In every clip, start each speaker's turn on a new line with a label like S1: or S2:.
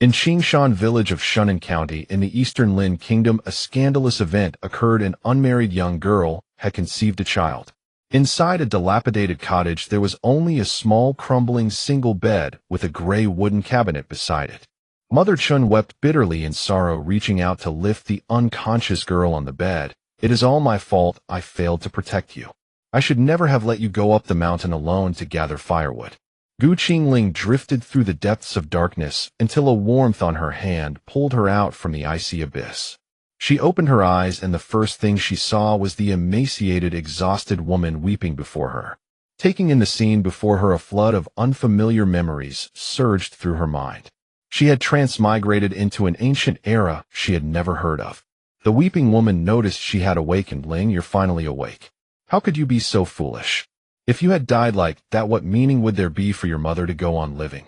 S1: In Qingshan Village of Shunan County in the Eastern Lin Kingdom, a scandalous event occurred. An unmarried young girl had conceived a child. Inside a dilapidated cottage, there was only a small, crumbling single bed with a gray wooden cabinet beside it. Mother Chun wept bitterly in sorrow, reaching out to lift the unconscious girl on the bed. "It is all my fault. I failed to protect you. I should never have let you go up the mountain alone to gather firewood." Qingling drifted through the depths of darkness until a warmth on her hand pulled her out from the icy abyss. She opened her eyes, and the first thing she saw was the emaciated, exhausted woman weeping before her. Taking in the scene before her, a flood of unfamiliar memories surged through her mind. She had transmigrated into an ancient era she had never heard of. The weeping woman noticed she had awakened. "Ling, you're finally awake. How could you be so foolish? If you had died like that, what meaning would there be for your mother to go on living?"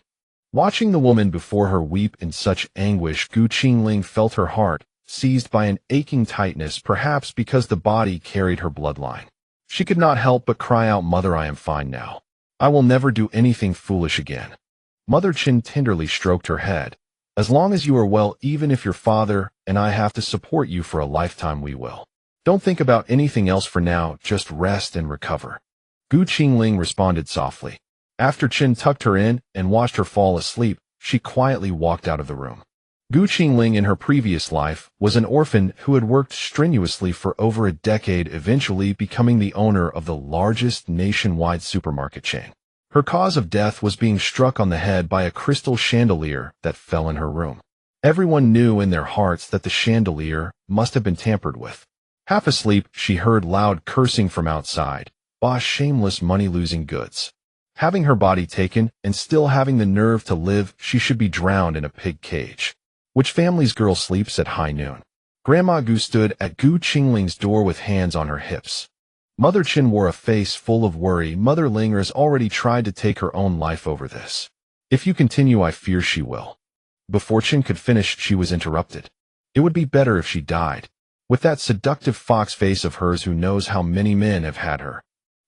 S1: Watching the woman before her weep in such anguish, Qingling felt her heart seized by an aching tightness, perhaps because the body carried her bloodline. She could not help but cry out, "Mother, I am fine now. I will never do anything foolish again." Mother Qin tenderly stroked her head. "As long as you are well, even if your father and I have to support you for a lifetime, we will. Don't think about anything else for now, just rest and recover." Qingling responded softly. After Qin tucked her in and watched her fall asleep, she quietly walked out of the room. Qingling in her previous life was an orphan who had worked strenuously for over a decade, eventually becoming the owner of the largest nationwide supermarket chain. Her cause of death was being struck on the head by a crystal chandelier that fell in her room. Everyone knew in their hearts that the chandelier must have been tampered with. Half asleep, she heard loud cursing from outside. "Bah, shameless, money-losing goods. Having her body taken and still having the nerve to live, she should be drowned in a pig cage. Which family's girl sleeps at high noon?" Grandma Gu stood at Qingling's door with hands on her hips. Mother Qin wore a face full of worry. "Mother Ling has already tried to take her own life over this. If you continue, I fear she will." Before Qin could finish, she was interrupted. "It would be better if she died. With that seductive fox face of hers, who knows how many men have had her?"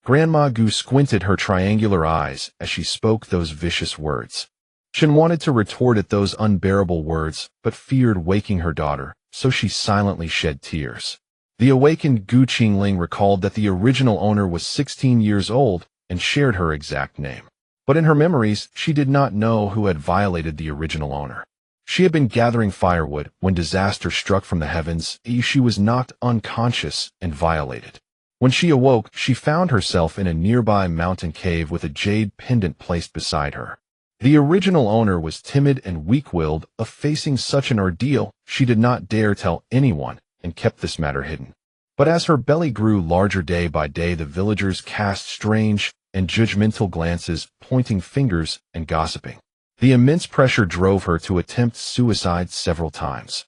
S1: Grandma Gu squinted her triangular eyes as she spoke those vicious words. Qin wanted to retort at those unbearable words, but feared waking her daughter, so she silently shed tears. The awakened Qingling recalled that the original owner was 16 years old and shared her exact name. But in her memories, she did not know who had violated the original owner. She had been gathering firewood when disaster struck from the heavens. She was knocked unconscious and violated. When she awoke, she found herself in a nearby mountain cave with a jade pendant placed beside her. The original owner was timid and weak-willed. Facing such an ordeal, she did not dare tell anyone and kept this matter hidden. But as her belly grew larger day by day, the villagers cast strange and judgmental glances, pointing fingers and gossiping. The immense pressure drove her to attempt suicide several times.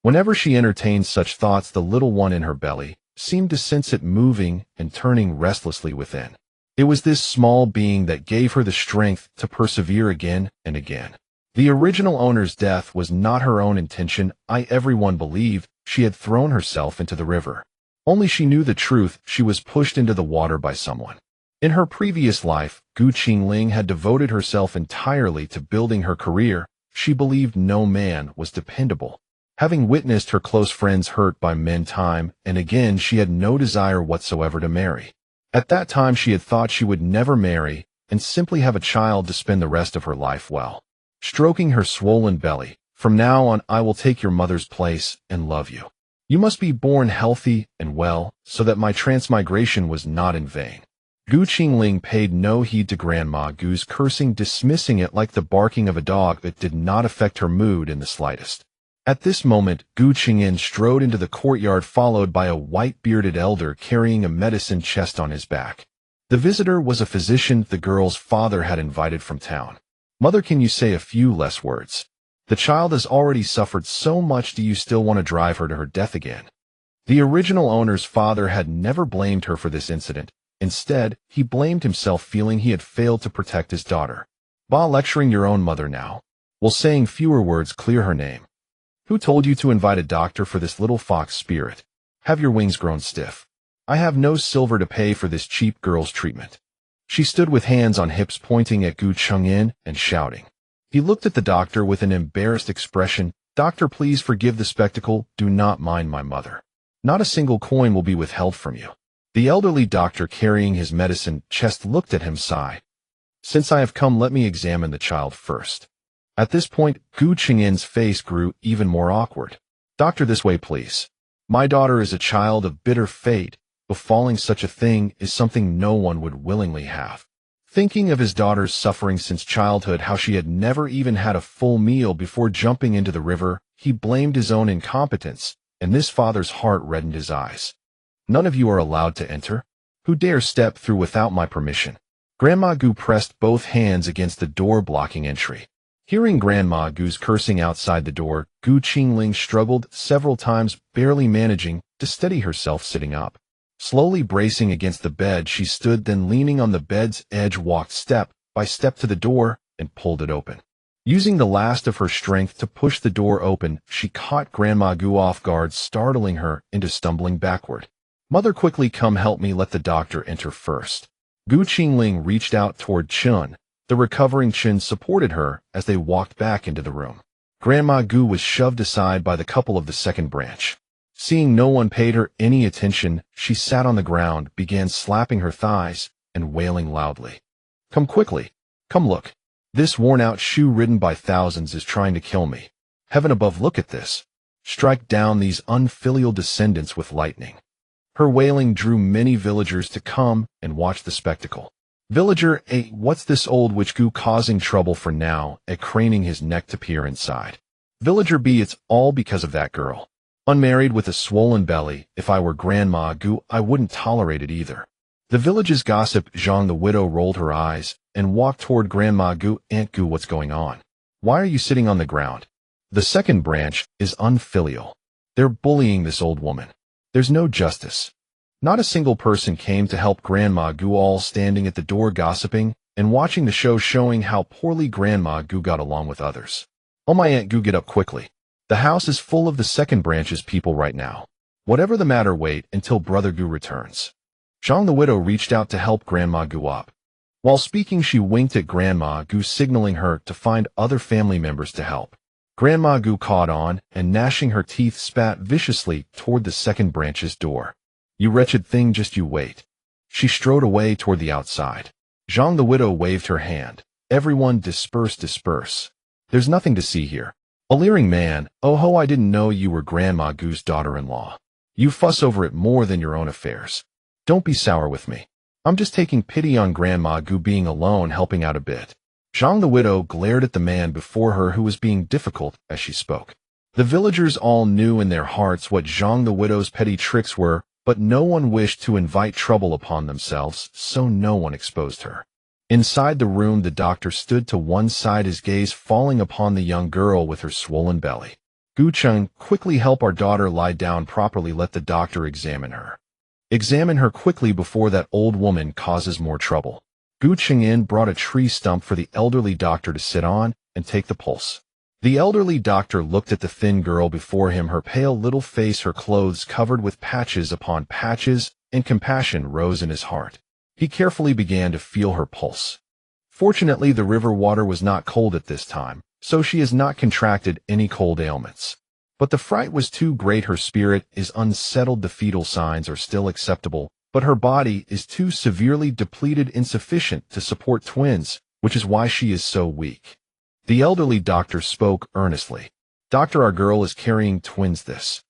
S1: Whenever she entertained such thoughts, the little one in her belly seemed to sense it moving and turning restlessly within. It was this small being that gave her the strength to persevere again and again. The original owner's death was not her own intention. Everyone believed she had thrown herself into the river. Only she knew the truth. She was pushed into the water by someone. In her previous life, Qingling had devoted herself entirely to building her career. She believed no man was dependable. Having witnessed her close friends hurt by men time and again, she had no desire whatsoever to marry. At that time, she had thought she would never marry and simply have a child to spend the rest of her life well. Stroking her swollen belly, "From now on, I will take your mother's place and love you. You must be born healthy and well, so that my transmigration was not in vain." Qingling paid no heed to Grandma Gu's cursing, dismissing it like the barking of a dog. It did not affect her mood in the slightest. At this moment, Qingling strode into the courtyard, followed by a white-bearded elder carrying a medicine chest on his back. The visitor was a physician the girl's father had invited from town. "Mother, can you say a few less words? The child has already suffered so much. Do you still want to drive her to her death again?" The original owner's father had never blamed her for this incident. Instead, he blamed himself, feeling he had failed to protect his daughter. "Bah, lecturing your own mother now. Will saying fewer words clear her name? Who told you to invite a doctor for this little fox spirit? Have your wings grown stiff? I have no silver to pay for this cheap girl's treatment." She stood with hands on hips, pointing at Qingling and shouting, He looked at the doctor with an embarrassed expression. Doctor, please forgive the spectacle. Do not mind my mother. Not a single coin will be withheld from you. The elderly doctor carrying his medicine chest looked at him, sighed. Since I have come, let me examine the child first. At this point, Gu Qingyin's face grew even more awkward. Doctor, this way, please. My daughter is a child of bitter fate. Befalling such a thing is something no one would willingly have. Thinking of his daughter's suffering since childhood, how she had never even had a full meal before jumping into the river, he blamed his own incompetence, and this father's heart reddened his eyes. None of you are allowed to enter. Who dares step through without my permission? Grandma Gu pressed both hands against the door blocking entry. Hearing Grandma Gu's cursing outside the door, Gu Qingling struggled several times, barely managing to steady herself sitting up. Slowly bracing against the bed, she stood, then leaning on the bed's edge walked step by step to the door and pulled it open. Using the last of her strength to push the door open, she caught Grandma Gu off guard, startling her into stumbling backward. Mother, quickly come help me, let the doctor enter first. Gu Qingling reached out toward Chun. The recovering Chun supported her as they walked back into the room. Grandma Gu was shoved aside by the couple of the second branch. Seeing no one paid her any attention, she sat on the ground, began slapping her thighs, and wailing loudly. Come quickly. Come look. This worn-out shoe ridden by thousands is trying to kill me. Heaven above, look at this. Strike down these unfilial descendants with lightning. Her wailing drew many villagers to come and watch the spectacle. Villager A, what's this old witch Gu causing trouble for now? A, craning his neck to peer inside. Villager B, it's all because of that girl. Unmarried with a swollen belly. If I were Grandma Gu, I wouldn't tolerate it either. The village's gossip Zhang the widow rolled her eyes and walked toward Grandma Gu. Aunt Gu, what's going on? Why are you sitting on the ground? The second branch is unfilial. They're bullying this old woman. There's no justice. Not a single person came to help Grandma Gu, all standing at the door gossiping and watching the show, showing how poorly Grandma Gu got along with others. Oh, my Aunt Gu, get up quickly. The house is full of the second branch's people right now. Whatever the matter, wait until Brother Gu returns. Zhang the widow reached out to help Grandma Gu up. While speaking, she winked at Grandma Gu, signaling her to find other family members to help. Grandma Gu caught on and, gnashing her teeth, spat viciously toward the second branch's door. You wretched thing, just you wait. She strode away toward the outside. Zhang the widow waved her hand. Everyone disperse, disperse. There's nothing to see here. A leering man, oh ho, I didn't know you were Grandma Gu's daughter-in-law. You fuss over it more than your own affairs. Don't be sour with me. I'm just taking pity on Grandma Gu being alone, helping out a bit. Zhang the widow glared at the man before her, who was being difficult as she spoke. The villagers all knew in their hearts what Zhang the widow's petty tricks were, but no one wished to invite trouble upon themselves, so no one exposed her. Inside the room, the doctor stood to one side, his gaze falling upon the young girl with her swollen belly. Gu Cheng, quickly help our daughter lie down properly. Let the doctor examine her. Examine her quickly before that old woman causes more trouble. Gu Qingyin brought a tree stump for the elderly doctor to sit on and take the pulse. The elderly doctor looked at the thin girl before him, her pale little face, her clothes covered with patches upon patches, and compassion rose in his heart. He carefully began to feel her pulse. Fortunately, the river water was not cold at this time, so she has not contracted any cold ailments. But the fright was too great. Her spirit is unsettled. The fetal signs are still acceptable, but her body is too severely depleted, insufficient to support twins, which is why she is so weak. The elderly doctor spoke earnestly. Doctor, our girl is carrying twins. This.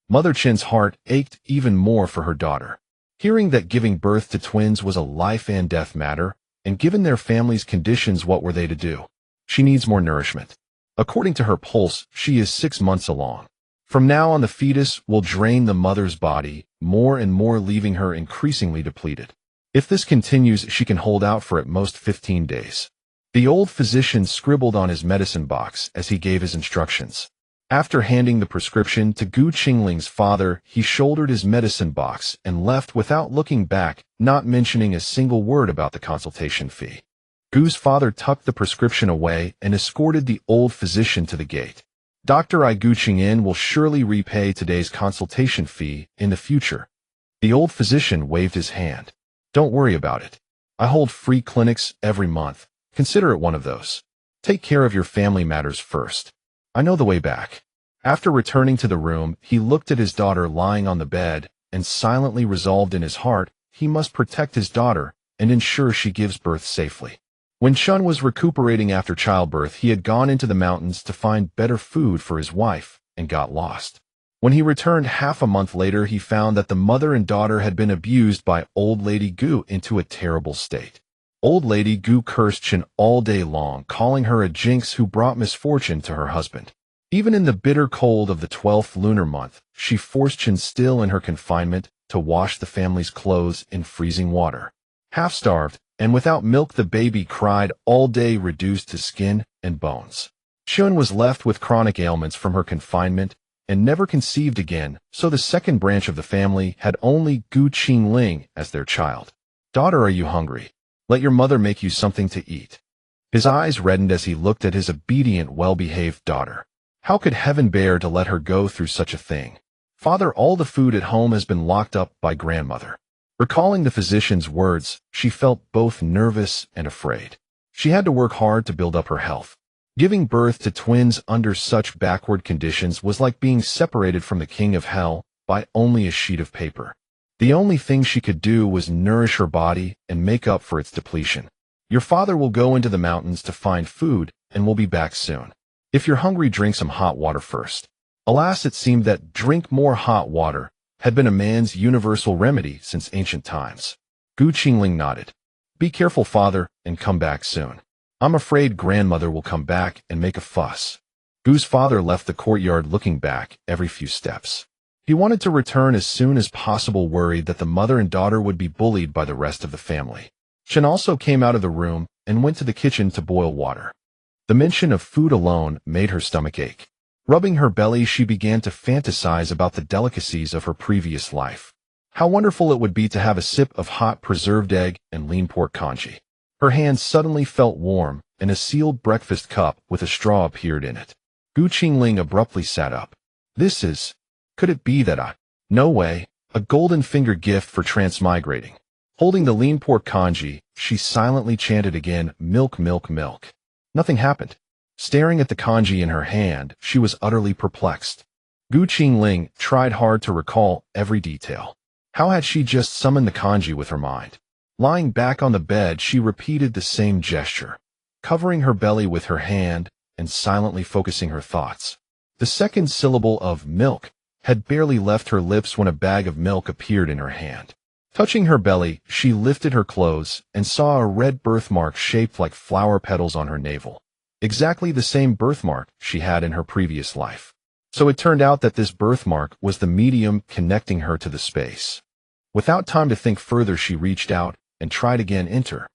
S1: Mother Chen's heart ached even more for her daughter. Hearing that giving birth to twins was a life and death matter, and given their family's conditions, what were they to do? She needs more nourishment. According to her pulse, she is 6 months along. From now on, the fetus will drain the mother's body more and more, leaving her increasingly depleted. If this continues, she can hold out for at most 15 days. The old physician scribbled on his medicine box as he gave his instructions. After handing the prescription to Gu Qingling's father, he shouldered his medicine box and left without looking back, not mentioning a single word about the consultation fee. Gu's father tucked the prescription away and escorted the old physician to the gate. Dr. Gu Qingyin will surely repay today's consultation fee in the future. The old physician waved his hand. Don't worry about it. I hold free clinics every month. Consider it one of those. Take care of your family matters first. I know the way back. After returning to the room, he looked at his daughter lying on the bed and silently resolved in his heart he must protect his daughter and ensure she gives birth safely. When Shun was recuperating after childbirth, he had gone into the mountains to find better food for his wife and got lost. When he returned half a month later, he found that the mother and daughter had been abused by Old Lady Gu into a terrible state. Old Lady Gu cursed Chen all day long, calling her a jinx who brought misfortune to her husband. Even in the bitter cold of the 12th lunar month, she forced Chen, still in her confinement, to wash the family's clothes in freezing water. Half-starved, and without milk, the baby cried all day, reduced to skin and bones. Chen was left with chronic ailments from her confinement and never conceived again, so the second branch of the family had only Gu Qingling as their child. Daughter, are you hungry? Let your mother make you something to eat. His eyes reddened as he looked at his obedient, well-behaved daughter. How could heaven bear to let her go through such a thing? Father, all the food at home has been locked up by grandmother. Recalling the physician's words, she felt both nervous and afraid. She had to work hard to build up her health. Giving birth to twins under such backward conditions was like being separated from the king of hell by only a sheet of paper. The only thing she could do was nourish her body and make up for its depletion. Your father will go into the mountains to find food and will be back soon. If you're hungry, drink some hot water first. Alas, it seemed that drink more hot water had been a man's universal remedy since ancient times. Gu Qingling nodded. Be careful, father, and come back soon. I'm afraid grandmother will come back and make a fuss. Gu's father left the courtyard, looking back every few steps. He wanted to return as soon as possible, worried that the mother and daughter would be bullied by the rest of the family. Chen also came out of the room and went to the kitchen to boil water. The mention of food alone made her stomach ache. Rubbing her belly, she began to fantasize about the delicacies of her previous life. How wonderful it would be to have a sip of hot preserved egg and lean pork congee. Her hands suddenly felt warm, and a sealed breakfast cup with a straw appeared in it. Gu Qingling abruptly sat up. Could it be that No way, a golden finger gift for transmigrating. Holding the lean pork congee, she silently chanted again, milk, milk, milk. Nothing happened. Staring at the congee in her hand, she was utterly perplexed. Gu Qingling tried hard to recall every detail. How had she just summoned the congee with her mind? Lying back on the bed, she repeated the same gesture, covering her belly with her hand and silently focusing her thoughts. The second syllable of milk had barely left her lips when a bag of milk appeared in her hand. Touching her belly, she lifted her clothes and saw a red birthmark shaped like flower petals on her navel. Exactly the same birthmark she had in her previous life. So it turned out that this birthmark was the medium connecting her to the space. Without time to think further, she reached out and tried again. Enter.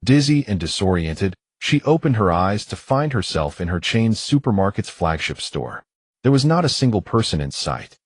S1: Dizzy and disoriented, she opened her eyes to find herself in her chain supermarket's flagship store. There was not a single person in sight.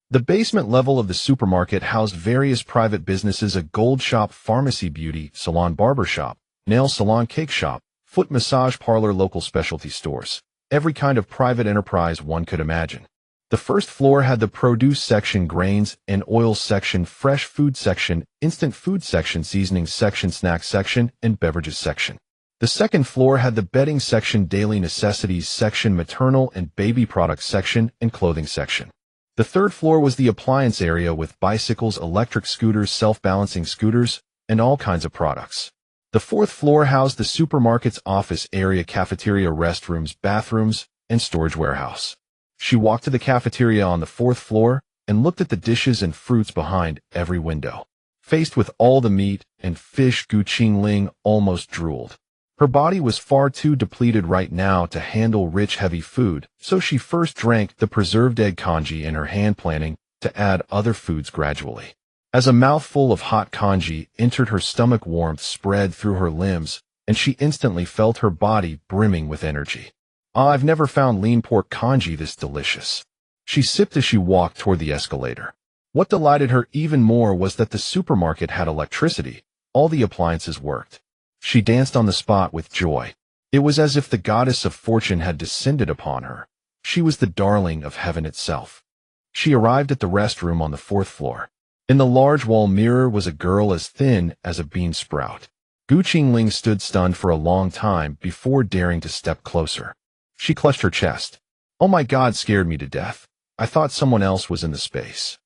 S1: The basement level of the supermarket housed various private businesses: a gold shop, pharmacy, beauty salon, barber shop, nail salon, cake shop, foot massage parlor, local specialty stores. Every kind of private enterprise one could imagine. The first floor had the produce section, grains and oils section, fresh food section, instant food section, seasoning section, snack section, and beverages section. The second floor had the bedding section, daily necessities section, maternal and baby products section, and clothing section. The third floor was the appliance area with bicycles, electric scooters, self-balancing scooters, and all kinds of products. The fourth floor housed the supermarket's office area, cafeteria, restrooms, bathrooms, and storage warehouse. She walked to the cafeteria on the fourth floor and looked at the dishes and fruits behind every window. Faced with all the meat and fish, Gu Qingling almost drooled. Her body was far too depleted right now to handle rich, heavy food, so she first drank the preserved egg congee in her hand, planning to add other foods gradually. As a mouthful of hot congee entered her stomach, warmth spread through her limbs, and she instantly felt her body brimming with energy. I've never found lean pork congee this delicious. She sipped as she walked toward the escalator. What delighted her even more was that the supermarket had electricity. All the appliances worked. She danced on the spot with joy. It was as if the goddess of fortune had descended upon her. She was the darling of heaven itself. She arrived at the restroom on the fourth floor. In the large wall mirror was a girl as thin as a bean sprout. Qingling stood stunned for a long time before daring to step closer. She clutched her chest. Oh my God, scared me to death. I thought someone else was in the space.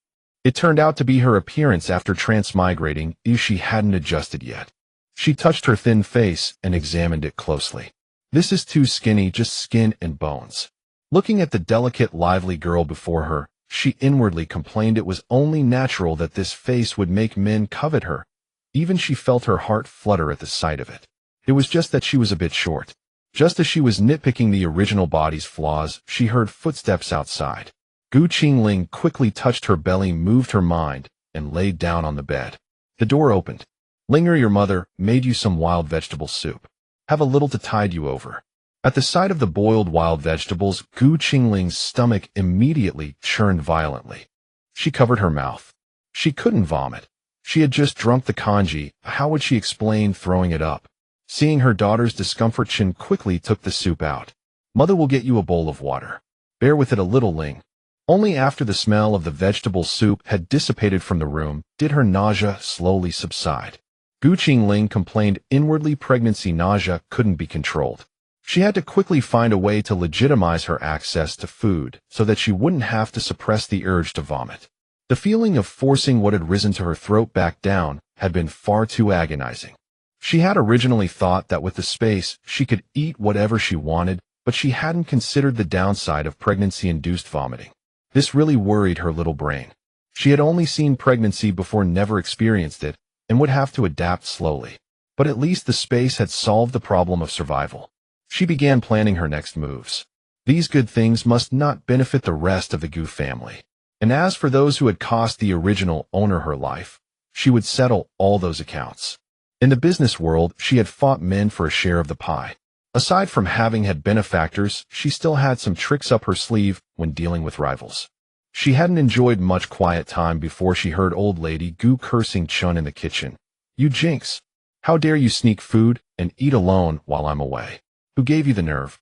S1: It turned out to be her appearance after transmigrating, if she hadn't adjusted yet. She touched her thin face and examined it closely. This is too skinny, just skin and bones. Looking at the delicate, lively girl before her, she inwardly complained it was only natural that this face would make men covet her. Even she felt her heart flutter at the sight of it. It was just that she was a bit short. Just as she was nitpicking the original body's flaws, she heard footsteps outside. Qingling quickly touched her belly, moved her mind, and laid down on the bed. The door opened. Linger, your mother made you some wild vegetable soup. Have a little to tide you over. At the sight of the boiled wild vegetables, Qingling's stomach immediately churned violently. She covered her mouth. She couldn't vomit. She had just drunk the congee. How would she explain throwing it up? Seeing her daughter's discomfort, Qin quickly took the soup out. Mother will get you a bowl of water. Bear with it a little, Ling. Only after the smell of the vegetable soup had dissipated from the room did her nausea slowly subside. Qingling complained inwardly pregnancy nausea couldn't be controlled. She had to quickly find a way to legitimize her access to food so that she wouldn't have to suppress the urge to vomit. The feeling of forcing what had risen to her throat back down had been far too agonizing. She had originally thought that with the space she could eat whatever she wanted, but she hadn't considered the downside of pregnancy-induced vomiting. This really worried her little brain. She had only seen pregnancy before, never experienced it, and would have to adapt slowly. But at least the space had solved the problem of survival. She began planning her next moves. These good things must not benefit the rest of the Gu family. And as for those who had cost the original owner her life, she would settle all those accounts. In the business world, she had fought men for a share of the pie. Aside from having had benefactors, she still had some tricks up her sleeve when dealing with rivals. She hadn't enjoyed much quiet time before she heard old lady Gu cursing Chun in the kitchen. You jinx! How dare you sneak food and eat alone while I'm away? Who gave you the nerve?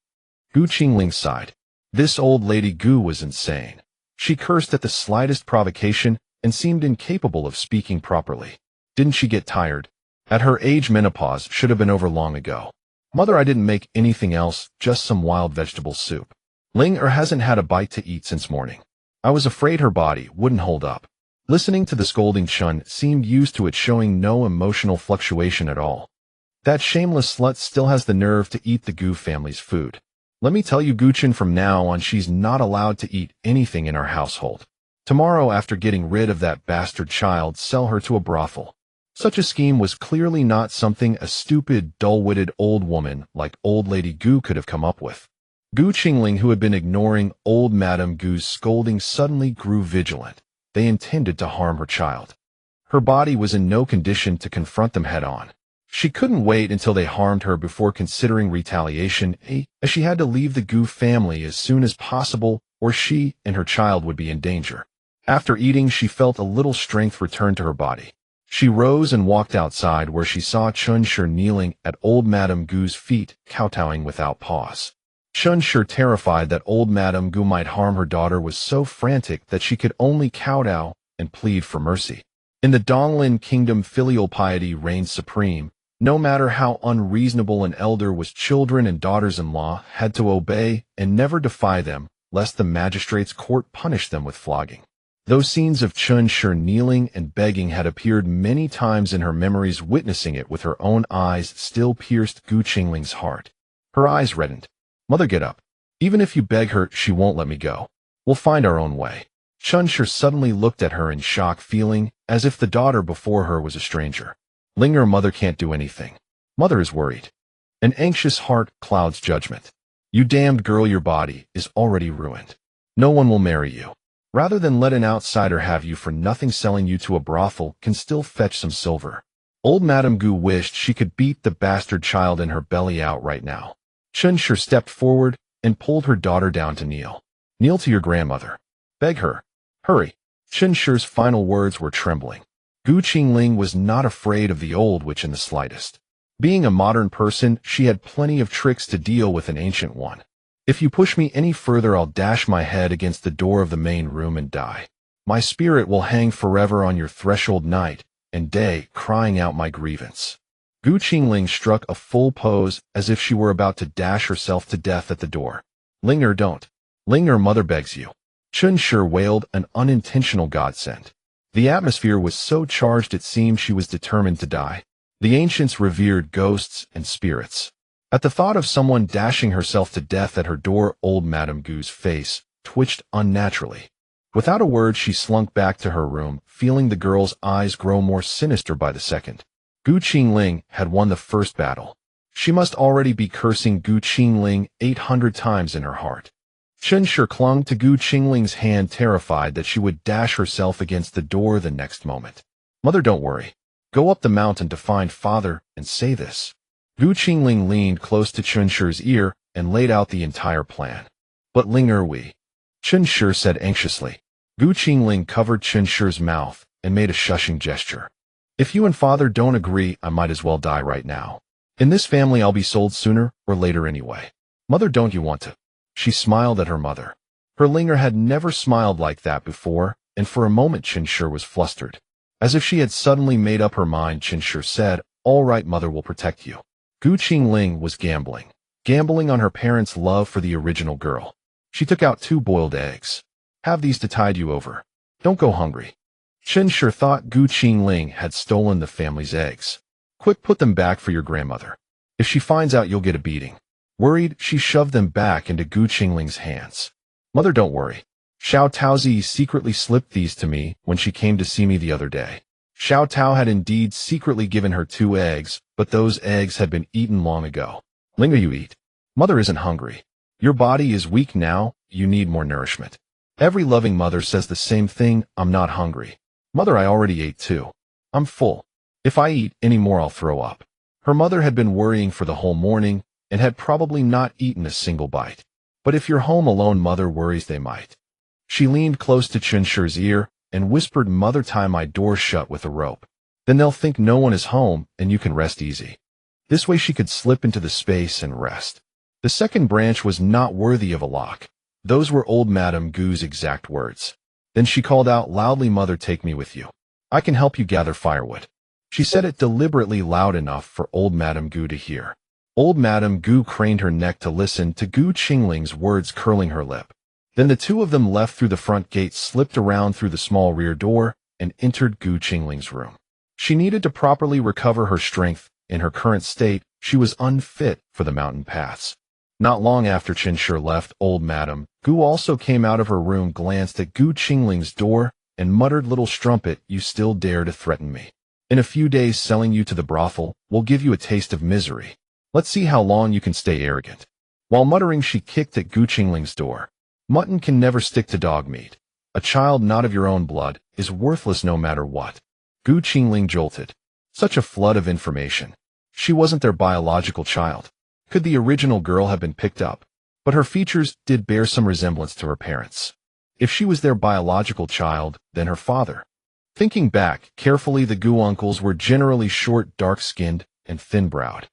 S1: Qingling sighed. This old lady Gu was insane. She cursed at the slightest provocation and seemed incapable of speaking properly. Didn't she get tired? At her age, menopause should have been over long ago. Mother, I didn't make anything else, just some wild vegetable soup. Ling hasn't had a bite to eat since morning. I was afraid her body wouldn't hold up. Listening to the scolding, Chun seemed used to it, showing no emotional fluctuation at all. That shameless slut still has the nerve to eat the Gu family's food. Let me tell you, Guchin, from now on she's not allowed to eat anything in our household. Tomorrow, after getting rid of that bastard child, sell her to a brothel. Such a scheme was clearly not something a stupid, dull-witted old woman like old lady Gu could have come up with. Qingling, who had been ignoring old Madame Gu's scolding, suddenly grew vigilant. They intended to harm her child. Her body was in no condition to confront them head-on. She couldn't wait until they harmed her before considering retaliation, as she had to leave the Gu family as soon as possible, or she and her child would be in danger. After eating, she felt a little strength return to her body. She rose and walked outside, where she saw Chunshur kneeling at old Madame Gu's feet, kowtowing without pause. Chunshur, terrified that old Madame Gu might harm her daughter, was so frantic that she could only kowtow and plead for mercy. In the Donglin kingdom, filial piety reigned supreme. No matter how unreasonable an elder was, children and daughters-in-law had to obey and never defy them, lest the magistrate's court punish them with flogging. Those scenes of Chunshur kneeling and begging had appeared many times in her memories. Witnessing it with her own eyes still pierced Qingling's heart. Her eyes reddened. Mother, get up. Even if you beg her, she won't let me go. We'll find our own way. Chunshur suddenly looked at her in shock, feeling as if the daughter before her was a stranger. Linger, mother can't do anything. Mother is worried. An anxious heart clouds judgment. You damned girl, your body is already ruined. No one will marry you. Rather than let an outsider have you for nothing, selling you to a brothel can still fetch some silver. Old Madame Gu wished she could beat the bastard child in her belly out right now. Chunshur stepped forward and pulled her daughter down to kneel. Kneel to your grandmother. Beg her. Hurry. Chunshur's final words were trembling. Qingling was not afraid of the old witch in the slightest. Being a modern person, she had plenty of tricks to deal with an ancient one. If you push me any further, I'll dash my head against the door of the main room and die. My spirit will hang forever on your threshold night and day, crying out my grievance. Gu Qingling struck a full pose as if she were about to dash herself to death at the door. Linger, don't. Linger, mother begs you. Chun Shi wailed, an unintentional godsend. The atmosphere was so charged it seemed she was determined to die. The ancients revered ghosts and spirits. At the thought of someone dashing herself to death at her door, old Madame Gu's face twitched unnaturally. Without a word, she slunk back to her room, feeling the girl's eyes grow more sinister by the second. Gu Qingling had won the first battle. She must already be cursing Gu Qingling 800 times in her heart. Chun Shi clung to Gu Qingling's hand, terrified that she would dash herself against the door the next moment. Mother, don't worry. Go up the mountain to find father and say this. Gu Qingling leaned close to Chun Shi's ear and laid out the entire plan. But Linger, we. Chun Shi said anxiously. Gu Qingling covered Chun Shi's mouth and made a shushing gesture. If you and father don't agree, I might as well die right now. In this family, I'll be sold sooner or later anyway. Mother, don't you want to? She smiled at her mother. Her Linger had never smiled like that before, and for a moment Chun Shi was flustered. As if she had suddenly made up her mind, Chun Shi said, "All right, mother will protect you." Gu Qingling was gambling. Gambling on her parents' love for the original girl. She took out 2 boiled eggs. Have these to tide you over. Don't go hungry. Chun Shi thought Gu Qingling had stolen the family's eggs. Quick, put them back for your grandmother. If she finds out, you'll get a beating. Worried, she shoved them back into Gu Qingling's hands. Mother, don't worry. Xiao Taozi secretly slipped these to me when she came to see me the other day. Xiao Tao had indeed secretly given her 2 eggs, but those eggs had been eaten long ago. Linger, you eat. Mother isn't hungry. Your body is weak now, you need more nourishment. Every loving mother says the same thing, I'm not hungry. Mother, I already ate too. I'm full. If I eat any more, I'll throw up. Her mother had been worrying for the whole morning and had probably not eaten a single bite. But if you're home alone, mother worries they might. She leaned close to Chun Shi's ear and whispered, Mother, tie my door shut with a rope. Then they'll think no one is home and you can rest easy. This way she could slip into the space and rest. The second branch was not worthy of a lock. Those were old Madame Gu's exact words. Then she called out loudly, Mother, take me with you. I can help you gather firewood. She said it deliberately loud enough for old Madame Gu to hear. Old Madame Gu craned her neck to listen to Gu Qingling's words, curling her lip. Then the 2 of them left through the front gate, slipped around through the small rear door, and entered Gu Qingling's room. She needed to properly recover her strength. In her current state, she was unfit for the mountain paths. Not long after Chun Shi left, old Madame Gu also came out of her room, glanced at Gu Qingling's door, and muttered, Little strumpet, you still dare to threaten me. In a few days, selling you to the brothel will give you a taste of misery. Let's see how long you can stay arrogant. While muttering, she kicked at Gu Qingling's door. Mutton can never stick to dog meat. A child not of your own blood is worthless no matter what. Gu Qingling jolted. Such a flood of information. She wasn't their biological child. Could the original girl have been picked up? But her features did bear some resemblance to her parents. If she was their biological child, then her father. Thinking back carefully, the Gu uncles were generally short, dark-skinned, and thin-browed.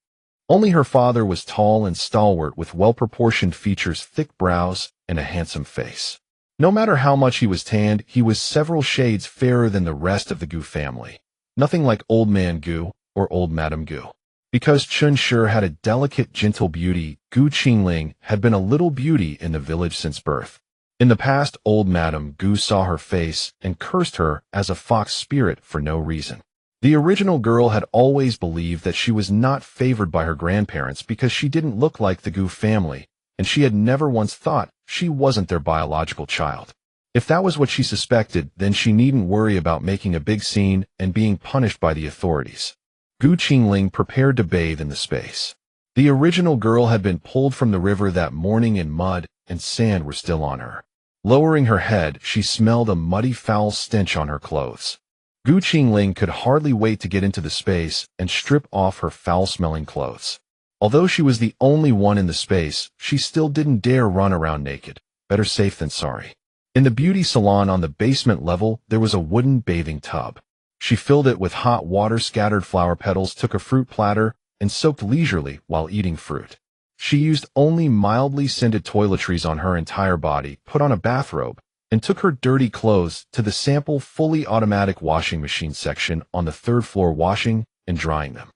S1: Only her father was tall and stalwart with well-proportioned features, thick brows, and a handsome face. No matter how much he was tanned, he was several shades fairer than the rest of the Gu family. Nothing like Old Man Gu or Old Madame Gu. Because Chun Shi had a delicate, gentle beauty, Gu Qingling had been a little beauty in the village since birth. In the past, old Madame Gu saw her face and cursed her as a fox spirit for no reason. The original girl had always believed that she was not favored by her grandparents because she didn't look like the Gu family, and she had never once thought she wasn't their biological child. If that was what she suspected, then she needn't worry about making a big scene and being punished by the authorities. Gu Qingling prepared to bathe in the space. The original girl had been pulled from the river that morning, and mud and sand were still on her. Lowering her head, she smelled a muddy, foul stench on her clothes. Gu Qingling could hardly wait to get into the space and strip off her foul-smelling clothes. Although she was the only one in the space, she still didn't dare run around naked. Better safe than sorry. In the beauty salon on the basement level, there was a wooden bathing tub. She filled it with hot water, scattered flower petals, took a fruit platter, and soaked leisurely while eating fruit. She used only mildly scented toiletries on her entire body, put on a bathrobe, and took her dirty clothes to the sample fully automatic washing machine section on the 3rd floor, washing and drying them.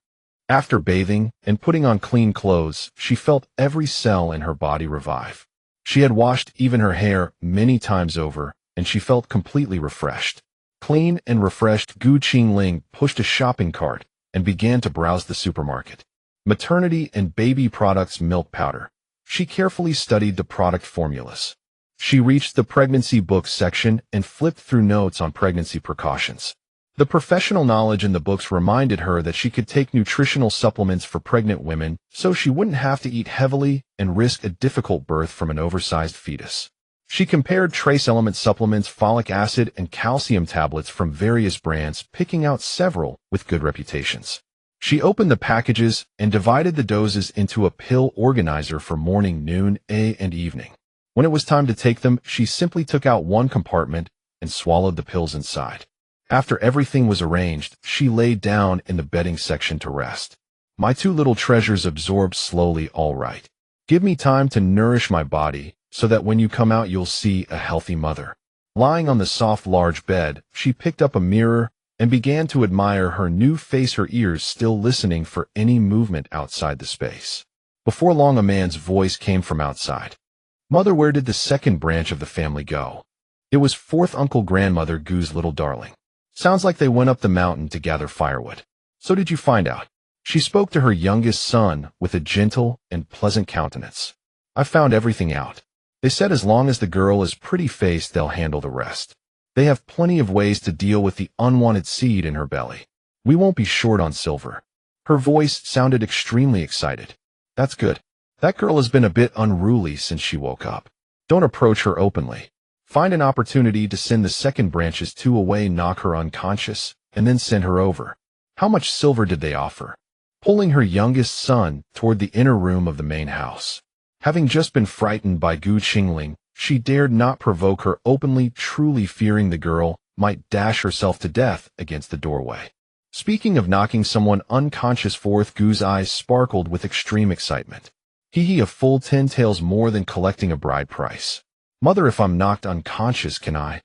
S1: After bathing and putting on clean clothes, she felt every cell in her body revive. She had washed even her hair many times over, and she felt completely refreshed. Clean and refreshed, Qingling pushed a shopping cart and began to browse the supermarket. Maternity and baby products, milk powder. She carefully studied the product formulas. She reached the pregnancy books section and flipped through notes on pregnancy precautions. The professional knowledge in the books reminded her that she could take nutritional supplements for pregnant women so she wouldn't have to eat heavily and risk a difficult birth from an oversized fetus. She compared trace element supplements, folic acid, and calcium tablets from various brands, picking out several with good reputations. She opened the packages and divided the doses into a pill organizer for morning, noon, and evening. When it was time to take them, she simply took out one compartment and swallowed the pills inside. After everything was arranged, she lay down in the bedding section to rest. My two little treasures absorbed slowly, all right. Give me time to nourish my body, so that when you come out you'll see a healthy mother. Lying on the soft large bed, she picked up a mirror and began to admire her new face, her ears still listening for any movement outside the space. Before long, a man's voice came from outside. Mother, where did the second branch of the family go? It was fourth uncle grandmother Gu's little darling. Sounds like they went up the mountain to gather firewood. So did you find out? She spoke to her youngest son with a gentle and pleasant countenance. I found everything out. They said as long as the girl is pretty-faced, they'll handle the rest. They have plenty of ways to deal with the unwanted seed in her belly. We won't be short on silver. Her voice sounded extremely excited. That's good. That girl has been a bit unruly since she woke up. Don't approach her openly. Find an opportunity to send the second branches two away, knock her unconscious, and then send her over. How much silver did they offer? Pulling her youngest son toward the inner room of the main house. Having just been frightened by Qingling, she dared not provoke her openly, truly fearing the girl might dash herself to death against the doorway. Speaking of knocking someone unconscious, fourth Gu's eyes sparkled with extreme excitement. He a full 10 taels more than collecting a bride price. Mother, if I'm knocked unconscious, can I?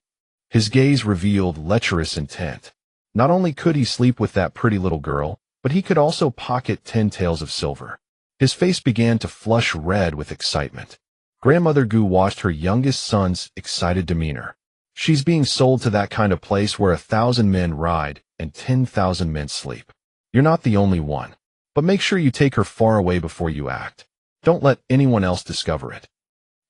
S1: His gaze revealed lecherous intent. Not only could he sleep with that pretty little girl, but he could also pocket 10 taels of silver. His face began to flush red with excitement. Grandmother Gu watched her youngest son's excited demeanor. She's being sold to that kind of place where 1,000 men ride and 10,000 men sleep. You're not the only one. But make sure you take her far away before you act. Don't let anyone else discover it.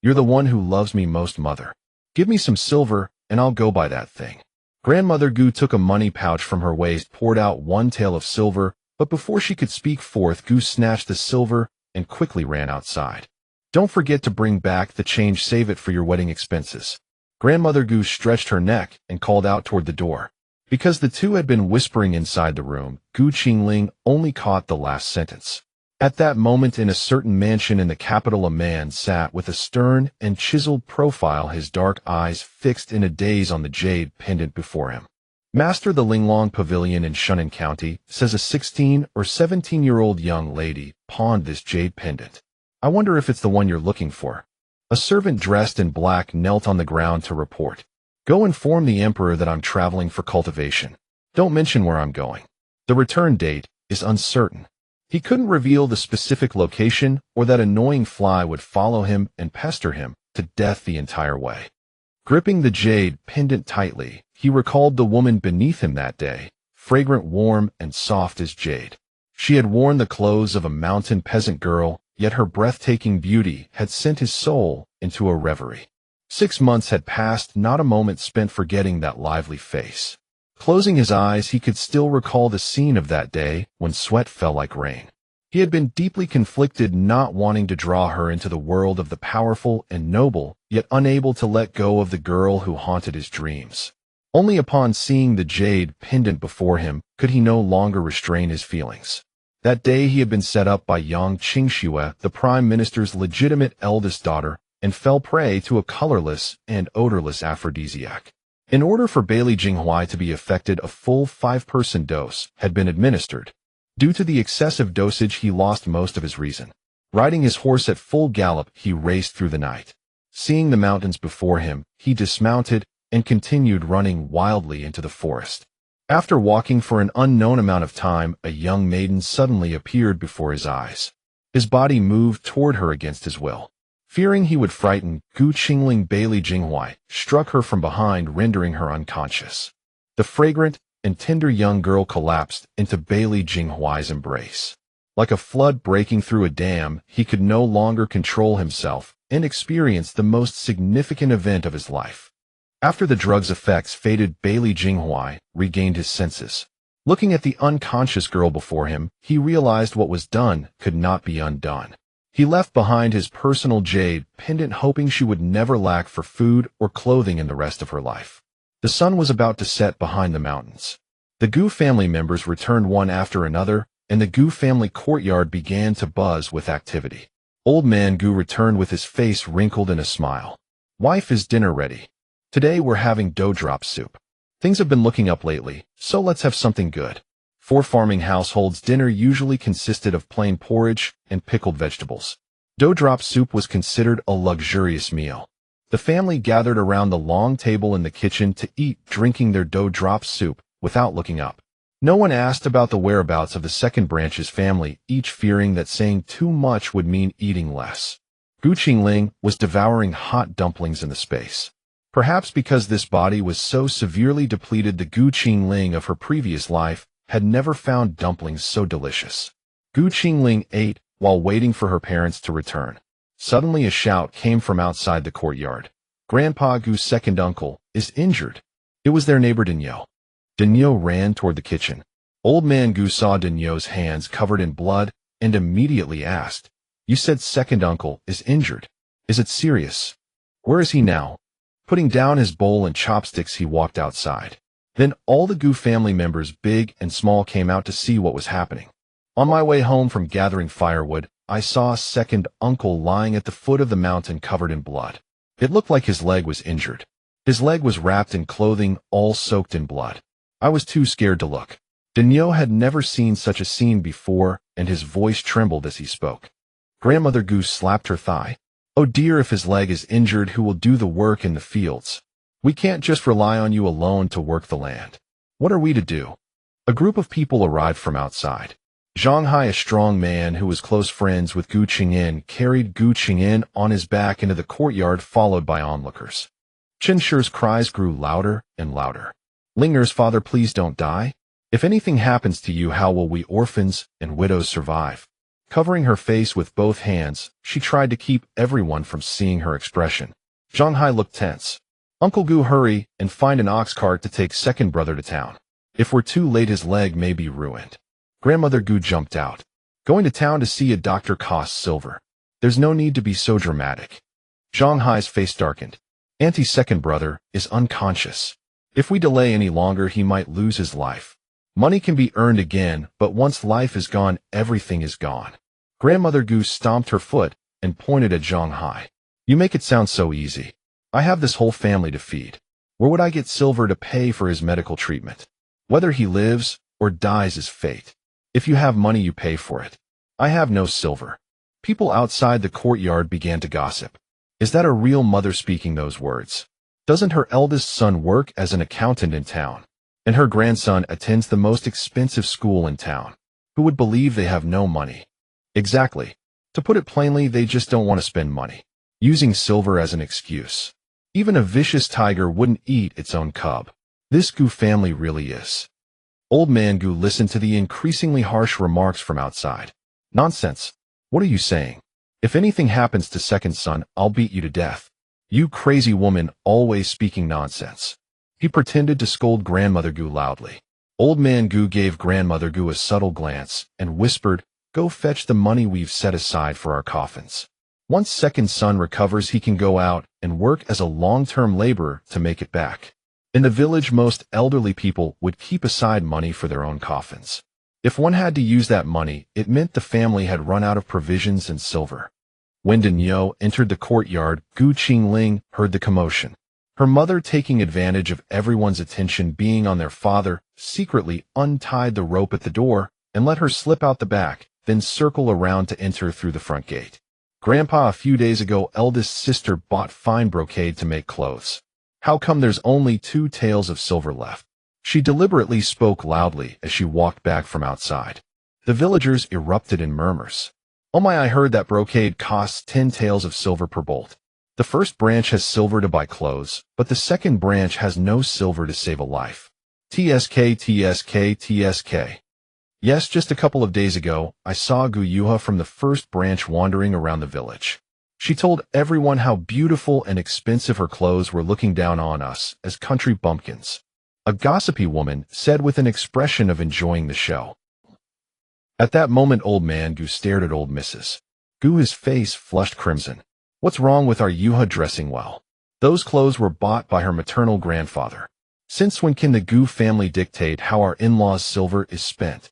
S1: You're the one who loves me most, mother. Give me some silver, and I'll go buy that thing. Grandmother Gu took a money pouch from her waist, poured out 1 tael of silver, but before she could speak forth, Gu snatched the silver and quickly ran outside. Don't forget to bring back the change, save it for your wedding expenses. Grandmother Gu stretched her neck and called out toward the door. Because the two had been whispering inside the room, Qingling only caught the last sentence. At that moment, in a certain mansion in the capital, a man sat with a stern and chiseled profile, his dark eyes fixed in a daze on the jade pendant before him. Master, the Linglong Pavilion in Shunan County says a 16 or 17-year-old young lady pawned this jade pendant. I wonder if it's the one you're looking for. A servant dressed in black knelt on the ground to report. Go inform the emperor that I'm traveling for cultivation. Don't mention where I'm going. The return date is uncertain. He couldn't reveal the specific location, or that annoying fly would follow him and pester him to death the entire way. Gripping the jade pendant tightly, he recalled the woman beneath him that day, fragrant, warm, and soft as jade. She had worn the clothes of a mountain peasant girl, yet her breathtaking beauty had sent his soul into a reverie. 6 months had passed, not a moment spent forgetting that lively face. Closing his eyes, he could still recall the scene of that day when sweat fell like rain. He had been deeply conflicted, not wanting to draw her into the world of the powerful and noble, yet unable to let go of the girl who haunted his dreams. Only upon seeing the jade pendant before him could he no longer restrain his feelings. That day he had been set up by young Qingxue, the prime minister's legitimate eldest daughter, and fell prey to a colorless and odorless aphrodisiac. In order for Bailey Jinghui to be affected, a full 5-person dose had been administered. Due to the excessive dosage, he lost most of his reason. Riding his horse at full gallop, he raced through the night. Seeing the mountains before him, he dismounted and continued running wildly into the forest. After walking for an unknown amount of time, a young maiden suddenly appeared before his eyes. His body moved toward her against his will. Fearing he would frighten Qingling Bailey Jinghuai, struck her from behind, rendering her unconscious. The fragrant and tender young girl collapsed into Bailey Jinghuai's embrace. Like a flood breaking through a dam, he could no longer control himself and experienced the most significant event of his life. After the drug's effects faded, Bailey Jinghuai regained his senses. Looking at the unconscious girl before him, he realized what was done could not be undone. He left behind his personal jade pendant, hoping she would never lack for food or clothing in the rest of her life. The sun was about to set behind the mountains. The Gu family members returned one after another, and the Gu family courtyard began to buzz with activity. Old man Gu returned with his face wrinkled in a smile. "Wife, is dinner ready? Today we're having dough drop soup. Things have been looking up lately, so let's have something good." For farming households, dinner usually consisted of plain porridge and pickled vegetables. Dough drop soup was considered a luxurious meal. The family gathered around the long table in the kitchen to eat, drinking their dough drop soup without looking up. No one asked about the whereabouts of the second branch's family, each fearing that saying too much would mean eating less. Qingling was devouring hot dumplings in the space. Perhaps because this body was so severely depleted, the Qingling of her previous life had never found dumplings so delicious. Qingling ate while waiting for her parents to return. Suddenly a shout came from outside the courtyard. "Grandpa Gu's second uncle is injured." It was their neighbor Dinyo. Dinyo ran toward the kitchen. Old man Gu saw Dinyo's hands covered in blood and immediately asked, "You said second uncle is injured. Is it serious? Where is he now?" Putting down his bowl and chopsticks, he walked outside. Then all the Gu family members, big and small, came out to see what was happening. "On my way home from gathering firewood, I saw second uncle lying at the foot of the mountain covered in blood. It looked like his leg was injured. His leg was wrapped in clothing, all soaked in blood. I was too scared to look." Dinyo had never seen such a scene before, and his voice trembled as he spoke. Grandmother Gu slapped her thigh. "Oh dear, if his leg is injured, who will do the work in the fields? We can't just rely on you alone to work the land. What are we to do?" A group of people arrived from outside. Zhang Hai, a strong man who was close friends with Gu Qingyin, carried Gu Qingyin on his back into the courtyard, followed by onlookers. Chen Shi's cries grew louder and louder. "Linger's father, please don't die. If anything happens to you, how will we orphans and widows survive?" Covering her face with both hands, she tried to keep everyone from seeing her expression. Zhang Hai looked tense. "Uncle Gu, hurry and find an ox cart to take second brother to town. If we're too late, his leg may be ruined." Grandmother Gu jumped out. "Going to town to see a doctor costs silver. There's no need to be so dramatic." Zhang Hai's face darkened. "Auntie's second brother is unconscious. If we delay any longer, he might lose his life. Money can be earned again, but once life is gone, everything is gone." Grandmother Gu stomped her foot and pointed at Zhang Hai. "You make it sound so easy. I have this whole family to feed. Where would I get silver to pay for his medical treatment? Whether he lives or dies is fate. If you have money, you pay for it. I have no silver." People outside the courtyard began to gossip. Is that a real mother speaking those words? Doesn't her eldest son work as an accountant in town? And her grandson attends the most expensive school in town. Who would believe they have no money? Exactly. To put it plainly, they just don't want to spend money. Using silver as an excuse. Even a vicious tiger wouldn't eat its own cub. This Gu family really is. Old man Gu listened to the increasingly harsh remarks from outside. "Nonsense. What are you saying? If anything happens to second son, I'll beat you to death. You crazy woman, always speaking nonsense." He pretended to scold Grandmother Gu loudly. Old man Gu gave Grandmother Gu a subtle glance and whispered, "Go fetch the money we've set aside for our coffins. Once second son recovers, he can go out and work as a long-term laborer to make it back." In the village, most elderly people would keep aside money for their own coffins. If one had to use that money, it meant the family had run out of provisions and silver. When Dinyo entered the courtyard, Gu Qingling heard the commotion. Her mother, taking advantage of everyone's attention being on their father, secretly untied the rope at the door and let her slip out the back, then circle around to enter through the front gate. "Grandpa, a few days ago, eldest sister bought fine brocade to make clothes. How come there's only 2 taels of silver left?" She deliberately spoke loudly as she walked back from outside. The villagers erupted in murmurs. "Oh my, I heard that brocade costs 10 taels of silver per bolt. The first branch has silver to buy clothes, but the second branch has no silver to save a life. TSK, TSK, TSK. Yes, just a couple of days ago, I saw Guyuha from the first branch wandering around the village. She told everyone how beautiful and expensive her clothes were, looking down on us as country bumpkins." A gossipy woman said with an expression of enjoying the show. At that moment, old man Gu stared at old Mrs. Gu, his face flushed crimson. "What's wrong with our Yuha dressing well? Those clothes were bought by her maternal grandfather. Since when can the Gu family dictate how our in-laws' silver is spent?"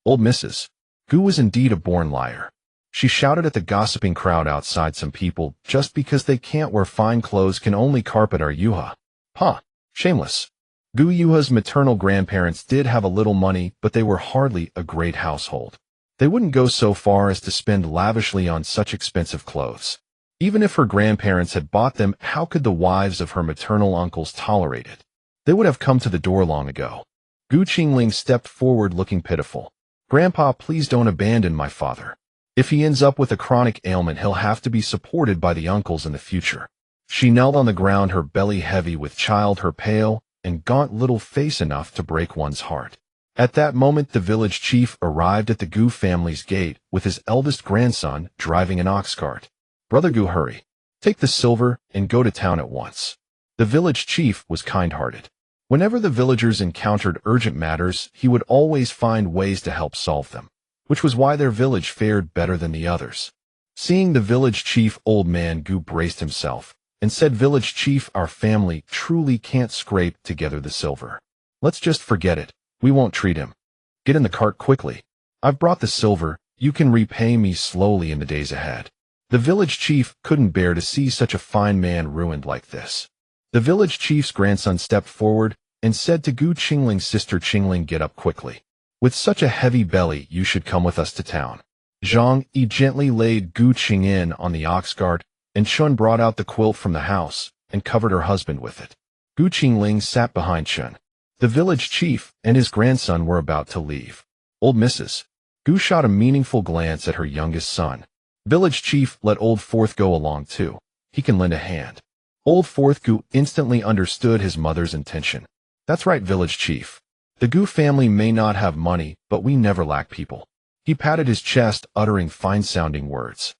S1: Old Mrs. Gu was indeed a born liar. She shouted at the gossiping crowd outside, "Some people, just because they can't wear fine clothes, can only carpet our Yuha. Huh, shameless." Gu Yuha's maternal grandparents did have a little money, but they were hardly a great household. They wouldn't go so far as to spend lavishly on such expensive clothes. Even if her grandparents had bought them, how could the wives of her maternal uncles tolerate it? They would have come to the door long ago. Gu Qingling stepped forward looking pitiful. "Grandpa, please don't abandon my father. If he ends up with a chronic ailment, he'll have to be supported by the uncles in the future." She knelt on the ground, her belly heavy with child, her pale and gaunt little face enough to break one's heart. At that moment, the village chief arrived at the Gu family's gate with his eldest grandson driving an ox cart. "Brother Gu, hurry. Take the silver and go to town at once." The village chief was kind-hearted. Whenever the villagers encountered urgent matters, he would always find ways to help solve them, which was why their village fared better than the others. Seeing the village chief, old man Gu braced himself and said, "Village chief, our family truly can't scrape together the silver. Let's just forget it. We won't treat him. Get in the cart quickly. I've brought the silver. You can repay me slowly in the days ahead." The village chief couldn't bear to see such a fine man ruined like this. The village chief's grandson stepped forward and said to Gu Qingling's sister, "Qingling, get up quickly. With such a heavy belly, you should come with us to town." Zhang Yi gently laid Gu Qingyin on the ox cart, and Chun brought out the quilt from the house and covered her husband with it. Gu Qingling sat behind Chun. The village chief and his grandson were about to leave. Old Mrs. Gu shot a meaningful glance at her youngest son. "Village chief, let Old Fourth go along too. He can lend a hand." Old Fourth Gu instantly understood his mother's intention. "That's right, village chief. The Gu family may not have money, but we never lack people." He patted his chest, uttering fine-sounding words.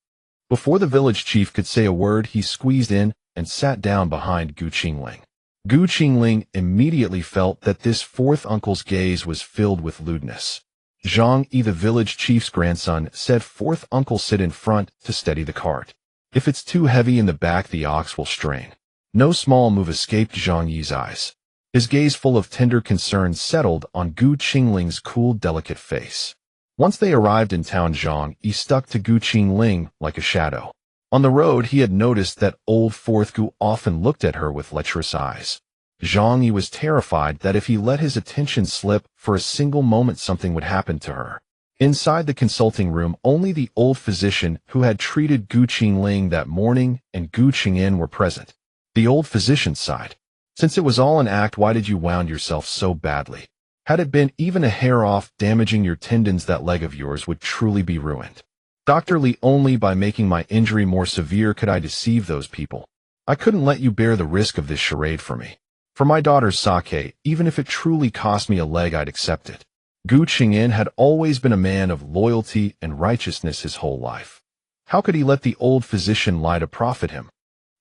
S1: Before the village chief could say a word, he squeezed in and sat down behind Gu Qingling. Gu Qingling immediately felt that this fourth uncle's gaze was filled with lewdness. Zhang Yi, the village chief's grandson, said, "Fourth uncle, sit in front to steady the cart. If it's too heavy in the back, the ox will strain." No small move escaped Zhang Yi's eyes. His gaze, full of tender concern, settled on Gu Qingling's cool, delicate face. Once they arrived in town, Zhang Yi stuck to Gu Qingling like a shadow. On the road, he had noticed that old Fourth Gu often looked at her with lecherous eyes. Zhang Yi was terrified that if he let his attention slip for a single moment, something would happen to her. Inside the consulting room, only the old physician who had treated Gu Qingling that morning and Gu Qingyin were present. The old physician sighed. "Since it was all an act, why did you wound yourself so badly? Had it been even a hair off damaging your tendons, that leg of yours would truly be ruined. Dr. Li, only by making my injury more severe could I deceive those people. I couldn't let you bear the risk of this charade for me. For my daughter's sake, even if it truly cost me a leg, I'd accept it." Gu Qingyin had always been a man of loyalty and righteousness his whole life. How could he let the old physician lie to profit him?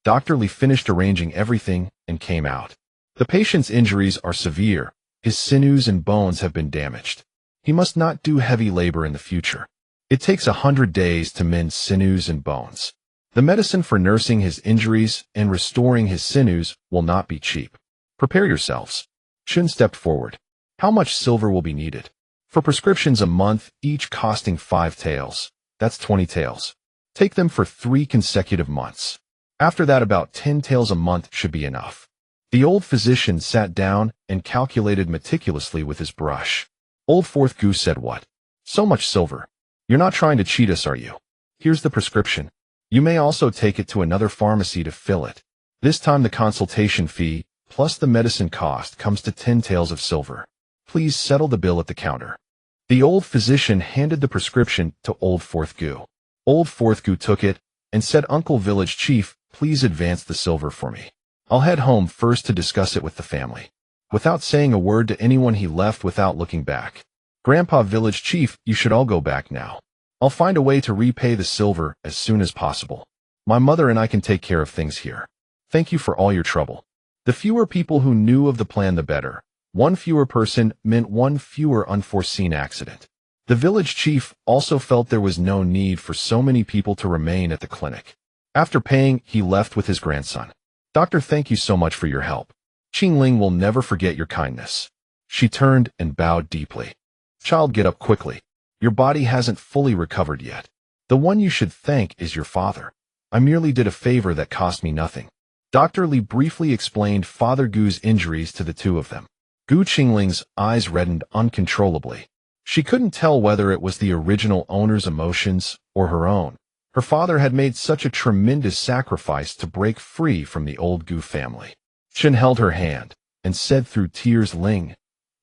S1: Dr. Li finished arranging everything and came out. "The patient's injuries are severe. His sinews and bones have been damaged. He must not do heavy labor in the future. It takes 100 days to mend sinews and bones. The medicine for nursing his injuries and restoring his sinews will not be cheap. Prepare yourselves." Chun stepped forward. "How much silver will be needed?" "For prescriptions, a month, each costing 5 taels. That's 20 taels. Take them for 3 consecutive months. After that, about 10 taels a month should be enough." The old physician sat down and calculated meticulously with his brush. Old Fourth Gu said, "What? So much silver? You're not trying to cheat us, are you? Here's the prescription. You may also take it to another pharmacy to fill it. This time the consultation fee, plus the medicine cost comes to 10 taels of silver. Please settle the bill at the counter. The old physician handed the prescription to old Fourth Gu. Old Fourth Gu took it and said, Uncle Village Chief, please advance the silver for me. I'll head home first to discuss it with the family. Without saying a word to anyone, he left without looking back. Grandpa Village Chief, you should all go back now. I'll find a way to repay the silver as soon as possible. My mother and I can take care of things here. Thank you for all your trouble. The fewer people who knew of the plan, the better. One fewer person meant one fewer unforeseen accident. The village chief also felt there was no need for so many people to remain at the clinic. After paying, he left with his grandson. Doctor, thank you so much for your help. Qingling will never forget your kindness. She turned and bowed deeply. Child, get up quickly. Your body hasn't fully recovered yet. The one you should thank is your father. I merely did a favor that cost me nothing. Dr. Li briefly explained Father Gu's injuries to the two of them. Gu Qingling's eyes reddened uncontrollably. She couldn't tell whether it was the original owner's emotions or her own. Her father had made such a tremendous sacrifice to break free from the old Gu family. Shen held her hand and said through tears, Ling,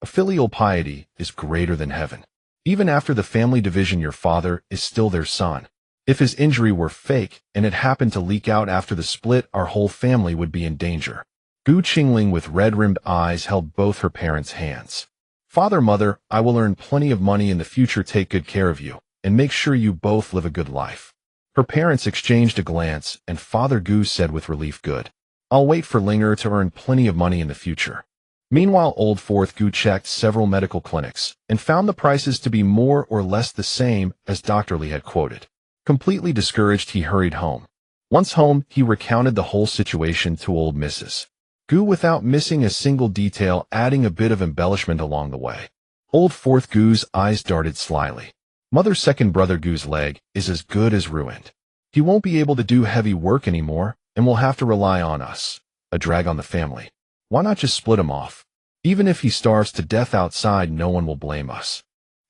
S1: a filial piety is greater than heaven. Even after the family division, your father is still their son. If his injury were fake and it happened to leak out after the split, our whole family would be in danger. Gu Qingling with red-rimmed eyes held both her parents' hands. Father, mother, I will earn plenty of money in the future, take good care of you, and make sure you both live a good life. Her parents exchanged a glance, and Father Gu said with relief, good. I'll wait for Linger to earn plenty of money in the future. Meanwhile, old Fourth Gu checked several medical clinics and found the prices to be more or less the same as Dr. Li had quoted. Completely discouraged, he hurried home. Once home, he recounted the whole situation to old Mrs. Gu without missing a single detail, adding a bit of embellishment along the way. Old Fourth Gu's eyes darted slyly. Mother's second brother Gu's leg is as good as ruined. He won't be able to do heavy work anymore and will have to rely on us, a drag on the family. Why not just split him off? Even if he starves to death outside, no one will blame us.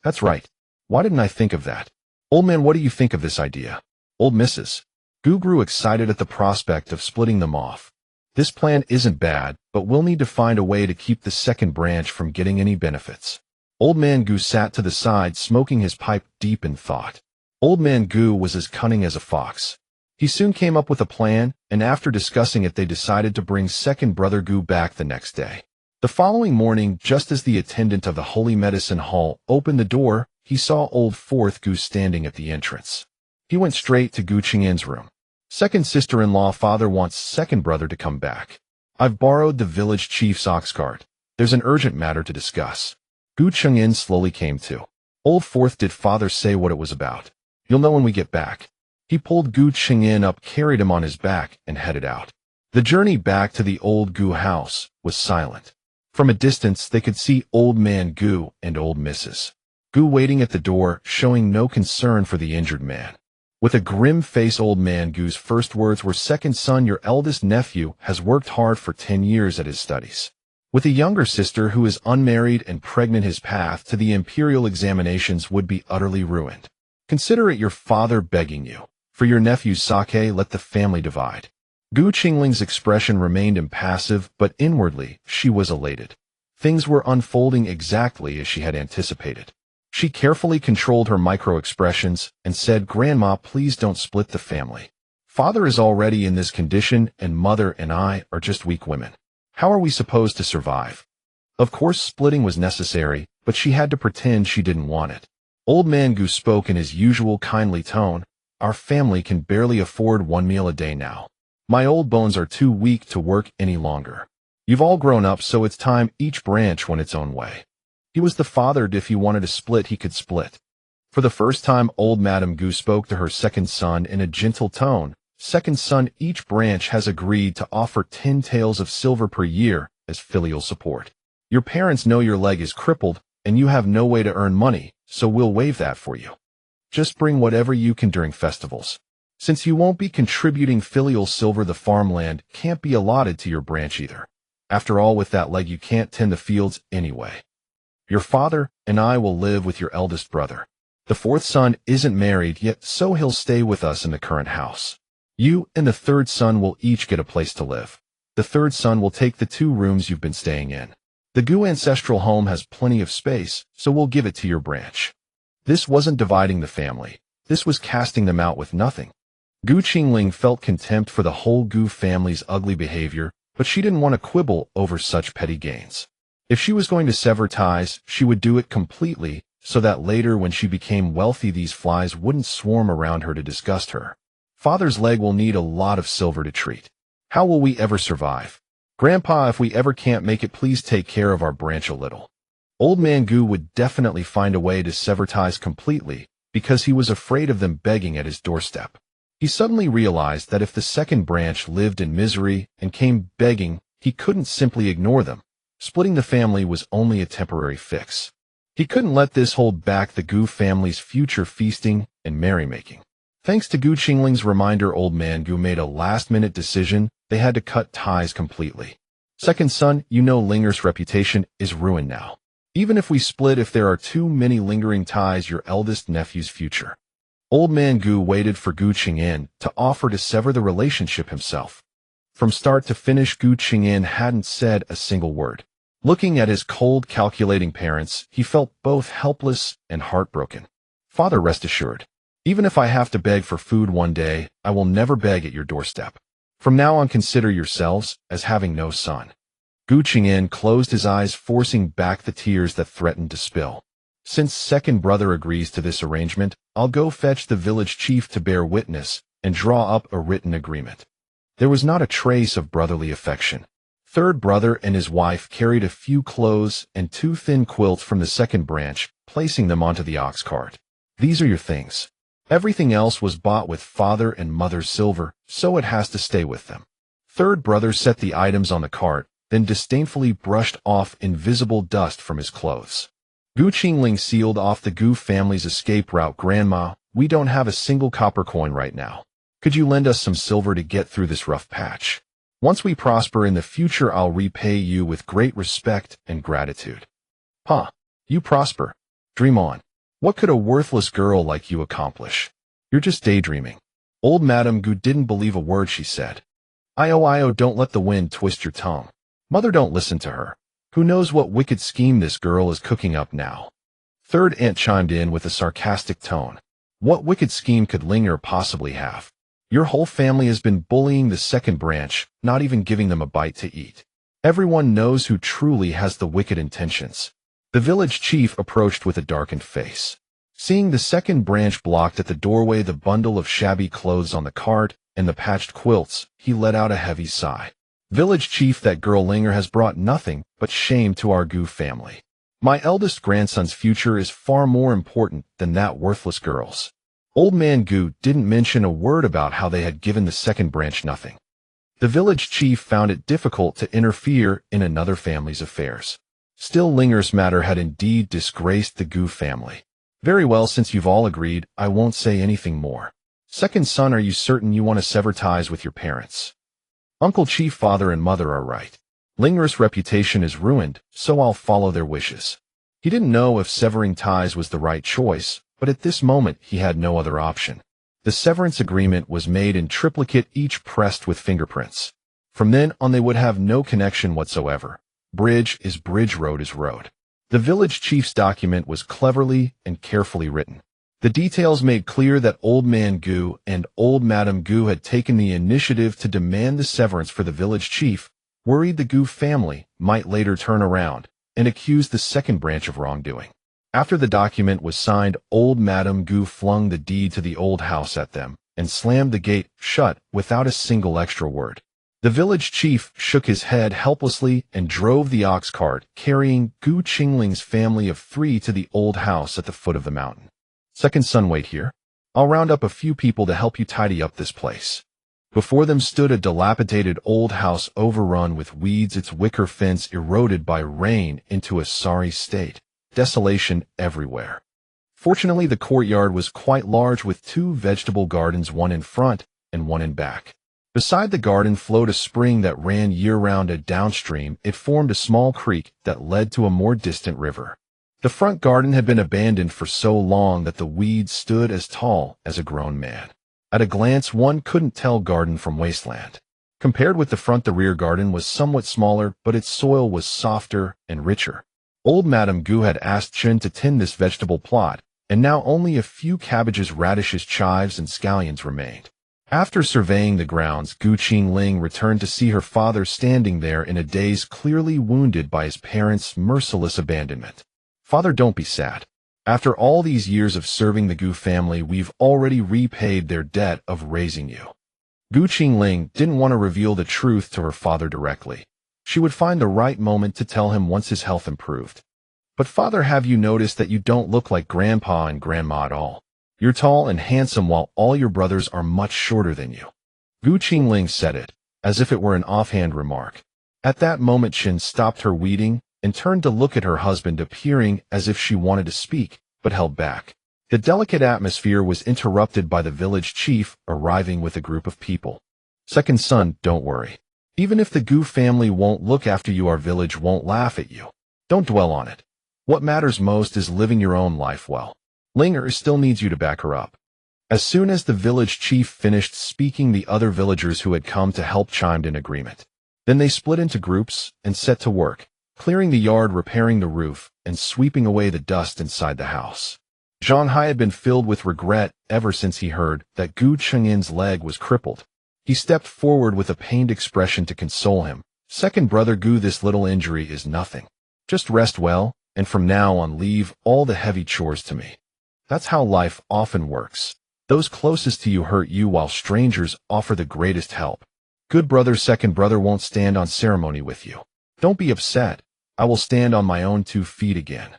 S1: That's right. Why didn't I think of that? Old man, what do you think of this idea? Old Mrs. Gu grew excited at the prospect of splitting them off. This plan isn't bad, but we'll need to find a way to keep the second branch from getting any benefits. Old man Gu sat to the side, smoking his pipe deep in thought. Old man Gu was as cunning as a fox. He soon came up with a plan, and after discussing it, they decided to bring second brother Gu back the next day. The following morning, just as the attendant of the Holy Medicine Hall opened the door, he saw old Fourth Gu standing at the entrance. He went straight to Gu Qingyan's room. Second sister-in-law, father wants second brother to come back. I've borrowed the village chief's ox cart. There's an urgent matter to discuss. Gu Qingyan slowly came to. Old Fourth, did father say what it was about? You'll know when we get back. He pulled Gu Qingyan up, carried him on his back, and headed out. The journey back to the old Gu house was silent. From a distance, they could see old man Gu and old Mrs. Gu waiting at the door, showing no concern for the injured man. With a grim face, old man Gu's first words were, second son, your eldest nephew has worked hard for 10 years at his studies. With a younger sister who is unmarried and pregnant, his path to the imperial examinations would be utterly ruined. Consider it your father begging you. For your nephew's sake, let the family divide. Gu Qingling's expression remained impassive, but inwardly, she was elated. Things were unfolding exactly as she had anticipated. She carefully controlled her micro-expressions and said, Grandma, please don't split the family. Father is already in this condition, and mother and I are just weak women. How are we supposed to survive? Of course, splitting was necessary, but she had to pretend she didn't want it. Old man Gu spoke in his usual kindly tone. Our family can barely afford one meal a day now. My old bones are too weak to work any longer. You've all grown up, so it's time each branch went its own way. He was the father. If he wanted to split, he could split. For the first time, old Madame Gu spoke to her second son in a gentle tone. Second son, each branch has agreed to offer 10 taels of silver per year as filial support. Your parents know your leg is crippled, and you have no way to earn money, so we'll waive that for you. Just bring whatever you can during festivals. Since you won't be contributing filial silver, the farmland can't be allotted to your branch either. After all, with that leg, you can't tend the fields anyway. Your father and I will live with your eldest brother. The fourth son isn't married yet, so he'll stay with us in the current house. You and the third son will each get a place to live. The third son will take the 2 rooms you've been staying in. The Gu ancestral home has plenty of space, so we'll give it to your branch. This wasn't dividing the family. This was casting them out with nothing. Gu Qingling felt contempt for the whole Gu family's ugly behavior, but she didn't want to quibble over such petty gains. If she was going to sever ties, she would do it completely, so that later when she became wealthy these flies wouldn't swarm around her to disgust her. Father's leg will need a lot of silver to treat. How will we ever survive? Grandpa, if we ever can't make it, please take care of our branch a little. Old Man Gu would definitely find a way to sever ties completely, because he was afraid of them begging at his doorstep. He suddenly realized that if the second branch lived in misery and came begging, he couldn't simply ignore them. Splitting the family was only a temporary fix. He couldn't let this hold back the Gu family's future feasting and merrymaking. Thanks to Gu Qingling's reminder, Old Man Gu made a last-minute decision. They had to cut ties completely. Second son, you know Linger's reputation is ruined now. Even if we split, if there are too many lingering ties, your eldest nephew's future. Old Man Gu waited for Gu Qingyan to offer to sever the relationship himself. From start to finish, Gu Qingyan hadn't said a single word. Looking at his cold, calculating parents, he felt both helpless and heartbroken. Father, rest assured. Even if I have to beg for food one day, I will never beg at your doorstep. From now on, consider yourselves as having no son. Gu Qingyan closed his eyes, forcing back the tears that threatened to spill. Since second brother agrees to this arrangement, I'll go fetch the village chief to bear witness and draw up a written agreement. There was not a trace of brotherly affection. Third brother and his wife carried a few clothes and 2 thin quilts from the second branch, placing them onto the ox cart. These are your things. Everything else was bought with father and mother's silver, so it has to stay with them. Third brother set the items on the cart, then disdainfully brushed off invisible dust from his clothes. Gu Qingling sealed off the Gu family's escape route. Grandma, we don't have a single copper coin right now. Could you lend us some silver to get through this rough patch? Once we prosper in the future, I'll repay you with great respect and gratitude. Huh? You prosper? Dream on. What could a worthless girl like you accomplish? You're just daydreaming. Old Madame Gu didn't believe a word she said. Io, don't let the wind twist your tongue. Mother, don't listen to her. Who knows what wicked scheme this girl is cooking up now? Third aunt chimed in with a sarcastic tone. What wicked scheme could Linger possibly have? Your whole family has been bullying the second branch, not even giving them a bite to eat. Everyone knows who truly has the wicked intentions. The village chief approached with a darkened face. Seeing the second branch blocked at the doorway, the bundle of shabby clothes on the cart, and the patched quilts, he let out a heavy sigh. Village chief, that girl Linger has brought nothing but shame to our Gu family. My eldest grandson's future is far more important than that worthless girl's. Old Man Gu didn't mention a word about how they had given the second branch nothing. The village chief found it difficult to interfere in another family's affairs. Still, Linger's matter had indeed disgraced the Gu family. Very well, since you've all agreed, I won't say anything more. Second son, are you certain you want to sever ties with your parents? Uncle Chief, father and mother are right. Linger's reputation is ruined, so I'll follow their wishes. He didn't know if severing ties was the right choice, but at this moment he had no other option. The severance agreement was made in triplicate, each pressed with fingerprints. From then on they would have no connection whatsoever. Bridge is bridge, road is road. The village chief's document was cleverly and carefully written. The details made clear that Old Man Gu and Old Madame Gu had taken the initiative to demand the severance for the village chief, worried the Gu family might later turn around and accuse the second branch of wrongdoing. After the document was signed, Old Madame Gu flung the deed to the old house at them and slammed the gate shut without a single extra word. The village chief shook his head helplessly and drove the ox cart carrying Gu Qingling's family of 3 to the old house at the foot of the mountain. Second son, wait here. I'll round up a few people to help you tidy up this place. Before them stood a dilapidated old house overrun with weeds, its wicker fence eroded by rain into a sorry state. Desolation everywhere. Fortunately, the courtyard was quite large, with 2 vegetable gardens, one in front and one in back. Beside the garden flowed a spring that ran year-round, and downstream it formed a small creek that led to a more distant river. The front garden had been abandoned for so long that the weeds stood as tall as a grown man. At a glance one couldn't tell garden from wasteland. Compared with the front, the rear garden was somewhat smaller, but its soil was softer and richer. Old Madame Gu had asked Chen to tend this vegetable plot, and now only a few cabbages, radishes, chives, and scallions remained. After surveying the grounds, Qingling returned to see her father standing there in a daze, clearly wounded by his parents' merciless abandonment. "Father, don't be sad. After all these years of serving the Gu family, we've already repaid their debt of raising you." Qingling didn't want to reveal the truth to her father directly. She would find the right moment to tell him once his health improved. "But father, have you noticed that you don't look like grandpa and grandma at all? You're tall and handsome while all your brothers are much shorter than you." Qingling said it, as if it were an offhand remark. At that moment, Chen stopped her weeding and turned to look at her husband, appearing as if she wanted to speak, but held back. The delicate atmosphere was interrupted by the village chief arriving with a group of people. "Second son, don't worry. Even if the Gu family won't look after you, our village won't laugh at you. Don't dwell on it. What matters most is living your own life well. Linger still needs you to back her up." As soon as the village chief finished speaking, the other villagers who had come to help chimed in agreement. Then they split into groups and set to work, clearing the yard, repairing the roof, and sweeping away the dust inside the house. Zhang Hai had been filled with regret ever since he heard that Gu Chengyin's leg was crippled. He stepped forward with a pained expression to console him. "Second brother Gu, this little injury is nothing. Just rest well, and from now on leave all the heavy chores to me. That's how life often works. Those closest to you hurt you while strangers offer the greatest help. Good brother, second brother won't stand on ceremony with you. Don't be upset. I will stand on my own 2 feet again."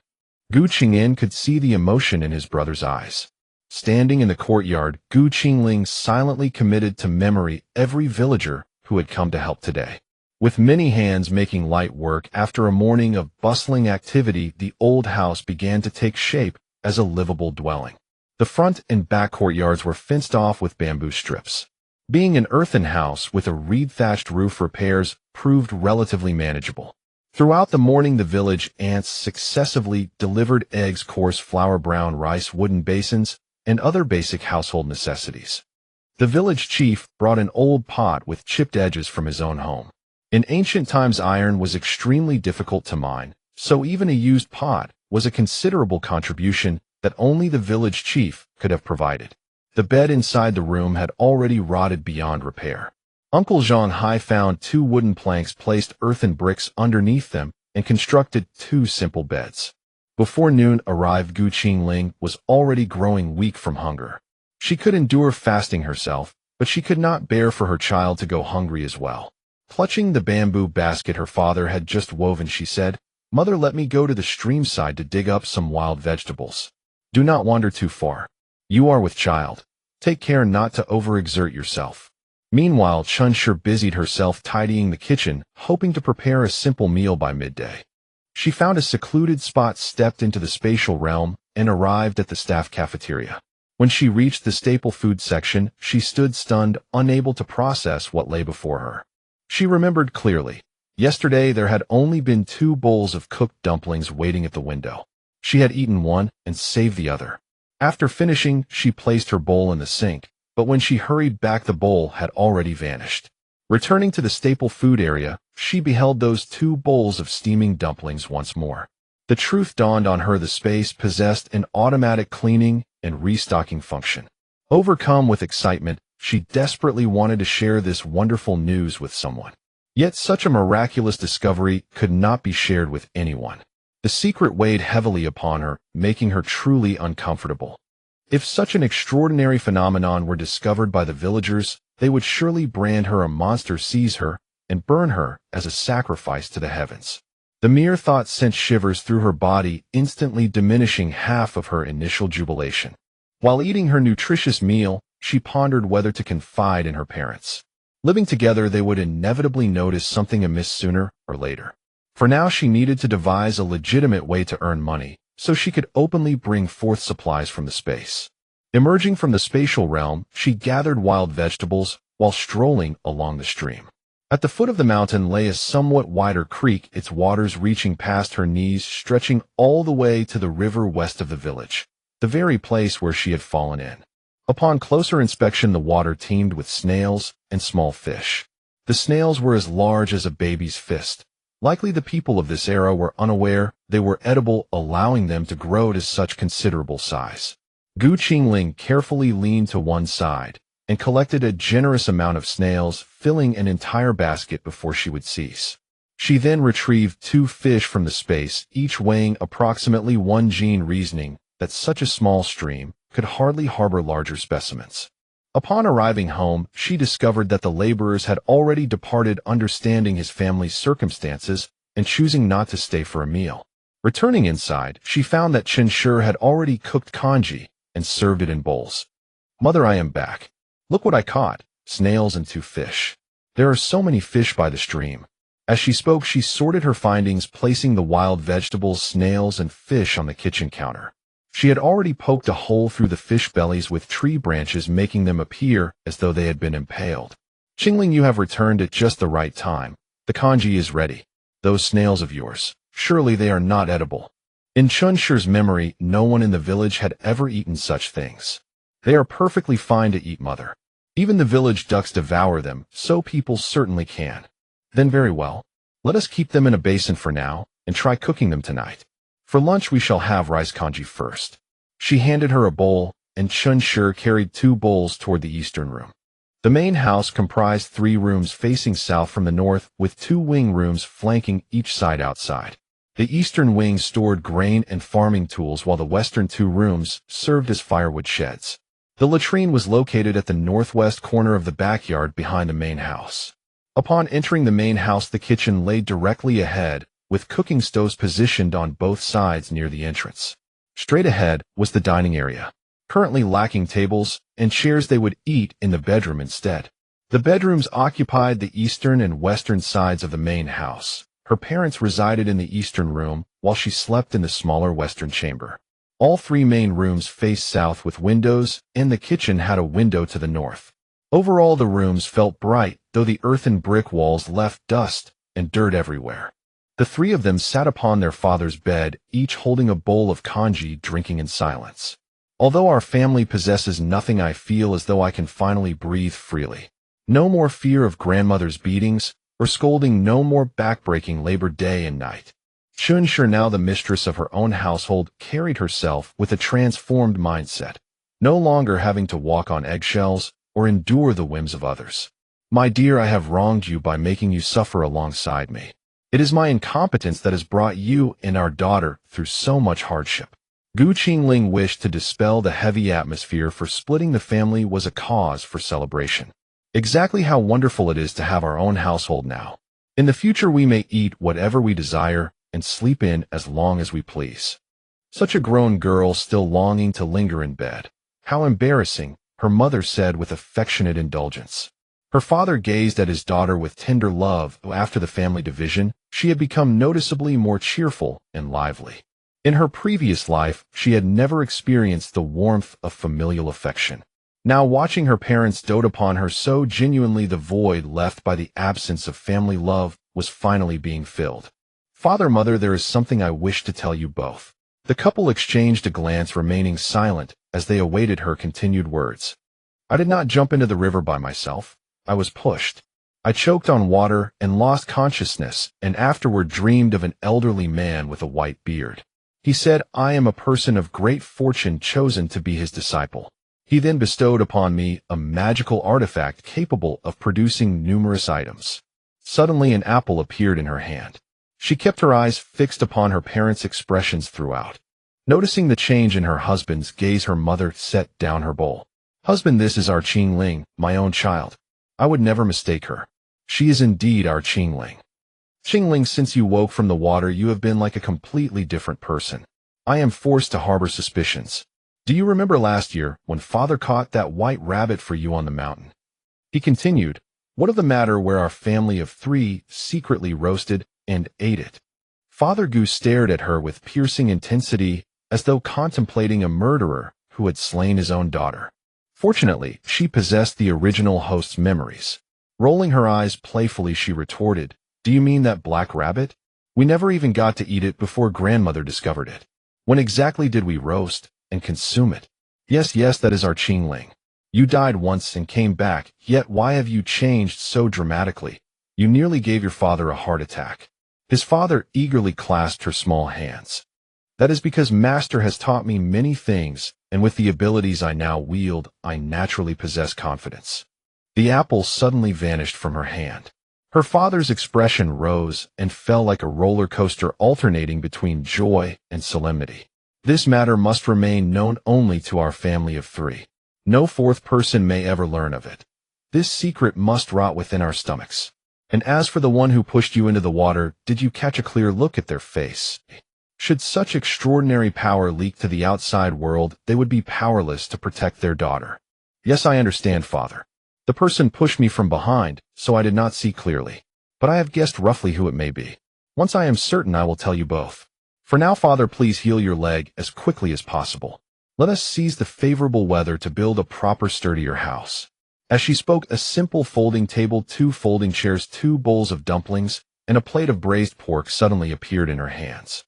S1: Gu Qingyin could see the emotion in his brother's eyes. Standing in the courtyard, Gu Qingling silently committed to memory every villager who had come to help today. With many hands making light work, after a morning of bustling activity, the old house began to take shape as a livable dwelling. The front and back courtyards were fenced off with bamboo strips. Being an earthen house with a reed-thatched roof, repairs proved relatively manageable. Throughout the morning, the village ants successively delivered eggs, coarse flour, brown rice, wooden basins, and other basic household necessities. The village chief brought an old pot with chipped edges from his own home. In ancient times, iron was extremely difficult to mine, so even a used pot was a considerable contribution that only the village chief could have provided. The bed inside the room had already rotted beyond repair. Uncle Zhang Hai found 2 wooden planks, placed earthen bricks underneath them, and constructed 2 simple beds. Before noon arrived, Gu Qingling was already growing weak from hunger. She could endure fasting herself, but she could not bear for her child to go hungry as well. Clutching the bamboo basket her father had just woven, she said, "Mother, let me go to the stream side to dig up some wild vegetables. Do not wander too far. You are with child. Take care not to overexert yourself." Meanwhile, Chunshur busied herself tidying the kitchen, hoping to prepare a simple meal by midday. She found a secluded spot, stepped into the spatial realm, and arrived at the staff cafeteria. When she reached the staple food section, she stood stunned, unable to process what lay before her. She remembered clearly. Yesterday, there had only been 2 bowls of cooked dumplings waiting at the window. She had eaten one and saved the other. After finishing, she placed her bowl in the sink, but when she hurried back, the bowl had already vanished. Returning to the staple food area, she beheld those 2 bowls of steaming dumplings once more. The truth dawned on her: the space possessed an automatic cleaning and restocking function. Overcome with excitement, she desperately wanted to share this wonderful news with someone. Yet such a miraculous discovery could not be shared with anyone. The secret weighed heavily upon her, making her truly uncomfortable. If such an extraordinary phenomenon were discovered by the villagers, they would surely brand her a monster, seize her, and burn her as a sacrifice to the heavens. The mere thought sent shivers through her body, instantly diminishing half of her initial jubilation. While eating her nutritious meal, she pondered whether to confide in her parents. Living together, they would inevitably notice something amiss sooner or later. For now, she needed to devise a legitimate way to earn money, so she could openly bring forth supplies from the space. Emerging from the spatial realm, she gathered wild vegetables while strolling along the stream. At the foot of the mountain lay a somewhat wider creek, its waters reaching past her knees, stretching all the way to the river west of the village, the very place where she had fallen in. Upon closer inspection, the water teemed with snails and small fish. The snails were as large as a baby's fist. Likely the people of this era were unaware they were edible, allowing them to grow to such considerable size. Qingling carefully leaned to one side and collected a generous amount of snails, filling an entire basket before she would cease. She then retrieved 2 fish from the space, each weighing approximately 1 gene, reasoning that such a small stream could hardly harbor larger specimens. Upon arriving home, she discovered that the laborers had already departed, understanding his family's circumstances and choosing not to stay for a meal. Returning inside, she found that Qingshan had already cooked congee and served it in bowls. "Mother, I am back. Look what I caught, snails and 2 fish. There are so many fish by the stream." As she spoke, she sorted her findings, placing the wild vegetables, snails, and fish on the kitchen counter. She had already poked a hole through the fish bellies with tree branches, making them appear as though they had been impaled. "Qingling, you have returned at just the right time. The congee is ready. Those snails of yours, surely they are not edible." In Qingshan's memory, no one in the village had ever eaten such things. "They are perfectly fine to eat, mother. Even the village ducks devour them, so people certainly can." "Then very well. Let us keep them in a basin for now and try cooking them tonight. For lunch we shall have rice congee first." She handed her a bowl, and Qingshan carried 2 bowls toward the eastern room. The main house comprised 3 rooms facing south from the north, with 2 wing rooms flanking each side outside. The eastern wing stored grain and farming tools, while the western 2 rooms served as firewood sheds. The latrine was located at the northwest corner of the backyard behind the main house. Upon entering the main house, the kitchen lay directly ahead, with cooking stoves positioned on both sides near the entrance. Straight ahead was the dining area, currently lacking tables and chairs. They would eat in the bedroom instead. The bedrooms occupied the eastern and western sides of the main house. Her parents resided in the eastern room, while she slept in the smaller western chamber. All 3 main rooms faced south with windows, and the kitchen had a window to the north. Overall, the rooms felt bright, though the earthen brick walls left dust and dirt everywhere. The 3 of them sat upon their father's bed, each holding a bowl of congee, drinking in silence. "Although our family possesses nothing, I feel as though I can finally breathe freely. No more fear of grandmother's beatings or scolding, no more backbreaking labor day and night." Qingshan, now the mistress of her own household, carried herself with a transformed mindset, no longer having to walk on eggshells or endure the whims of others. "My dear, I have wronged you by making you suffer alongside me. It is my incompetence that has brought you and our daughter through so much hardship." Qingling wished to dispel the heavy atmosphere, for splitting the family was a cause for celebration. "Exactly how wonderful it is to have our own household now. In the future we may eat whatever we desire and sleep in as long as we please." Such a grown girl still longing to linger in bed. "How embarrassing," her mother said with affectionate indulgence. Her father gazed at his daughter with tender love. After the family division, she had become noticeably more cheerful and lively. In her previous life, she had never experienced the warmth of familial affection. Now, watching her parents dote upon her so genuinely, the void left by the absence of family love was finally being filled. "Father, mother, there is something I wish to tell you both." The couple exchanged a glance, remaining silent as they awaited her continued words. "I did not jump into the river by myself. I was pushed. I choked on water and lost consciousness, and afterward dreamed of an elderly man with a white beard. He said, 'I am a person of great fortune, chosen to be his disciple.' He then bestowed upon me a magical artifact capable of producing numerous items." Suddenly an apple appeared in her hand. She kept her eyes fixed upon her parents' expressions throughout. Noticing the change in her husband's gaze, her mother set down her bowl. "Husband, this is our Qingling, my own child. I would never mistake her. She is indeed our Qingling. Qingling, since you woke from the water, you have been like a completely different person. I am forced to harbor suspicions. Do you remember last year when Father caught that white rabbit for you on the mountain?" He continued, "What of the matter where our family of 3 secretly roasted and ate it?" Father Goose stared at her with piercing intensity, as though contemplating a murderer who had slain his own daughter. Fortunately, she possessed the original host's memories. Rolling her eyes playfully, she retorted, "Do you mean that black rabbit? We never even got to eat it before grandmother discovered it. When exactly did we roast and consume it?" Yes, that is our Qingling. You died once and came back, yet why have you changed so dramatically? You nearly gave your father a heart attack." His father eagerly clasped her small hands. "That is because Master has taught me many things, and with the abilities I now wield, I naturally possess confidence." The apple suddenly vanished from her hand. Her father's expression rose and fell like a roller coaster, alternating between joy and solemnity. "This matter must remain known only to our family of 3. No fourth person may ever learn of it. This secret must rot within our stomachs. And as for the one who pushed you into the water, did you catch a clear look at their face? Should such extraordinary power leak to the outside world, they would be powerless to protect their daughter." "Yes, I understand, father. The person pushed me from behind, so I did not see clearly. But I have guessed roughly who it may be. Once I am certain, I will tell you both. For now, father, please heal your leg as quickly as possible. Let us seize the favorable weather to build a proper, sturdier house." As she spoke, a simple folding table, 2 folding chairs, 2 bowls of dumplings, and a plate of braised pork suddenly appeared in her hands.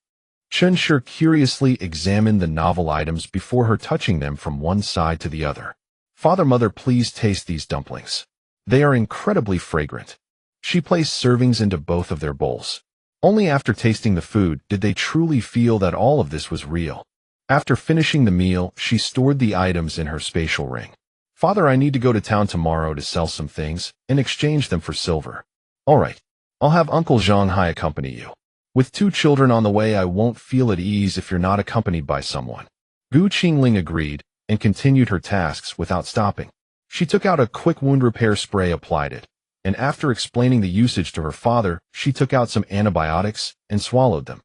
S1: Chunshur curiously examined the novel items before her touching them from one side to the other. "Father, mother, please taste these dumplings. They are incredibly fragrant." She placed servings into both of their bowls. Only after tasting the food did they truly feel that all of this was real. After finishing the meal, she stored the items in her spatial ring. "Father, I need to go to town tomorrow to sell some things and exchange them for silver." "All right. I'll have Uncle Zhonghai accompany you. With 2 children on the way, I won't feel at ease if you're not accompanied by someone." Gu Qingling agreed and continued her tasks without stopping. She took out a quick wound repair spray, applied it, and after explaining the usage to her father, she took out some antibiotics and swallowed them.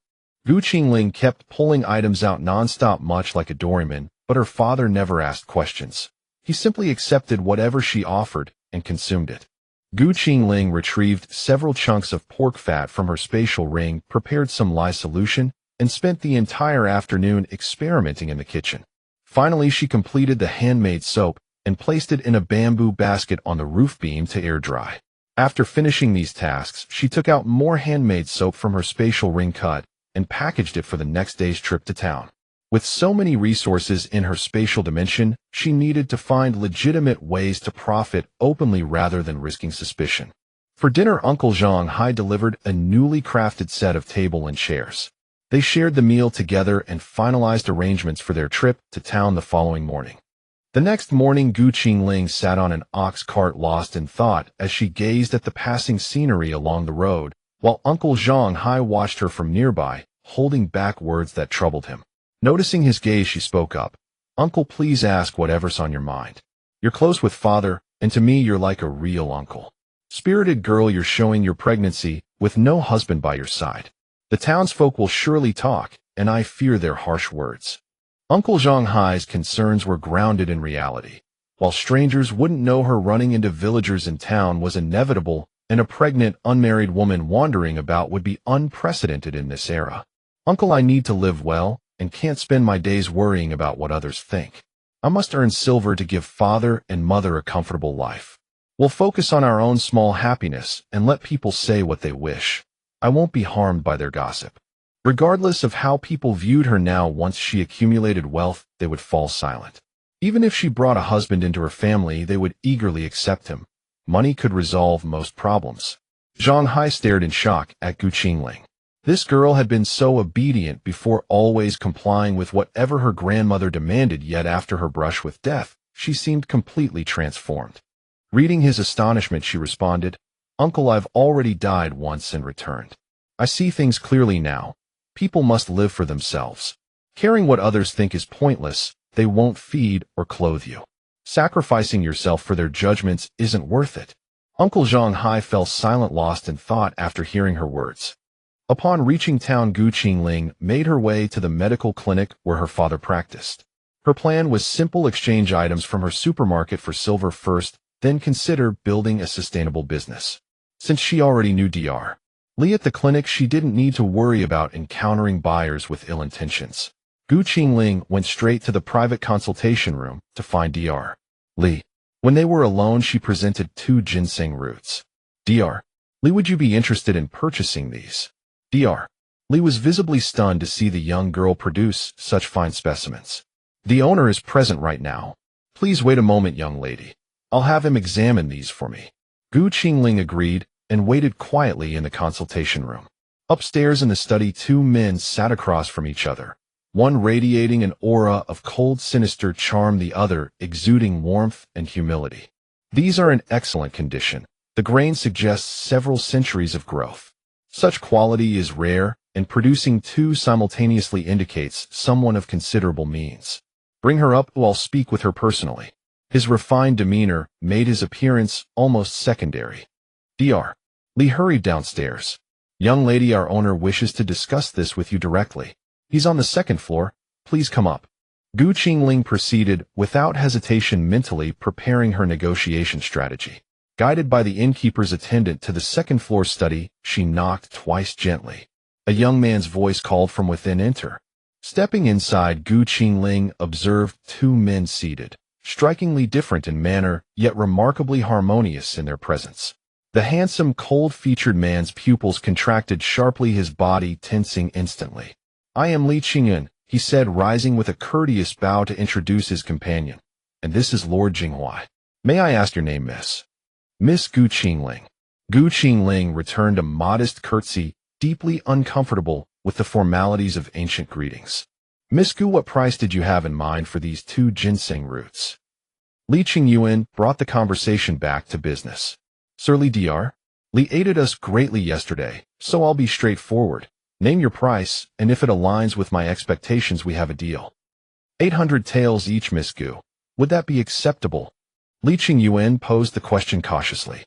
S1: Gu Qingling kept pulling items out non-stop, much like a doorman, but her father never asked questions. He simply accepted whatever she offered and consumed it. Gu Qingling retrieved several chunks of pork fat from her spatial ring, prepared some lye solution, and spent the entire afternoon experimenting in the kitchen. Finally, she completed the handmade soap and placed it in a bamboo basket on the roof beam to air dry. After finishing these tasks, she took out more handmade soap from her spatial ring, cut, and packaged it for the next day's trip to town. With so many resources in her spatial dimension, she needed to find legitimate ways to profit openly rather than risking suspicion. For dinner, Uncle Zhonghai delivered a newly crafted set of table and chairs. They shared the meal together and finalized arrangements for their trip to town the following morning. The next morning, Gu Qingling sat on an ox cart, lost in thought as she gazed at the passing scenery along the road, while Uncle Zhonghai watched her from nearby, holding back words that troubled him. Noticing his gaze, she spoke up. "Uncle, please ask whatever's on your mind. You're close with father, and to me you're like a real uncle. Spirited girl, you're showing your pregnancy with no husband by your side. The townsfolk will surely talk, and I fear their harsh words." Uncle Zhonghai's concerns were grounded in reality. While strangers wouldn't know her, running into villagers in town was inevitable, and a pregnant, unmarried woman wandering about would be unprecedented in this era. "Uncle, I need to live well, and can't spend my days worrying about what others think. I must earn silver to give father and mother a comfortable life. We'll focus on our own small happiness and let people say what they wish. I won't be harmed by their gossip." Regardless of how people viewed her now, once she accumulated wealth, they would fall silent. Even if she brought a husband into her family, they would eagerly accept him. Money could resolve most problems. Zhonghai stared in shock at Gu Qingling. This girl had been so obedient before, always complying with whatever her grandmother demanded, yet after her brush with death, she seemed completely transformed. Reading his astonishment, she responded, "Uncle, I've already died once and returned. I see things clearly now. People must live for themselves. Caring what others think is pointless. They won't feed or clothe you. Sacrificing yourself for their judgments isn't worth it." Uncle Zhonghai fell silent, lost in thought after hearing her words. Upon reaching town, Gu Qingling made her way to the medical clinic where her father practiced. Her plan was simple: exchange items from her supermarket for silver first, then consider building a sustainable business. Since she already knew Dr. Li at the clinic, she didn't need to worry about encountering buyers with ill intentions. Gu Qingling went straight to the private consultation room to find Dr. Li. When they were alone, she presented 2 ginseng roots. "Dr. Li, would you be interested in purchasing these?" Dr. Li was visibly stunned to see the young girl produce such fine specimens. "The owner is present right now. Please wait a moment, young lady. I'll have him examine these for me. Qingling agreed and waited quietly in the consultation room. Upstairs in the study, two men sat across from each other, one radiating an aura of cold, sinister charm, the other exuding warmth and humility. These are in excellent condition. The grain suggests several centuries of growth. Such quality is rare, and producing two simultaneously indicates someone of considerable means. Bring her up, I'll speak with her personally. His refined demeanor made his appearance almost secondary. Dr. Lee hurried downstairs. Young lady, our owner wishes to discuss this with you directly. He's on the second floor. Please come up. Qingling proceeded without hesitation, mentally preparing her negotiation strategy. Guided by the innkeeper's attendant to the second-floor study, she knocked twice gently. A young man's voice called from within, "Enter." Stepping inside, Qingling observed two men seated, strikingly different in manner, yet remarkably harmonious in their presence. The handsome, cold-featured man's pupils contracted sharply, his body tensing instantly. "I am Li Qingyan," he said, rising with a courteous bow to introduce his companion. "And this is Lord Jinghua. May I ask your name, miss?" "Miss Qingling." Qingling returned a modest curtsy, deeply uncomfortable with the formalities of ancient greetings. "Miss Gu, what price did you have in mind for these two ginseng roots?" Li Qingyuan brought the conversation back to business. "Sir Li Dr. Li aided us greatly yesterday, so I'll be straightforward. Name your price, and if it aligns with my expectations, we have a deal." 800 taels each, Miss Gu. Would that be acceptable? Li Qingyuan posed the question cautiously.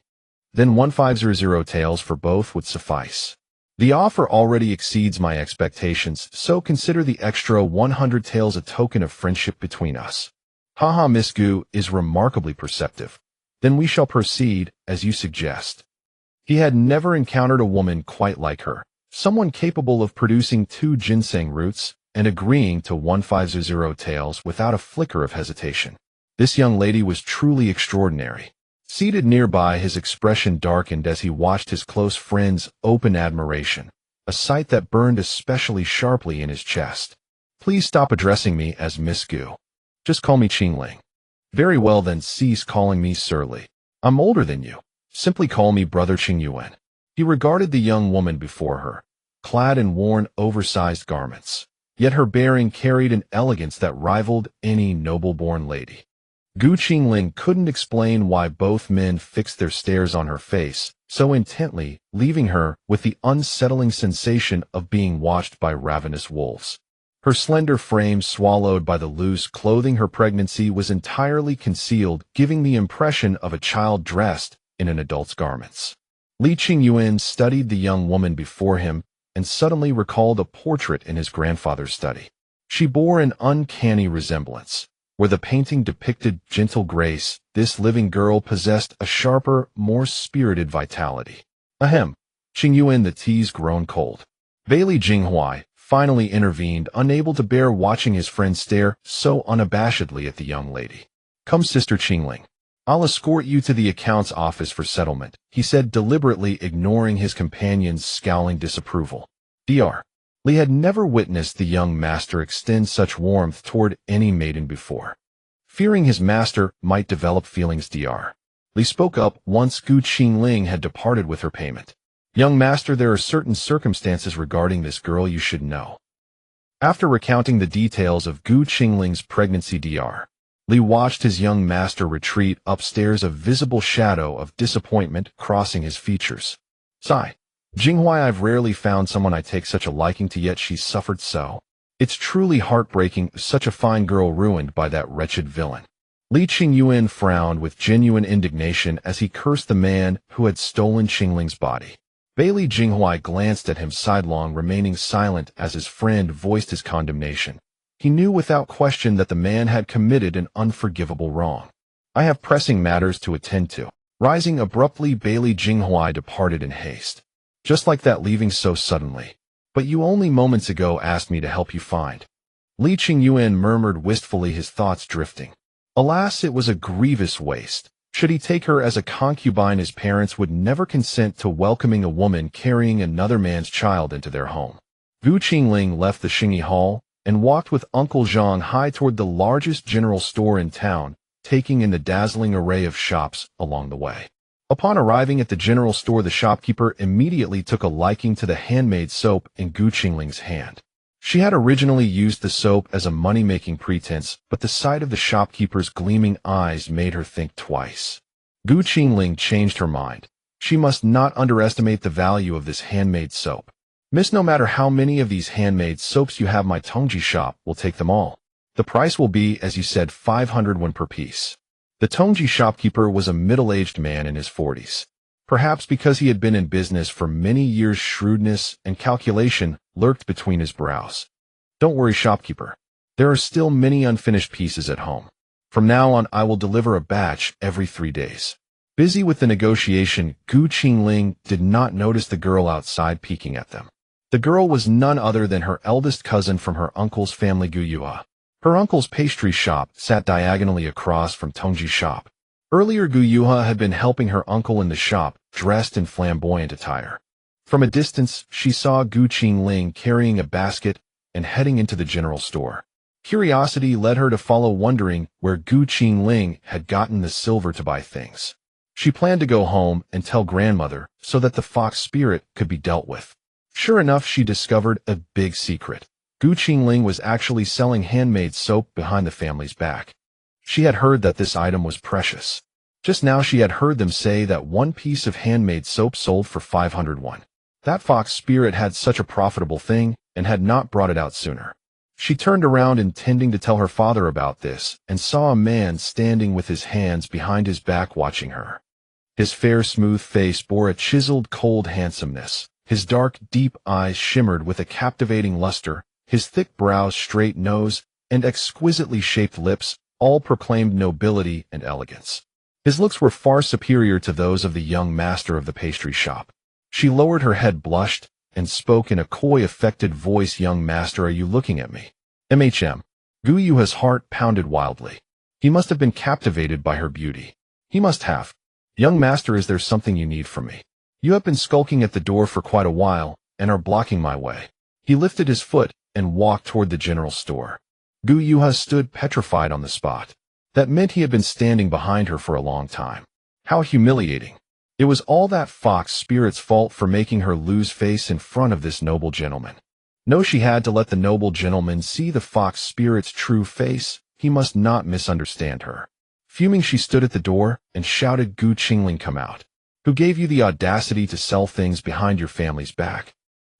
S1: Then 1500 taels for both would suffice. The offer already exceeds my expectations, so consider the extra 100 taels a token of friendship between us. Haha, Miss Gu is remarkably perceptive. Then we shall proceed, as you suggest. He had never encountered a woman quite like her, someone capable of producing two ginseng roots and agreeing to 1500 taels without a flicker of hesitation. This young lady was truly extraordinary. Seated nearby, his expression darkened as he watched his close friend's open admiration, a sight that burned especially sharply in his chest. "Please stop addressing me as Miss Gu. Just call me Qingling." "Very well, then cease calling me Sir Li. I'm older than you. Simply call me Brother Qingyuan." He regarded the young woman before her, clad in worn, oversized garments. Yet her bearing carried an elegance that rivaled any noble-born lady. Qingling couldn't explain why both men fixed their stares on her face so intently, leaving her with the unsettling sensation of being watched by ravenous wolves. Her slender frame swallowed by the loose clothing, her pregnancy was entirely concealed, giving the impression of a child dressed in an adult's garments. Li Qingyuan studied the young woman before him and suddenly recalled a portrait in his grandfather's study. She bore an uncanny resemblance. Where the painting depicted gentle grace, this living girl possessed a sharper, more spirited vitality. Ahem. Qingyuan, the tea's grown cold. Bailey Jinghua finally intervened, unable to bear watching his friend stare so unabashedly at the young lady. "Come, Sister Qingling. I'll escort you to the accounts office for settlement," he said, deliberately ignoring his companion's scowling disapproval. Dr. Li had never witnessed the young master extend such warmth toward any maiden before. Fearing his master might develop feelings, Dr. Li spoke up once Qingling had departed with her payment. "Young master, there are certain circumstances regarding this girl you should know." After recounting the details of Qingling's pregnancy, Dr. Li watched his young master retreat upstairs, a visible shadow of disappointment crossing his features. Sigh. "Jinghua, I've rarely found someone I take such a liking to, yet she's suffered so. It's truly heartbreaking, such a fine girl ruined by that wretched villain." Li Qingyuan frowned with genuine indignation as he cursed the man who had stolen Qingling's body. Bailey Jinghua glanced at him sidelong, remaining silent as his friend voiced his condemnation. He knew without question that the man had committed an unforgivable wrong. "I have pressing matters to attend to." Rising abruptly, Bailey Jinghua departed in haste. Just like that, leaving so suddenly. "But you only moments ago asked me to help you find." Li Qingyuan murmured wistfully, his thoughts drifting. Alas, it was a grievous waste. Should he take her as a concubine, his parents would never consent to welcoming a woman carrying another man's child into their home. Qingling left the Xingyi Hall and walked with Uncle Zhang Hai toward the largest general store in town, taking in the dazzling array of shops along the way. Upon arriving at the general store, the shopkeeper immediately took a liking to the handmade soap in Qingling's hand. She had originally used the soap as a money-making pretense, but the sight of the shopkeeper's gleaming eyes made her think twice. Qingling changed her mind. She must not underestimate the value of this handmade soap. Miss, no matter how many of these handmade soaps you have, my congee shop will take them all. The price will be, as you said, 500 won per piece. The congee shopkeeper was a middle-aged man in his 40s. Perhaps because he had been in business for many years, shrewdness and calculation lurked between his brows. Don't worry, shopkeeper. There are still many unfinished pieces at home. From now on, I will deliver a batch every 3 days. Busy with the negotiation, Qingling did not notice the girl outside peeking at them. The girl was none other than her eldest cousin from her uncle's family, Guyuha. Her uncle's pastry shop sat diagonally across from Tongji's shop. Earlier, Guyuha had been helping her uncle in the shop, dressed in flamboyant attire. From a distance, she saw Qingling carrying a basket and heading into the general store. Curiosity led her to follow, wondering where Qingling had gotten the silver to buy things. She planned to go home and tell grandmother so that the fox spirit could be dealt with. Sure enough, she discovered a big secret. Qingling was actually selling handmade soap behind the family's back. She had heard that this item was precious. Just now she had heard them say that one piece of handmade soap sold for 500 won. That fox spirit had such a profitable thing and had not brought it out sooner. She turned around intending to tell her father about this and saw a man standing with his hands behind his back watching her. His fair, smooth face bore a chiseled, cold handsomeness. His dark, deep eyes shimmered with a captivating luster. His thick brows, straight nose, and exquisitely shaped lips all proclaimed nobility and elegance. His looks were far superior to those of the young master of the pastry shop. She lowered her head, blushed, and spoke in a coy, affected voice. Young master, are you looking at me? Guyuha's heart pounded wildly. He must have been captivated by her beauty. He must have. Young master, is there something you need from me? You have been skulking at the door for quite a while and are blocking my way. He lifted his foot and walked toward the general store. Guyuha stood petrified on the spot. That meant he had been standing behind her for a long time. How humiliating. It was all that fox spirit's fault for making her lose face in front of this noble gentleman. No, she had to let the noble gentleman see the fox spirit's true face. He must not misunderstand her. Fuming, she stood at the door and shouted, Qingling, come out. Who gave you the audacity to sell things behind your family's back?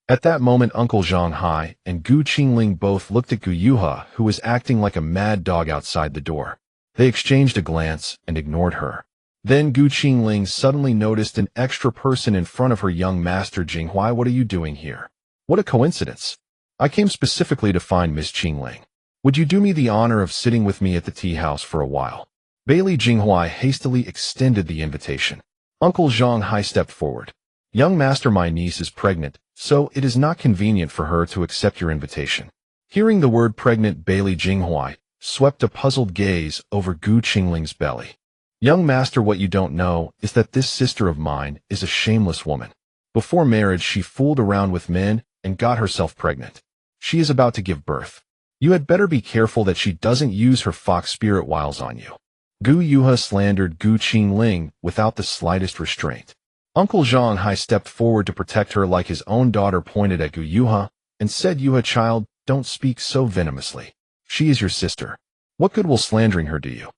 S1: At that moment, Uncle Zhang and Qingling both looked at Guyuha, who was acting like a mad dog outside the door. They exchanged a glance and ignored her. Then Qingling suddenly noticed an extra person in front of her. Young master Jinghua, what are you doing here? What a coincidence. I came specifically to find Miss Qingling. Would you do me the honor of sitting with me at the tea house for a while? Bailey Jinghua hastily extended the invitation. Uncle Zhang stepped forward. Young master, my niece is pregnant, so it is not convenient for her to accept your invitation. Hearing the word pregnant, Bailey Jinghua swept a puzzled gaze over Qingling's belly. Young master, what you don't know is that this sister of mine is a shameless woman. Before marriage, she fooled around with men and got herself pregnant. She is about to give birth. You had better be careful that she doesn't use her fox spirit wiles on you. Guyuha slandered Qingling without the slightest restraint. Uncle Zhang stepped forward to protect her like his own daughter, pointed at Guyuha, and said, Yuha, child, don't speak so venomously. She is your sister. What good will slandering her do you?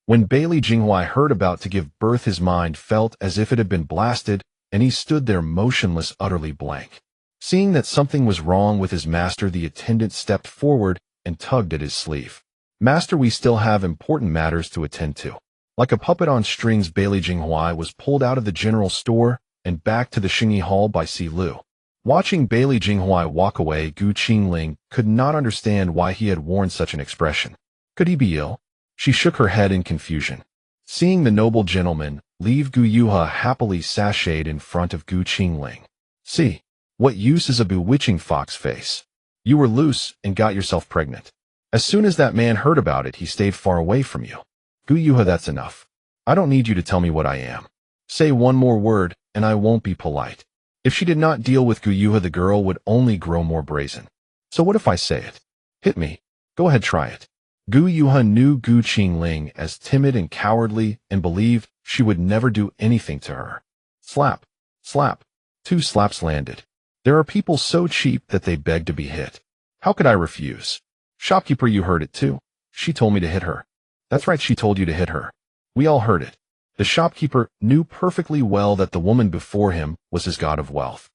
S1: When Bailey Jinghua heard about to give birth, his mind felt as if it had been blasted, and he stood there motionless, utterly blank. Seeing that something was wrong with his master, the attendant stepped forward and tugged at his sleeve. Master, we still have important matters to attend to. Like a puppet on strings, Bailey Jinghua was pulled out of the general store and back to the Xingyi Hall by Si Lu. Watching Bailey Jinghua walk away, Qingling could not understand why he had worn such an expression. Could he be ill? She shook her head in confusion. Seeing the noble gentleman leave, Guyuha happily sashayed in front of Qingling. See, what use is a bewitching fox face? You were loose and got yourself pregnant. As soon as that man heard about it, he stayed far away from you. Guyuha, that's enough. I don't need you to tell me what I am. Say one more word, and I won't be polite. If she did not deal with Guyuha, the girl would only grow more brazen. So what if I say it? Hit me. Go ahead, try it. Gu Yuha knew Gu Qingling as timid and cowardly and believed she would never do anything to her. Slap, slap. 2 slaps landed. There are people so cheap that they beg to be hit. How could I refuse? Shopkeeper, you heard it too. She told me to hit her. That's right, she told you to hit her. We all heard it. The shopkeeper knew perfectly well that the woman before him was his god of wealth.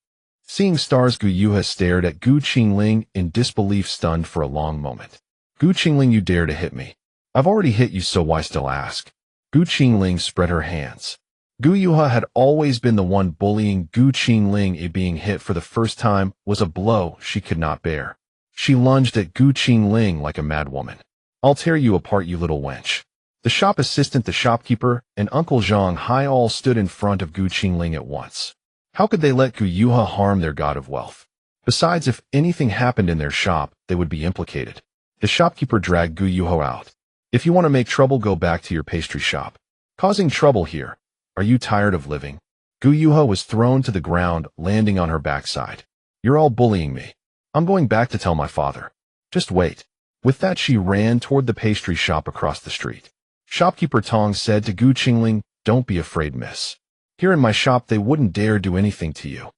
S1: Seeing stars, Gu Yuha stared at Gu Qingling in disbelief, stunned for a long moment. Gu Qingling, you dare to hit me. I've already hit you, so why still ask? Gu Qingling spread her hands. Gu Yuha had always been the one bullying Gu Qingling. Being hit for the first time was a blow she could not bear. She lunged at Gu Qingling like a madwoman. I'll tear you apart, you little wench. The shop assistant, the shopkeeper, and Uncle Zhang Hai all stood in front of Gu Qingling at once. How could they let Gu Yuha harm their god of wealth? Besides, if anything happened in their shop, they would be implicated. The shopkeeper dragged Gu Yuha out. If you want to make trouble, go back to your pastry shop. Causing trouble here. Are you tired of living? Gu Yuha was thrown to the ground, landing on her backside. You're all bullying me. I'm going back to tell my father. Just wait. With that, she ran toward the pastry shop across the street. Shopkeeper Tong said to Gu Qingling, don't be afraid, miss. Here in my shop, they wouldn't dare do anything to you.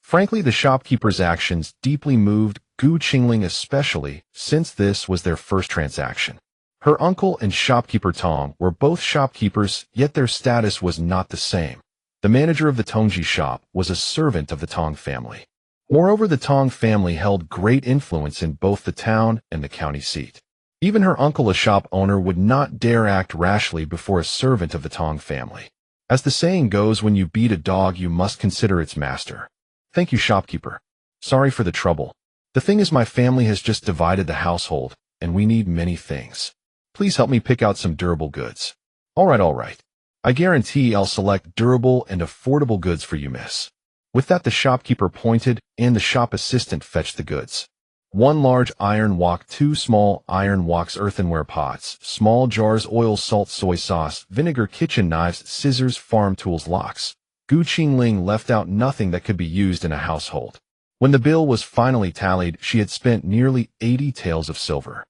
S1: Frankly, the shopkeeper's actions deeply moved Gu Qingling, especially since this was their first transaction. Her uncle and shopkeeper Tong were both shopkeepers, yet their status was not the same. The manager of the congee shop was a servant of the Tong family. Moreover, the Tong family held great influence in both the town and the county seat. Even her uncle, a shop owner, would not dare act rashly before a servant of the Tong family. As the saying goes, when you beat a dog, you must consider its master. Thank you, shopkeeper. Sorry for the trouble. The thing is, my family has just divided the household, and we need many things. Please help me pick out some durable goods. All right. I guarantee I'll select durable and affordable goods for you, miss. With that, the shopkeeper pointed, and the shop assistant fetched the goods. 1 large iron wok, 2 small iron woks, earthenware pots, small jars, oil, salt, soy sauce, vinegar, kitchen knives, scissors, farm tools, locks. Gu Qingling left out nothing that could be used in a household. When the bill was finally tallied, she had spent nearly 80 taels of silver.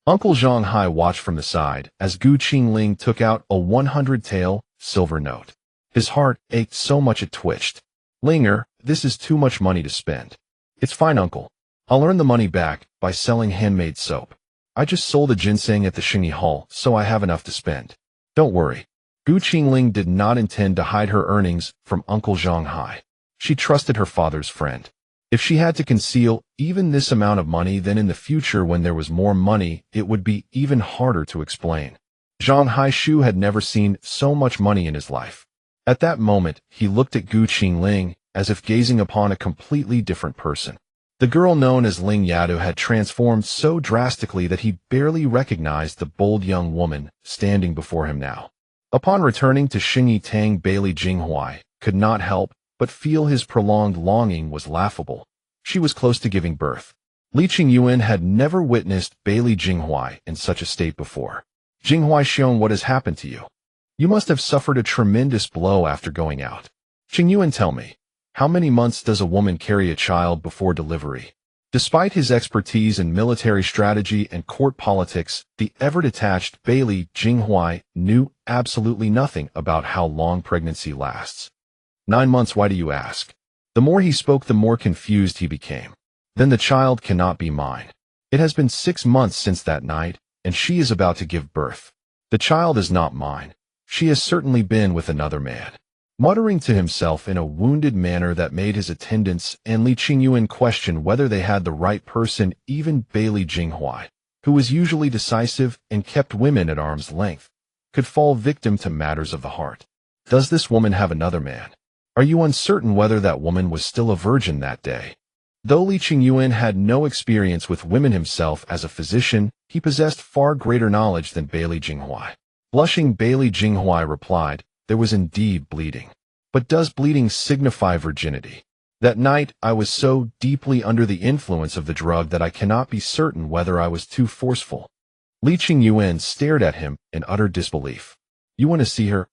S1: Uncle Zhang Hai watched from the side as Gu Qingling took out a 100-tael silver note. His heart ached so much it twitched. Linger, this is too much money to spend. It's fine, uncle. I'll earn the money back by selling handmade soap. I just sold a ginseng at the Xingyi Hall, so I have enough to spend. Don't worry. Gu Qingling did not intend to hide her earnings from Uncle Zhang Hai. She trusted her father's friend. If she had to conceal even this amount of money, then in the future when there was more money, it would be even harder to explain. Zhang Haishu had never seen so much money in his life. At that moment, he looked at Gu Qingling as if gazing upon a completely different person. The girl known as Ling Yadu had transformed so drastically that he barely recognized the bold young woman standing before him now. Upon returning to Xingyi Tang, Bailey Jinghuai could not help but feel his prolonged longing was laughable. She was close to giving birth. Li Qingyuan had never witnessed Bailey Jinghuai in such a state before. Jinghuai Xiong, what has happened to you? You must have suffered a tremendous blow after going out. Qingyuan, tell me, how many months does a woman carry a child before delivery? Despite his expertise in military strategy and court politics, the ever-detached Bailey Jinghuai knew absolutely nothing about how long pregnancy lasts. 9 months, why do you ask? The more he spoke, the more confused he became. Then the child cannot be mine. It has been 6 months since that night, and she is about to give birth. The child is not mine. She has certainly been with another man. Muttering to himself in a wounded manner that made his attendants and Li Qingyuan question whether they had the right person, even Bailey Jinghuai, who was usually decisive and kept women at arm's length, could fall victim to matters of the heart. Does this woman have another man? Are you uncertain whether that woman was still a virgin that day? Though Li Qingyuan had no experience with women himself as a physician, he possessed far greater knowledge than Bailey Jinghuai. Blushing, Bailey Jinghuai replied, there was indeed bleeding. But does bleeding signify virginity? That night, I was so deeply under the influence of the drug that I cannot be certain whether I was too forceful. Li Qingyuan stared at him in utter disbelief. You want to see her?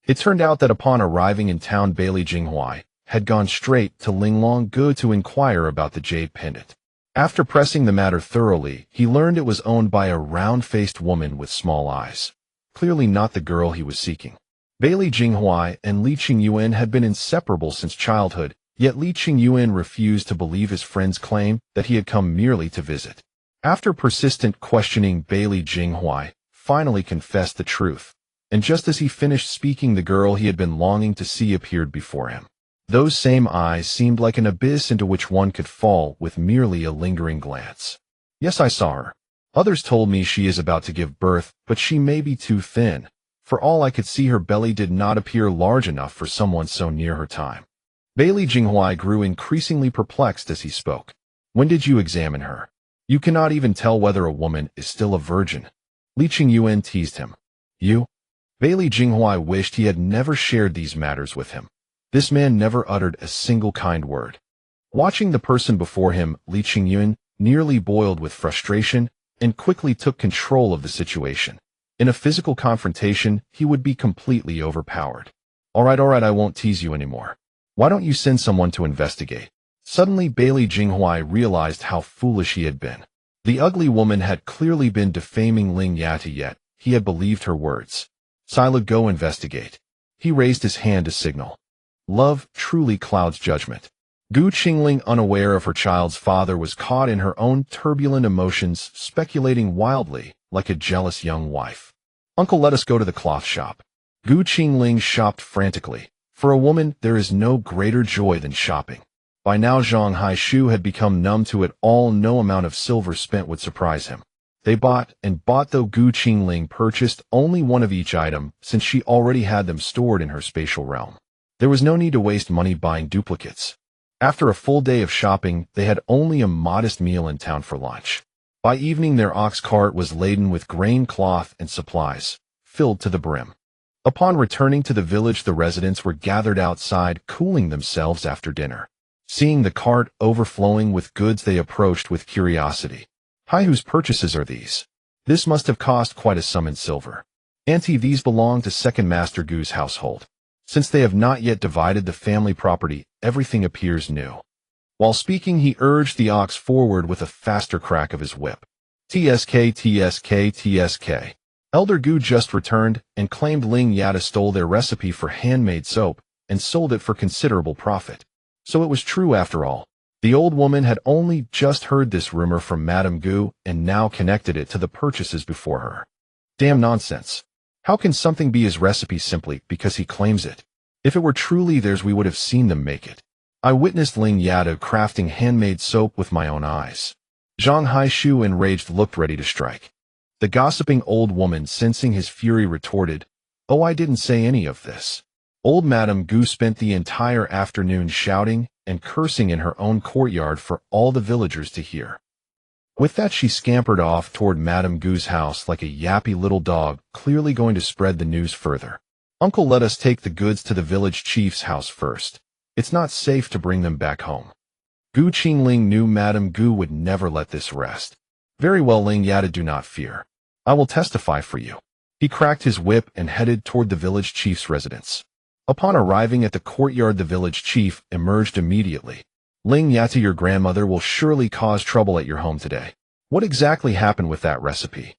S1: It turned out that upon arriving in town, Bailey Jinghuai had gone straight to Linglong Gu to inquire about the jade pendant. After pressing the matter thoroughly, he learned it was owned by a round-faced woman with small eyes. Clearly not the girl he was seeking. Bailey Jinghuai and Li Qingyuan had been inseparable since childhood, yet Li Qingyuan refused to believe his friend's claim that he had come merely to visit. After persistent questioning, Bailey Jinghuai finally confessed the truth, and just as he finished speaking, the girl he had been longing to see appeared before him. Those same eyes seemed like an abyss into which one could fall with merely a lingering glance. Yes, I saw her. Others told me she is about to give birth, but she may be too thin. For all I could see, her belly did not appear large enough for someone so near her time. Bailey Jinghuai grew increasingly perplexed as he spoke. When did you examine her? You cannot even tell whether a woman is still a virgin. Li Qingyuan teased him. You? Bailey Jinghuai wished he had never shared these matters with him. This man never uttered a single kind word. Watching the person before him, Li Qingyuan nearly boiled with frustration and quickly took control of the situation. In a physical confrontation, he would be completely overpowered. All right, I won't tease you anymore. Why don't you send someone to investigate? Suddenly, Bailey Jinghuai realized how foolish he had been. The ugly woman had clearly been defaming Ling Yata, yet he had believed her words. Sila, go investigate. He raised his hand to signal. Love truly clouds judgment. Gu Qingling, unaware of her child's father, was caught in her own turbulent emotions, speculating wildly, like a jealous young wife. Uncle, let us go to the cloth shop. Gu Qingling shopped frantically. For a woman, there is no greater joy than shopping. By now, Zhang Haishu had become numb to it all. No amount of silver spent would surprise him. They bought and bought, though Gu Qingling purchased only one of each item, since she already had them stored in her spatial realm. There was no need to waste money buying duplicates. After a full day of shopping, they had only a modest meal in town for lunch. By evening, their ox cart was laden with grain, cloth, and supplies, filled to the brim. Upon returning to the village, the residents were gathered outside, cooling themselves after dinner. Seeing the cart overflowing with goods, they approached with curiosity. Hi, whose purchases are these? This must have cost quite a sum in silver. Auntie, these belong to Second Master Gu's household. Since they have not yet divided the family property, everything appears new. While speaking, he urged the ox forward with a faster crack of his whip. TSK, TSK, TSK. Elder Gu just returned and claimed Ling Yata stole their recipe for handmade soap and sold it for considerable profit. So it was true after all. The old woman had only just heard this rumor from Madame Gu and now connected it to the purchases before her. Damn nonsense. How can something be his recipe simply because he claims it? If it were truly theirs, we would have seen them make it. I witnessed Ling Yata crafting handmade soap with my own eyes. Zhang Haishu, enraged, looked ready to strike. The gossiping old woman, sensing his fury, retorted, "Oh, I didn't say any of this." Old Madame Gu spent the entire afternoon shouting and cursing in her own courtyard for all the villagers to hear. With that, she scampered off toward Madame Gu's house like a yappy little dog, clearly going to spread the news further. Uncle, let us take the goods to the village chief's house first. It's not safe to bring them back home. Gu Qingling knew Madame Gu would never let this rest. Very well, Ling Yata, do not fear. I will testify for you. He cracked his whip and headed toward the village chief's residence. Upon arriving at the courtyard, the village chief emerged immediately. Ling Yata, your grandmother will surely cause trouble at your home today. What exactly happened with that recipe?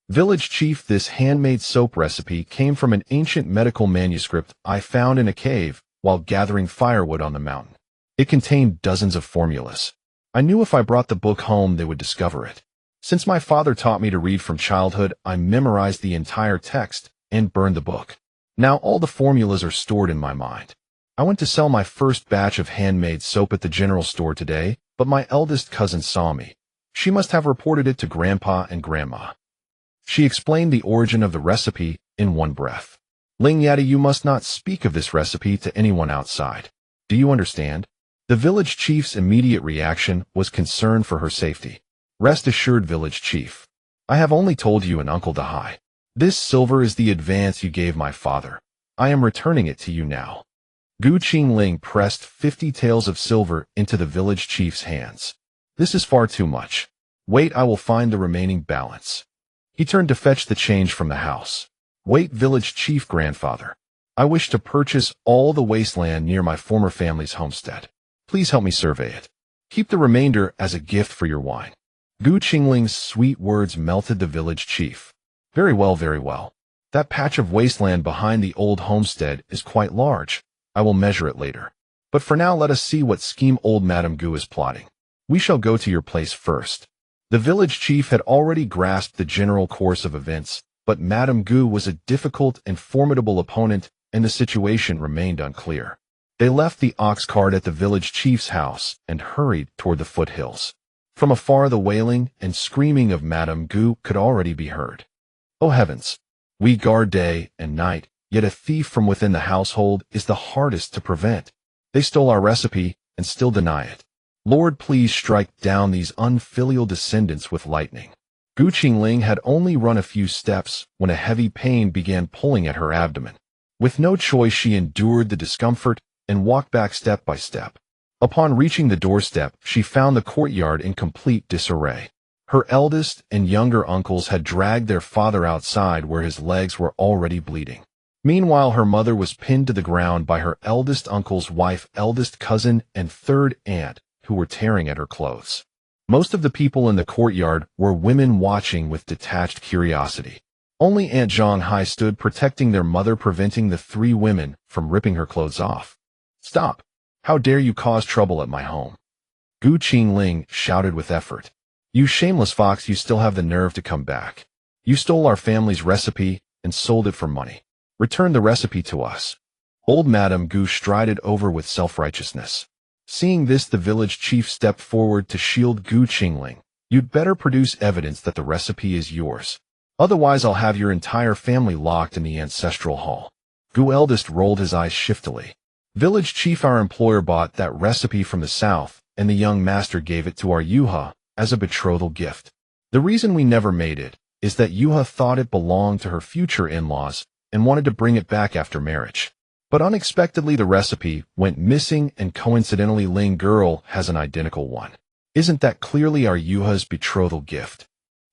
S1: Village chief, this handmade soap recipe came from an ancient medical manuscript I found in a cave while gathering firewood on the mountain. It contained dozens of formulas. I knew if I brought the book home, they would discover it. Since my father taught me to read from childhood, I memorized the entire text and burned the book. Now all the formulas are stored in my mind. I went to sell my first batch of handmade soap at the general store today, but my eldest cousin saw me. She must have reported it to Grandpa and Grandma. She explained the origin of the recipe in one breath. Ling Yata, you must not speak of this recipe to anyone outside. Do you understand? The village chief's immediate reaction was concern for her safety. Rest assured, village chief. I have only told you and Uncle Dahai. This silver is the advance you gave my father. I am returning it to you now. Gu Qingling pressed 50 taels of silver into the village chief's hands. This is far too much. Wait, I will find the remaining balance. He turned to fetch the change from the house. Wait, village chief grandfather. I wish to purchase all the wasteland near my former family's homestead. Please help me survey it. Keep the remainder as a gift for your wine. Gu Qingling's sweet words melted the village chief. Very well, very well. That patch of wasteland behind the old homestead is quite large. I will measure it later. But for now, let us see what scheme old Madame Gu is plotting. We shall go to your place first. The village chief had already grasped the general course of events, but Madame Gu was a difficult and formidable opponent, and the situation remained unclear. They left the ox cart at the village chief's house and hurried toward the foothills. From afar, the wailing and screaming of Madame Gu could already be heard. Oh heavens! We guard day and night, yet a thief from within the household is the hardest to prevent. They stole our recipe and still deny it. Lord, please strike down these unfilial descendants with lightning. Gu Qingling had only run a few steps when a heavy pain began pulling at her abdomen. With no choice, she endured the discomfort and walked back step by step. Upon reaching the doorstep, she found the courtyard in complete disarray. Her eldest and younger uncles had dragged their father outside where his legs were already bleeding. Meanwhile, her mother was pinned to the ground by her eldest uncle's wife, eldest cousin, and third aunt, who were tearing at her clothes. Most of the people in the courtyard were women watching with detached curiosity. Only Aunt Zhonghai stood protecting their mother, preventing the three women from ripping her clothes off. Stop! How dare you cause trouble at my home? Gu Qingling shouted with effort. You shameless fox, you still have the nerve to come back. You stole our family's recipe and sold it for money. Return the recipe to us. Old Madame Gu strided over with self-righteousness. Seeing this, the village chief stepped forward to shield Gu Qingling. You'd better produce evidence that the recipe is yours. Otherwise, I'll have your entire family locked in the ancestral hall. Gu eldest rolled his eyes shiftily. Village chief, our employer bought that recipe from the south, and the young master gave it to our Yuha as a betrothal gift. The reason we never made it is that Yuha thought it belonged to her future in-laws and wanted to bring it back after marriage. But unexpectedly, the recipe went missing, and coincidentally, Ling girl has an identical one. Isn't that clearly our Yuha's betrothal gift?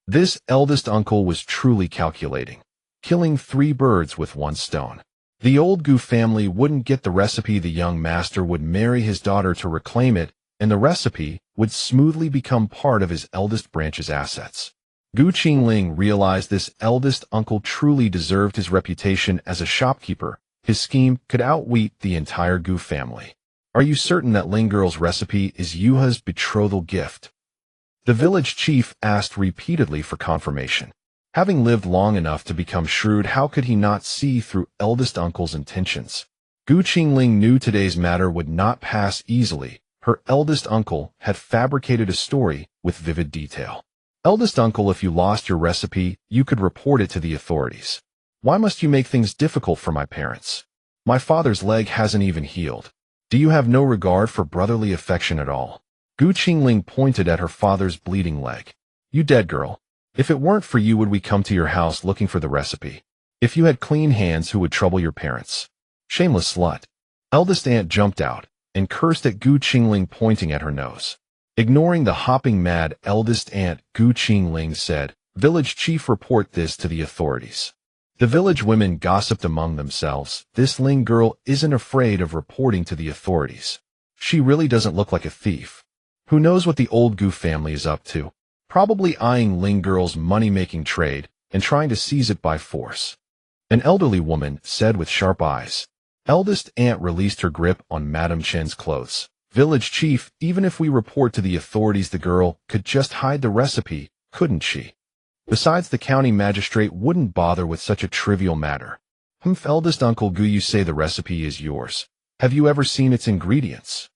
S1: This eldest uncle was truly calculating, killing 3 birds with 1 stone. The old Gu family wouldn't get the recipe, the young master would marry his daughter to reclaim it, and the recipe would smoothly become part of his eldest branch's assets. Gu Qingling realized this eldest uncle truly deserved his reputation as a shopkeeper. His scheme could outwit the entire Gu family. Are you certain that Ling girl's recipe is Yuha's betrothal gift? The village chief asked repeatedly for confirmation. Having lived long enough to become shrewd, how could he not see through eldest uncle's intentions? Gu Qingling knew today's matter would not pass easily. Her eldest uncle had fabricated a story with vivid detail. Eldest uncle, if you lost your recipe, you could report it to the authorities. Why must you make things difficult for my parents? My father's leg hasn't even healed. Do you have no regard for brotherly affection at all? Gu Qingling pointed at her father's bleeding leg. You dead girl. If it weren't for you, would we come to your house looking for the recipe? If you had clean hands, who would trouble your parents? Shameless slut. Eldest aunt jumped out and cursed at Gu Qingling, pointing at her nose. Ignoring the hopping mad eldest aunt, Gu Qingling said, Village chief, report this to the authorities. The village women gossiped among themselves. This Ling girl isn't afraid of reporting to the authorities. She really doesn't look like a thief. Who knows what the old Gu family is up to? Probably eyeing Ling girl's money-making trade and trying to seize it by force. An elderly woman said with sharp eyes. Eldest aunt released her grip on Madame Chen's clothes. Village chief, even if we report to the authorities, the girl could just hide the recipe, couldn't she? Besides, the county magistrate wouldn't bother with such a trivial matter. Eldest uncle Gu, you say the recipe is yours. Have you ever seen its ingredients?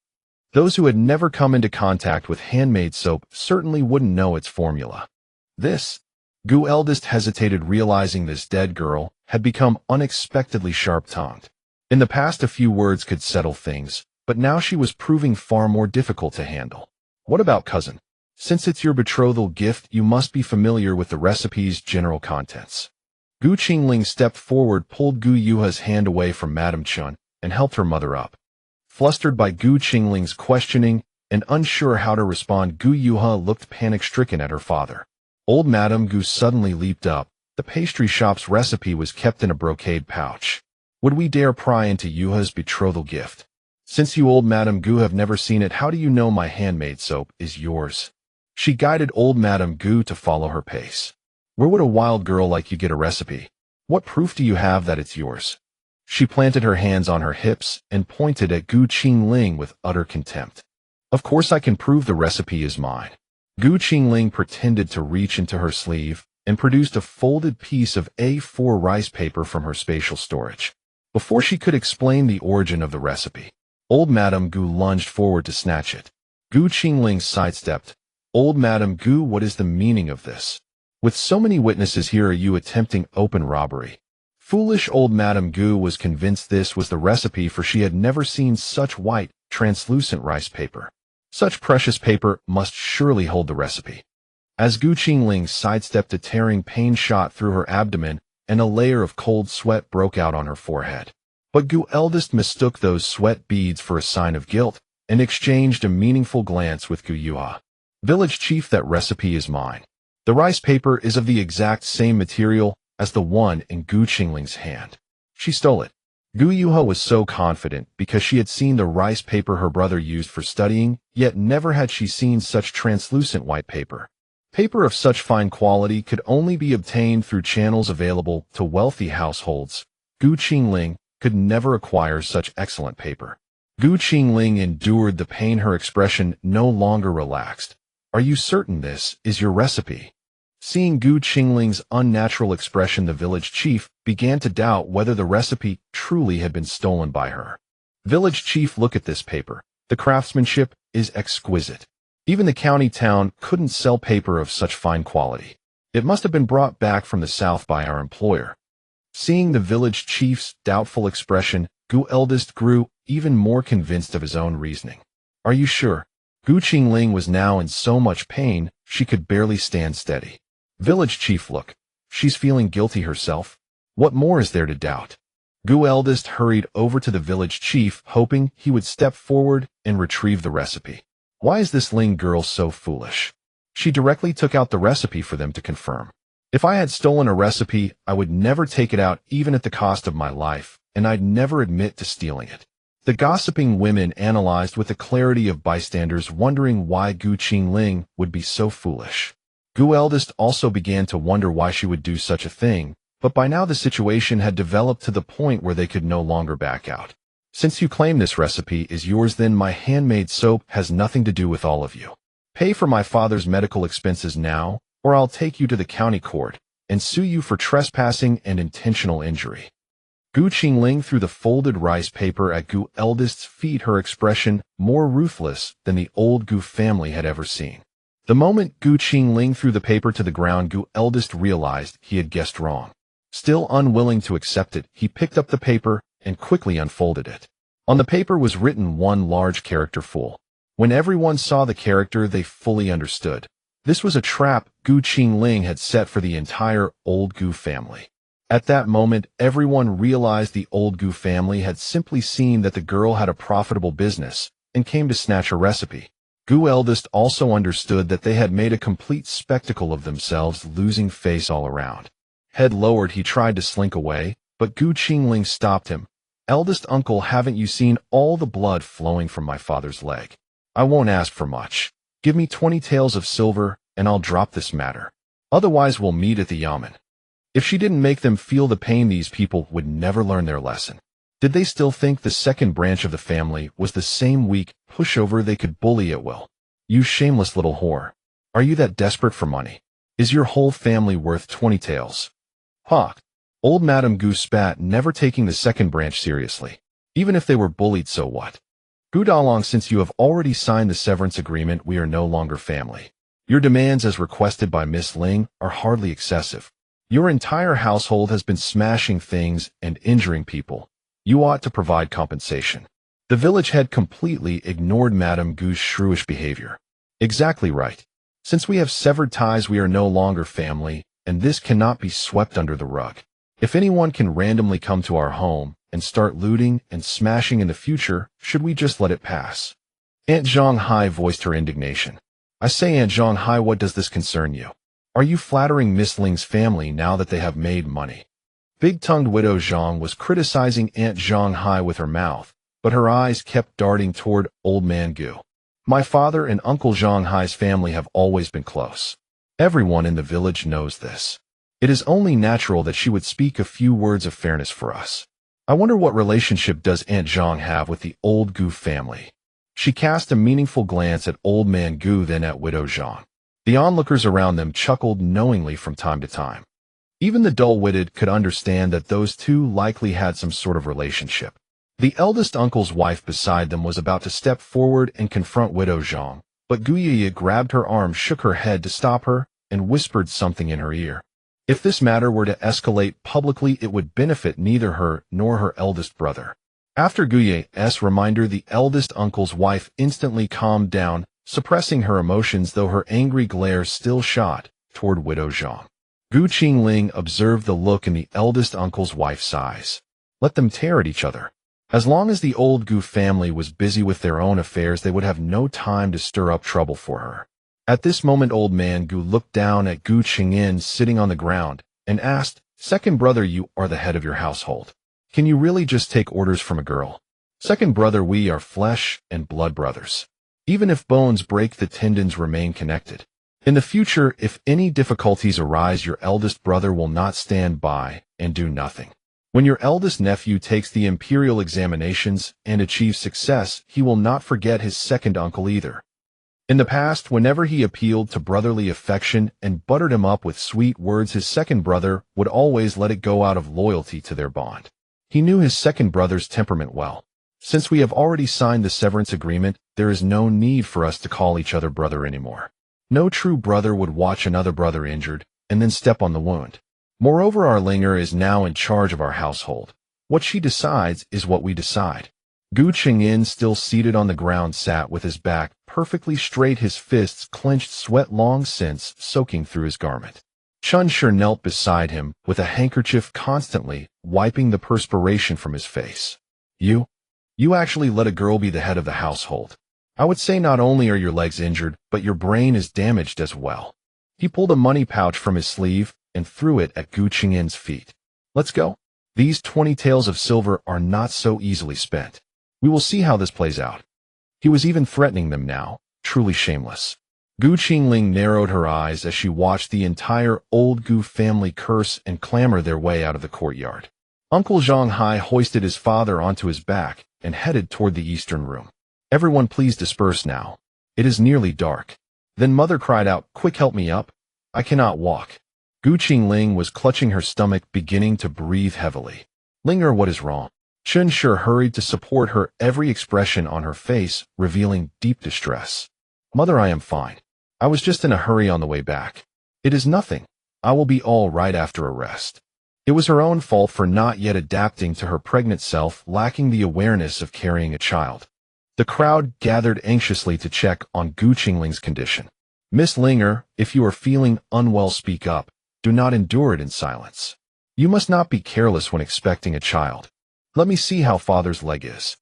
S1: Those who had never come into contact with handmade soap certainly wouldn't know its formula. This? Gu eldest hesitated, realizing this dead girl had become unexpectedly sharp-tongued. In the past, a few words could settle things, but now she was proving far more difficult to handle. What about cousin? Since it's your betrothal gift, you must be familiar with the recipe's general contents. Gu Qingling stepped forward, pulled Gu Yuha's hand away from Madame Chen, and helped her mother up. Flustered by Gu Qingling's questioning and unsure how to respond, Gu Yuha looked panic-stricken at her father. Old Madame Gu suddenly leaped up. The pastry shop's recipe was kept in a brocade pouch. Would we dare pry into Yuha's betrothal gift? Since you old Madame Gu have never seen it, how do you know my handmade soap is yours? She guided old Madame Gu to follow her pace. Where would a wild girl like you get a recipe? What proof do you have that it's yours? She planted her hands on her hips and pointed at Gu Qingling with utter contempt. Of course I can prove the recipe is mine. Gu Qingling pretended to reach into her sleeve and produced a folded piece of A4 rice paper from her spatial storage. Before she could explain the origin of the recipe, old Madame Gu lunged forward to snatch it. Gu Qingling sidestepped. Old Madame Gu, what is the meaning of this? With so many witnesses here, are you attempting open robbery? Foolish old Madame Gu was convinced this was the recipe, for she had never seen such white, translucent rice paper. Such precious paper must surely hold the recipe. As Gu Qingling sidestepped, a tearing pain shot through her abdomen, and a layer of cold sweat broke out on her forehead. But Gu Eldest mistook those sweat beads for a sign of guilt, and exchanged a meaningful glance with Gu Yuha. Village chief, that recipe is mine. The rice paper is of the exact same material as the one in Gu Qingling's hand. She stole it. Gu Yuha was so confident because she had seen the rice paper her brother used for studying, yet never had she seen such translucent white paper. Paper of such fine quality could only be obtained through channels available to wealthy households. Gu Qingling could never acquire such excellent paper. Gu Qingling endured the pain. Her expression no longer relaxed. Are you certain this is your recipe? Seeing Gu Qingling's unnatural expression, the village chief began to doubt whether the recipe truly had been stolen by her. Village chief, look at this paper. The craftsmanship is exquisite. Even the county town couldn't sell paper of such fine quality. It must have been brought back from the south by our employer. Seeing the village chief's doubtful expression, Gu Eldest grew even more convinced of his own reasoning. Are you sure? Gu Qingling was now in so much pain, she could barely stand steady. Village chief, look. She's feeling guilty herself. What more is there to doubt? Gu Eldest hurried over to the village chief, hoping he would step forward and retrieve the recipe. Why is this Ling girl so foolish? She directly took out the recipe for them to confirm. If I had stolen a recipe, I would never take it out even at the cost of my life, and I'd never admit to stealing it. The gossiping women analyzed with the clarity of bystanders, wondering why Gu Qingling would be so foolish. Gu Eldest also began to wonder why she would do such a thing, but by now the situation had developed to the point where they could no longer back out. Since you claim this recipe is yours, then my handmade soap has nothing to do with all of you. Pay for my father's medical expenses now, or I'll take you to the county court and sue you for trespassing and intentional injury. Gu Qingling threw the folded rice paper at Gu Eldest's feet, her expression more ruthless than the old Gu family had ever seen. The moment Gu Qingling threw the paper to the ground, Gu Eldest realized he had guessed wrong. Still unwilling to accept it, he picked up the paper and quickly unfolded it. On the paper was written one large character full. When everyone saw the character, they fully understood. This was a trap Gu Qingling had set for the entire old Gu family. At that moment, everyone realized the old Gu family had simply seen that the girl had a profitable business and came to snatch her recipe. Gu Eldest also understood that they had made a complete spectacle of themselves, losing face all around. Head lowered, he tried to slink away, but Gu Qingling stopped him. Eldest uncle, haven't you seen all the blood flowing from my father's leg? I won't ask for much. Give me 20 taels of silver, and I'll drop this matter. Otherwise we'll meet at the yamen. If she didn't make them feel the pain, these people would never learn their lesson. Did they still think the second branch of the family was the same weak pushover they could bully at will? You shameless little whore. Are you that desperate for money? Is your whole family worth 20 taels? Ha! Old Madame Gu spat, never taking the second branch seriously. Even if they were bullied, so what? Gu Dalong, since you have already signed the severance agreement, we are no longer family. Your demands as requested by Miss Ling are hardly excessive. Your entire household has been smashing things and injuring people. You ought to provide compensation. The village head completely ignored Madame Gu's shrewish behavior. Exactly right. Since we have severed ties, we are no longer family, and this cannot be swept under the rug. If anyone can randomly come to our home and start looting and smashing in the future, should we just let it pass? Aunt Zhonghai voiced her indignation. I say, Aunt Zhonghai, what does this concern you? Are you flattering Miss Ling's family now that they have made money? Big-tongued widow Zhang was criticizing Aunt Zhonghai with her mouth, but her eyes kept darting toward Old Man Gu. My father and Uncle Zhang Hai's family have always been close. Everyone in the village knows this. It is only natural that she would speak a few words of fairness for us. I wonder what relationship does Aunt Zhang have with the old Gu family. She cast a meaningful glance at Old Man Gu, then at Widow Zhang. The onlookers around them chuckled knowingly from time to time. Even the dull-witted could understand that those two likely had some sort of relationship. The eldest uncle's wife beside them was about to step forward and confront Widow Zhang, but Gu Yiyi grabbed her arm, shook her head to stop her, and whispered something in her ear. If this matter were to escalate publicly, it would benefit neither her nor her eldest brother. After Gu Yi's reminder, the eldest uncle's wife instantly calmed down, suppressing her emotions, though her angry glare still shot toward Widow Zhang. Gu Qingling observed the look in the eldest uncle's wife's eyes. Let them tear at each other. As long as the old Gu family was busy with their own affairs, they would have no time to stir up trouble for her. At this moment, Old Man Gu looked down at Gu Qingyin sitting on the ground and asked, "Second brother, you are the head of your household. Can you really just take orders from a girl? Second brother, we are flesh and blood brothers. Even if bones break, the tendons remain connected. In the future, if any difficulties arise, your eldest brother will not stand by and do nothing. When your eldest nephew takes the imperial examinations and achieves success, he will not forget his second uncle either." In the past, whenever he appealed to brotherly affection and buttered him up with sweet words, his second brother would always let it go out of loyalty to their bond. He knew his second brother's temperament well. Since we have already signed the severance agreement, there is no need for us to call each other brother anymore. No true brother would watch another brother injured and then step on the wound. Moreover, our Linger is now in charge of our household. What she decides is what we decide. Gu Qingyin, still seated on the ground, sat with his back perfectly straight, his fists clenched, sweat long since soaking through his garment. Chunshur knelt beside him with a handkerchief, constantly wiping the perspiration from his face. You actually let a girl be the head of the household. I would say not only are your legs injured, but your brain is damaged as well. He pulled a money pouch from his sleeve and threw it at Gu Qingyin's feet. Let's go. These 20 taels of silver are not so easily spent. We will see how this plays out. He was even threatening them now, truly shameless. Gu Qingling narrowed her eyes as she watched the entire old Gu family curse and clamor their way out of the courtyard. Uncle Zhang Hai hoisted his father onto his back and headed toward the eastern room. Everyone, please disperse now. It is nearly dark. Then Mother cried out, "Quick, help me up. I cannot walk." Gu Qingling was clutching her stomach, beginning to breathe heavily. "Linger, what is wrong?" Chunshur hurried to support her, every expression on her face revealing deep distress. "Mother, I am fine. I was just in a hurry on the way back. It is nothing. I will be all right after a rest." It was her own fault for not yet adapting to her pregnant self, lacking the awareness of carrying a child. The crowd gathered anxiously to check on Gu Qingling's condition. "Miss Linger, if you are feeling unwell, speak up. Do not endure it in silence. You must not be careless when expecting a child. Let me see how father's leg is."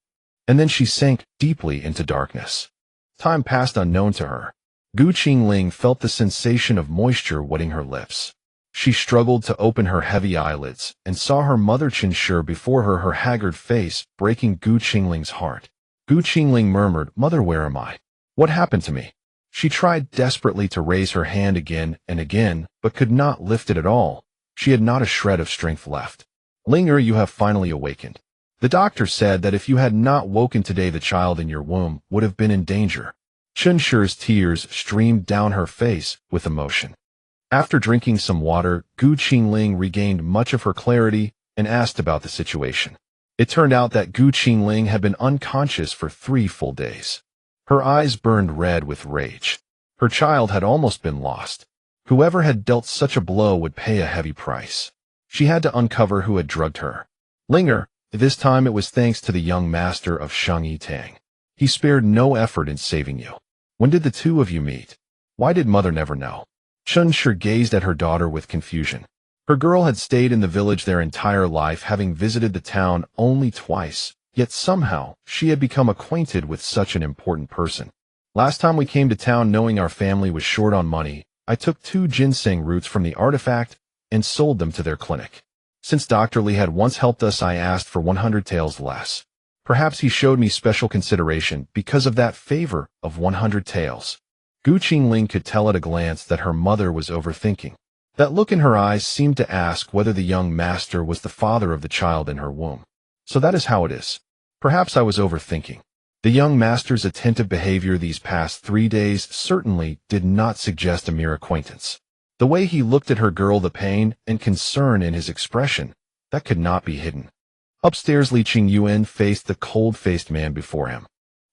S1: And then she sank deeply into darkness. Time passed unknown to her. Gu Qingling felt the sensation of moisture wetting her lips. She struggled to open her heavy eyelids and saw her mother Chunshur before her, her haggard face breaking Gu Qingling's heart. Gu Qingling murmured, "Mother, where am I? What happened to me?" She tried desperately to raise her hand again and again, but could not lift it at all. She had not a shred of strength left. "Linger, you have finally awakened. The doctor said that if you had not woken today, the child in your womb would have been in danger." Chunshur's tears streamed down her face with emotion. After drinking some water, Gu Qingling regained much of her clarity and asked about the situation. It turned out that Gu Qingling had been unconscious for 3 full days. Her eyes burned red with rage. Her child had almost been lost. Whoever had dealt such a blow would pay a heavy price. She had to uncover who had drugged her. "Linger, this time it was thanks to the young master of Shangyi Tang. He spared no effort in saving you. When did the two of you meet? Why did Mother never know?" Chunshur gazed at her daughter with confusion. Her girl had stayed in the village their entire life, having visited the town only twice, yet somehow she had become acquainted with such an important person. "Last time we came to town, knowing our family was short on money, I took 2 ginseng roots from the artifact and sold them to their clinic. Since Dr. Li had once helped us, I asked for 100 taels less. Perhaps he showed me special consideration because of that favor of 100 taels. Qingling could tell at a glance that her mother was overthinking. That look in her eyes seemed to ask whether the young master was the father of the child in her womb. So that is how it is. Perhaps I was overthinking. The young master's attentive behavior these past 3 days certainly did not suggest a mere acquaintance. The way he looked at her girl, the pain and concern in his expression, that could not be hidden. Upstairs, Li Qingyuan faced the cold-faced man before him.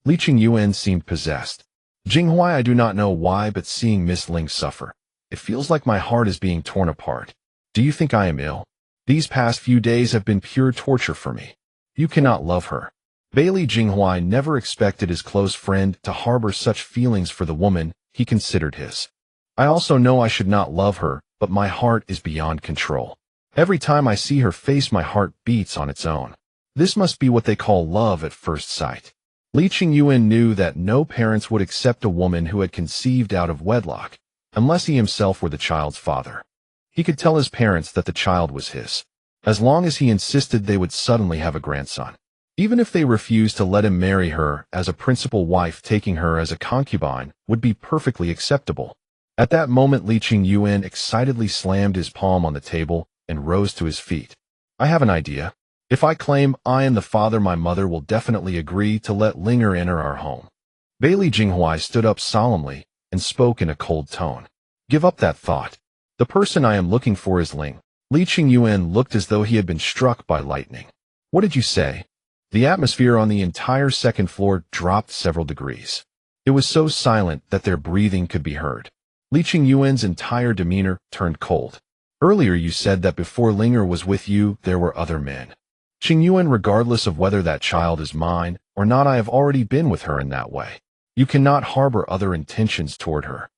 S1: Li Qingyuan seemed possessed. Jinghuai, I do not know why, but seeing Miss Ling suffer, it feels like my heart is being torn apart. Do you think I am ill? These past few days have been pure torture for me. You cannot love her. Bailey Jinghuai never expected his close friend to harbor such feelings for the woman he considered his. I also know I should not love her, but my heart is beyond control. Every time I see her face, my heart beats on its own. This must be what they call love at first sight. Li Qingyuan knew that no parents would accept a woman who had conceived out of wedlock, unless he himself were the child's father. He could tell his parents that the child was his, as long as he insisted they would suddenly have a grandson. Even if they refused to let him marry her as a principal wife, taking her as a concubine would be perfectly acceptable. At that moment, Li Qingyuan excitedly slammed his palm on the table and rose to his feet. I have an idea. If I claim I am the father, my mother will definitely agree to let Linger enter our home. Bailey Jinghuai stood up solemnly and spoke in a cold tone. Give up that thought. The person I am looking for is Ling. Li Qingyuan looked as though he had been struck by lightning. What did you say? The atmosphere on the entire second floor dropped several degrees. It was so silent that their breathing could be heard. Li Qingyuan's entire demeanor turned cold. Earlier you said that before Linger was with you, there were other men. Qingyuan, regardless of whether that child is mine or not, I have already been with her in that way. You cannot harbor other intentions toward her.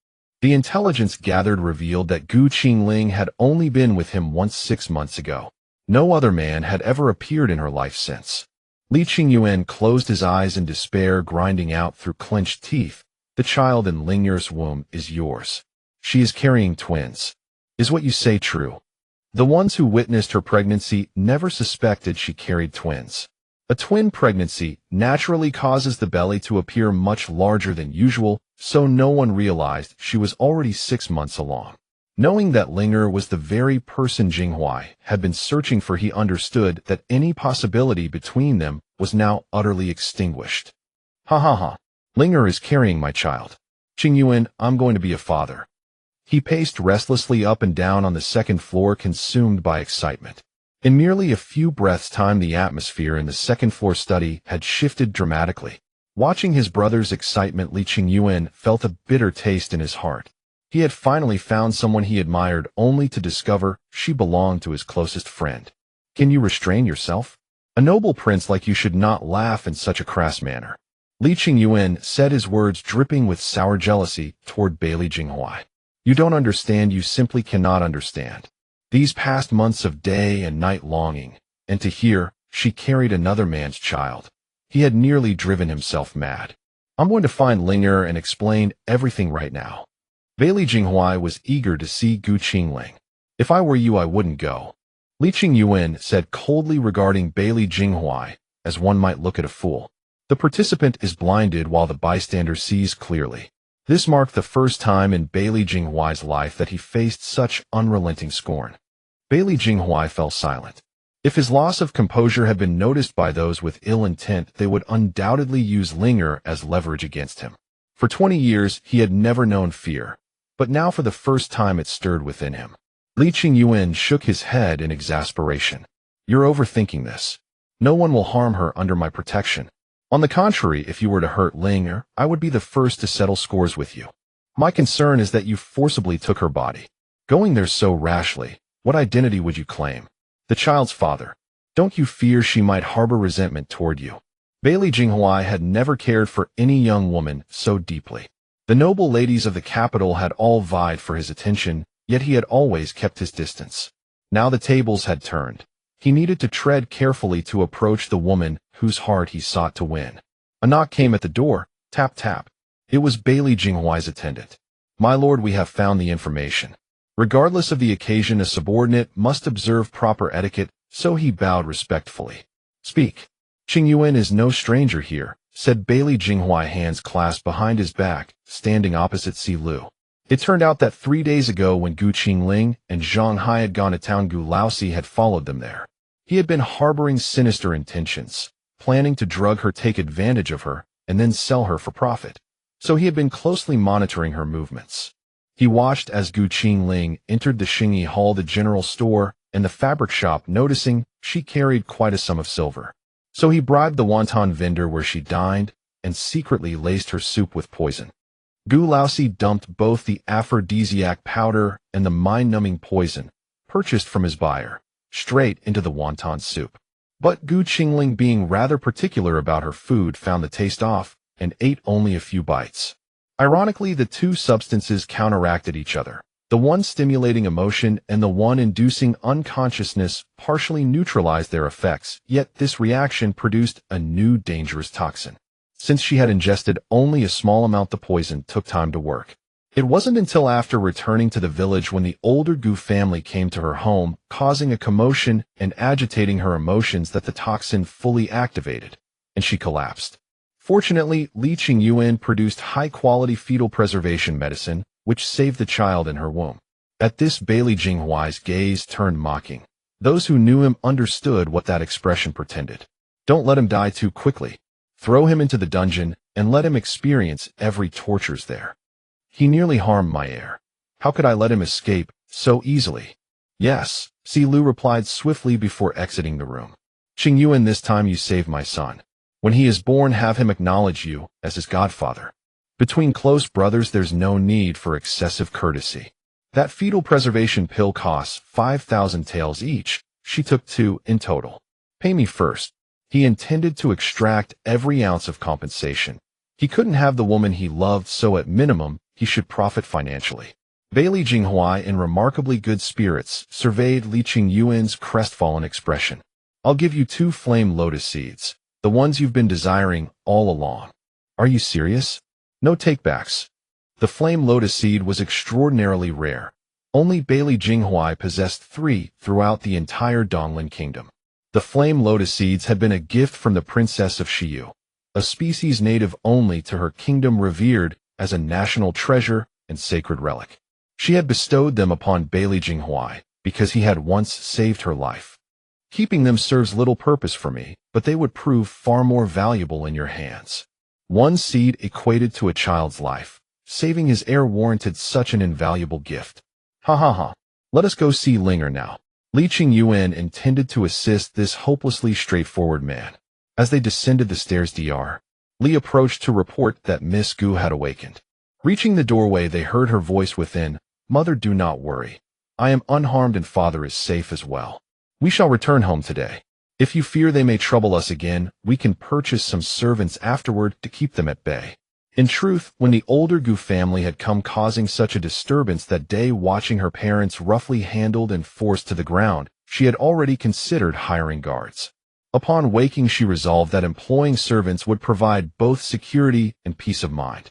S1: The intelligence gathered revealed that Qingling had only been with him once 6 months ago. No other man had ever appeared in her life since. Li Qingyuan closed his eyes in despair, grinding out through clenched teeth. The child in Linger's womb is yours. She is carrying twins. Is what you say true? The ones who witnessed her pregnancy never suspected she carried twins. A twin pregnancy naturally causes the belly to appear much larger than usual, so no one realized she was already 6 months along. Knowing that Linger was the very person Jinghuai had been searching for, he understood that any possibility between them was now utterly extinguished. Ha ha ha. Linger is carrying my child. Qingyuan, I'm going to be a father. He paced restlessly up and down on the second floor, consumed by excitement. In merely a few breaths' time, the atmosphere in the second-floor study had shifted dramatically. Watching his brother's excitement, Li Qingyuan felt a bitter taste in his heart. He had finally found someone he admired, only to discover she belonged to his closest friend. Can you restrain yourself? A noble prince like you should not laugh in such a crass manner. Li Qingyuan said, his words dripping with sour jealousy toward Bailey Jinghuai. You don't understand, you simply cannot understand. These past months of day and night longing, and to hear she carried another man's child. He had nearly driven himself mad. I'm going to find Linger and explain everything right now. Bailey Jinghuai was eager to see Qingling. If I were you, I wouldn't go. Li Qingyuan said coldly, regarding Bailey Jinghuai as one might look at a fool. The participant is blinded while the bystander sees clearly. This marked the first time in Bailey Jinghuai's life that he faced such unrelenting scorn. Bailey Jinghuai fell silent. If his loss of composure had been noticed by those with ill intent, they would undoubtedly use Linger as leverage against him. For 20 years, he had never known fear, but now for the first time it stirred within him. Li Qingyuan shook his head in exasperation. You're overthinking this. No one will harm her under my protection. On the contrary, if you were to hurt Linger, I would be the first to settle scores with you. My concern is that you forcibly took her body. Going there so rashly, what identity would you claim? The child's father. Don't you fear she might harbor resentment toward you? Bailey Jinghuai had never cared for any young woman so deeply. The noble ladies of the capital had all vied for his attention, yet he had always kept his distance. Now the tables had turned. He needed to tread carefully to approach the woman whose heart he sought to win. A knock came at the door. Tap tap. It was Bailey Jinghuai's attendant. My lord, we have found the information. Regardless of the occasion, a subordinate must observe proper etiquette, so he bowed respectfully. Speak. Qingyuan is no stranger here, said Bailey Jinghuai, hands clasped behind his back, standing opposite Si Lu. It turned out that 3 days ago when Gu Qingling and Zhang Hai had gone to town, Gu Laosi had followed them there. He had been harboring sinister intentions, planning to drug her, take advantage of her, and then sell her for profit. So he had been closely monitoring her movements. He watched as Gu Qingling entered the Xingyi Hall, the general store, and the fabric shop, noticing she carried quite a sum of silver. So he bribed the wonton vendor where she dined and secretly laced her soup with poison. Gu Laosi dumped both the aphrodisiac powder and the mind-numbing poison, purchased from his buyer, straight into the wonton soup. But Gu Qingling, being rather particular about her food, found the taste off and ate only a few bites. Ironically, the two substances counteracted each other. The one stimulating emotion and the one inducing unconsciousness partially neutralized their effects, yet this reaction produced a new dangerous toxin. Since she had ingested only a small amount, the poison took time to work. It wasn't until after returning to the village when the older Gu family came to her home, causing a commotion and agitating her emotions, that the toxin fully activated, and she collapsed. Fortunately, Li Qingyuan produced high-quality fetal preservation medicine, which saved the child in her womb. At this, Bailey Jinghuai's gaze turned mocking. Those who knew him understood what that expression portended. Don't let him die too quickly. Throw him into the dungeon and let him experience every tortures there. He nearly harmed my heir. How could I let him escape so easily? Yes, Si Lu replied swiftly before exiting the room. Qingyuan, this time you saved my son. When he is born, have him acknowledge you as his godfather. Between close brothers, there's no need for excessive courtesy. That fetal preservation pill costs 5,000 taels each. She took 2 in total. Pay me first. He intended to extract every ounce of compensation. He couldn't have the woman he loved, so at minimum, he should profit financially. Bailey Jinghuai, in remarkably good spirits, surveyed Li Qingyuan's crestfallen expression. I'll give you 2 flame lotus seeds, the ones you've been desiring all along. Are you serious? No takebacks. The flame lotus seed was extraordinarily rare. Only Bailey Jinghuai possessed 3 throughout the entire Donglin kingdom. The flame lotus seeds had been a gift from the princess of Shiyu, a species native only to her kingdom, revered as a national treasure and sacred relic. She had bestowed them upon Bailey Jinghuai because he had once saved her life. Keeping them serves little purpose for me, but they would prove far more valuable in your hands. 1 seed equated to a child's life. Saving his heir warranted such an invaluable gift. Ha ha ha. Let us go see Linger now. Li Qingyuan intended to assist this hopelessly straightforward man. As they descended the stairs, Li approached to report that Miss Gu had awakened. Reaching the doorway, they heard her voice within. Mother, do not worry. I am unharmed and father is safe as well. We shall return home today. If you fear they may trouble us again, we can purchase some servants afterward to keep them at bay. In truth, when the older Gu family had come causing such a disturbance that day, watching her parents roughly handled and forced to the ground, she had already considered hiring guards. Upon waking, she resolved that employing servants would provide both security and peace of mind.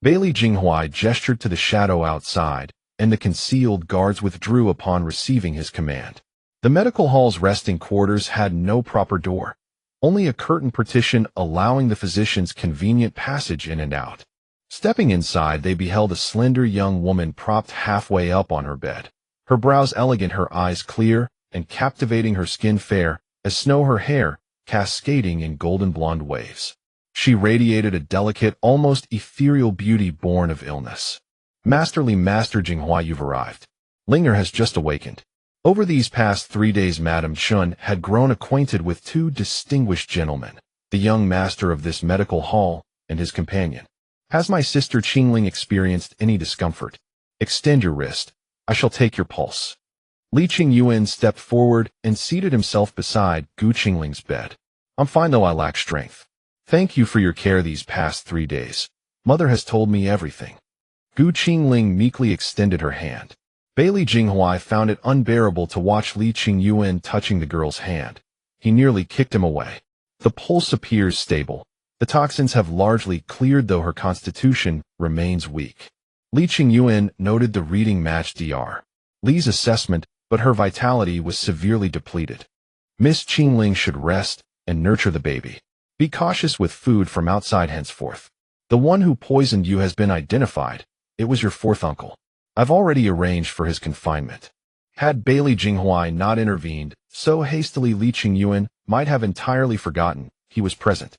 S1: Bailey Jinghuai gestured to the shadow outside, and the concealed guards withdrew upon receiving his command. The medical hall's resting quarters had no proper door. Only a curtain partition allowing the physician's convenient passage in and out. Stepping inside, they beheld a slender young woman propped halfway up on her bed. Her brows elegant, her eyes clear and captivating, her skin fair as snow, her hair cascading in golden blonde waves. She radiated a delicate, almost ethereal beauty born of illness. Masterly Master Jinghuai, you've arrived. Linger has just awakened. Over these past 3 days, Madame Chun had grown acquainted with 2 distinguished gentlemen, the young master of this medical hall and his companion. Has my sister Qingling experienced any discomfort? Extend your wrist. I shall take your pulse. Li Qingyuan stepped forward and seated himself beside Gu Qingling's bed. I'm fine, though I lack strength. Thank you for your care these past 3 days. Mother has told me everything. Gu Qingling meekly extended her hand. Bailey Jinghuai found it unbearable to watch Li Qingyuan touching the girl's hand. He nearly kicked him away. The pulse appears stable. The toxins have largely cleared, though her constitution remains weak. Li Qingyuan noted the reading matched Li's assessment, but her vitality was severely depleted. Miss Qingling should rest and nurture the baby. Be cautious with food from outside henceforth. The one who poisoned you has been identified. It was your fourth uncle. I've already arranged for his confinement. Had Bailey Jinghuai not intervened so hastily, Li Qingyuan might have entirely forgotten he was present.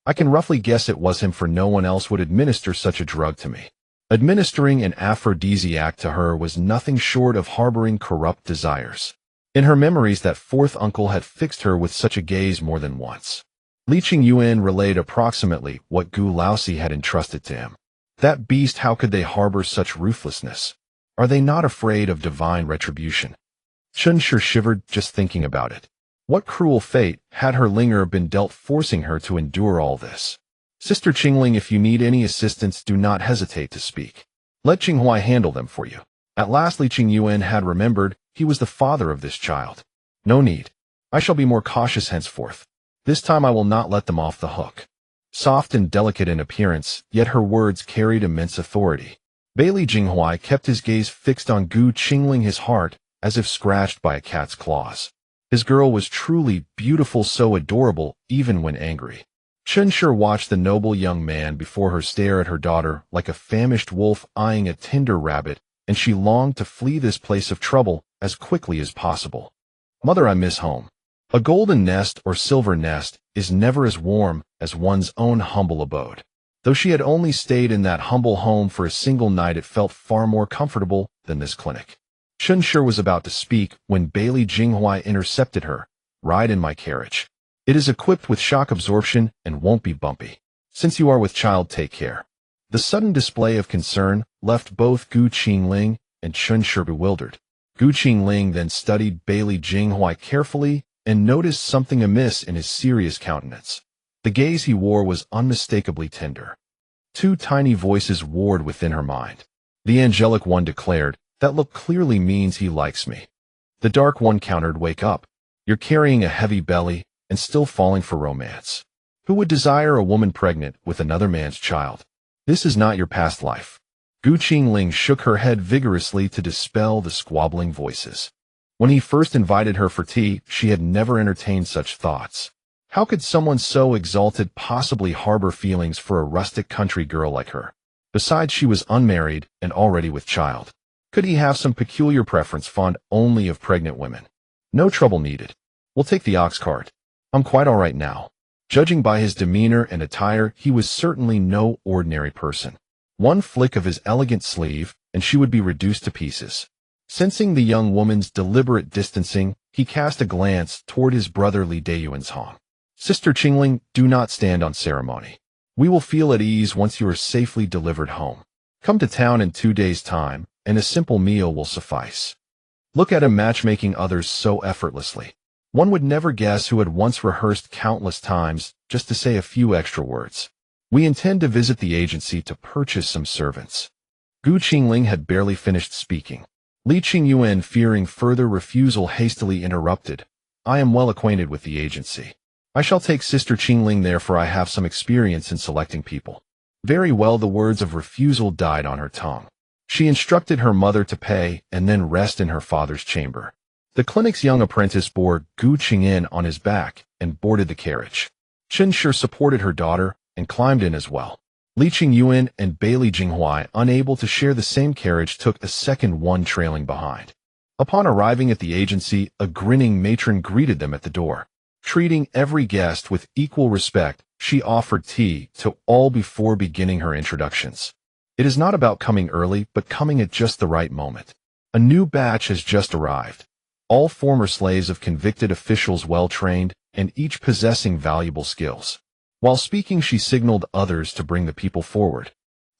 S1: I can roughly guess it was him, for no one else would administer such a drug to me. Administering an aphrodisiac to her was nothing short of harboring corrupt desires. In her memories, that fourth uncle had fixed her with such a gaze more than once. Li Qingyuan relayed approximately what Gu Laosi had entrusted to him. That beast, how could they harbor such ruthlessness? Are they not afraid of divine retribution? Chen Shi shivered just thinking about it. What cruel fate had her Linger been dealt, forcing her to endure all this? Sister Qingling, if you need any assistance, do not hesitate to speak. Let Qinghuai handle them for you. At last Li Qingyuan had remembered he was the father of this child. No need. I shall be more cautious henceforth. This time I will not let them off the hook. Soft and delicate in appearance, yet her words carried immense authority. Bailey Jinghuai kept his gaze fixed on Gu Qingling, his heart as if scratched by a cat's claws. His girl was truly beautiful, so adorable even when angry. Chen Shi watched the noble young man before her stare at her daughter like a famished wolf eyeing a tender rabbit, and she longed to flee this place of trouble as quickly as possible. Mother, I miss home. A golden nest or silver nest is never as warm as one's own humble abode. Though she had only stayed in that humble home for a single night, it felt far more comfortable than this clinic. Chen Shi was about to speak when Bailey Jinghuai intercepted her. Ride in my carriage. It is equipped with shock absorption and won't be bumpy. Since you are with child, take care. The sudden display of concern left both Gu Qingling and Chen Shi bewildered. Gu Qingling then studied Bailey Jinghuai carefully and noticed something amiss in his serious countenance. The gaze he wore was unmistakably tender. Two tiny voices roared within her mind. The angelic one declared, that look clearly means he likes me. The dark one countered, wake up. You're carrying a heavy belly and still falling for romance. Who would desire a woman pregnant with another man's child? This is not your past life. Gu Qingling shook her head vigorously to dispel the squabbling voices. When he first invited her for tea, she had never entertained such thoughts. How could someone so exalted possibly harbor feelings for a rustic country girl like her? Besides, she was unmarried and already with child. Could he have some peculiar preference, fond only of pregnant women? No trouble needed. We'll take the ox cart. I'm quite all right now. Judging by his demeanor and attire, he was certainly no ordinary person. One flick of his elegant sleeve, and she would be reduced to pieces. Sensing the young woman's deliberate distancing, he cast a glance toward his brother Li Dayuan's. Sister Qingling, do not stand on ceremony. We will feel at ease once you are safely delivered home. Come to town in 2 days' time, and a simple meal will suffice. Look at him matchmaking others so effortlessly. One would never guess who had once rehearsed countless times just to say a few extra words. We intend to visit the agency to purchase some servants. Gu Qingling had barely finished speaking. Li Qingyuan, fearing further refusal, hastily interrupted. I am well acquainted with the agency. I shall take Sister Qingling there, for I have some experience in selecting people. Very well, the words of refusal died on her tongue. She instructed her mother to pay and then rest in her father's chamber. The clinic's young apprentice bore Gu Qingyin on his back and boarded the carriage. Chen Shi supported her daughter and climbed in as well. Li Qingyuan and Bailey Jinghuai, unable to share the same carriage, took a second one trailing behind. Upon arriving at the agency, a grinning matron greeted them at the door. Treating every guest with equal respect, she offered tea to all before beginning her introductions. It is not about coming early, but coming at just the right moment. A new batch has just arrived. All former slaves of convicted officials, well trained, and each possessing valuable skills. While speaking, she signaled others to bring the people forward.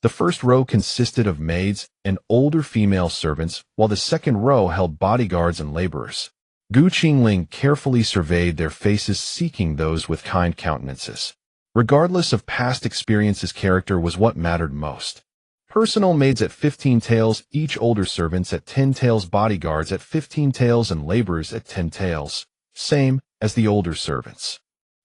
S1: The first row consisted of maids and older female servants, while the second row held bodyguards and laborers. Gu Qingling carefully surveyed their faces, seeking those with kind countenances. Regardless of past experiences, character was what mattered most. Personal maids at 15 taels, each older servants at 10 taels, bodyguards at 15 taels, and laborers at 10 taels, same as the older servants.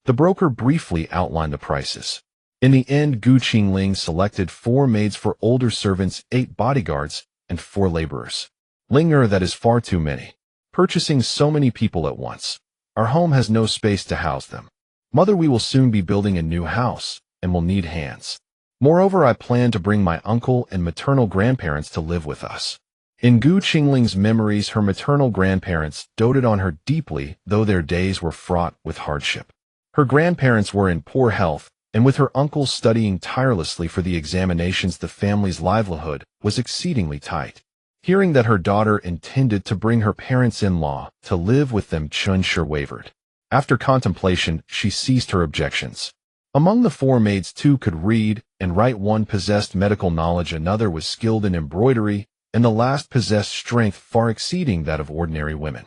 S1: The broker briefly outlined the prices. In the end, Gu Qingling selected 4 maids for older servants, 8 bodyguards, and 4 laborers. Linger, that is far too many. Purchasing so many people at once. Our home has no space to house them. Mother, we will soon be building a new house, and will need hands. Moreover, I plan to bring my uncle and maternal grandparents to live with us. In Qingling's memories, her maternal grandparents doted on her deeply, though their days were fraught with hardship. Her grandparents were in poor health, and with her uncle studying tirelessly for the examinations, the family's livelihood was exceedingly tight. Hearing that her daughter intended to bring her parents-in-law to live with them, Qingshi wavered. After contemplation, she ceased her objections. Among the four maids, two could read and write, one possessed medical knowledge, another was skilled in embroidery, and the last possessed strength far exceeding that of ordinary women.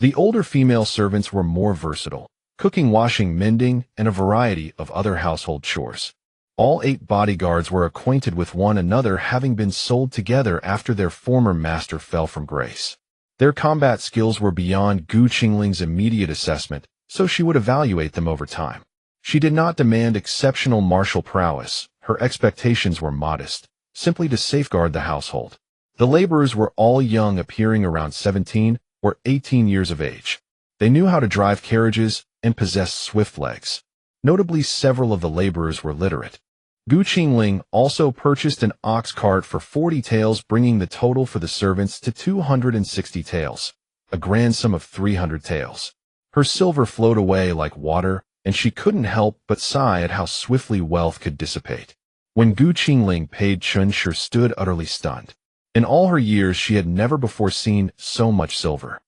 S1: The older female servants were more versatile, cooking, washing, mending, and a variety of other household chores. All 8 bodyguards were acquainted with one another, having been sold together after their former master fell from grace. Their combat skills were beyond Qingling's immediate assessment, so she would evaluate them over time. She did not demand exceptional martial prowess. Her expectations were modest, simply to safeguard the household. The laborers were all young, appearing around 17 or 18 years of age. They knew how to drive carriages and possessed swift legs. Notably, several of the laborers were literate. Qingling also purchased an ox cart for 40 taels, bringing the total for the servants to 260 taels, a grand sum of 300 taels. Her silver flowed away like water, and she couldn't help but sigh at how swiftly wealth could dissipate. When Qingling paid, Qingshi stood utterly stunned. In all her years, she had never before seen so much silver.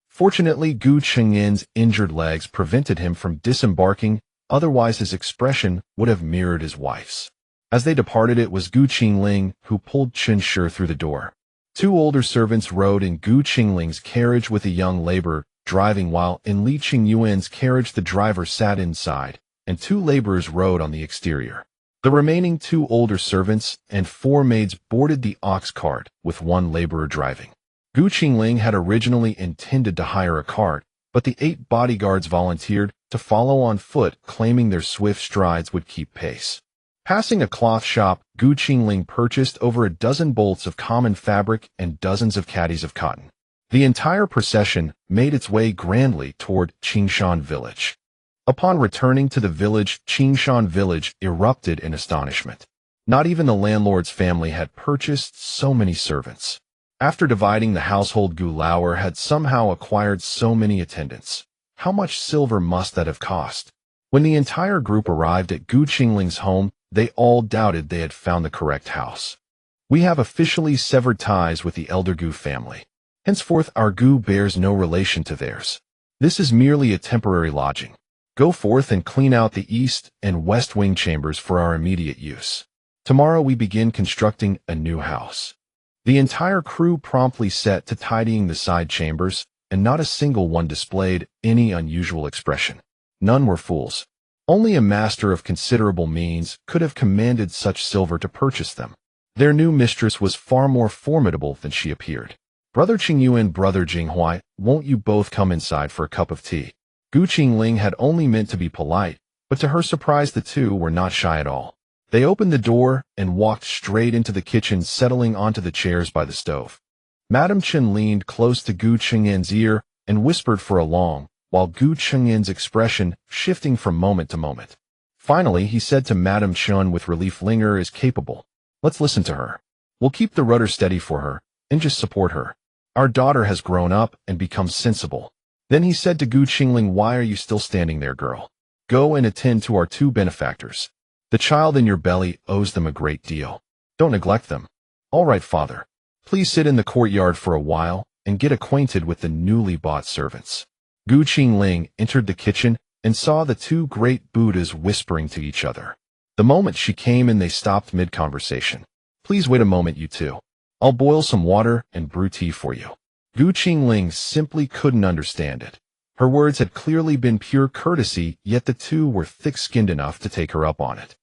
S1: Fortunately, Qingling's injured legs prevented him from disembarking, otherwise his expression would have mirrored his wife's. As they departed, it was Qingling who pulled Qingshi through the door. 2 older servants rode in Qingling's carriage with a young laborer driving, while in Li Qingyuan's carriage the driver sat inside, and 2 laborers rode on the exterior. The remaining 2 older servants and 4 maids boarded the ox cart, with 1 laborer driving. Qingling had originally intended to hire a cart, but the 8 bodyguards volunteered to follow on foot, claiming their swift strides would keep pace. Passing a cloth shop, Qingling purchased over a dozen bolts of common fabric and dozens of caddies of cotton. The entire procession made its way grandly toward Qingshan Village. Upon returning to the village, Qingshan Village erupted in astonishment. Not even the landlord's family had purchased so many servants. After dividing the household, Gulauer had somehow acquired so many attendants. How much silver must that have cost? When the entire group arrived at Qingling's home, they all doubted they had found the correct house. We have officially severed ties with the elder Gu family. Henceforth, our Gu bears no relation to theirs. This is merely a temporary lodging. Go forth and clean out the east and west wing chambers for our immediate use. Tomorrow we begin constructing a new house. The entire crew promptly set to tidying the side chambers, and not a single one displayed any unusual expression. None were fools. Only a master of considerable means could have commanded such silver to purchase them. Their new mistress was far more formidable than she appeared. Brother Qingyuan, Brother Jinghuai, won't you both come inside for a cup of tea? Qingling had only meant to be polite, but to her surprise the 2 were not shy at all. They opened the door and walked straight into the kitchen, settling onto the chairs by the stove. Madame Chen leaned close to Qingyan's ear and whispered for a long, while Qingyan's expression shifting from moment to moment. Finally, he said to Madame Chen with relief, Linger is capable. Let's listen to her. We'll keep the rudder steady for her, and just support her. Our daughter has grown up and become sensible. Then he said to Qingling, why are you still standing there, girl? Go and attend to our 2 benefactors. The child in your belly owes them a great deal. Don't neglect them. All right, father. Please sit in the courtyard for a while and get acquainted with the newly bought servants. Qingling entered the kitchen and saw the 2 great Buddhas whispering to each other. The moment she came in, they stopped mid-conversation. Please wait a moment, you 2. I'll boil some water and brew tea for you. Qingling simply couldn't understand it. Her words had clearly been pure courtesy, yet the 2 were thick-skinned enough to take her up on it.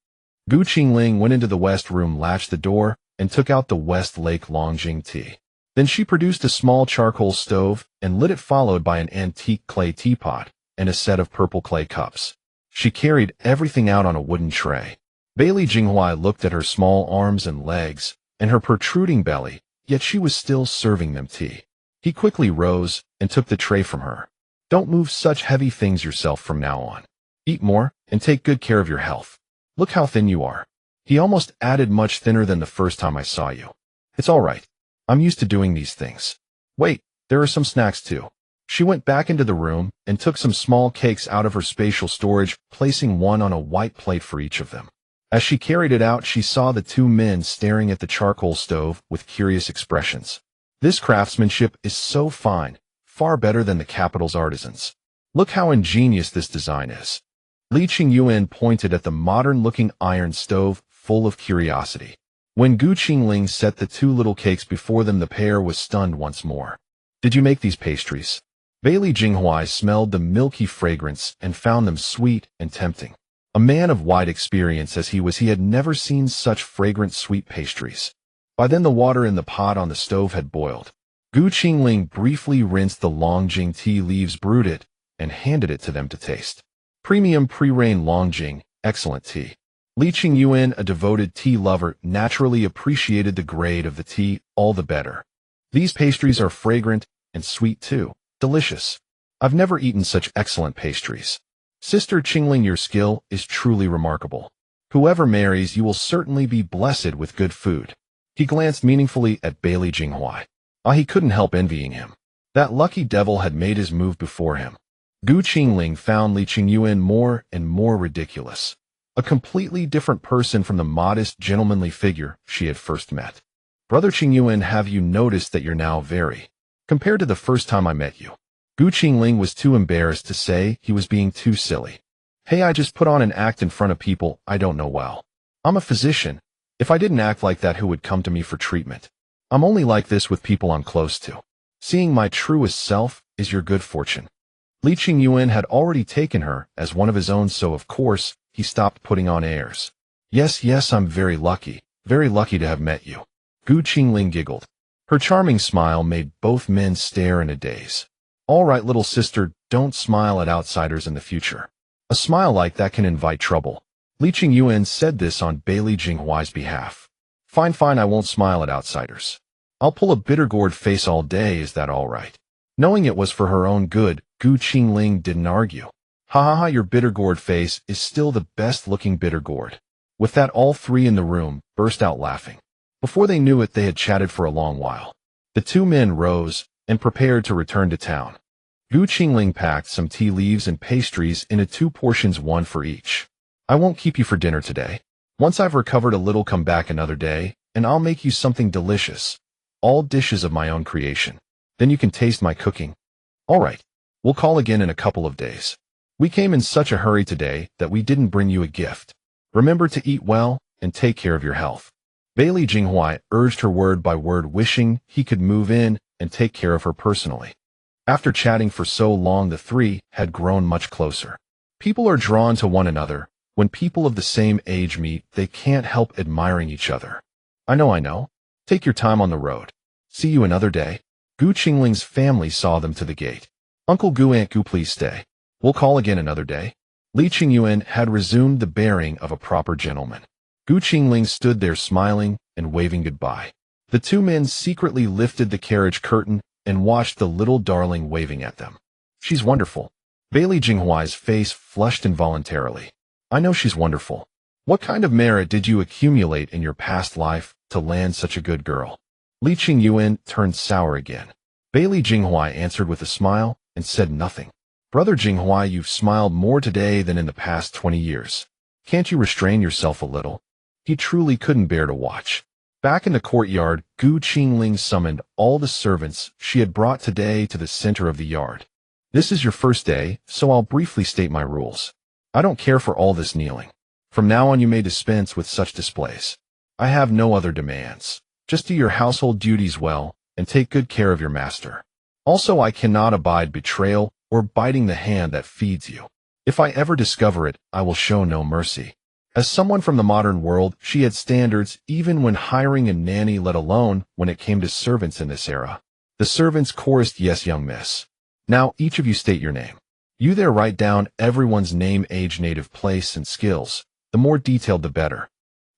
S1: Qingling went into the west room, latched the door, and took out the West Lake Longjing tea. Then she produced a small charcoal stove and lit it, followed by an antique clay teapot and a set of purple clay cups. She carried everything out on a wooden tray. Bailey Jinghuai looked at her small arms and legs and her protruding belly, yet she was still serving them tea. He quickly rose and took the tray from her. Don't move such heavy things yourself from now on. Eat more, and take good care of your health. Look how thin you are. He almost added much thinner than the first time I saw you. It's all right. I'm used to doing these things. Wait, there are some snacks too. She went back into the room and took some small cakes out of her spatial storage, placing one on a white plate for each of them. As she carried it out, she saw the two men staring at the charcoal stove with curious expressions. This craftsmanship is so fine, far better than the capital's artisans. Look how ingenious this design is. Li Qingyuan pointed at the modern-looking iron stove, full of curiosity. When Gu Qingling set the two little cakes before them, the pair was stunned once more. Did you make these pastries? Bailey Jinghuai smelled the milky fragrance and found them sweet and tempting. A man of wide experience as he was, he had never seen such fragrant sweet pastries. By then the water in the pot on the stove had boiled. Gu Qingling briefly rinsed the Longjing tea leaves, brewed it, and handed it to them to taste. Premium pre-rain Longjing, excellent tea. Li Qingyuan, a devoted tea lover, naturally appreciated the grade of the tea all the better. These pastries are fragrant and sweet too. Delicious. I've never eaten such excellent pastries. Sister Qingling, your skill is truly remarkable. Whoever marries you will certainly be blessed with good food. He glanced meaningfully at Bailey Jinghuai. He couldn't help envying him. That lucky devil had made his move before him. Gu Qingling found Li Qingyuan more and more ridiculous. A completely different person from the modest, gentlemanly figure she had first met. Brother Qingyuan, have you noticed that you're now very, compared to the first time I met you? Gu Qingling was too embarrassed to say. He was being too silly. Hey, I just put on an act in front of people I don't know well. I'm a physician. If I didn't act like that, who would come to me for treatment? I'm only like this with people I'm close to. Seeing my truest self is your good fortune. Li Qingyuan had already taken her as one of his own, so of course, he stopped putting on airs. Yes, I'm very lucky to have met you. Gu Qingling giggled. Her charming smile made both men stare in a daze. All right, little sister, don't smile at outsiders in the future. A smile like that can invite trouble. Li Qingyuan said this on Bailey Jinghuai's behalf. Fine, I won't smile at outsiders. I'll pull a bitter-gourd face all day, is that all right? Knowing it was for her own good, Gu Qingling didn't argue. Ha, your bitter-gourd face is still the best-looking bitter-gourd. With that, all three in the room burst out laughing. Before they knew it, they had chatted for a long while. The two men rose and prepared to return to town. Gu Qingling packed some tea leaves and pastries into 2 portions, one for each. I won't keep you for dinner today. Once I've recovered a little, come back another day, and I'll make you something delicious. All dishes of my own creation. Then you can taste my cooking. All right, we'll call again in a couple of days. We came in such a hurry today that we didn't bring you a gift. Remember to eat well and take care of your health. Bailey Jinghuai urged her word by word, wishing he could move in and take care of her personally. After chatting for so long, the three had grown much closer. People are drawn to one another. When people of the same age meet, they can't help admiring each other. I know. Take your time on the road. See you another day. Gu Qingling's family saw them to the gate. Uncle Gu, Aunt Gu, please stay. We'll call again another day. Li Qingyuan had resumed the bearing of a proper gentleman. Gu Qingling stood there smiling and waving goodbye. The two men secretly lifted the carriage curtain and watched the little darling waving at them. She's wonderful. Bailey Jinghuai's face flushed involuntarily. I know she's wonderful. What kind of merit did you accumulate in your past life to land such a good girl? Li Qingyuan turned sour again. Bailey Jinghuai answered with a smile and said nothing. Brother Jinghuai, you've smiled more today than in the past 20 years. Can't you restrain yourself a little? He truly couldn't bear to watch. Back in the courtyard, Gu Qingling summoned all the servants she had brought today to the center of the yard. This is your first day, so I'll briefly state my rules. I don't care for all this kneeling. From now on, you may dispense with such displays. I have no other demands. Just do your household duties well and take good care of your master. Also, I cannot abide betrayal or biting the hand that feeds you. If I ever discover it, I will show no mercy. As someone from the modern world, she had standards even when hiring a nanny, let alone when it came to servants in this era. The servants chorused, yes, young miss. Now, each of you state your name. You there write down everyone's name, age, native place, and skills. The more detailed, the better.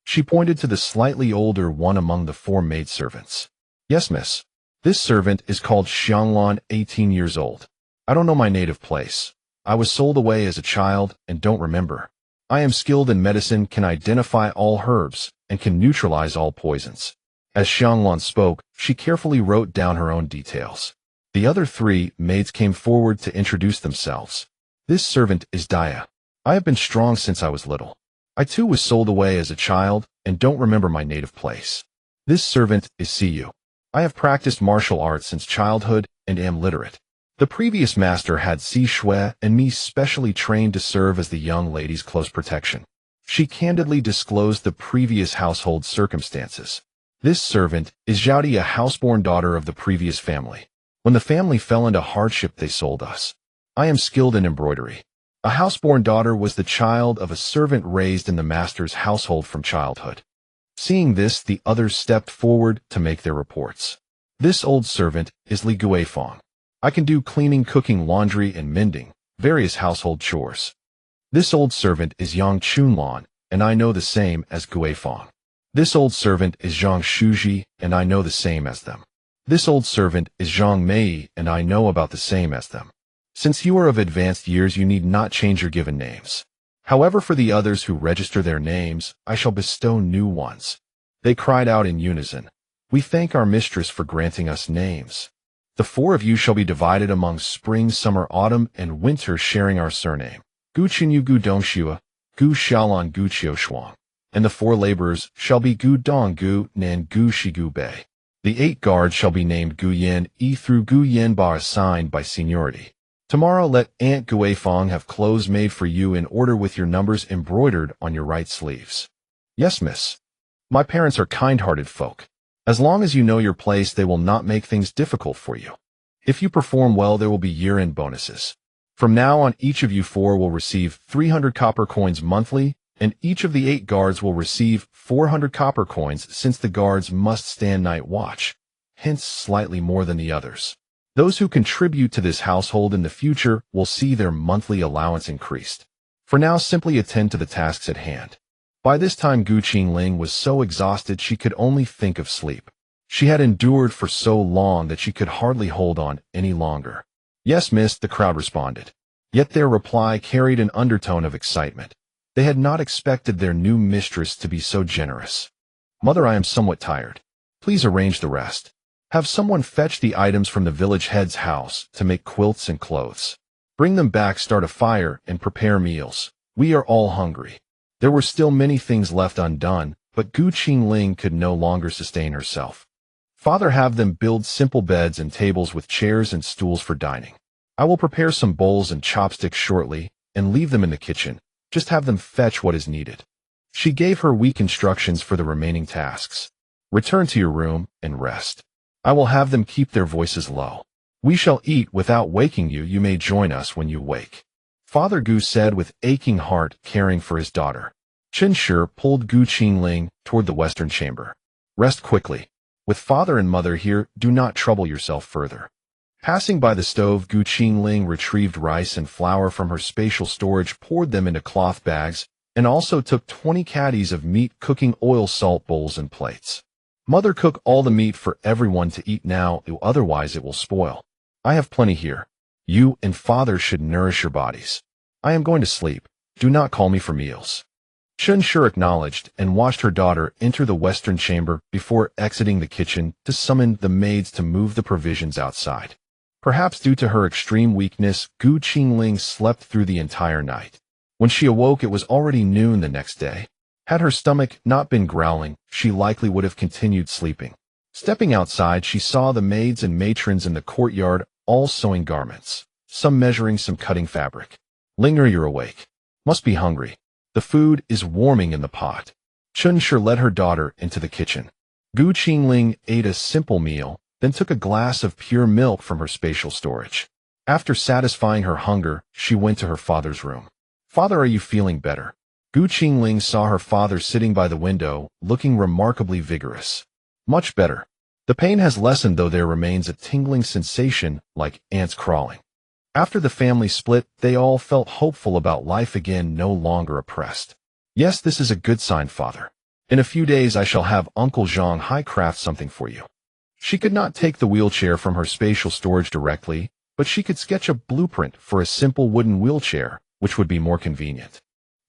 S1: She pointed to the slightly older one among the 4 maidservants. Yes, miss. This servant is called Xianglan, 18 years old. I don't know my native place. I was sold away as a child and don't remember. I am skilled in medicine, can identify all herbs, and can neutralize all poisons. As Xianglan spoke, she carefully wrote down her own details. The other 3 maids came forward to introduce themselves. This servant is Daya. I have been strong since I was little. I too was sold away as a child and don't remember my native place. This servant is Siyu. I have practiced martial arts since childhood and am literate. The previous master had Si Shui and me specially trained to serve as the young lady's close protection. She candidly disclosed the previous household circumstances. This servant is Zhaodi, a houseborn daughter of the previous family. When the family fell into hardship, they sold us. I am skilled in embroidery. A houseborn daughter was the child of a servant raised in the master's household from childhood. Seeing this, the others stepped forward to make their reports. This old servant is Li Guifeng. I can do cleaning, cooking, laundry, and mending, various household chores. This old servant is Yang Chunlan, and I know the same as Guifeng. This old servant is Zhang Shuji, and I know the same as them. This old servant is Zhang Mei, and I know about the same as them. Since you are of advanced years, you need not change your given names. However, for the others who register their names, I shall bestow new ones. They cried out in unison, "We thank our mistress for granting us names. The 4 of you shall be divided among spring, summer, autumn, and winter, sharing our surname. Gu Qinyu Gu Dongxua, Gu Xiaolan Gu Qiushuang. And the 4 laborers shall be Gu Dong Gu Nan Gu Shigu Bei. The 8 guards shall be named Gu Yin E through Gu Yin Ba, assigned by seniority. Tomorrow let Aunt Guifeng have clothes made for you in order with your numbers embroidered on your right sleeves." "Yes, miss. My parents are kind-hearted folk. As long as you know your place, they will not make things difficult for you. If you perform well, there will be year-end bonuses. From now on, each of you 4 will receive 300 copper coins monthly, and each of the 8 guards will receive 400 copper coins since the guards must stand night watch, hence slightly more than the others. Those who contribute to this household in the future will see their monthly allowance increased. For now, simply attend to the tasks at hand." By this time, Gu Qingling was so exhausted she could only think of sleep. She had endured for so long that she could hardly hold on any longer. "Yes, miss," the crowd responded. Yet their reply carried an undertone of excitement. They had not expected their new mistress to be so generous. "Mother, I am somewhat tired. Please arrange the rest. Have someone fetch the items from the village head's house to make quilts and clothes. Bring them back, start a fire, and prepare meals. We are all hungry." There were still many things left undone, but Gu Qingling could no longer sustain herself. "Father, have them build simple beds and tables with chairs and stools for dining. I will prepare some bowls and chopsticks shortly, and leave them in the kitchen. Just have them fetch what is needed." She gave her weak instructions for the remaining tasks. "Return to your room and rest. I will have them keep their voices low. We shall eat without waking you. You may join us when you wake." Father Gu said with aching heart, caring for his daughter. Chen Shi pulled Gu Qingling toward the western chamber. "Rest quickly. With father and mother here, do not trouble yourself further." Passing by the stove, Gu Qingling retrieved rice and flour from her spatial storage, poured them into cloth bags, and also took 20 caddies of meat, cooking oil, salt, bowls, and plates. "Mother, cook all the meat for everyone to eat now, otherwise it will spoil. I have plenty here. You and father should nourish your bodies. I am going to sleep. Do not call me for meals." Chen Shi acknowledged and watched her daughter enter the western chamber before exiting the kitchen to summon the maids to move the provisions outside. Perhaps due to her extreme weakness, Gu Qingling slept through the entire night. When she awoke, it was already noon the next day. Had her stomach not been growling, she likely would have continued sleeping. Stepping outside, she saw the maids and matrons in the courtyard, all sewing garments, some measuring, some cutting fabric. "Linger, you're awake. Must be hungry. The food is warming in the pot." Chen Shi led her daughter into the kitchen. Gu Qingling ate a simple meal, then took a glass of pure milk from her spatial storage. After satisfying her hunger, she went to her father's room. "Father, are you feeling better?" Gu Qingling saw her father sitting by the window, looking remarkably vigorous. "Much better. The pain has lessened, though there remains a tingling sensation like ants crawling." After the family split, they all felt hopeful about life again, no longer oppressed. "Yes, this is a good sign, father. In a few days I shall have Uncle Zhang Hai craft something for you." She could not take the wheelchair from her spatial storage directly, but she could sketch a blueprint for a simple wooden wheelchair, which would be more convenient.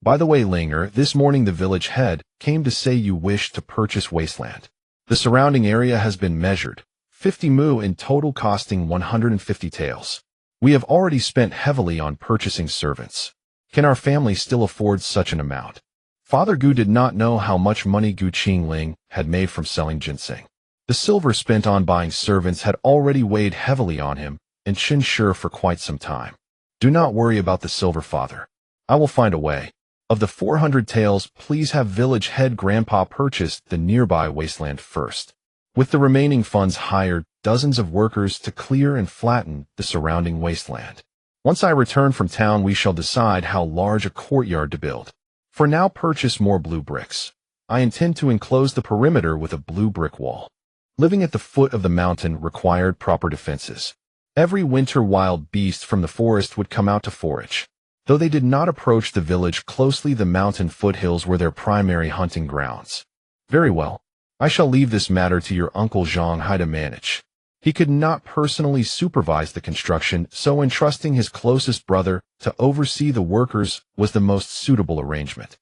S1: By the way, Linger, this morning the village head came to say you wish to purchase wasteland. The surrounding area has been measured, 50 mu in total, costing 150 taels. We have already spent heavily on purchasing servants. Can our family still afford such an amount? Father Gu did not know how much money Gu Qingling had made from selling ginseng. The silver spent on buying servants had already weighed heavily on him and Qin Shi for quite some time. Do not worry about the silver, father. I will find a way. Of the 400 taels, please have village head grandpa purchase the nearby wasteland first. With the remaining funds, hire dozens of workers to clear and flatten the surrounding wasteland. Once I return from town, we shall decide how large a courtyard to build. For now, purchase more blue bricks. I intend to enclose the perimeter with a blue brick wall. Living at the foot of the mountain required proper defenses. Every winter, wild beasts from the forest would come out to forage. Though they did not approach the village closely, the mountain foothills were their primary hunting grounds. Very well. I shall leave this matter to your uncle Zhang Hai to manage. He could not personally supervise the construction, so entrusting his closest brother to oversee the workers was the most suitable arrangement.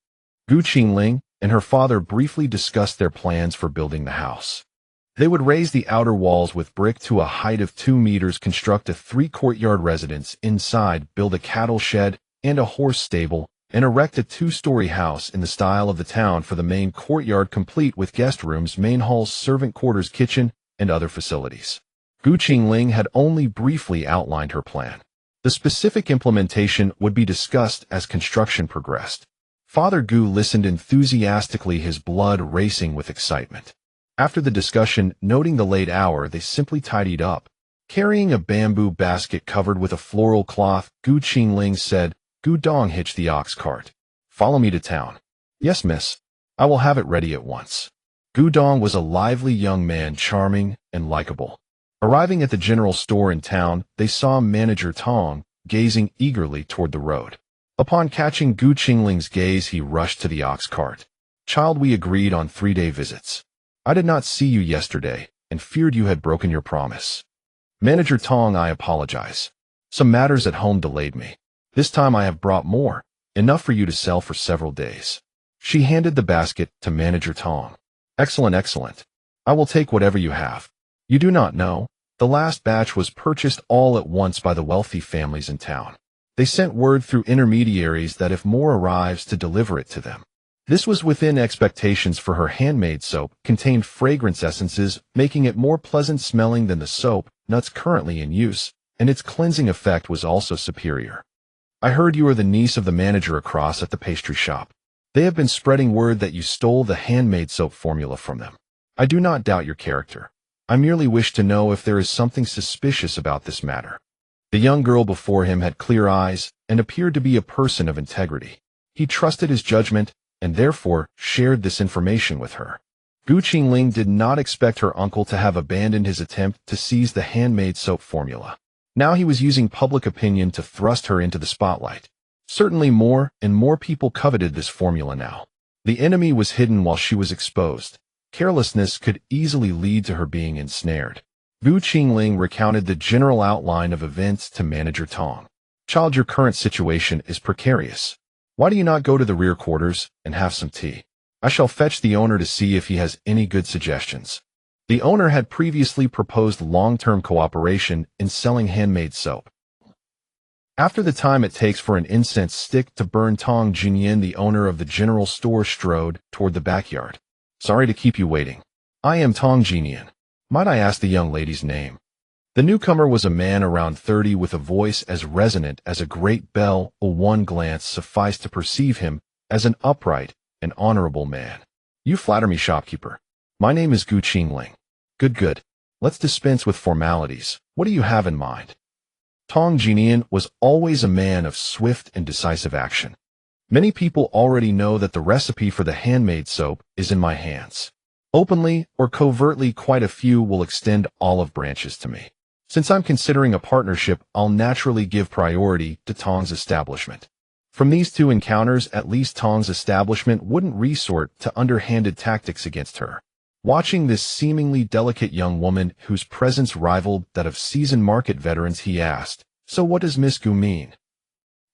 S1: Gu Qingling and her father briefly discussed their plans for building the house. They would raise the outer walls with brick to a height of 2 meters, construct a 3-courtyard residence inside, build a cattle shed and a horse stable, and erect a 2-story house in the style of the town for the main courtyard, complete with guest rooms, main halls, servant quarters, kitchen, and other facilities. Gu Qingling had only briefly outlined her plan. The specific implementation would be discussed as construction progressed. Father Gu listened enthusiastically, his blood racing with excitement. After the discussion, noting the late hour, they simply tidied up. Carrying a bamboo basket covered with a floral cloth, Gu Qingling said, "Gu Dong, hitch the ox cart. Follow me to town." "Yes, miss. I will have it ready at once." Gu Dong was a lively young man, charming and likable. Arriving at the general store in town, they saw Manager Tong gazing eagerly toward the road. Upon catching Gu Qingling's gaze, he rushed to the ox cart. "Child, we agreed on 3-day visits. I did not see you yesterday and feared you had broken your promise." "Manager Tong, I apologize. Some matters at home delayed me. This time I have brought more, enough for you to sell for several days." She handed the basket to Manager Tong. "Excellent, excellent. I will take whatever you have. You do not know, the last batch was purchased all at once by the wealthy families in town. They sent word through intermediaries that if more arrives, to deliver it to them." This was within expectations, for her handmade soap contained fragrance essences, making it more pleasant smelling than the soap nuts currently in use, and its cleansing effect was also superior. "I heard you are the niece of the manager across at the pastry shop. They have been spreading word that you stole the handmade soap formula from them. I do not doubt your character. I merely wish to know if there is something suspicious about this matter." The young girl before him had clear eyes and appeared to be a person of integrity. He trusted his judgment and therefore shared this information with her. Gu Qingling did not expect her uncle to have abandoned his attempt to seize the handmade soap formula. Now he was using public opinion to thrust her into the spotlight. Certainly more and more people coveted this formula now. The enemy was hidden while she was exposed. Carelessness could easily lead to her being ensnared. Gu Qingling recounted the general outline of events to Manager Tong. "Child, your current situation is precarious. Why do you not go to the rear quarters and have some tea? I shall fetch the owner to see if he has any good suggestions." The owner had previously proposed long-term cooperation in selling handmade soap. After the time it takes for an incense stick to burn, Tong Jinyan, the owner of the general store, strode toward the backyard. "Sorry to keep you waiting. I am Tong Jinyan. Might I ask the young lady's name?" The newcomer was a man around 30 with a voice as resonant as a great bell. One glance sufficed to perceive him as an upright and honorable man. "You flatter me, shopkeeper. My name is Gu Qingling." Good, good. Let's dispense with formalities. What do you have in mind?" Tong Jinyan was always a man of swift and decisive action. "Many people already know that the recipe for the handmade soap is in my hands. Openly or covertly, quite a few will extend olive branches to me. Since I'm considering a partnership, I'll naturally give priority to Tong's establishment. From these 2 encounters, at least Tong's establishment wouldn't resort to underhanded tactics against her. Watching this seemingly delicate young woman whose presence rivaled that of seasoned market veterans, he asked, "So what does Miss Gu mean?"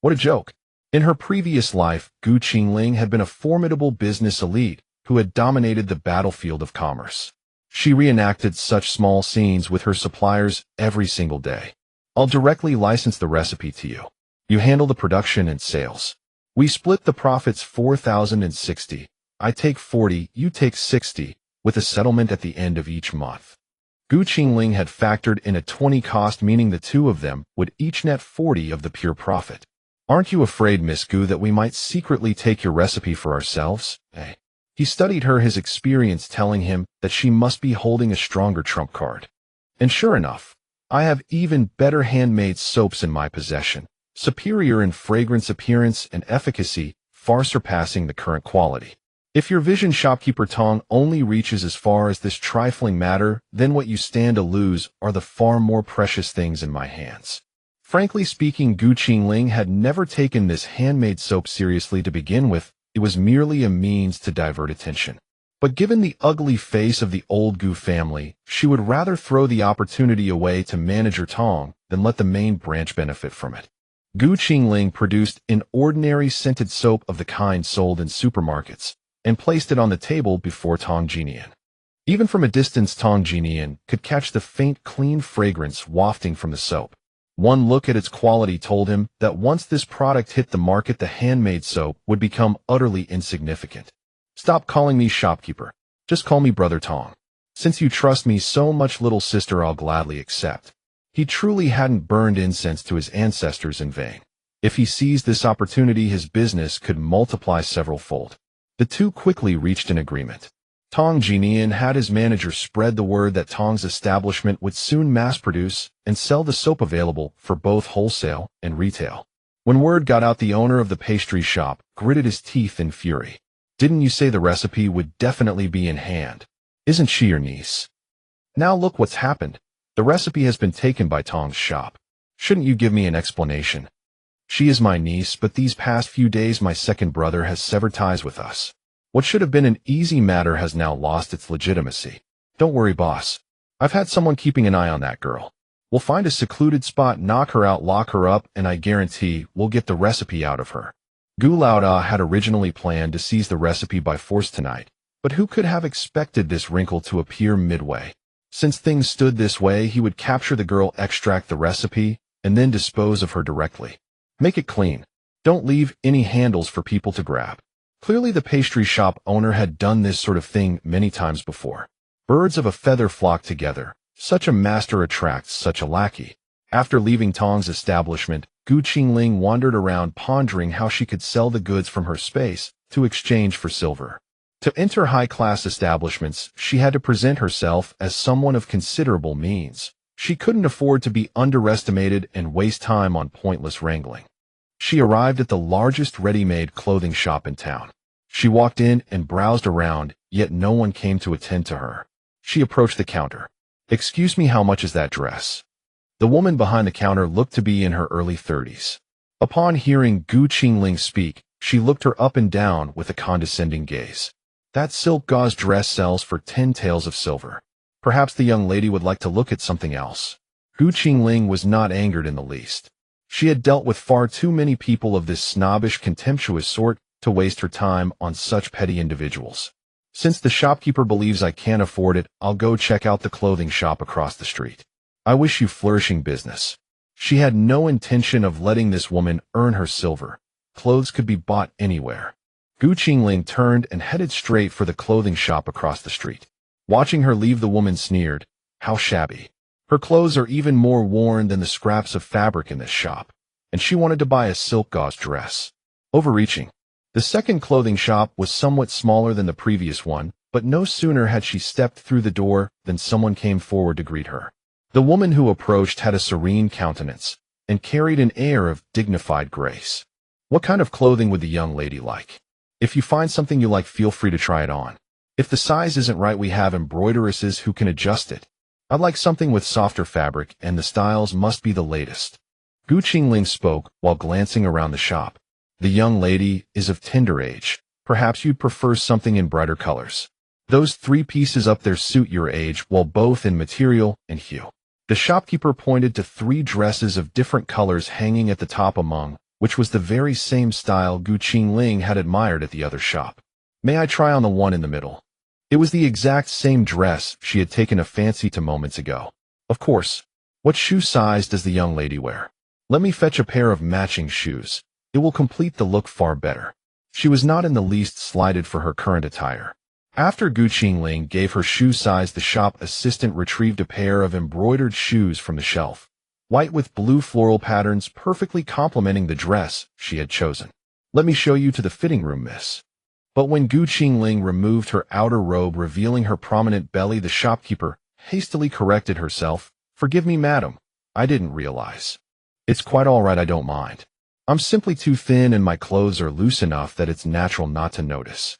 S1: What a joke. In her previous life, Gu Qingling had been a formidable business elite who had dominated the battlefield of commerce. She reenacted such small scenes with her suppliers every single day. "I'll directly license the recipe to you. You handle the production and sales. We split the profits 4,060. I take 40, you take 60, with a settlement at the end of each month." Gu Qingling had factored in a 20 cost, meaning the two of them would each net 40 of the pure profit. "Aren't you afraid, Miss Gu, that we might secretly take your recipe for ourselves, eh?" He studied her, his experience telling him that she must be holding a stronger trump card. "And sure enough, I have even better handmade soaps in my possession, superior in fragrance, appearance, and efficacy, far surpassing the current quality. If your vision, shopkeeper Tong, only reaches as far as this trifling matter, then what you stand to lose are the far more precious things in my hands." Frankly speaking, Gu Qingling had never taken this handmade soap seriously to begin with. It was merely a means to divert attention. But given the ugly face of the old Gu family, she would rather throw the opportunity away to manager Tong than let the main branch benefit from it. Gu Qingling produced an ordinary scented soap of the kind sold in supermarkets and placed it on the table before Tong Jinian. Even from a distance, Tong Jinian could catch the faint, clean fragrance wafting from the soap. One look at its quality told him that once this product hit the market, the handmade soap would become utterly insignificant. "Stop calling me shopkeeper. Just call me Brother Tong. Since you trust me so much, little sister, I'll gladly accept." He truly hadn't burned incense to his ancestors in vain. If he seized this opportunity, his business could multiply several-fold. The two quickly reached an agreement. Tong Jinian had his manager spread the word that Tong's establishment would soon mass-produce and sell the soap available for both wholesale and retail. When word got out, the owner of the pastry shop gritted his teeth in fury. "Didn't you say the recipe would definitely be in hand? Isn't she your niece? Now look what's happened. The recipe has been taken by Tong's shop. Shouldn't you give me an explanation?" "She is my niece, but these past few days my second brother has severed ties with us. What should have been an easy matter has now lost its legitimacy. Don't worry, boss. I've had someone keeping an eye on that girl. We'll find a secluded spot, knock her out, lock her up, and I guarantee we'll get the recipe out of her." Gu Laoda had originally planned to seize the recipe by force tonight, but who could have expected this wrinkle to appear midway? Since things stood this way, he would capture the girl, extract the recipe, and then dispose of her directly. Make it clean. Don't leave any handles for people to grab. Clearly the pastry shop owner had done this sort of thing many times before. Birds of a feather flock together. Such a master attracts such a lackey. After leaving Tong's establishment, Gu Qingling wandered around pondering how she could sell the goods from her space to exchange for silver. To enter high-class establishments, she had to present herself as someone of considerable means. She couldn't afford to be underestimated and waste time on pointless wrangling. She arrived at the largest ready-made clothing shop in town. She walked in and browsed around, yet no one came to attend to her. She approached the counter. "Excuse me, how much is that dress?" The woman behind the counter looked to be in her early 30s. Upon hearing Gu Qingling speak, she looked her up and down with a condescending gaze. "That silk gauze dress sells for 10 taels of silver. Perhaps the young lady would like to look at something else." Gu Qingling was not angered in the least. She had dealt with far too many people of this snobbish, contemptuous sort to waste her time on such petty individuals. "Since the shopkeeper believes I can't afford it, I'll go check out the clothing shop across the street. I wish you flourishing business." She had no intention of letting this woman earn her silver. Clothes could be bought anywhere. Gu Qingling turned and headed straight for the clothing shop across the street. Watching her leave, the woman sneered, "How shabby. Her clothes are even more worn than the scraps of fabric in this shop." And she wanted to buy a silk gauze dress. Overreaching. The second clothing shop was somewhat smaller than the previous one, but no sooner had she stepped through the door than someone came forward to greet her. The woman who approached had a serene countenance and carried an air of dignified grace. "What kind of clothing would the young lady like? If you find something you like, feel free to try it on. If the size isn't right, we have embroideresses who can adjust it. I'd like something with softer fabric, and the styles must be the latest." Gu Qingling spoke while glancing around the shop. "The young lady is of tender age. Perhaps you'd prefer something in brighter colors." Those 3 pieces up there suit your age, while both in material and hue. The shopkeeper pointed to 3 dresses of different colors hanging at the top among which was the very same style Qingling had admired at the other shop. May I try on the one in the middle? It was the exact same dress she had taken a fancy to moments ago. Of course. What shoe size does the young lady wear? Let me fetch a pair of matching shoes. It will complete the look far better. She was not in the least slighted for her current attire. After Qingling gave her shoe size, the shop assistant retrieved a pair of embroidered shoes from the shelf, white with blue floral patterns perfectly complementing the dress she had chosen. Let me show you to the fitting room, miss. But when Qingling removed her outer robe revealing her prominent belly, the shopkeeper hastily corrected herself. Forgive me, madam. I didn't realize. It's quite all right, I don't mind. I'm simply too thin and my clothes are loose enough that it's natural not to notice.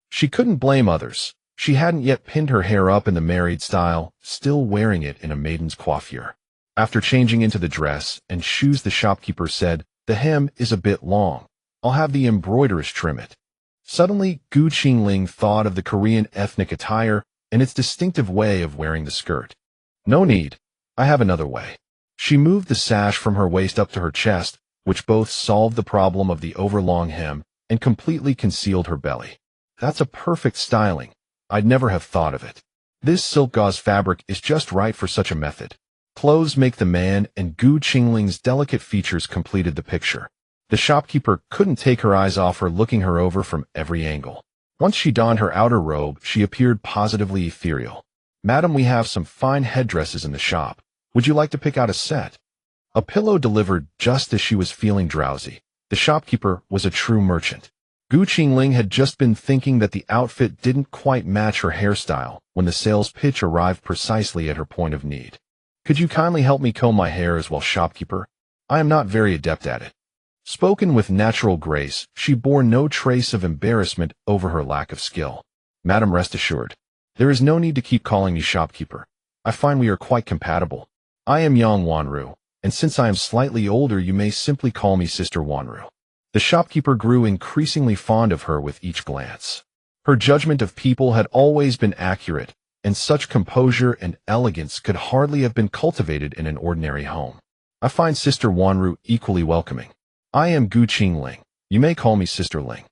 S1: She couldn't blame others. She hadn't yet pinned her hair up in the married style, still wearing it in a maiden's coiffure. After changing into the dress and shoes, the shopkeeper said, "The hem is a bit long. I'll have the embroideress trim it." Suddenly, Qingling thought of the Korean ethnic attire and its distinctive way of wearing the skirt. No need. I have another way. She moved the sash from her waist up to her chest, which both solved the problem of the overlong hem and completely concealed her belly. That's a perfect styling. I'd never have thought of it. This silk gauze fabric is just right for such a method. Clothes make the man, and Qingling's delicate features completed the picture. The shopkeeper couldn't take her eyes off her, looking her over from every angle. Once she donned her outer robe, she appeared positively ethereal. "Madam, we have some fine headdresses in the shop. Would you like to pick out a set?" A pillow delivered just as she was feeling drowsy. The shopkeeper was a true merchant. Qingling had just been thinking that the outfit didn't quite match her hairstyle when the sales pitch arrived precisely at her point of need. "Could you kindly help me comb my hair as well, shopkeeper? I am not very adept at it." Spoken with natural grace, she bore no trace of embarrassment over her lack of skill. "Madam, rest assured. There is no need to keep calling me shopkeeper. I find we are quite compatible. I am Yang Wanru, and since I am slightly older, you may simply call me Sister Wanru." The shopkeeper grew increasingly fond of her with each glance. Her judgment of people had always been accurate, and such composure and elegance could hardly have been cultivated in an ordinary home. "I find Sister Wanru equally welcoming. I am Qingling. You may call me Sister Ling."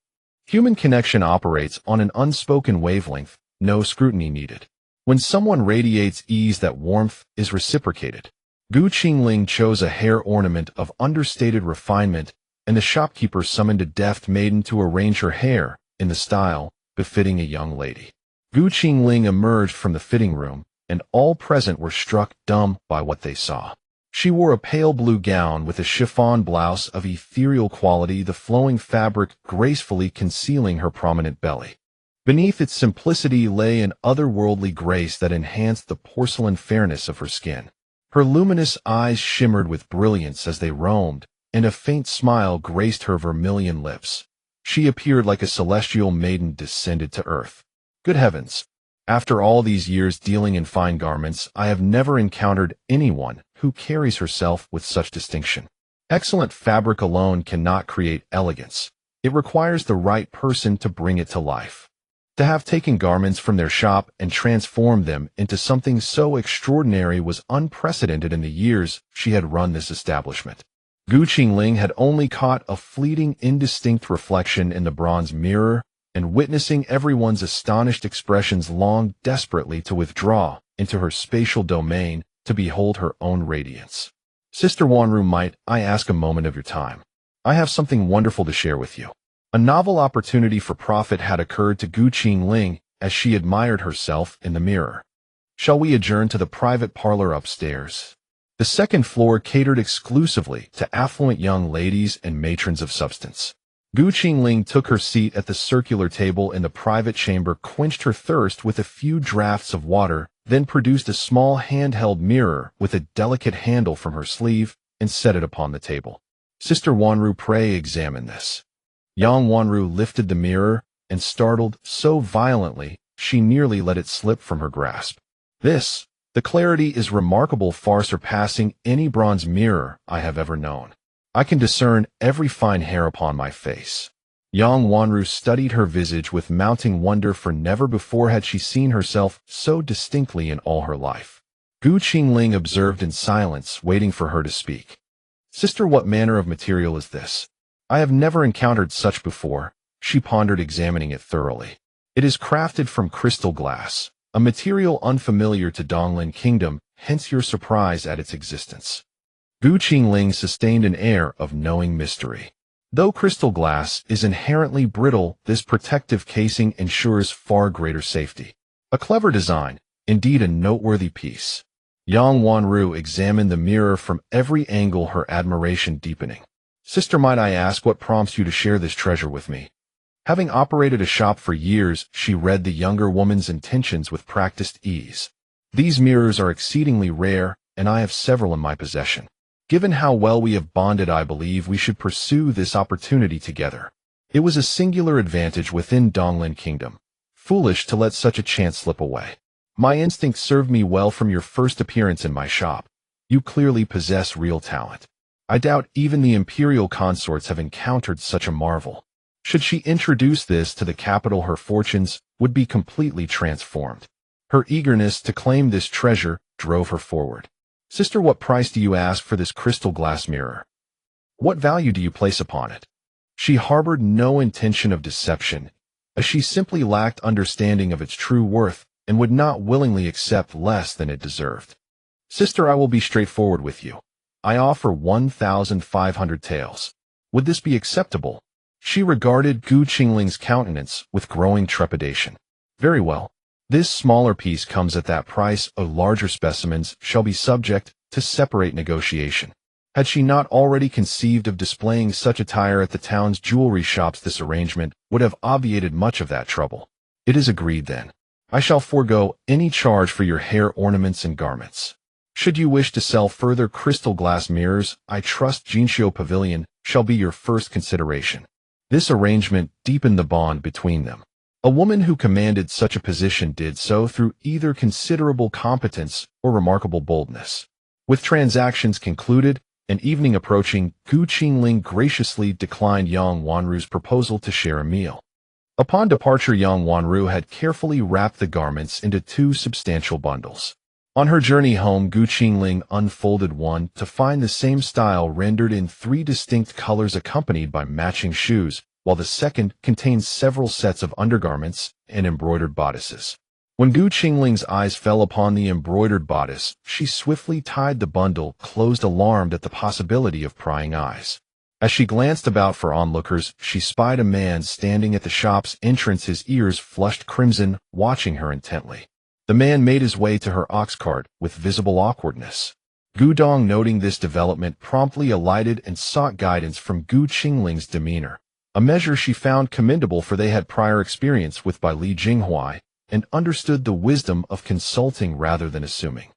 S1: Human connection operates on an unspoken wavelength, no scrutiny needed. When someone radiates ease, that warmth is reciprocated. Qingling chose a hair ornament of understated refinement, and the shopkeeper summoned a deft maiden to arrange her hair in the style befitting a young lady. Qingling emerged from the fitting room, and all present were struck dumb by what they saw. She wore a pale blue gown with a chiffon blouse of ethereal quality, the flowing fabric gracefully concealing her prominent belly. Beneath its simplicity lay an otherworldly grace that enhanced the porcelain fairness of her skin. Her luminous eyes shimmered with brilliance as they roamed, and a faint smile graced her vermilion lips. She appeared like a celestial maiden descended to earth. Good heavens! After all these years dealing in fine garments, I have never encountered anyone who carries herself with such distinction. Excellent fabric alone cannot create elegance. It requires the right person to bring it to life. To have taken garments from their shop and transformed them into something so extraordinary was unprecedented in the years she had run this establishment. Qingling had only caught a fleeting, indistinct reflection in the bronze mirror, and witnessing everyone's astonished expressions longed desperately to withdraw into her spatial domain to behold her own radiance. "Sister Wanru, might I ask a moment of your time? I have something wonderful to share with you." A novel opportunity for profit had occurred to Qingling as she admired herself in the mirror. "Shall we adjourn to the private parlor upstairs?" The second floor catered exclusively to affluent young ladies and matrons of substance. Qingling took her seat at the circular table in the private chamber, quenched her thirst with a few draughts of water, then produced a small handheld mirror with a delicate handle from her sleeve and set it upon the table. "Sister Wanru, pray examine this." Yang Wanru lifted the mirror and startled so violently she nearly let it slip from her grasp. "This, the clarity is remarkable, far surpassing any bronze mirror I have ever known. I can discern every fine hair upon my face." Yang Wanru studied her visage with mounting wonder, for never before had she seen herself so distinctly in all her life. Qingling observed in silence, waiting for her to speak. "Sister, what manner of material is this? I have never encountered such before," she pondered, examining it thoroughly. "It is crafted from crystal glass, a material unfamiliar to Donglin Kingdom, hence your surprise at its existence." Qingling sustained an air of knowing mystery. Though crystal glass is inherently brittle, this protective casing ensures far greater safety. A clever design, indeed a noteworthy piece. Yang Wanru examined the mirror from every angle, her admiration deepening. "Sister, might I ask what prompts you to share this treasure with me?" Having operated a shop for years, she read the younger woman's intentions with practiced ease. "These mirrors are exceedingly rare, and I have several in my possession. Given how well we have bonded, I believe we should pursue this opportunity together. It was a singular advantage within Donglin Kingdom. Foolish to let such a chance slip away. My instinct served me well from your first appearance in my shop. You clearly possess real talent. I doubt even the imperial consorts have encountered such a marvel. Should she introduce this to the capital, her fortunes would be completely transformed." Her eagerness to claim this treasure drove her forward. "Sister, what price do you ask for this crystal glass mirror? What value do you place upon it?" She harbored no intention of deception, as she simply lacked understanding of its true worth and would not willingly accept less than it deserved. "Sister, I will be straightforward with you. I offer 1,500 taels. Would this be acceptable?" She regarded Qingling's countenance with growing trepidation. "Very well. This smaller piece comes at that price. Larger specimens shall be subject to separate negotiation." Had she not already conceived of displaying such attire at the town's jewelry shops, this arrangement would have obviated much of that trouble. "It is agreed then. I shall forego any charge for your hair ornaments and garments. Should you wish to sell further crystal glass mirrors, I trust Jinxiu Pavilion shall be your first consideration." This arrangement deepened the bond between them. A woman who commanded such a position did so through either considerable competence or remarkable boldness. With transactions concluded, and evening approaching, Qingling graciously declined Yang Wanru's proposal to share a meal. Upon departure, Yang Wanru had carefully wrapped the garments into 2 substantial bundles. On her journey home, Qingling unfolded one to find the same style rendered in 3 distinct colors accompanied by matching shoes, while the second contained several sets of undergarments and embroidered bodices. When Qingling's eyes fell upon the embroidered bodice, she swiftly tied the bundle closed, alarmed at the possibility of prying eyes. As she glanced about for onlookers, she spied a man standing at the shop's entrance, his ears flushed crimson, watching her intently. The man made his way to her ox cart with visible awkwardness. Gudong, noting this development, promptly alighted and sought guidance from Qingling's demeanor, a measure she found commendable, for they had prior experience with by Li Jinghuai and understood the wisdom of consulting rather than assuming.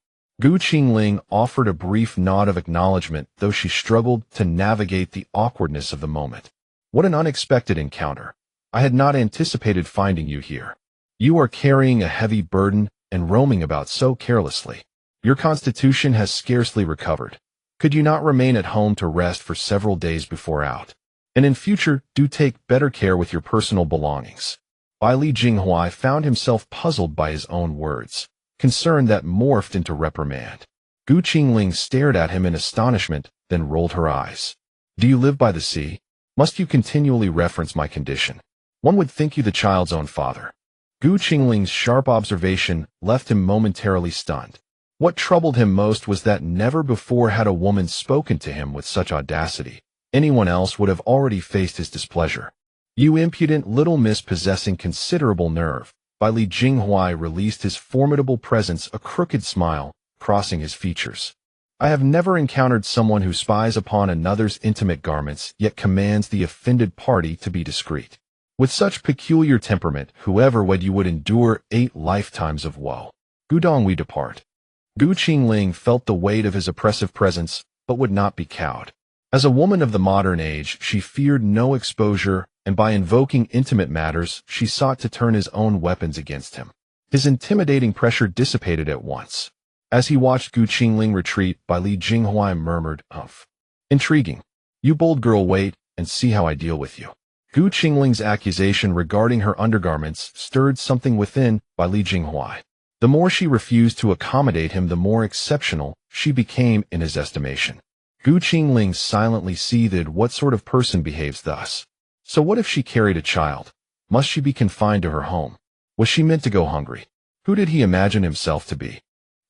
S1: Qingling offered a brief nod of acknowledgement, though she struggled to navigate the awkwardness of the moment. "What an unexpected encounter. I had not anticipated finding you here. You are carrying a heavy burden and roaming about so carelessly. Your constitution has scarcely recovered. Could you not remain at home to rest for several days before out? And in future, do take better care with your personal belongings." Bai Li Jinghuai found himself puzzled by his own words, concern that morphed into reprimand. Qingling stared at him in astonishment, then rolled her eyes. "Do you live by the sea? Must you continually reference my condition? One would think you the child's own father." Qingling's sharp observation left him momentarily stunned. What troubled him most was that never before had a woman spoken to him with such audacity. Anyone else would have already faced his displeasure. "You impudent little miss, possessing considerable nerve." Bai Li Jinghuai released his formidable presence, a crooked smile crossing his features. "I have never encountered someone who spies upon another's intimate garments, yet commands the offended party to be discreet. With such peculiar temperament, whoever wed you would endure 8 lifetimes of woe. Gudong, we depart." Qingling felt the weight of his oppressive presence, but would not be cowed. As a woman of the modern age, she feared no exposure, and by invoking intimate matters, she sought to turn his own weapons against him. His intimidating pressure dissipated at once. As he watched Qingling retreat, Bai Li Jinghuai murmured, "Intriguing. You bold girl, wait and see how I deal with you." Gu Qingling's accusation regarding her undergarments stirred something within Li Jinghuai. The more she refused to accommodate him, the more exceptional she became in his estimation. Gu Qingling silently seethed. What sort of person behaves thus? So what if she carried a child? Must she be confined to her home? Was she meant to go hungry? Who did he imagine himself to be?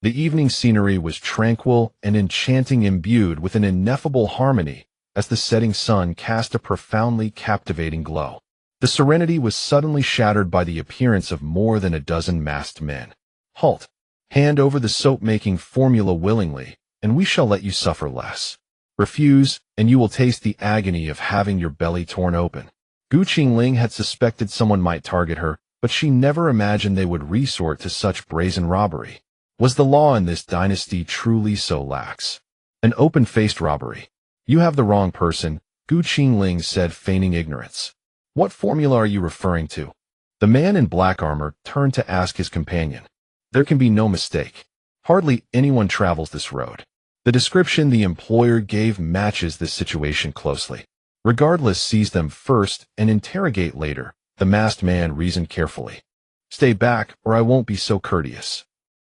S1: The evening scenery was tranquil and enchanting, imbued with an ineffable harmony as the setting sun cast a profoundly captivating glow. The serenity was suddenly shattered by the appearance of more than a dozen masked men. Halt! Hand over the soap-making formula willingly, and we shall let you suffer less. Refuse, and you will taste the agony of having your belly torn open. Gu Qingling had suspected someone might target her, but she never imagined they would resort to such brazen robbery. Was the law in this dynasty truly so lax? An open-faced robbery. You have the wrong person, Gu Qingling said, feigning ignorance. What formula are you referring to? The man in black armor turned to ask his companion. There can be no mistake. Hardly anyone travels this road. The description the employer gave matches this situation closely. Regardless, seize them first and interrogate later, the masked man reasoned carefully. Stay back, or I won't be so courteous.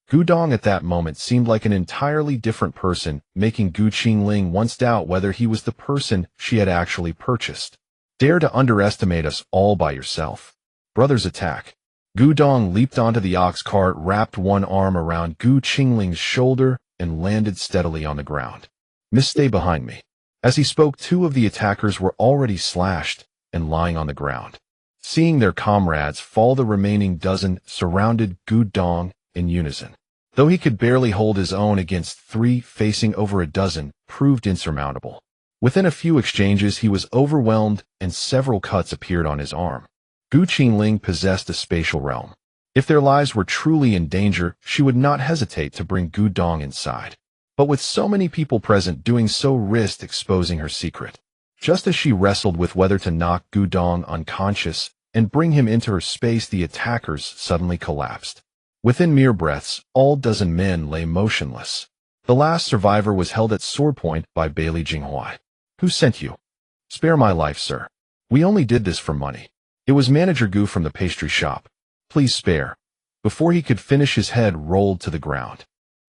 S1: Gudong at that moment seemed like an entirely different person, making Gu Qingling once doubt whether he was the person she had actually purchased. Dare to underestimate us all by yourself. Brothers attack. Gudong leaped onto the ox cart, wrapped one arm around Gu Qingling's shoulder, and landed steadily on the ground. Miss, stay behind me. As he spoke, two of the attackers were already slashed and lying on the ground. Seeing their comrades fall, the remaining dozen surrounded Gudong in unison. Though he could barely hold his own against three facing over a dozen, proved insurmountable. Within a few exchanges, he was overwhelmed and several cuts appeared on his arm. Gu Qingling possessed a spatial realm. If their lives were truly in danger, she would not hesitate to bring Gudong inside. But with so many people present, doing so risked exposing her secret. Just as she wrestled with whether to knock Gudong unconscious and bring him into her space, the attackers suddenly collapsed. Within mere breaths, all dozen men lay motionless. The last survivor was held at swordpoint by Li Jinghuai. Who sent you? Spare my life, sir. We only did this for money. It was Manager Gu from the pastry shop. Please spare. Before he could finish, his head rolled to the ground.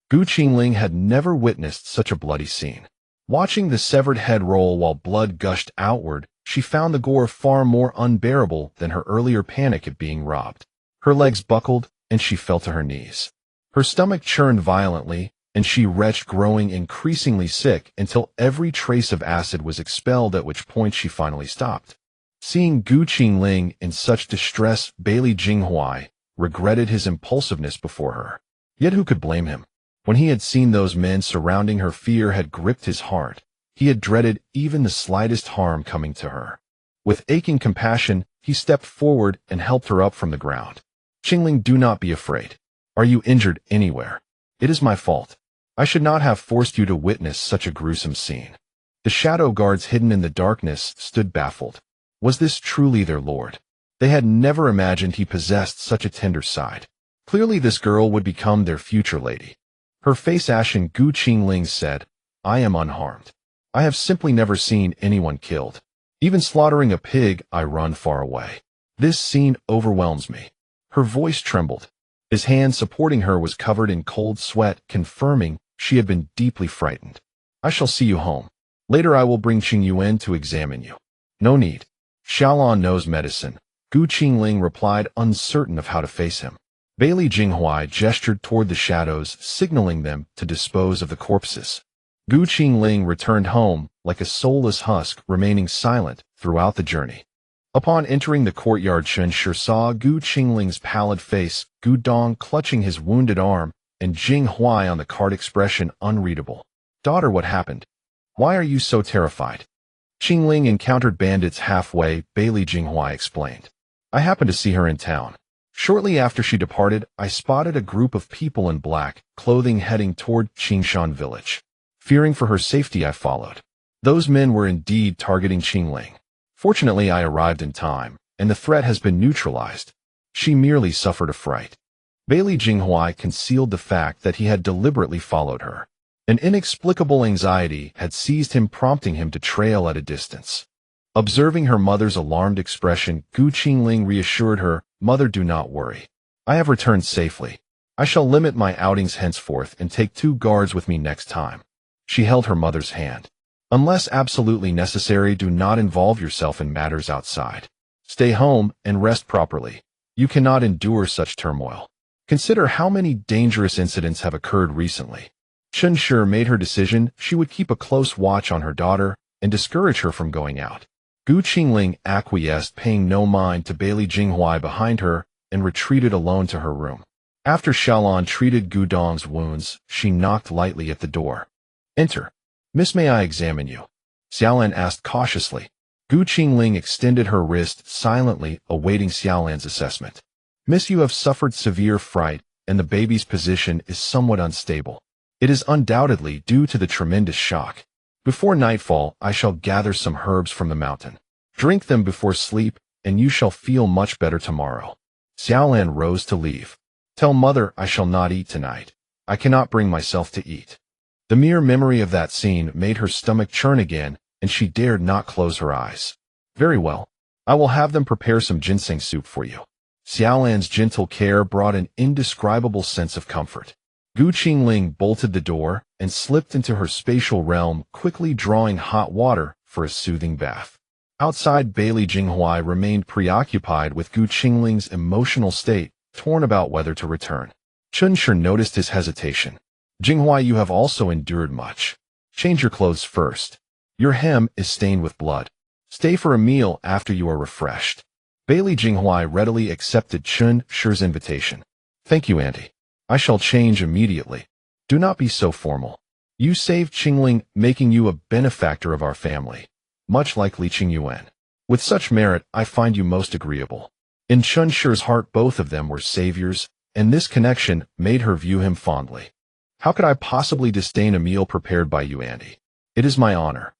S1: Gu Qingling had never witnessed such a bloody scene. Watching the severed head roll while blood gushed outward, she found the gore far more unbearable than her earlier panic at being robbed. Her legs buckled, and she fell to her knees. Her stomach churned violently, and she retched, growing increasingly sick until every trace of acid was expelled, at which point she finally stopped. Seeing Gu Qingling in such distress, Li Jinghuai regretted his impulsiveness before her. Yet who could blame him? When he had seen those men surrounding her, fear had gripped his heart. He had dreaded even the slightest harm coming to her. With aching compassion, he stepped forward and helped her up from the ground. Qingling, do not be afraid. Are you injured anywhere? It is my fault. I should not have forced you to witness such a gruesome scene. The shadow guards hidden in the darkness stood baffled. Was this truly their lord? They had never imagined he possessed such a tender side. Clearly this girl would become their future lady. Her face ashen, Gu Qingling said, I am unharmed. I have simply never seen anyone killed. Even slaughtering a pig, I run far away. This scene overwhelms me. Her voice trembled. His hand supporting her was covered in cold sweat, confirming she had been deeply frightened. I shall see you home. Later I will bring Qing Yuan to examine you. No need. Xiaolon knows medicine, Gu Qingling replied, uncertain of how to face him. Li Jinghuai gestured toward the shadows, signaling them to dispose of the corpses. Gu Qingling returned home like a soulless husk, remaining silent throughout the journey. Upon entering the courtyard, Chen Shi saw Gu Qingling's pallid face, Gudong clutching his wounded arm, and Jinghuai on the cart, expression unreadable. Daughter, what happened? Why are you so terrified? Qingling encountered bandits halfway, Li Jinghuai explained. I happened to see her in town. Shortly after she departed, I spotted a group of people in black clothing heading toward Qingshan Village. Fearing for her safety, I followed. Those men were indeed targeting Qingling. Fortunately, I arrived in time, and the threat has been neutralized. She merely suffered a fright. Li Jinghuai concealed the fact that he had deliberately followed her. An inexplicable anxiety had seized him, prompting him to trail at a distance. Observing her mother's alarmed expression, Qingling reassured her, "Mother, do not worry. I have returned safely. I shall limit my outings henceforth and take 2 guards with me next time." She held her mother's hand. "Unless absolutely necessary, do not involve yourself in matters outside. Stay home and rest properly. You cannot endure such turmoil. Consider how many dangerous incidents have occurred recently." Qingshan made her decision she would keep a close watch on her daughter and discourage her from going out. Qingling acquiesced, paying no mind to Bailey Jinghuai behind her, and retreated alone to her room. After Xiaolan treated Gudong's wounds, she knocked lightly at the door. "Enter. Miss, may I examine you?" Xiaolan asked cautiously. Qingling extended her wrist, silently awaiting Xiaolan's assessment. "Miss, you have suffered severe fright, and the baby's position is somewhat unstable. It is undoubtedly due to the tremendous shock. Before nightfall, I shall gather some herbs from the mountain. Drink them before sleep, and you shall feel much better tomorrow." Xiaolan rose to leave. "Tell mother I shall not eat tonight. I cannot bring myself to eat." The mere memory of that scene made her stomach churn again, and she dared not close her eyes. "Very well. I will have them prepare some ginseng soup for you." Xiaolan's gentle care brought an indescribable sense of comfort. Qingling bolted the door and slipped into her spatial realm, quickly drawing hot water for a soothing bath. Outside, Bailey Jinghuai remained preoccupied with Qingling's emotional state, torn about whether to return. Qingshan noticed his hesitation. "Jinghuai, you have also endured much. Change your clothes first. Your hem is stained with blood. Stay for a meal after you are refreshed." Bailey Jinghuai readily accepted Qingshan's invitation. "Thank you, Auntie. I shall change immediately. Do not be so formal. You saved Qingling, making you a benefactor of our family, much like Li Qingyuan. With such merit, I find you most agreeable." In Qingshan's heart, both of them were saviors, and this connection made her view him fondly. "How could I possibly disdain a meal prepared by you, Auntie? It is my honor."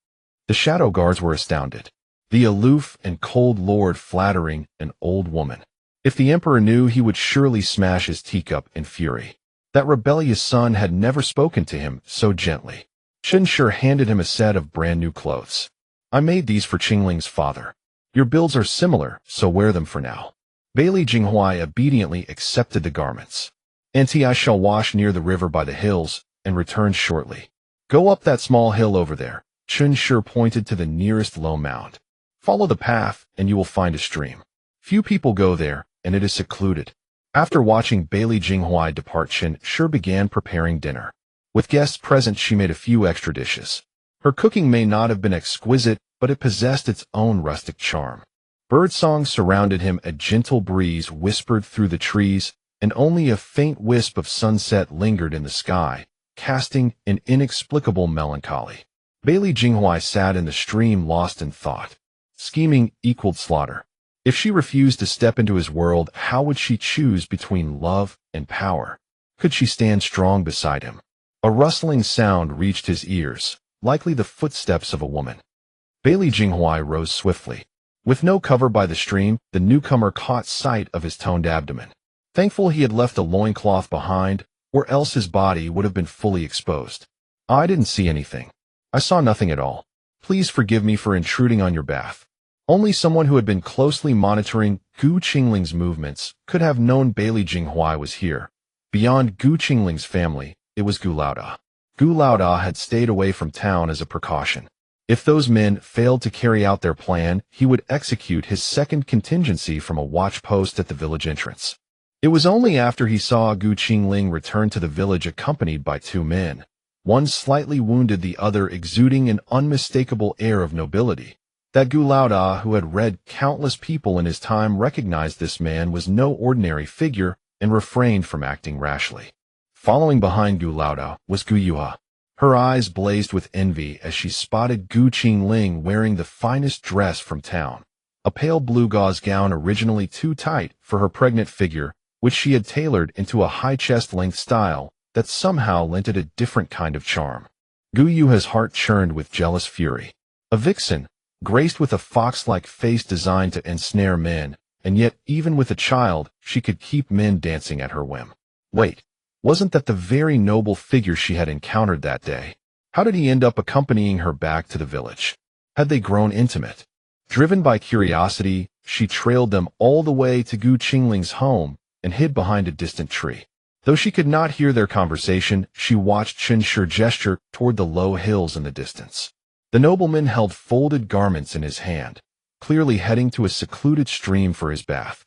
S1: The shadow guards were astounded. The aloof and cold lord flattering an old woman. If the emperor knew, he would surely smash his teacup in fury. That rebellious son had never spoken to him so gently. Qingshan handed him a set of brand-new clothes. "I made these for Qingling's father. Your builds are similar, so wear them for now." Bailey Jinghuai obediently accepted the garments. "Auntie, I shall wash near the river by the hills and return shortly. Go up that small hill over there." Qingshan pointed to the nearest low mound. "Follow the path, and you will find a stream. Few people go there, and it is secluded." After watching Bailey Jinghuai depart, Qingshan began preparing dinner. With guests present, she made a few extra dishes. Her cooking may not have been exquisite, but it possessed its own rustic charm. Birdsong surrounded him, a gentle breeze whispered through the trees, and only a faint wisp of sunset lingered in the sky, casting an inexplicable melancholy. Bailey Jinghuai sat in the stream, lost in thought. Scheming equaled slaughter. If she refused to step into his world, how would she choose between love and power? Could she stand strong beside him? A rustling sound reached his ears, likely the footsteps of a woman. Bailey Jinghuai rose swiftly. With no cover by the stream, the newcomer caught sight of his toned abdomen. Thankful he had left a loincloth behind, or else his body would have been fully exposed. "I didn't see anything. I saw nothing at all. Please forgive me for intruding on your bath." Only someone who had been closely monitoring Qingling's movements could have known Bailey Jinghuai was here. Beyond Qingling's family, it was Gulaoda. Gulaoda had stayed away from town as a precaution. If those men failed to carry out their plan, he would execute his second contingency from a watch post at the village entrance. It was only after he saw Qingling return to the village accompanied by 2 men, one slightly wounded, the other exuding an unmistakable air of nobility, that Gulaoda, who had read countless people in his time, recognized this man was no ordinary figure and refrained from acting rashly. Following behind Gulaoda was Guyuha. Her eyes blazed with envy as she spotted Qingling wearing the finest dress from town, a pale blue gauze gown originally too tight for her pregnant figure, which she had tailored into a high chest-length style that somehow lent it a different kind of charm. Guyuha's heart churned with jealous fury. A vixen, graced with a fox-like face designed to ensnare men, and yet even with a child, she could keep men dancing at her whim. Wait, wasn't that the very noble figure she had encountered that day? How did he end up accompanying her back to the village? Had they grown intimate? Driven by curiosity, she trailed them all the way to Qingling's home and hid behind a distant tree. Though she could not hear their conversation, she watched Qingshan gesture toward the low hills in the distance. The nobleman held folded garments in his hand, clearly heading to a secluded stream for his bath.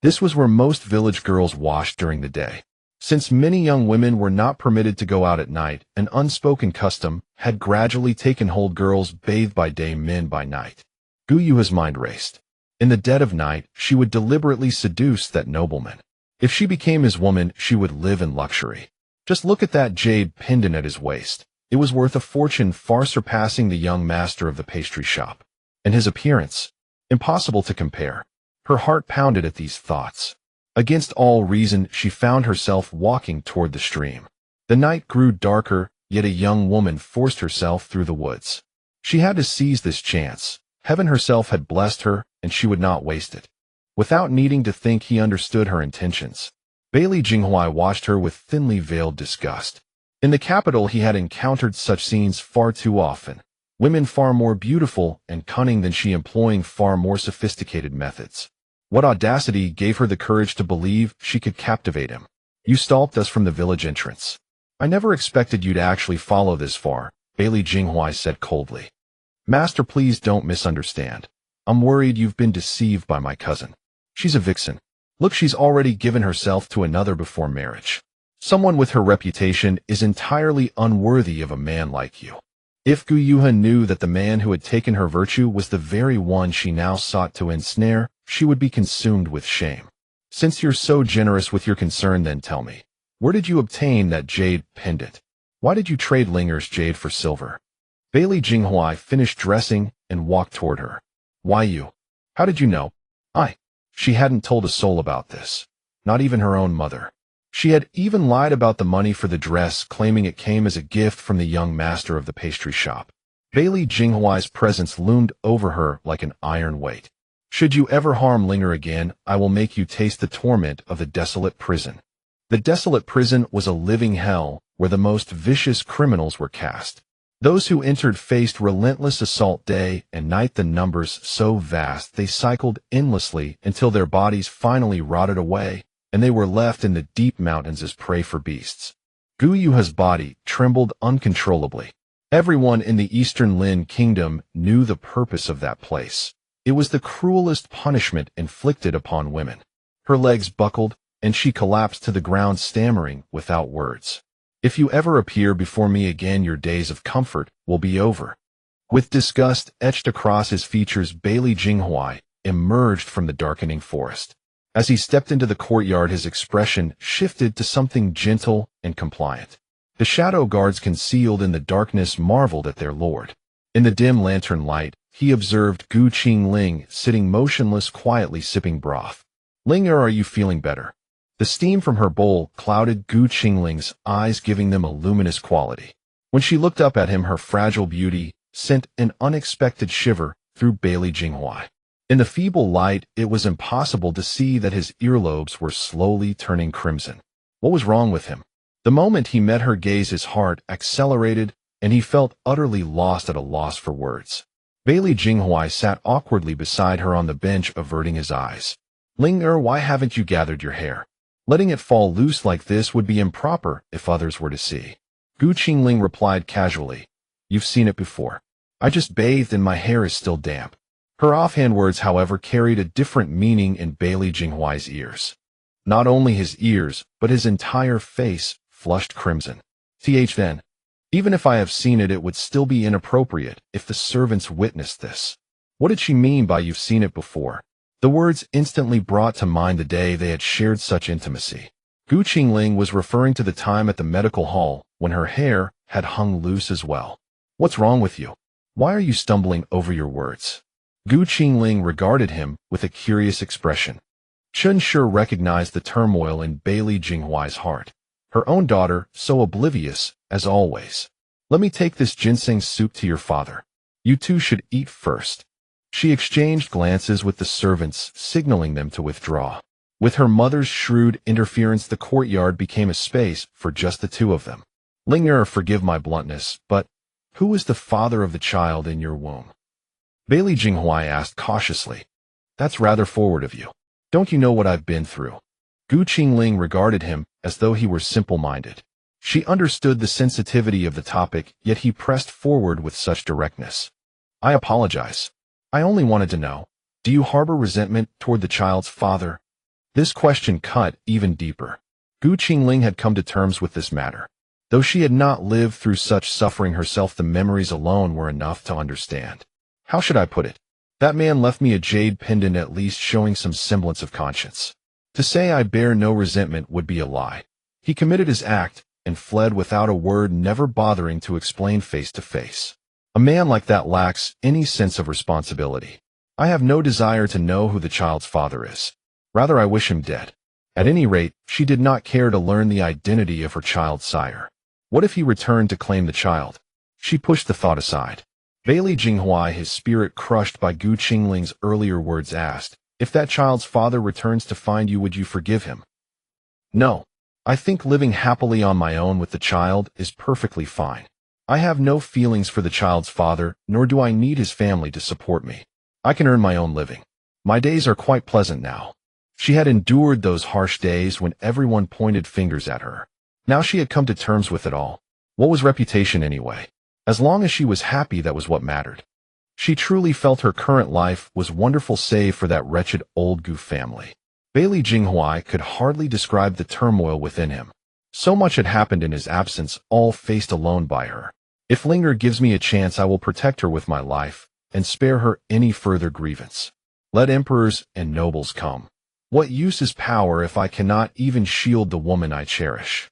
S1: This was where most village girls washed during the day. Since many young women were not permitted to go out at night, an unspoken custom had gradually taken hold. Girls bathed by day, men by night. Gu Yuha's mind raced. In the dead of night, she would deliberately seduce that nobleman. If she became his woman, she would live in luxury. Just look at that jade pendant at his waist. It was worth a fortune, far surpassing the young master of the pastry shop. And his appearance? Impossible to compare. Her heart pounded at these thoughts. Against all reason, she found herself walking toward the stream. The night grew darker, yet a young woman forced herself through the woods. She had to seize this chance. Heaven herself had blessed her, and she would not waste it. Without needing to think, he understood her intentions. Bailey Jinghuai watched her with thinly veiled disgust. In the capital, he had encountered such scenes far too often. Women far more beautiful and cunning than she, employing far more sophisticated methods. What audacity gave her the courage to believe she could captivate him? You stalked us from the village entrance. I never expected you to actually follow this far, Bailey Jinghuai said coldly. Master, please don't misunderstand. I'm worried you've been deceived by my cousin. She's a vixen. Look, she's already given herself to another before marriage. Someone with her reputation is entirely unworthy of a man like you. If Gu Yuha knew that the man who had taken her virtue was the very one she now sought to ensnare, she would be consumed with shame. Since you're so generous with your concern, then tell me, where did you obtain that jade pendant? Why did you trade Linger's jade for silver? Bailey Jinghuai finished dressing and walked toward her. Why you? How did you know? She hadn't told a soul about this. Not even her own mother. She had even lied about the money for the dress, claiming it came as a gift from the young master of the pastry shop. Bailey Jinghuai's presence loomed over her like an iron weight. Should you ever harm Linger again, I will make you taste the torment of the desolate prison. The desolate prison was a living hell where the most vicious criminals were cast. Those who entered faced relentless assault day and night, the numbers so vast they cycled endlessly until their bodies finally rotted away, and they were left in the deep mountains as prey for beasts. Gu Yuha's body trembled uncontrollably. Everyone in the Eastern Lin Kingdom knew the purpose of that place. It was the cruelest punishment inflicted upon women. Her legs buckled, and she collapsed to the ground, stammering without words. If you ever appear before me again, your days of comfort will be over. With disgust etched across his features, Bailey Jinghuai emerged from the darkening forest. As he stepped into the courtyard, his expression shifted to something gentle and compliant. The shadow guards concealed in the darkness marveled at their lord. In the dim lantern light, he observed Qingling sitting motionless, quietly sipping broth. Linger, are you feeling better? The steam from her bowl clouded Qingling's eyes, giving them a luminous quality. When she looked up at him, her fragile beauty sent an unexpected shiver through Bailey Jinghuai. In the feeble light, it was impossible to see that his earlobes were slowly turning crimson. What was wrong with him? The moment he met her gaze, his heart accelerated, and he felt utterly lost, at a loss for words. Bailey Jinghuai sat awkwardly beside her on the bench, averting his eyes. Linger, why haven't you gathered your hair? Letting it fall loose like this would be improper if others were to see. Qingling replied casually, You've seen it before. I just bathed and my hair is still damp. Her offhand words, however, carried a different meaning in Bailey Jinghuai's ears. Not only his ears, but his entire face flushed crimson. Then, even if I have seen it, it would still be inappropriate if the servants witnessed this. What did she mean by you've seen it before? The words instantly brought to mind the day they had shared such intimacy. Qingling was referring to the time at the medical hall when her hair had hung loose as well. What's wrong with you? Why are you stumbling over your words? Qingling regarded him with a curious expression. Chun sure recognized the turmoil in Bailey Jinghuai's heart. Her own daughter, so oblivious, as always. Let me take this ginseng soup to your father. You two should eat first. She exchanged glances with the servants, signaling them to withdraw. With her mother's shrewd interference, the courtyard became a space for just the two of them. Linger, forgive my bluntness, but who is the father of the child in your womb? Bailey Jinghuai asked cautiously. That's rather forward of you. Don't you know what I've been through? Qingling regarded him as though he were simple-minded. She understood the sensitivity of the topic, yet he pressed forward with such directness. I apologize. I only wanted to know, do you harbor resentment toward the child's father? This question cut even deeper. Qingling had come to terms with this matter. Though she had not lived through such suffering herself, the memories alone were enough to understand. How should I put it? That man left me a jade pendant, at least showing some semblance of conscience. To say I bear no resentment would be a lie. He committed his act and fled without a word, never bothering to explain face to face. A man like that lacks any sense of responsibility. I have no desire to know who the child's father is. Rather, I wish him dead. At any rate, she did not care to learn the identity of her child's sire. What if he returned to claim the child? She pushed the thought aside. Bailey Jinghuai, his spirit crushed by Qingling's earlier words, asked, if that child's father returns to find you, would you forgive him? No. I think living happily on my own with the child is perfectly fine. I have no feelings for the child's father, nor do I need his family to support me. I can earn my own living. My days are quite pleasant now. She had endured those harsh days when everyone pointed fingers at her. Now she had come to terms with it all. What was reputation anyway? As long as she was happy, that was what mattered. She truly felt her current life was wonderful, save for that wretched old Gu family. Bailey Jinghuai could hardly describe the turmoil within him. So much had happened in his absence, all faced alone by her. If Linger gives me a chance, I will protect her with my life and spare her any further grievance. Let emperors and nobles come. What use is power if I cannot even shield the woman I cherish?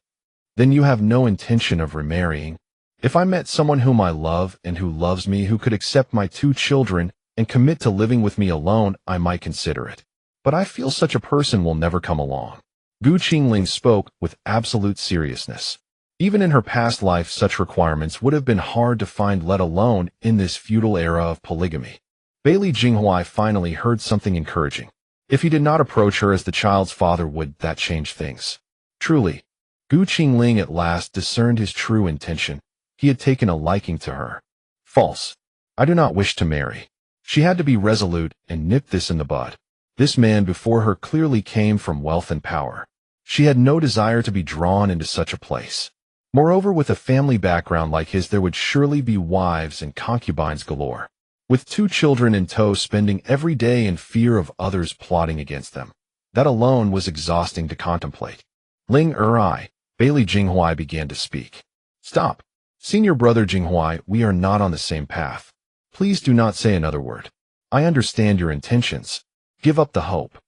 S1: Then you have no intention of remarrying? If I met someone whom I love and who loves me, who could accept my 2 children and commit to living with me alone, I might consider it. But I feel such a person will never come along. Qingling spoke with absolute seriousness. Even in her past life, such requirements would have been hard to find, let alone in this feudal era of polygamy. Bailey Jinghuai finally heard something encouraging. If he did not approach her as the child's father, would that change things? Truly, Qingling at last discerned his true intention. He had taken a liking to her. False. I do not wish to marry. She had to be resolute and nip this in the bud. This man before her clearly came from wealth and power. She had no desire to be drawn into such a place. Moreover, with a family background like his, there would surely be wives and concubines galore. With 2 children in tow, spending every day in fear of others plotting against them. That alone was exhausting to contemplate. Bailey Jinghuai began to speak. Stop. Senior brother Jinghuai, we are not on the same path. Please do not say another word. I understand your intentions. Give up the hope.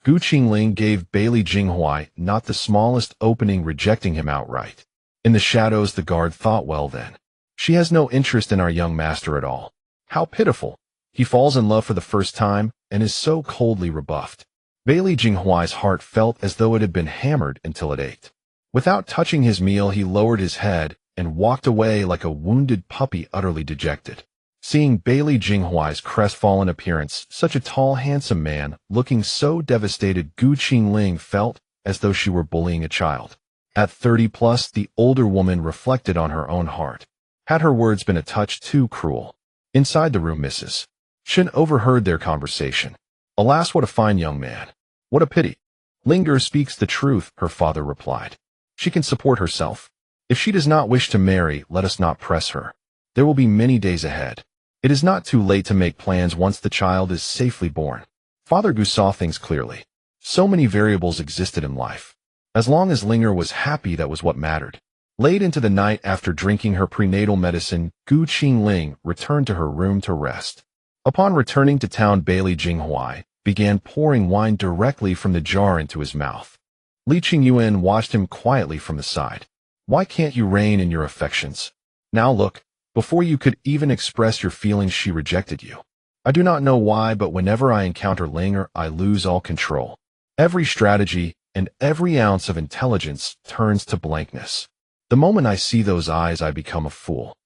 S1: Qingling gave Bailey Jinghuai not the smallest opening, rejecting him outright. In the shadows, the guard thought, well then. She has no interest in our young master at all. How pitiful. He falls in love for the first time and is so coldly rebuffed. Bailey Jinghuai's heart felt as though it had been hammered until it ached. Without touching his meal, he lowered his head and walked away like a wounded puppy, utterly dejected. Seeing Bailey Jinghuai's crestfallen appearance, such a tall, handsome man, looking so devastated, Qingling felt as though she were bullying a child. At 30 plus, the older woman reflected on her own heart. Had her words been a touch too cruel? Inside the room, Mrs. Shin overheard their conversation. Alas, what a fine young man. What a pity. Linger speaks the truth, her father replied. She can support herself. If she does not wish to marry, let us not press her. There will be many days ahead. It is not too late to make plans once the child is safely born. Father Gu saw things clearly. So many variables existed in life. As long as Linger was happy, that was what mattered. Late into the night, after drinking her prenatal medicine, Qingling returned to her room to rest. Upon returning to town, Bailey Jinghuai began pouring wine directly from the jar into his mouth. Li Qingyuan watched him quietly from the side. Why can't you rein in your affections? Now look, before you could even express your feelings, she rejected you. I do not know why, but whenever I encounter Linger, I lose all control. Every strategy and every ounce of intelligence turns to blankness. The moment I see those eyes, I become a fool.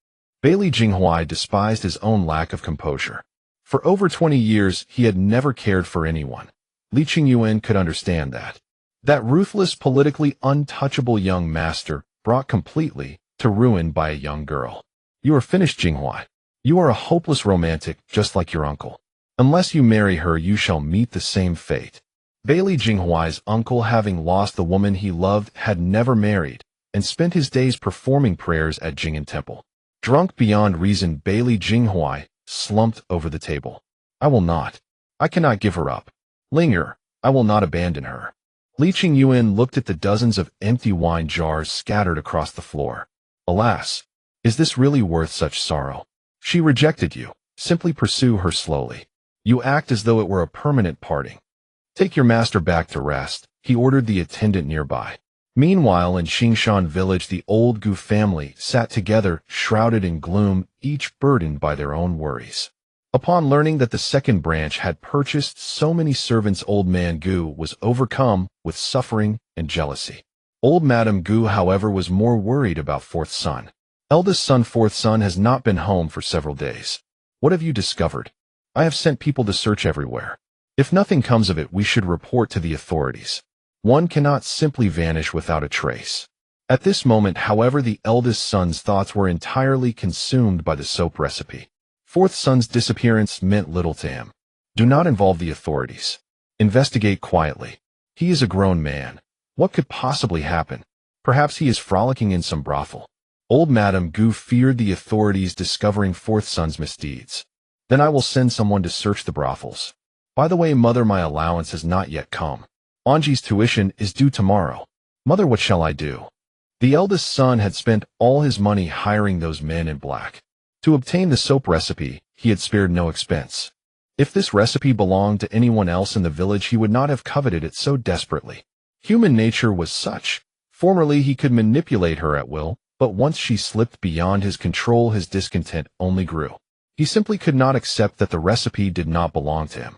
S1: Bailey Jinghuai despised his own lack of composure. For over 20 years, he had never cared for anyone. Li Qingyuan could understand that. That ruthless, politically untouchable young master, brought completely to ruin by a young girl. You are finished, Jinghuai. You are a hopeless romantic, just like your uncle. Unless you marry her, you shall meet the same fate. Bailey Jinghuai's uncle, having lost the woman he loved, had never married, and spent his days performing prayers at Jing'an Temple. Drunk beyond reason, Bailey Jinghuai slumped over the table. I will not. I cannot give her up. Linger, I will not abandon her. Li Qingyuan looked at the dozens of empty wine jars scattered across the floor. Alas, is this really worth such sorrow? She rejected you. Simply pursue her slowly. You act as though it were a permanent parting. Take your master back to rest, he ordered the attendant nearby. Meanwhile, in Qingshan Village, the old Gu family sat together, shrouded in gloom, each burdened by their own worries. Upon learning that the second branch had purchased so many servants, old man Gu was overcome with suffering and jealousy. Old Madam Gu, however, was more worried about fourth son. Eldest son, fourth son has not been home for several days. What have you discovered? I have sent people to search everywhere. If nothing comes of it, we should report to the authorities. One cannot simply vanish without a trace. At this moment, however, the eldest son's thoughts were entirely consumed by the soap recipe. Fourth son's disappearance meant little to him. Do not involve the authorities. Investigate quietly. He is a grown man. What could possibly happen? Perhaps he is frolicking in some brothel. Old Madam Gu feared the authorities discovering fourth son's misdeeds. Then I will send someone to search the brothels. By the way, mother, my allowance has not yet come. Anji's tuition is due tomorrow. Mother, what shall I do? The eldest son had spent all his money hiring those men in black. To obtain the soap recipe, he had spared no expense. If this recipe belonged to anyone else in the village, he would not have coveted it so desperately. Human nature was such. Formerly, he could manipulate her at will, but once she slipped beyond his control, his discontent only grew. He simply could not accept that the recipe did not belong to him.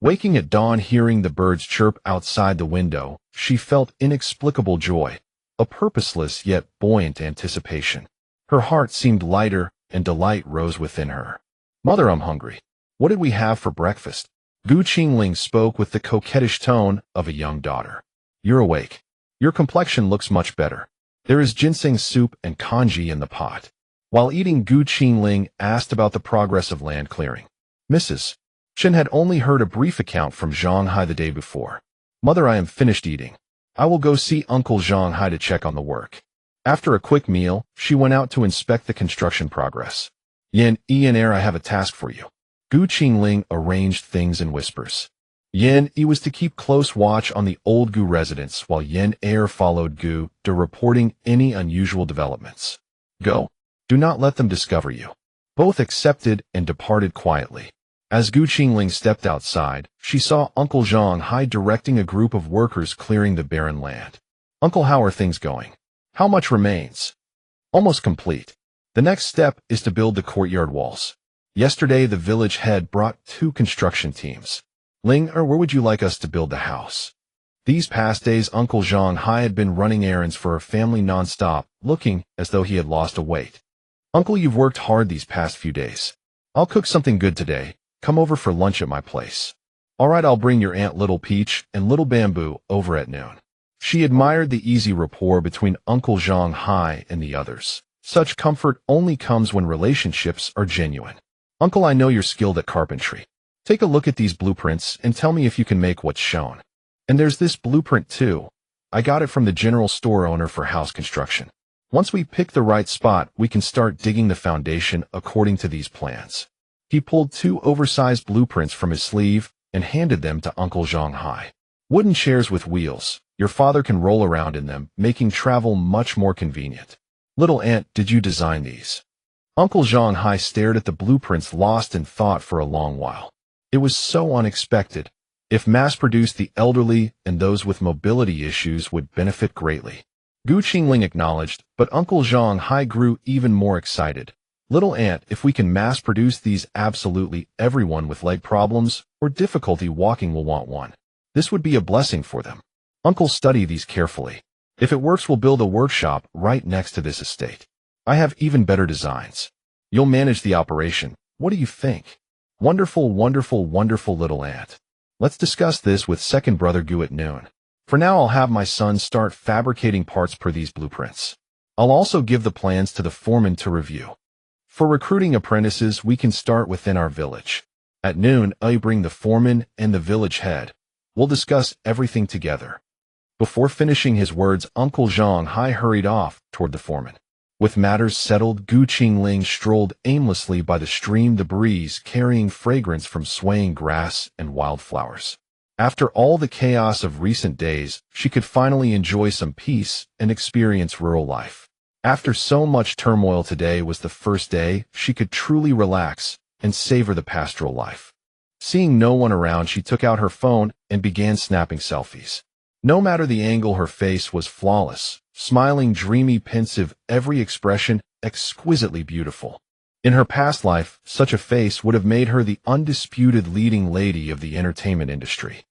S1: Waking at dawn, hearing the birds chirp outside the window, she felt inexplicable joy, a purposeless yet buoyant anticipation. Her heart seemed lighter, and delight rose within her. Mother, I'm hungry. What did we have for breakfast? Gu Qingling spoke with the coquettish tone of a young daughter. You're awake. Your complexion looks much better. There is ginseng soup and congee in the pot. While eating, Gu Qingling asked about the progress of land clearing. Mrs. Chen had only heard a brief account from Zhang Hai the day before. Mother, I am finished eating. I will go see Uncle Zhang Hai to check on the work. After a quick meal, she went out to inspect the construction progress. Yan Er, I have a task for you. Gu Qingling arranged things in whispers. Yan E was to keep close watch on the old Gu residence, while Yan Er followed Gu to reporting any unusual developments. Go. Do not let them discover you. Both accepted and departed quietly. As Gu Qingling stepped outside, she saw Uncle Zhang Hai directing a group of workers clearing the barren land. Uncle, how are things going? How much remains? Almost complete. The next step is to build the courtyard walls. Yesterday, the village head brought 2 construction teams. Ling, where would you like us to build the house? These past days, Uncle Zhang Hai had been running errands for her family non-stop, looking as though he had lost a weight. Uncle, you've worked hard these past few days. I'll cook something good today. Come over for lunch at my place. All right, I'll bring your Aunt Little Peach and Little Bamboo over at noon. She admired the easy rapport between Uncle Zhang Hai and the others. Such comfort only comes when relationships are genuine. Uncle, I know you're skilled at carpentry. Take a look at these blueprints and tell me if you can make what's shown. And there's this blueprint too. I got it from the general store owner for house construction. Once we pick the right spot, we can start digging the foundation according to these plans. He pulled 2 oversized blueprints from his sleeve and handed them to Uncle Zhang Hai. Wooden chairs with wheels. Your father can roll around in them, making travel much more convenient. Little Aunt, did you design these? Uncle Zhang Hai stared at the blueprints, lost in thought for a long while. It was so unexpected. If mass-produced, the elderly and those with mobility issues would benefit greatly. Gu Qingling acknowledged, but Uncle Zhang Hai grew even more excited. Little Aunt, if we can mass-produce these, absolutely everyone with leg problems or difficulty walking will want one. This would be a blessing for them. Uncle, study these carefully. If it works, we'll build a workshop right next to this estate. I have even better designs. You'll manage the operation. What do you think? Wonderful, wonderful, wonderful, Little Aunt. Let's discuss this with second brother Gu at noon. For now, I'll have my son start fabricating parts per these blueprints. I'll also give the plans to the foreman to review. For recruiting apprentices, we can start within our village. At noon, I bring the foreman and the village head. We'll discuss everything together. Before finishing his words, Uncle Zhang Hai hurried off toward the foreman. With matters settled, Qingling strolled aimlessly by the stream, the breeze carrying fragrance from swaying grass and wildflowers. After all the chaos of recent days, she could finally enjoy some peace and experience rural life. After so much turmoil, today was the first day she could truly relax and savor the pastoral life. Seeing no one around, she took out her phone and began snapping selfies. No matter the angle, her face was flawless, smiling, dreamy, pensive, every expression exquisitely beautiful. In her past life, such a face would have made her the undisputed leading lady of the entertainment industry.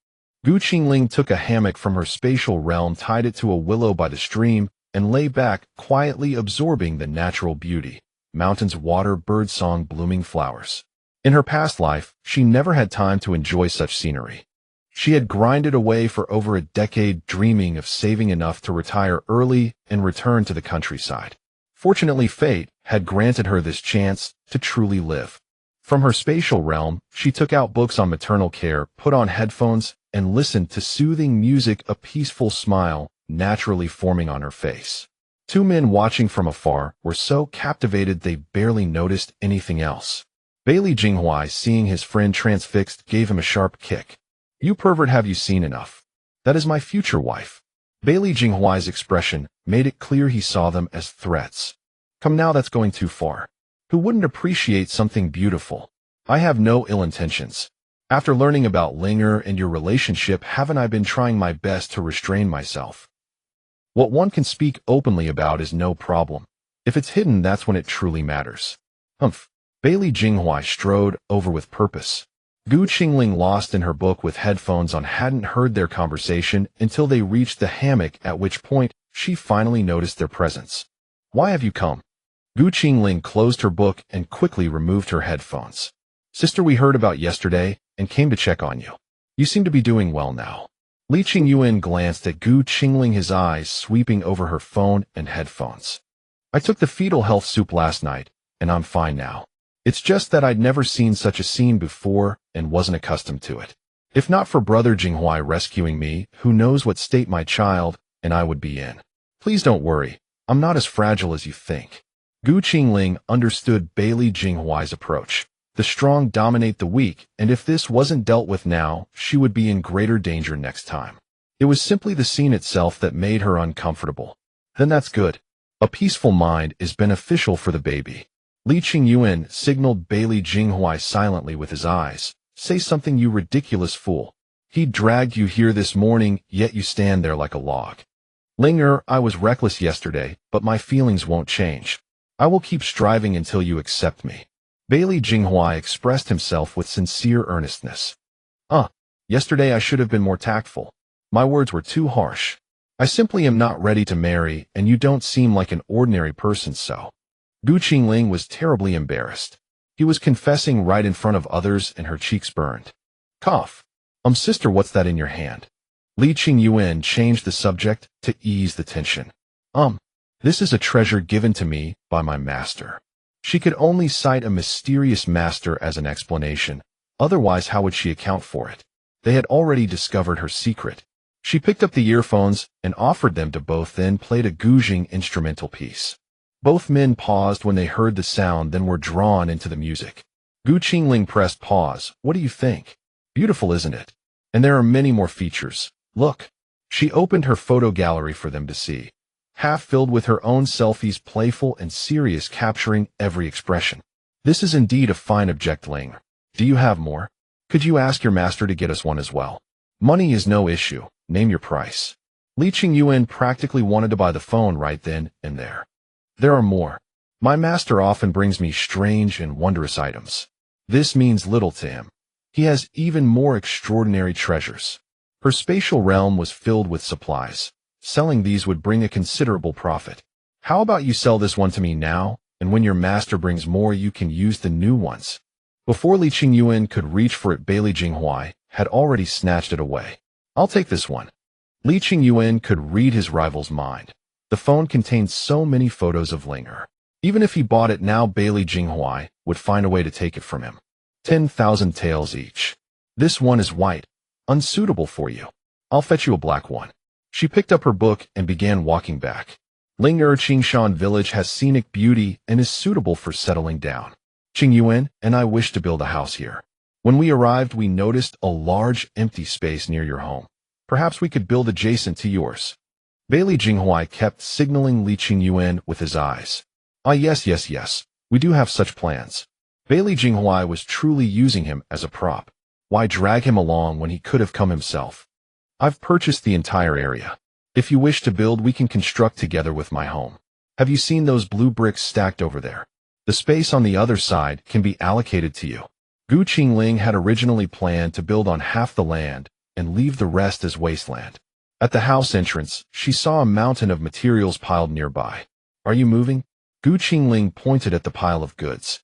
S1: Qingling took a hammock from her spatial realm, tied it to a willow by the stream, and lay back, quietly absorbing the natural beauty: mountains, water, birdsong, blooming flowers. In her past life, she never had time to enjoy such scenery. She had grinded away for over a decade, dreaming of saving enough to retire early and return to the countryside. Fortunately, fate had granted her this chance to truly live. From her spatial realm, she took out books on maternal care, put on headphones, and listened to soothing music, a peaceful smile naturally forming on her face. Two men watching from afar were so captivated they barely noticed anything else. Bailey Jinghuai, seeing his friend transfixed, gave him a sharp kick. "You pervert, have you seen enough? That is my future wife." Bailey Jinghuai's expression made it clear he saw them as threats. "Come now, that's going too far. Who wouldn't appreciate something beautiful? I have no ill intentions. After learning about Linger and your relationship, haven't I been trying my best to restrain myself? What one can speak openly about is no problem. If it's hidden, that's when it truly matters." Humph. Bailey Jinghuai strode over with purpose. Qingling, lost in her book with headphones on, hadn't heard their conversation until they reached the hammock, at which point she finally noticed their presence. "Why have you come?" Qingling closed her book and quickly removed her headphones. "Sister, we heard about yesterday and came to check on you. You seem to be doing well now." Li Qingyuan glanced at Qingling, his eyes sweeping over her phone and headphones. "I took the fetal health soup last night, and I'm fine now. It's just that I'd never seen such a scene before and wasn't accustomed to it. If not for Brother Jinghuai rescuing me, who knows what state my child and I would be in. Please don't worry, I'm not as fragile as you think." Qingling understood Bailey Jinghuai's approach. The strong dominate the weak, and if this wasn't dealt with now, she would be in greater danger next time. It was simply the scene itself that made her uncomfortable. "Then that's good. A peaceful mind is beneficial for the baby." Li Qingyuan signaled Bailey Jinghuai silently with his eyes. "Say something, you ridiculous fool. He dragged you here this morning, yet you stand there like a log." "Linger, I was reckless yesterday, but my feelings won't change. I will keep striving until you accept me." Bailey Jinghuai expressed himself with sincere earnestness. Yesterday I should have been more tactful. My words were too harsh. I simply am not ready to marry, and you don't seem like an ordinary person, so." Qingling was terribly embarrassed. He was confessing right in front of others, and her cheeks burned. "Cough. Sister, what's that in your hand?" Li Qingyuan changed the subject to ease the tension. This is a treasure given to me by my master." She could only cite a mysterious master as an explanation. Otherwise, how would she account for it? They had already discovered her secret. She picked up the earphones and offered them to both, then played a Qingling instrumental piece. Both men paused when they heard the sound, then were drawn into the music. Qingling pressed pause. "What do you think? Beautiful, isn't it? And there are many more features. Look." She opened her photo gallery for them to see, half filled with her own selfies, playful and serious, capturing every expression. "This is indeed a fine object, Ling. Do you have more? Could you ask your master to get us one as well? Money is no issue. Name your price." Li Qingyuan practically wanted to buy the phone right then and there. "There are more. My master often brings me strange and wondrous items. This means little to him. He has even more extraordinary treasures." Her spatial realm was filled with supplies. Selling these would bring a considerable profit. "How about you sell this one to me now, and when your master brings more, you can use the new ones." Before Li Qingyuan could reach for it, Bailey Jinghuai had already snatched it away. "I'll take this one." Li Qingyuan could read his rival's mind. The phone contained so many photos of Linger. Even if he bought it now, Bailey Jinghuai would find a way to take it from him. 10,000 taels each. This one is white, unsuitable for you. I'll fetch you a black one. She picked up her book and began walking back. Qingshan Village has scenic beauty and is suitable for settling down. Qingyuan and I wish to build a house here. When we arrived, we noticed a large empty space near your home. Perhaps we could build adjacent to yours. Bailey Jinghuai kept signaling Li Qingyuan with his eyes. Ah, yes. We do have such plans. Bailey Jinghuai was truly using him as a prop. Why drag him along when he could have come himself? I've purchased the entire area. If you wish to build, we can construct together with my home. Have you seen those blue bricks stacked over there? The space on the other side can be allocated to you. Qingling had originally planned to build on half the land and leave the rest as wasteland. At the house entrance, she saw a mountain of materials piled nearby. Are you moving? Qingling pointed at the pile of goods.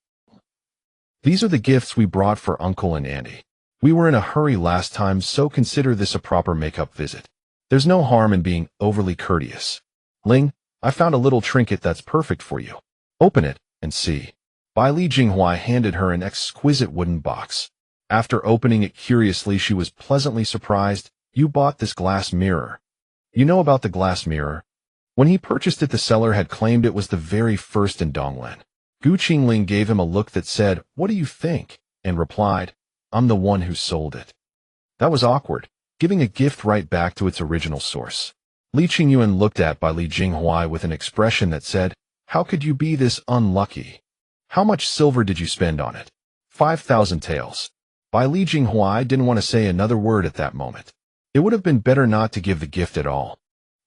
S1: These are the gifts we brought for Uncle and Auntie. We were in a hurry last time, so consider this a proper makeup visit. There's no harm in being overly courteous. Ling, I found a little trinket that's perfect for you. Open it and see. Bai Li Jinghuai handed her an exquisite wooden box. After opening it curiously, she was pleasantly surprised. You bought this glass mirror. You know about the glass mirror? When he purchased it, the seller had claimed it was the very first in Donglan. Qingling gave him a look that said, "What do you think?" and replied, "I'm the one who sold it." That was awkward, giving a gift right back to its original source. Li Qingyuan looked at Bai Li Jinghuai with an expression that said, "How could you be this unlucky? How much silver did you spend on it?" 5,000 taels. Bai Li Jinghuai didn't want to say another word at that moment. It would have been better not to give the gift at all.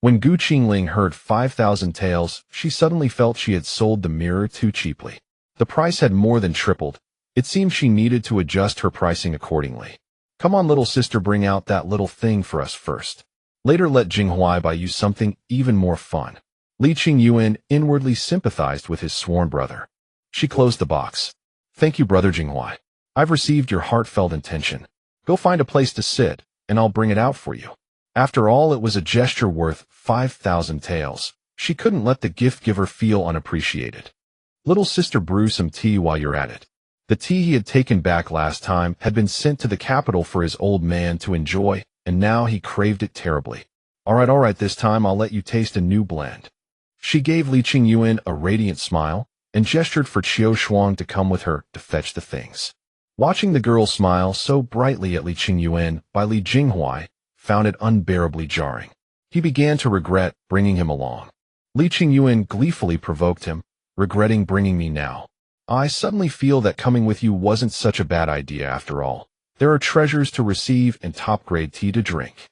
S1: When Qingling heard 5,000 taels, she suddenly felt she had sold the mirror too cheaply. The price had more than tripled. It seemed she needed to adjust her pricing accordingly. Come on, little sister, bring out that little thing for us first. Later let Jinghuai buy you something even more fun. Li Qingyuan inwardly sympathized with his sworn brother. She closed the box. Thank you, brother Jinghuai. I've received your heartfelt intention. Go find a place to sit, and I'll bring it out for you. After all, it was a gesture worth 5,000 taels. She couldn't let the gift giver feel unappreciated. Little sister, brew some tea while you're at it. The tea he had taken back last time had been sent to the capital for his old man to enjoy, and now he craved it terribly. All right, this time I'll let you taste a new blend. She gave Li Qingyuan a radiant smile and gestured for Qiu Shuang to come with her to fetch the things. Watching the girl smile so brightly at Li Qingyuan, Bai Li Jinghuai found it unbearably jarring. He began to regret bringing him along. Li Qingyuan gleefully provoked him, regretting bringing me now. I suddenly feel that coming with you wasn't such a bad idea after all. There are treasures to receive and top-grade tea to drink.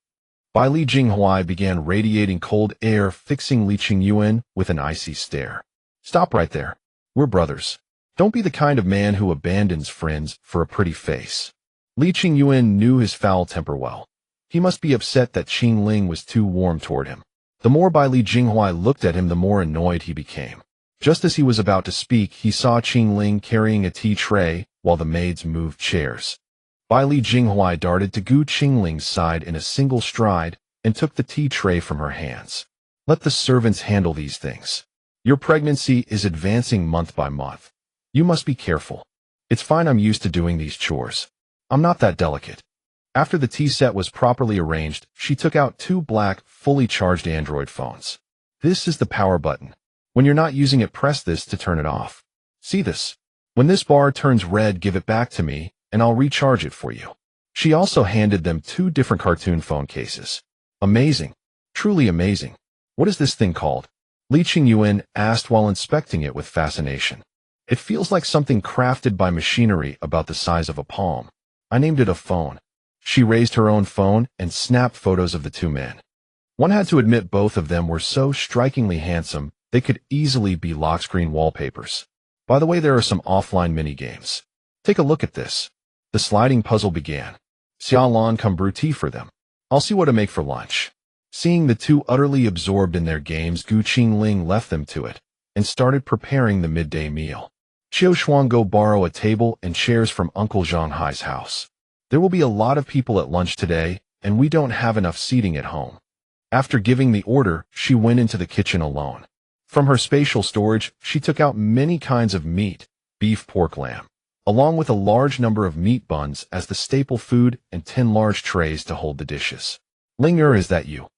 S1: Bai Li Jinghuai began radiating cold air, fixing Li Qingyuan with an icy stare. Stop right there. We're brothers. Don't be the kind of man who abandons friends for a pretty face. Li Qingyuan knew his foul temper well. He must be upset that Qingling was too warm toward him. The more Bai Li Jinghuai looked at him, the more annoyed he became. Just as he was about to speak, he saw Qingling carrying a tea tray while the maids moved chairs. Bai Li Jinghuai darted to Qingling's side in a single stride and took the tea tray from her hands. Let the servants handle these things. Your pregnancy is advancing month by month. You must be careful. It's fine, I'm used to doing these chores. I'm not that delicate. After the tea set was properly arranged, she took out 2 black, fully charged Android phones. This is the power button. When you're not using it, press this to turn it off. See this? When this bar turns red, give it back to me, and I'll recharge it for you. She also handed them 2 different cartoon phone cases. Amazing. Truly amazing. What is this thing called? Li Qingyuan asked while inspecting it with fascination. It feels like something crafted by machinery about the size of a palm. I named it a phone. She raised her own phone and snapped photos of the 2 men. One had to admit both of them were so strikingly handsome, they could easily be lock screen wallpapers. By the way, there are some offline mini-games. Take a look at this. The sliding puzzle began. Xiaolon, come brew tea for them. I'll see what to make for lunch. Seeing the 2 utterly absorbed in their games, Qingling left them to it and started preparing the midday meal. Qiu Shuang, go borrow a table and chairs from Uncle Zhanghai's house. There will be a lot of people at lunch today, and we don't have enough seating at home. After giving the order, she went into the kitchen alone. From her spatial storage, she took out many kinds of meat, beef, pork, lamb, along with a large number of meat buns as the staple food and 10 large trays to hold the dishes. "Ling, is that you?"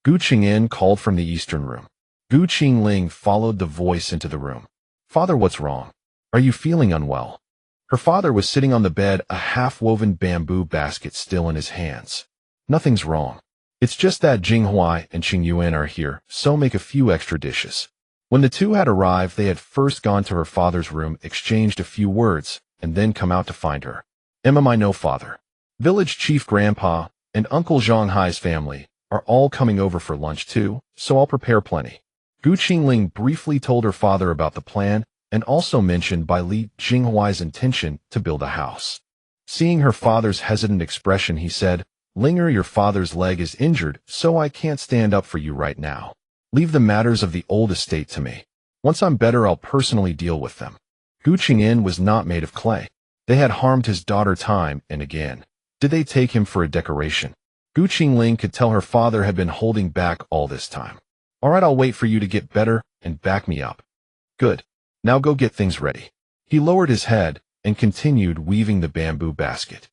S1: Gu Qingyin called from the eastern room. Gu Qingling followed the voice into the room. "Father, what's wrong? Are you feeling unwell?" Her father was sitting on the bed, a half-woven bamboo basket still in his hands. "Nothing's wrong. It's just that Jinghui and Qingyuan are here, so make a few extra dishes." When the two had arrived, they had first gone to her father's room, exchanged a few words, and then come out to find her. "I know, father. Village chief grandpa and Uncle Zhanghai's family are all coming over for lunch too, so I'll prepare plenty." Gu Qingling briefly told her father about the plan and also mentioned Bai Li Jinghui's intention to build a house. Seeing her father's hesitant expression, he said, "Linger, your father's leg is injured, so I can't stand up for you right now. Leave the matters of the old estate to me. Once I'm better, I'll personally deal with them." Gu Qingyin was not made of clay. They had harmed his daughter time and again. Did they take him for a decoration? Gu Qingling could tell her father had been holding back all this time. "All right, I'll wait for you to get better and back me up." "Good. Now go get things ready." He lowered his head and continued weaving the bamboo basket.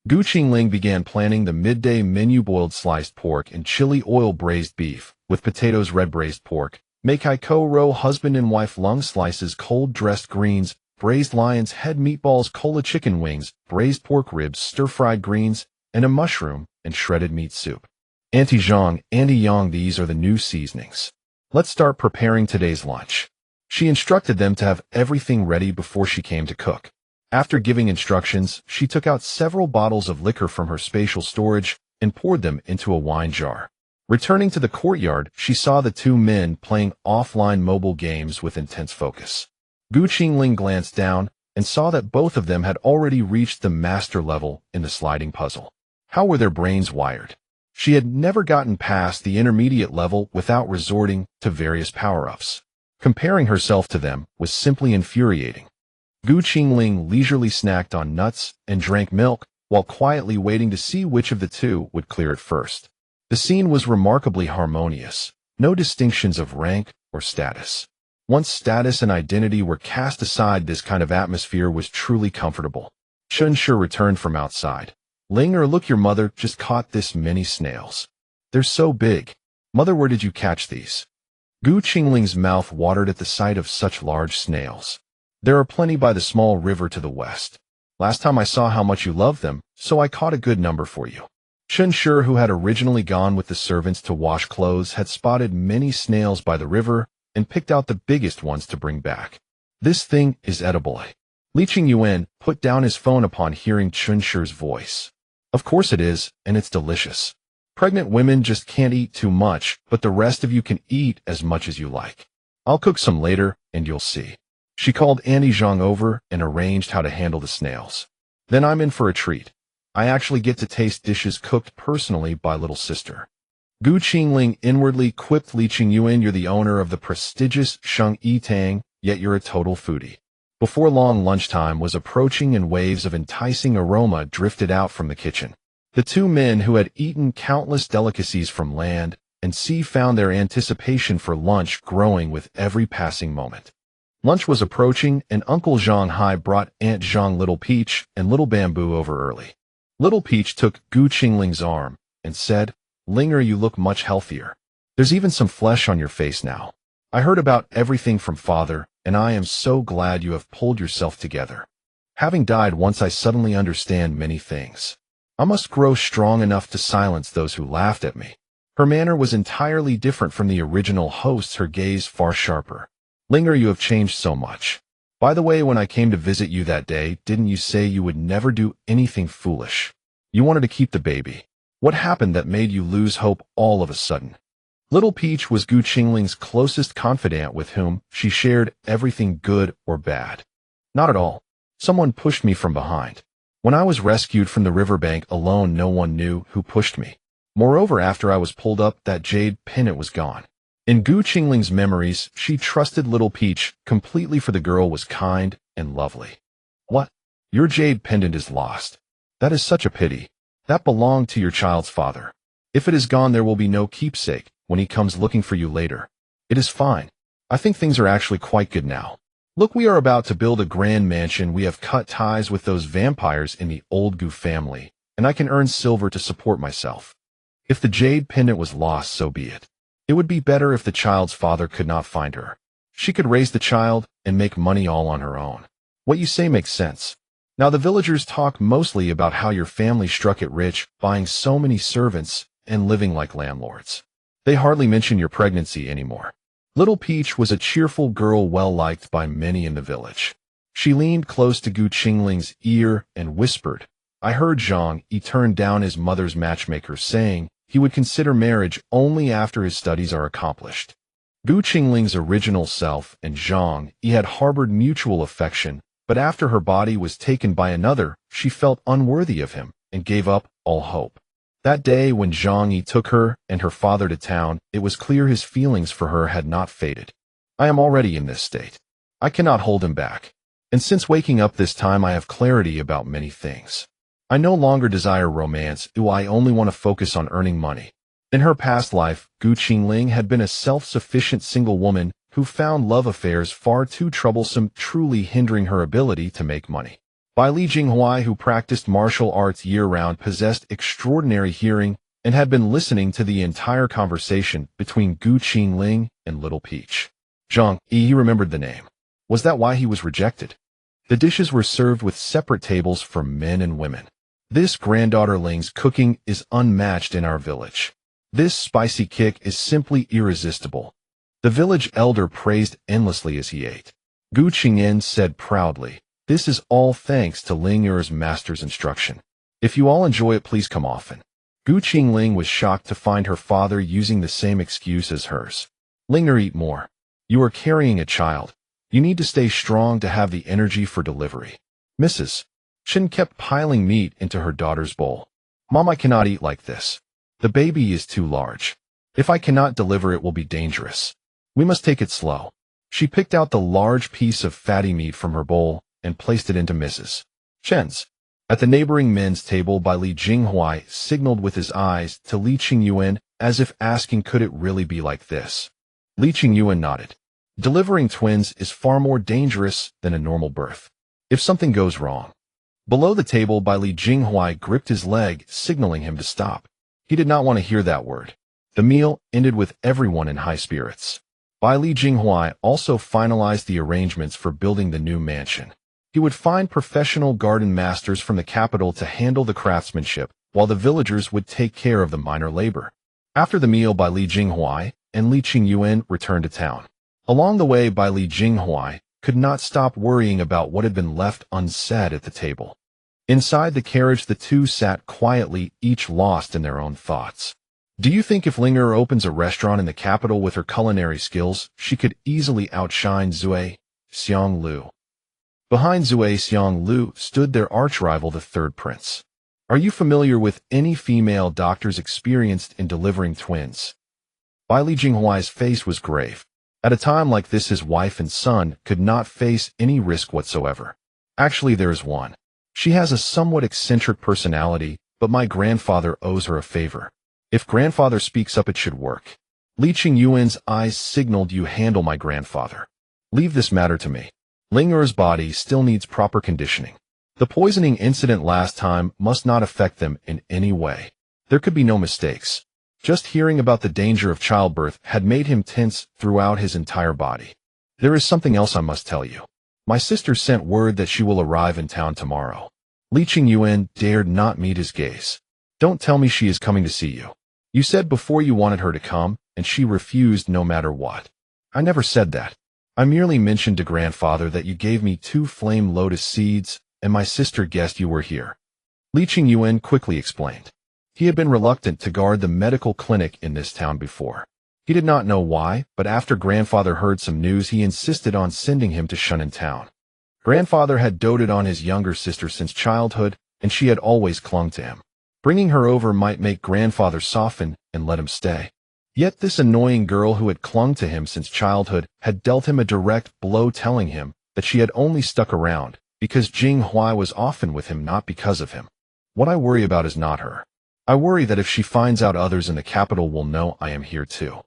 S1: Gu Qingling began planning the midday menu: boiled sliced pork and chili oil braised beef, with potatoes, red braised pork, Meikaiko roe husband and wife lung slices, cold dressed greens, braised lion's head meatballs, cola chicken wings, braised pork ribs, stir-fried greens, and a mushroom and shredded meat soup. "Auntie Zhang, Auntie Yang, these are the new seasonings. Let's start preparing today's lunch." She instructed them to have everything ready before she came to cook. After giving instructions, she took out several bottles of liquor from her spatial storage and poured them into a wine jar. Returning to the courtyard, she saw the two men playing offline mobile games with intense focus. Gu Qingling glanced down and saw that both of them had already reached the master level in the sliding puzzle. How were their brains wired? She had never gotten past the intermediate level without resorting to various power-ups. Comparing herself to them was simply infuriating. Gu Qingling leisurely snacked on nuts and drank milk while quietly waiting to see which of the two would clear it first. The scene was remarkably harmonious, no distinctions of rank or status. Once status and identity were cast aside, this kind of atmosphere was truly comfortable. Chun Shi returned from outside. "Ling, look, your mother just caught this many snails. They're so big. Mother, where did you catch these?" Gu Qingling's mouth watered at the sight of such large snails. "There are plenty by the small river to the west. Last time I saw how much you loved them, so I caught a good number for you." Chun Shi, who had originally gone with the servants to wash clothes, had spotted many snails by the river and picked out the biggest ones to bring back. "This thing is edible." Li Qingyuan put down his phone upon hearing Chun Shi's voice. "Of course it is, and it's delicious. Pregnant women just can't eat too much, but the rest of you can eat as much as you like. I'll cook some later, and you'll see." She called Auntie Zhang over and arranged how to handle the snails. "Then I'm in for a treat. I actually get to taste dishes cooked personally by little sister." Gu Qingling inwardly quipped, "Li Qingyuan, you're the owner of the prestigious Sheng Yi Tang, yet you're a total foodie." Before long, lunchtime was approaching and waves of enticing aroma drifted out from the kitchen. The two men who had eaten countless delicacies from land and sea found their anticipation for lunch growing with every passing moment. Lunch was approaching, and Uncle Zhanghai brought Aunt Zhang Little Peach and Little Bamboo over early. Little Peach took Gu Qingling's arm and said, "Linger, you look much healthier. There's even some flesh on your face now. I heard about everything from father, and I am so glad you have pulled yourself together. Having died once, I suddenly understand many things. I must grow strong enough to silence those who laughed at me." Her manner was entirely different from the original host's, her gaze far sharper. "Linger, you have changed so much. By the way, when I came to visit you that day, didn't you say you would never do anything foolish? You wanted to keep the baby. What happened that made you lose hope all of a sudden?" Little Peach was Gu Qingling's closest confidant, with whom she shared everything good or bad. "Not at all. Someone pushed me from behind. When I was rescued from the riverbank alone, no one knew who pushed me. Moreover, after I was pulled up, that jade pendant was gone." In Gu Qingling's memories, she trusted Little Peach completely, for the girl was kind and lovely. "What? Your jade pendant is lost? That is such a pity. That belonged to your child's father. If it is gone, there will be no keepsake when he comes looking for you later. It is fine. I think things are actually quite good now. Look, we are about to build a grand mansion. We have cut ties with those vampires in the old Gu family, and I can earn silver to support myself. If the jade pendant was lost, so be it. It would be better if the child's father could not find her. She could raise the child and make money all on her own. What you say makes sense. Now the villagers talk mostly about how your family struck it rich, buying so many servants and living like landlords. They hardly mention your pregnancy anymore. Little Peach was a cheerful girl well-liked by many in the village. She leaned close to Gu Qingling's ear and whispered, "I heard Zhang Yi turned down his mother's matchmaker, saying he would consider marriage only after his studies are accomplished." Gu Qingling's original self and Zhang Yi had harbored mutual affection, but after her body was taken by another, she felt unworthy of him and gave up all hope. That day when Zhang Yi took her and her father to town, it was clear his feelings for her had not faded. I am already in this state. I cannot hold him back. And since waking up this time, I have clarity about many things. I no longer desire romance. I only want to focus on earning money. In her past life, Gu Qingling had been a self-sufficient single woman who found love affairs far too troublesome, truly hindering her ability to make money. Bai Li Jinghuai, who practiced martial arts year-round, possessed extraordinary hearing and had been listening to the entire conversation between Gu Qingling and Little Peach. Zhang Yi, he remembered the name. Was that why he was rejected? The dishes were served with separate tables for men and women. This granddaughter Ling's cooking is unmatched in our village. This spicy kick is simply irresistible. The village elder praised endlessly as he ate. Gu Qingyan said proudly, "This is all thanks to Ling Er's master's instruction. If you all enjoy it, please come often." Gu Qingling was shocked to find her father using the same excuse as hers. "Ling Er, eat more. You are carrying a child. You need to stay strong to have the energy for delivery." Mrs. Chen kept piling meat into her daughter's bowl. "Mom, I cannot eat like this. The baby is too large. If I cannot deliver, it will be dangerous. We must take it slow." She picked out the large piece of fatty meat from her bowl and placed it into Mrs. Chen's. At the neighboring men's table, Bai Li Jinghuai signaled with his eyes to Li Qingyuan as if asking, could it really be like this? Li Qingyuan nodded. Delivering twins is far more dangerous than a normal birth. If something goes wrong. Below the table, Bai Li Jinghuai gripped his leg, signaling him to stop. He did not want to hear that word. The meal ended with everyone in high spirits. Bai Li Jinghuai also finalized the arrangements for building the new mansion. He would find professional garden masters from the capital to handle the craftsmanship, while the villagers would take care of the minor labor. After the meal, Bai Li Jinghuai and Li Qingyuan returned to town. Along the way, Bai Li Jinghuai could not stop worrying about what had been left unsaid at the table. Inside the carriage, the two sat quietly, each lost in their own thoughts. Do you think if Ling Er opens a restaurant in the capital with her culinary skills, she could easily outshine Zui Xianglu? Behind Zui Xianglu stood their arch-rival, the third prince. Are you familiar with any female doctors experienced in delivering twins? Bai Li Jinghuai's face was grave. At a time like this, his wife and son could not face any risk whatsoever. Actually, there is one. She has a somewhat eccentric personality, but my grandfather owes her a favor. If grandfather speaks up, it should work. Li Qingyuan's eyes signaled, you handle my grandfather. Leave this matter to me. Ling Er's body still needs proper conditioning. The poisoning incident last time must not affect them in any way. There could be no mistakes. Just hearing about the danger of childbirth had made him tense throughout his entire body. There is something else I must tell you. My sister sent word that she will arrive in town tomorrow. Li Qingyuan dared not meet his gaze. Don't tell me she is coming to see you. You said before you wanted her to come, and she refused no matter what. I never said that. I merely mentioned to grandfather that you gave me 2 flame lotus seeds, and my sister guessed you were here. Li Qingyuan quickly explained. He had been reluctant to guard the medical clinic in this town before. He did not know why, but after grandfather heard some news, he insisted on sending him to Shunan town. Grandfather had doted on his younger sister since childhood, and she had always clung to him. Bringing her over might make grandfather soften and let him stay. Yet this annoying girl who had clung to him since childhood had dealt him a direct blow, telling him that she had only stuck around because Jing Huai was often with him, not because of him. What I worry about is not her. I worry that if she finds out, others in the capital will know I am here too.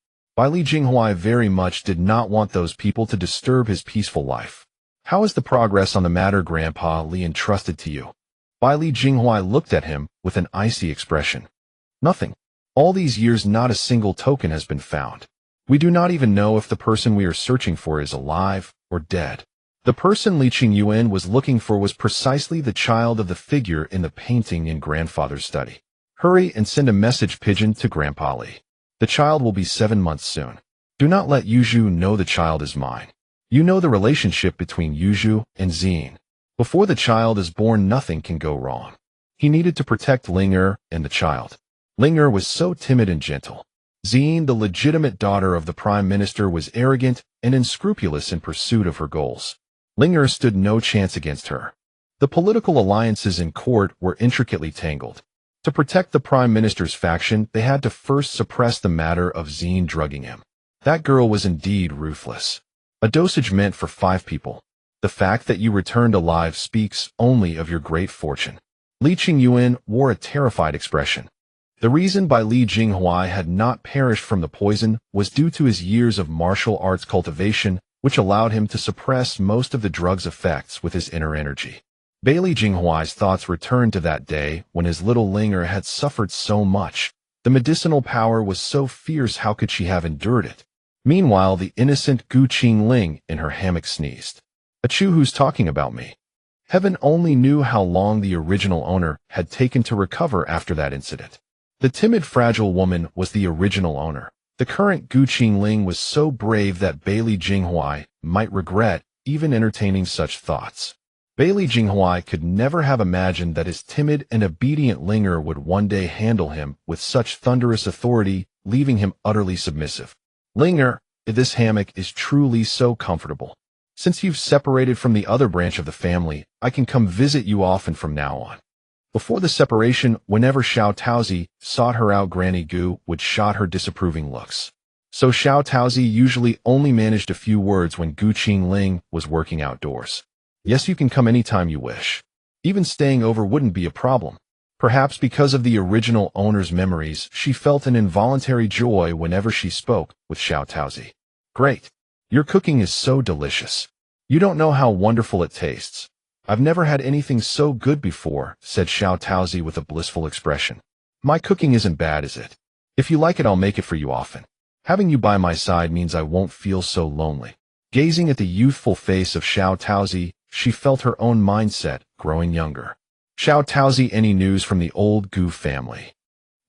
S1: Li Jinghuai very much did not want those people to disturb his peaceful life. How is the progress on the matter Grandpa Li entrusted to you? Li Jinghuai looked at him with an icy expression. Nothing. All these years not a single token has been found. We do not even know if the person we are searching for is alive or dead. The person Li Qingyuan was looking for was precisely the child of the figure in the painting in grandfather's study. Hurry and send a message pigeon to Grandpa Li. The child will be 7 months soon. Do not let Yuzhu know the child is mine. You know the relationship between Yuzhu and Xin. Before the child is born, nothing can go wrong. He needed to protect Linger and the child. Linger was so timid and gentle. Xin, the legitimate daughter of the prime minister, was arrogant and unscrupulous in pursuit of her goals. Linger stood no chance against her. The political alliances in court were intricately tangled. To protect the prime minister's faction, they had to first suppress the matter of Xin drugging him. That girl was indeed ruthless. A dosage meant for 5 people. The fact that you returned alive speaks only of your great fortune. Li Qingyuan wore a terrified expression. The reason Li Jinghuai had not perished from the poison was due to his years of martial arts cultivation, which allowed him to suppress most of the drug's effects with his inner energy. Li Jinghuai's thoughts returned to that day when his little Linger had suffered so much. The medicinal power was so fierce, how could she have endured it? Meanwhile, the innocent Qingling in her hammock sneezed. Achoo, who's talking about me? Heaven only knew how long the original owner had taken to recover after that incident. The timid, fragile woman was the original owner. The current Qingling was so brave that Li Jinghuai might regret even entertaining such thoughts. Li Jinghuai could never have imagined that his timid and obedient Linger would one day handle him with such thunderous authority, leaving him utterly submissive. Linger, this hammock is truly so comfortable. Since you've separated from the other branch of the family, I can come visit you often from now on. Before the separation, whenever Xiao Taozi sought her out, Granny Gu would shot her disapproving looks. So Xiao Taozi usually only managed a few words when Qingling was working outdoors. Yes, you can come anytime you wish. Even staying over wouldn't be a problem. Perhaps because of the original owner's memories, she felt an involuntary joy whenever she spoke with Xiao Taozi. Great. Your cooking is so delicious. You don't know how wonderful it tastes. I've never had anything so good before, said Xiao Taozi with a blissful expression. My cooking isn't bad, is it? If you like it, I'll make it for you often. Having you by my side means I won't feel so lonely. Gazing at the youthful face of Xiao Taozi, she felt her own mindset growing younger. Xiao Taozi, any news from the old Gu family?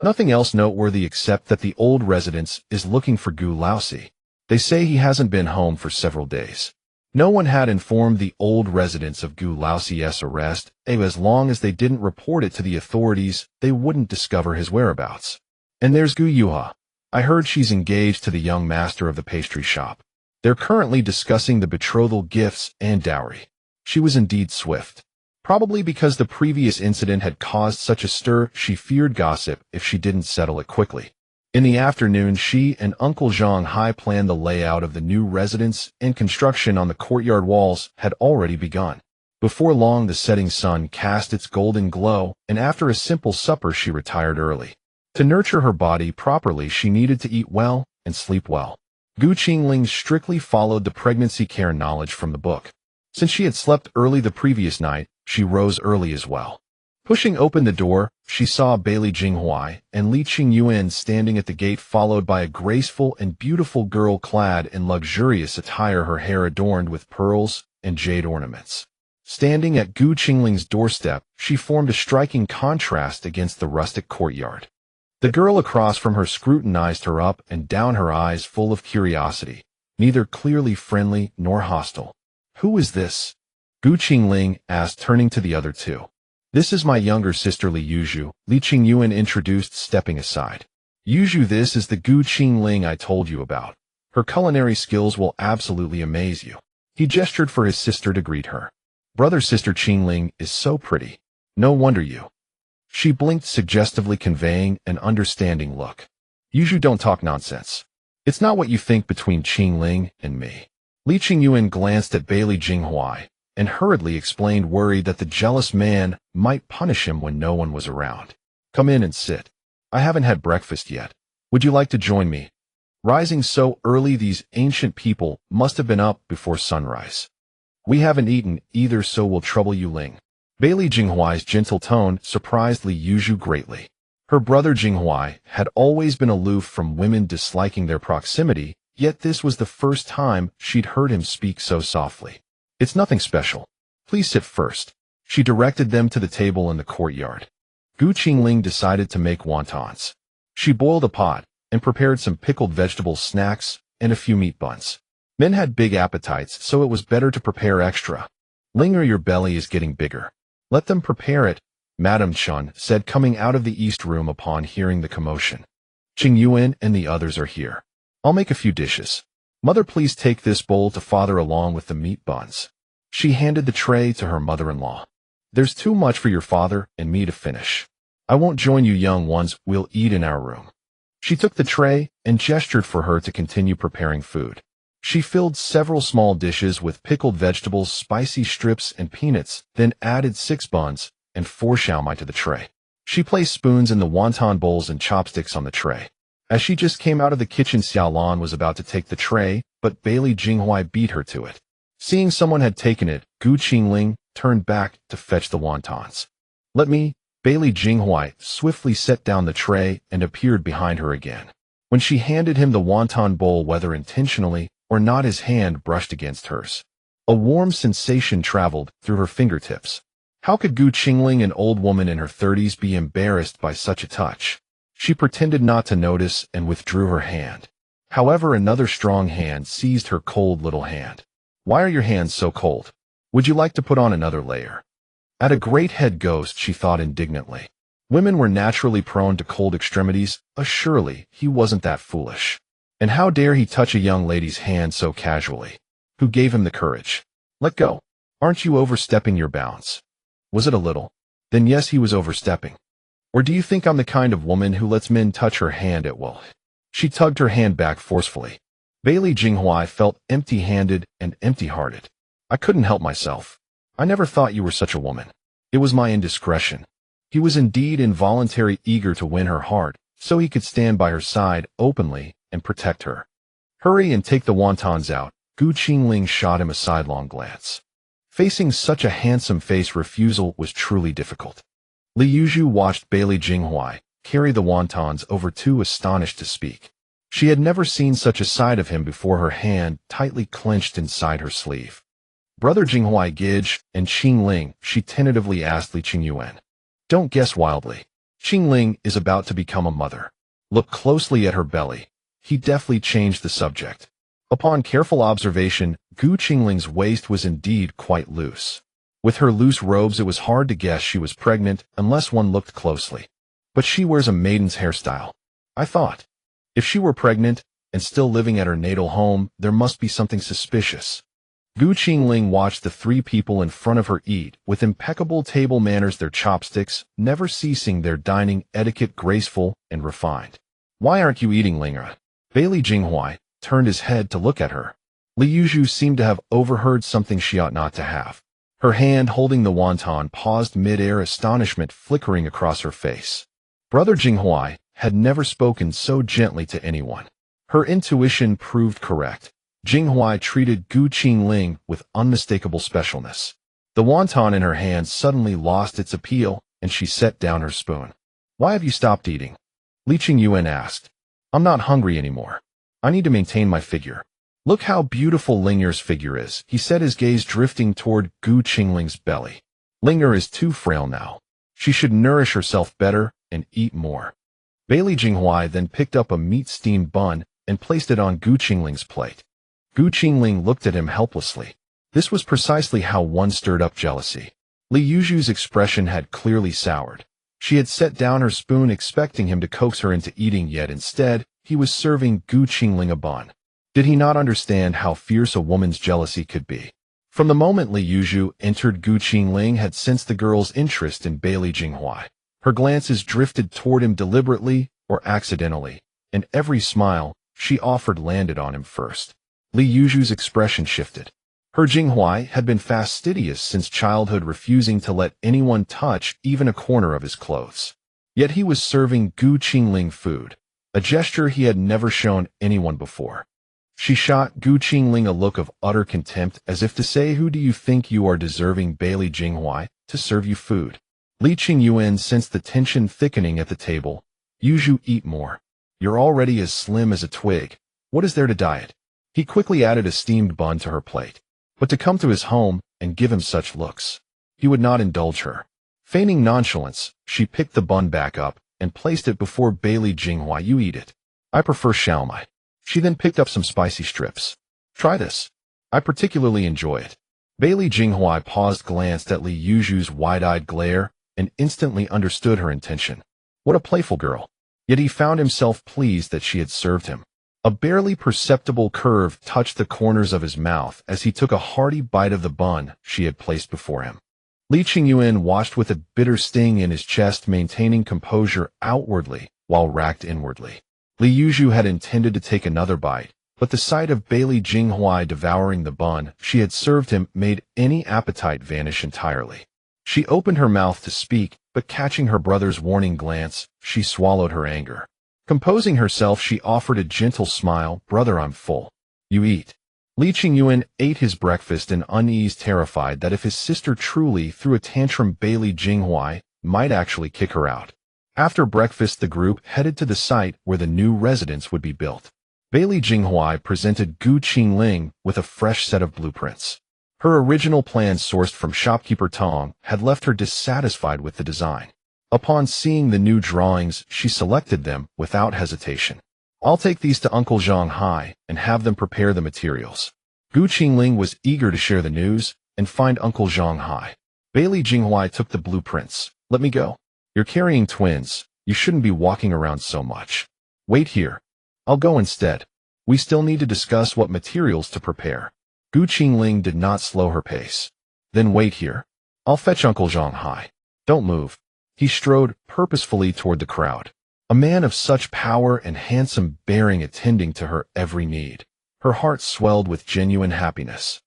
S1: Nothing else noteworthy except that the old residence is looking for Gu Laosi. They say he hasn't been home for several days. No one had informed the old residents of Gu Laosie's arrest, and as long as they didn't report it to the authorities, they wouldn't discover his whereabouts. And there's Gu Yuha. I heard she's engaged to the young master of the pastry shop. They're currently discussing the betrothal gifts and dowry. She was indeed swift. Probably because the previous incident had caused such a stir, she feared gossip if she didn't settle it quickly. In the afternoon, she and Uncle Zhang Hai planned the layout of the new residence, and construction on the courtyard walls had already begun. Before long, the setting sun cast its golden glow, and after a simple supper, she retired early. To nurture her body properly, she needed to eat well and sleep well. Qingling strictly followed the pregnancy care knowledge from the book. Since she had slept early the previous night, she rose early as well. Pushing open the door, she saw Li Jinghuai and Li Qingyuan standing at the gate, followed by a graceful and beautiful girl clad in luxurious attire, her hair adorned with pearls and jade ornaments. Standing at Qingling's doorstep, she formed a striking contrast against the rustic courtyard. The girl across from her scrutinized her up and down, her eyes full of curiosity, neither clearly friendly nor hostile. Who is this? Qingling asked, turning to the other two. This is my younger sister Li Yuzhu, Li Qingyuan introduced, stepping aside. Yuzhu, this is the Qingling I told you about. Her culinary skills will absolutely amaze you. He gestured for his sister to greet her. Brother, sister Qingling is so pretty. No wonder you. She blinked suggestively, conveying an understanding look. Yuzhu, don't talk nonsense. It's not what you think between Qingling and me. Li Qingyuan glanced at Li Jinghuai and hurriedly explained, worried that the jealous man might punish him when no one was around. Come in and sit. I haven't had breakfast yet. Would you like to join me? Rising so early, these ancient people must have been up before sunrise. We haven't eaten either, so we'll trouble you, Ling. Bailey Jinghuai's gentle tone surprised Li Yuzhu greatly. Her brother Jinghuai had always been aloof from women disliking their proximity, yet this was the first time she'd heard him speak so softly. It's nothing special. Please sit first. She directed them to the table in the courtyard. Qingling decided to make wontons. She boiled a pot and prepared some pickled vegetable snacks and a few meat buns. Men had big appetites, so it was better to prepare extra. Linger, your belly is getting bigger. Let them prepare it, Madame Chun said, coming out of the east room upon hearing the commotion. Qing Yuan and the others are here. I'll make a few dishes. Mother, please take this bowl to father along with the meat buns. She handed the tray to her mother-in-law. There's too much for your father and me to finish. I won't join you young ones, we'll eat in our room. She took the tray and gestured for her to continue preparing food. She filled several small dishes with pickled vegetables, spicy strips, and peanuts, then added 6 buns and 4 xiaomai to the tray. She placed spoons in the wonton bowls and chopsticks on the tray. As she just came out of the kitchen, Xiaolan was about to take the tray, but Bailey Jinghuai beat her to it. Seeing someone had taken it, Qingling turned back to fetch the wontons. Let me. Bailey Jinghuai swiftly set down the tray and appeared behind her again. When she handed him the wonton bowl, whether intentionally or not, his hand brushed against hers. A warm sensation traveled through her fingertips. How could Qingling, an old woman in her 30s, be embarrassed by such a touch? She pretended not to notice and withdrew her hand. However, another strong hand seized her cold little hand. Why are your hands so cold? Would you like to put on another layer? At a great head ghost, she thought indignantly. Women were naturally prone to cold extremities. Surely he wasn't that foolish. And how dare he touch a young lady's hand so casually? Who gave him the courage? Let go. Aren't you overstepping your bounds? Was it a little? Then yes, he was overstepping. Or do you think I'm the kind of woman who lets men touch her hand at will? She tugged her hand back forcefully. Bailey Jinghuai felt empty-handed and empty-hearted. I couldn't help myself. I never thought you were such a woman. It was my indiscretion. He was indeed involuntarily eager to win her heart, so he could stand by her side openly and protect her. Hurry and take the wontons out. Qingling shot him a sidelong glance. Facing such a handsome face, refusal was truly difficult. Li Yuzhu watched Bailey Jinghuai carry the wontons over, too astonished to speak. She had never seen such a side of him before, her hand tightly clenched inside her sleeve. Brother Jinghuai Gij and Qingling, she tentatively asked Li Qingyuan. Don't guess wildly. Qingling is about to become a mother. Look closely at her belly. He deftly changed the subject. Upon careful observation, Qingling's waist was indeed quite loose. With her loose robes, it was hard to guess she was pregnant unless one looked closely. But she wears a maiden's hairstyle. I thought. If she were pregnant and still living at her natal home, there must be something suspicious. Qingling watched the 3 people in front of her eat with impeccable table manners, their chopsticks never ceasing, their dining etiquette graceful and refined. Why aren't you eating, Lingra? Bailey Jinghuai turned his head to look at her. Li Yuzhu seemed to have overheard something she ought not to have. Her hand holding the wonton paused mid-air, astonishment flickering across her face. Brother Jinghuai had never spoken so gently to anyone. Her intuition proved correct. Jinghuai treated Qingling with unmistakable specialness. The wonton in her hand suddenly lost its appeal, and she set down her spoon. Why have you stopped eating? Li Qingyuan asked. I'm not hungry anymore. I need to maintain my figure. Look how beautiful Linger's figure is, he said, his gaze drifting toward Qingling's belly. Linger is too frail now. She should nourish herself better and eat more. Bailey Jinghuai then picked up a meat-steamed bun and placed it on Qingling's plate. Qingling looked at him helplessly. This was precisely how one stirred up jealousy. Li Yuzhu's expression had clearly soured. She had set down her spoon expecting him to coax her into eating, yet instead, he was serving Qingling a bun. Did he not understand how fierce a woman's jealousy could be? From the moment Li Yuzhu entered, Qingling had sensed the girl's interest in Bailey Jinghuai. Her glances drifted toward him deliberately or accidentally, and every smile she offered landed on him first. Li Yuzhu's expression shifted. Her Jinghuai had been fastidious since childhood, refusing to let anyone touch even a corner of his clothes. Yet he was serving Qingling food. a gesture he had never shown anyone before. She shot Qingling a look of utter contempt, as if to say, "Who do you think you are, deserving Bailey Jinghuai to serve you food?" Li Qingyuan sensed the tension thickening at the table. "Yuju, eat more. You're already as slim as a twig. What is there to diet?" He quickly added a steamed bun to her plate. But to come to his home and give him such looks, he would not indulge her. Feigning nonchalance, she picked the bun back up and placed it before Bailey Jinghuai. "You eat it. I prefer shameless." She then picked up some spicy strips. "Try this. I particularly enjoy it." Bailey Jinghuai paused, glanced at Li Yuju's wide-eyed glare, and instantly understood her intention. What a playful girl. Yet he found himself pleased that she had served him. A barely perceptible curve touched the corners of his mouth as he took a hearty bite of the bun she had placed before him. Li Qingyuan watched with a bitter sting in his chest, maintaining composure outwardly while racked inwardly. Li Yuju had intended to take another bite, but the sight of Bailey Jinghuai devouring the bun she had served him made any appetite vanish entirely. She opened her mouth to speak, but catching her brother's warning glance, she swallowed her anger. Composing herself, she offered a gentle smile. "Brother, I'm full. You eat." Li Qingyuan ate his breakfast in unease, terrified that if his sister truly threw a tantrum, Bailey Jinghuai might actually kick her out. After breakfast, the group headed to the site where the new residence would be built. Bailey Jinghuai presented Qingling with a fresh set of blueprints. Her original plan, sourced from shopkeeper Tong, had left her dissatisfied with the design. Upon seeing the new drawings, she selected them without hesitation. "I'll take these to Uncle Zhang and have them prepare the materials." Qingling was eager to share the news and find Uncle Zhang. Bailey Jinghuai took the blueprints. "Let me go. You're carrying twins. You shouldn't be walking around so much. Wait here. I'll go instead. We still need to discuss what materials to prepare." Qingling did not slow her pace. "Then wait here. I'll fetch Uncle Zhang. Don't move." He strode purposefully toward the crowd. A man of such power and handsome bearing attending to her every need. Her heart swelled with genuine happiness.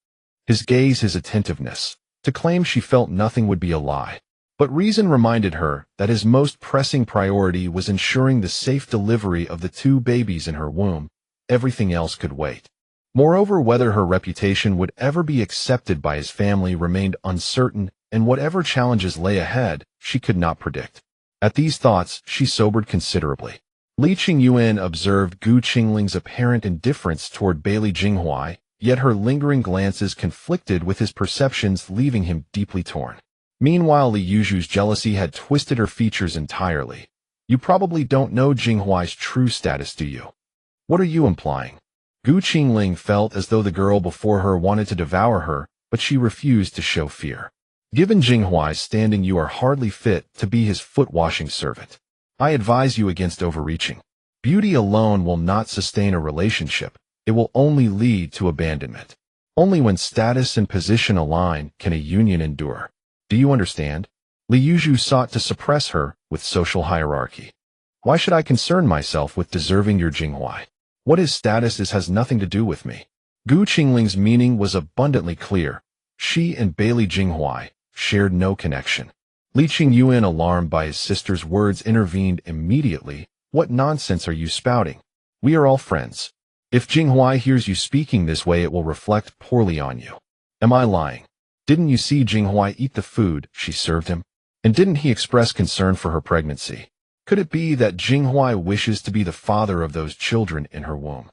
S1: His gaze, his attentiveness. To claim she felt nothing would be a lie. But reason reminded her that his most pressing priority was ensuring the safe delivery of the 2 babies in her womb. Everything else could wait. Moreover, whether her reputation would ever be accepted by his family remained uncertain, and whatever challenges lay ahead, she could not predict. At these thoughts, she sobered considerably. Li Qingyuan observed Qingling's apparent indifference toward Bailey Jinghuai, yet her lingering glances conflicted with his perceptions, leaving him deeply torn. Meanwhile, Li Yuju's jealousy had twisted her features entirely. "You probably don't know Jinghuai's true status, do you?" "What are you implying?" Qingling felt as though the girl before her wanted to devour her, but she refused to show fear. "Given Jinghuai's standing, you are hardly fit to be his foot-washing servant. I advise you against overreaching. Beauty alone will not sustain a relationship. It will only lead to abandonment. Only when status and position align can a union endure. Do you understand?" Li Yuju sought to suppress her with social hierarchy. "Why should I concern myself with deserving your Jinghuai? What his status is has nothing to do with me." Qingling's meaning was abundantly clear. She and Bailey Jinghuai shared no connection. Li Qingyuan, alarmed by his sister's words, intervened immediately. "What nonsense are you spouting? We are all friends. If Jinghuai hears you speaking this way, it will reflect poorly on you. Am I lying? Didn't you see Jinghuai eat the food she served him? And didn't he express concern for her pregnancy? Could it be that Jinghuai wishes to be the father of those children in her womb?"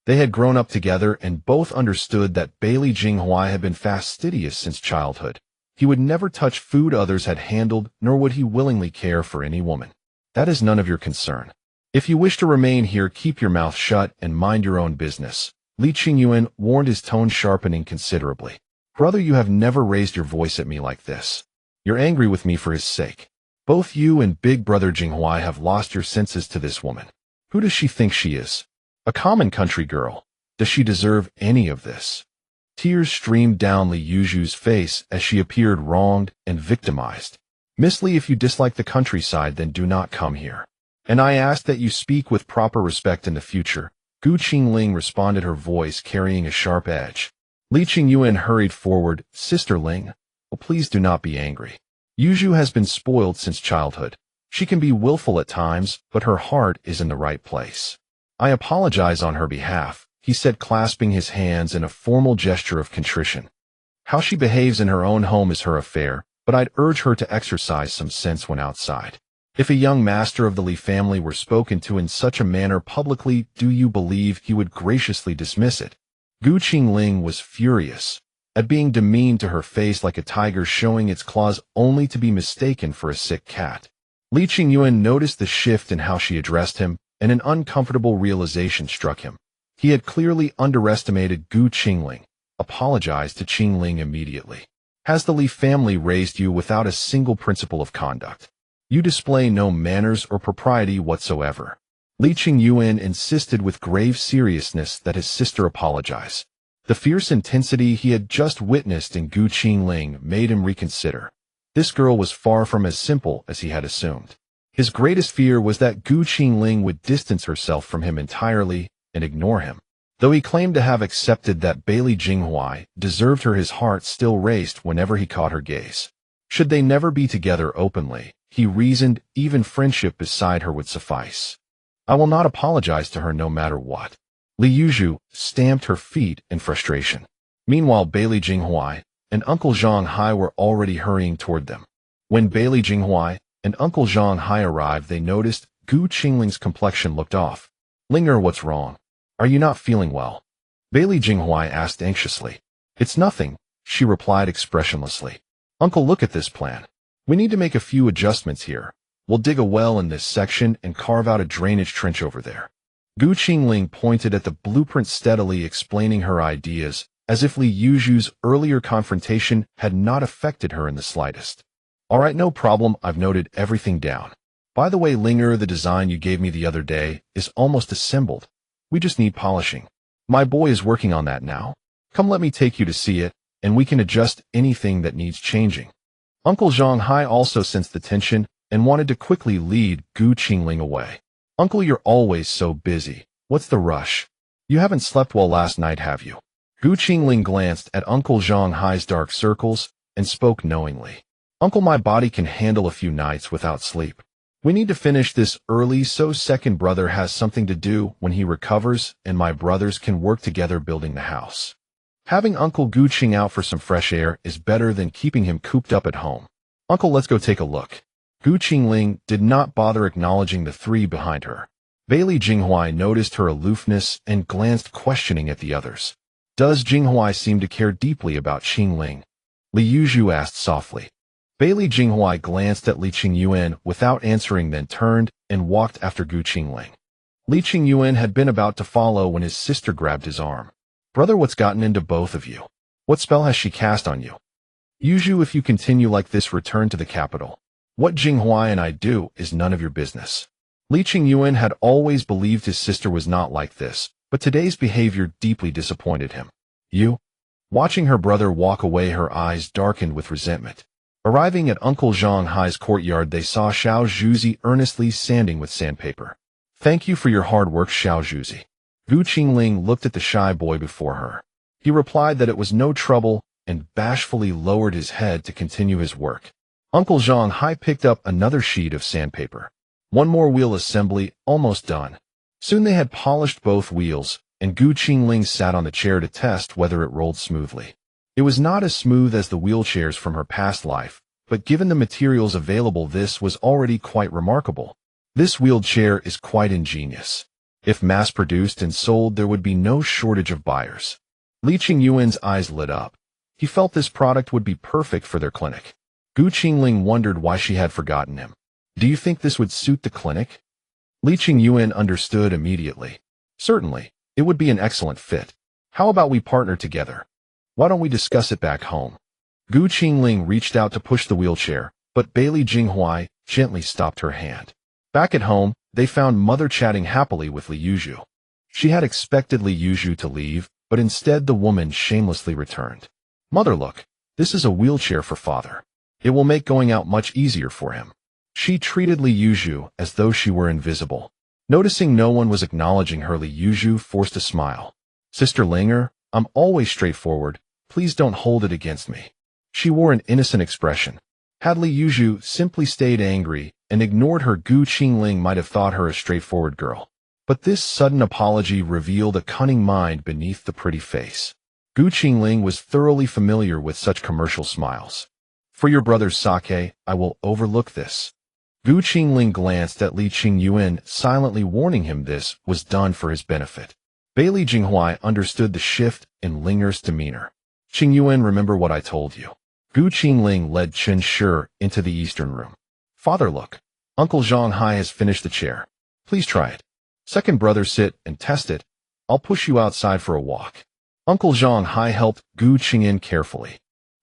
S1: They had grown up together and both understood that Bailey Jinghuai had been fastidious since childhood. He would never touch food others had handled, nor would he willingly care for any woman. "That is none of your concern. If you wish to remain here, keep your mouth shut and mind your own business." Li Qingyuan warned, his tone sharpening considerably. "Brother, you have never raised your voice at me like this. You're angry with me for his sake. Both you and big brother Jinghuai have lost your senses to this woman. Who does she think she is? A common country girl. Does she deserve any of this?" Tears streamed down Li Yuju's face as she appeared wronged and victimized. "Miss Li, if you dislike the countryside, then do not come here. And I ask that you speak with proper respect in the future." Qingling responded, her voice carrying a sharp edge. Li Qingyuan hurried forward. "Sister Ling, oh, please do not be angry. Yuju has been spoiled since childhood. She can be willful at times, but her heart is in the right place. I apologize on her behalf, he said, clasping his hands in a formal gesture of contrition. How she behaves in her own home is her affair, but I'd urge her to exercise some sense when outside. If a young master of the Li family were spoken to in such a manner publicly, do you believe he would graciously dismiss it? Qingling was furious at being demeaned to her face like a tiger showing its claws only to be mistaken for a sick cat. Li Qingyuan noticed the shift in how she addressed him, and an uncomfortable realization struck him. He had clearly underestimated Qingling. Apologized to Qingling immediately. Has the Li family raised you without a single principle of conduct? You display no manners or propriety whatsoever. Li Qingyuan insisted with grave seriousness that his sister apologize. The fierce intensity he had just witnessed in Qingling made him reconsider. This girl was far from as simple as he had assumed. His greatest fear was that Qingling would distance herself from him entirely and ignore him. Though he claimed to have accepted that Bailey Jinghuai deserved her, his heart still raced whenever he caught her gaze. Should they never be together openly, he reasoned, even friendship beside her would suffice. I will not apologize to her no matter what. Li Yuzhu stamped her feet in frustration. Meanwhile, Bailey Jinghuai and Uncle Zhang Hai were already hurrying toward them. When Bailey Jinghuai and Uncle Zhang Hai arrived, they noticed Qingling's complexion looked off. Linger, what's wrong? Are you not feeling well? Bailey Jinghuai asked anxiously. It's nothing, she replied expressionlessly. Uncle, look at this plan. We need to make a few adjustments here. We'll dig a well in this section and carve out a drainage trench over there. Qingling pointed at the blueprint steadily, explaining her ideas, as if Li Yuzhu's earlier confrontation had not affected her in the slightest. All right, no problem, I've noted everything down. By the way, Linger, the design you gave me the other day is almost assembled. We just need polishing. My boy is working on that now. Come, let me take you to see it, and we can adjust anything that needs changing. Uncle Zhang Hai also sensed the tension and wanted to quickly lead Qingling away. Uncle, you're always so busy. What's the rush? You haven't slept well last night, have you? Qingling glanced at Uncle Zhang Hai's dark circles and spoke knowingly. Uncle, my body can handle a few nights without sleep. We need to finish this early so second brother has something to do when he recovers and my brothers can work together building the house. Having Uncle Qing out for some fresh air is better than keeping him cooped up at home. Uncle, let's go take a look. Qingling did not bother acknowledging the three behind her. Bailey Jinghuai noticed her aloofness and glanced questioning at the others. Does Jinghuai seem to care deeply about Qingling? Li Yuzhu asked softly. Bailey Jinghuai glanced at Li Qingyuan without answering, then turned and walked after Qingling. Li Qingyuan had been about to follow when his sister grabbed his arm. Brother, what's gotten into both of you? What spell has she cast on you? Yuzhu, if you continue like this, return to the capital. What Jinghuai and I do is none of your business. Li Qingyuan had always believed his sister was not like this, but today's behavior deeply disappointed him. You? Watching her brother walk away, her eyes darkened with resentment. Arriving at Uncle Zhang Hai's courtyard, they saw Xiao Zhuzi earnestly sanding with sandpaper. Thank you for your hard work, Xiao Zhuzi. Qingling looked at the shy boy before her. He replied that it was no trouble and bashfully lowered his head to continue his work. Uncle Zhang Hai picked up another sheet of sandpaper. One more wheel assembly, almost done. Soon they had polished both wheels, and Qingling sat on the chair to test whether it rolled smoothly. It was not as smooth as the wheelchairs from her past life, but given the materials available, this was already quite remarkable. This wheelchair is quite ingenious. If mass-produced and sold, there would be no shortage of buyers. Li Qingyuan's eyes lit up. He felt this product would be perfect for their clinic. Qingling wondered why she had forgotten him. Do you think this would suit the clinic? Li Qingyuan understood immediately. Certainly, it would be an excellent fit. How about we partner together? Why don't we discuss it back home? Qingling reached out to push the wheelchair, but Bailey Jinghuai gently stopped her hand. Back at home, they found Mother chatting happily with Li Yuzhu. She had expected Li Yuzhu to leave, but instead the woman shamelessly returned. Mother, look, this is a wheelchair for Father. It will make going out much easier for him. She treated Li Yuzhu as though she were invisible. Noticing no one was acknowledging her, Li Yuzhu forced a smile. Sister Linger, I'm always straightforward. Please don't hold it against me. She wore an innocent expression. Had Li Yuzhu simply stayed angry, and ignored her. Qingling might have thought her a straightforward girl. But this sudden apology revealed a cunning mind beneath the pretty face. Qingling was thoroughly familiar with such commercial smiles. For your brother's sake, I will overlook this. Qingling glanced at Li Qingyuan, silently warning him this was done for his benefit. Bailey Jinghuai understood the shift in Linger's demeanor. Qingyuan, remember what I told you. Qingling led Chen Shi into the eastern room. Father, look. Uncle Zhonghai has finished the chair. Please try it. Second brother, sit and test it. I'll push you outside for a walk. Uncle Zhonghai helped Qingyin carefully.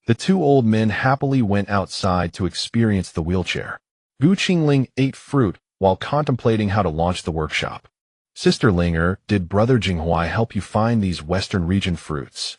S1: The two old men happily went outside to experience the wheelchair. Qingling ate fruit while contemplating how to launch the workshop. Sister Linger, did Brother Jinghuai help you find these Western region fruits?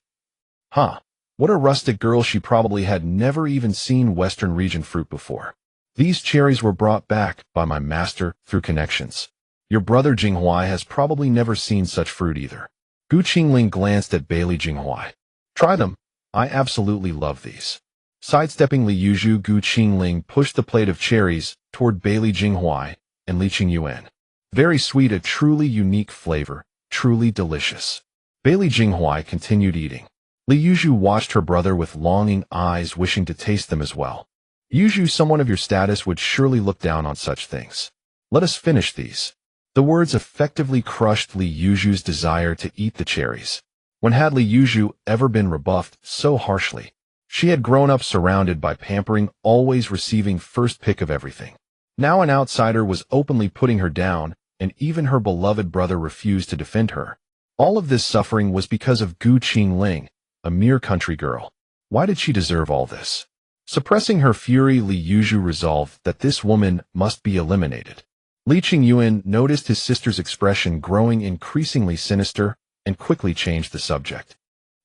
S1: Huh. What a rustic girl, she probably had never even seen Western region fruit before. These cherries were brought back by my master through connections. Your brother Jinghuai has probably never seen such fruit either. Qingling glanced at Bailey Jinghuai. Try them. I absolutely love these. Sidestepping Li Yuzhu, Qingling pushed the plate of cherries toward Bailey Jinghuai and Li Qingyuan. Very sweet, a truly unique flavor, truly delicious. Bailey Jinghuai continued eating. Li Yuzhu watched her brother with longing eyes, wishing to taste them as well. Yuzhu, someone of your status would surely look down on such things. Let us finish these. The words effectively crushed Li Yuzhu's desire to eat the cherries. When had Li Yuzhu ever been rebuffed so harshly? She had grown up surrounded by pampering, always receiving first pick of everything. Now an outsider was openly putting her down, and even her beloved brother refused to defend her. All of this suffering was because of Qingling, a mere country girl. Why did she deserve all this? Suppressing her fury, Li Yuzhu resolved that this woman must be eliminated. Li Qingyuan noticed his sister's expression growing increasingly sinister and quickly changed the subject.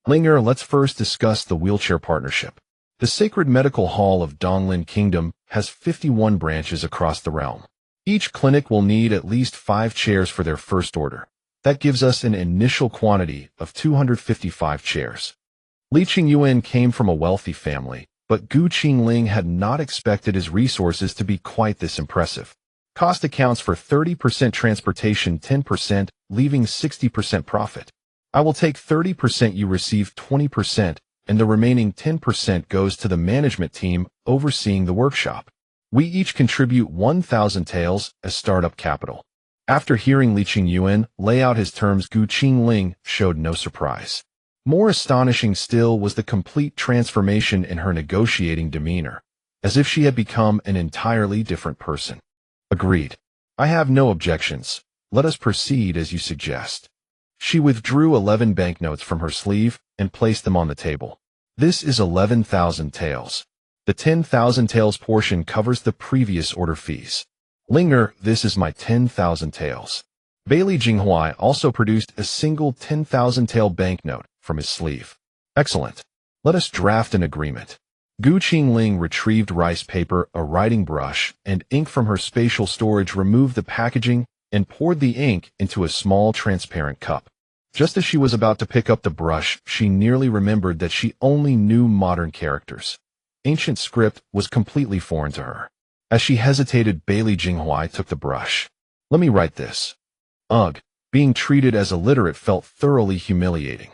S1: Linger, let's first discuss the wheelchair partnership. The Sacred Medical Hall of Donglin Kingdom has 51 branches across the realm. Each clinic will need at least 5 chairs for their first order. That gives us an initial quantity of 255 chairs. Li Qingyuan came from a wealthy family, but Qingling had not expected his resources to be quite this impressive. Cost accounts for 30% transportation, 10%, leaving 60% profit. I will take 30%, you receive 20%, and the remaining 10% goes to the management team overseeing the workshop. We each contribute 1,000 taels as startup capital. After hearing Li Qingyuan lay out his terms, Qingling showed no surprise. More astonishing still was the complete transformation in her negotiating demeanor, as if she had become an entirely different person. Agreed. I have no objections. Let us proceed as you suggest. She withdrew 11 banknotes from her sleeve and placed them on the table. This is 11,000 taels. The 10,000 taels portion covers the previous order fees. Linger, this is my 10,000 taels. Bailey Jinghuai also produced a single 10,000 tael banknote from his sleeve. Excellent. Let us draft an agreement. Qingling retrieved rice paper, a writing brush, and ink from her spatial storage, removed the packaging, and poured the ink into a small transparent cup. Just as she was about to pick up the brush, she nearly remembered that she only knew modern characters. Ancient script was completely foreign to her. As she hesitated, Bailey Jinghuai took the brush. Let me write this. Ugh, being treated as illiterate felt thoroughly humiliating.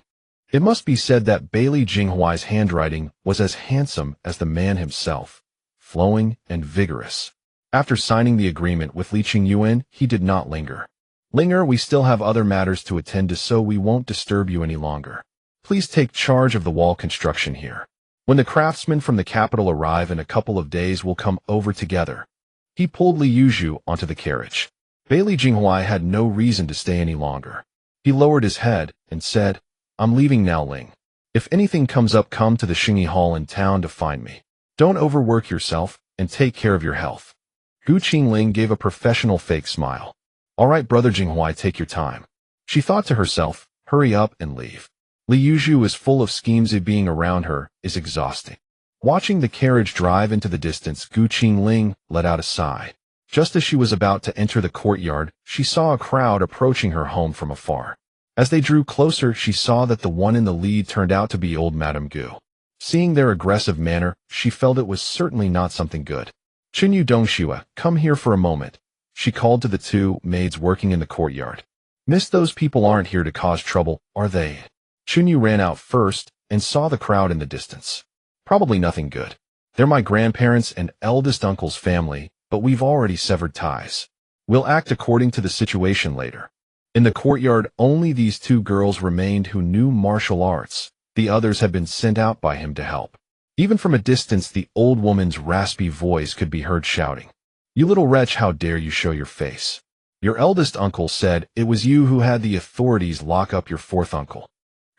S1: It must be said that Bailey Jinghuai's handwriting was as handsome as the man himself, flowing and vigorous. After signing the agreement with Li Qingyuan, he did not linger. Linger, we still have other matters to attend to, so we won't disturb you any longer. Please take charge of the wall construction here. When the craftsmen from the capital arrive in a couple of days, we'll come over together. He pulled Li Yuzhu onto the carriage. Bailey Jinghuai had no reason to stay any longer. He lowered his head and said, I'm leaving now, Ling. If anything comes up, come to the Xingyi Hall in town to find me. Don't overwork yourself and take care of your health. Qingling gave a professional fake smile. All right, Brother Jinghuai, take your time. She thought to herself, hurry up and leave. Li Yuzhu is full of schemes, and being around her is exhausting. Watching the carriage drive into the distance, Qingling let out a sigh. Just as she was about to enter the courtyard, she saw a crowd approaching her home from afar. As they drew closer, she saw that the one in the lead turned out to be old Madame Gu. Seeing their aggressive manner, she felt it was certainly not something good. Chunyu Dongshua, come here for a moment, she called to the two maids working in the courtyard. Miss, those people aren't here to cause trouble, are they? Chunyu ran out first and saw the crowd in the distance. Probably nothing good. They're my grandparents' and eldest uncle's family, but we've already severed ties. We'll act according to the situation later. In the courtyard, only these two girls remained who knew martial arts. The others had been sent out by him to help. Even from a distance, the old woman's raspy voice could be heard shouting, "You little wretch, how dare you show your face? Your eldest uncle said it was you who had the authorities lock up your fourth uncle."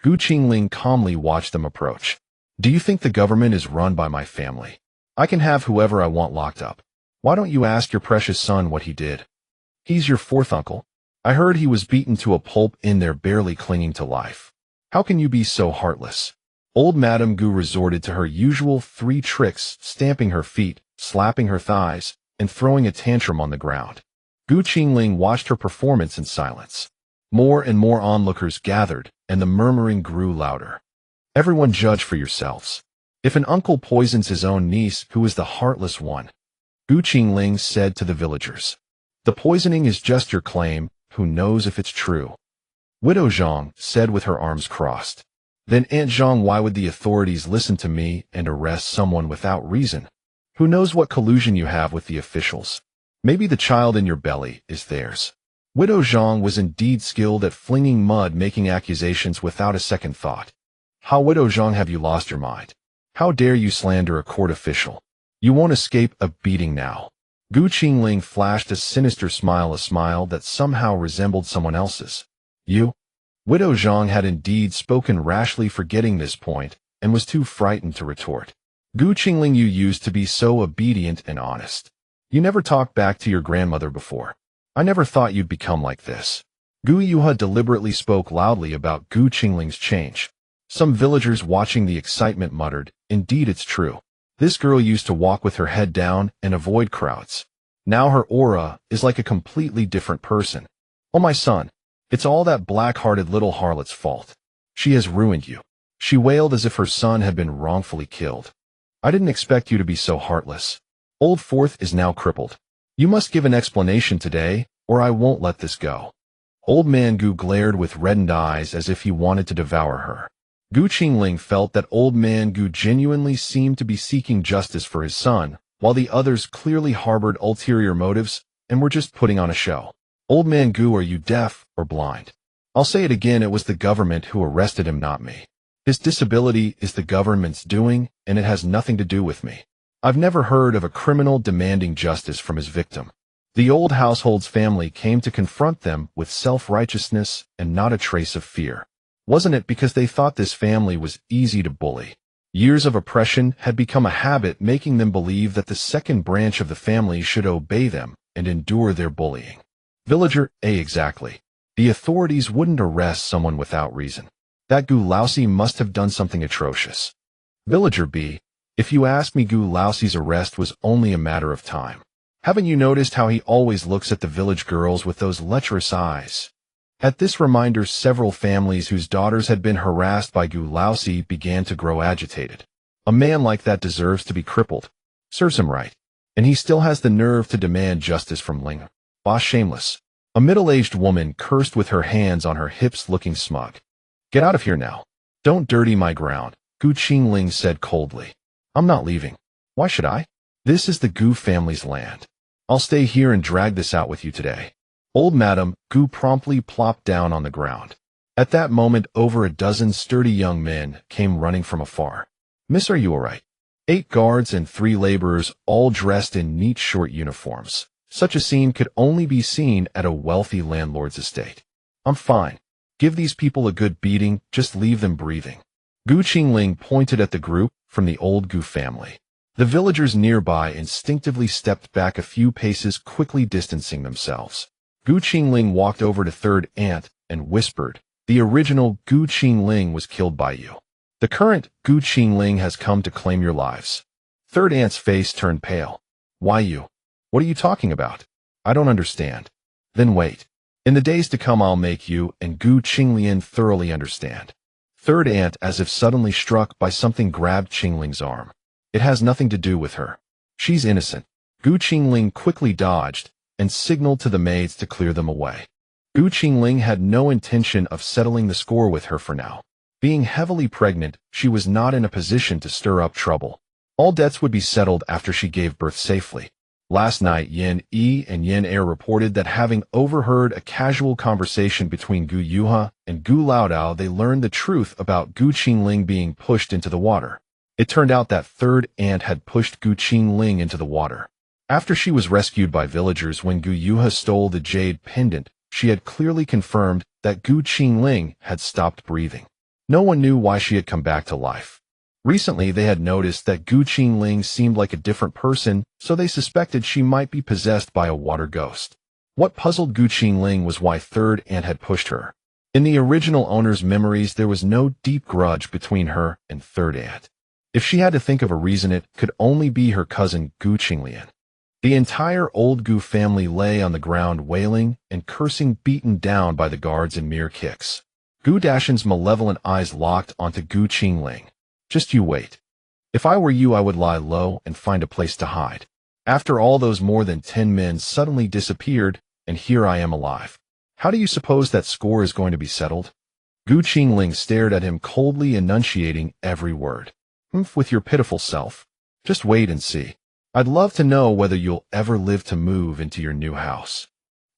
S1: Qingling calmly watched them approach. "Do you think the government is run by my family? I can have whoever I want locked up. Why don't you ask your precious son what he did? He's your fourth uncle. I heard he was beaten to a pulp in there, barely clinging to life. How can you be so heartless?" Old Madame Gu resorted to her usual 3 tricks, stamping her feet, slapping her thighs, and throwing a tantrum on the ground. Qingling watched her performance in silence. More and more onlookers gathered, and the murmuring grew louder. "Everyone judge for yourselves. If an uncle poisons his own niece, who is the heartless one?" Qingling said to the villagers. "The poisoning is just your claim, who knows if it's true?" Widow Zhang said with her arms crossed. "Then Aunt Zhang, why would the authorities listen to me and arrest someone without reason? Who knows what collusion you have with the officials? Maybe the child in your belly is theirs." Widow Zhang was indeed skilled at flinging mud, making accusations without a second thought. "How, Widow Zhang, have you lost your mind? How dare you slander a court official? You won't escape a beating now." Qingling flashed a sinister smile, a smile that somehow resembled someone else's. "You?" Widow Zhang had indeed spoken rashly, forgetting this point, and was too frightened to retort. "Qingling, you used to be so obedient and honest. You never talked back to your grandmother before. I never thought you'd become like this." Gu Yuha deliberately spoke loudly about Qingling's change. Some villagers watching the excitement muttered, "Indeed, it's true. This girl used to walk with her head down and avoid crowds. Now her aura is like a completely different person. Oh, my son, it's all that black-hearted little harlot's fault. She has ruined you." She wailed as if her son had been wrongfully killed. "I didn't expect you to be so heartless. Old Fourth is now crippled. You must give an explanation today, or I won't let this go." Old Man Gu glared with reddened eyes as if he wanted to devour her. Qingling felt that Old Man Gu genuinely seemed to be seeking justice for his son, while the others clearly harbored ulterior motives and were just putting on a show. "Old Man Gu, are you deaf or blind? I'll say it again, it was the government who arrested him, not me. His disability is the government's doing, and it has nothing to do with me. I've never heard of a criminal demanding justice from his victim." The old household's family came to confront them with self-righteousness and not a trace of fear. Wasn't it because they thought this family was easy to bully? Years of oppression had become a habit, making them believe that the second branch of the family should obey them and endure their bullying. Villager A, exactly. The authorities wouldn't arrest someone without reason. That Gu Laosi must have done something atrocious. Villager B, if you ask me, Gu Laosi's arrest was only a matter of time. Haven't you noticed how he always looks at the village girls with those lecherous eyes? At this reminder, several families whose daughters had been harassed by Gu Laosi began to grow agitated. A man like that deserves to be crippled. Serves him right. And he still has the nerve to demand justice from Ling. Boss shameless. A middle-aged woman cursed with her hands on her hips, looking smug. "Get out of here now. Don't dirty my ground," Qingling said coldly. "I'm not leaving. Why should I? This is the Gu family's land. I'll stay here and drag this out with you today." Old Madame Gu promptly plopped down on the ground. At that moment, over a dozen sturdy young men came running from afar. "Miss, are you all right?" 8 guards and 3 laborers, all dressed in neat short uniforms. Such a scene could only be seen at a wealthy landlord's estate. "I'm fine. Give these people a good beating, just leave them breathing." Qingling pointed at the group from the old Gu family. The villagers nearby instinctively stepped back a few paces, quickly distancing themselves. Qingling walked over to Third Aunt and whispered, "The original Qingling was killed by you. The current Qingling has come to claim your lives." Third Aunt's face turned pale. "Why you? What are you talking about? I don't understand." "Then wait. In the days to come I'll make you and Qingling thoroughly understand." Third Aunt, as if suddenly struck by something, grabbed Qingling's arm. "It has nothing to do with her. She's innocent. Qingling quickly dodged and signaled to the maids to clear them away. Qingling had no intention of settling the score with her for now. Being heavily pregnant, she was not in a position to stir up trouble. All debts would be settled after she gave birth safely. Last night, Yin Yi and Yin Er reported that having overheard a casual conversation between Gu Yuha and Gu Laodao, they learned the truth about Qingling being pushed into the water. It turned out that third aunt had pushed Qingling into the water. After she was rescued by villagers when Gu Yuha stole the jade pendant, she had clearly confirmed that Qingling had stopped breathing. No one knew why she had come back to life. Recently, they had noticed that Qingling seemed like a different person, so they suspected she might be possessed by a water ghost. What puzzled Qingling was why third aunt had pushed her. In the original owner's memories, there was no deep grudge between her and third aunt. If she had to think of a reason, it could only be her cousin Qingling. The entire old Gu family lay on the ground wailing and cursing, beaten down by the guards and mere kicks. Gu Dashan's malevolent eyes locked onto Qingling. Just you wait. If I were you, I would lie low and find a place to hide. After all, those more than 10 men suddenly disappeared, and here I am alive. How do you suppose that score is going to be settled? Qingling stared at him coldly, enunciating every word. With your pitiful self. Just wait and see. I'd love to know whether you'll ever live to move into your new house.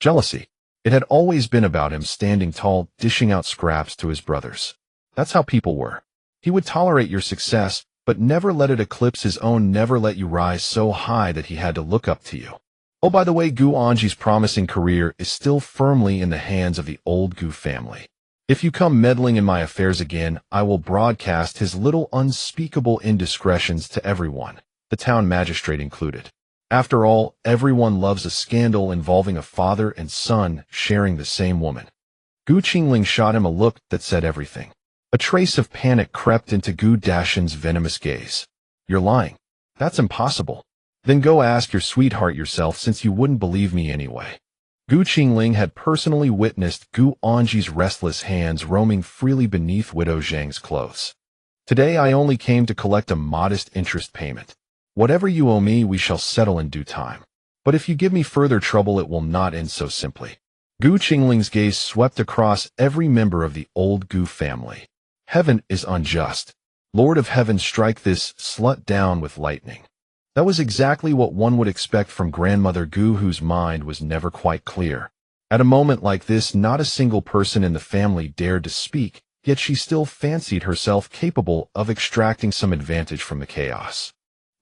S1: Jealousy. It had always been about him, standing tall, dishing out scraps to his brothers. That's how people were. He would tolerate your success, but never let it eclipse his own, never let you rise so high that he had to look up to you. Oh, by the way, Gu Anji's promising career is still firmly in the hands of the old Gu family. If you come meddling in my affairs again, I will broadcast his little unspeakable indiscretions to everyone, the town magistrate included. After all, everyone loves a scandal involving a father and son sharing the same woman. Qingling shot him a look that said everything. A trace of panic crept into Gu Dashan's venomous gaze. You're lying. That's impossible. Then go ask your sweetheart yourself, since you wouldn't believe me anyway. Qingling had personally witnessed Gu Anji's restless hands roaming freely beneath Widow Zhang's clothes. Today I only came to collect a modest interest payment. Whatever you owe me, we shall settle in due time. But if you give me further trouble, it will not end so simply. Qingling's gaze swept across every member of the old Gu family. Heaven is unjust. Lord of Heaven, strike this slut down with lightning. That was exactly what one would expect from Grandmother Gu, whose mind was never quite clear. At a moment like this, not a single person in the family dared to speak, yet she still fancied herself capable of extracting some advantage from the chaos.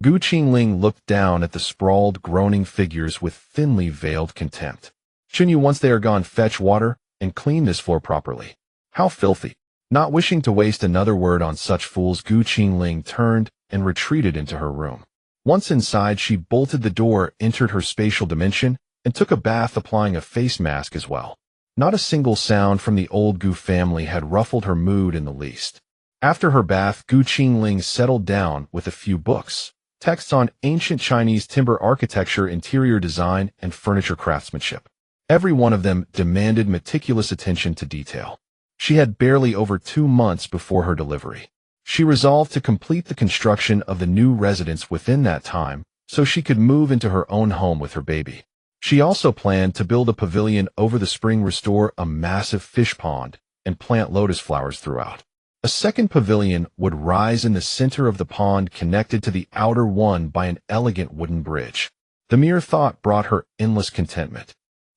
S1: Qingling looked down at the sprawled, groaning figures with thinly veiled contempt. Shouldn't you, once they are gone, fetch water and clean this floor properly? How filthy! Not wishing to waste another word on such fools, Qingling turned and retreated into her room. Once inside, she bolted the door, entered her spatial dimension, and took a bath, applying a face mask as well. Not a single sound from the old Gu family had ruffled her mood in the least. After her bath, Qingling settled down with a few books, texts on ancient Chinese timber architecture, interior design, and furniture craftsmanship. Every one of them demanded meticulous attention to detail. She had barely over 2 months before her delivery. She resolved to complete the construction of the new residence within that time, so she could move into her own home with her baby. She also planned to build a pavilion over the spring, restore a massive fish pond, and plant lotus flowers throughout. A second pavilion would rise in the center of the pond, connected to the outer one by an elegant wooden bridge. The mere thought brought her endless contentment.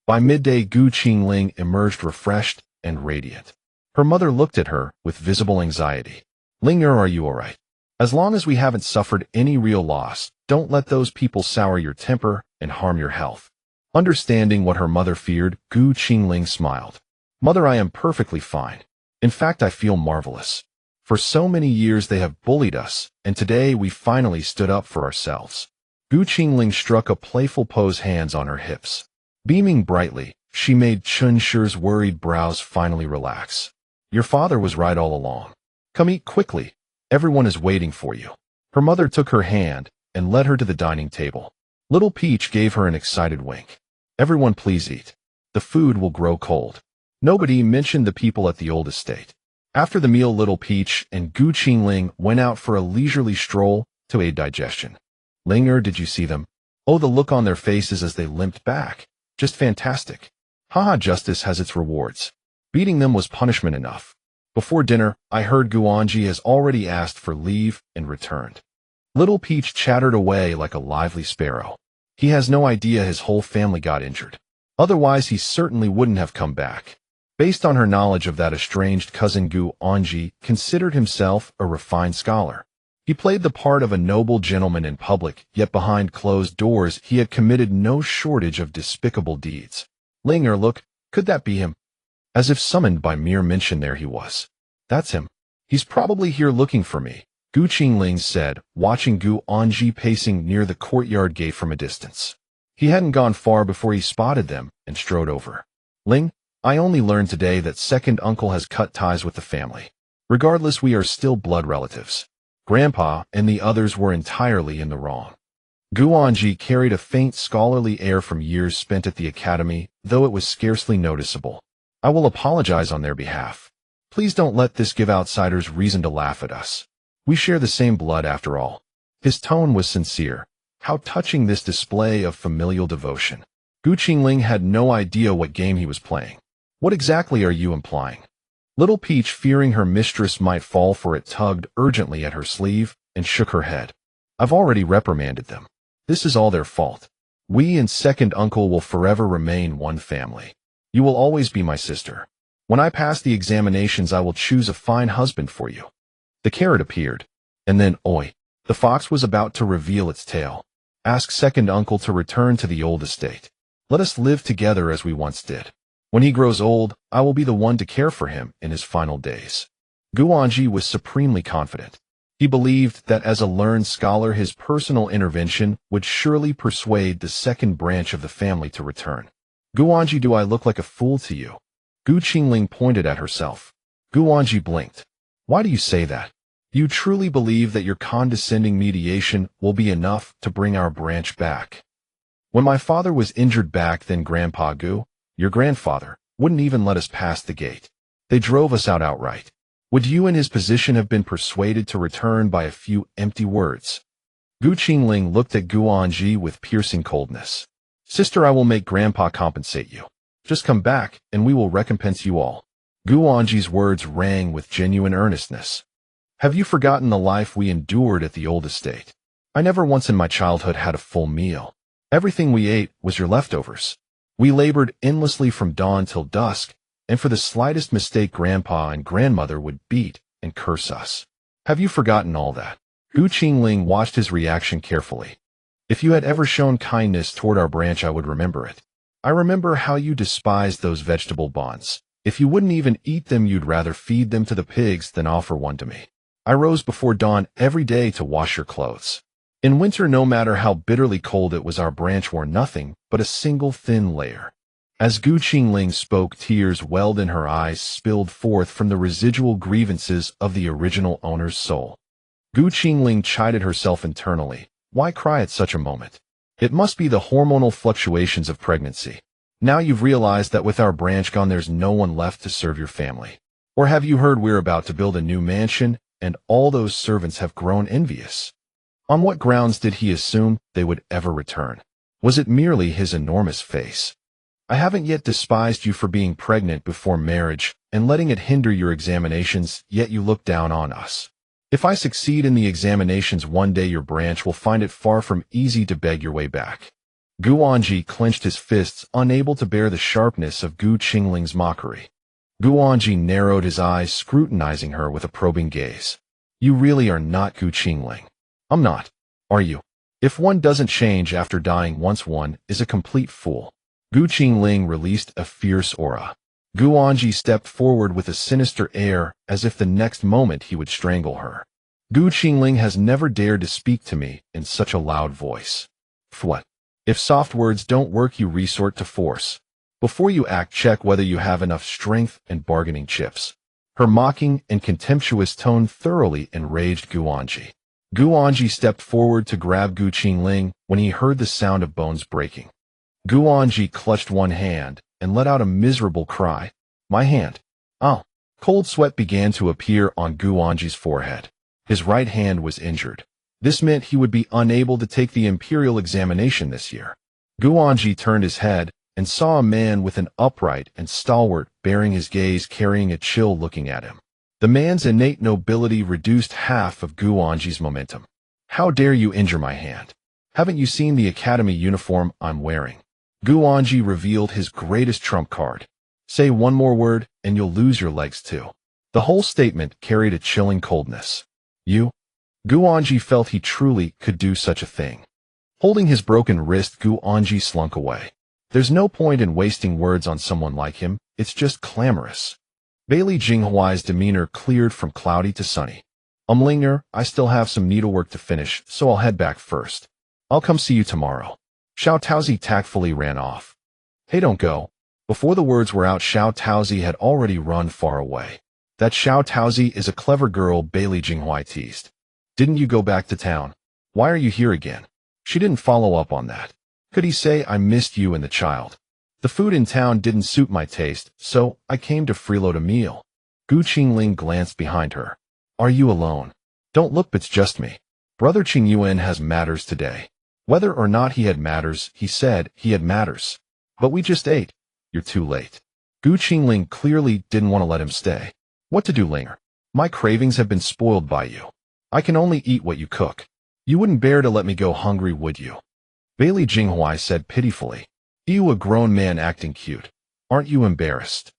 S1: By midday, Qingling emerged refreshed and radiant. Her mother looked at her with visible anxiety. Linger, are you all right? As long as we haven't suffered any real loss, don't let those people sour your temper and harm your health. Understanding what her mother feared, Qingling smiled. Mother, I am perfectly fine. In fact, I feel marvelous. For so many years they have bullied us, and today we finally stood up for ourselves. Qingling struck a playful pose, hands on her hips. Beaming brightly, she made Chunshir's worried brows finally relax. Your father was right all along. Come eat quickly. Everyone is waiting for you. Her mother took her hand and led her to the dining table. Little Peach gave her an excited wink. Everyone, please eat. The food will grow cold. Nobody mentioned the people at the old estate. After the meal, Little Peach and Qingling went out for a leisurely stroll to aid digestion. Linger, did you see them? Oh, the look on their faces as they limped back. Just fantastic. Haha, justice has its rewards. Beating them was punishment enough. Before dinner, I heard Guanji has already asked for leave and returned. Little Peach chattered away like a lively sparrow. He has no idea his whole family got injured. Otherwise, he certainly wouldn't have come back. Based on her knowledge of that estranged cousin, Guanji considered himself a refined scholar. He played the part of a noble gentleman in public, yet behind closed doors he had committed no shortage of despicable deeds. Linger, look, could that be him? As if summoned by mere mention, there he was. That's him. He's probably here looking for me, Qingling said, watching Guanji pacing near the courtyard gate from a distance. He hadn't gone far before he spotted them and strode over. Ling, I only learned today that second uncle has cut ties with the family. Regardless, we are still blood relatives. Grandpa and the others were entirely in the wrong. Guanji carried a faint scholarly air from years spent at the academy, though it was scarcely noticeable. I will apologize on their behalf. Please don't let this give outsiders reason to laugh at us. We share the same blood after all. His tone was sincere. How touching this display of familial devotion. Qingling had no idea what game he was playing. What exactly are you implying? Little Peach, fearing her mistress might fall for it, tugged urgently at her sleeve and shook her head. I've already reprimanded them. This is all their fault. We and second uncle will forever remain one family. You will always be my sister. When I pass the examinations, I will choose a fine husband for you. The carrot appeared. And then, oi, the fox was about to reveal its tail. Ask second uncle to return to the old estate. Let us live together as we once did. When he grows old, I will be the one to care for him in his final days. Guanji was supremely confident. He believed that as a learned scholar, his personal intervention would surely persuade the second branch of the family to return. Guanji, do I look like a fool to you? Qingling pointed at herself. Guanji blinked. Why do you say that? You truly believe that your condescending mediation will be enough to bring our branch back? When my father was injured back then, Grandpa Gu, your grandfather, wouldn't even let us pass the gate. They drove us out outright. Would you in his position have been persuaded to return by a few empty words? Qingling looked at Guanji with piercing coldness. Sister, I will make Grandpa compensate you. Just come back, and we will recompense you all. Guanji's words rang with genuine earnestness. Have you forgotten the life we endured at the old estate? I never once in my childhood had a full meal. Everything we ate was your leftovers. We labored endlessly from dawn till dusk, and for the slightest mistake Grandpa and Grandmother would beat and curse us. Have you forgotten all that? Qingling watched his reaction carefully. If you had ever shown kindness toward our branch, I would remember it. I remember how you despised those vegetable bonds. If you wouldn't even eat them, you'd rather feed them to the pigs than offer one to me. I rose before dawn every day to wash your clothes. In winter, no matter how bitterly cold it was, our branch wore nothing but a single thin layer. As Qingling spoke, tears welled in her eyes, spilled forth from the residual grievances of the original owner's soul. Qingling chided herself internally. Why cry at such a moment? It must be the hormonal fluctuations of pregnancy. Now you've realized that with our branch gone, there's no one left to serve your family. Or have you heard we're about to build a new mansion, and all those servants have grown envious? On what grounds did he assume they would ever return? Was it merely his enormous face? I haven't yet despised you for being pregnant before marriage and letting it hinder your examinations, yet you look down on us. If I succeed in the examinations one day, your branch will find it far from easy to beg your way back. Guanji clenched his fists, unable to bear the sharpness of Qingling's mockery. Guanji narrowed his eyes, scrutinizing her with a probing gaze. You really are not Qingling. I'm not. Are you? If one doesn't change after dying once, one is a complete fool. Qingling released a fierce aura. Guanji stepped forward with a sinister air, as if the next moment he would strangle her. Qingling has never dared to speak to me in such a loud voice. What? If soft words don't work, you resort to force. Before you act, check whether you have enough strength and bargaining chips. Her mocking and contemptuous tone thoroughly enraged Guanji. Guanji stepped forward to grab Qingling when he heard the sound of bones breaking. Guanji clutched one hand and let out a miserable cry. My hand. Oh. Cold sweat began to appear on Guanji's forehead. His right hand was injured. This meant he would be unable to take the imperial examination this year. Guanji turned his head and saw a man with an upright and stalwart bearing his gaze carrying a chill looking at him. The man's innate nobility reduced half of Guanji's momentum. How dare you injure my hand? Haven't you seen the academy uniform I'm wearing? Guanji revealed his greatest trump card. Say one more word and you'll lose your legs too. The whole statement carried a chilling coldness. You? Guanji felt he truly could do such a thing. Holding his broken wrist, Guanji slunk away. There's no point in wasting words on someone like him, it's just clamorous. Bailey Jinghuai's demeanor cleared from cloudy to sunny. Linger, I still have some needlework to finish, so I'll head back first. I'll come see you tomorrow. Xiao Taozi tactfully ran off. Hey, don't go. Before the words were out, Xiao Taozi had already run far away. That Xiao Taozi is a clever girl, Bailey Jinghuai teased. Didn't you go back to town? Why are you here again? She didn't follow up on that. Could he say, I missed you and the child? The food in town didn't suit my taste, so I came to freeload a meal. Gu Qingling glanced behind her. Are you alone? Don't look, it's just me. Brother Qingyuan has matters today. Whether or not he had matters, he said he had matters. But we just ate. You're too late. Gu Qingling clearly didn't want to let him stay. What to do, Linger? My cravings have been spoiled by you. I can only eat what you cook. You wouldn't bear to let me go hungry, would you? Bailey Jinghuai said pitifully. You, a grown man acting cute. Aren't you embarrassed?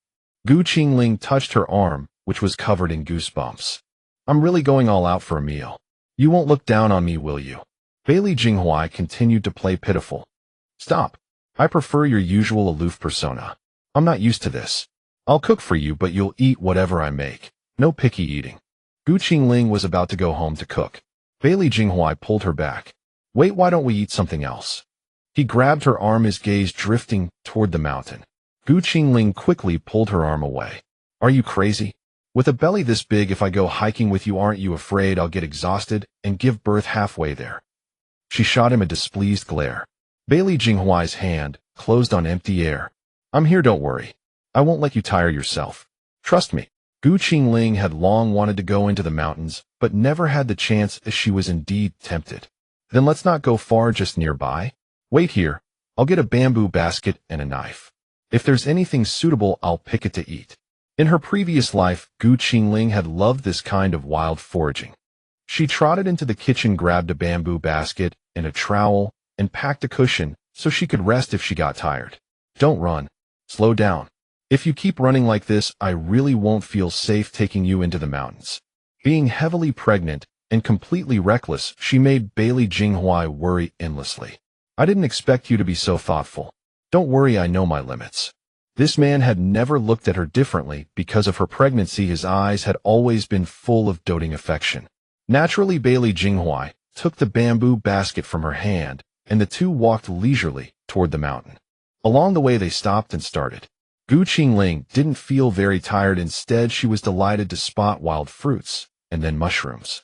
S1: Gu Qingling touched her arm, which was covered in goosebumps. I'm really going all out for a meal. You won't look down on me, will you? Bailey Jinghuai continued to play pitiful. Stop. I prefer your usual aloof persona. I'm not used to this. I'll cook for you, but you'll eat whatever I make. No picky eating. Gu Qingling was about to go home to cook. Bailey Jinghuai pulled her back. Wait, why don't we eat something else? He grabbed her arm, his gaze drifting toward the mountain. Gu Qingling quickly pulled her arm away. Are you crazy? With a belly this big, if I go hiking with you, aren't you afraid I'll get exhausted and give birth halfway there? She shot him a displeased glare. Bailey Jinghuai's hand closed on empty air. I'm here, don't worry. I won't let you tire yourself. Trust me. Gu Qingling had long wanted to go into the mountains, but never had the chance, as she was indeed tempted. Then let's not go far, just nearby. Wait here. I'll get a bamboo basket and a knife. If there's anything suitable, I'll pick it to eat. In her previous life, Gu Qingling had loved this kind of wild foraging. She trotted into the kitchen, grabbed a bamboo basket and a trowel, and packed a cushion so she could rest if she got tired. Don't run. Slow down. If you keep running like this, I really won't feel safe taking you into the mountains. Being heavily pregnant and completely reckless, she made Bailey Jinghuai worry endlessly. I didn't expect you to be so thoughtful. Don't worry, I know my limits. This man had never looked at her differently because of her pregnancy. His eyes had always been full of doting affection. Naturally, Bailey Jinghuai took the bamboo basket from her hand, and the two walked leisurely toward the mountain. Along the way, they stopped and started. Gu Qingling didn't feel very tired. Instead, she was delighted to spot wild fruits and then mushrooms.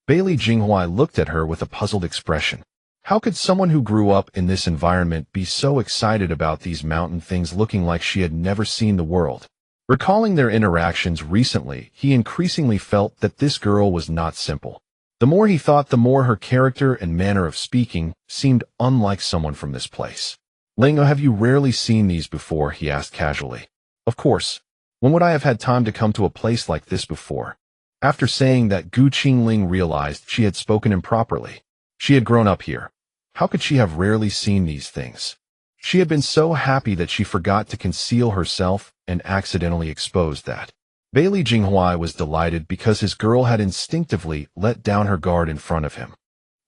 S1: Bailey Jinghuai looked at her with a puzzled expression. How could someone who grew up in this environment be so excited about these mountain things, looking like she had never seen the world? Recalling their interactions recently, he increasingly felt that this girl was not simple. The more he thought, the more her character and manner of speaking seemed unlike someone from this place. Lingo, have you rarely seen these before? He asked casually. Of course. When would I have had time to come to a place like this before? After saying that, Gu Qingling realized she had spoken improperly. She had grown up here. How could she have rarely seen these things? She had been so happy that she forgot to conceal herself and accidentally exposed that. Bailey Jinghuai was delighted because his girl had instinctively let down her guard in front of him.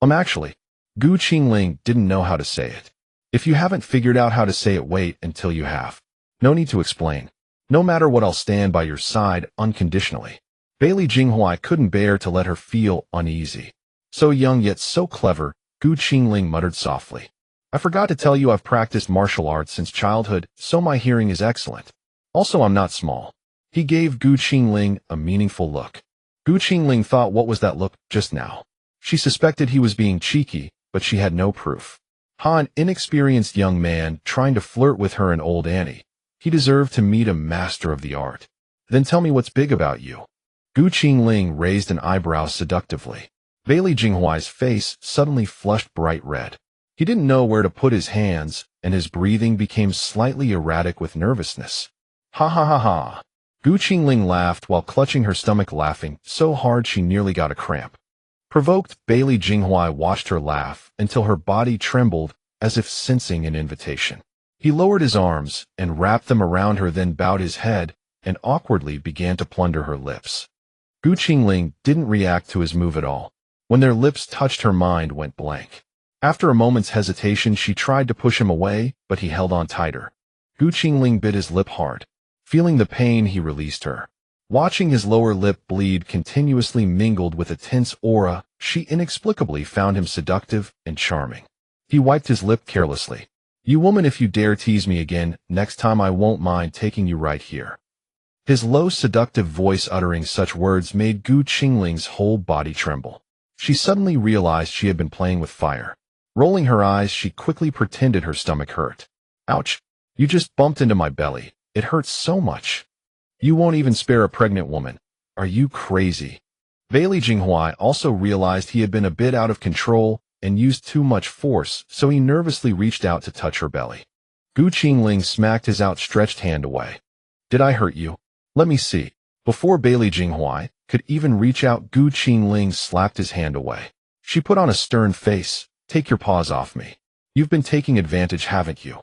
S1: Actually, Gu Qingling didn't know how to say it. If you haven't figured out how to say it, wait until you have. No need to explain. No matter what, I'll stand by your side unconditionally. Bailey Jinghuai couldn't bear to let her feel uneasy. So young yet so clever, Gu Qingling muttered softly. I forgot to tell you I've practiced martial arts since childhood, so my hearing is excellent. Also, I'm not small. He gave Gu Qingling a meaningful look. Gu Qingling thought, what was that look just now? She suspected he was being cheeky, but she had no proof. An inexperienced young man trying to flirt with her and old Annie. He deserved to meet a master of the art. Then tell me what's big about you. Gu Qingling raised an eyebrow seductively. Bailey Jinghuai's face suddenly flushed bright red. He didn't know where to put his hands, and his breathing became slightly erratic with nervousness. Ha ha ha ha. Gu Qingling laughed while clutching her stomach, laughing so hard she nearly got a cramp. Provoked, Bailey Jinghuai watched her laugh until her body trembled as if sensing an invitation. He lowered his arms and wrapped them around her, then bowed his head and awkwardly began to plunder her lips. Gu Qingling didn't react to his move at all. When their lips touched, her mind went blank. After a moment's hesitation, she tried to push him away, but he held on tighter. Gu Qingling bit his lip hard. Feeling the pain, he released her. Watching his lower lip bleed continuously mingled with a tense aura, she inexplicably found him seductive and charming. He wiped his lip carelessly. You woman, if you dare tease me again, next time I won't mind taking you right here. His low, seductive voice uttering such words made Gu Qingling's whole body tremble. She suddenly realized she had been playing with fire. Rolling her eyes, she quickly pretended her stomach hurt. Ouch! You just bumped into my belly. It hurts so much. You won't even spare a pregnant woman. Are you crazy? Bailey Jinghuai also realized he had been a bit out of control and used too much force, so he nervously reached out to touch her belly. Gu Qingling smacked his outstretched hand away. Did I hurt you? Let me see. Before Bailey Jinghuai could even reach out, Gu Qingling slapped his hand away. She put on a stern face. Take your paws off me. You've been taking advantage, haven't you?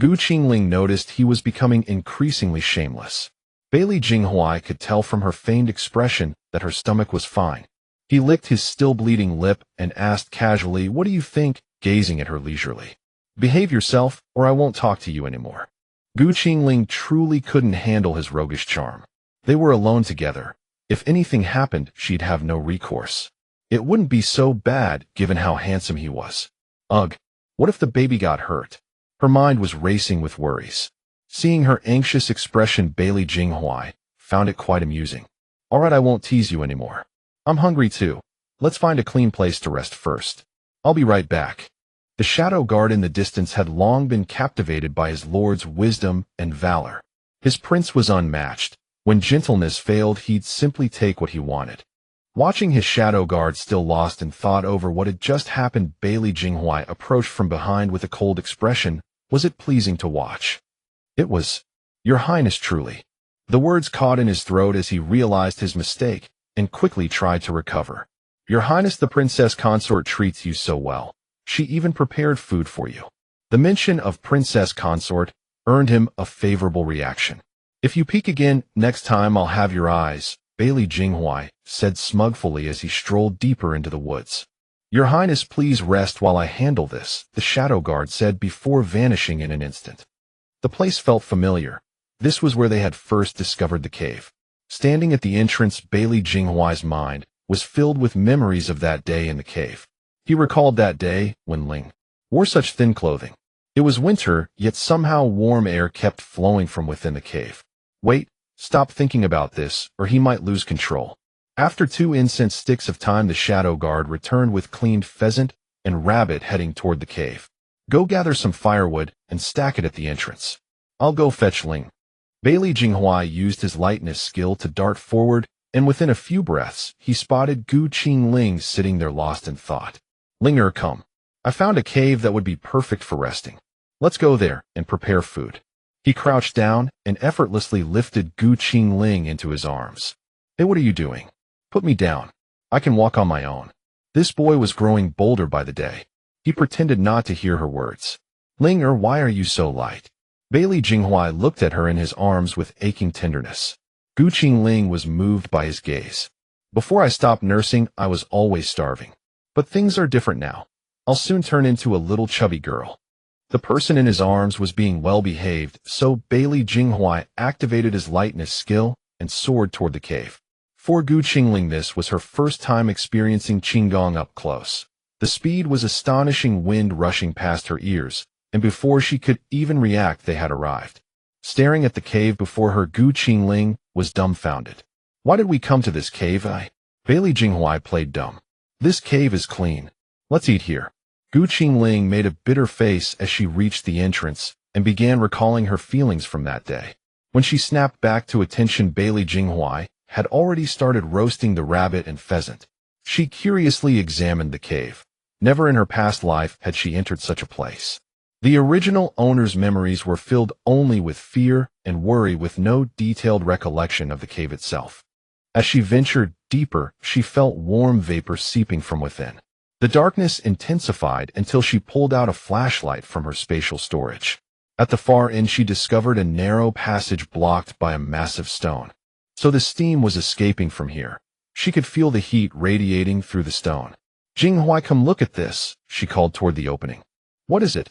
S1: Gu Qingling noticed he was becoming increasingly shameless. Bailey Jinghuai could tell from her feigned expression that her stomach was fine. He licked his still bleeding lip and asked casually, what do you think, gazing at her leisurely. Behave yourself, or I won't talk to you anymore. Gu Qingling truly couldn't handle his roguish charm. They were alone together. If anything happened, she'd have no recourse. It wouldn't be so bad, given how handsome he was. Ugh, what if the baby got hurt? Her mind was racing with worries. Seeing her anxious expression, Bailey Jinghuai found it quite amusing. All right, I won't tease you anymore. I'm hungry too. Let's find a clean place to rest first. I'll be right back. The shadow guard in the distance had long been captivated by his lord's wisdom and valor. His prince was unmatched. When gentleness failed, he'd simply take what he wanted. Watching his shadow guard still lost in thought over what had just happened, Bailey Jinghuai approached from behind with a cold expression. Was it pleasing to watch? It was. Your Highness, truly. The words caught in his throat as he realized his mistake and quickly tried to recover. Your Highness, the princess consort treats you so well. She even prepared food for you. The mention of princess consort earned him a favorable reaction. If you peek again, next time I'll have your eyes, Bailey Jinghuai said smugfully as he strolled deeper into the woods. Your Highness, please rest while I handle this, the shadow guard said before vanishing in an instant. The place felt familiar. This was where they had first discovered the cave. Standing at the entrance, Bailey Jinghuai's mind was filled with memories of that day in the cave. He recalled that day when Ling wore such thin clothing. It was winter, yet somehow warm air kept flowing from within the cave. Wait, stop thinking about this, or he might lose control. After 2 incense sticks of time, the shadow guard returned with cleaned pheasant and rabbit, heading toward the cave. Go gather some firewood and stack it at the entrance. I'll go fetch Ling. Bailey Jinghuai used his lightness skill to dart forward, and within a few breaths, he spotted Gu Qingling sitting there lost in thought. Linger, come. I found a cave that would be perfect for resting. Let's go there and prepare food. He crouched down and effortlessly lifted Gu Qingling into his arms. Hey, what are you doing? Put me down. I can walk on my own. This boy was growing bolder by the day. He pretended not to hear her words. Linger, why are you so light? Bailey Jinghuai looked at her in his arms with aching tenderness. Gu Qingling was moved by his gaze. Before I stopped nursing, I was always starving. But things are different now. I'll soon turn into a little chubby girl. The person in his arms was being well behaved, so Bailey Jinghuai activated his lightness skill and soared toward the cave. For Gu Qingling, this was her first time experiencing Qinggong up close. The speed was astonishing, wind rushing past her ears, and before she could even react, they had arrived. Staring at the cave before her, Gu Qingling was dumbfounded. Why did we come to this cave? Bailey Jinghuai played dumb. This cave is clean. Let's eat here. Gu Qingling made a bitter face as she reached the entrance and began recalling her feelings from that day. When she snapped back to attention, Bailey Jinghuai had already started roasting the rabbit and pheasant. She curiously examined the cave. Never in her past life had she entered such a place. The original owner's memories were filled only with fear and worry, with no detailed recollection of the cave itself. As she ventured deeper, she felt warm vapor seeping from within. The darkness intensified until she pulled out a flashlight from her spatial storage. At the far end, she discovered a narrow passage blocked by a massive stone. So the steam was escaping from here. She could feel the heat radiating through the stone. "Jinghuai, come look at this," she called toward the opening. "What is it?"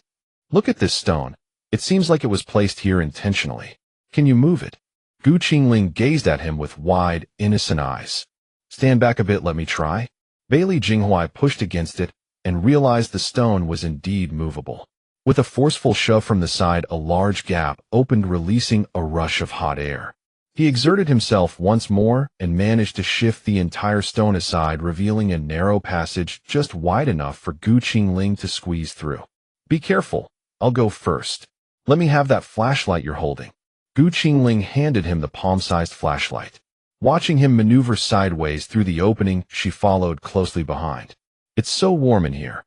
S1: "Look at this stone. It seems like it was placed here intentionally. Can you move it?" Qingling gazed at him with wide, innocent eyes. "Stand back a bit, let me try." Jinghuai pushed against it and realized the stone was indeed movable. With a forceful shove from the side, a large gap opened, releasing a rush of hot air. He exerted himself once more and managed to shift the entire stone aside, revealing a narrow passage just wide enough for Qingling to squeeze through. "Be careful. I'll go first. Let me have that flashlight you're holding." Qingling handed him the palm-sized flashlight. Watching him maneuver sideways through the opening, she followed closely behind. "It's so warm in here.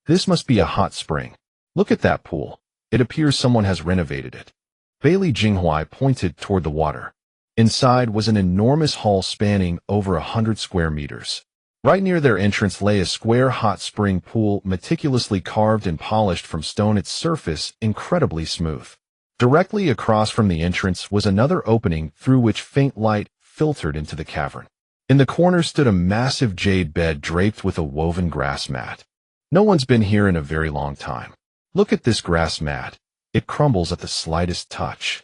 S1: This must be a hot spring. Look at that pool. It appears someone has renovated it." Jinghuai pointed toward the water. Inside was an enormous hall spanning over 100 square meters. Right near their entrance lay a square hot spring pool, meticulously carved and polished from stone, its surface incredibly smooth. Directly across from the entrance was another opening through which faint light filtered into the cavern. In the corner stood a massive jade bed draped with a woven grass mat. "No one's been here in a very long time. Look at this grass mat. It crumbles at the slightest touch."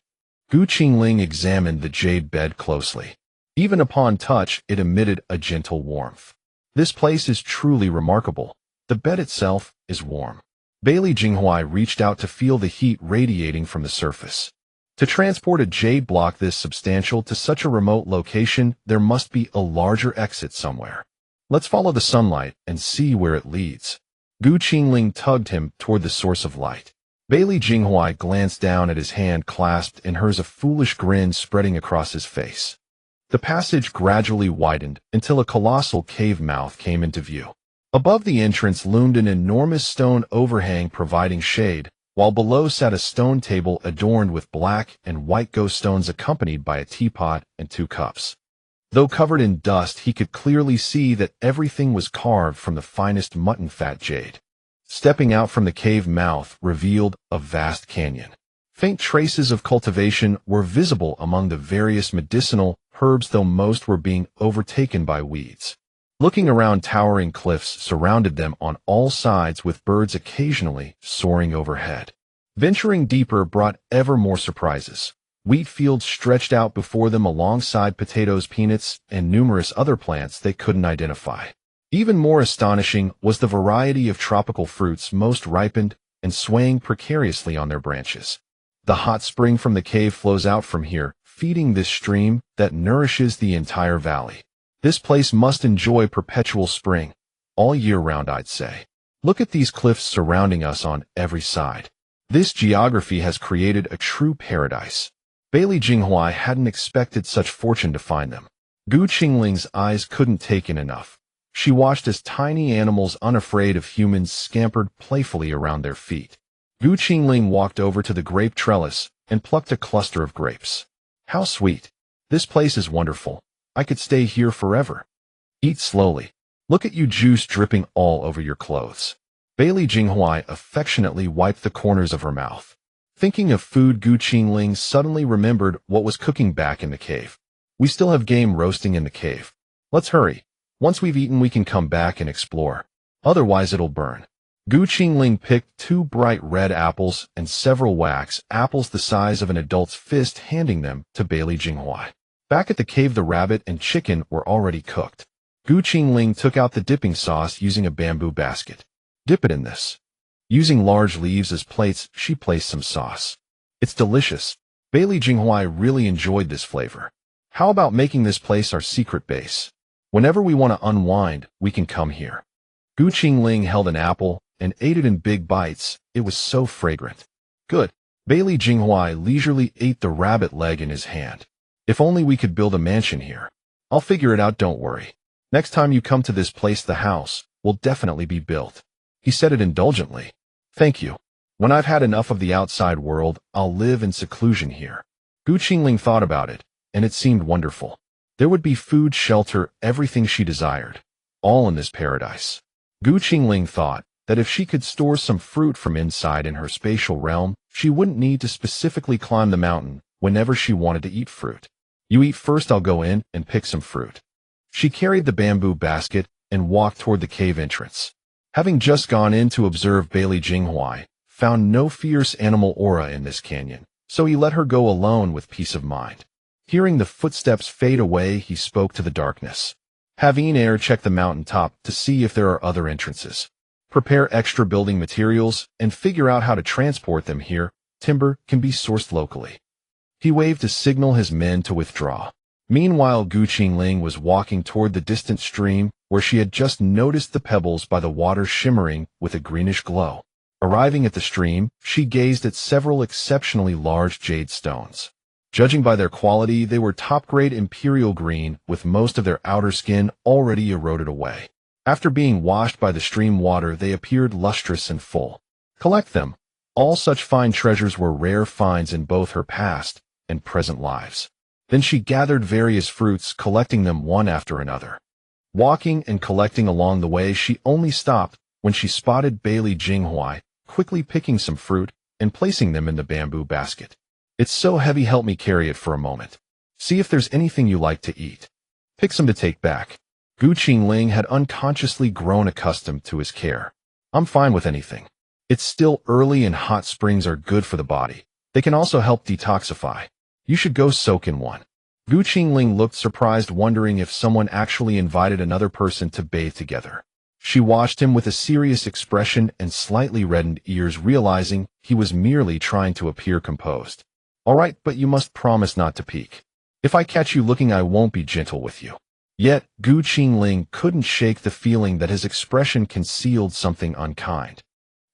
S1: Qingling examined the jade bed closely. Even upon touch, it emitted a gentle warmth. "This place is truly remarkable. The bed itself is warm." Jinghuai reached out to feel the heat radiating from the surface. To transport a jade block this substantial to such a remote location, there must be a larger exit somewhere. "Let's follow the sunlight and see where it leads." Qingling tugged him toward the source of light. Jinghuai glanced down at his hand clasped in hers, a foolish grin spreading across his face. The passage gradually widened until a colossal cave mouth came into view. Above the entrance loomed an enormous stone overhang providing shade, while below sat a stone table adorned with black and white ghost stones, accompanied by a teapot and 2 cups. Though covered in dust, he could clearly see that everything was carved from the finest mutton fat jade. Stepping out from the cave mouth revealed a vast canyon. Faint traces of cultivation were visible among the various medicinal herbs, though most were being overtaken by weeds. Looking around, towering cliffs surrounded them on all sides, with birds occasionally soaring overhead. Venturing deeper brought ever more surprises. Wheat fields stretched out before them alongside potatoes, peanuts, and numerous other plants they couldn't identify. Even more astonishing was the variety of tropical fruits, most ripened and swaying precariously on their branches. The hot spring from the cave flows out from here, feeding this stream that nourishes the entire valley. This place must enjoy perpetual spring, all year round, I'd say. Look at these cliffs surrounding us on every side. This geography has created a true paradise. Jinghuai hadn't expected such fortune to find them. Qingling's eyes couldn't take in enough. She watched as tiny animals unafraid of humans scampered playfully around their feet. Qingling walked over to the grape trellis and plucked a cluster of grapes. "How sweet. This place is wonderful. I could stay here forever." "Eat slowly. Look at you, juice dripping all over your clothes." Jinghuai affectionately wiped the corners of her mouth. Thinking of food, Qingling suddenly remembered what was cooking back in the cave. "We still have game roasting in the cave. Let's hurry. Once we've eaten, we can come back and explore. Otherwise, it'll burn." Qingling picked 2 bright red apples and several wax apples the size of an adult's fist, handing them to Jinghuai. Back at the cave, the rabbit and chicken were already cooked. Qingling took out the dipping sauce using a bamboo basket. "Dip it in this." Using large leaves as plates, she placed some sauce. "It's delicious." Jinghuai really enjoyed this flavor. "How about making this place our secret base? Whenever we want to unwind, we can come here." Qingling held an apple and ate it in big bites. It was so fragrant. "Good." Jinghuai leisurely ate the rabbit leg in his hand. "If only we could build a mansion here. I'll figure it out, don't worry." Next time you come to this place, the house will definitely be built. He said it indulgently. Thank you. When I've had enough of the outside world, I'll live in seclusion here. Qingling thought about it, and it seemed wonderful. There would be food, shelter, everything she desired, all in this paradise. Qingling thought that if she could store some fruit from inside in her spatial realm, she wouldn't need to specifically climb the mountain whenever she wanted to eat fruit. You eat first, I'll go in and pick some fruit. She carried the bamboo basket and walked toward the cave entrance. Having just gone in to observe, Bailey Jinghuai found no fierce animal aura in this canyon, so he let her go alone with peace of mind. Hearing the footsteps fade away, he spoke to the darkness. Have Air check the mountain top to see if there are other entrances. Prepare extra building materials and figure out how to transport them here. Timber can be sourced locally. He waved to signal his men to withdraw. Meanwhile, Qingling was walking toward the distant stream where she had just noticed the pebbles by the water shimmering with a greenish glow. Arriving at the stream, she gazed at several exceptionally large jade stones. Judging by their quality, they were top-grade imperial green, with most of their outer skin already eroded away. After being washed by the stream water, they appeared lustrous and full. Collect them. All such fine treasures were rare finds in both her past and present lives. Then she gathered various fruits, collecting them one after another. Walking and collecting along the way, she only stopped when she spotted Bailey Jinghuai quickly picking some fruit and placing them in the bamboo basket. It's so heavy, help me carry it for a moment. See if there's anything you like to eat. Pick some to take back. Qingling had unconsciously grown accustomed to his care. I'm fine with anything. It's still early and hot springs are good for the body. They can also help detoxify. You should go soak in one. Qingling looked surprised, wondering if someone actually invited another person to bathe together. She watched him with a serious expression and slightly reddened ears, realizing he was merely trying to appear composed. All right, but you must promise not to peek. If I catch you looking, I won't be gentle with you. Yet, Qingling couldn't shake the feeling that his expression concealed something unkind.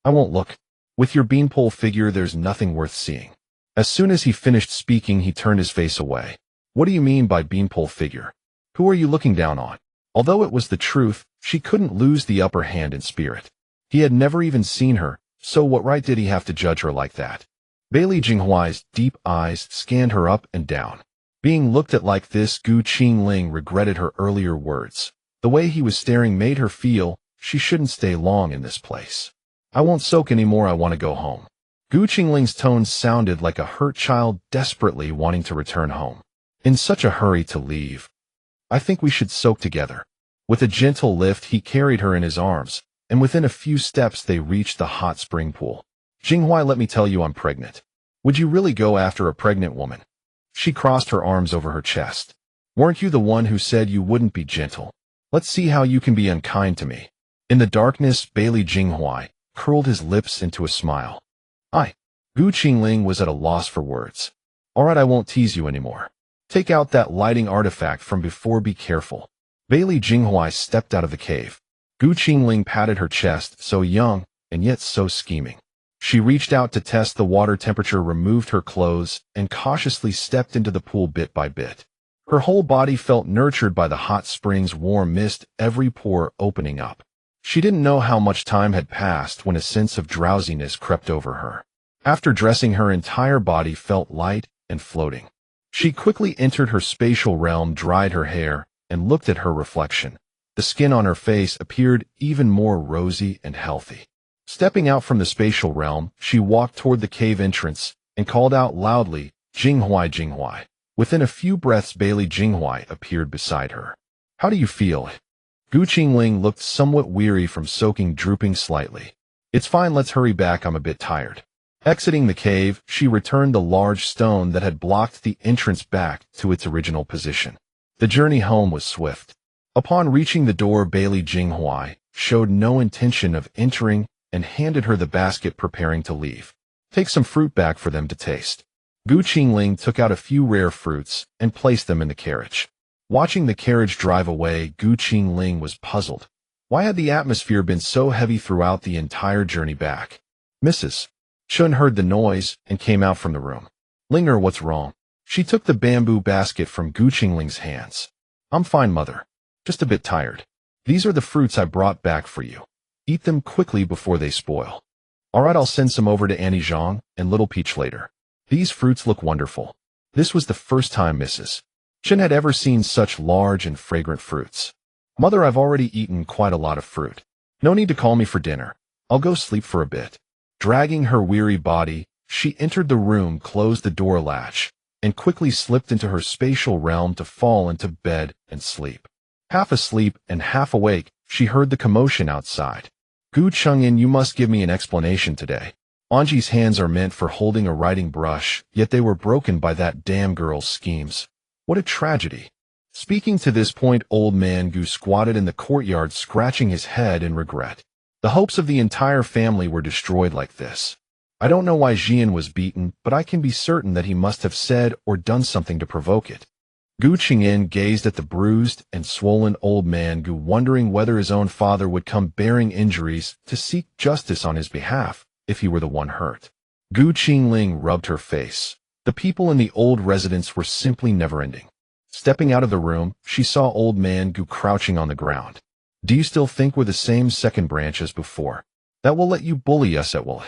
S1: I won't look. With your beanpole figure, there's nothing worth seeing. As soon as he finished speaking, he turned his face away. What do you mean by beanpole figure? Who are you looking down on? Although it was the truth, she couldn't lose the upper hand in spirit. He had never even seen her, so what right did he have to judge her like that? Bailey Jinghuai's deep eyes scanned her up and down. Being looked at like this, Qingling regretted her earlier words. The way he was staring made her feel she shouldn't stay long in this place. I won't soak anymore, I want to go home. Qingling's tone sounded like a hurt child desperately wanting to return home. In such a hurry to leave. I think we should soak together. With a gentle lift, he carried her in his arms, and within a few steps they reached the hot spring pool. Jinghuai, let me tell you, I'm pregnant. Would you really go after a pregnant woman? She crossed her arms over her chest. Weren't you the one who said you wouldn't be gentle? Let's see how you can be unkind to me. In the darkness, Bailey Jinghuai curled his lips into a smile. Qingling was at a loss for words. All right, I won't tease you anymore. Take out that lighting artifact from before, be careful. Bailey Jinghuai stepped out of the cave. Qingling patted her chest, so young and yet so scheming. She reached out to test the water temperature, removed her clothes, and cautiously stepped into the pool bit by bit. Her whole body felt nurtured by the hot spring's warm mist, every pore opening up. She didn't know how much time had passed when a sense of drowsiness crept over her. After dressing, her entire body felt light and floating. She quickly entered her spatial realm, dried her hair, and looked at her reflection. The skin on her face appeared even more rosy and healthy. Stepping out from the spatial realm, she walked toward the cave entrance and called out loudly, Jinghuai, Jinghuai. Within a few breaths, Bailey Jinghuai appeared beside her. How do you feel? Qingling looked somewhat weary from soaking, drooping slightly. It's fine, let's hurry back, I'm a bit tired. Exiting the cave, she returned the large stone that had blocked the entrance back to its original position. The journey home was swift. Upon reaching the door, Bailey Jinghuai showed no intention of entering and handed her the basket, preparing to leave. Take some fruit back for them to taste. Qingling took out a few rare fruits and placed them in the carriage. Watching the carriage drive away, Qingling was puzzled. Why had the atmosphere been so heavy throughout the entire journey back? Mrs. Chun heard the noise and came out from the room. Linger, what's wrong? She took the bamboo basket from Qingling's hands. I'm fine, mother. Just a bit tired. These are the fruits I brought back for you. Eat them quickly before they spoil. Alright, I'll send some over to Annie Zhang and Little Peach later. These fruits look wonderful. This was the first time Mrs. Chen had ever seen such large and fragrant fruits. Mother, I've already eaten quite a lot of fruit. No need to call me for dinner. I'll go sleep for a bit. Dragging her weary body, she entered the room, closed the door latch, and quickly slipped into her spatial realm to fall into bed and sleep. Half asleep and half awake, she heard the commotion outside. Gu Chengyin, you must give me an explanation today. Anji's hands are meant for holding a writing brush, yet they were broken by that damn girl's schemes. What a tragedy. Speaking to this point, old man Gu squatted in the courtyard, scratching his head in regret. The hopes of the entire family were destroyed like this. I don't know why Jian was beaten, but I can be certain that he must have said or done something to provoke it. Gu Chengyin gazed at the bruised and swollen old man Gu, wondering whether his own father would come bearing injuries to seek justice on his behalf if he were the one hurt. Gu Qingling rubbed her face. The people in the old residence were simply never-ending. Stepping out of the room, she saw old man Gu crouching on the ground. Do you still think we're the same second branch as before? That will let you bully us at will?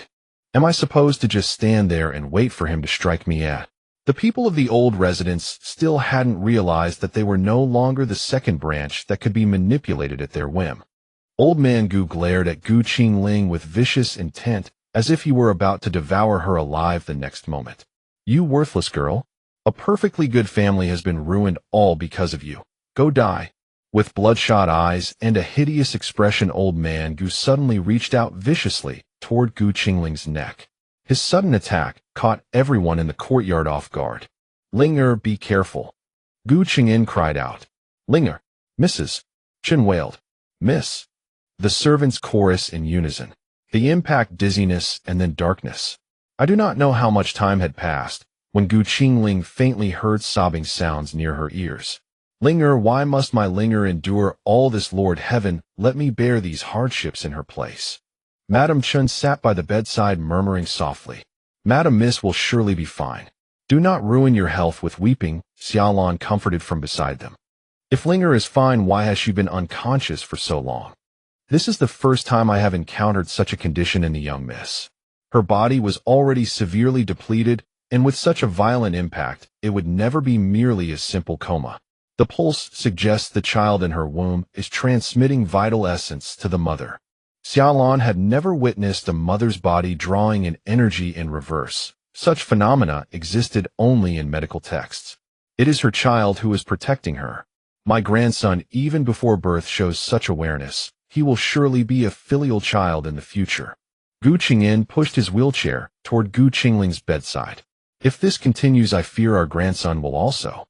S1: Am I supposed to just stand there and wait for him to strike me at? The people of the old residence still hadn't realized that they were no longer the second branch that could be manipulated at their whim. Old man Gu glared at Gu Qingling with vicious intent, as if he were about to devour her alive the next moment. You worthless girl. A perfectly good family has been ruined all because of you. Go die. With bloodshot eyes and a hideous expression, old man Gu suddenly reached out viciously toward Gu Qingling's neck. His sudden attack caught everyone in the courtyard off guard. Linger, be careful. Gu Qingyin cried out. Linger. Mrs. Chen wailed. Miss. The servants chorus in unison. The impact, dizziness, and then darkness. I do not know how much time had passed when Gu Qingling faintly heard sobbing sounds near her ears. Linger, why must my Linger endure all this? Lord Heaven, let me bear these hardships in her place. Madame Chen sat by the bedside, murmuring softly. Madam Miss will surely be fine. Do not ruin your health with weeping, Xiaolan comforted from beside them. If Linger is fine, why has she been unconscious for so long? This is the first time I have encountered such a condition in the young miss. Her body was already severely depleted, and with such a violent impact, it would never be merely a simple coma. The pulse suggests the child in her womb is transmitting vital essence to the mother. Xiaolan had never witnessed a mother's body drawing an energy in reverse. Such phenomena existed only in medical texts. It is her child who is protecting her. My grandson, even before birth, shows such awareness. He will surely be a filial child in the future. Gu Qingyin pushed his wheelchair toward Gu Qingling's bedside. If this continues, I fear our grandson will also.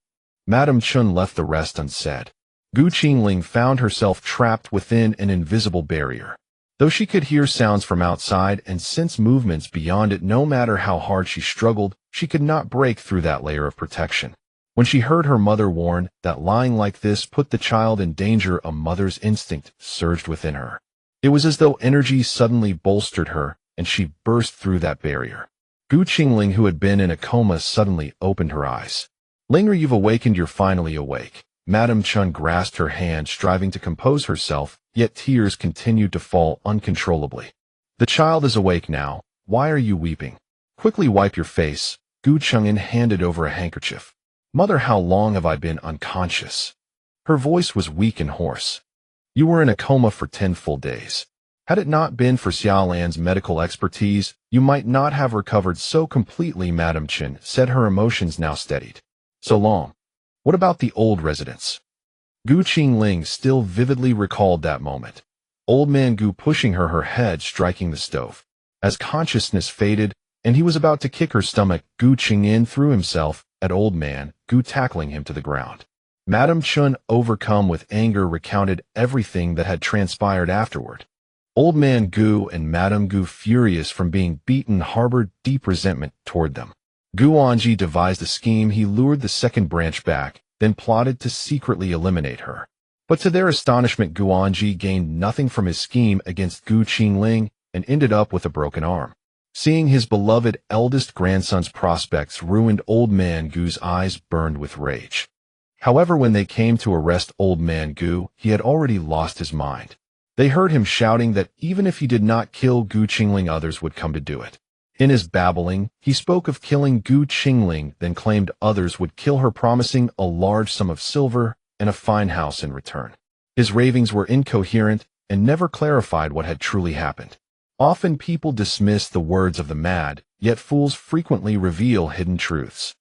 S1: Madame Chen left the rest unsaid. Gu Qingling found herself trapped within an invisible barrier. Though she could hear sounds from outside and sense movements beyond it, no matter how hard she struggled, she could not break through that layer of protection. When she heard her mother warn that lying like this put the child in danger, a mother's instinct surged within her. It was as though energy suddenly bolstered her, and she burst through that barrier. Gu Qingling, who had been in a coma, suddenly opened her eyes. Linger, you've awakened, you're finally awake. Madame Chen grasped her hand, striving to compose herself, yet tears continued to fall uncontrollably. The child is awake now. Why are you weeping? Quickly wipe your face. Gu Chengyin handed over a handkerchief. Mother, how long have I been unconscious? Her voice was weak and hoarse. You were in a coma for 10 full days. Had it not been for Xiaolan's medical expertise, you might not have recovered so completely, Madame Chen said, her emotions now steadied. So long. What about the old residence? Gu Qingling still vividly recalled that moment. Old man Gu pushing her head striking the stove. As consciousness faded, and he was about to kick her stomach, Gu Qingyin threw himself at old man Gu, tackling him to the ground. Madame Chen, overcome with anger, recounted everything that had transpired afterward. Old man Gu and Madame Gu, furious from being beaten, harbored deep resentment toward them. Gu Anji devised a scheme. He lured the second branch back, then plotted to secretly eliminate her. But to their astonishment, Gu Anji gained nothing from his scheme against Gu Qingling and ended up with a broken arm. Seeing his beloved eldest grandson's prospects ruined, old man Gu's eyes burned with rage. However, when they came to arrest old man Gu, he had already lost his mind. They heard him shouting that even if he did not kill Gu Qingling, others would come to do it. In his babbling, he spoke of killing Gu Qingling, then claimed others would kill her, promising a large sum of silver and a fine house in return. His ravings were incoherent and never clarified what had truly happened. Often people dismiss the words of the mad, yet fools frequently reveal hidden truths.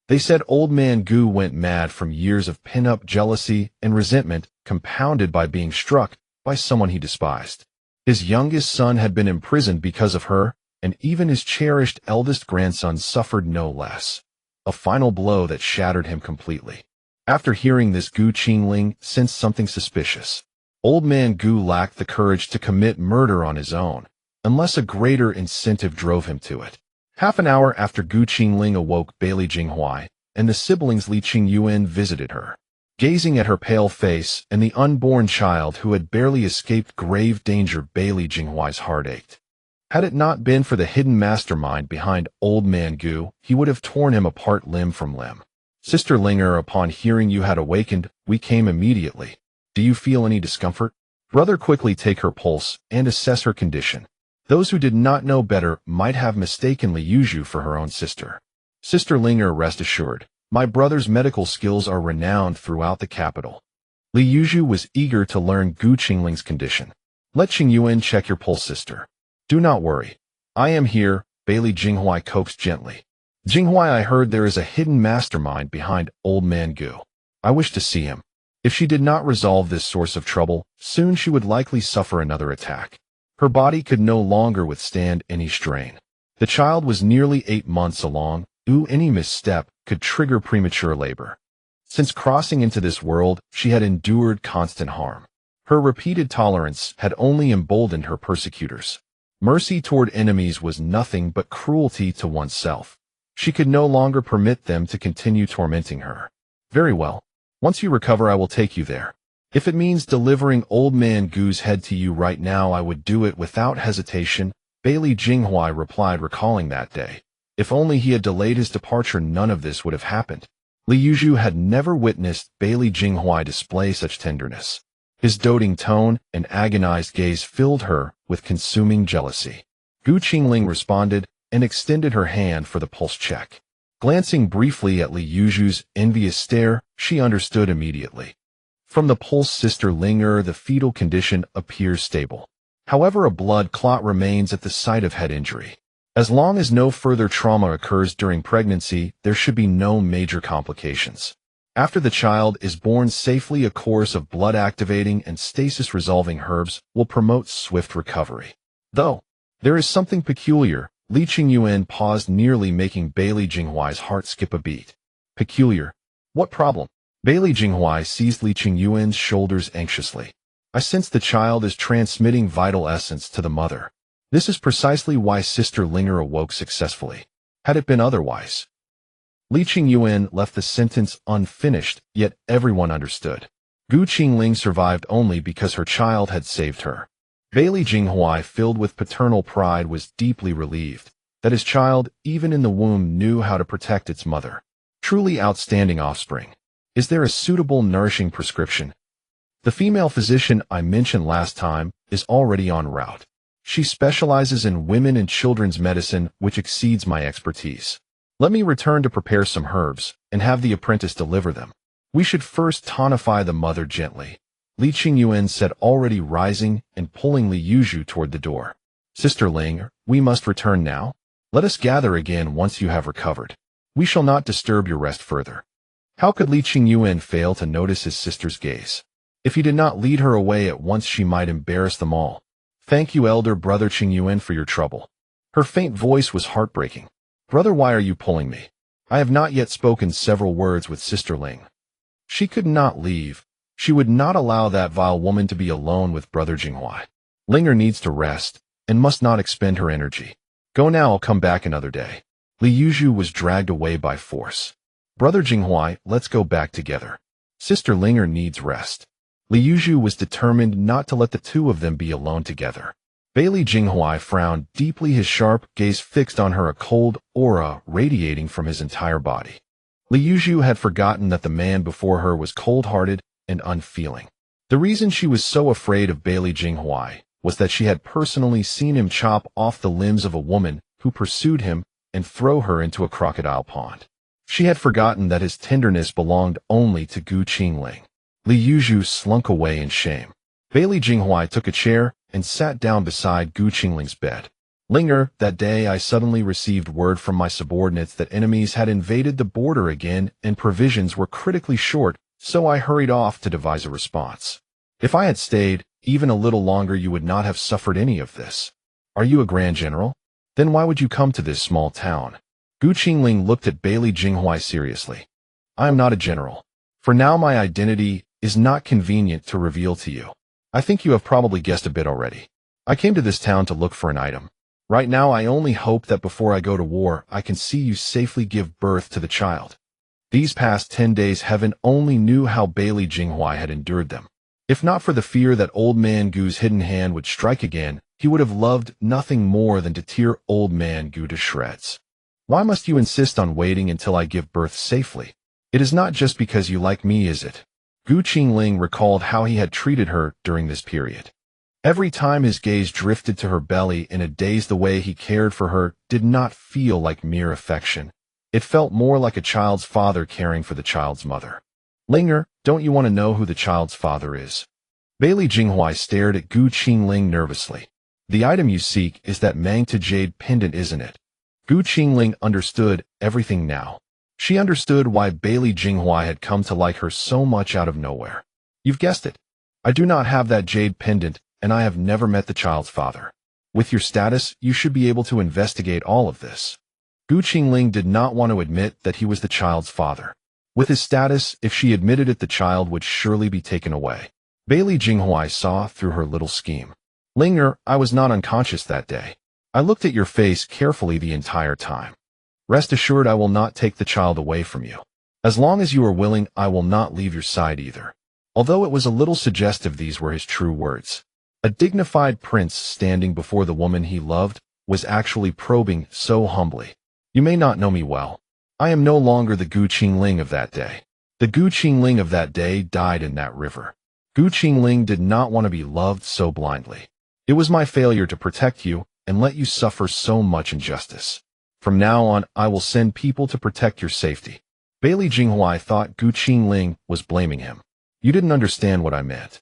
S1: They said old man Gu went mad from years of pin-up jealousy and resentment, compounded by being struck by someone he despised. His youngest son had been imprisoned because of her, and even his cherished eldest grandson suffered no less. A final blow that shattered him completely. After hearing this, Gu Qingling sensed something suspicious. Old man Gu lacked the courage to commit murder on his own, unless a greater incentive drove him to it. Half an hour after Gu Qingling awoke, Bailey Jinghuai and the siblings Li Qingyuan visited her. Gazing at her pale face and the unborn child who had barely escaped grave danger, Bailey Jinghuai's heart ached. Had it not been for the hidden mastermind behind old man Gu, he would have torn him apart limb from limb. Sister Linger, upon hearing you had awakened, we came immediately. Do you feel any discomfort? Brother, quickly take her pulse and assess her condition. Those who did not know better might have mistakenly used you for her own sister. Sister Linger, rest assured, my brother's medical skills are renowned throughout the capital. Li Yuzhu was eager to learn Gu Qingling's condition. Let Qingyuan check your pulse, sister. Do not worry. I am here, Bailey Jinghuai coaxed gently. Jinghuai, I heard there is a hidden mastermind behind old man Gu. I wish to see him. If she did not resolve this source of trouble, soon she would likely suffer another attack. Her body could no longer withstand any strain. The child was nearly 8 months along. Any misstep could trigger premature labor. Since crossing into this world, she had endured constant harm. Her repeated tolerance had only emboldened her persecutors. Mercy toward enemies was nothing but cruelty to oneself. She could no longer permit them to continue tormenting her. Very well. Once you recover, I will take you there. If it means delivering old man Gu's head to you right now, I would do it without hesitation, Bailey Jinghuai replied, recalling that day. If only he had delayed his departure, none of this would have happened. Li Yuzhu had never witnessed Bailey Jinghuai display such tenderness. His doting tone and agonized gaze filled her with consuming jealousy. Gu Qingling responded and extended her hand for the pulse check. Glancing briefly at Li Yuzhu's envious stare, she understood immediately. From the pulse, Sister Linger, the fetal condition appears stable. However, a blood clot remains at the site of head injury. As long as no further trauma occurs during pregnancy, there should be no major complications. After the child is born safely, a course of blood-activating and stasis-resolving herbs will promote swift recovery. Though, there is something peculiar. Li Qingyuan paused, nearly making Bailey Jinghuai's heart skip a beat. Peculiar? What problem? Bailey Jinghuai seized Li Qingyuan's shoulders anxiously. I sense the child is transmitting vital essence to the mother. This is precisely why Sister Linger awoke successfully. Had it been otherwise? Li Qingyuan left the sentence unfinished, yet everyone understood. Gu Qingling survived only because her child had saved her. Bailey Jinghuai, filled with paternal pride, was deeply relieved that his child, even in the womb, knew how to protect its mother. Truly outstanding offspring. Is there a suitable nourishing prescription? The female physician I mentioned last time is already en route. She specializes in women and children's medicine, which exceeds my expertise. Let me return to prepare some herbs and have the apprentice deliver them. We should first tonify the mother gently, Li Qingyuan said, already rising and pulling Li Yuzhu toward the door. Sister Ling, we must return now. Let us gather again once you have recovered. We shall not disturb your rest further. How could Li Qingyuan fail to notice his sister's gaze? If he did not lead her away at once, she might embarrass them all. Thank you, elder brother Qingyuan, for your trouble. Her faint voice was heartbreaking. Brother, why are you pulling me? I have not yet spoken several words with Sister Ling. She could not leave. She would not allow that vile woman to be alone with Brother Jinghuai. Linger needs to rest and must not expend her energy. Go now, I'll come back another day. Li Yuzhu was dragged away by force. Brother Jinghuai, let's go back together. Sister Linger needs rest. Li Yuzhu was determined not to let the two of them be alone together. Bailey Jinghuai frowned deeply, his sharp gaze fixed on her, a cold aura radiating from his entire body. Li Yuzhu had forgotten that the man before her was cold-hearted and unfeeling. The reason she was so afraid of Bailey Jinghuai was that she had personally seen him chop off the limbs of a woman who pursued him and throw her into a crocodile pond. She had forgotten that his tenderness belonged only to Qingling. Li Yuzhu slunk away in shame. Bailey Jinghuai took a chair and sat down beside Qingling's bed. Linger, that day I suddenly received word from my subordinates that enemies had invaded the border again and provisions were critically short, so I hurried off to devise a response. If I had stayed even a little longer, you would not have suffered any of this. Are you a grand general? Then why would you come to this small town? Qingling looked at Bailey Jinghuai seriously. I am not a general. For now my identity is not convenient to reveal to you. I think you have probably guessed a bit already. I came to this town to look for an item. Right now I only hope that before I go to war, I can see you safely give birth to the child. These past 10 days heaven only knew how Bailey Jinghuai had endured them. If not for the fear that old man Gu's hidden hand would strike again, he would have loved nothing more than to tear old man Gu to shreds. Why must you insist on waiting until I give birth safely? It is not just because you like me, is it? Qingling recalled how he had treated her during this period. Every time his gaze drifted to her belly in a daze, the way he cared for her did not feel like mere affection. It felt more like a child's father caring for the child's mother. Linger, don't you want to know who the child's father is? Bailey Jinghuai stared at Qingling nervously. The item you seek is that Mangta jade pendant, isn't it? Qingling understood everything now. She understood why Bailey Jinghuai had come to like her so much out of nowhere. You've guessed it. I do not have that jade pendant, and I have never met the child's father. With your status, you should be able to investigate all of this. Qingling did not want to admit that he was the child's father. With his status, if she admitted it, the child would surely be taken away. Bailey Jinghuai saw through her little scheme. Linger, I was not unconscious that day. I looked at your face carefully the entire time. Rest assured I will not take the child away from you. As long as you are willing, I will not leave your side either. Although it was a little suggestive, these were his true words. A dignified prince standing before the woman he loved was actually probing so humbly. You may not know me well. I am no longer the Qingling of that day. The Qingling of that day died in that river. Qingling did not want to be loved so blindly. It was my failure to protect you and let you suffer so much injustice. From now on, I will send people to protect your safety. Bailey Jinghuai thought Qingling was blaming him. You didn't understand what I meant.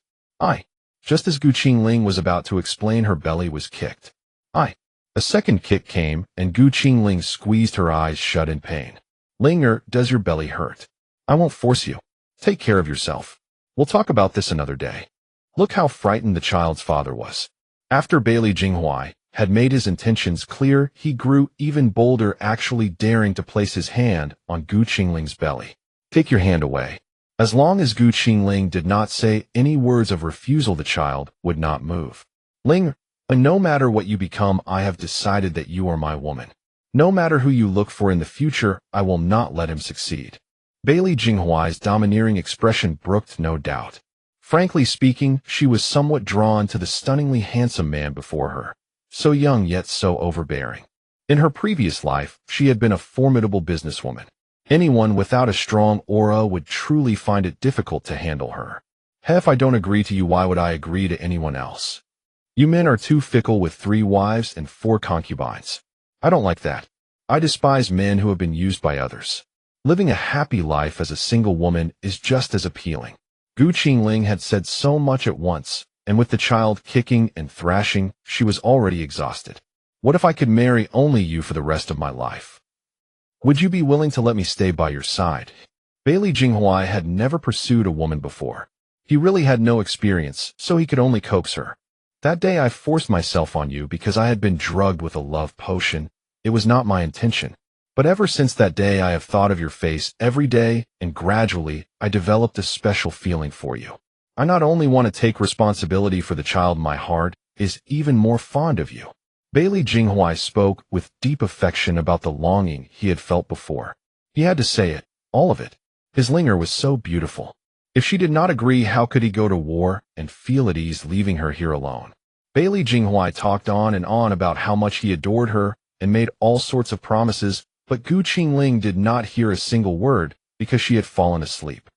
S1: Just as Qingling was about to explain, her belly was kicked. A second kick came, and Qingling squeezed her eyes shut in pain. Linger, does your belly hurt? I won't force you. Take care of yourself. We'll talk about this another day. Look how frightened the child's father was. After Bailey Jinghuai had made his intentions clear, he grew even bolder, actually daring to place his hand on Qingling's belly. Take your hand away. As long as Qingling did not say any words of refusal, the child would not move. Linger, no matter what you become, I have decided that you are my woman. No matter who you look for in the future, I will not let him succeed. Bailey Jinghuai's domineering expression brooked no doubt. Frankly speaking, she was somewhat drawn to the stunningly handsome man before her. So young yet so overbearing. In her previous life, she had been a formidable businesswoman. Anyone without a strong aura would truly find it difficult to handle her. If I don't agree to you, why would I agree to anyone else? You men are too fickle with 3 wives and 4 concubines. I don't like that. I despise men who have been used by others. Living a happy life as a single woman is just as appealing. Qingling had said so much at once, and with the child kicking and thrashing, she was already exhausted. What if I could marry only you for the rest of my life? Would you be willing to let me stay by your side? Bailey Jinghuai had never pursued a woman before. He really had no experience, so he could only coax her. That day I forced myself on you because I had been drugged with a love potion. It was not my intention. But ever since that day I have thought of your face every day, and gradually I developed a special feeling for you. I not only want to take responsibility for the child, my heart is even more fond of you. Bailey Jinghuai spoke with deep affection about the longing he had felt before. He had to say it, all of it. His Linger was so beautiful. If she did not agree, how could he go to war and feel at ease leaving her here alone? Bailey Jinghuai talked on and on about how much he adored her and made all sorts of promises, but Gu Qingling did not hear a single word because she had fallen asleep.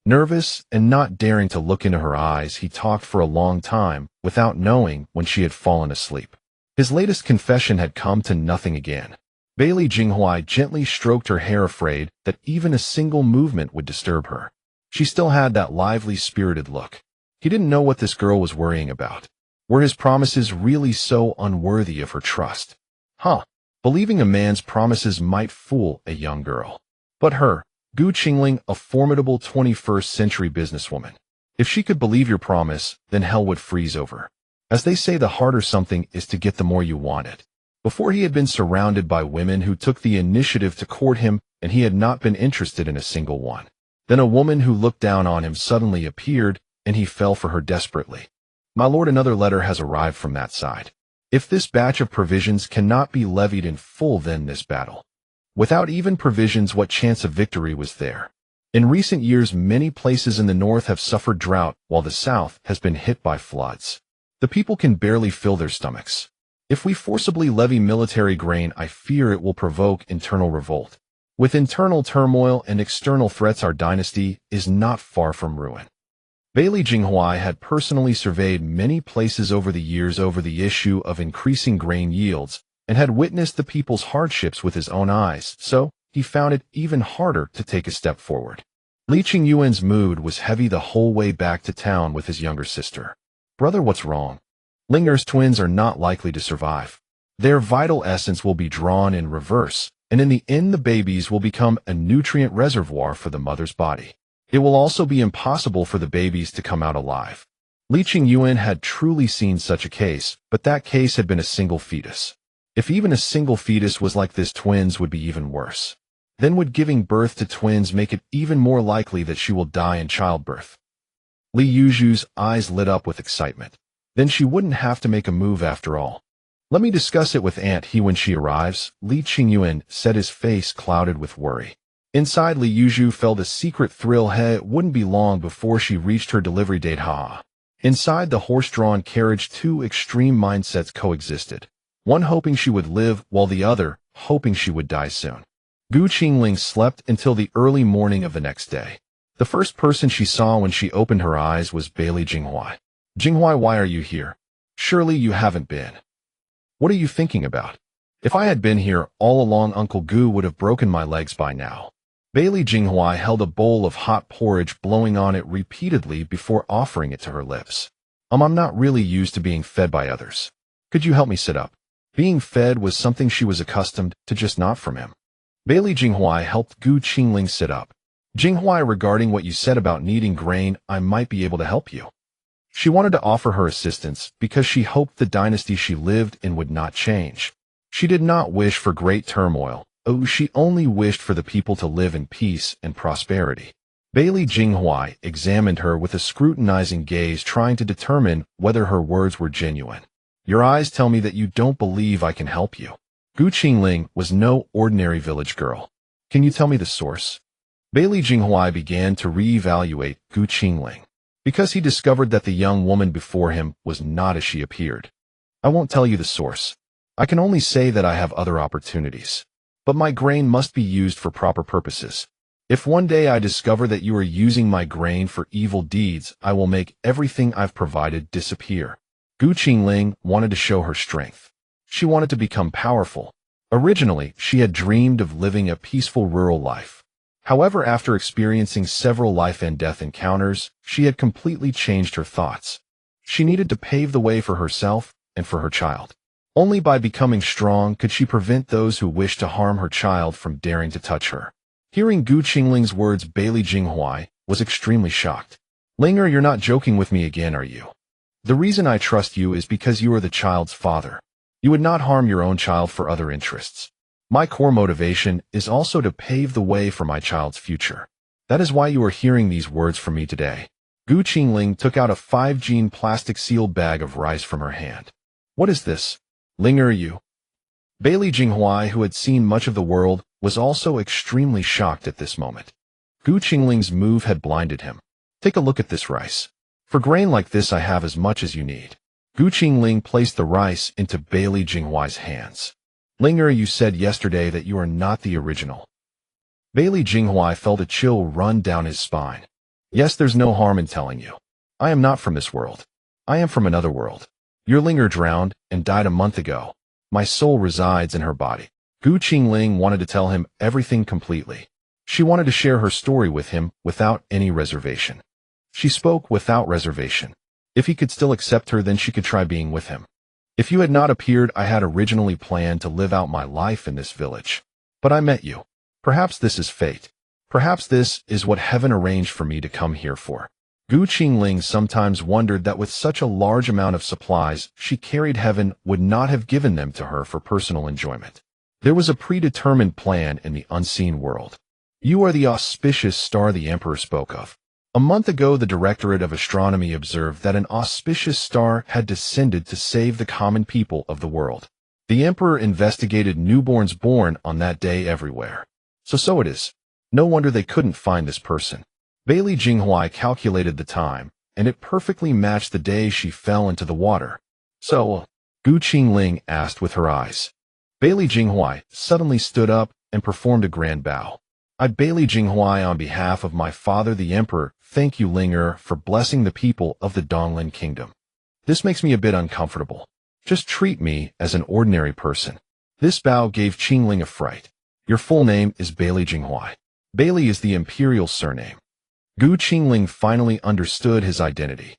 S1: Nervous and not daring to look into her eyes, he talked for a long time without knowing when she had fallen asleep. His latest confession had come to nothing again. Bailey Jinghuai gently stroked her hair, afraid that even a single movement would disturb her. She still had that lively, spirited look. He didn't know what this girl was worrying about. Were his promises really so unworthy of her trust? Believing a man's promises might fool a young girl. But her, Gu Qingling, a formidable 21st century businesswoman. If she could believe your promise, then hell would freeze over. As they say, the harder something is to get, the more you want it. Before, he had been surrounded by women who took the initiative to court him, and he had not been interested in a single one. Then a woman who looked down on him suddenly appeared, and he fell for her desperately. My lord, another letter has arrived from that side. If this batch of provisions cannot be levied in full, then this battle. Without even provisions, what chance of victory was there? In recent years, many places in the north have suffered drought, while the south has been hit by floods. The people can barely fill their stomachs. If we forcibly levy military grain, I fear it will provoke internal revolt. With internal turmoil and external threats, our dynasty is not far from ruin. Bailey Jinghuai had personally surveyed many places over the years over the issue of increasing grain yields, and had witnessed the people's hardships with his own eyes, so he found it even harder to take a step forward. Li Qingyuan's mood was heavy the whole way back to town with his younger sister. Brother, what's wrong? Linger's twins are not likely to survive. Their vital essence will be drawn in reverse, and in the end the babies will become a nutrient reservoir for the mother's body. It will also be impossible for the babies to come out alive. Li Qingyuan had truly seen such a case, but that case had been a single fetus. If even a single fetus was like this, twins would be even worse. Then would giving birth to twins make it even more likely that she will die in childbirth? Li Yuzhu's eyes lit up with excitement. Then she wouldn't have to make a move after all. Let me discuss it with Aunt He when she arrives, Li Qingyuan said, his face clouded with worry. Inside, Li Yuzhu felt a secret thrill. It wouldn't be long before she reached her delivery date. Inside the horse-drawn carriage, two extreme mindsets coexisted. One hoping she would live, while the other hoping she would die soon. Gu Qingling slept until the early morning of the next day. The first person she saw when she opened her eyes was Bailey Jinghuai. Jinghuai, why are you here? Surely you haven't been. What are you thinking about? If I had been here all along, Uncle Gu would have broken my legs by now. Bailey Jinghuai held a bowl of hot porridge, blowing on it repeatedly before offering it to her lips. I'm not really used to being fed by others. Could you help me sit up? Being fed was something she was accustomed to, just not from him. Bailey Jinghuai helped Gu Qingling sit up. Jinghuai, regarding what you said about needing grain, I might be able to help you. She wanted to offer her assistance because she hoped the dynasty she lived in would not change. She did not wish for great turmoil. She only wished for the people to live in peace and prosperity. Bailey Jinghuai examined her with a scrutinizing gaze, trying to determine whether her words were genuine. Your eyes tell me that you don't believe I can help you. Gu Qingling was no ordinary village girl. Can you tell me the source? Bailey Jinghuai began to reevaluate Gu Qingling, because he discovered that the young woman before him was not as she appeared. I won't tell you the source. I can only say that I have other opportunities. But my grain must be used for proper purposes. If one day I discover that you are using my grain for evil deeds, I will make everything I've provided disappear. Gu Qingling wanted to show her strength. She wanted to become powerful. Originally, she had dreamed of living a peaceful rural life. However, after experiencing several life and death encounters, she had completely changed her thoughts. She needed to pave the way for herself and for her child. Only by becoming strong could she prevent those who wished to harm her child from daring to touch her. Hearing Gu Qingling's words, Bailey Jinghuai was extremely shocked. Linger, you're not joking with me again, are you? The reason I trust you is because you are the child's father. You would not harm your own child for other interests. My core motivation is also to pave the way for my child's future. That is why you are hearing these words from me today. Gu Qingling took out a 5-gene plastic sealed bag of rice from her hand. What is this? Linger, you? Bailey Jinghuai, who had seen much of the world, was also extremely shocked at this moment. Gu Qingling's move had blinded him. Take a look at this rice. For grain like this, I have as much as you need. Gu Qingling placed the rice into Bailey Jinghuai's hands. Linger, you said yesterday that you are not the original. Bailey Jinghuai felt a chill run down his spine. Yes, there's no harm in telling you. I am not from this world. I am from another world. Your Linger drowned and died a month ago. My soul resides in her body. Qingling wanted to tell him everything completely. She wanted to share her story with him without any reservation. She spoke without reservation. If he could still accept her, then she could try being with him. If you had not appeared, I had originally planned to live out my life in this village. But I met you. Perhaps this is fate. Perhaps this is what heaven arranged for me to come here for. Qingling sometimes wondered that with such a large amount of supplies she carried, heaven would not have given them to her for personal enjoyment. There was a predetermined plan in the unseen world. You are the auspicious star the emperor spoke of. A month ago, the Directorate of Astronomy observed that an auspicious star had descended to save the common people of the world. The emperor investigated newborns born on that day everywhere. So it is. No wonder they couldn't find this person. Bailey Jinghuai calculated the time, and it perfectly matched the day she fell into the water. So, Qingling asked with her eyes. Bailey Jinghuai suddenly stood up and performed a grand bow. I, Bailey Jinghuai, on behalf of my father the emperor, thank you, Linger, for blessing the people of the Donglin Kingdom. This makes me a bit uncomfortable. Just treat me as an ordinary person. This bow gave Qingling a fright. Your full name is Bailey Jinghuai. Bailey is the imperial surname. Qingling finally understood his identity.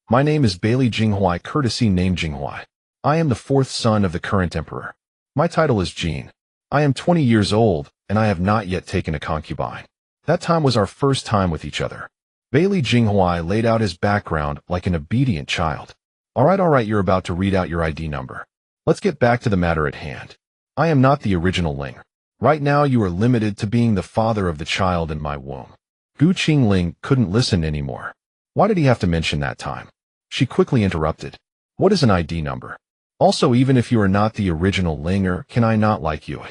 S1: My name is Bailey Jinghuai, courtesy name Jinghuai. I am the fourth son of the current emperor. My title is Jin. I am 20 years old, and I have not yet taken a concubine. That time was our first time with each other. Bailey Jinghuai laid out his background like an obedient child. All right, you're about to read out your ID number. Let's get back to the matter at hand. I am not the original Ling. Right now you are limited to being the father of the child in my womb. Qingling couldn't listen anymore. Why did he have to mention that time? She quickly interrupted. What is an ID number? Also, even if you are not the original Linger, can I not like you?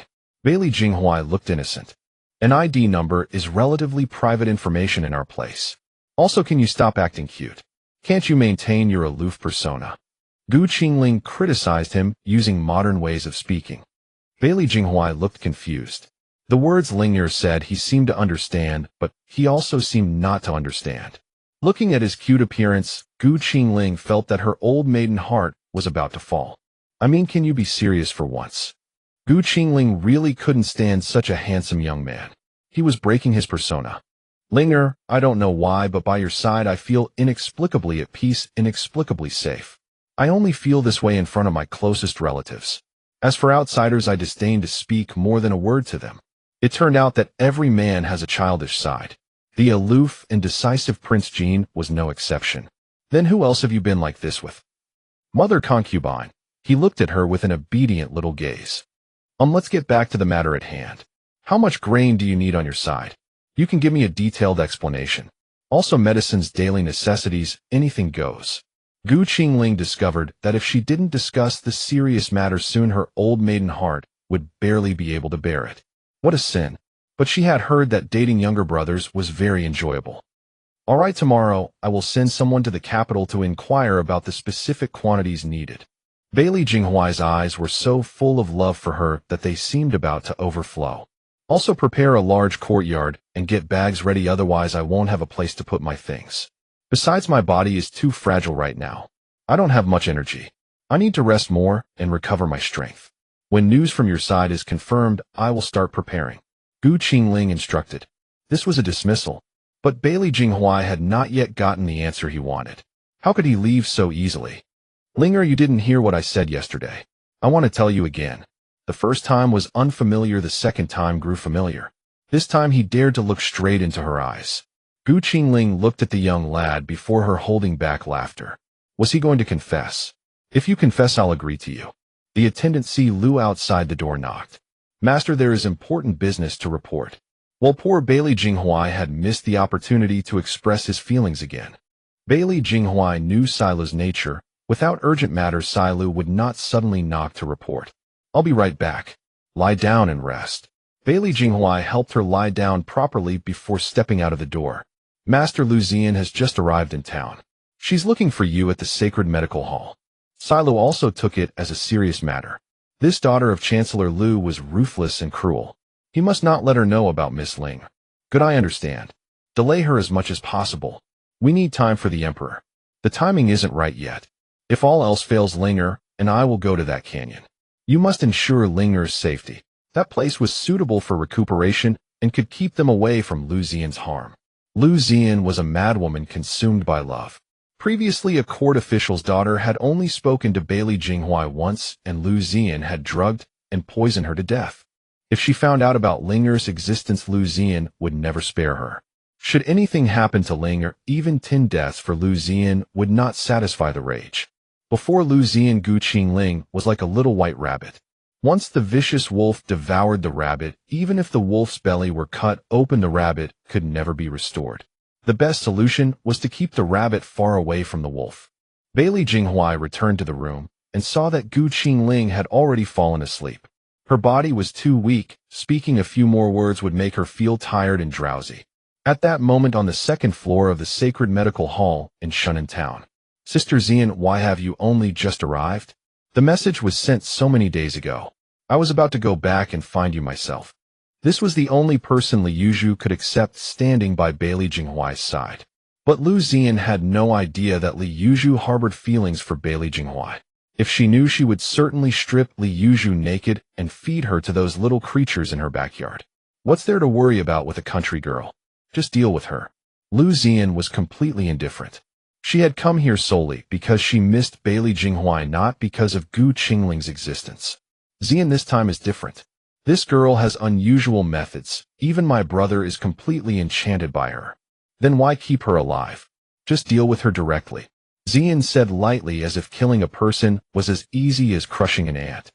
S1: Bailey Jinghuai looked innocent. An ID number is relatively private information in our place. Also, can you stop acting cute? Can't you maintain your aloof persona? Qingling criticized him, using modern ways of speaking. Bailey Jinghuai looked confused. The words Linger said he seemed to understand, but he also seemed not to understand. Looking at his cute appearance, Qingling felt that her old maiden heart was about to fall. I mean, can you be serious for once? Qingling really couldn't stand such a handsome young man. He was breaking his persona. Linger, I don't know why, but by your side I feel inexplicably at peace, inexplicably safe. I only feel this way in front of my closest relatives. As for outsiders, I disdain to speak more than a word to them. It turned out that every man has a childish side. The aloof and decisive Prince Jean was no exception. Then who else have you been like this with? Mother concubine. He looked at her with an obedient little gaze. Let's get back to the matter at hand. How much grain do you need on your side? You can give me a detailed explanation. Also medicines, daily necessities, anything goes. Qingling discovered that if she didn't discuss the serious matter soon, her old maiden heart would barely be able to bear it. What a sin. But she had heard that dating younger brothers was very enjoyable. All right, tomorrow I will send someone to the capital to inquire about the specific quantities needed. Bailey Jinghuai's eyes were so full of love for her that they seemed about to overflow. Also prepare a large courtyard and get bags ready, otherwise I won't have a place to put my things. Besides, my body is too fragile right now. I don't have much energy. I need to rest more and recover my strength. When news from your side is confirmed, I will start preparing. Qingling instructed. This was a dismissal, but Bailey Jinghuai had not yet gotten the answer he wanted. How could he leave so easily? Linger, you didn't hear what I said yesterday. I want to tell you again. The first time was unfamiliar, the second time grew familiar. This time he dared to look straight into her eyes. Qingling looked at the young lad before her, holding back laughter. Was he going to confess? If you confess, I'll agree to you. The attendant Si Lu outside the door knocked. Master, there is important business to report. Well, poor Bailey Jinghuai had missed the opportunity to express his feelings again. Bailey Jinghuai knew Silu's nature. Without urgent matters, Silu would not suddenly knock to report. I'll be right back. Lie down and rest. Bailey Jinghuai helped her lie down properly before stepping out of the door. Master Lu Zian has just arrived in town. She's looking for you at the Sacred Medical Hall. Silu also took it as a serious matter. This daughter of Chancellor Lu was ruthless and cruel. He must not let her know about Miss Ling. Good, I understand. Delay her as much as possible. We need time for the Emperor. The timing isn't right yet. If all else fails, Linger and I will go to that canyon. You must ensure Linger's safety. That place was suitable for recuperation and could keep them away from Lu Xian's harm. Lu Xian was a madwoman consumed by love. Previously, a court official's daughter had only spoken to Bailey Jinghuai once, and Lu Xian had drugged and poisoned her to death. If she found out about Linger's existence, Lu Xian would never spare her. Should anything happen to Linger, even 10 deaths for Lu Xian would not satisfy the rage. Before Lu Xian, Qingling was like a little white rabbit. Once the vicious wolf devoured the rabbit, even if the wolf's belly were cut open, the rabbit could never be restored. The best solution was to keep the rabbit far away from the wolf. Bailey Jinghuai returned to the room and saw that Qingling had already fallen asleep. Her body was too weak. Speaking a few more words would make her feel tired and drowsy. At that moment, on the second floor of the Sacred Medical Hall in Shunan Town, Sister Xian, why have you only just arrived? The message was sent so many days ago. I was about to go back and find you myself. This was the only person Li Yuzhu could accept, standing by Bailey Jinghuai's side. But Lu Xian had no idea that Li Yuzhu harbored feelings for Bailey Jinghuai. If she knew, she would certainly strip Li Yuzhu naked and feed her to those little creatures in her backyard. What's there to worry about with a country girl? Just deal with her. Lu Xian was completely indifferent. She had come here solely because she missed Bailey Jinghuai, not because of Qingling's existence. Xian, this time is different. This girl has unusual methods. Even my brother is completely enchanted by her. Then why keep her alive? Just deal with her directly. Xian said lightly, as if killing a person was as easy as crushing an ant.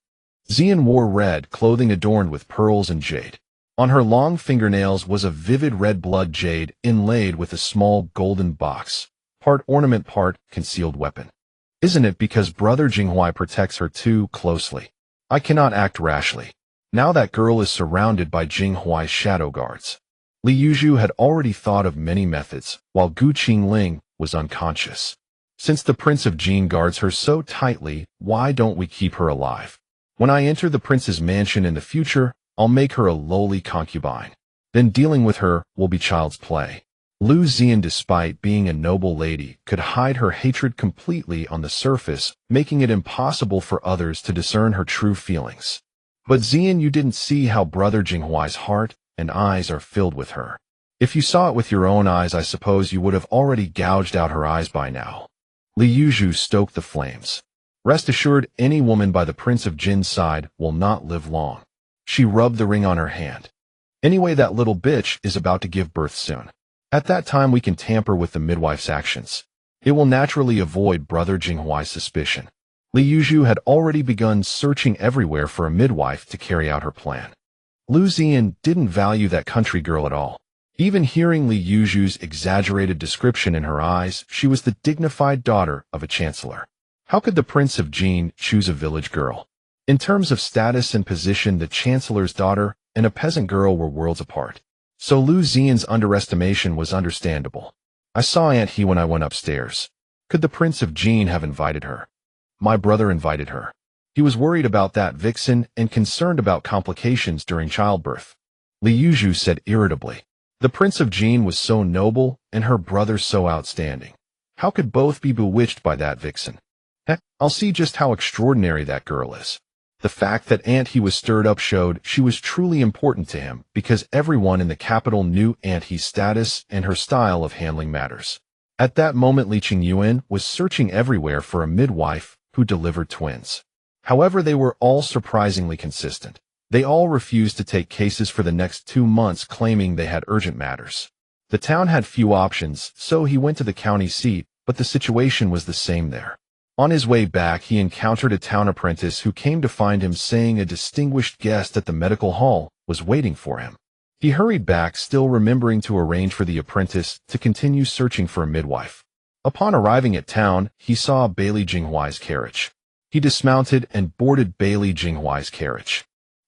S1: Xian wore red clothing adorned with pearls and jade. On her long fingernails was a vivid red blood jade inlaid with a small golden box, part ornament, part concealed weapon. Isn't it because Brother Jinghuai protects her too closely? I cannot act rashly. Now that girl is surrounded by Jinghuai's shadow guards. Li Yuzhu had already thought of many methods, while Qingling was unconscious. Since the Prince of Jin guards her so tightly, why don't we keep her alive? When I enter the prince's mansion in the future, I'll make her a lowly concubine. Then dealing with her will be child's play. Lu Xian, despite being a noble lady, could hide her hatred completely on the surface, making it impossible for others to discern her true feelings. But Xian, you didn't see how Brother Jinghuai's heart and eyes are filled with her. If you saw it with your own eyes, I suppose you would have already gouged out her eyes by now. Li Yuzhu stoked the flames. Rest assured, any woman by the Prince of Jin's side will not live long. She rubbed the ring on her hand. Anyway, that little bitch is about to give birth soon. At that time, we can tamper with the midwife's actions. It will naturally avoid Brother Jinghuai's suspicion. Li Yuzhu had already begun searching everywhere for a midwife to carry out her plan. Lu Xian didn't value that country girl at all. Even hearing Li Yuzhu's exaggerated description in her eyes, she was the dignified daughter of a chancellor. How could the Prince of Jin choose a village girl? In terms of status and position, the chancellor's daughter and a peasant girl were worlds apart. So Lu Xian's underestimation was understandable. I saw Aunt He when I went upstairs. Could the Prince of Jin have invited her? My brother invited her. He was worried about that vixen and concerned about complications during childbirth. Li Yuzhu said irritably. The Prince of Jin was so noble and her brother so outstanding. How could both be bewitched by that vixen? I'll see just how extraordinary that girl is. The fact that Aunt He was stirred up showed she was truly important to him, because everyone in the capital knew Aunt He's status and her style of handling matters. At that moment, Li Qingyuan was searching everywhere for a midwife who delivered twins. However, they were all surprisingly consistent. They all refused to take cases for the next 2 months, claiming they had urgent matters. The town had few options, so he went to the county seat, but the situation was the same there. On his way back, he encountered a town apprentice who came to find him, saying a distinguished guest at the medical hall was waiting for him. He hurried back, still remembering to arrange for the apprentice to continue searching for a midwife. Upon arriving at town, he saw Bailey Jinghuai's carriage. He dismounted and boarded Bailey Jinghuai's carriage.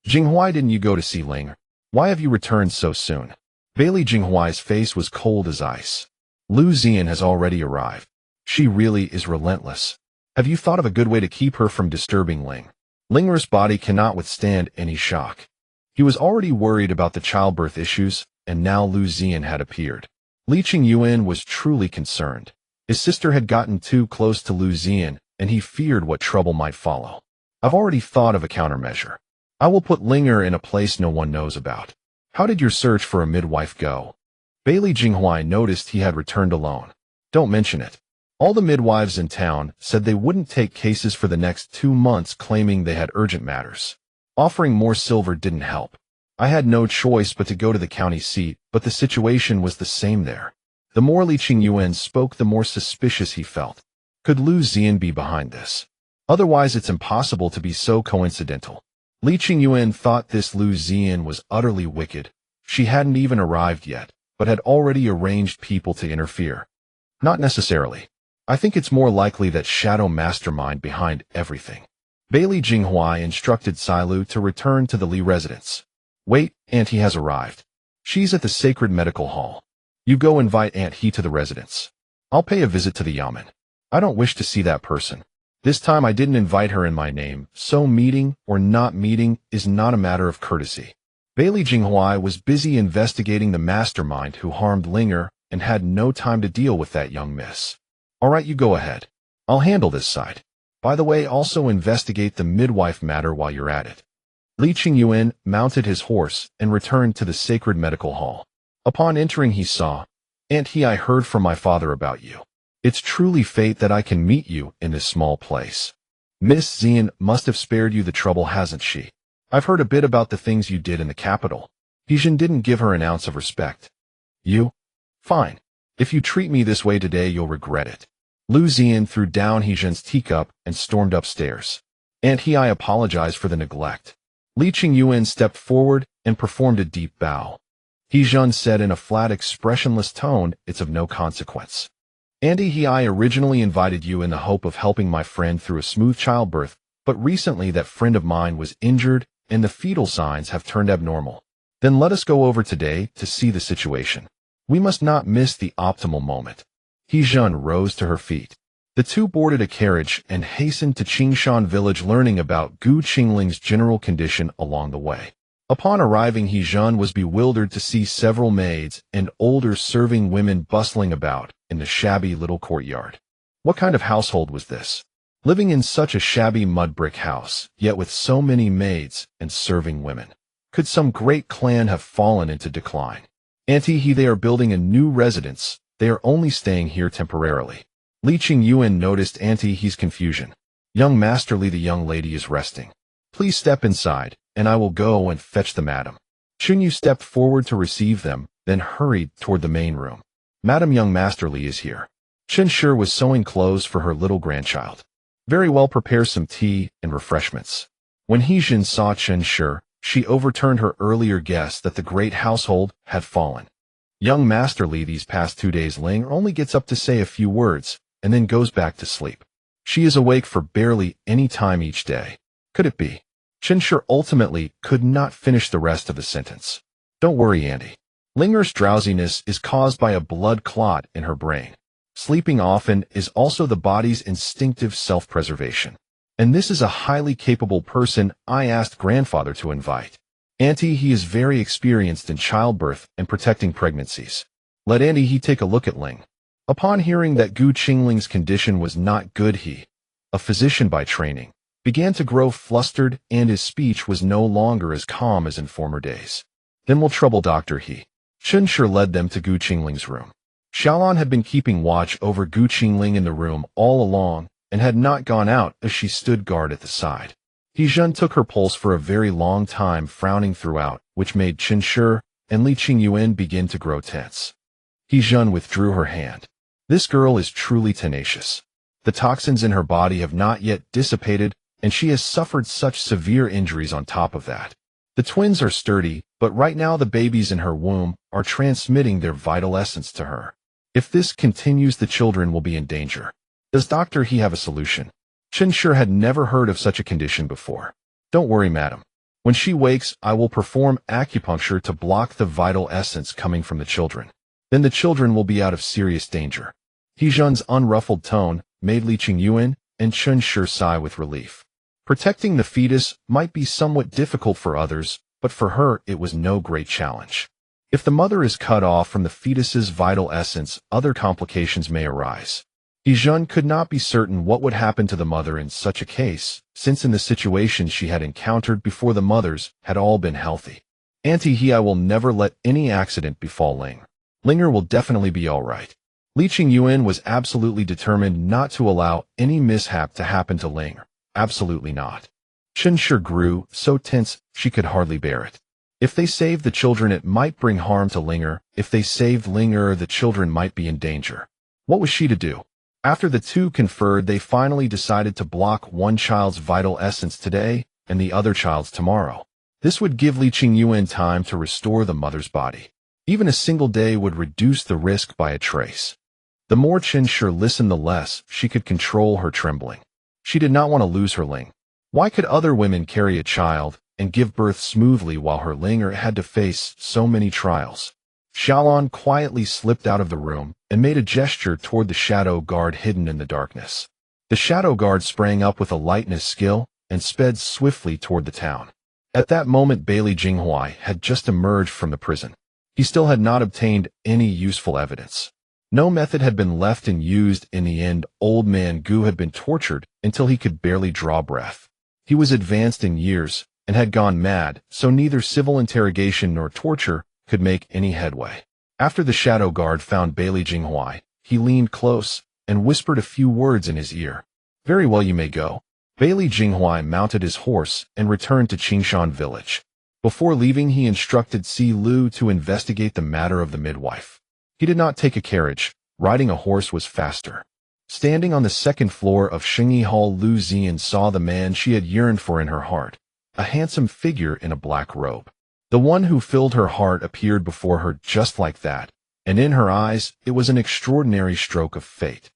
S1: Jinghuai, didn't you go to see Ling? Why have you returned so soon? Bailey Jinghuai's face was cold as ice. Lu Xian has already arrived. She really is relentless. Have you thought of a good way to keep her from disturbing Ling? Linger's body cannot withstand any shock. He was already worried about the childbirth issues, and now Lu Zian had appeared. Li Qingyuan was truly concerned. His sister had gotten too close to Lu Zian, and he feared what trouble might follow. I've already thought of a countermeasure. I will put Linger in a place no one knows about. How did your search for a midwife go? Bailey Jinghuai noticed he had returned alone. Don't mention it. All the midwives in town said they wouldn't take cases for the next 2 months, claiming they had urgent matters. Offering more silver didn't help. I had no choice but to go to the county seat, but the situation was the same there. The more Li Qingyuan spoke, the more suspicious he felt. Could Lu Zian be behind this? Otherwise, it's impossible to be so coincidental. Li Qingyuan thought this Lu Zian was utterly wicked. She hadn't even arrived yet, but had already arranged people to interfere. Not necessarily. I think it's more likely that shadow mastermind behind everything. Bailey Jinghuai instructed Silu to return to the Li residence. Wait, Aunt He has arrived. She's at the Sacred Medical Hall. You go invite Aunt He to the residence. I'll pay a visit to the Yamen. I don't wish to see that person. This time I didn't invite her in my name, so meeting or not meeting is not a matter of courtesy. Bailey Jinghuai was busy investigating the mastermind who harmed Linger and had no time to deal with that young miss. All right, you go ahead. I'll handle this side. By the way, also investigate the midwife matter while you're at it. Li Qingyuan mounted his horse and returned to the Sacred Medical Hall. Upon entering, he saw, Aunt He, I heard from my father about you. It's truly fate that I can meet you in this small place. Miss Zian must have spared you the trouble, hasn't she? I've heard a bit about the things you did in the capital. Hijin didn't give her an ounce of respect. You? Fine. If you treat me this way today, you'll regret it. Lu Zian threw down Hijin's teacup and stormed upstairs. Aunt He, I apologize for the neglect. Li Qingyuan stepped forward and performed a deep bow. Hijin said in a flat, expressionless tone, it's of no consequence. Auntie He, I originally invited you in the hope of helping my friend through a smooth childbirth, but recently that friend of mine was injured and the fetal signs have turned abnormal. Then let us go over today to see the situation. We must not miss the optimal moment. Hijin rose to her feet. The two boarded a carriage and hastened to Qingshan Village, learning about Gu Qingling's general condition along the way. Upon arriving, Hijin was bewildered to see several maids and older serving women bustling about in the shabby little courtyard. What kind of household was this? Living in such a shabby mud brick house, yet with so many maids and serving women. Could some great clan have fallen into decline? Auntie He, they are building a new residence. They are only staying here temporarily. Li Qingyuan noticed Auntie He's confusion. Young Master Li, the young lady is resting. Please step inside, and I will go and fetch the madam. Chunyu stepped forward to receive them, then hurried toward the main room. Madam, young Master Li is here. Chen Shi was sewing clothes for her little grandchild. Very well, prepare some tea and refreshments. When Hijin saw Chen Shi, she overturned her earlier guess that the great household had fallen. Young Master Li, these past 2 days, Ling only gets up to say a few words and then goes back to sleep. She is awake for barely any time each day. Could it be? Chen Shi ultimately could not finish the rest of the sentence. Don't worry, Auntie. Linger's drowsiness is caused by a blood clot in her brain. Sleeping often is also the body's instinctive self-preservation. And this is a highly capable person I asked grandfather to invite. Auntie He is very experienced in childbirth and protecting pregnancies. Let Auntie He take a look at Ling. Upon hearing that Gu Qingling's condition was not good, he, a physician by training, began to grow flustered, and his speech was no longer as calm as in former days. Then we'll trouble Dr. He. Chen Shi led them to Gu Qingling's room. Xiaolan had been keeping watch over Gu Qingling in the room all along and had not gone out as she stood guard at the side. Hijin took her pulse for a very long time, frowning throughout, which made Chen Shi and Li Qingyuan begin to grow tense. Hijin withdrew her hand. This girl is truly tenacious. The toxins in her body have not yet dissipated, and she has suffered such severe injuries on top of that. The twins are sturdy, but right now the babies in her womb are transmitting their vital essence to her. If this continues, the children will be in danger. Does Dr. He have a solution? Chen Shi had never heard of such a condition before. Don't worry, madam. When she wakes, I will perform acupuncture to block the vital essence coming from the children. Then the children will be out of serious danger. Hijin's unruffled tone made Li Qingyuan and Chen Shi sigh with relief. Protecting the fetus might be somewhat difficult for others, but for her it was no great challenge. If the mother is cut off from the fetus's vital essence, other complications may arise. Qingshan could not be certain what would happen to the mother in such a case, since in the situation she had encountered before the mothers had all been healthy. I will never let any accident befall Ling. Linger will definitely be all right. Li Qingyuan was absolutely determined not to allow any mishap to happen to Ling. Absolutely not. Chen sure grew so tense she could hardly bear it. If they saved the children, it might bring harm to Linger. If they saved Linger, the children might be in danger. What was she to do? After the two conferred, they finally decided to block one child's vital essence today and the other child's tomorrow. This would give Li Qingyuan time to restore the mother's body. Even a single day would reduce the risk by a trace. The more Chen Shi listened, the less she could control her trembling. She did not want to lose her Ling. Why could other women carry a child and give birth smoothly while her Linger had to face so many trials? Xiaolon quietly slipped out of the room and made a gesture toward the shadow guard hidden in the darkness. The shadow guard sprang up with a lightness skill and sped swiftly toward the town. At that moment, Bailey Jinghuai had just emerged from the prison. He still had not obtained any useful evidence. No method had been left unused. In the end, old man Gu had been tortured until he could barely draw breath. He was advanced in years and had gone mad, so neither civil interrogation nor torture could make any headway. After the shadow guard found Bailey Jinghuai, he leaned close and whispered a few words in his ear. "Very well, you may go." Bailey Jinghuai mounted his horse and returned to Qingshan Village. Before leaving, he instructed Si Lu to investigate the matter of the midwife. He did not take a carriage. Riding a horse was faster. Standing on the second floor of Xingyi Hall, Lu Zian saw the man she had yearned for in her heart, a handsome figure in a black robe. The one who filled her heart appeared before her just like that, and in her eyes it was an extraordinary stroke of fate.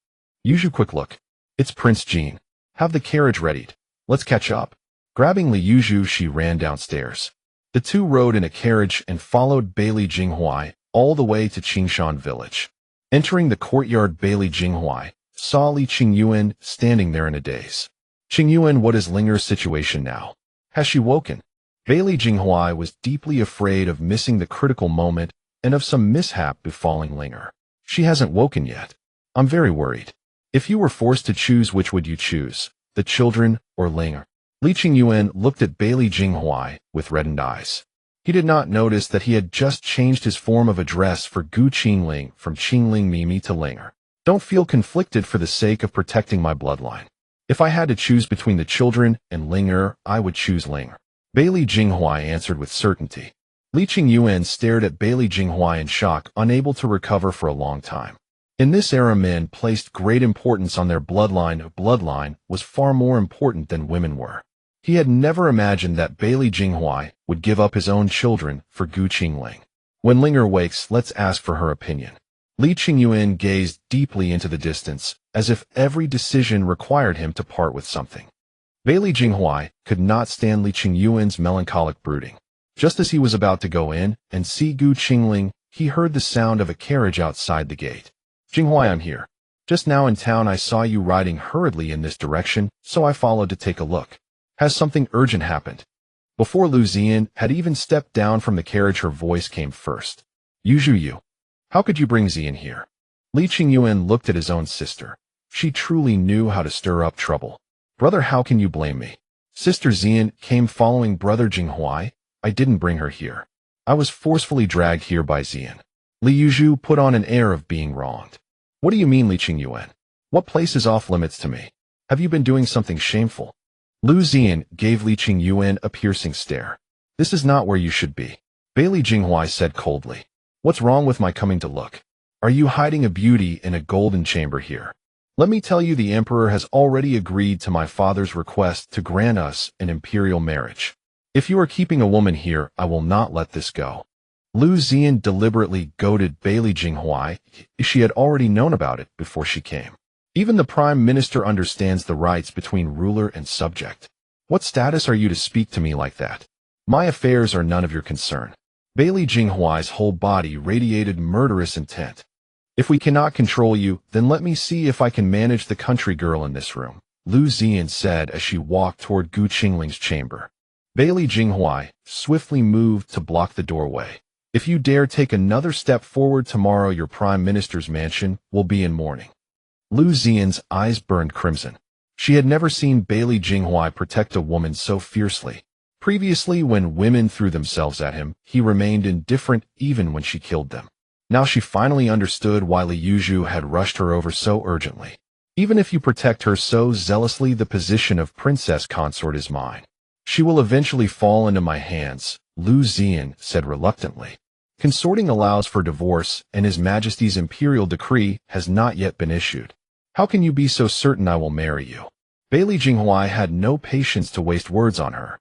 S1: "Use a quick look. It's Prince Jean. Have the carriage readied. Let's catch up." Grabbing Li Yuzhu, she ran downstairs. The two rode in a carriage and followed Bailey Jinghuai all the way to Qingshan Village. Entering the courtyard, Bailey Jinghuai saw Li Qingyuan standing there in a daze. "Qingyuan, what is Linger's situation now? Has she woken?" Bailey Jinghuai was deeply afraid of missing the critical moment and of some mishap befalling Linger. "She hasn't woken yet. I'm very worried. If you were forced to choose, which would you choose, the children or Linger?" Li Qingyuan looked at Bailey Jinghuai with reddened eyes. He did not notice that he had just changed his form of address for Gu Qingling from Qingling Mimi to Linger. "Don't feel conflicted for the sake of protecting my bloodline. If I had to choose between the children and Linger, I would choose Linger." Bailey Jinghuai answered with certainty. Li Qingyuan stared at Bailey Jinghuai in shock, unable to recover for a long time. In this era, men placed great importance on their bloodline. A bloodline was far more important than women were. He had never imagined that Bailey Jinghuai would give up his own children for Gu Qingling. "When Linger wakes, let's ask for her opinion." Li Qingyuan gazed deeply into the distance, as if every decision required him to part with something. Bailey Jinghuai could not stand Li Qingyuan's melancholic brooding. Just as he was about to go in and see Gu Qingling, he heard the sound of a carriage outside the gate. "Jinghuai, I'm here. Just now in town I saw you riding hurriedly in this direction, so I followed to take a look. Has something urgent happened?" Before Lu Zian had even stepped down from the carriage, her voice came first. "You. How could you bring Zian here?" Li Qingyuan looked at his own sister. She truly knew how to stir up trouble. "Brother, how can you blame me? Sister Zian came following Brother Jinghuai. I didn't bring her here. I was forcefully dragged here by Zian." Li Yuzhu put on an air of being wronged. "What do you mean, Li Qingyuan? What place is off limits to me? Have you been doing something shameful?" Lu Zian gave Li Qingyuan a piercing stare. "This is not where you should be," Bailey Jinghuai said coldly. "What's wrong with my coming to look? Are you hiding a beauty in a golden chamber here? Let me tell you, the emperor has already agreed to my father's request to grant us an imperial marriage. If you are keeping a woman here, I will not let this go." Lu Zian deliberately goaded Bailey Jinghuai. She had already known about it before she came. Even the prime minister understands the rights between ruler and subject. What status are you to speak to me like that? My affairs are none of your concern. Bailey Jinghuai's whole body radiated murderous intent. "If we cannot control you, then let me see if I can manage the country girl in this room." Lu Ziyan said as she walked toward Gu Qingling's chamber. Bailey Jinghuai swiftly moved to block the doorway. If you dare take another step forward tomorrow, your prime minister's mansion will be in mourning. Lu Ziyan's eyes burned crimson. She had never seen Bailey Jinghuai protect a woman so fiercely. Previously, when women threw themselves at him, he remained indifferent even when she killed them. Now she finally understood why Li Yuzhu had rushed her over so urgently. Even if you protect her so zealously, the position of princess consort is mine. She will eventually fall into my hands, Lu Ziyan said reluctantly. Consorting allows for divorce, and His Majesty's imperial decree has not yet been issued. How can you be so certain I will marry you? Bailey Jinghuai had no patience to waste words on her.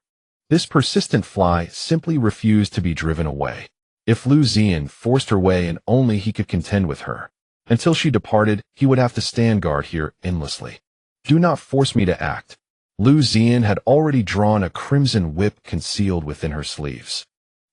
S1: This persistent fly simply refused to be driven away. If Lu Ziyan forced her way and only he could contend with her. Until she departed, he would have to stand guard here endlessly. Do not force me to act. Lu Ziyan had already drawn a crimson whip concealed within her sleeves.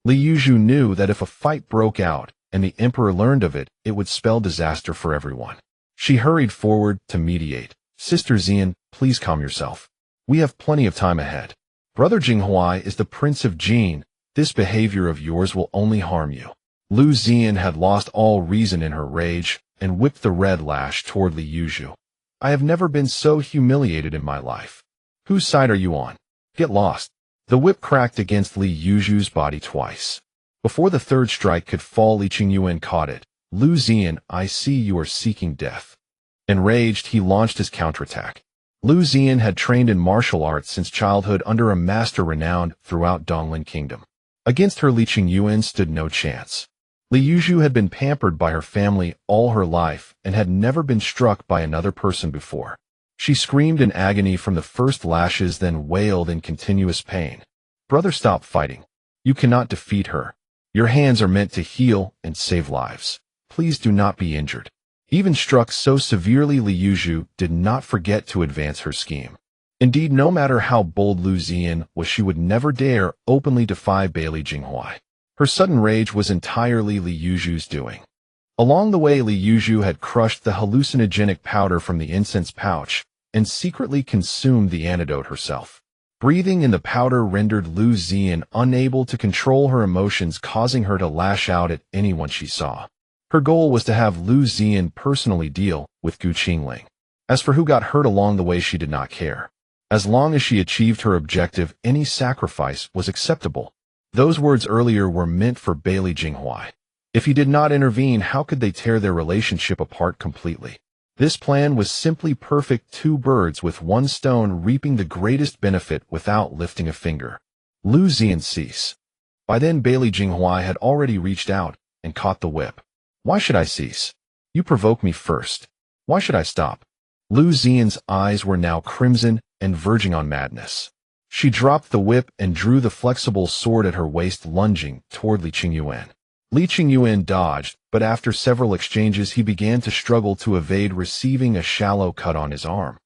S1: Li Yuzhu knew that if a fight broke out and the emperor learned of it, it would spell disaster for everyone. She hurried forward to mediate. Sister Ziyan, please calm yourself. We have plenty of time ahead. Brother Jinghuai is the Prince of Jin. This behavior of yours will only harm you. Lu Ziyan had lost all reason in her rage and whipped the red lash toward Li Yuzhu. I have never been so humiliated in my life. Whose side are you on? Get lost. The whip cracked against Li Yuzhu's body twice. Before the third strike could fall, Li Qingyuan caught it. Lu Ziyan, I see you are seeking death. Enraged, he launched his counterattack. Lu Ziyan had trained in martial arts since childhood under a master renowned throughout Donglin Kingdom. Against her, Li Qingyuan stood no chance. Li Yuzhu had been pampered by her family all her life and had never been struck by another person before. She screamed in agony from the first lashes, then wailed in continuous pain. Brother, stop fighting. You cannot defeat her. Your hands are meant to heal and save lives. Please do not be injured. Even struck so severely, Li Yuzhu did not forget to advance her scheme. Indeed, no matter how bold Lu Ziyan was, she would never dare openly defy Bailey Jinghuai. Her sudden rage was entirely Li Yuzhu's doing. Along the way, Li Yuzhu had crushed the hallucinogenic powder from the incense pouch and secretly consumed the antidote herself. Breathing in the powder rendered Lu Ziyan unable to control her emotions, causing her to lash out at anyone she saw. Her goal was to have Lu Ziyan personally deal with Gu Qingling. As for who got hurt along the way, she did not care. As long as she achieved her objective, any sacrifice was acceptable. Those words earlier were meant for Bailey Jinghuai. If he did not intervene, how could they tear their relationship apart completely? This plan was simply perfect, two birds with one stone, reaping the greatest benefit without lifting a finger. Lu Ziyan, cease. By then Bailey Jinghuai had already reached out and caught the whip. Why should I cease? You provoke me first. Why should I stop? Lu Ziyan's eyes were now crimson and verging on madness. She dropped the whip and drew the flexible sword at her waist, lunging toward Li Qingyuan. Li Qingyuan dodged, but after several exchanges he began to struggle to evade, receiving a shallow cut on his arm.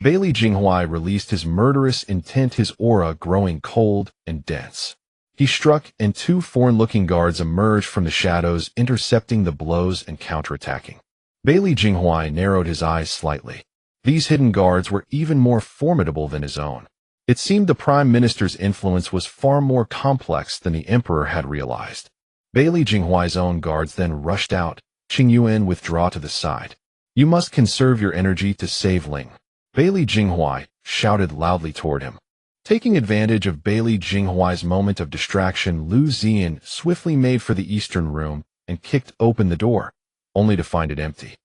S1: Bailey Jinghuai released his murderous intent, his aura growing cold and dense. He struck, and two foreign-looking guards emerged from the shadows, intercepting the blows and counterattacking. Bailey Jinghuai narrowed his eyes slightly. These hidden guards were even more formidable than his own. It seemed the Prime Minister's influence was far more complex than the Emperor had realized. Bailey Jinghuai's own guards then rushed out. Qingyuan, withdraw to the side. You must conserve your energy to save Ling. Bailey Jinghuai shouted loudly toward him. Taking advantage of Bailey Jinghuai's moment of distraction, Lu Ziyan swiftly made for the eastern room and kicked open the door, only to find it empty.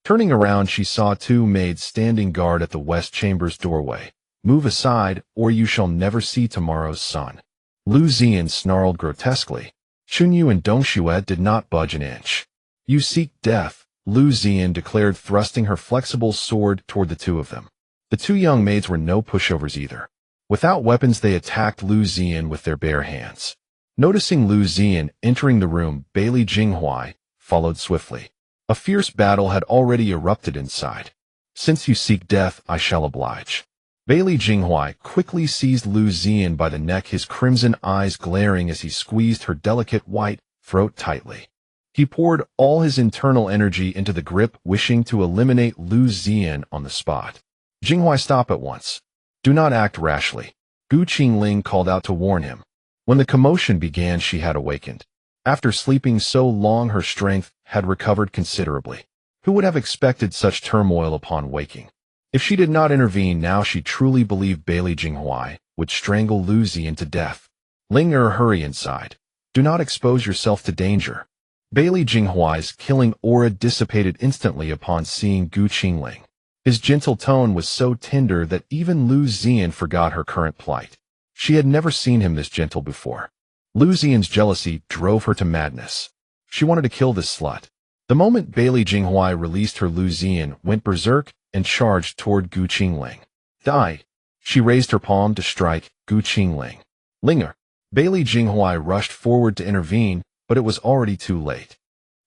S1: Turning around, she saw two maids standing guard at the west chamber's doorway. Move aside, or you shall never see tomorrow's sun. Lu Ziyan snarled grotesquely. Chunyu and Dongxue did not budge an inch. You seek death, Lu Ziyan declared, thrusting her flexible sword toward the two of them. The two young maids were no pushovers either. Without weapons, they attacked Lu Ziyan with their bare hands. Noticing Lu Ziyan entering the room, Bailey Jinghuai followed swiftly. A fierce battle had already erupted inside. Since you seek death, I shall oblige. Bailey Jinghuai quickly seized Lu Ziyan by the neck, his crimson eyes glaring as he squeezed her delicate white throat tightly. He poured all his internal energy into the grip, wishing to eliminate Lu Ziyan on the spot. Jinghuai, stop at once. Do not act rashly. Gu Qingling called out to warn him. When the commotion began, she had awakened. After sleeping so long, her strength had recovered considerably. Who would have expected such turmoil upon waking? If she did not intervene now, she truly believed Bailey Jinghuai would strangle Lu Ziyan to death. Linger, hurry inside. Do not expose yourself to danger. Bailey Jinghuai's killing aura dissipated instantly upon seeing Gu Qingling. His gentle tone was so tender that even Lu Ziyan forgot her current plight. She had never seen him this gentle before. Lu Ziyan's jealousy drove her to madness. She wanted to kill this slut. The moment Bailey Jinghuai released her, Lu Ziyan went berserk and charged toward Gu Qingling. Die! She raised her palm to strike Gu Qingling. Linger! Bailey Jinghuai rushed forward to intervene, but it was already too late.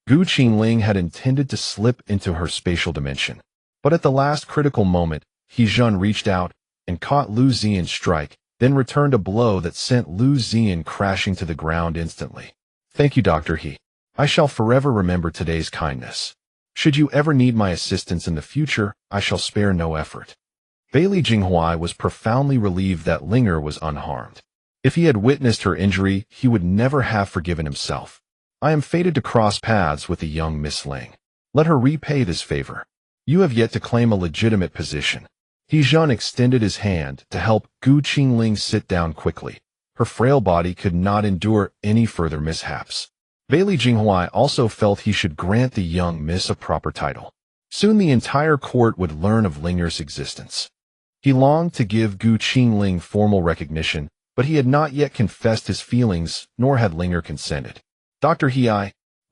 S1: Gu Qingling had intended to slip into her spatial dimension. But at the last critical moment, Qingshan reached out and caught Lu Ziyan's strike, then returned a blow that sent Lu Ziyan crashing to the ground instantly. Thank you, Dr. He. I shall forever remember today's kindness. Should you ever need my assistance in the future, I shall spare no effort. Bailey Jinghuai was profoundly relieved that Linger was unharmed. If he had witnessed her injury, he would never have forgiven himself. I am fated to cross paths with the young Miss Ling. Let her repay this favor. You have yet to claim a legitimate position. Qingshan extended his hand to help Gu Qingling sit down quickly. Her frail body could not endure any further mishaps. Bailey Jinghuai also felt he should grant the young miss a proper title. Soon the entire court would learn of Linger's existence. He longed to give Gu Qingling formal recognition, but he had not yet confessed his feelings, nor had Linger consented. Dr. He,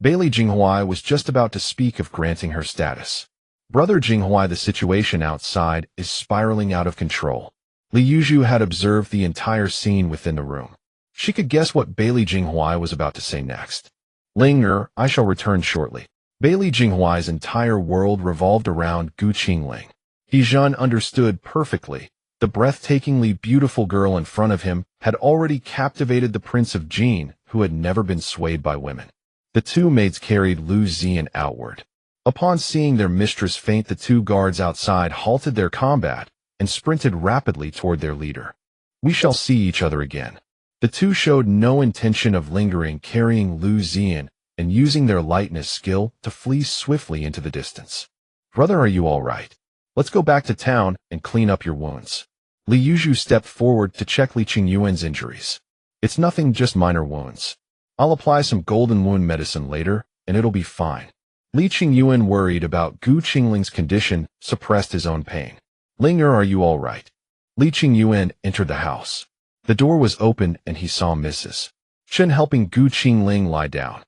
S1: Bailey Jinghuai was just about to speak of granting her status. Brother Jinghuai, the situation outside is spiraling out of control. Li Yuzhu had observed the entire scene within the room. She could guess what Bailey Jinghuai was about to say next. Linger, I shall return shortly. Bailey Jinghuai's entire world revolved around Gu Qingling. Qingshan understood perfectly. The breathtakingly beautiful girl in front of him had already captivated the Prince of Jin, who had never been swayed by women. The two maids carried Lu Ziyan outward. Upon seeing their mistress faint, the two guards outside halted their combat and sprinted rapidly toward their leader. We shall see each other again. The two showed no intention of lingering, carrying Lu Ziyan and using their lightness skill to flee swiftly into the distance. Brother, are you all right? Let's go back to town and clean up your wounds. Li Yuzhu stepped forward to check Li Qingyuan's injuries. It's nothing, just minor wounds. I'll apply some golden wound medicine later, and it'll be fine. Li Qingyuan, worried about Gu Qingling's condition, suppressed his own pain. Linger, are you all right? Li Qingyuan entered the house. The door was open and he saw Mrs. Chen helping Gu Qingling lie down.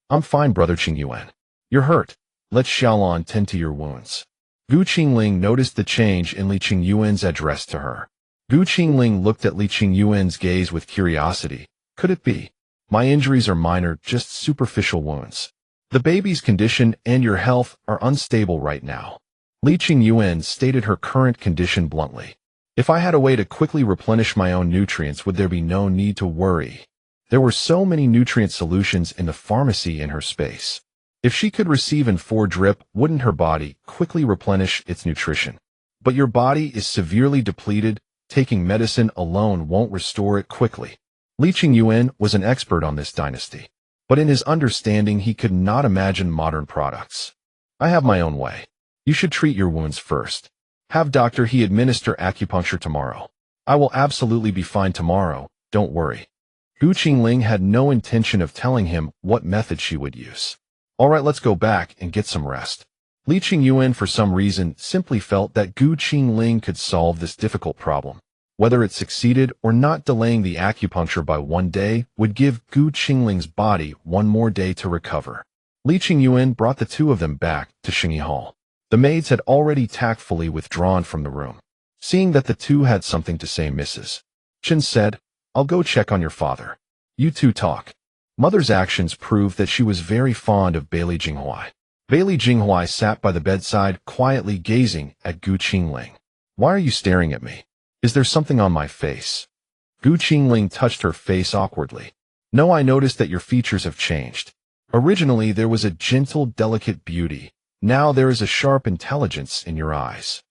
S1: I'm fine, Brother Qingyuan. You're hurt. Let Xiaolon tend to your wounds. Gu Qingling noticed the change in Li Qingyuan's address to her. Gu Qingling looked at Li Qingyuan's gaze with curiosity. Could it be? My injuries are minor, just superficial wounds. The baby's condition and your health are unstable right now. Li Qingyuan stated her current condition bluntly. If I had a way to quickly replenish my own nutrients, would there be no need to worry? There were so many nutrient solutions in the pharmacy in her space. If she could receive in 4 drip, wouldn't her body quickly replenish its nutrition? But your body is severely depleted. Taking medicine alone won't restore it quickly. Li Qingyuan was an expert on this dynasty. But in his understanding, he could not imagine modern products. I have my own way. You should treat your wounds first. Have Dr. He administer acupuncture tomorrow. I will absolutely be fine tomorrow, don't worry. Gu Qingling had no intention of telling him what method she would use. Alright, let's go back and get some rest. Li Qingyuan, for some reason, simply felt that Gu Qingling could solve this difficult problem. Whether it succeeded or not, delaying the acupuncture by 1 day would give Gu Qingling's body 1 more day to recover. Li Qingyuan brought the two of them back to Xingyi Hall. The maids had already tactfully withdrawn from the room. Seeing that the two had something to say, Mrs. Chen said, I'll go check on your father. You two talk. Mother's actions proved that she was very fond of Bailey Jinghuai. Bailey Jinghuai sat by the bedside, quietly gazing at Gu Qingling. Why are you staring at me? Is there something on my face? Gu Qingling touched her face awkwardly. No, I noticed that your features have changed. Originally, there was a gentle, delicate beauty. Now there is a sharp intelligence in your eyes.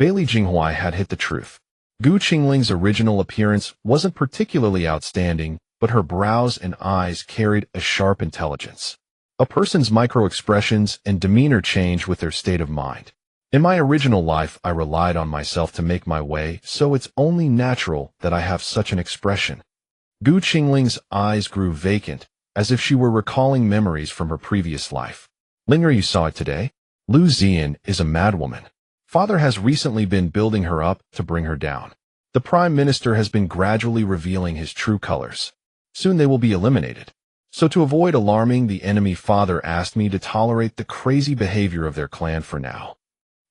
S1: Bailey Jinghuai had hit the truth. Gu Qingling's original appearance wasn't particularly outstanding, but her brows and eyes carried a sharp intelligence. A person's micro-expressions and demeanor change with their state of mind. In my original life, I relied on myself to make my way, so it's only natural that I have such an expression. Gu Qingling's eyes grew vacant, as if she were recalling memories from her previous life. Linger, you saw it today? Lu Zian is a madwoman. Father has recently been building her up to bring her down. The Prime Minister has been gradually revealing his true colors. Soon they will be eliminated. So to avoid alarming the enemy, Father asked me to tolerate the crazy behavior of their clan for now.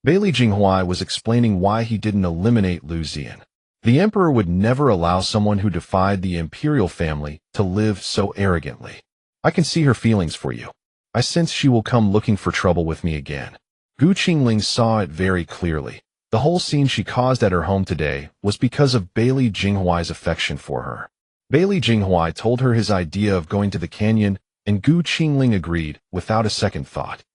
S1: Bailey Jinghuai was explaining why he didn't eliminate Lu Zian. The Emperor would never allow someone who defied the imperial family to live so arrogantly. I can see her feelings for you. I sense she will come looking for trouble with me again. Gu Qingling saw it very clearly. The whole scene she caused at her home today was because of Bailey Jinghuai's affection for her. Bailey Jinghuai told her his idea of going to the canyon, and Gu Qingling agreed without a second thought.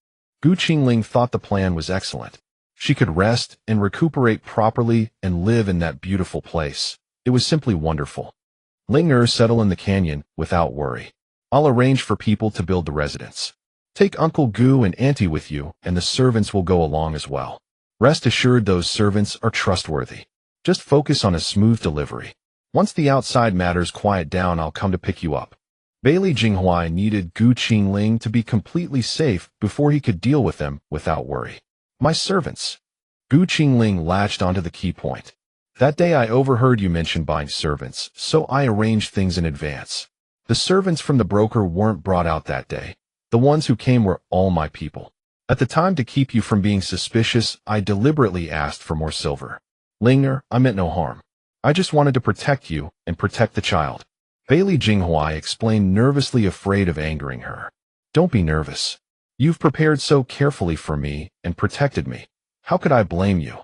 S1: Gu Qingling thought the plan was excellent. She could rest and recuperate properly and live in that beautiful place. It was simply wonderful. Linger, settle in the canyon without worry. I'll arrange for people to build the residence. Take Uncle Gu and Auntie with you, and the servants will go along as well. Rest assured those servants are trustworthy. Just focus on a smooth delivery. Once the outside matters quiet down, I'll come to pick you up. Bailey Jinghuai needed Gu Qingling to be completely safe before he could deal with them without worry. My servants. Gu Qingling latched onto the key point. That day I overheard you mention buying servants, so I arranged things in advance. The servants from the broker weren't brought out that day. The ones who came were all my people. At the time, to keep you from being suspicious, I deliberately asked for more silver. Linger, I meant no harm. I just wanted to protect you and protect the child. Bailey Jinghuai explained, nervously afraid of angering her. Don't be nervous. You've prepared so carefully for me and protected me. How could I blame you?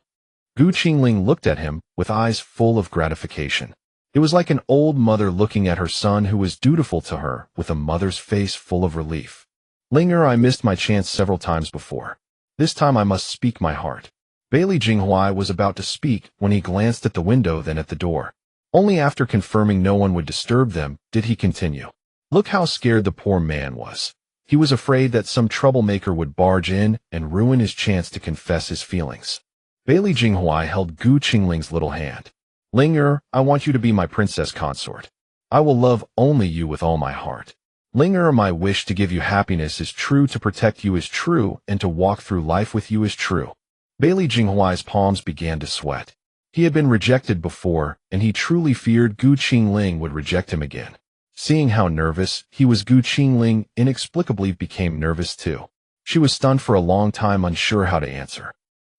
S1: Gu Qingling looked at him with eyes full of gratification. It was like an old mother looking at her son who was dutiful to her, with a mother's face full of relief. Linger, I missed my chance several times before. This time I must speak my heart. Bailey Jinghuai was about to speak when he glanced at the window, then at the door. Only after confirming no one would disturb them did he continue. Look how scared the poor man was. He was afraid that some troublemaker would barge in and ruin his chance to confess his feelings. Bailey Jinghuai held Gu Qingling's little hand. Linger, I want you to be my princess consort. I will love only you with all my heart. Linger, my wish to give you happiness is true, to protect you is true, and to walk through life with you is true. Bailey Jinghuai's palms began to sweat. He had been rejected before, and he truly feared Gu Qingling would reject him again. Seeing how nervous he was, Gu Qingling inexplicably became nervous too. She was stunned for a long time, unsure how to answer.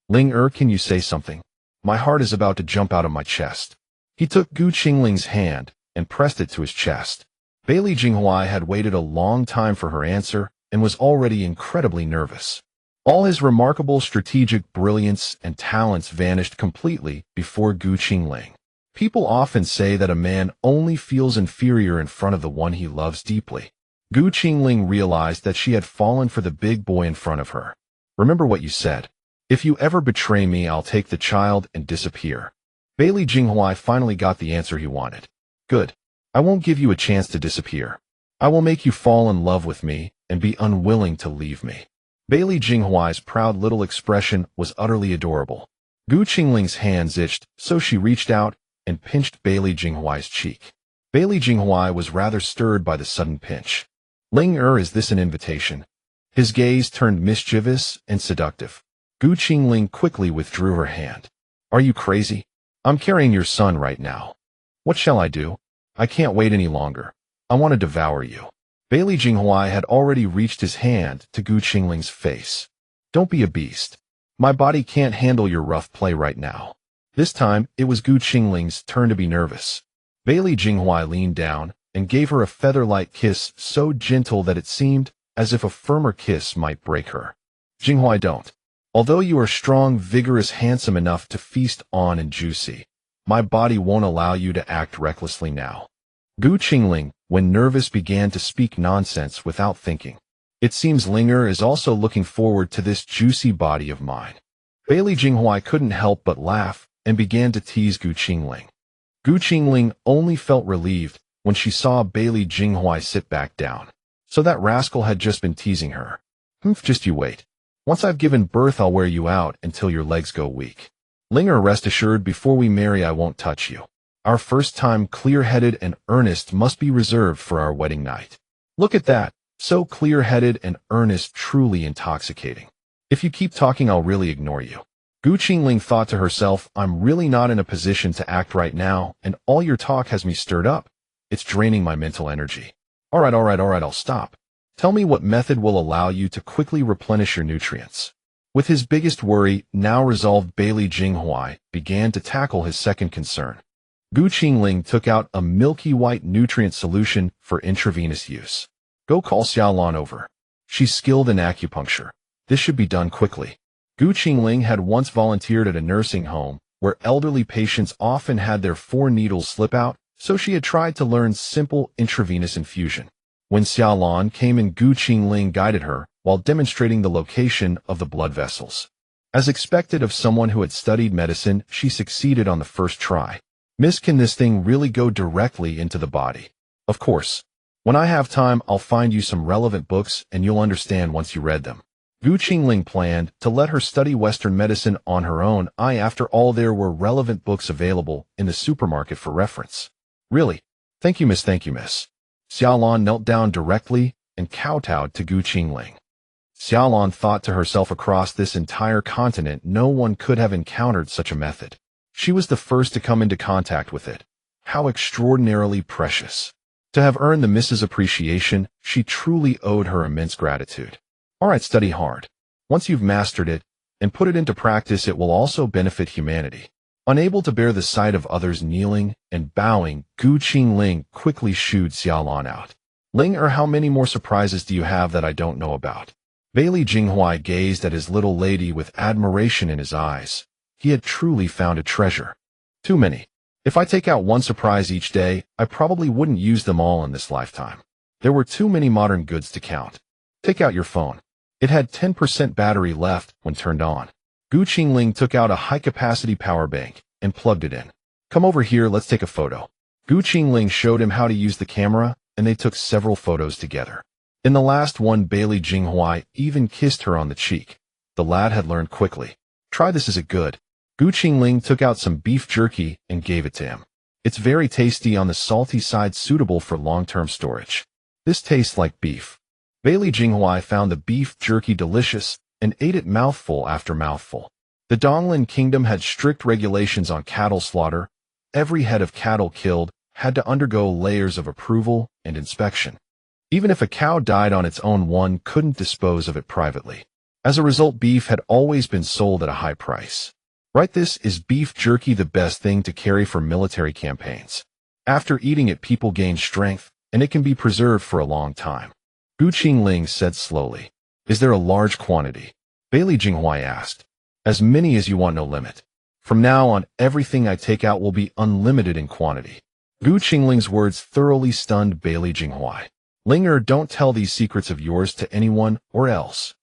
S1: Linger, can you say something? My heart is about to jump out of my chest. He took Gu Qingling's hand and pressed it to his chest. Bailey Jinghuai had waited a long time for her answer and was already incredibly nervous. All his remarkable strategic brilliance and talents vanished completely before Gu Qingling. People often say that a man only feels inferior in front of the one he loves deeply. Gu Qingling realized that she had fallen for the big boy in front of her. Remember what you said. If you ever betray me, I'll take the child and disappear. Bailey Jinghuai finally got the answer he wanted. Good. I won't give you a chance to disappear. I will make you fall in love with me and be unwilling to leave me. Bailey Jinghuai's proud little expression was utterly adorable. Gu Qingling's hands itched, so she reached out and pinched Bailey Jinghuai's cheek. Bailey Jinghuai was rather stirred by the sudden pinch. Linger, is this an invitation? His gaze turned mischievous and seductive. Gu Qingling quickly withdrew her hand. Are you crazy? I'm carrying your son right now. What shall I do? I can't wait any longer. I want to devour you. Bailey Jinghuai had already reached his hand to Gu Qingling's face. Don't be a beast. My body can't handle your rough play right now. This time, it was Gu Qingling's turn to be nervous. Bailey Jinghuai leaned down and gave her a feather-like kiss, so gentle that it seemed as if a firmer kiss might break her. Jinghuai, don't. Although you are strong, vigorous, handsome enough to feast on and juicy, my body won't allow you to act recklessly now. Gu Qingling, when nervous, began to speak nonsense without thinking. It seems Linger is also looking forward to this juicy body of mine. Bailey Jinghuai couldn't help but laugh and began to tease Gu Qingling. Gu Qingling only felt relieved when she saw Bailey Jinghuai sit back down. So that rascal had just been teasing her. Just you wait. Once I've given birth, I'll wear you out until your legs go weak. Linger, rest assured, before we marry, I won't touch you. Our first time, clear-headed and earnest, must be reserved for our wedding night. Look at that. So clear-headed and earnest, truly intoxicating. If you keep talking, I'll really ignore you. Gu Qingling thought to herself, I'm really not in a position to act right now, and all your talk has me stirred up. It's draining my mental energy. All right, I'll stop. Tell me what method will allow you to quickly replenish your nutrients. With his biggest worry now resolved, Bailey Jinghuai began to tackle his second concern. Gu Qingling took out a milky white nutrient solution for intravenous use. Go call Xiaolan over. She's skilled in acupuncture. This should be done quickly. Gu Qingling had once volunteered at a nursing home where elderly patients often had their 4 needles slip out, so she had tried to learn simple intravenous infusion. When Xiaolan came in, Gu Qingling guided her while demonstrating the location of the blood vessels. As expected of someone who had studied medicine, she succeeded on the first try. Miss, can this thing really go directly into the body? Of course. When I have time, I'll find you some relevant books and you'll understand once you read them. Gu Qingling planned to let her study Western medicine on her own. After all, there were relevant books available in the supermarket for reference. Really? Thank you, miss. Xiaolan knelt down directly and kowtowed to Gu Qingling. Xiaolan thought to herself, across this entire continent, no one could have encountered such a method. She was the first to come into contact with it. How extraordinarily precious. To have earned the Mrs. Appreciation, she truly owed her immense gratitude. All right, study hard. Once you've mastered it and put it into practice, it will also benefit humanity. Unable to bear the sight of others kneeling and bowing, Gu Qingling quickly shooed Xiaolan out. Linger, how many more surprises do you have that I don't know about? Bailey Jinghuai gazed at his little lady with admiration in his eyes. He had truly found a treasure. Too many. If I take out one surprise each day, I probably wouldn't use them all in this lifetime. There were too many modern goods to count. Take out your phone. It had 10% battery left when turned on. Gu Qingling took out a high-capacity power bank and plugged it in. Come over here, let's take a photo. Gu Qingling showed him how to use the camera, and they took several photos together. In the last one, Bailey Jinghuai even kissed her on the cheek. The lad had learned quickly. Try this, is it good? Gu Qingling took out some beef jerky and gave it to him. It's very tasty, on the salty side, suitable for long-term storage. This tastes like beef. Bailey Jinghuai found the beef jerky delicious and ate it mouthful after mouthful. The Donglin Kingdom had strict regulations on cattle slaughter. Every head of cattle killed had to undergo layers of approval and inspection. Even if a cow died on its own, one couldn't dispose of it privately. As a result, beef had always been sold at a high price. Right, this is beef jerky, the best thing to carry for military campaigns. After eating it, people gain strength, and it can be preserved for a long time. Gu Qingling said slowly. Is there a large quantity? Bailey Jinghuai asked. As many as you want, no limit. From now on, everything I take out will be unlimited in quantity. Gu Qingling's words thoroughly stunned Bailey Jinghuai. Linger, don't tell these secrets of yours to anyone, or else.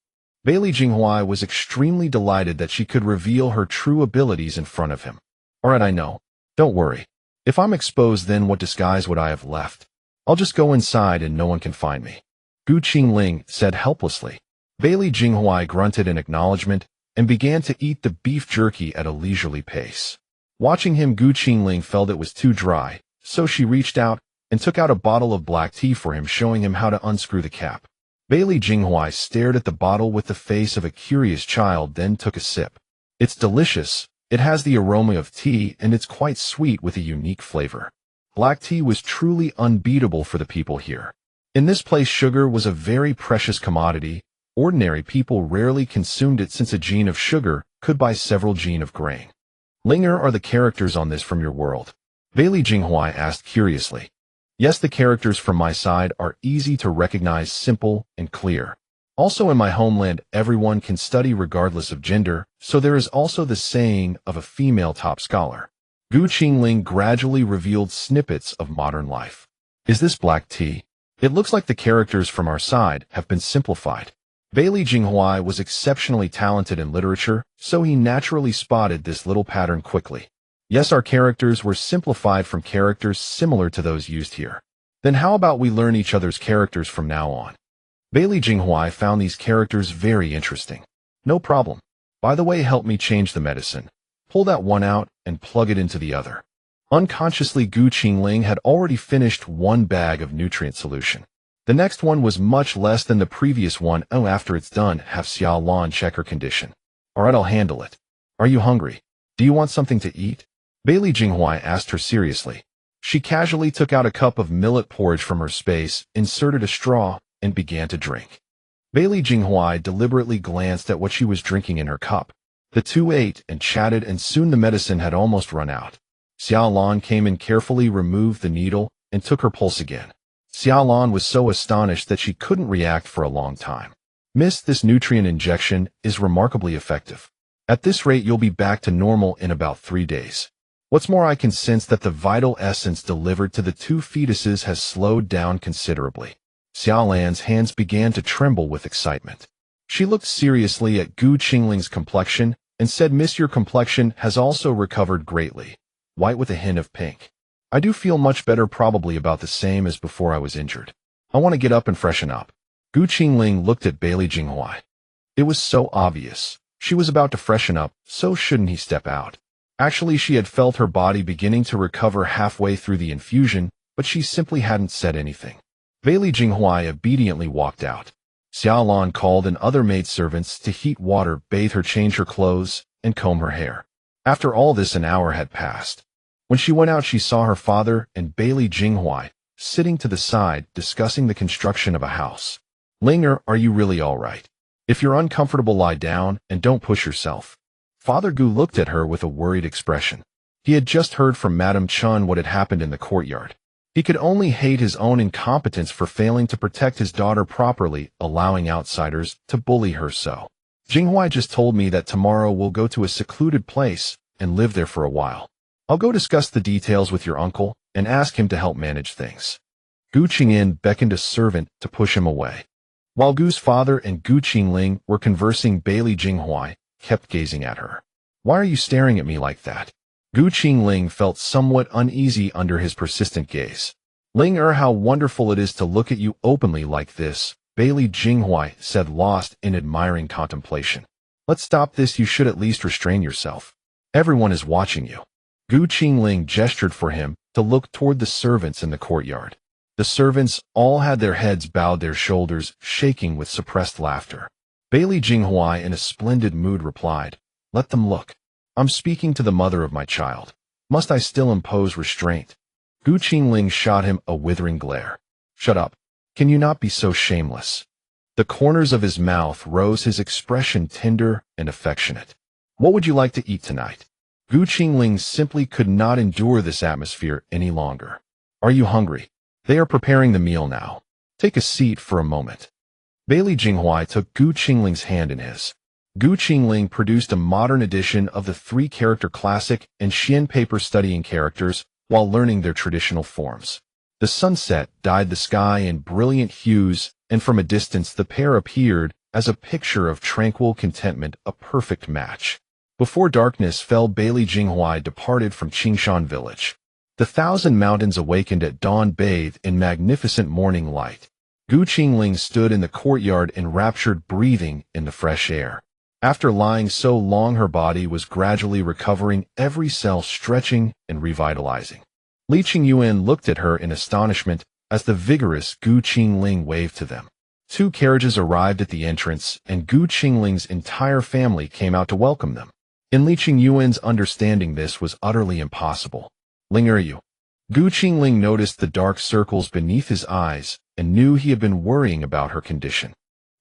S1: Bailey Jinghuai was extremely delighted that she could reveal her true abilities in front of him. All right, I know. Don't worry. If I'm exposed, then what disguise would I have left? I'll just go inside and no one can find me. Gu Qingling said helplessly. Bailey Jinghuai grunted in acknowledgement and began to eat the beef jerky at a leisurely pace. Watching him, Gu Qingling felt it was too dry, so she reached out and took out a bottle of black tea for him, showing him how to unscrew the cap. Bailey Jinghuai stared at the bottle with the face of a curious child, then took a sip. It's delicious. It has the aroma of tea, and it's quite sweet with a unique flavor. Black tea was truly unbeatable for the people here. In this place, sugar was a very precious commodity. Ordinary people rarely consumed it, since a gene of sugar could buy several gene of grain. Linger, are the characters on this from your world? Bailey Jinghuai asked curiously. Yes, the characters from my side are easy to recognize, simple and clear. Also, in my homeland, everyone can study regardless of gender, so there is also the saying of a female top scholar. Gu Qingling gradually revealed snippets of modern life. Is this black tea? It looks like the characters from our side have been simplified. Bailey Jinghuai was exceptionally talented in literature, so he naturally spotted this little pattern quickly. Yes, our characters were simplified from characters similar to those used here. Then how about we learn each other's characters from now on? Bailey Jinghuai found these characters very interesting. No problem. By the way, help me change the medicine. Pull that one out and plug it into the other. Unconsciously, Qingling had already finished one bag of nutrient solution. The next one was much less than the previous one. Oh, after it's done, have Xiao Lan check her condition. Alright, I'll handle it. Are you hungry? Do you want something to eat? Bailey Jinghuai asked her seriously. She casually took out a cup of millet porridge from her space, inserted a straw, and began to drink. Bailey Jinghuai deliberately glanced at what she was drinking in her cup. The two ate and chatted, and soon the medicine had almost run out. Xiao Lan came in, carefully removed the needle, and took her pulse again. Xiao Lan was so astonished that she couldn't react for a long time. Miss, this nutrient injection is remarkably effective. At this rate, you'll be back to normal in about 3 days. What's more, I can sense that the vital essence delivered to the two fetuses has slowed down considerably. Xiao Lan's hands began to tremble with excitement. She looked seriously at Qingling's complexion and said, Miss, your complexion has also recovered greatly, white with a hint of pink. I do feel much better, probably about the same as before I was injured. I want to get up and freshen up. Qingling looked at Bailey Jinghuai. It was so obvious. She was about to freshen up, so shouldn't he step out? Actually, she had felt her body beginning to recover halfway through the infusion, but she simply hadn't said anything. Bailey Jinghuai obediently walked out. Xiao Lan called in other maidservants to heat water, bathe her, change her clothes, and comb her hair. After all this, an hour had passed. When she went out, she saw her father and Bailey Jinghuai sitting to the side discussing the construction of a house. Linger, are you really all right? If you're uncomfortable, lie down and don't push yourself. Father Gu looked at her with a worried expression. He had just heard from Madame Chun what had happened in the courtyard. He could only hate his own incompetence for failing to protect his daughter properly, allowing outsiders to bully her so. Jinghuai just told me that tomorrow we'll go to a secluded place and live there for a while. I'll go discuss the details with your uncle and ask him to help manage things. Qingyin beckoned a servant to push him away. While Gu's father and Qingling were conversing, Bailey Jinghuai kept gazing at her. Why are you staring at me like that? Qingling felt somewhat uneasy under his persistent gaze. Ling how wonderful it is to look at you openly like this, Bailey Jinghuai said, lost in admiring contemplation. Let's stop this. You should at least restrain yourself. Everyone is watching you. Qingling gestured for him to look toward the servants in the courtyard. The servants all had their heads bowed, their shoulders shaking with suppressed laughter. Bailey Jinghuai, in a splendid mood, replied, Let them look. I'm speaking to the mother of my child. Must I still impose restraint? Qingling shot him a withering glare. Shut up. Can you not be so shameless? The corners of his mouth rose, his expression tender and affectionate. What would you like to eat tonight? Qingling simply could not endure this atmosphere any longer. Are you hungry? They are preparing the meal now. Take a seat for a moment. Bailey Jinghuai took Qingling's hand in his. Qingling produced a modern edition of the 3-character classic and Xian paper studying characters while learning their traditional forms. The sunset dyed the sky in brilliant hues, and from a distance the pair appeared as a picture of tranquil contentment, a perfect match. Before darkness fell, Bailey Jinghuai departed from Qingshan Village. The 1,000 mountains awakened at dawn, bathed in magnificent morning light. Qingling stood in the courtyard, enraptured, breathing in the fresh air. After lying so long, her body was gradually recovering, every cell stretching and revitalizing. Li Qingyuan looked at her in astonishment as the vigorous Qingling waved to them. 2 carriages arrived at the entrance, and Qingling's entire family came out to welcome them. In Li Qingyuan's understanding, this was utterly impossible. Ling are you? Qingling noticed the dark circles beneath his eyes and knew he had been worrying about her condition.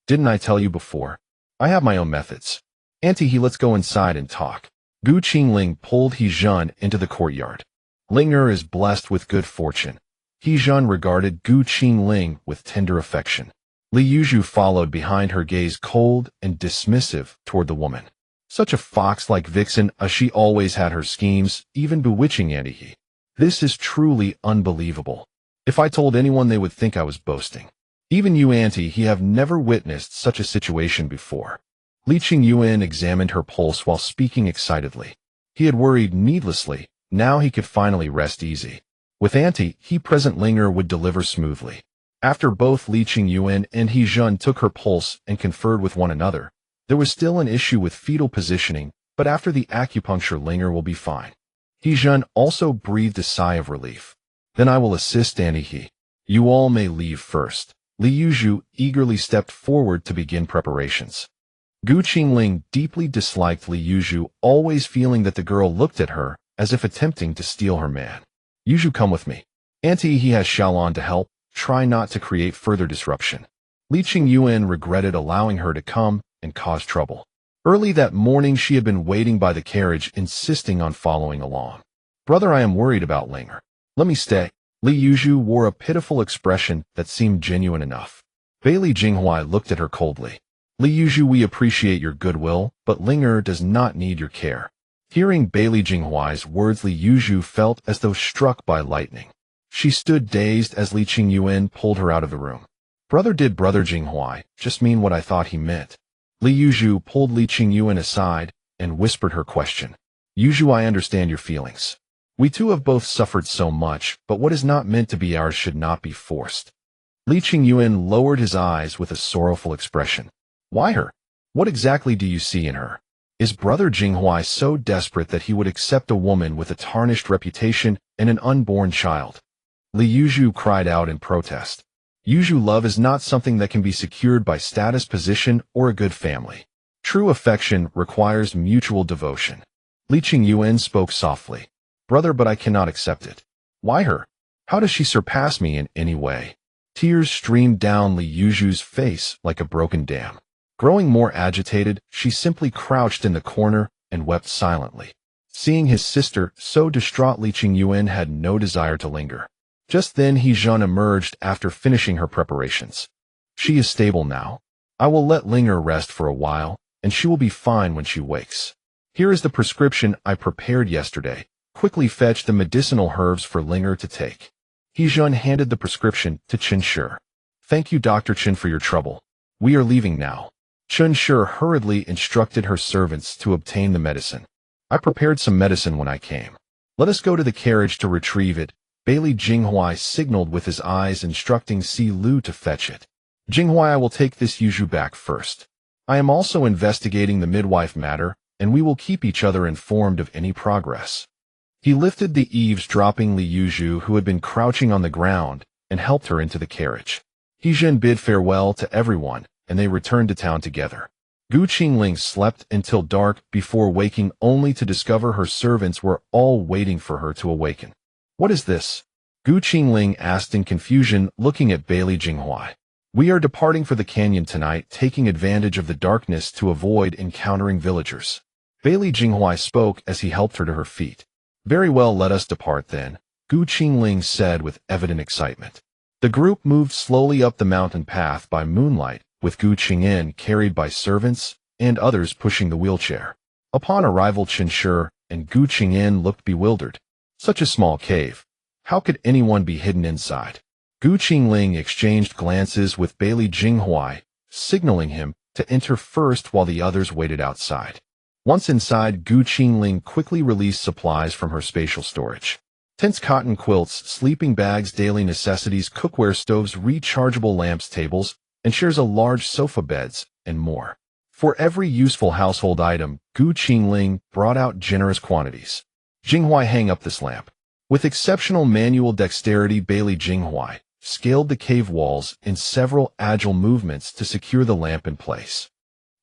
S1: Didn't I tell you before? I have my own methods. Auntie, let's go inside and talk. Qingling pulled Hezhen into the courtyard. Linger is blessed with good fortune. Hezhen regarded Qingling with tender affection. Li Yuzhu followed behind her, gaze cold and dismissive toward the woman. Such a fox-like vixen, as she always had her schemes, even bewitching Auntie. This is truly unbelievable. If I told anyone, they would think I was boasting. Even you, auntie, he have never witnessed such a situation before. Li Qingyuan examined her pulse while speaking excitedly. He had worried needlessly. Now he could finally rest easy. With auntie, he present Linger would deliver smoothly. After both Li Qingyuan and He Zhen took her pulse and conferred with one another, there was still an issue with fetal positioning, but after the acupuncture, Linger will be fine. He Zhen also breathed a sigh of relief. Then I will assist auntie He. You all may leave first. Li Yuzhu eagerly stepped forward to begin preparations. Qingling deeply disliked Li Yuzhu, always feeling that the girl looked at her as if attempting to steal her man. Yuzhu, come with me. Auntie He has Xiaolon to help. Try not to create further disruption. Li Qingyuan regretted allowing her to come and cause trouble. Early that morning she had been waiting by the carriage, insisting on following along. Brother, I am worried about Linger. Let me stay. Li Yuzhu wore a pitiful expression that seemed genuine enough. Bailey Jinghuai looked at her coldly. Li Yuzhu, we appreciate your goodwill, but Linger does not need your care. Hearing Bailey Jinghuai's words, Li Yuzhu felt as though struck by lightning. She stood dazed as Li Qingyuan pulled her out of the room. Brother, did Brother Jinghuai just mean what I thought he meant? Li Yuzhu pulled Li Qingyuan aside and whispered her question. Yuzhu, I understand your feelings. We too have both suffered so much, but what is not meant to be ours should not be forced. Li Qingyuan lowered his eyes with a sorrowful expression. Why her? What exactly do you see in her? Is Brother Jinghuai so desperate that he would accept a woman with a tarnished reputation and an unborn child? Li Yuzhu cried out in protest. Yuzhu, love is not something that can be secured by status, position, or a good family. True affection requires mutual devotion. Li Qingyuan spoke softly. Brother, but I cannot accept it. Why her? How does she surpass me in any way? Tears streamed down Li Yuzhu's face like a broken dam. Growing more agitated, she simply crouched in the corner and wept silently. Seeing his sister so distraught, Li Qingyuan had no desire to linger. Just then He Zhen emerged after finishing her preparations. She is stable now. I will let Linger rest for a while, and she will be fine when she wakes. Here is the prescription I prepared yesterday. Quickly fetch the medicinal herbs for Linger to take. He Zhen handed the prescription to Chen Shi. Thank you, Dr. Chen, for your trouble. We are leaving now. Chen Shi hurriedly instructed her servants to obtain the medicine. I prepared some medicine when I came. Let us go to the carriage to retrieve it. Bailey Jinghuai signaled with his eyes, instructing Si Lu to fetch it. Jinghuai, I will take this Yuzhu back first. I am also investigating the midwife matter, and we will keep each other informed of any progress. He lifted the eavesdropping Li Yuzhu, who had been crouching on the ground, and helped her into the carriage. He Zhen bid farewell to everyone, and they returned to town together. Qingling slept until dark before waking, only to discover her servants were all waiting for her to awaken. What is this? Qingling asked in confusion, looking at Bailey Jinghuai. We are departing for the canyon tonight, taking advantage of the darkness to avoid encountering villagers. Bailey Jinghuai spoke as he helped her to her feet. Very well, let us depart then, Qingling said with evident excitement. The group moved slowly up the mountain path by moonlight, with Qingyin carried by servants and others pushing the wheelchair. Upon arrival, Chen Shi and Qingyin looked bewildered. Such a small cave. How could anyone be hidden inside? Qingling exchanged glances with Bailey Jinghuai, signaling him to enter first while the others waited outside. Once inside, Qingling quickly released supplies from her spatial storage. Tents, cotton quilts, sleeping bags, daily necessities, cookware, stoves, rechargeable lamps, tables, and shares a large sofa, beds, and more. For every useful household item, Qingling brought out generous quantities. Jinghuai, hang up this lamp. With exceptional manual dexterity, Bailey Jinghuai scaled the cave walls in several agile movements to secure the lamp in place.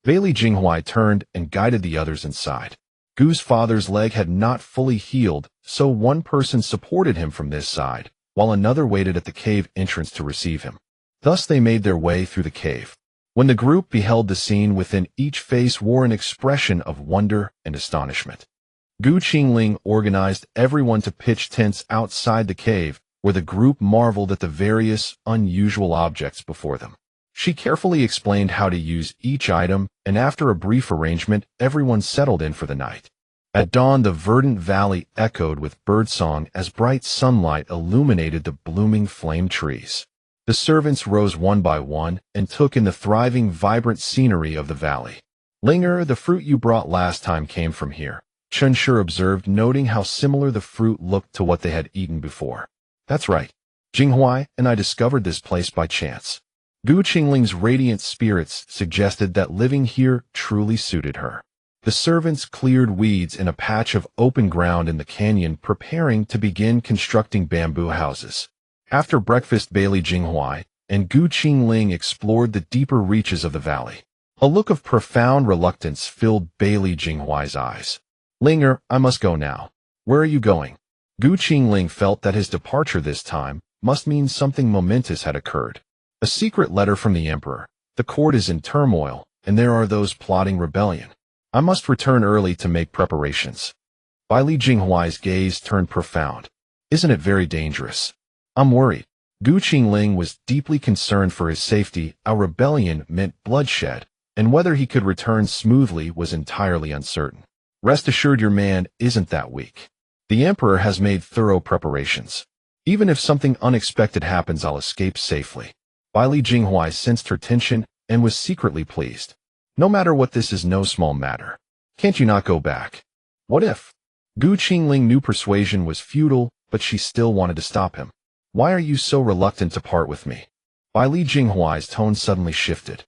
S1: Bailey Jinghuai turned and guided the others inside. Gu's father's leg had not fully healed, so one person supported him from this side, while another waited at the cave entrance to receive him. Thus they made their way through the cave. When the group beheld the scene within, each face wore an expression of wonder and astonishment. Qingling organized everyone to pitch tents outside the cave, where the group marveled at the various, unusual objects before them. She carefully explained how to use each item, and after a brief arrangement, everyone settled in for the night. At dawn, the verdant valley echoed with birdsong as bright sunlight illuminated the blooming flame trees. The servants rose one by one and took in the thriving, vibrant scenery of the valley. Linger, the fruit you brought last time came from here, Chunshur observed, noting how similar the fruit looked to what they had eaten before. That's right. Jinghuai and I discovered this place by chance. Gu Qingling's radiant spirits suggested that living here truly suited her. The servants cleared weeds in a patch of open ground in the canyon, preparing to begin constructing bamboo houses. After breakfast, Bailey Jinghuai and Gu Qingling explored the deeper reaches of the valley. A look of profound reluctance filled Bailey Jinghuai's eyes. Linger, I must go now. Where are you going? Gu Qingling felt that his departure this time must mean something momentous had occurred. A secret letter from the emperor. The court is in turmoil, and there are those plotting rebellion. I must return early to make preparations. Bailey Jinghuai's gaze turned profound. Isn't it very dangerous? I'm worried. Gu Qingling was deeply concerned for his safety. A rebellion meant bloodshed, and whether he could return smoothly was entirely uncertain. Rest assured, your man isn't that weak. The emperor has made thorough preparations. Even if something unexpected happens, I'll escape safely. Bailey Jinghuai sensed her tension and was secretly pleased. No matter what, this is no small matter. Can't you not go back? What if? Gu Qingling knew persuasion was futile, but she still wanted to stop him. Why are you so reluctant to part with me? Bailey Jinghuai's tone suddenly shifted.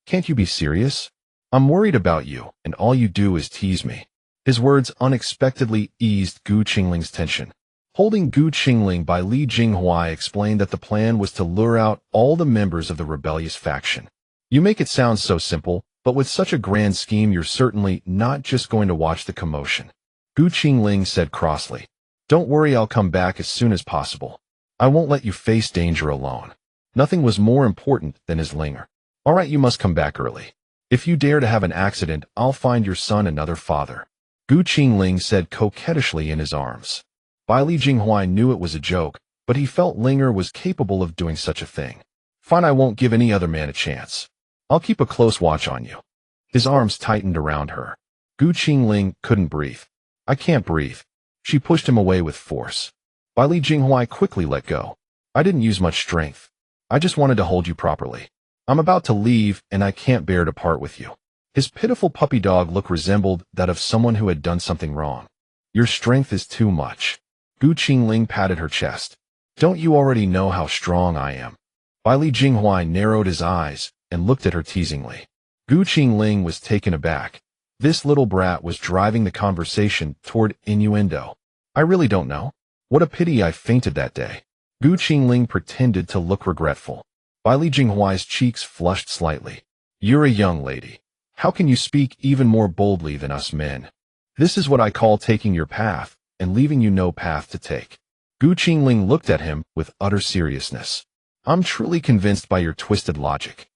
S1: Can't you be serious? I'm worried about you, and all you do is tease me. His words unexpectedly eased Gu Qingling's tension. Holding Gu Qingling, Bailey Jinghuai explained that the plan was to lure out all the members of the rebellious faction. You make it sound so simple, but with such a grand scheme, you're certainly not just going to watch the commotion. Gu Qingling said crossly. Don't worry, I'll come back as soon as possible. I won't let you face danger alone. Nothing was more important than his Linger. All right, you must come back early. If you dare to have an accident, I'll find your son another father. Gu Qingling said coquettishly in his arms. Bailey Jinghuai knew it was a joke, but he felt Linger was capable of doing such a thing. Fine, I won't give any other man a chance. I'll keep a close watch on you. His arms tightened around her. Gu Qingling couldn't breathe. I can't breathe. She pushed him away with force. Bailey Jinghuai quickly let go. I didn't use much strength. I just wanted to hold you properly. I'm about to leave, and I can't bear to part with you. His pitiful puppy dog look resembled that of someone who had done something wrong. Your strength is too much. Gu Qingling patted her chest. Don't you already know how strong I am? Bailey Jinghuai narrowed his eyes and looked at her teasingly. Gu Qingling was taken aback. This little brat was driving the conversation toward innuendo. I really don't know. What a pity I fainted that day. Gu Qingling pretended to look regretful. Bailey Jinghuai's cheeks flushed slightly. You're a young lady. How can you speak even more boldly than us men? This is what I call taking your path and leaving you no path to take. Gu Qingling looked at him with utter seriousness. I'm truly convinced by your twisted logic.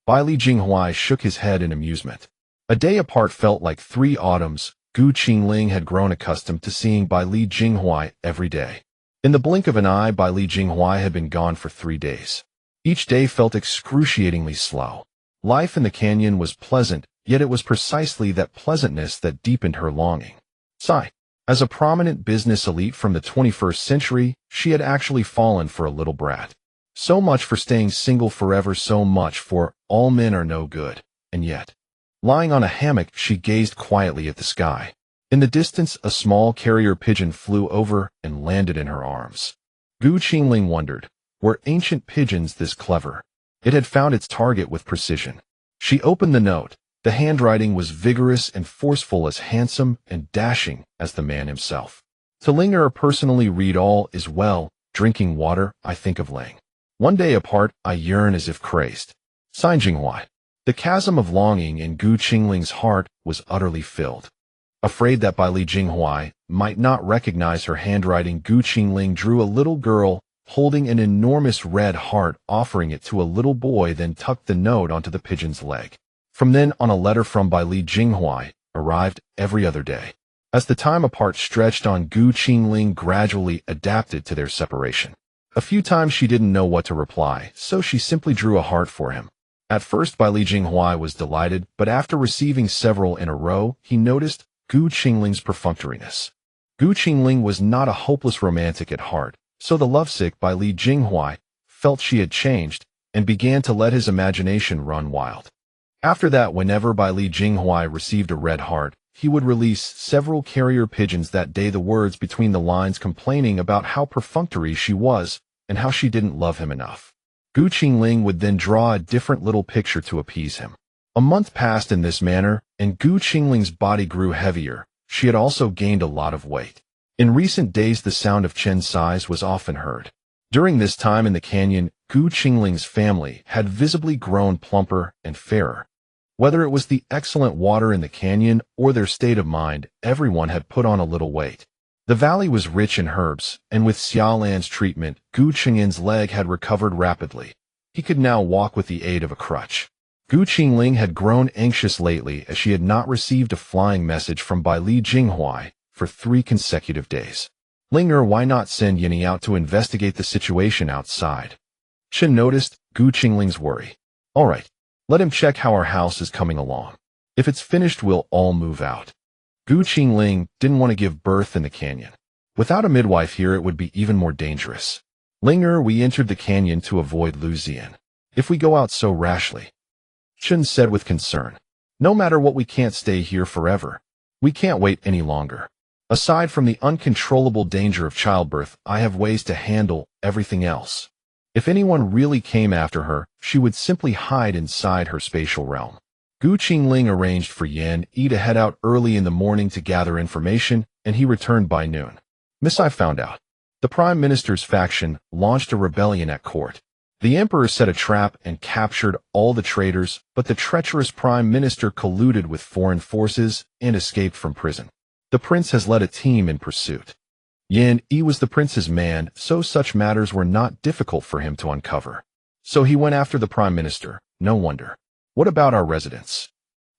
S1: Bailey Jinghuai shook his head in amusement. A day apart felt like 3 autumns. Gu Qingling had grown accustomed to seeing Bailey Jinghuai every day. In the blink of an eye, Bailey Jinghuai had been gone for 3 days. Each day felt excruciatingly slow. Life in the canyon was pleasant, yet it was precisely that pleasantness that deepened her longing. Sigh. As a prominent business elite from the 21st century, she had actually fallen for a little brat. So much for staying single forever, so much for all men are no good, and yet. Lying on a hammock, she gazed quietly at the sky. In the distance, a small carrier pigeon flew over and landed in her arms. Gu Qingling wondered, were ancient pigeons this clever? It had found its target with precision. She opened the note. The handwriting was vigorous and forceful, as handsome and dashing as the man himself. To Linger, personally read all is well, drinking water, I think of Ling. One day apart, I yearn as if crazed. Signed Jinghuai. The chasm of longing in Gu Qingling's heart was utterly filled. Afraid that Bailey Jinghuai might not recognize her handwriting, Gu Qingling drew a little girl holding an enormous red heart, offering it to a little boy, then tucked the note onto the pigeon's leg. From then on, a letter from Bailey Jinghuai arrived every other day. As the time apart stretched on, Gu Qingling gradually adapted to their separation. A few times she didn't know what to reply, so she simply drew a heart for him. At first, Bailey Jinghuai was delighted, but after receiving several in a row, he noticed Gu Qingling's perfunctoriness. Gu Qingling was not a hopeless romantic at heart, so the lovesick Bailey Jinghuai felt she had changed, and began to let his imagination run wild. After that, whenever Bai Li Jinghuai received a red heart, he would release several carrier pigeons that day, the words between the lines complaining about how perfunctory she was and how she didn't love him enough. Qingling would then draw a different little picture to appease him. A month passed in this manner, and Qingling's body grew heavier. She had also gained a lot of weight. In recent days, the sound of Chen's sighs was often heard. During this time in the canyon, Qingling's family had visibly grown plumper and fairer. Whether it was the excellent water in the canyon or their state of mind, everyone had put on a little weight. The valley was rich in herbs, and with Xiaolan's treatment, Qinglin's leg had recovered rapidly. He could now walk with the aid of a crutch. Qingling had grown anxious lately as she had not received a flying message from Bai Li Jinghuai for 3 consecutive days. Linger, why not send Yinny out to investigate the situation outside? Chen noticed Qingling's worry. All right, let him check how our house is coming along. If it's finished, we'll all move out. Qingling didn't want to give birth in the canyon. Without a midwife here, it would be even more dangerous. Linger, we entered the canyon to avoid Lu Zian. If we go out so rashly, Chen said with concern. No matter what, we can't stay here forever. We can't wait any longer. Aside from the uncontrollable danger of childbirth, I have ways to handle everything else. If anyone really came after her, she would simply hide inside her spatial realm. Qingling arranged for Yan Yi to head out early in the morning to gather information, and he returned by noon. Miss, I found out. The Prime Minister's faction launched a rebellion at court. The Emperor set a trap and captured all the traitors, but the treacherous Prime Minister colluded with foreign forces and escaped from prison. The prince has led a team in pursuit. Yan Yi was the prince's man, so such matters were not difficult for him to uncover. So he went after the Prime Minister. No wonder. What about our residence?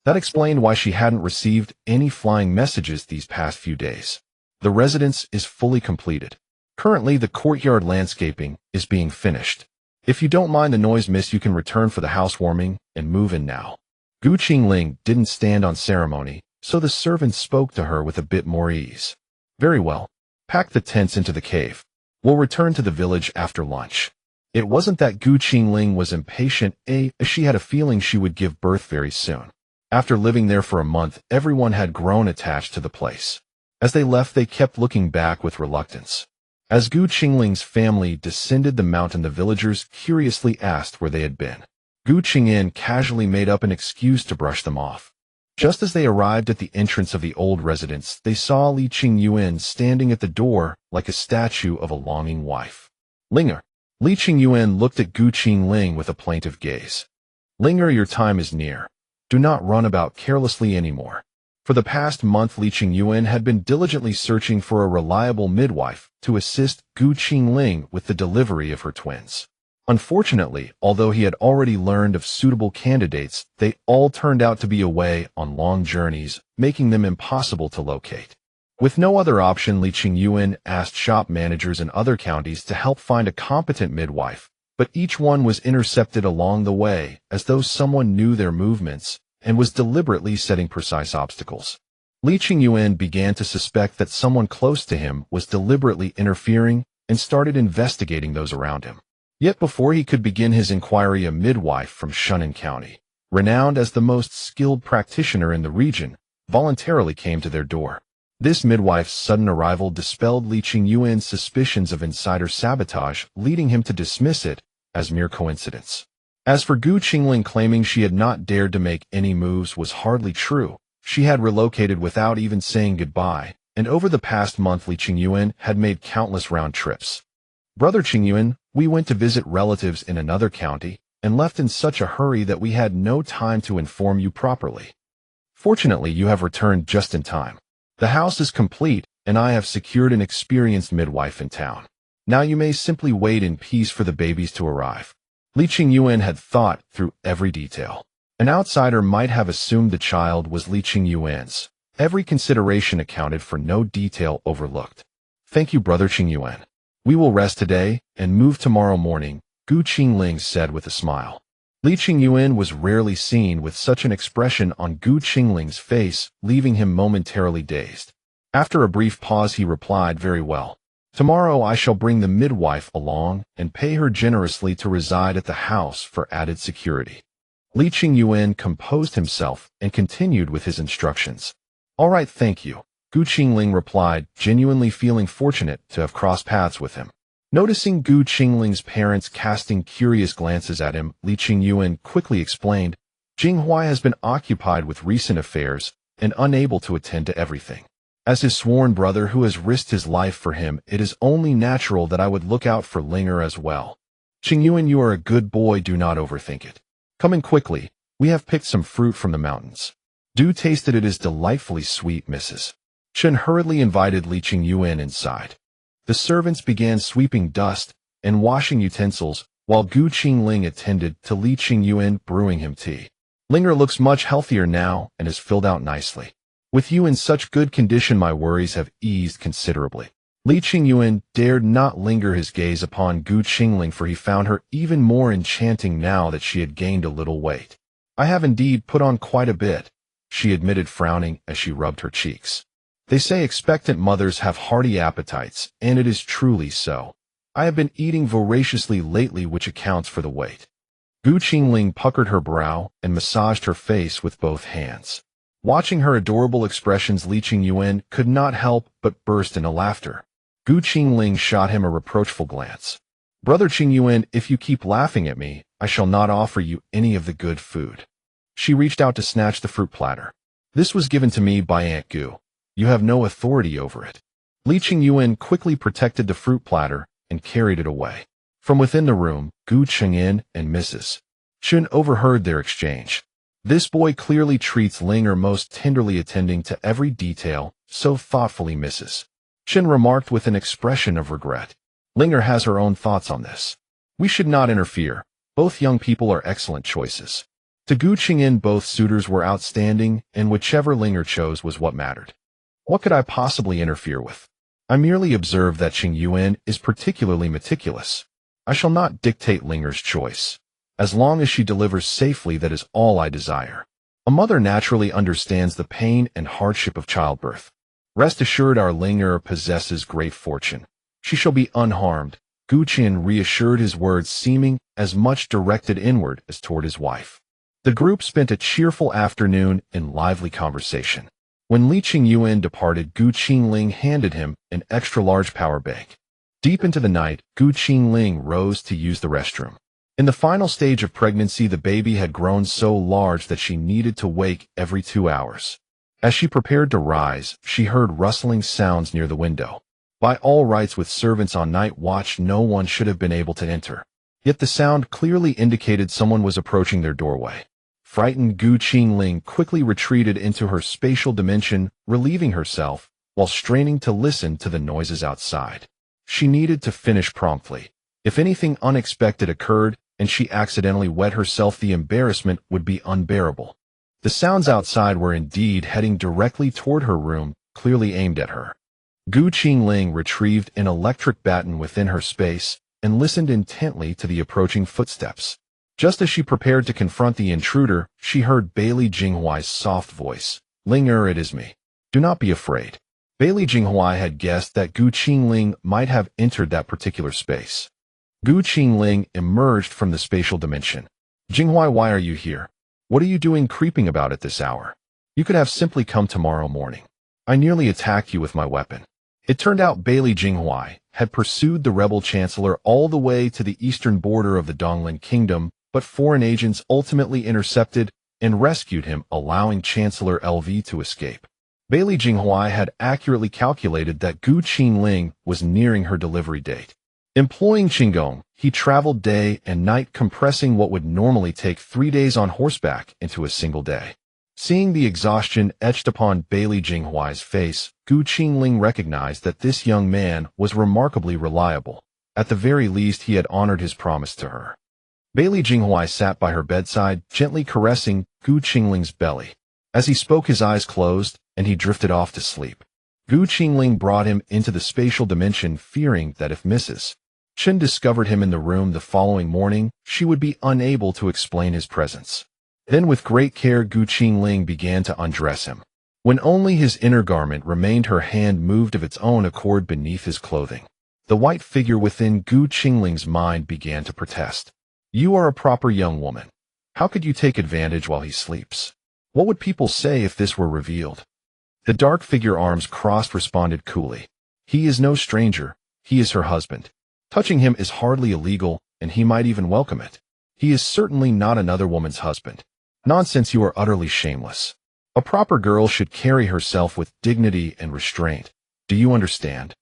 S1: That explained why she hadn't received any flying messages these past few days. The residence is fully completed. Currently, the courtyard landscaping is being finished. If you don't mind the noise, miss, you can return for the housewarming and move in now. Qingling didn't stand on ceremony, so the servant spoke to her with a bit more ease. Very well. Pack the tents into the cave. We'll return to the village after lunch. It wasn't that Qingling was impatient, as she had a feeling she would give birth very soon. After living there for a month, everyone had grown attached to the place. As they left, they kept looking back with reluctance. As Qingling's family descended the mountain, the villagers curiously asked where they had been. Qingyin casually made up an excuse to brush them off. Just as they arrived at the entrance of the old residence, they saw Li Qingyuan standing at the door like a statue of a longing wife. Linger. Li Qingyuan looked at Qingling with a plaintive gaze. Linger, your time is near. Do not run about carelessly anymore. For the past month, Li Qingyuan had been diligently searching for a reliable midwife to assist Qingling with the delivery of her twins. Unfortunately, although he had already learned of suitable candidates, they all turned out to be away on long journeys, making them impossible to locate. With no other option, Li Qingyuan asked shop managers in other counties to help find a competent midwife, but each one was intercepted along the way as though someone knew their movements and was deliberately setting precise obstacles. Li Qingyuan began to suspect that someone close to him was deliberately interfering and started investigating those around him. Yet before he could begin his inquiry, a midwife from Shunan County, renowned as the most skilled practitioner in the region, voluntarily came to their door. This midwife's sudden arrival dispelled Li Qingyuan's suspicions of insider sabotage, leading him to dismiss it as mere coincidence. As for Qingling claiming she had not dared to make any moves was hardly true. She had relocated without even saying goodbye, and over the past month Li Qingyuan had made countless round trips. Brother Qingyuan, we went to visit relatives in another county, and left in such a hurry that we had no time to inform you properly. Fortunately, you have returned just in time. The house is complete, and I have secured an experienced midwife in town. Now you may simply wait in peace for the babies to arrive. Li Qingyuan had thought through every detail. An outsider might have assumed the child was Li Qingyuan's. Every consideration accounted for, no detail overlooked. Thank you, Brother Qingyuan. We will rest today and move tomorrow morning, Qingling said with a smile. Li Qingyuan was rarely seen with such an expression on Qingling's face, leaving him momentarily dazed. After a brief pause, he replied, very well. Tomorrow I shall bring the midwife along and pay her generously to reside at the house for added security. Li Qingyuan composed himself and continued with his instructions. All right, thank you, Gu Qingling replied, genuinely feeling fortunate to have crossed paths with him. Noticing Gu Qingling's parents casting curious glances at him, Li Qingyuan quickly explained, Jinghuai has been occupied with recent affairs and unable to attend to everything. As his sworn brother who has risked his life for him, it is only natural that I would look out for Linger as well. Qingyuan, you are a good boy, do not overthink it. Come in quickly, we have picked some fruit from the mountains. Do taste it, it is delightfully sweet, Mrs. Chen hurriedly invited Li Qingyuan inside. The servants began sweeping dust and washing utensils, while Gu Qingling attended to Li Qingyuan brewing him tea. Linger looks much healthier now and is filled out nicely. With you in such good condition, my worries have eased considerably. Li Qingyuan dared not linger his gaze upon Gu Qingling, for he found her even more enchanting now that she had gained a little weight. I have indeed put on quite a bit, she admitted, frowning as she rubbed her cheeks. They say expectant mothers have hearty appetites, and it is truly so. I have been eating voraciously lately, which accounts for the weight. Gu Qingling puckered her brow and massaged her face with both hands. Watching her adorable expressions, Li Qingyuan could not help but burst into laughter. Gu Qingling shot him a reproachful glance. Brother Qingyuan, if you keep laughing at me, I shall not offer you any of the good food. She reached out to snatch the fruit platter. This was given to me by Aunt Gu. You have no authority over it. Li Qingyuan quickly protected the fruit platter and carried it away. From within the room, Gu Qingyin and Mrs. Chen overheard their exchange. This boy clearly treats Linger most tenderly, attending to every detail so thoughtfully, Mrs. Chen remarked with an expression of regret. Linger has her own thoughts on this. We should not interfere. Both young people are excellent choices. To Gu Qingyin, both suitors were outstanding, and whichever Linger chose was what mattered. What could I possibly interfere with? I merely observe that Qingyuan is particularly meticulous. I shall not dictate Linger's choice. As long as she delivers safely, that is all I desire. A mother naturally understands the pain and hardship of childbirth. Rest assured, our Linger possesses great fortune. She shall be unharmed. Gu Qin reassured, his words seeming as much directed inward as toward his wife. The group spent a cheerful afternoon in lively conversation. When Li Qingyuan departed, Gu Qingling handed him an extra-large power bank. Deep into the night, Gu Qingling rose to use the restroom. In the final stage of pregnancy, the baby had grown so large that she needed to wake every 2 hours. As she prepared to rise, she heard rustling sounds near the window. By all rights, with servants on night watch, no one should have been able to enter. Yet the sound clearly indicated someone was approaching their doorway. Frightened, Gu Qingling quickly retreated into her spatial dimension, relieving herself, while straining to listen to the noises outside. She needed to finish promptly. If anything unexpected occurred, and she accidentally wet herself, the embarrassment would be unbearable. The sounds outside were indeed heading directly toward her room, clearly aimed at her. Gu Qingling retrieved an electric baton within her space and listened intently to the approaching footsteps. Just as she prepared to confront the intruder, she heard Bailey Jinghuai's soft voice. Linger, it is me. Do not be afraid. Bailey Jinghuai had guessed that Gu Qingling might have entered that particular space. Gu Qingling emerged from the spatial dimension. Jinghuai, why are you here? What are you doing creeping about at this hour? You could have simply come tomorrow morning. I nearly attacked you with my weapon. It turned out Bailey Jinghuai had pursued the rebel chancellor all the way to the eastern border of the Donglin Kingdom, but foreign agents ultimately intercepted and rescued him, allowing Chancellor LV to escape. Bailey Jinghuai had accurately calculated that Gu Qingling was nearing her delivery date. Employing Qinggong, he traveled day and night, compressing what would normally take 3 days on horseback into a single day. Seeing the exhaustion etched upon Bailey Jinghuai's face, Gu Qingling recognized that this young man was remarkably reliable. At the very least, he had honored his promise to her. Bailey Jinghuai sat by her bedside, gently caressing Gu Qingling's belly. As he spoke, his eyes closed, and he drifted off to sleep. Gu Qingling brought him into the spatial dimension, fearing that if Mrs. Chen discovered him in the room the following morning, she would be unable to explain his presence. Then with great care, Gu Qingling began to undress him. When only his inner garment remained, her hand moved of its own accord beneath his clothing. The white figure within Qingling's mind began to protest. You are a proper young woman. How could you take advantage while he sleeps? What would people say if this were revealed? The dark figure, arms crossed, responded coolly. He is no stranger. He is her husband. Touching him is hardly illegal, and he might even welcome it. He is certainly not another woman's husband. Nonsense, you are utterly shameless. A proper girl should carry herself with dignity and restraint. Do you understand?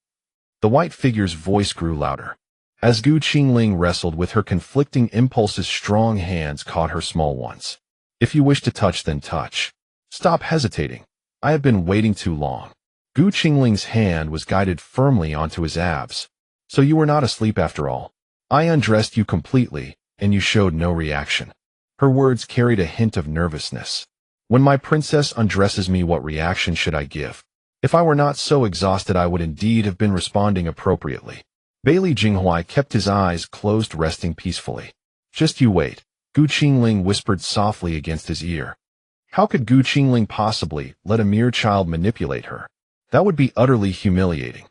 S1: The white figure's voice grew louder. As Qingling wrestled with her conflicting impulses, strong hands caught her small ones. If you wish to touch, then touch. Stop hesitating. I have been waiting too long. Qingling's hand was guided firmly onto his abs. So you were not asleep after all. I undressed you completely, and you showed no reaction. Her words carried a hint of nervousness. When my princess undresses me, what reaction should I give? If I were not so exhausted, I would indeed have been responding appropriately. Bailey Jinghuai kept his eyes closed, resting peacefully. Just you wait, Qingling whispered softly against his ear. How could Qingling possibly let a mere child manipulate her? That would be utterly humiliating.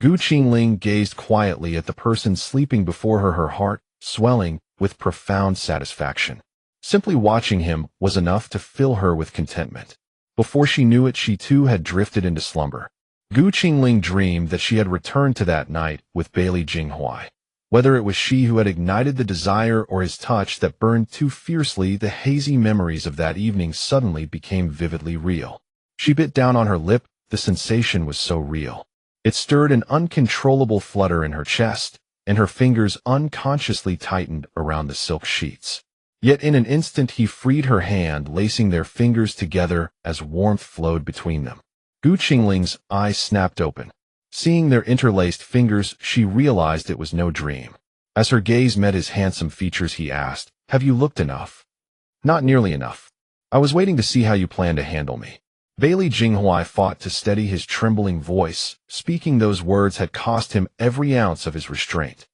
S1: Qingling gazed quietly at the person sleeping before her, her heart swelling with profound satisfaction. Simply watching him was enough to fill her with contentment. Before she knew it, she too had drifted into slumber. Qingling dreamed that she had returned to that night with Bailey Jinghuai. Whether it was she who had ignited the desire or his touch that burned too fiercely, the hazy memories of that evening suddenly became vividly real. She bit down on her lip. The sensation was so real. It stirred an uncontrollable flutter in her chest, and her fingers unconsciously tightened around the silk sheets. Yet in an instant he freed her hand, lacing their fingers together as warmth flowed between them. Qingling's eyes snapped open. Seeing their interlaced fingers, she realized it was no dream. As her gaze met his handsome features, he asked, "Have you looked enough?" "Not nearly enough. I was waiting to see how you plan to handle me." Bailey Jinghuai fought to steady his trembling voice. Speaking those words had cost him every ounce of his restraint.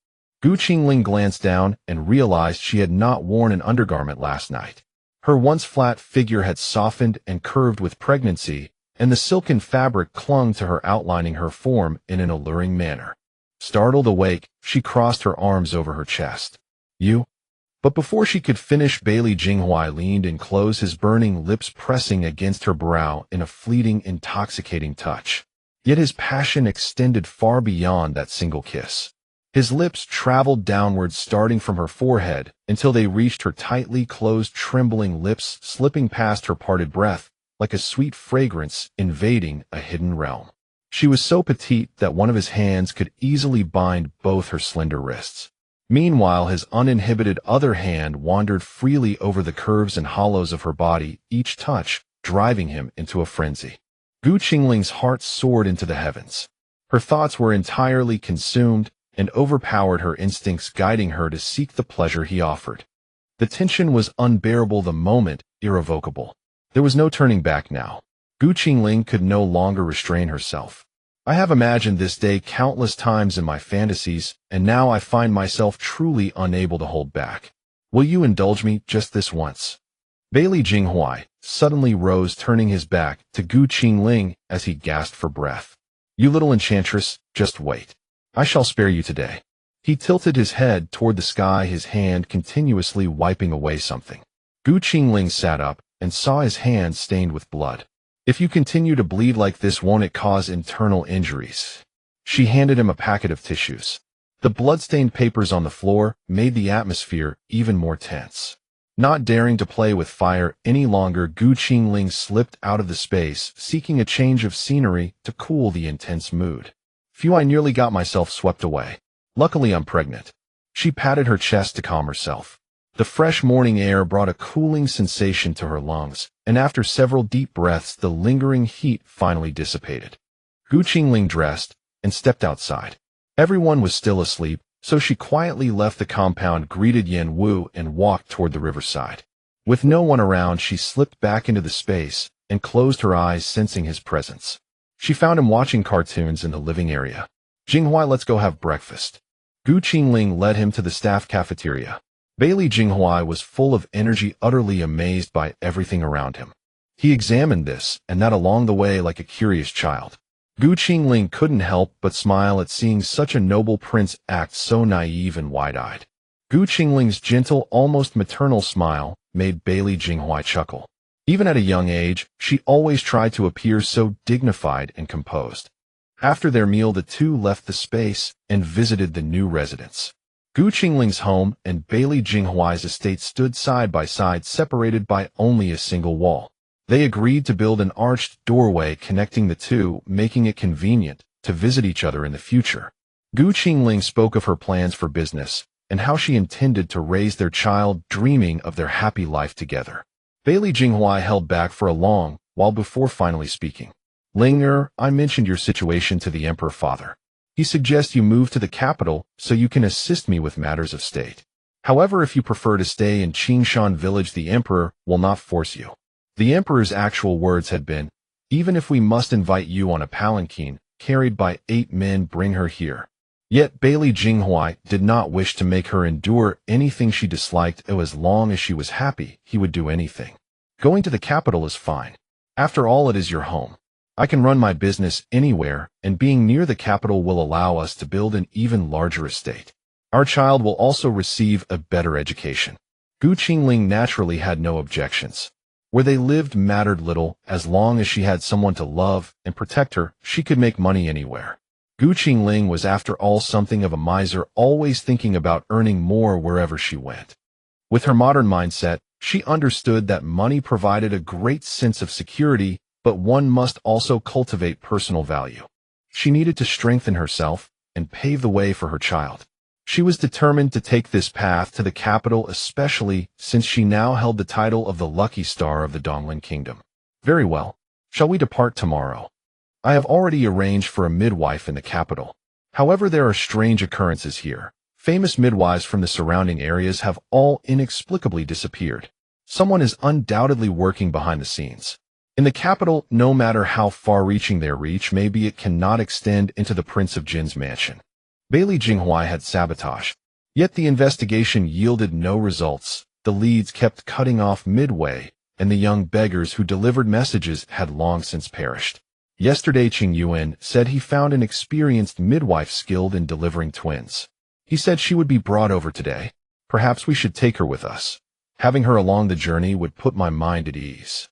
S1: Qingling glanced down and realized she had not worn an undergarment last night. Her once flat figure had softened and curved with pregnancy, and the silken fabric clung to her, outlining her form in an alluring manner. Startled awake, she crossed her arms over her chest. "You?" But before she could finish, Bailey Jinghuai leaned in close, his burning lips pressing against her brow in a fleeting, intoxicating touch. Yet his passion extended far beyond that single kiss. His lips traveled downwards, starting from her forehead, until they reached her tightly closed, trembling lips, slipping past her parted breath, like a sweet fragrance invading a hidden realm. She was so petite that one of his hands could easily bind both her slender wrists. Meanwhile, his uninhibited other hand wandered freely over the curves and hollows of her body, each touch driving him into a frenzy. Qingling's heart soared into the heavens. Her thoughts were entirely consumed and overpowered her instincts, guiding her to seek the pleasure he offered. The tension was unbearable, the moment irrevocable. There was no turning back now. Qingling could no longer restrain herself. "I have imagined this day countless times in my fantasies, and now I find myself truly unable to hold back. Will you indulge me just this once?" Bailey Jinghuai suddenly rose, turning his back to Qingling as he gasped for breath. "You little enchantress, just wait. I shall spare you today." He tilted his head toward the sky, his hand continuously wiping away something. Qingling sat up and saw his hand stained with blood. "If you continue to bleed like this, won't it cause internal injuries?" She handed him a packet of tissues. The blood-stained papers on the floor made the atmosphere even more tense. Not daring to play with fire any longer, Qingling slipped out of the space, seeking a change of scenery to cool the intense mood. "Phew, I nearly got myself swept away. Luckily I'm pregnant." She patted her chest to calm herself. The fresh morning air brought a cooling sensation to her lungs, and after several deep breaths, the lingering heat finally dissipated. Qingling dressed and stepped outside. Everyone was still asleep, so she quietly left the compound, greeted Yan Wu, and walked toward the riverside. With no one around, she slipped back into the space and closed her eyes, sensing his presence. She found him watching cartoons in the living area. "Jinghuai, let's go have breakfast." Qingling led him to the staff cafeteria. Bailey Jinghuai was full of energy, utterly amazed by everything around him. He examined this and that along the way like a curious child. Gu Qingling couldn't help but smile at seeing such a noble prince act so naive and wide-eyed. Gu Qingling's gentle, almost maternal smile made Bailey Jinghuai chuckle. Even at a young age, she always tried to appear so dignified and composed. After their meal, the two left the space and visited the new residence. Gu Qingling's home and Bailey Jinghuai's estate stood side by side, separated by only a single wall. They agreed to build an arched doorway connecting the two, making it convenient to visit each other in the future. Gu Qingling spoke of her plans for business and how she intended to raise their child, dreaming of their happy life together. Bailey Jinghuai held back for a long while before finally speaking. Ling, I mentioned your situation to the Emperor Father. He suggests you move to the capital so you can assist me with matters of state. However, if you prefer to stay in Qingshan Village, the Emperor will not force you. The Emperor's actual words had been, even if we must invite you on a palanquin carried by 8 men, bring her here. Yet Bailey Jinghuai did not wish to make her endure anything she disliked. As long as she was happy, he would do anything. Going to the capital is fine. After all, it is your home. I can run my business anywhere, and being near the capital will allow us to build an even larger estate. Our child will also receive a better education. Gu Qingling naturally had no objections. Where they lived mattered little. As long as she had someone to love and protect her, she could make money anywhere. Gu Qingling was, after all, something of a miser, always thinking about earning more wherever she went. With her modern mindset, she understood that money provided a great sense of security, but one must also cultivate personal value. She needed to strengthen herself and pave the way for her child. She was determined to take this path to the capital, especially since she now held the title of the Lucky Star of the Donglin Kingdom. Very well. Shall we depart tomorrow? I have already arranged for a midwife in the capital. However, there are strange occurrences here. Famous midwives from the surrounding areas have all inexplicably disappeared. Someone is undoubtedly working behind the scenes. In the capital, no matter how far-reaching their reach may be, it cannot extend into the Prince of Jin's mansion. Bailey Jinghuai had sabotaged. Yet the investigation yielded no results. The leads kept cutting off midway, and the young beggars who delivered messages had long since perished. Yesterday, Qing Yuan said he found an experienced midwife skilled in delivering twins. He said she would be brought over today. Perhaps we should take her with us. Having her along the journey would put my mind at ease.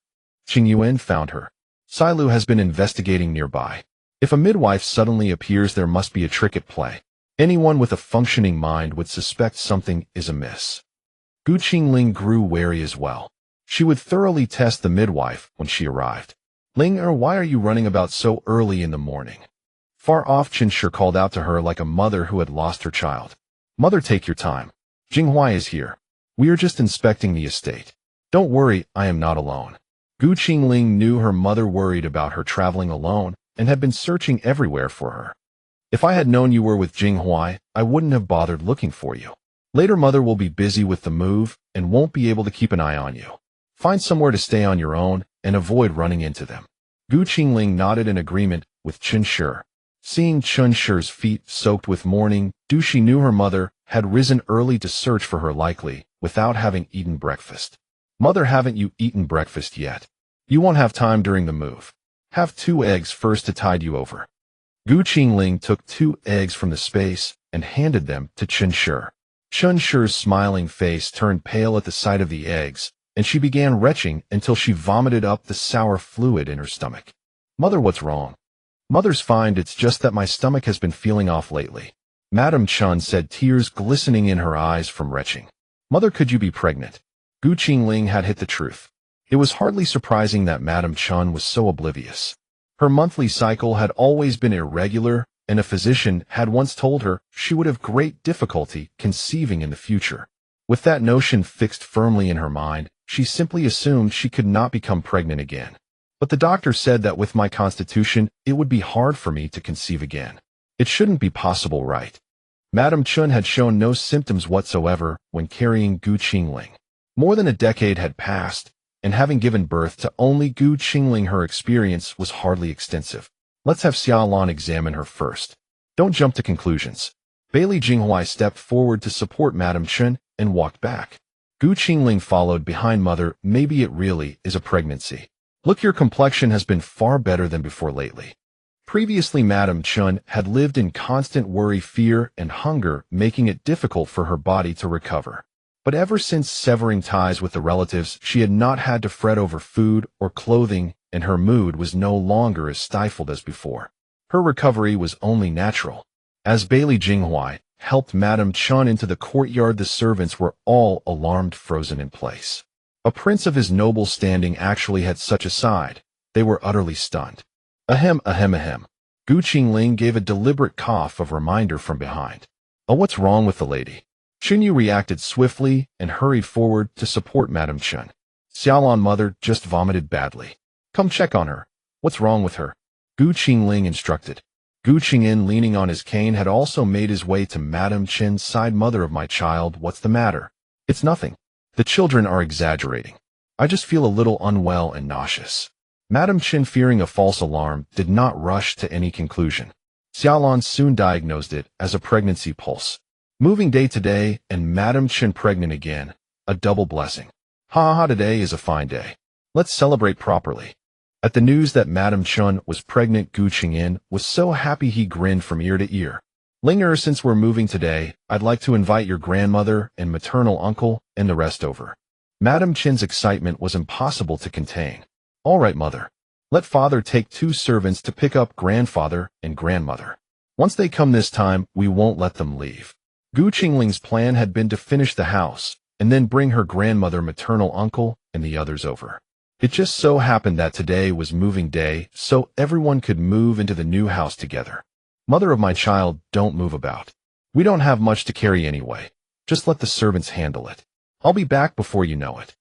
S1: Qing Yuan found her. Silu has been investigating nearby. If a midwife suddenly appears, there must be a trick at play. Anyone with a functioning mind would suspect something is amiss. Gu Qingling grew wary as well. She would thoroughly test the midwife when she arrived. Ling, why are you running about so early in the morning? Far off, Qinsher called out to her like a mother who had lost her child. Mother, take your time. Jinghuai is here. We are just inspecting the estate. Don't worry, I am not alone. Gu Qingling knew her mother worried about her traveling alone and had been searching everywhere for her. If I had known you were with Jinghuai, I wouldn't have bothered looking for you. Later, mother will be busy with the move and won't be able to keep an eye on you. Find somewhere to stay on your own and avoid running into them. Gu Qingling nodded in agreement with Qinsher. Seeing Qinsher's feet soaked with mourning dew, she knew her mother had risen early to search for her, likely without having eaten breakfast. Mother, haven't you eaten breakfast yet? You won't have time during the move. Have 2 eggs first to tide you over. Gu Qingling took 2 eggs from the space and handed them to Qinsher. Qinsher's smiling face turned pale at the sight of the eggs, and she began retching until she vomited up the sour fluid in her stomach. Mother, what's wrong? Mother's fine, it's just that my stomach has been feeling off lately. Madame Chun said, tears glistening in her eyes from retching. Mother, could you be pregnant? Gu Qingling had hit the truth. It was hardly surprising that Madame Chun was so oblivious. Her monthly cycle had always been irregular, and a physician had once told her she would have great difficulty conceiving in the future. With that notion fixed firmly in her mind, she simply assumed she could not become pregnant again. But the doctor said that with my constitution, it would be hard for me to conceive again. It shouldn't be possible, right? Madame Chun had shown no symptoms whatsoever when carrying Gu Qingling. More than a decade had passed, and having given birth to only Gu Qingling, her experience was hardly extensive. Let's have Xiaolan examine her first. Don't jump to conclusions. Bailey Jinghuai stepped forward to support Madame Chun and walked back. Gu Qingling followed behind. Mother, maybe it really is a pregnancy. Look, your complexion has been far better than before lately. Previously, Madame Chun had lived in constant worry, fear, and hunger, making it difficult for her body to recover. But ever since severing ties with the relatives, she had not had to fret over food or clothing, and her mood was no longer as stifled as before. Her recovery was only natural. As Bailey Jinghuai helped Madame Chun into the courtyard, the servants were all alarmed, frozen in place. A prince of his noble standing actually had such a side. They were utterly stunned. Ahem, ahem, ahem. Qingling gave a deliberate cough of reminder from behind. Oh, what's wrong with the lady? Chunyu reacted swiftly and hurried forward to support Madame Chun. Xiaolan mother just vomited badly. Come check on her. What's wrong with her? Qingling instructed. Qingyin, leaning on his cane, had also made his way to Madame Chin's side. Mother of my child, what's the matter? It's nothing. The children are exaggerating. I just feel a little unwell and nauseous. Madame Chin, fearing a false alarm, did not rush to any conclusion. Xiaolan soon diagnosed it as a pregnancy pulse. Moving day to day, and Madame Chin pregnant again. A double blessing. Ha ha, today is a fine day. Let's celebrate properly. At the news that Madame Chun was pregnant, Qingyin was so happy he grinned from ear to ear. Linger, since we're moving today, I'd like to invite your grandmother and maternal uncle and the rest over. Madame Chin's excitement was impossible to contain. All right, mother. Let father take 2 servants to pick up grandfather and grandmother. Once they come this time, we won't let them leave. Qingling's plan had been to finish the house, and then bring her grandmother, maternal uncle, and the others over. It just so happened that today was moving day, so everyone could move into the new house together. Mother of my child, don't move about. We don't have much to carry anyway. Just let the servants handle it. I'll be back before you know it.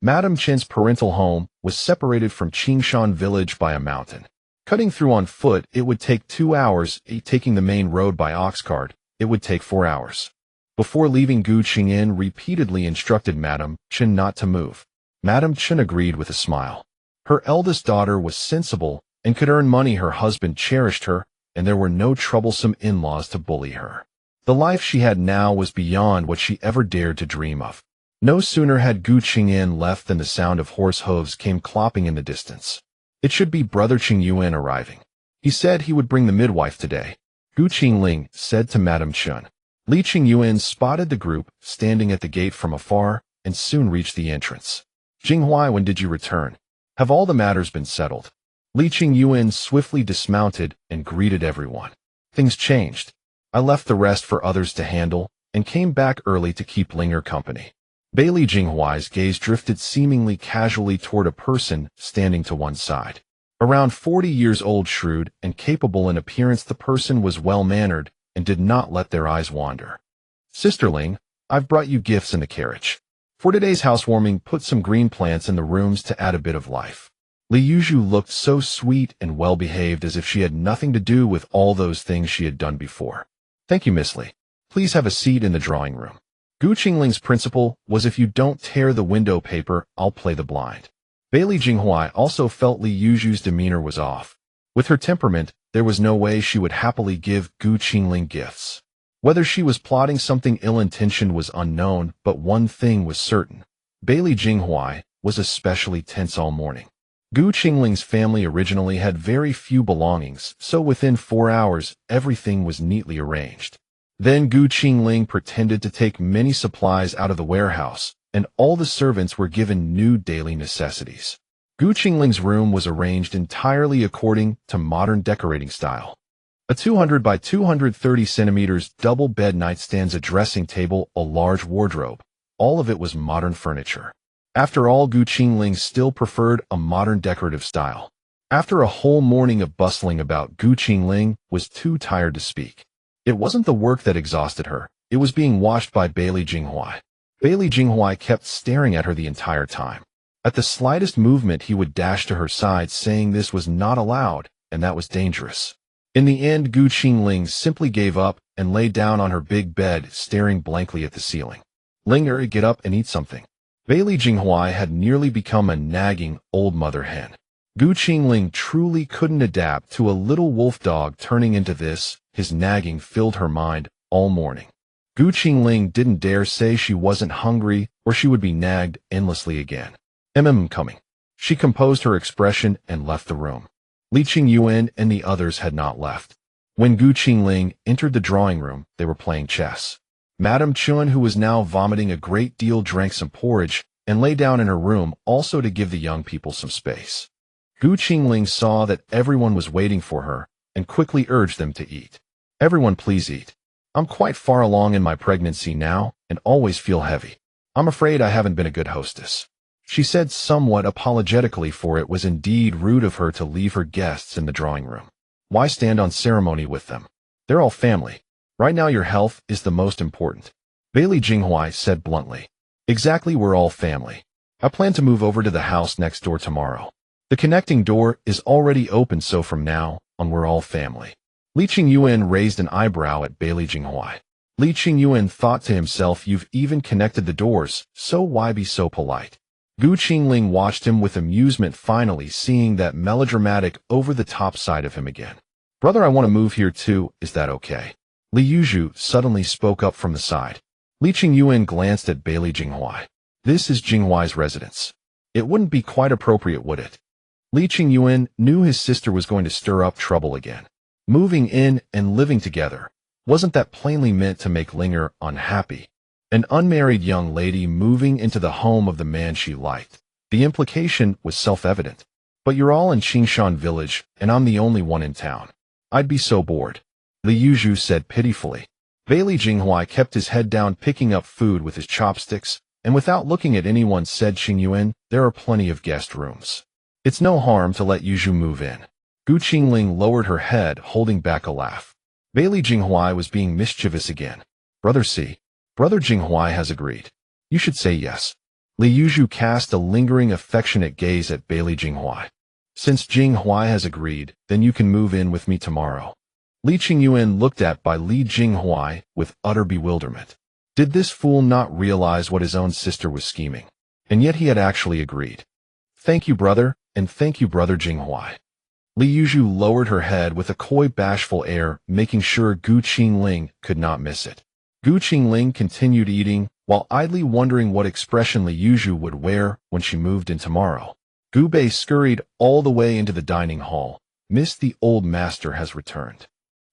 S1: Madame Chin's parental home was separated from Qingshan Village by a mountain. Cutting through on foot, it would take 2 hours. Taking the main road by ox cart, it would take 4 hours. Before leaving, Qingyin repeatedly instructed Madame Chin not to move. Madame Chin agreed with a smile. Her eldest daughter was sensible and could earn money. Her husband cherished her, and there were no troublesome in-laws to bully her. The life she had now was beyond what she ever dared to dream of. No sooner had Qingyin left than the sound of horse hooves came clopping in the distance. It should be Brother Qingyuan arriving. He said he would bring the midwife today. Qingling said to Madame Chun. Li Qingyuan spotted the group standing at the gate from afar and soon reached the entrance. Jinghuai, when did you return? Have all the matters been settled? Li Qingyuan swiftly dismounted and greeted everyone. Things changed. I left the rest for others to handle and came back early to keep Linger company. Bailey Jinghuai's gaze drifted seemingly casually toward a person standing to one side. Around 40 years old, shrewd and capable in appearance, the person was well-mannered and did not let their eyes wander. Sisterling, I've brought you gifts in the carriage. For today's housewarming, put some green plants in the rooms to add a bit of life. Li Yuzhu looked so sweet and well-behaved, as if she had nothing to do with all those things she had done before. Thank you, Miss Li. Please have a seat in the drawing room. Qingling's principle was, if you don't tear the window paper, I'll play the blind. Bailey Jinghuai also felt Li Yuzhu's demeanor was off. With her temperament, there was no way she would happily give Qingling gifts. Whether she was plotting something ill-intentioned was unknown, but one thing was certain. Bailey Jinghuai was especially tense all morning. Qingling's family originally had very few belongings, so within 4 hours, everything was neatly arranged. Then Qingling pretended to take many supplies out of the warehouse, and all the servants were given new daily necessities. Qingling's room was arranged entirely according to modern decorating style. A 200 by 230 centimeters double bed, nightstands, a dressing table, a large wardrobe. All of it was modern furniture. After all, Qingling still preferred a modern decorative style. After a whole morning of bustling about, Qingling was too tired to speak. It wasn't the work that exhausted her. It was being watched by Bailey Jinghuai. Bailey Jinghuai kept staring at her the entire time. At the slightest movement, he would dash to her side, saying this was not allowed, and that was dangerous. In the end, Qingling simply gave up and lay down on her big bed, staring blankly at the ceiling. Linger, get up and eat something. Bailey Jinghuai had nearly become a nagging, old mother hen. Qingling truly couldn't adapt to a little wolf dog turning into this. His nagging filled her mind all morning. Qingling didn't dare say she wasn't hungry, or she would be nagged endlessly again. Coming. She composed her expression and left the room. Li Qingyuan and the others had not left. When Qingling entered the drawing room, they were playing chess. Madame Chun, who was now vomiting a great deal, drank some porridge and lay down in her room also to give the young people some space. Qingling saw that everyone was waiting for her and quickly urged them to eat. Everyone, please eat. I'm quite far along in my pregnancy now and always feel heavy. I'm afraid I haven't been a good hostess, she said somewhat apologetically, for it was indeed rude of her to leave her guests in the drawing room. Why stand on ceremony with them? They're all family. Right now your health is the most important, Bailey Jinghuai said bluntly. Exactly, we're all family. I plan to move over to the house next door tomorrow. The connecting door is already open, so from now on we're all family. Li Qingyuan raised an eyebrow at Bailey Jinghuai. Li Qingyuan thought to himself, you've even connected the doors, so why be so polite? Qingling watched him with amusement, finally seeing that melodramatic, over-the-top side of him again. Brother, I want to move here too, is that okay? Li Yuzhu suddenly spoke up from the side. Li Qingyuan glanced at Bailey Jinghuai. This is Jinghuai's residence. It wouldn't be quite appropriate, would it? Li Qingyuan knew his sister was going to stir up trouble again. Moving in and living together, wasn't that plainly meant to make Linger unhappy? An unmarried young lady moving into the home of the man she liked. The implication was self-evident. But you're all in Qingshan Village, and I'm the only one in town. I'd be so bored, Li Yuzhu said pitifully. Bailey Jinghuai kept his head down, picking up food with his chopsticks, and without looking at anyone said, Qingyuan, there are plenty of guest rooms. It's no harm to let Yuzhu move in. Qingling lowered her head, holding back a laugh. Bailey Jinghuai was being mischievous again. Brother Jinghuai has agreed. You should say yes. Li Yuzhu cast a lingering, affectionate gaze at Bailey Jinghuai. Since Jinghuai has agreed, then you can move in with me tomorrow. Li Qingyuan looked at by Li Jinghuai with utter bewilderment. Did this fool not realize what his own sister was scheming? And yet he had actually agreed. Thank you, brother, and thank you, brother Jinghuai. Li Yuzhu lowered her head with a coy, bashful air, making sure Qingling could not miss it. Qingling continued eating, while idly wondering what expression Li Yuzhu would wear when she moved in tomorrow. Gu Bei scurried all the way into the dining hall. Miss, the old master has returned.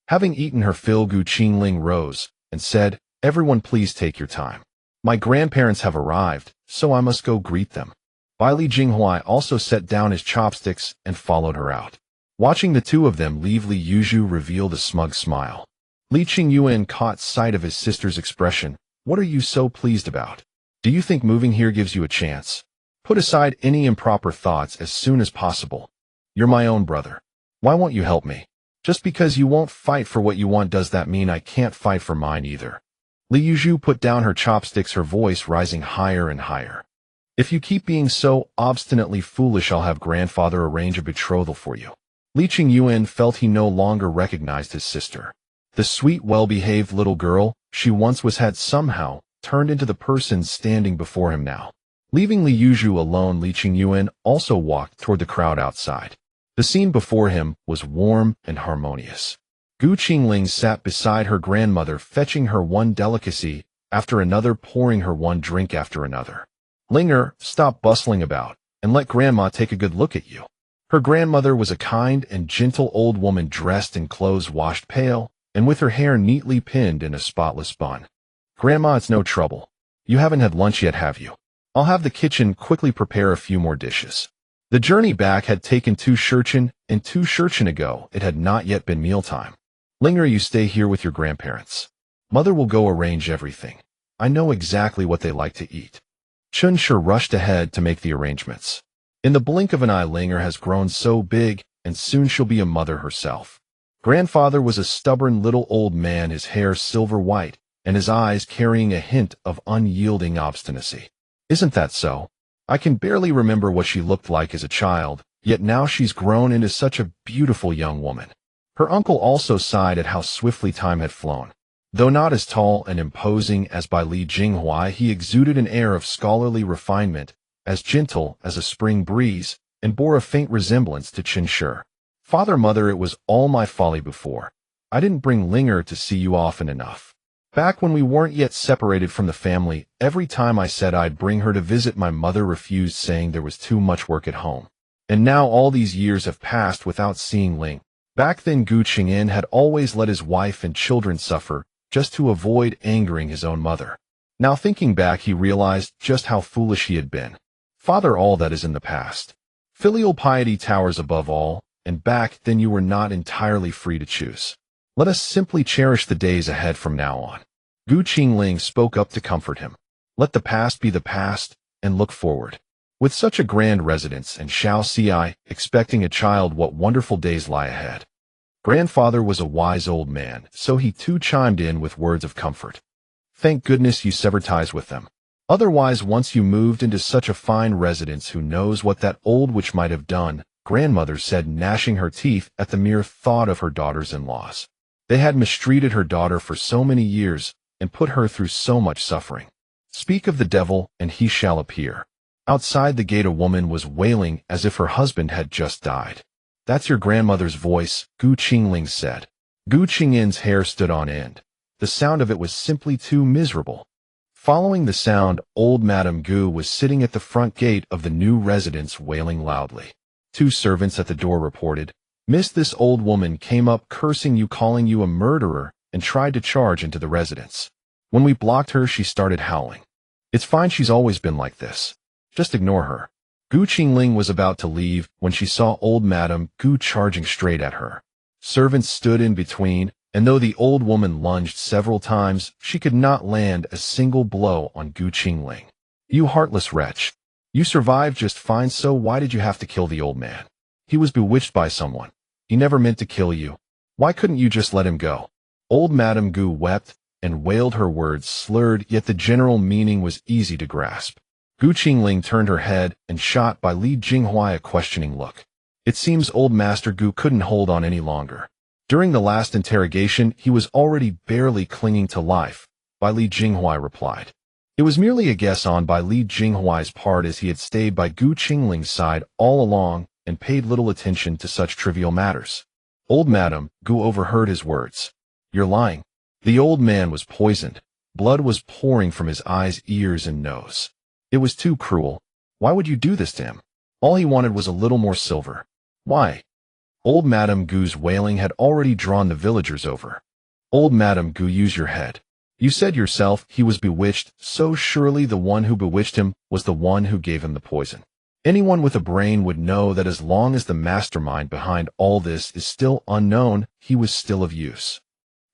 S1: Having eaten her fill, Qingling rose and said, Everyone, please take your time. My grandparents have arrived, so I must go greet them. Bailey Jinghuai also set down his chopsticks and followed her out. Watching the two of them leave, Li Yuzhu revealed a smug smile. Li Qingyuan caught sight of his sister's expression. What are you so pleased about? Do you think moving here gives you a chance? Put aside any improper thoughts as soon as possible. You're my own brother. Why won't you help me? Just because you won't fight for what you want, does that mean I can't fight for mine either? Li Yuzhu put down her chopsticks, her voice rising higher and higher. If you keep being so obstinately foolish, I'll have grandfather arrange a betrothal for you. Li Qingyuan felt he no longer recognized his sister. The sweet, well-behaved little girl she once was had somehow turned into the person standing before him now. Leaving Li Yuzhu alone, Li Qingyuan also walked toward the crowd outside. The scene before him was warm and harmonious. Qingling sat beside her grandmother, fetching her one delicacy after another, pouring her one drink after another. Linger, stop bustling about and let grandma take a good look at you. Her grandmother was a kind and gentle old woman dressed in clothes washed pale and with her hair neatly pinned in a spotless bun. Grandma, it's no trouble. You haven't had lunch yet, have you? I'll have the kitchen quickly prepare a few more dishes. The journey back had taken 2 Shurchen, and 2 Shurchen ago it had not yet been mealtime. Linger, you stay here with your grandparents. Mother will go arrange everything. I know exactly what they like to eat. Chun Shi rushed ahead to make the arrangements. In the blink of an eye, Linger has grown so big, and soon she'll be a mother herself. Grandfather was a stubborn little old man, his hair silver white, and his eyes carrying a hint of unyielding obstinacy. Isn't that so? I can barely remember what she looked like as a child, yet now she's grown into such a beautiful young woman. Her uncle also sighed at how swiftly time had flown. Though not as tall and imposing as by Li Jinghuai, he exuded an air of scholarly refinement, as gentle as a spring breeze, and bore a faint resemblance to Chun Shi. Father, mother, it was all my folly before. I didn't bring Linger to see you often enough. Back when we weren't yet separated from the family, every time I said I'd bring her to visit, my mother refused, saying there was too much work at home. And now all these years have passed without seeing Ling. Back then Gu Qingyin had always let his wife and children suffer, just to avoid angering his own mother. Now thinking back he realized just how foolish he had been. Father, all that is in the past. Filial piety towers above all, and back then you were not entirely free to choose. Let us simply cherish the days ahead from now on. Gu Qingling spoke up to comfort him. Let the past be the past, and look forward. With such a grand residence and shall see I, expecting a child, what wonderful days lie ahead. Grandfather was a wise old man, so he too chimed in with words of comfort. Thank goodness you severed ties with them. Otherwise, once you moved into such a fine residence, who knows what that old witch might have done, grandmother said, gnashing her teeth at the mere thought of her daughters-in-laws. They had mistreated her daughter for so many years, and put her through so much suffering. Speak of the devil, and he shall appear. Outside the gate a woman was wailing as if her husband had just died. That's your grandmother's voice, Gu Qingling said. Gu Qingyin's hair stood on end. The sound of it was simply too miserable. Following the sound, old Madame Gu was sitting at the front gate of the new residence wailing loudly. Two servants at the door reported, "Miss, this old woman came up cursing you, calling you a murderer, and tried to charge into the residence. When we blocked her, she started howling. It's fine, she's always been like this. Just ignore her." Gu Qingling was about to leave when she saw old Madame Gu charging straight at her. Servants stood in between, and though the old woman lunged several times, she could not land a single blow on Gu Qingling. "You heartless wretch. You survived just fine, so why did you have to kill the old man? He was bewitched by someone. He never meant to kill you. Why couldn't you just let him go?" Old Madame Gu wept and wailed, her words slurred, yet the general meaning was easy to grasp. Gu Qingling turned her head and shot by Li Jinghuai a questioning look. It seems old Master Gu couldn't hold on any longer. During the last interrogation, he was already barely clinging to life, Bai Li Jinghuai replied. It was merely a guess on by Li Jinghuai's part, as he had stayed by Gu Qingling's side all along and paid little attention to such trivial matters. Old Madame Gu overheard his words. "You're lying. The old man was poisoned. Blood was pouring from his eyes, ears, and nose. It was too cruel. Why would you do this to him? All he wanted was a little more silver. Why?" Old Madame Gu's wailing had already drawn the villagers over. "Old Madame Gu, use your head. You said yourself he was bewitched, so surely the one who bewitched him was the one who gave him the poison. Anyone with a brain would know that as long as the mastermind behind all this is still unknown, he was still of use."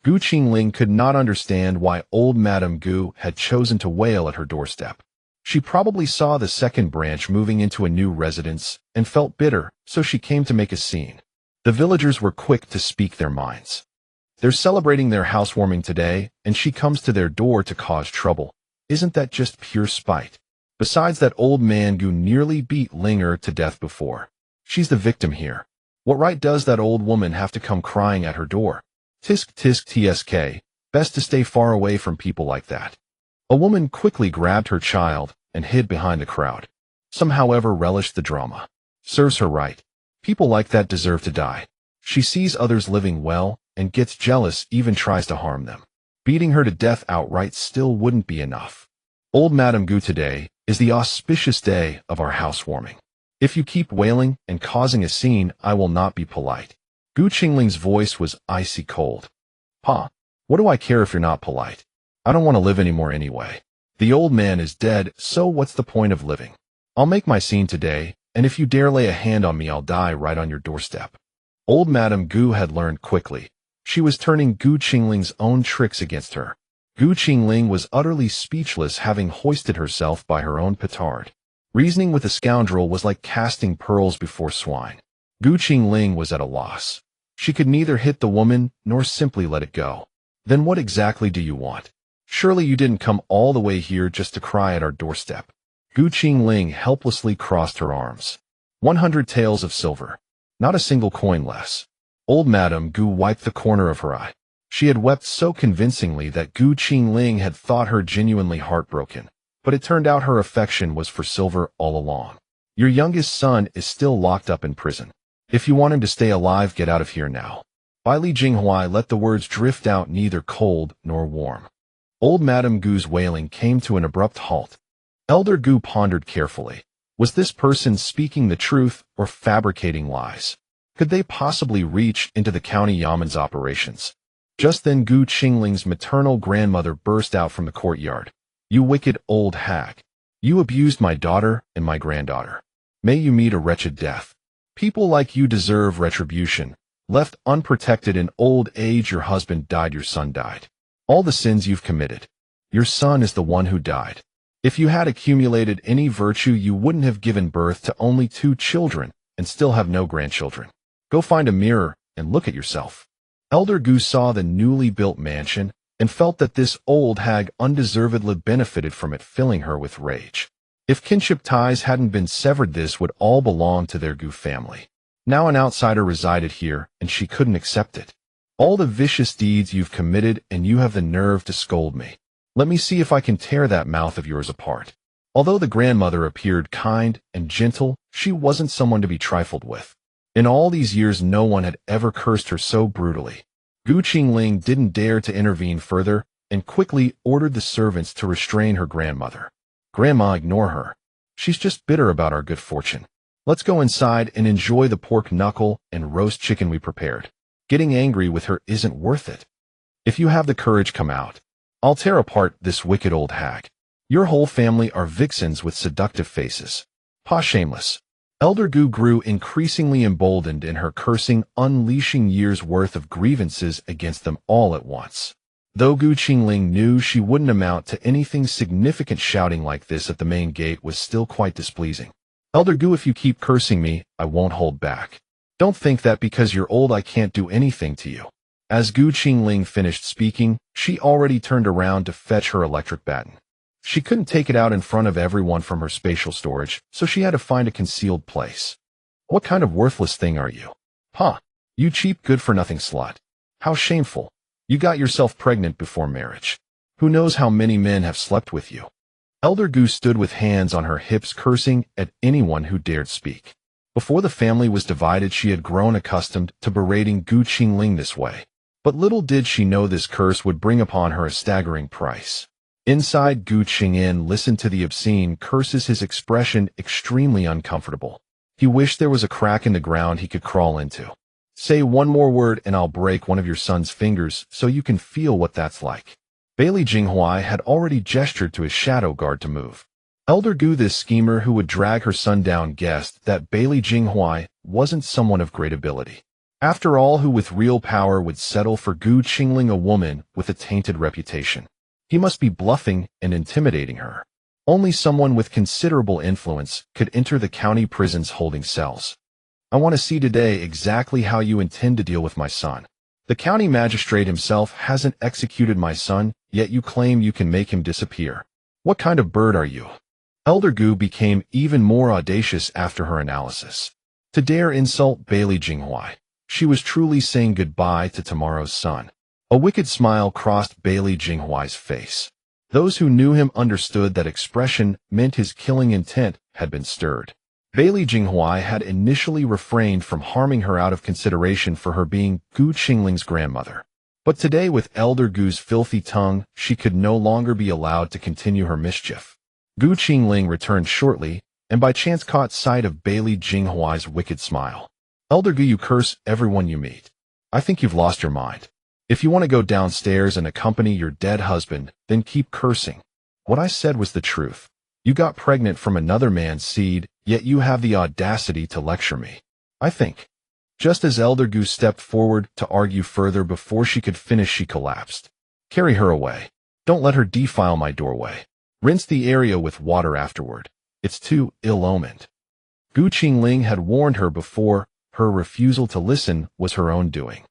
S1: Gu Qingling could not understand why old Madame Gu had chosen to wail at her doorstep. She probably saw the second branch moving into a new residence and felt bitter, so she came to make a scene. The villagers were quick to speak their minds. They're celebrating their housewarming today, and she comes to their door to cause trouble. Isn't that just pure spite? Besides, that old man Gu nearly beat Linger to death before. She's the victim here. What right does that old woman have to come crying at her door? Tisk tisk tsk, best to stay far away from people like that. A woman quickly grabbed her child and hid behind the crowd. Some, however, relished the drama. Serves her right. People like that deserve to die. She sees others living well and gets jealous, even tries to harm them. Beating her to death outright still wouldn't be enough. Old Madame Gu, today is the auspicious day of our housewarming. If you keep wailing and causing a scene, I will not be polite. Gu Qingling's voice was icy cold. "Pa, what do I care if you're not polite? I don't want to live anymore anyway. The old man is dead, so what's the point of living? I'll make my scene today, and if you dare lay a hand on me, I'll die right on your doorstep." Old Madame Gu had learned quickly. She was turning Gu Qingling's own tricks against her. Gu Qingling was utterly speechless, having hoisted herself by her own petard. Reasoning with a scoundrel was like casting pearls before swine. Gu Qingling was at a loss. She could neither hit the woman nor simply let it go. "Then what exactly do you want? Surely you didn't come all the way here just to cry at our doorstep." Gu Qingling helplessly crossed her arms. 100 taels of silver. Not a single coin less. Old Madame Gu wiped the corner of her eye. She had wept so convincingly that Gu Qingling had thought her genuinely heartbroken, but it turned out her affection was for silver all along. "Your youngest son is still locked up in prison. If you want him to stay alive, get out of here now." Bai Li Jinghuai let the words drift out, neither cold nor warm. Old Madame Gu's wailing came to an abrupt halt. Elder Gu pondered carefully. Was this person speaking the truth or fabricating lies? Could they possibly reach into the county yaman's operations? Just then Qingling's maternal grandmother burst out from the courtyard. "You wicked old hag! You abused my daughter and my granddaughter. May you meet a wretched death. People like you deserve retribution. Left unprotected in old age, your husband died, your son died. All the sins you've committed. Your son is the one who died. If you had accumulated any virtue, you wouldn't have given birth to only 2 children and still have no grandchildren. Go find a mirror and look at yourself." Elder Gu saw the newly built mansion and felt that this old hag undeservedly benefited from it, filling her with rage. If kinship ties hadn't been severed, this would all belong to their Gu family. Now an outsider resided here, and she couldn't accept it. "All the vicious deeds you've committed, and you have the nerve to scold me. Let me see if I can tear that mouth of yours apart." Although the grandmother appeared kind and gentle, she wasn't someone to be trifled with. In all these years, no one had ever cursed her so brutally. Qingling didn't dare to intervene further and quickly ordered the servants to restrain her grandmother. "Grandma, ignore her. She's just bitter about our good fortune. Let's go inside and enjoy the pork knuckle and roast chicken we prepared. Getting angry with her isn't worth it. If you have the courage, come out. I'll tear apart this wicked old hag. Your whole family are vixens with seductive faces. Pa shameless." Elder Gu grew increasingly emboldened in her cursing, unleashing years' worth of grievances against them all at once. Though Qingling knew she wouldn't amount to anything significant, shouting like this at the main gate was still quite displeasing. "Elder Gu, if you keep cursing me, I won't hold back. Don't think that because you're old I can't do anything to you." As Qingling finished speaking, she already turned around to fetch her electric baton. She couldn't take it out in front of everyone from her spatial storage, so she had to find a concealed place. "What kind of worthless thing are you? Huh? You cheap good-for-nothing slut. How shameful. You got yourself pregnant before marriage. Who knows how many men have slept with you?" Elder Gu stood with hands on her hips, cursing at anyone who dared speak. Before the family was divided, she had grown accustomed to berating Qingling this way. But little did she know this curse would bring upon her a staggering price. Inside, Qingling listened to the obscene curses, his expression extremely uncomfortable. He wished there was a crack in the ground he could crawl into. "Say one more word and I'll break one of your son's fingers so you can feel what that's like." Bailey Jinghuai had already gestured to his shadow guard to move. Elder Gu, this schemer who would drag her son down, guessed that Bailey Jinghuai wasn't someone of great ability. After all, who with real power would settle for Qingling, a woman with a tainted reputation? He must be bluffing and intimidating her. Only someone with considerable influence could enter the county prison's holding cells. "I want to see today exactly how you intend to deal with my son. The county magistrate himself hasn't executed my son, yet you claim you can make him disappear. What kind of bird are you?" Elder Gu became even more audacious after her analysis. To dare insult Bailey Jinghuai, she was truly saying goodbye to tomorrow's son. A wicked smile crossed Bailey Jinghuai's face. Those who knew him understood that expression meant his killing intent had been stirred. Bailey Jinghuai had initially refrained from harming her out of consideration for her being Qingling's grandmother. But today, with Elder Gu's filthy tongue, she could no longer be allowed to continue her mischief. Qingling returned shortly, and by chance caught sight of Bailey Jinghuai's wicked smile. "Elder Gu, you curse everyone you meet. I think you've lost your mind. If you want to go downstairs and accompany your dead husband, then keep cursing. What I said was the truth. You got pregnant from another man's seed, yet you have the audacity to lecture me. I think." Just as Elder Gu stepped forward to argue further, before she could finish, she collapsed. "Carry her away. Don't let her defile my doorway. Rinse the area with water afterward. It's too ill-omened." Qingling had warned her before. Her refusal to listen was her own doing.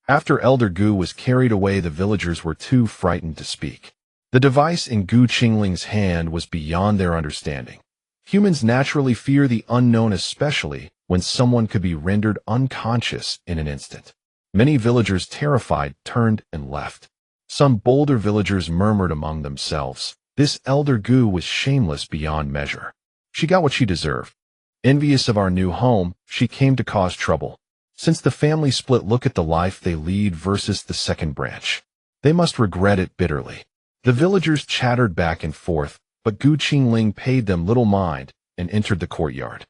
S1: After Elder Gu was carried away, the villagers were too frightened to speak. The device in Qingling's hand was beyond their understanding. Humans naturally fear the unknown, especially when someone could be rendered unconscious in an instant. Many villagers, terrified, turned and left. Some bolder villagers murmured among themselves, "This Elder Gu was shameless beyond measure. She got what she deserved. Envious of our new home, she came to cause trouble. Since the family split, look at the life they lead versus the second branch. They must regret it bitterly." The villagers chattered back and forth, but Qingling paid them little mind and entered the courtyard.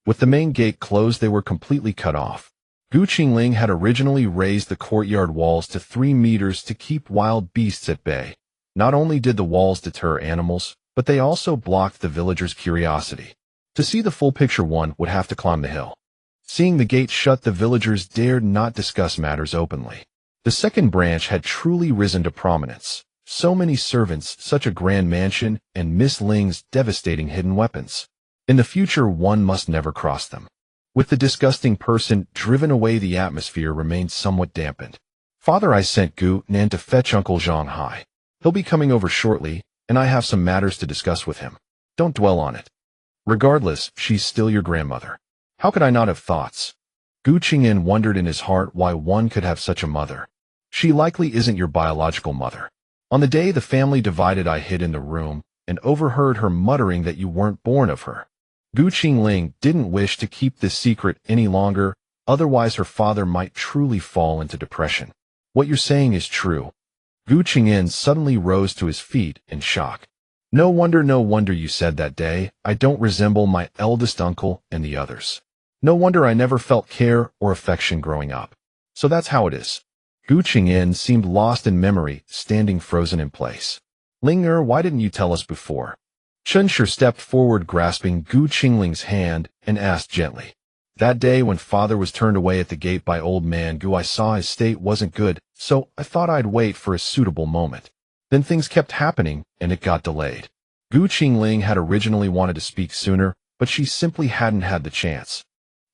S1: With the main gate closed, they were completely cut off. Qingling had originally raised the courtyard walls to 3 meters to keep wild beasts at bay. Not only did the walls deter animals, but they also blocked the villagers' curiosity. To see the full picture, one would have to climb the hill. Seeing the gate shut, the villagers dared not discuss matters openly. The second branch had truly risen to prominence. So many servants, such a grand mansion, and Miss Ling's devastating hidden weapons. In the future, one must never cross them. With the disgusting person driven away, the atmosphere remained somewhat dampened. Father, I sent Gu Nan to fetch Uncle Zhang Hai. He'll be coming over shortly, and I have some matters to discuss with him. Don't dwell on it. Regardless, she's still your grandmother. How could I not have thoughts? Gu Qingyin wondered in his heart why one could have such a mother. She likely isn't your biological mother. On the day the family divided, I hid in the room and overheard her muttering that you weren't born of her. Gu Qingling didn't wish to keep this secret any longer, otherwise her father might truly fall into depression. What you're saying is true. Gu Qingyin suddenly rose to his feet in shock. No wonder you said that day, I don't resemble my eldest uncle and the others. No wonder I never felt care or affection growing up. So that's how it is. Gu Qingyin seemed lost in memory, standing frozen in place. Ling why didn't you tell us before? Chen Shi stepped forward, grasping Gu Qingling's hand, and asked gently. That day when father was turned away at the gate by old man Gu, I saw his state wasn't good, so I thought I'd wait for a suitable moment. Then things kept happening, and it got delayed. Gu Qingling had originally wanted to speak sooner, but she simply hadn't had the chance.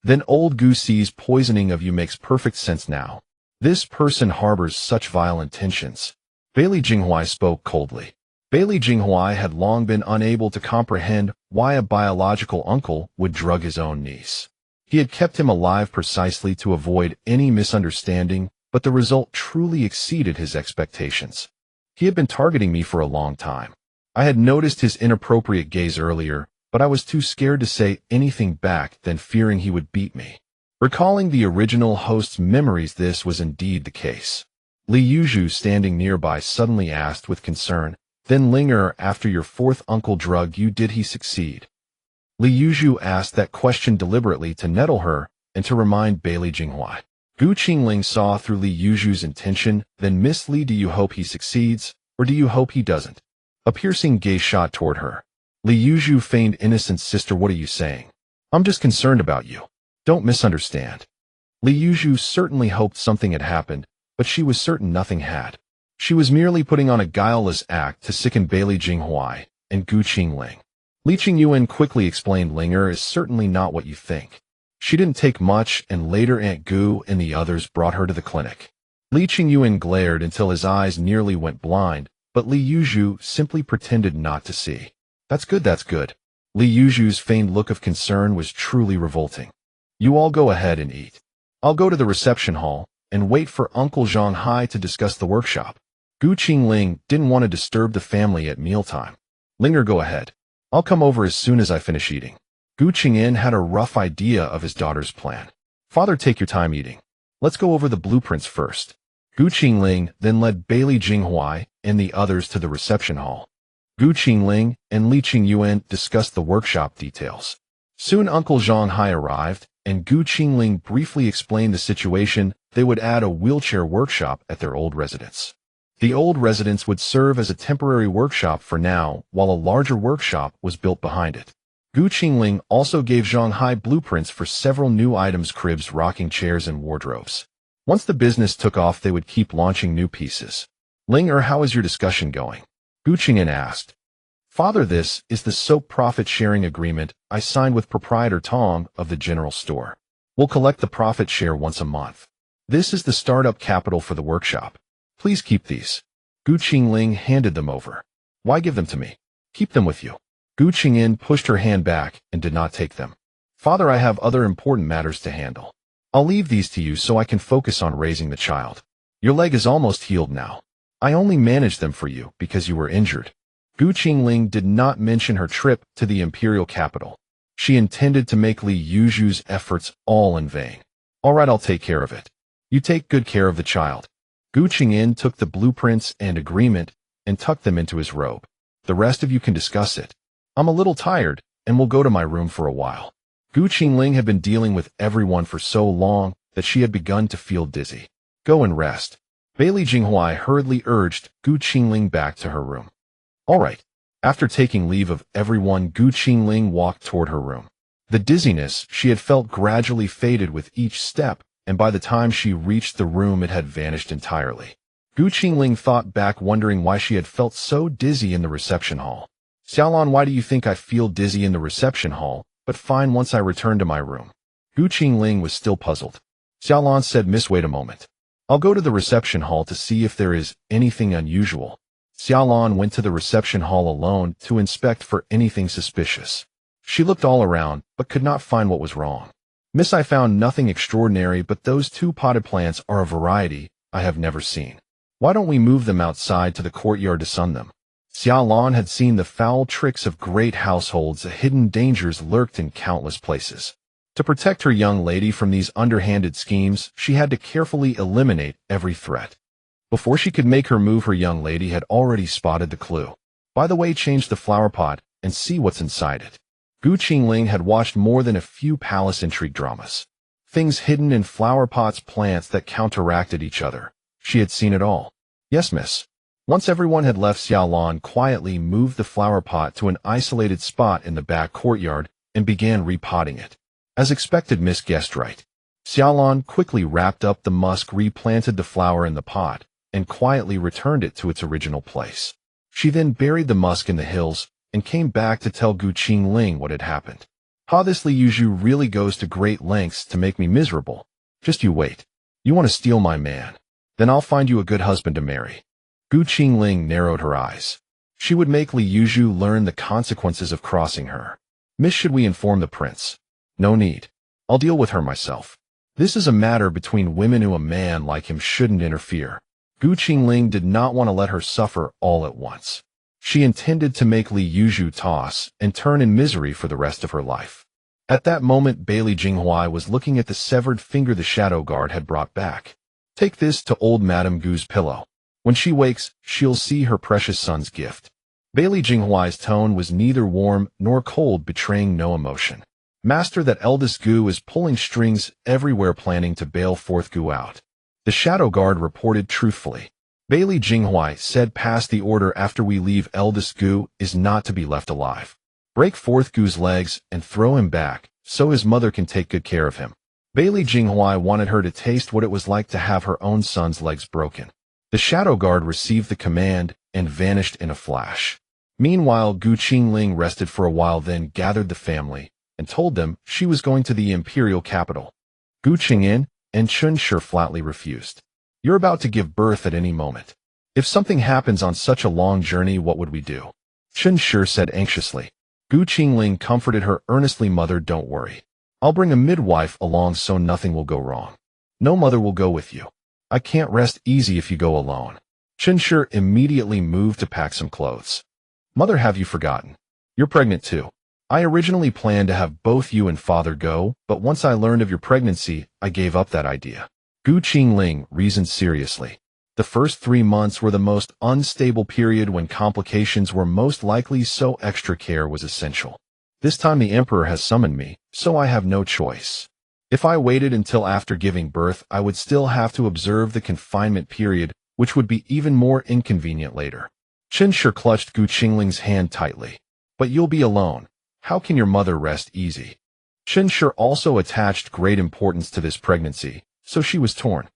S1: Then old Gu Si's poisoning of you makes perfect sense now. This person harbors such vile intentions. Bailey Jinghuai spoke coldly. Bailey Jinghuai had long been unable to comprehend why a biological uncle would drug his own niece. He had kept him alive precisely to avoid any misunderstanding, but the result truly exceeded his expectations. He had been targeting me for a long time. I had noticed his inappropriate gaze earlier, but I was too scared to say anything back, then fearing he would beat me. Recalling the original host's memories, this was indeed the case. Li Yuzhu, standing nearby, suddenly asked with concern, Then Linger, after your fourth uncle drugged you, did he succeed? Li Yuzhu asked that question deliberately to nettle her and to remind Bailey Jinghuai. Gu Qingling saw through Li Yuzhu's intention. Then Miss Li, do you hope he succeeds, or do you hope he doesn't? A piercing gaze shot toward her. Li Yuzhu feigned innocence. Sister, what are you saying? I'm just concerned about you. Don't misunderstand. Li Yuzhu certainly hoped something had happened, but she was certain nothing had. She was merely putting on a guileless act to sicken Bailey Jinghuai and Gu Qingling. Li Qingyuan quickly explained, Linger is certainly not what you think. She didn't take much, and later Aunt Gu and the others brought her to the clinic. Li Qingyuan glared until his eyes nearly went blind, but Li Yuzhu simply pretended not to see. That's good, that's good. Li Yuzhu's feigned look of concern was truly revolting. You all go ahead and eat. I'll go to the reception hall and wait for Uncle Zhang Hai to discuss the workshop. Gu Qingling didn't want to disturb the family at mealtime. Linger, go ahead. I'll come over as soon as I finish eating. Gu Qingyin had a rough idea of his daughter's plan. Father, take your time eating. Let's go over the blueprints first. Gu Qingling then led Bailey Jinghuai and the others to the reception hall. Gu Qingling and Li Qingyuan discussed the workshop details. Soon Uncle Zhang Hai arrived, and Gu Qingling briefly explained the situation. They would add a wheelchair workshop at their old residence. The old residence would serve as a temporary workshop for now, while a larger workshop was built behind it. Gu Qingling also gave Zhang Hai blueprints for several new items: cribs, rocking chairs, and wardrobes. Once the business took off, they would keep launching new pieces. Linger, how is your discussion going? Gu Qingyin asked. Father, this is the soap profit-sharing agreement I signed with proprietor Tong of the general store. We'll collect the profit share once a month. This is the startup capital for the workshop. Please keep these. Gu Qingling handed them over. Why give them to me? Keep them with you. Gu Qingyin pushed her hand back and did not take them. Father, I have other important matters to handle. I'll leave these to you so I can focus on raising the child. Your leg is almost healed now. I only managed them for you because you were injured. Gu Qingling did not mention her trip to the imperial capital. She intended to make Li Yuzhu's efforts all in vain. All right, I'll take care of it. You take good care of the child. Gu Qingyin took the blueprints and agreement and tucked them into his robe. The rest of you can discuss it. I'm a little tired, and we'll go to my room for a while. Qingling had been dealing with everyone for so long that she had begun to feel dizzy. Go and rest. Bailey Jinghuai hurriedly urged Qingling back to her room. All right. After taking leave of everyone, Qingling walked toward her room. The dizziness she had felt gradually faded with each step, and by the time she reached the room it had vanished entirely. Qingling thought back, wondering why she had felt so dizzy in the reception hall. Xiaolan, why do you think I feel dizzy in the reception hall, but fine once I return to my room? Qingling was still puzzled. Xiaolan said, Miss, wait a moment. I'll go to the reception hall to see if there is anything unusual. Xiaolan went to the reception hall alone to inspect for anything suspicious. She looked all around, but could not find what was wrong. Miss, I found nothing extraordinary, but those 2 potted plants are a variety I have never seen. Why don't we move them outside to the courtyard to sun them? Xiaolan had seen the foul tricks of great households. Hidden dangers lurked in countless places. To protect her young lady from these underhanded schemes, she had to carefully eliminate every threat. Before she could make her move, her young lady had already spotted the clue. By the way, change the flower pot and see what's inside it. Qingling had watched more than a few palace intrigue dramas. Things hidden in flower pots, plants that counteracted each other. She had seen it all. Yes, miss. Once everyone had left, Xiaolan quietly moved the flower pot to an isolated spot in the back courtyard and began repotting it. As expected, Miss guessed right. Xiaolan quickly wrapped up the musk, replanted the flower in the pot, and quietly returned it to its original place. She then buried the musk in the hills and came back to tell Qingling what had happened. This Li Yuzhu really goes to great lengths to make me miserable. Just you wait. You want to steal my man? Then I'll find you a good husband to marry. Qingling narrowed her eyes. She would make Li Yuzhu learn the consequences of crossing her. Miss, should we inform the prince? No need. I'll deal with her myself. This is a matter between women who a man like him shouldn't interfere. Qingling did not want to let her suffer all at once. She intended to make Li Yuzhu toss and turn in misery for the rest of her life. At that moment, Bailey Jinghuai was looking at the severed finger the shadow guard had brought back. Take this to old Madame Gu's pillow. When she wakes, she'll see her precious son's gift. Bailey Jinghuai's tone was neither warm nor cold, betraying no emotion. Master, that eldest Gu is pulling strings everywhere, planning to bail fourth Gu out. The shadow guard reported truthfully. Bailey Jinghuai said, pass the order after we leave. Eldest Gu is not to be left alive. Break fourth Gu's legs and throw him back, so his mother can take good care of him. Bailey Jinghuai wanted her to taste what it was like to have her own son's legs broken. The shadow guard received the command and vanished in a flash. Meanwhile, Qingling rested for a while, then gathered the family and told them she was going to the imperial capital. Qingyin and Chunshi flatly refused. You're about to give birth at any moment. If something happens on such a long journey, what would we do? Chunshi said anxiously. Qingling comforted her earnestly. Mother, don't worry. I'll bring a midwife along so nothing will go wrong. No mother will go with you. I can't rest easy if you go alone. Chunshi immediately moved to pack some clothes. Mother, have you forgotten? You're pregnant too. I originally planned to have both you and father go, but once I learned of your pregnancy, I gave up that idea. Qingling reasoned seriously. The first 3 months were the most unstable period when complications were most likely, so extra care was essential. This time the emperor has summoned me, so I have no choice. If I waited until after giving birth, I would still have to observe the confinement period, which would be even more inconvenient later. Chunshi clutched Qingling's hand tightly. But you'll be alone. How can your mother rest easy? Chunshi also attached great importance to this pregnancy, so she was torn.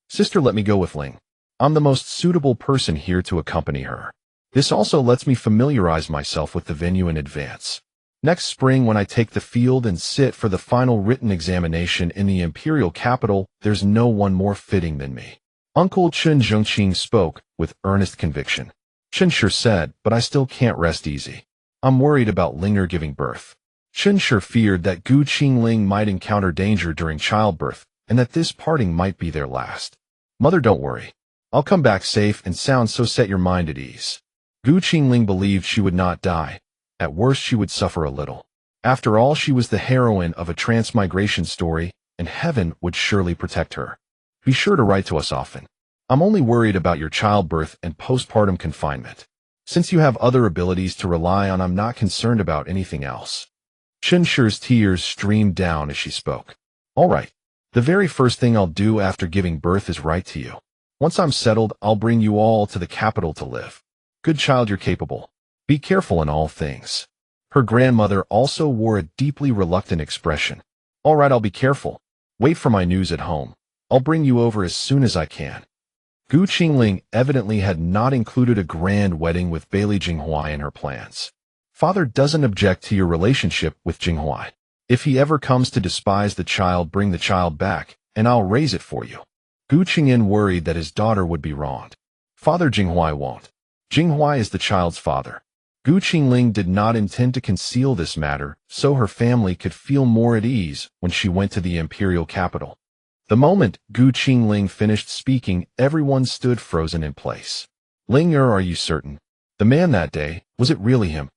S1: Sister, let me go with Ling. I'm the most suitable person here to accompany her. This also lets me familiarize myself with the venue in advance. Next spring, when I take the field and sit for the final written examination in the imperial capital, there's no one more fitting than me. Uncle Chen Zhengqing spoke with earnest conviction. Chunshi said, but I still can't rest easy. I'm worried about Linger giving birth. Chunshi feared that Qingling might encounter danger during childbirth, and that this parting might be their last. Mother, don't worry. I'll come back safe and sound, so set your mind at ease. Qingling believed she would not die. At worst, she would suffer a little. After all, she was the heroine of a transmigration story, and heaven would surely protect her. Be sure to write to us often. I'm only worried about your childbirth and postpartum confinement. Since you have other abilities to rely on, I'm not concerned about anything else. Qingshan's tears streamed down as she spoke. All right. The very first thing I'll do after giving birth is write to you. Once I'm settled, I'll bring you all to the capital to live. Good child, you're capable. Be careful in all things. Her grandmother also wore a deeply reluctant expression. All right, I'll be careful. Wait for my news at home. I'll bring you over as soon as I can. Qingling evidently had not included a grand wedding with Bailey Jinghua in her plans. Father doesn't object to your relationship with Jinghua. If he ever comes to despise the child, bring the child back, and I'll raise it for you. Qingyin worried that his daughter would be wronged. Father Jinghua won't. Jinghua is the child's father. Qingling did not intend to conceal this matter, so her family could feel more at ease when she went to the imperial capital. The moment Qingling finished speaking, everyone stood frozen in place. Linger, are you certain? The man that day, was it really him?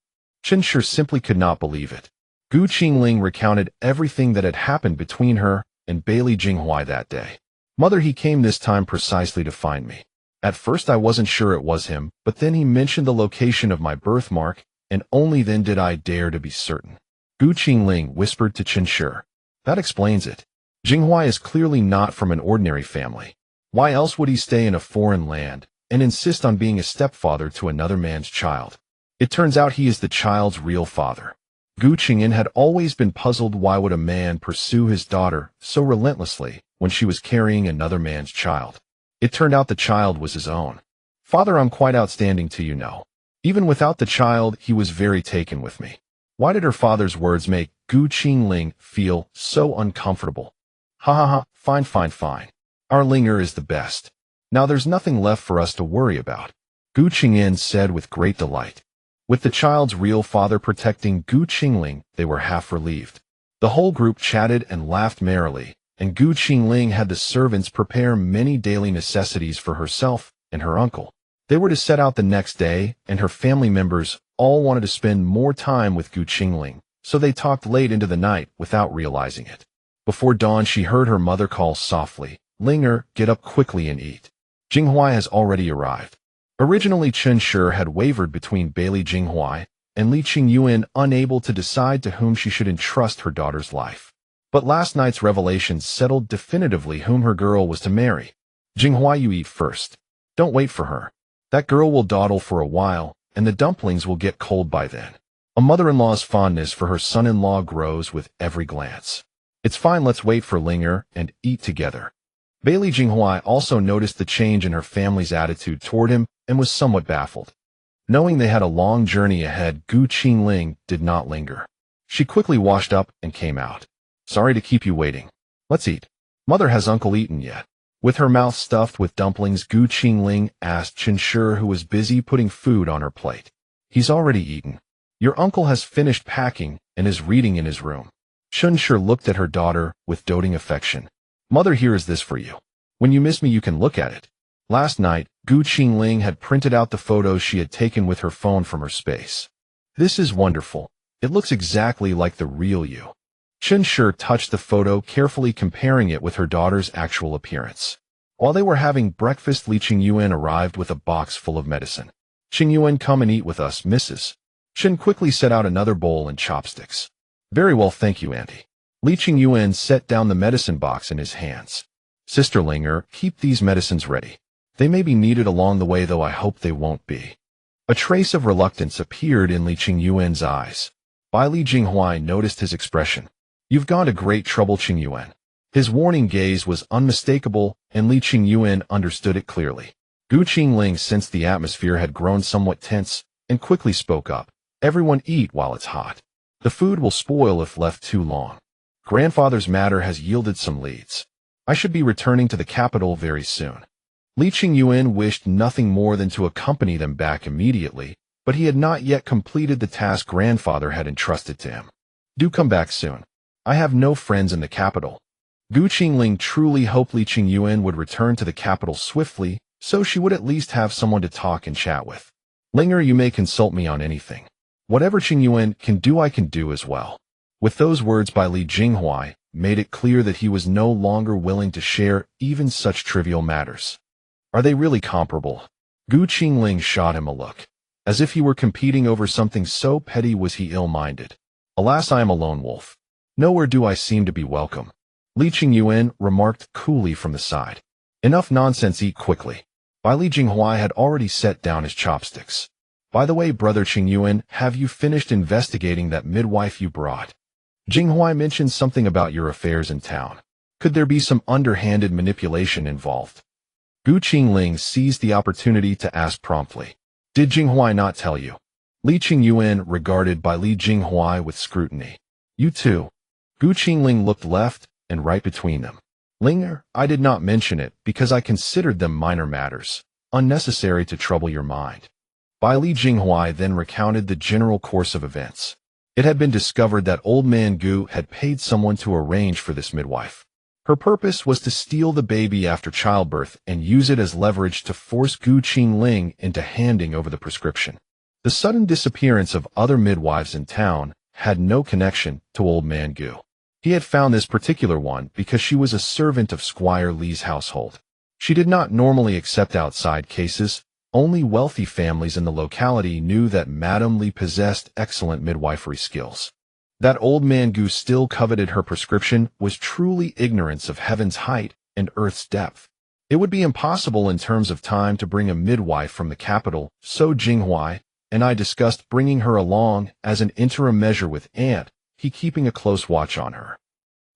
S1: Qingshan simply could not believe it. Qingling recounted everything that had happened between her and Bailey Jinghua that day. Mother, he came this time precisely to find me. At first I wasn't sure it was him, but then he mentioned the location of my birthmark, and only then did I dare to be certain. Qingling whispered to Qingshan. That explains it. Jinghua is clearly not from an ordinary family. Why else would he stay in a foreign land and insist on being a stepfather to another man's child? It turns out he is the child's real father. Qingyin had always been puzzled why would a man pursue his daughter so relentlessly when she was carrying another man's child. It turned out the child was his own. Father, I'm quite outstanding to you now. Even without the child, he was very taken with me. Why did her father's words make Qingling feel so uncomfortable? Ha ha ha, fine. Our Linger is the best. Now there's nothing left for us to worry about. Qingyin said with great delight. With the child's real father protecting Qingling, they were half relieved. The whole group chatted and laughed merrily, and Qingling had the servants prepare many daily necessities for herself and her uncle. They were to set out the next day, and her family members all wanted to spend more time with Qingling, so they talked late into the night without realizing it. Before dawn, she heard her mother call softly, Linger, get up quickly and eat. Jinghua has already arrived. Originally, Qingshan had wavered between Bailey Jinghua and Li Qingyuan, unable to decide to whom she should entrust her daughter's life. But last night's revelations settled definitively whom her girl was to marry. Jinghua, you eat first. Don't wait for her. That girl will dawdle for a while, and the dumplings will get cold by then. A mother-in-law's fondness for her son-in-law grows with every glance. It's fine, let's wait for Linger and eat together. Bailey Jinghua also noticed the change in her family's attitude toward him and was somewhat baffled. Knowing they had a long journey ahead, Qingling did not linger. She quickly washed up and came out. Sorry to keep you waiting. Let's eat. Mother, has Uncle eaten yet? With her mouth stuffed with dumplings, Qingling asked Qingshan, who was busy putting food on her plate. He's already eaten. Your uncle has finished packing and is reading in his room. Qingshan looked at her daughter with doting affection. Mother, here is this for you. When you miss me, you can look at it. Last night, Qingling had printed out the photos she had taken with her phone from her space. This is wonderful. It looks exactly like the real you. Qingshan touched the photo, carefully comparing it with her daughter's actual appearance. While they were having breakfast, Li Qingyuan arrived with a box full of medicine. Qingyuan, come and eat with us, Mrs. Qin quickly set out another bowl and chopsticks. Very well, thank you, Auntie. Li Qingyuan set down the medicine box in his hands. Sister Linger, keep these medicines ready. They may be needed along the way, though I hope they won't be. A trace of reluctance appeared in Li Qingyuan's eyes. Bai Li Jinghua noticed his expression. You've gone to great trouble, Qingyuan. His warning gaze was unmistakable, and Li Qingyuan understood it clearly. Qingling sensed the atmosphere had grown somewhat tense, and quickly spoke up. Everyone eat while it's hot. The food will spoil if left too long. Grandfather's matter has yielded some leads. I should be returning to the capital very soon. Li Qingyuan wished nothing more than to accompany them back immediately, but he had not yet completed the task grandfather had entrusted to him. Do come back soon. I have no friends in the capital. Qingling truly hoped Li Qingyuan would return to the capital swiftly, so she would at least have someone to talk and chat with. Linger, you may consult me on anything. Whatever Qingyuan can do, I can do as well. With those words by Li Jinghua, made it clear that he was no longer willing to share even such trivial matters. Are they really comparable? Qingling shot him a look. As if he were competing over something so petty was he ill-minded. Alas, I am a lone wolf. Nowhere do I seem to be welcome. Li Qingyuan remarked coolly from the side. Enough nonsense, eat quickly. Bai Li Jinghuai had already set down his chopsticks. By the way, brother Qingyuan, have you finished investigating that midwife you brought? Jinghuai mentioned something about your affairs in town. Could there be some underhanded manipulation involved? Gu Qingling seized the opportunity to ask promptly. Did Jinghuai not tell you? Li Qingyuan regarded Bai Li Jinghuai with scrutiny. You too. Gu Qingling looked left and right between them. Linger, I did not mention it because I considered them minor matters, unnecessary to trouble your mind. Bai Li Jinghuai then recounted the general course of events. It had been discovered that old man Gu had paid someone to arrange for this midwife. Her purpose was to steal the baby after childbirth and use it as leverage to force Gu Qingling into handing over the prescription. The sudden disappearance of other midwives in town had no connection to old man Gu. He had found this particular one because she was a servant of Squire Li's household. She did not normally accept outside cases. Only wealthy families in the locality knew that Madame Li possessed excellent midwifery skills. That old man Gu still coveted her prescription was truly ignorance of heaven's height and earth's depth. It would be impossible in terms of time to bring a midwife from the capital, so Jinghuai and I discussed bringing her along as an interim measure with Aunt, he keeping a close watch on her.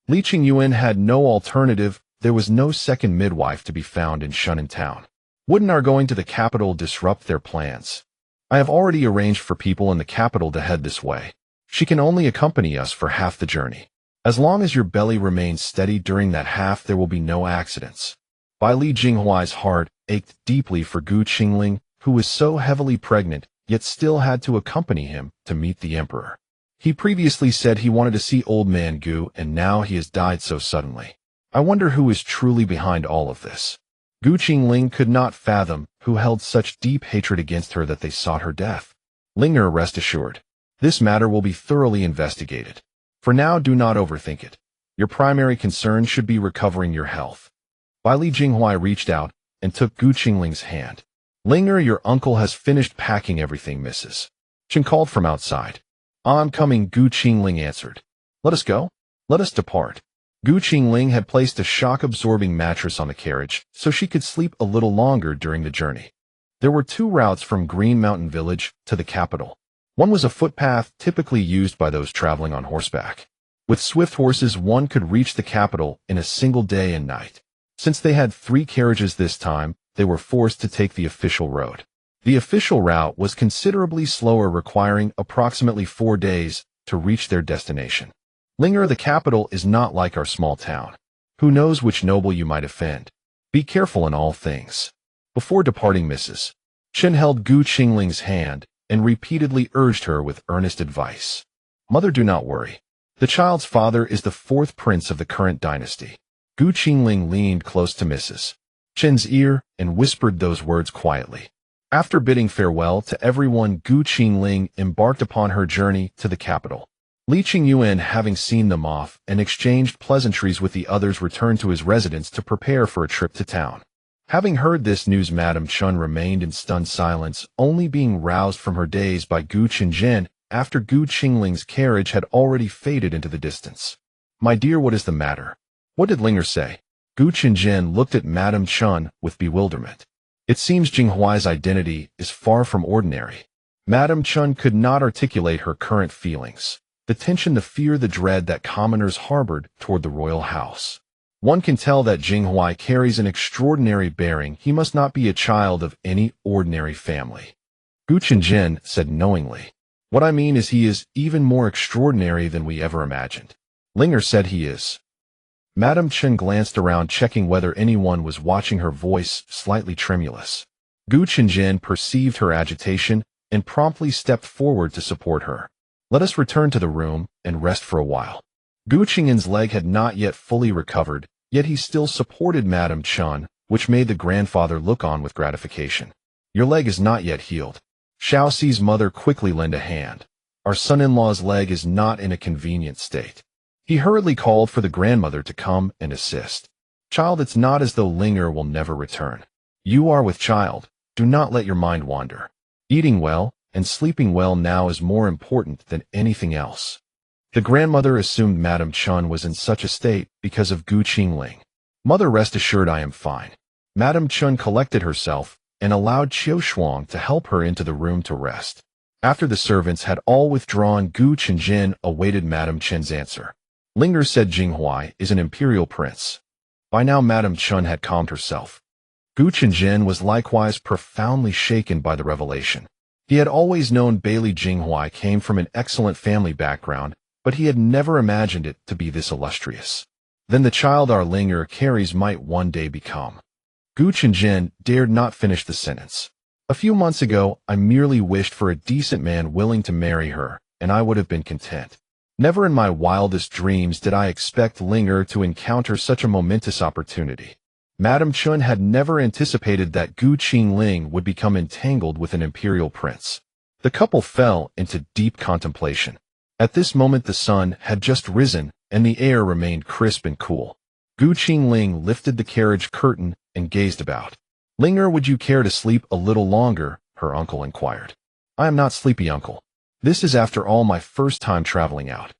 S1: Li Qingyuan had no alternative. There was no second midwife to be found in Shunan town. Wouldn't our going to the capital disrupt their plans? I have already arranged for people in the capital to head this way. She can only accompany us for half the journey. As long as your belly remains steady during that half, there will be no accidents. Bai Li Jinghuai's heart ached deeply for Gu Qingling, who was so heavily pregnant, yet still had to accompany him to meet the emperor. He previously said he wanted to see old man Gu, and now he has died so suddenly. I wonder who is truly behind all of this. Gu Qingling could not fathom who held such deep hatred against her that they sought her death. Linger, rest assured. This matter will be thoroughly investigated. For now, do not overthink it. Your primary concern should be recovering your health. Bai Li Jinghuai reached out and took Gu Qingling's hand. Linger, your uncle has finished packing everything, Mrs. Chen called from outside. I'm coming, Gu Qingling answered. Let us go. Let us depart. Gu Qingling had placed a shock-absorbing mattress on the carriage so she could sleep a little longer during the journey. There were two routes from Green Mountain Village to the capital. One was a footpath typically used by those traveling on horseback. With swift horses, one could reach the capital in a single day and night. Since they had 3 carriages this time, they were forced to take the official road. The official route was considerably slower, requiring approximately 4 days to reach their destination. Linger, the capital is not like our small town. Who knows which noble you might offend? Be careful in all things. Before departing, Mrs. Chen held Gu Qingling's hand and repeatedly urged her with earnest advice. Mother, do not worry. The child's father is the 4th prince of the current dynasty. Gu Qingling leaned close to Mrs. Chen's ear and whispered those words quietly. After bidding farewell to everyone, Gu Qingling embarked upon her journey to the capital. Li Qingyuan, having seen them off and exchanged pleasantries with the others, returned to his residence to prepare for a trip to town. Having heard this news, Madame Chun remained in stunned silence, only being roused from her daze by Gu Qingzhen after Gu Qingling's carriage had already faded into the distance. My dear, what is the matter? What did Linger say? Gu Qingzhen looked at Madame Chun with bewilderment. It seems Jinghuai's identity is far from ordinary. Madame Chun could not articulate her current feelings. The tension, the fear, the dread that commoners harbored toward the royal house. One can tell that Jinghuai carries an extraordinary bearing. He must not be a child of any ordinary family. Gu Qingzhen said knowingly. What I mean is he is even more extraordinary than we ever imagined. Linger said he is. Madame Chen glanced around, checking whether anyone was watching, her voice slightly tremulous. Gu Qingzhen perceived her agitation and promptly stepped forward to support her. Let us return to the room and rest for a while. Gu Qingzhen's leg had not yet fully recovered, yet he still supported Madame Chun, which made the grandfather look on with gratification. Your leg is not yet healed. Xiaoxi's mother quickly lent a hand. Our son-in-law's leg is not in a convenient state. He hurriedly called for the grandmother to come and assist. Child, it's not as though Linger will never return. You are with child. Do not let your mind wander. Eating well and sleeping well now is more important than anything else. The grandmother assumed Madame Chun was in such a state because of Gu Qingling. Mother, rest assured I am fine. Madame Chun collected herself and allowed Qiu Shuang to help her into the room to rest. After the servants had all withdrawn, Gu Chenjin awaited Madame Chen's answer. Linger said Jinghuai is an imperial prince. By now Madame Chun had calmed herself. Gu Chenjin was likewise profoundly shaken by the revelation. He had always known Bailey Jinghuai came from an excellent family background, but he had never imagined it to be this illustrious. Then the child our Linger carries might one day become. Gu Chenjin dared not finish the sentence. A few months ago, I merely wished for a decent man willing to marry her, and I would have been content. Never in my wildest dreams did I expect Linger to encounter such a momentous opportunity. Madame Chun had never anticipated that Gu Qingling would become entangled with an imperial prince. The couple fell into deep contemplation. At this moment the sun had just risen, and the air remained crisp and cool. Gu Qingling lifted the carriage curtain and gazed about. Linger, would you care to sleep a little longer? Her uncle inquired. I am not sleepy, uncle. This is after all my first time traveling out.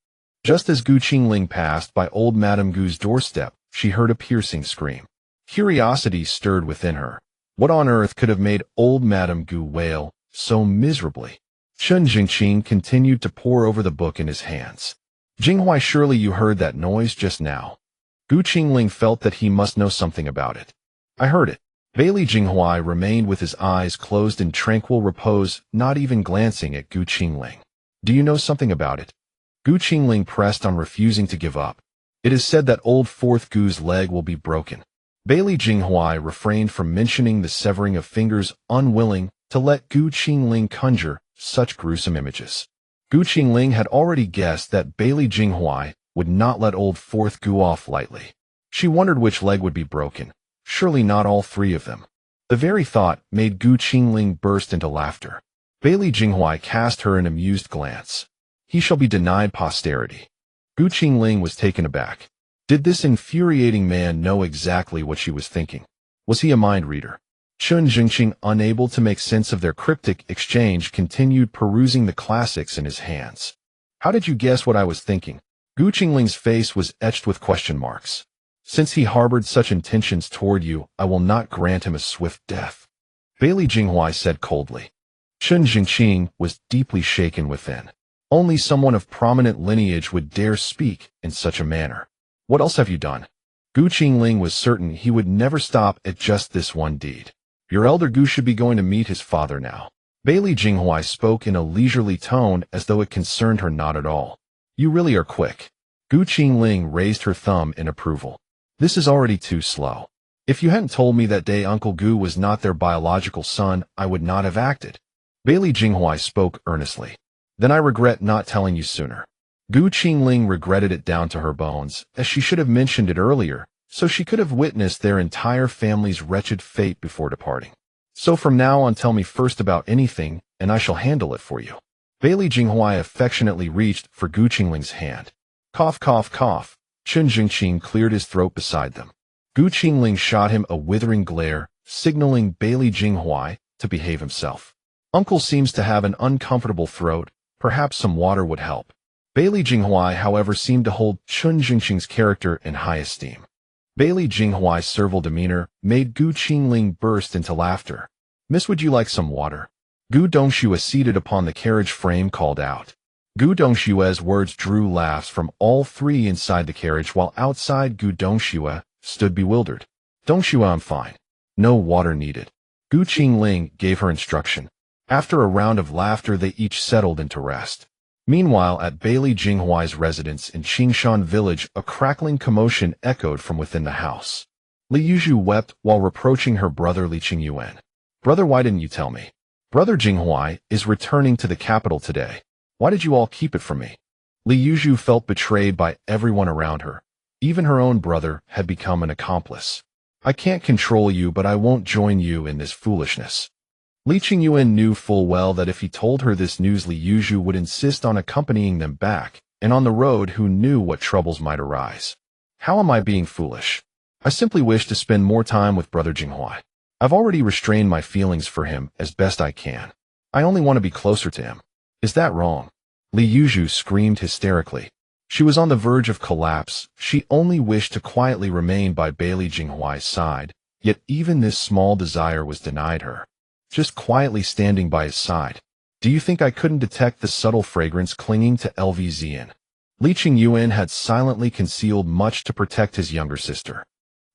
S1: Just as Gu Qingling passed by old Madame Gu's doorstep, she heard a piercing scream. Curiosity stirred within her. What on earth could have made old Madame Gu wail so miserably? Chun Jingqing continued to pore over the book in his hands. Jinghuai, surely you heard that noise just now. Gu Qingling felt that he must know something about it. I heard it. Bailey Jinghuai remained with his eyes closed in tranquil repose, not even glancing at Gu Qingling. Do you know something about it? Gu Qingling pressed on, refusing to give up. It is said that old fourth Gu's leg will be broken. Bailey Jinghuai refrained from mentioning the severing of fingers, unwilling to let Gu Qingling conjure such gruesome images. Gu Qingling had already guessed that Bailey Jinghuai would not let old fourth Gu off lightly. She wondered which leg would be broken. Surely not all three of them. The very thought made Gu Qingling burst into laughter. Bailey Jinghuai cast her an amused glance. He shall be denied posterity. Gu Qingling was taken aback. Did this infuriating man know exactly what she was thinking? Was he a mind reader? Chun Jingqing, unable to make sense of their cryptic exchange, continued perusing the classics in his hands. How did you guess what I was thinking? Gu Qingling's face was etched with question marks. Since he harbored such intentions toward you, I will not grant him a swift death. Bailey Jinghuai said coldly. Chun Jingqing was deeply shaken within. Only someone of prominent lineage would dare speak in such a manner. What else have you done? Gu Qingling was certain he would never stop at just this one deed. Your elder Gu should be going to meet his father now. Bailey Jinghuai spoke in a leisurely tone as though it concerned her not at all. You really are quick. Gu Qingling raised her thumb in approval. This is already too slow. If you hadn't told me that day Uncle Gu was not their biological son, I would not have acted. Bailey Jinghuai spoke earnestly. Then I regret not telling you sooner. Gu Qingling regretted it down to her bones, as she should have mentioned it earlier, so she could have witnessed their entire family's wretched fate before departing. So from now on tell me first about anything, and I shall handle it for you. Bailey Jinghuai affectionately reached for Gu Qingling's hand. Cough, cough, cough. Chun Jingqing cleared his throat beside them. Gu Qingling shot him a withering glare, signaling Bailey Jinghuai to behave himself. Uncle seems to have an uncomfortable throat. Perhaps some water would help. Bailey Jinghuai, however, seemed to hold Chun Jingqing's character in high esteem. Bailey Jinghuai's servile demeanor made Gu Qingling burst into laughter. Miss, would you like some water? Gu Dongxue, seated upon the carriage frame, called out. Gu Dongshue's words drew laughs from all three inside the carriage, while outside Gu Dongxue stood bewildered. Dongxue, I'm fine. No water needed. Gu Qingling gave her instruction. After a round of laughter, they each settled into rest. Meanwhile, at Bailey Jinghuai's residence in Qingshan Village, a crackling commotion echoed from within the house. Li Yuzhu wept while reproaching her brother Li Qingyuan. Brother, why didn't you tell me? Brother Jinghuai is returning to the capital today. Why did you all keep it from me? Li Yuzhu felt betrayed by everyone around her. Even her own brother had become an accomplice. I can't control you, but I won't join you in this foolishness. Li Qingyuan knew full well that if he told her this news, Li Yuzhu would insist on accompanying them back, and on the road who knew what troubles might arise. How am I being foolish? I simply wish to spend more time with Brother Jinghuai. I've already restrained my feelings for him as best I can. I only want to be closer to him. Is that wrong? Li Yuzhu screamed hysterically. She was on the verge of collapse. She only wished to quietly remain by Bailey Jinghuai's side, yet even this small desire was denied her. Just quietly standing by his side. Do you think I couldn't detect the subtle fragrance clinging to LVZN? Li Qingyuan had silently concealed much to protect his younger sister.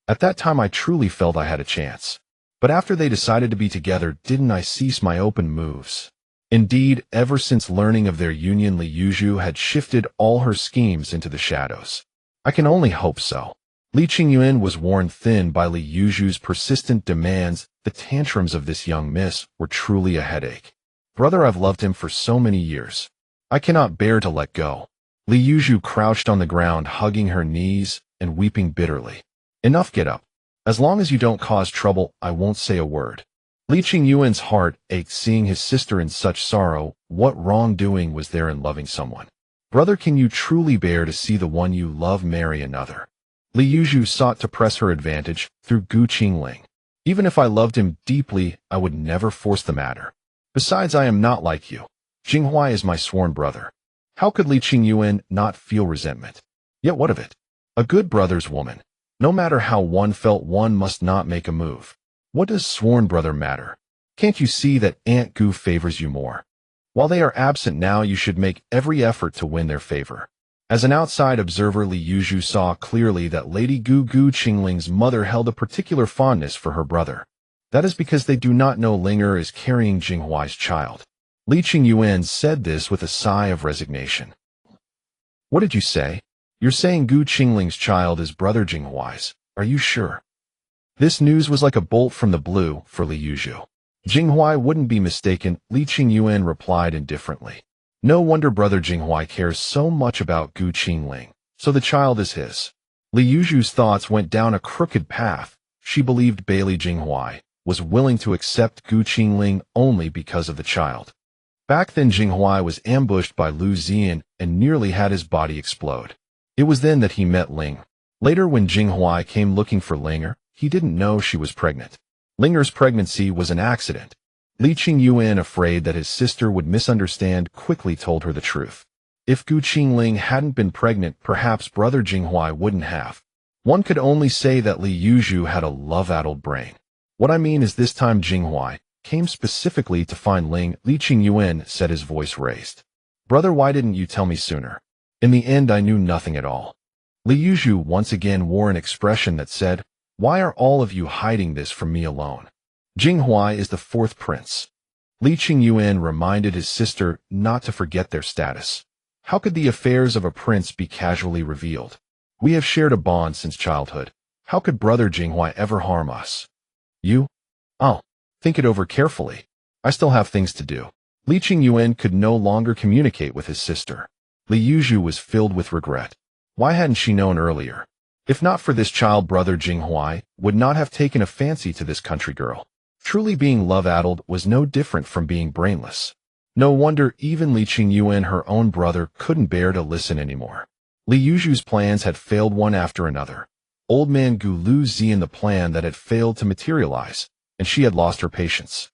S1: At that time I truly felt I had a chance. But after they decided to be together, didn't I cease my open moves? Indeed, ever since learning of their union, Li Yuzhu had shifted all her schemes into the shadows. I can only hope so. Li Qingyuan was worn thin by Li Yuzhu's persistent demands. The tantrums of this young miss were truly a headache. Brother, I've loved him for so many years. I cannot bear to let go. Li Yuzhu crouched on the ground, hugging her knees and weeping bitterly. Enough, get up. As long as you don't cause trouble, I won't say a word. Li Qingyuan's heart ached seeing his sister in such sorrow. What wrongdoing was there in loving someone? Brother, can you truly bear to see the one you love marry another? Li Yuzhu sought to press her advantage through Qingling. Even if I loved him deeply, I would never force the matter. Besides, I am not like you. Jinghuai is my sworn brother. How could Li Qingyuan not feel resentment? Yet what of it? A good brother's woman. No matter how one felt, one must not make a move. What does sworn brother matter? Can't you see that Aunt Gu favors you more? While they are absent now, you should make every effort to win their favor. As an outside observer, Li Yuzhu saw clearly that Lady Gu Qingling's mother held a particular fondness for her brother. That is because they do not know Linger is carrying Jinghuai's child. Li Qingyuan said this with a sigh of resignation. What did you say? You're saying Gu Qingling's child is brother Jinghuai's. Are you sure? This news was like a bolt from the blue for Li Yuzhu. Jinghuai wouldn't be mistaken, Li Qingyuan replied indifferently. No wonder brother Jinghuai cares so much about Gu Qingling. So the child is his. Li Yuzhu's thoughts went down a crooked path. She believed Bailey Jinghuai was willing to accept Gu Qingling only because of the child. Back then Jinghuai was ambushed by Lu Zian and nearly had his body explode. It was then that he met Ling. Later when Jinghuai came looking for Linger, he didn't know she was pregnant. Linger's pregnancy was an accident. Li Qingyuan, afraid that his sister would misunderstand, quickly told her the truth. If Gu Qingling hadn't been pregnant, perhaps brother Jinghuai wouldn't have. One could only say that Li Yuzhu had a love-addled brain. What I mean is this time Jinghuai came specifically to find Ling. Li Qingyuan said, his voice raised. Brother, why didn't you tell me sooner? In the end, I knew nothing at all. Li Yuzhu once again wore an expression that said, why are all of you hiding this from me alone? Jinghuai is the fourth prince. Li Qingyuan reminded his sister not to forget their status. How could the affairs of a prince be casually revealed? We have shared a bond since childhood. How could brother Jinghuai ever harm us? You? Oh, think it over carefully. I still have things to do. Li Qingyuan could no longer communicate with his sister. Li Yuzhu was filled with regret. Why hadn't she known earlier? If not for this child, brother Jinghuai would not have taken a fancy to this country girl. Truly, being love-addled was no different from being brainless. No wonder even Li Qingyuan, her own brother, couldn't bear to listen anymore. Li Yuzhu's plans had failed one after another. Old man Gu Lu Zian the plan that had failed to materialize, and she had lost her patience.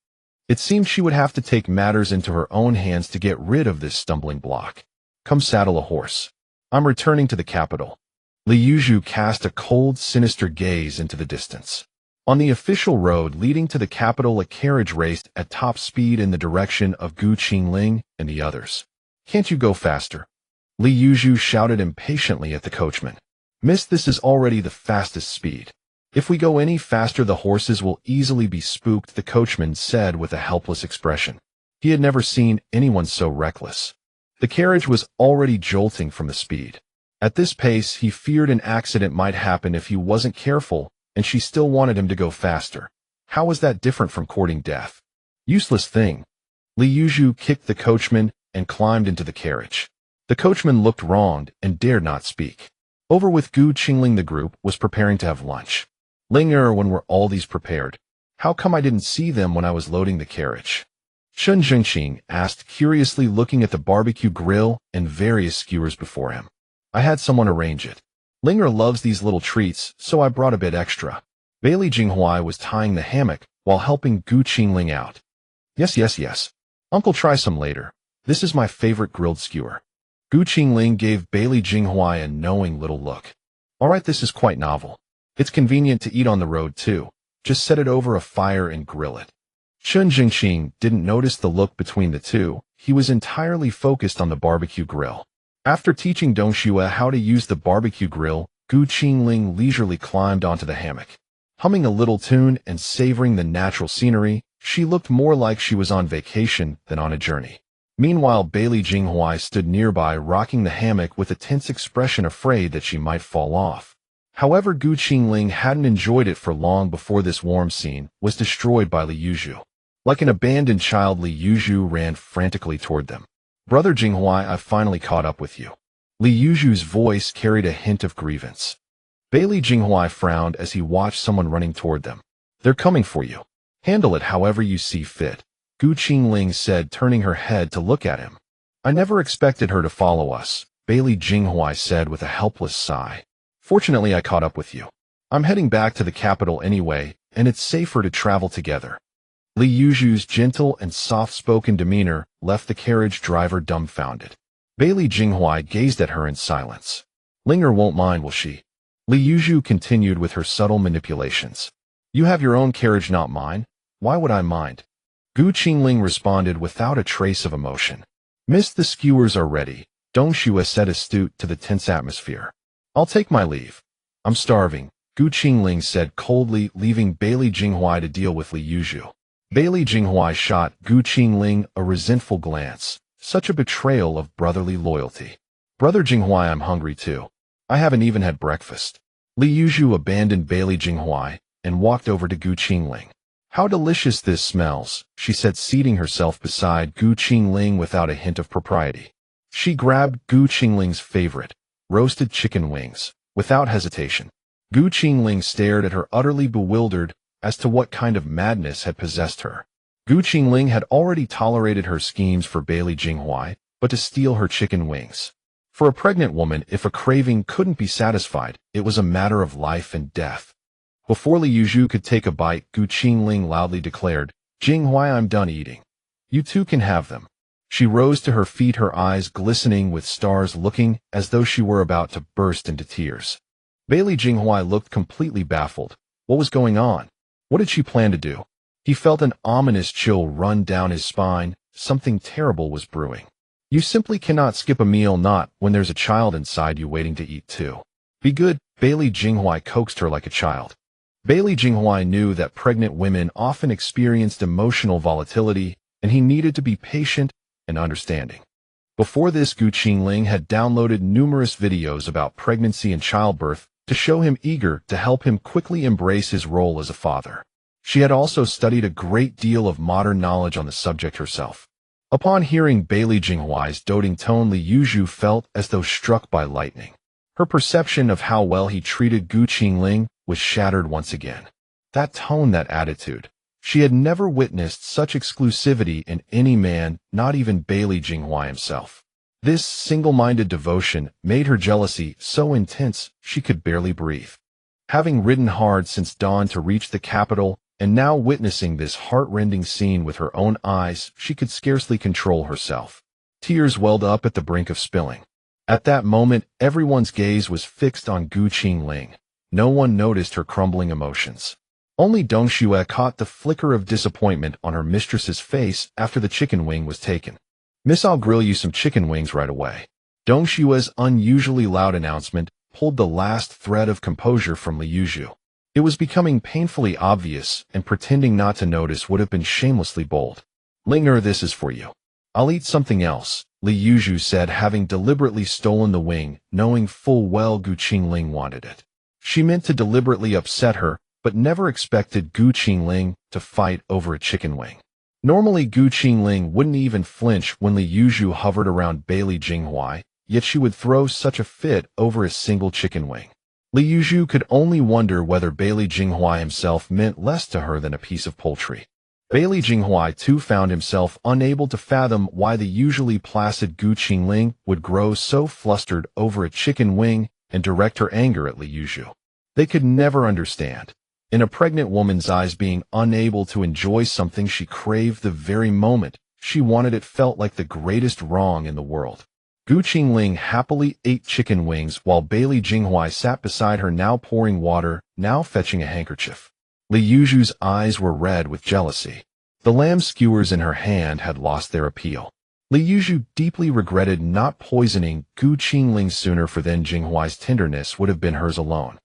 S1: It seemed she would have to take matters into her own hands to get rid of this stumbling block. Come saddle a horse. I'm returning to the capital. Li Yuzhu cast a cold, sinister gaze into the distance. On the official road leading to the capital, a carriage raced at top speed in the direction of Gu Qingling and the others. Can't you go faster? Li Yuzhu shouted impatiently at the coachman. Miss, this is already the fastest speed. If we go any faster, the horses will easily be spooked, the coachman said with a helpless expression. He had never seen anyone so reckless. The carriage was already jolting from the speed. At this pace, he feared an accident might happen if he wasn't careful, and she still wanted him to go faster. How was that different from courting death? Useless thing. Li Yuzhu kicked the coachman and climbed into the carriage. The coachman looked wronged and dared not speak. Over with Gu Qingling, the group was preparing to have lunch. Linger, when were all these prepared? How come I didn't see them when I was loading the carriage? Shun Zhengqing asked curiously, looking at the barbecue grill and various skewers before him. I had someone arrange it. Linger loves these little treats, so I brought a bit extra. Bailey Jinghuai was tying the hammock while helping Gu Qingling out. Yes. Uncle, try some later. This is my favorite grilled skewer. Gu Qingling gave Bailey Jinghuai a knowing little look. Alright, this is quite novel. It's convenient to eat on the road too. Just set it over a fire and grill it. Chun Jingqing didn't notice the look between the two. He was entirely focused on the barbecue grill. After teaching Dong Xue how to use the barbecue grill, Gu Qingling leisurely climbed onto the hammock. Humming a little tune and savoring the natural scenery, she looked more like she was on vacation than on a journey. Meanwhile, Bailey Jinghuai stood nearby rocking the hammock with a tense expression, afraid that she might fall off. However, Gu Qingling hadn't enjoyed it for long before this warm scene was destroyed by Li Yuzhu. Like an abandoned child, Li Yuzhu ran frantically toward them. Brother Jinghuai, I've finally caught up with you. Li Yuzhu's voice carried a hint of grievance. Bailey Jinghuai frowned as he watched someone running toward them. They're coming for you. Handle it however you see fit, Gu Qingling said, turning her head to look at him. I never expected her to follow us, Bailey Jinghuai said with a helpless sigh. Fortunately, I caught up with you. I'm heading back to the capital anyway, and it's safer to travel together. Li Yuzhu's gentle and soft-spoken demeanor left the carriage driver dumbfounded. Bailey Jinghuai gazed at her in silence. Linger won't mind, will she? Li Yuzhu continued with her subtle manipulations. You have your own carriage, not mine. Why would I mind? Gu Qingling responded without a trace of emotion. Miss, the skewers are ready, Dong Xue said, astute to the tense atmosphere. I'll take my leave. I'm starving, Gu Qingling said coldly, leaving Bailey Jinghuai to deal with Li Yuzhu. Bailey Jinghuai shot Gu Qingling a resentful glance. Such a betrayal of brotherly loyalty. Brother Jinghuai, I'm hungry too. I haven't even had breakfast. Li Yuzhu abandoned Bailey Jinghuai and walked over to Gu Qingling. How delicious this smells, she said, seating herself beside Gu Qingling without a hint of propriety. She grabbed Gu Qingling's favorite, roasted chicken wings, without hesitation. Gu Qingling stared at her, utterly bewildered as to what kind of madness had possessed her. Gu Qingling had already tolerated her schemes for Bailey Jinghuai, but to steal her chicken wings. For a pregnant woman, if a craving couldn't be satisfied, it was a matter of life and death. Before Li Yuzhu could take a bite, Gu Qingling loudly declared, Jinghuai, I'm done eating. You two can have them. She rose to her feet, her eyes glistening with stars, looking as though she were about to burst into tears. Bailey Jinghuai looked completely baffled. What was going on? What did she plan to do? He felt an ominous chill run down his spine. Something terrible was brewing. You simply cannot skip a meal, not when there's a child inside you waiting to eat too. Be good, Bailey Jinghuai coaxed her like a child. Bailey Jinghuai knew that pregnant women often experienced emotional volatility, and he needed to be patient and understanding. Before this, Gu Qingling had downloaded numerous videos about pregnancy and childbirth to show him, eager to help him quickly embrace his role as a father. She had also studied a great deal of modern knowledge on the subject herself. Upon hearing Bailey Jinghuai's doting tone, Li Yuzhu felt as though struck by lightning. Her perception of how well he treated Gu Qingling was shattered once again. That tone, that attitude. She had never witnessed such exclusivity in any man, not even Bailey Jinghuai himself. This single-minded devotion made her jealousy so intense she could barely breathe. Having ridden hard since dawn to reach the capital, and now witnessing this heart-rending scene with her own eyes, she could scarcely control herself. Tears welled up at the brink of spilling. At that moment, everyone's gaze was fixed on Gu Qingling. No one noticed her crumbling emotions. Only Dong Xue caught the flicker of disappointment on her mistress's face after the chicken wing was taken. Miss, I'll grill you some chicken wings right away. Dong Xue's unusually loud announcement pulled the last thread of composure from Li Yuzhu. It was becoming painfully obvious, and pretending not to notice would have been shamelessly bold. Linger, this is for you. I'll eat something else, Li Yuzhu said, having deliberately stolen the wing, knowing full well Gu Qingling wanted it. She meant to deliberately upset her, but never expected Gu Qingling to fight over a chicken wing. Normally, Gu Qingling wouldn't even flinch when Li Yuzhu hovered around Bailey Jinghuai, yet she would throw such a fit over a single chicken wing. Li Yuzhu could only wonder whether Bailey Jinghuai himself meant less to her than a piece of poultry. Bailey Jinghuai too found himself unable to fathom why the usually placid Gu Qingling would grow so flustered over a chicken wing and direct her anger at Li Yuzhu. They could never understand. In a pregnant woman's eyes, being unable to enjoy something she craved the very moment she wanted it felt like the greatest wrong in the world. Gu Qingling happily ate chicken wings while Bailey Jinghuai sat beside her, now pouring water, now fetching a handkerchief. Li Yuzhu's eyes were red with jealousy. The lamb skewers in her hand had lost their appeal. Li Yuzhu deeply regretted not poisoning Gu Qingling sooner, for then Jinghuai's tenderness would have been hers alone.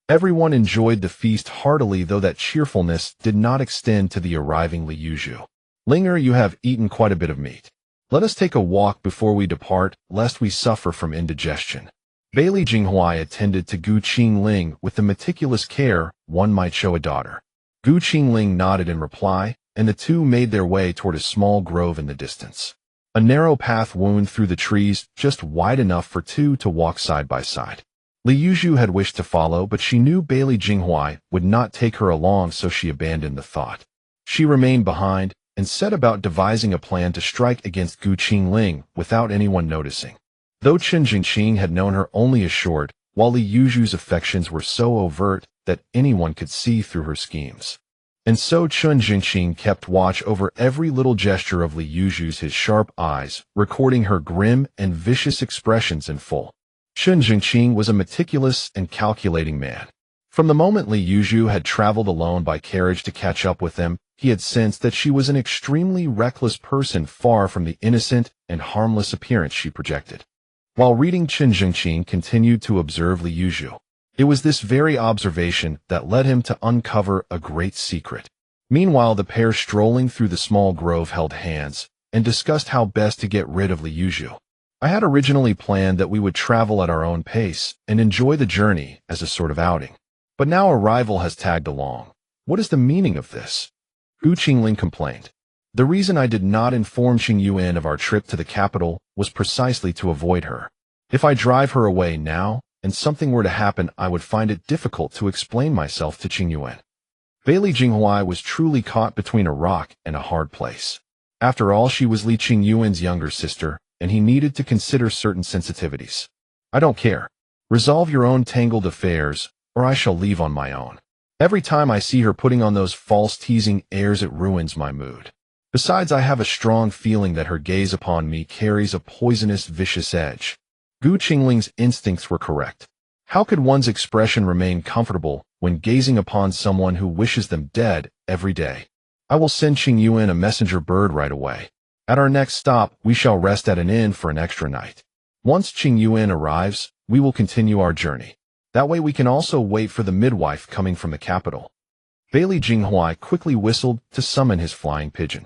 S1: Everyone enjoyed the feast heartily, though that cheerfulness did not extend to the arriving Li Yuzhu. Linger, you have eaten quite a bit of meat. Let us take a walk before we depart, lest we suffer from indigestion. Bailey Jinghuai attended to Gu Qingling with the meticulous care one might show a daughter. Gu Qingling nodded in reply, and the two made their way toward a small grove in the distance. A narrow path wound through the trees, just wide enough for two to walk side by side. Li Yuzhu had wished to follow, but she knew Bailey Jinghuai would not take her along, so she abandoned the thought. She remained behind and set about devising a plan to strike against Gu Qingling without anyone noticing. Though Chen Jingqing had known her only a short, while Li Yuzhu's affections were so overt that anyone could see through her schemes. And so Chen Jingqing kept watch over every little gesture of Li Yuzhu's, his sharp eyes recording her grim and vicious expressions in full. Chen Jingqing was a meticulous and calculating man. From the moment Li Yuzhu had traveled alone by carriage to catch up with them, he had sensed that she was an extremely reckless person, far from the innocent and harmless appearance she projected. While reading, Chen Jingqing continued to observe Li Yuzhu. It was this very observation that led him to uncover a great secret. Meanwhile, the pair strolling through the small grove held hands and discussed how best to get rid of Li Yuzhu. I had originally planned that we would travel at our own pace and enjoy the journey as a sort of outing. But now a rival has tagged along. What is the meaning of this? Gu Qingling complained. The reason I did not inform Qing Yuan of our trip to the capital was precisely to avoid her. If I drive her away now, and something were to happen, I would find it difficult to explain myself to Qing Yuan. Bailey Jinghuai was truly caught between a rock and a hard place. After all, she was Li Qing Yuan's younger sister, and he needed to consider certain sensitivities. I don't care. Resolve your own tangled affairs, or I shall leave on my own. Every time I see her putting on those false teasing airs, it ruins my mood. Besides, I have a strong feeling that her gaze upon me carries a poisonous, vicious edge. Gu Qingling's instincts were correct. How could one's expression remain comfortable when gazing upon someone who wishes them dead every day? I will send Qing Yuan a messenger bird right away. At our next stop, we shall rest at an inn for an extra night. Once Qing Yuan arrives, we will continue our journey. That way we can also wait for the midwife coming from the capital. Bailey Jinghuai quickly whistled to summon his flying pigeon.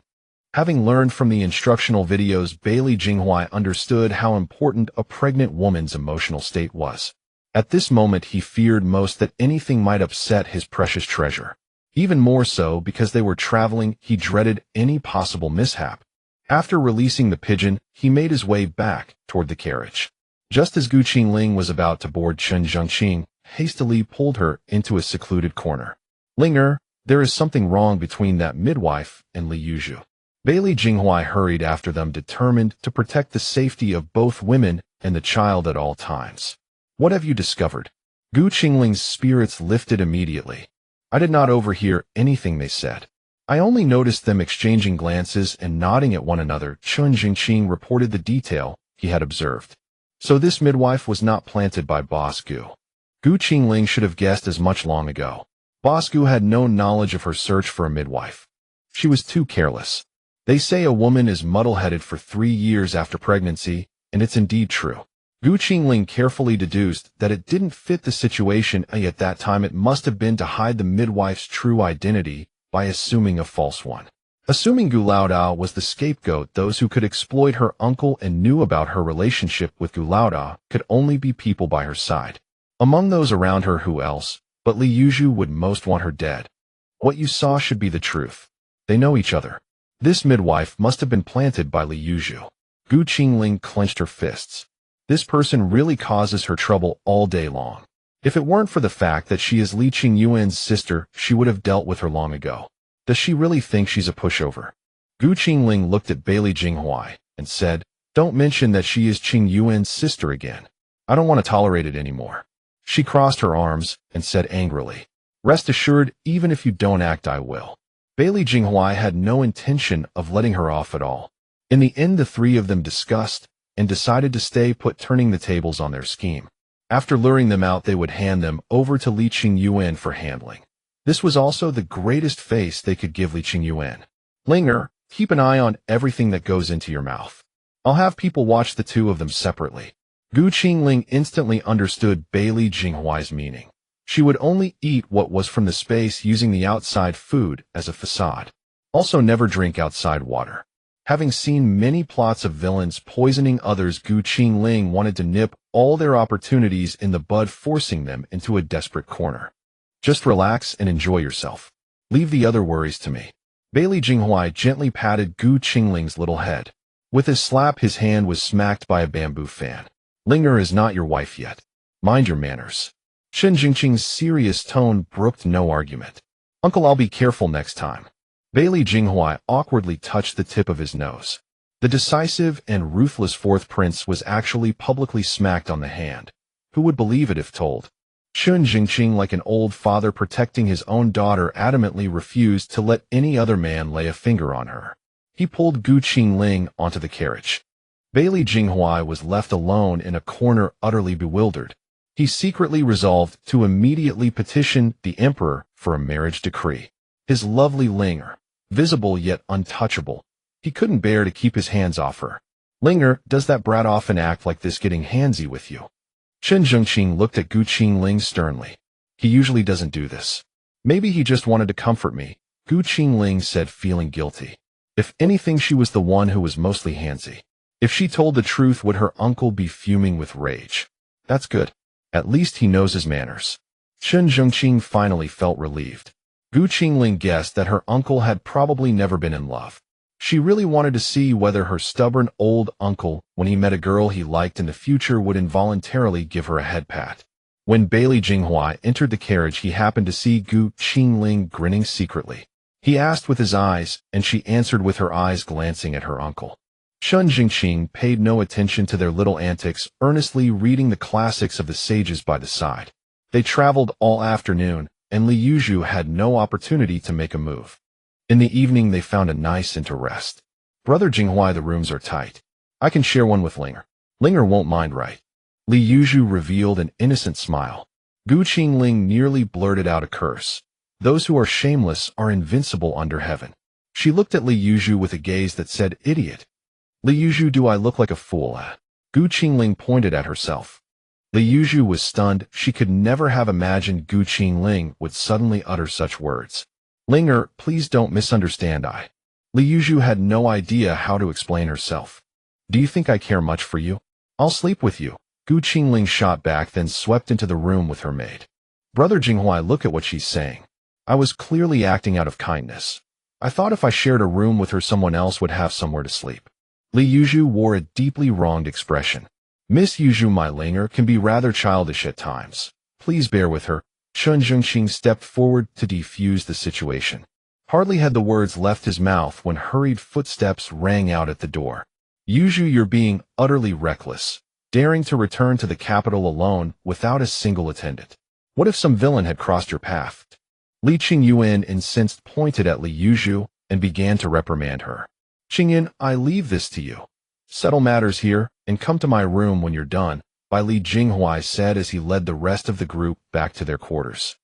S1: Having learned from the instructional videos, Bailey Jinghuai understood how important a pregnant woman's emotional state was. At this moment, he feared most that anything might upset his precious treasure. Even more so because they were traveling, he dreaded any possible mishap. After releasing the pigeon, he made his way back toward the carriage. Just as Gu Qingling was about to board, Chen Jingqing hastily pulled her into a secluded corner. Linger, there is something wrong between that midwife and Li Yuzhu. Bailey Jinghuai hurried after them, determined to protect the safety of both women and the child at all times. What have you discovered? Gu Qingling's spirits lifted immediately. I did not overhear anything they said. I only noticed them exchanging glances and nodding at one another. Chen Jingqing reported the detail he had observed. So this midwife was not planted by Boss Gu. Gu Qingling should have guessed as much long ago. Boss Gu had no knowledge of her search for a midwife. She was too careless. They say a woman is muddle-headed for 3 years after pregnancy, and it's indeed true. Gu Qingling carefully deduced that it didn't fit the situation, and at that time it must have been to hide the midwife's true identity by assuming a false one. Assuming Gu Laodao was the scapegoat, those who could exploit her uncle and knew about her relationship with Gu Laodao could only be people by her side. Among those around her, who else? But Li Yuzhu would most want her dead. What you saw should be the truth. They know each other. This midwife must have been planted by Li Yuzhu. Gu Qingling clenched her fists. This person really causes her trouble all day long. If it weren't for the fact that she is Li Qing Yuan's sister, she would have dealt with her long ago. Does she really think she's a pushover? Gu Qingling looked at Bailey Jinghuai and said, "Don't mention that she is Qing Yuan's sister again. I don't want to tolerate it anymore." She crossed her arms and said angrily, "Rest assured, even if you don't act, I will." Bailey Jinghuai had no intention of letting her off at all. In the end, the three of them discussed and decided to stay put, turning the tables on their scheme. After luring them out, they would hand them over to Li Qingyuan for handling. This was also the greatest face they could give Li Qingyuan. Linger, keep an eye on everything that goes into your mouth. I'll have people watch the two of them separately. Gu Qingling instantly understood Bailey Jinghuai's meaning. She would only eat what was from the space, using the outside food as a facade. Also, never drink outside water. Having seen many plots of villains poisoning others, Gu Qingling wanted to nip all their opportunities in the bud, forcing them into a desperate corner. Just relax and enjoy yourself. Leave the other worries to me. Bailey Jinghuai gently patted Gu Qingling's little head. With a slap, his hand was smacked by a bamboo fan. Linger is not your wife yet. Mind your manners. Shen Jingqing's serious tone brooked no argument. Uncle, I'll be careful next time. Bailey Jinghuai awkwardly touched the tip of his nose. The decisive and ruthless fourth prince was actually publicly smacked on the hand. Who would believe it if told? Shen Jingqing, like an old father protecting his own daughter, adamantly refused to let any other man lay a finger on her. He pulled Gu Qingling onto the carriage. Bailey Jinghuai was left alone in a corner, utterly bewildered. He secretly resolved to immediately petition the emperor for a marriage decree. His lovely Linger, visible yet untouchable, he couldn't bear to keep his hands off her. Linger, does that brat often act like this, getting handsy with you? Shen Jingqing looked at Gu Qingling sternly. He usually doesn't do this. Maybe he just wanted to comfort me, Gu Qingling said, feeling guilty. If anything, she was the one who was mostly handsy. If she told the truth, would her uncle be fuming with rage? That's good. At least he knows his manners. Shen Jingqing finally felt relieved. Gu Qingling guessed that her uncle had probably never been in love. She really wanted to see whether her stubborn old uncle, when he met a girl he liked in the future, would involuntarily give her a head pat. When Bailey Jinghuai entered the carriage, he happened to see Gu Qingling grinning secretly. He asked with his eyes, and she answered with her eyes, glancing at her uncle. Shen Jingqing paid no attention to their little antics, earnestly reading the classics of the sages by the side. They traveled all afternoon, and Li Yuzhu had no opportunity to make a move. In the evening, they found a nice inn to rest. Brother Jinghuai, the rooms are tight. I can share one with Linger. Linger won't mind, right? Li Yuzhu revealed an innocent smile. Gu Qingling nearly blurted out a curse. Those who are shameless are invincible under heaven. She looked at Li Yuzhu with a gaze that said, idiot. Li Yuzhu, do I look like a fool? Gu Qingling pointed at herself. Li Yuzhu was stunned. She could never have imagined Gu Qingling would suddenly utter such words. Linger, please don't misunderstand. Li Yuzhu had no idea how to explain herself. Do you think I care much for you? I'll sleep with you. Gu Qingling shot back, then swept into the room with her maid. Brother Jinghuai, look at what she's saying. I was clearly acting out of kindness. I thought if I shared a room with her, someone else would have somewhere to sleep. Li Yuzhu wore a deeply wronged expression. Miss Yuzhu, my Linger can be rather childish at times. Please bear with her. Shen Jingqing stepped forward to defuse the situation. Hardly had the words left his mouth when hurried footsteps rang out at the door. Yuzhu, you're being utterly reckless, daring to return to the capital alone without a single attendant. What if some villain had crossed your path? Li Qingyuan, incensed, pointed at Li Yuzhu and began to reprimand her. Qingyan, I leave this to you. Settle matters here and come to my room when you're done, Li Jinghuai said as he led the rest of the group back to their quarters.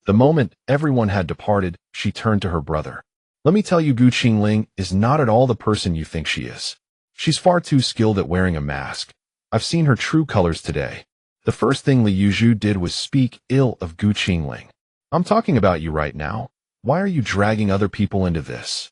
S1: The moment everyone had departed, she turned to her brother. Let me tell you, Gu Qingling is not at all the person you think she is. She's far too skilled at wearing a mask. I've seen her true colors today. The first thing Li Yuzhu did was speak ill of Gu Qingling. I'm talking about you right now. Why are you dragging other people into this?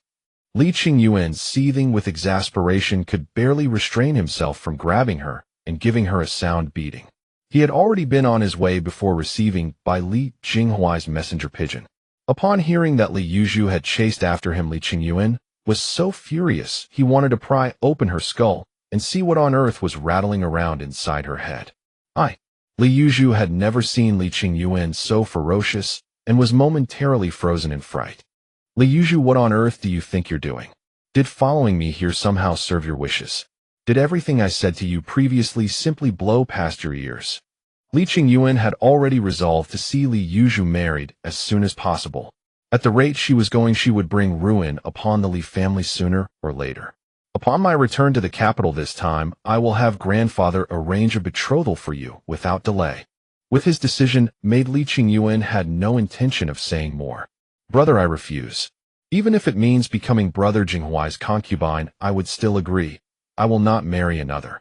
S1: Li Qingyuan, seething with exasperation, could barely restrain himself from grabbing her and giving her a sound beating. He had already been on his way before receiving by Li Jinghuai's messenger pigeon. Upon hearing that Li Yuzhu had chased after him, Li Qingyuan was so furious he wanted to pry open her skull and see what on earth was rattling around inside her head. Li Yuzhu had never seen Li Qingyuan so ferocious and was momentarily frozen in fright. Li Yuzhu, what on earth do you think you're doing? Did following me here somehow serve your wishes? Did everything I said to you previously simply blow past your ears? Li Qingyuan had already resolved to see Li Yuzhu married as soon as possible. At the rate she was going, she would bring ruin upon the Li family sooner or later. Upon my return to the capital this time, I will have grandfather arrange a betrothal for you without delay. With his decision made, Li Qingyuan had no intention of saying more. Brother, I refuse. Even if it means becoming Brother Jinghuai's concubine, I would still agree. I will not marry another.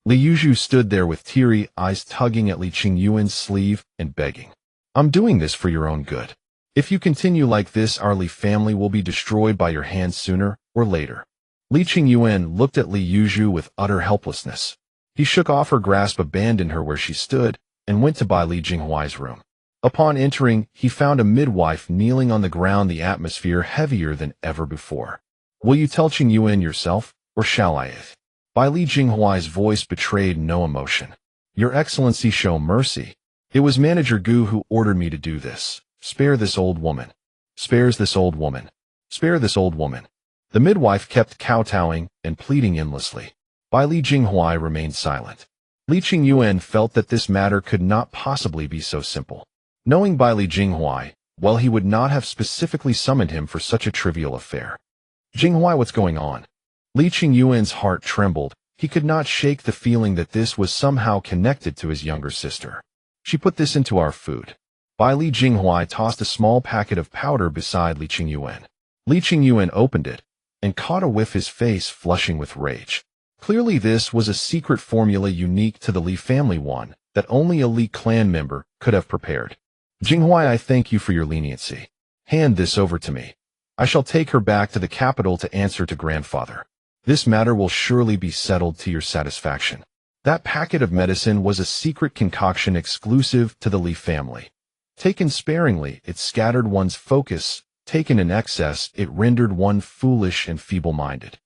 S1: Li Yuzhu stood there with teary eyes, tugging at Li Qingyuan's sleeve and begging. I'm doing this for your own good. If you continue like this, our Li family will be destroyed by your hands sooner or later. Li Qingyuan looked at Li Yuzhu with utter helplessness. He shook off her grasp, abandoned her where she stood, and went to Bai Li Jinghuai's room. Upon entering, he found a midwife kneeling on the ground, the atmosphere heavier than ever before. Will you tell Qingyuan yourself, or shall I? Bai Li Jinghuai's voice betrayed no emotion. Your Excellency, show mercy. It was Manager Gu who ordered me to do this. Spare this old woman. Spares this old woman. Spare this old woman. The midwife kept kowtowing and pleading endlessly. Bai Li Jinghuai remained silent. Li Qingyuan felt that this matter could not possibly be so simple. Knowing Bai Li Jinghuai, well, he would not have specifically summoned him for such a trivial affair. Jinghuai, what's going on? Li Qingyuan's heart trembled. He could not shake the feeling that this was somehow connected to his younger sister. She put this into our food. Bai Li Jinghuai tossed a small packet of powder beside Li Qingyuan. Li Qingyuan opened it and caught a whiff, his face flushing with rage. Clearly this was a secret formula unique to the Li family, one that only a Li clan member could have prepared. Jinghuai, I thank you for your leniency. Hand this over to me. I shall take her back to the capital to answer to grandfather. This matter will surely be settled to your satisfaction. That packet of medicine was a secret concoction exclusive to the Li family. Taken sparingly, it scattered one's focus. Taken in excess, it rendered one foolish and feeble-minded.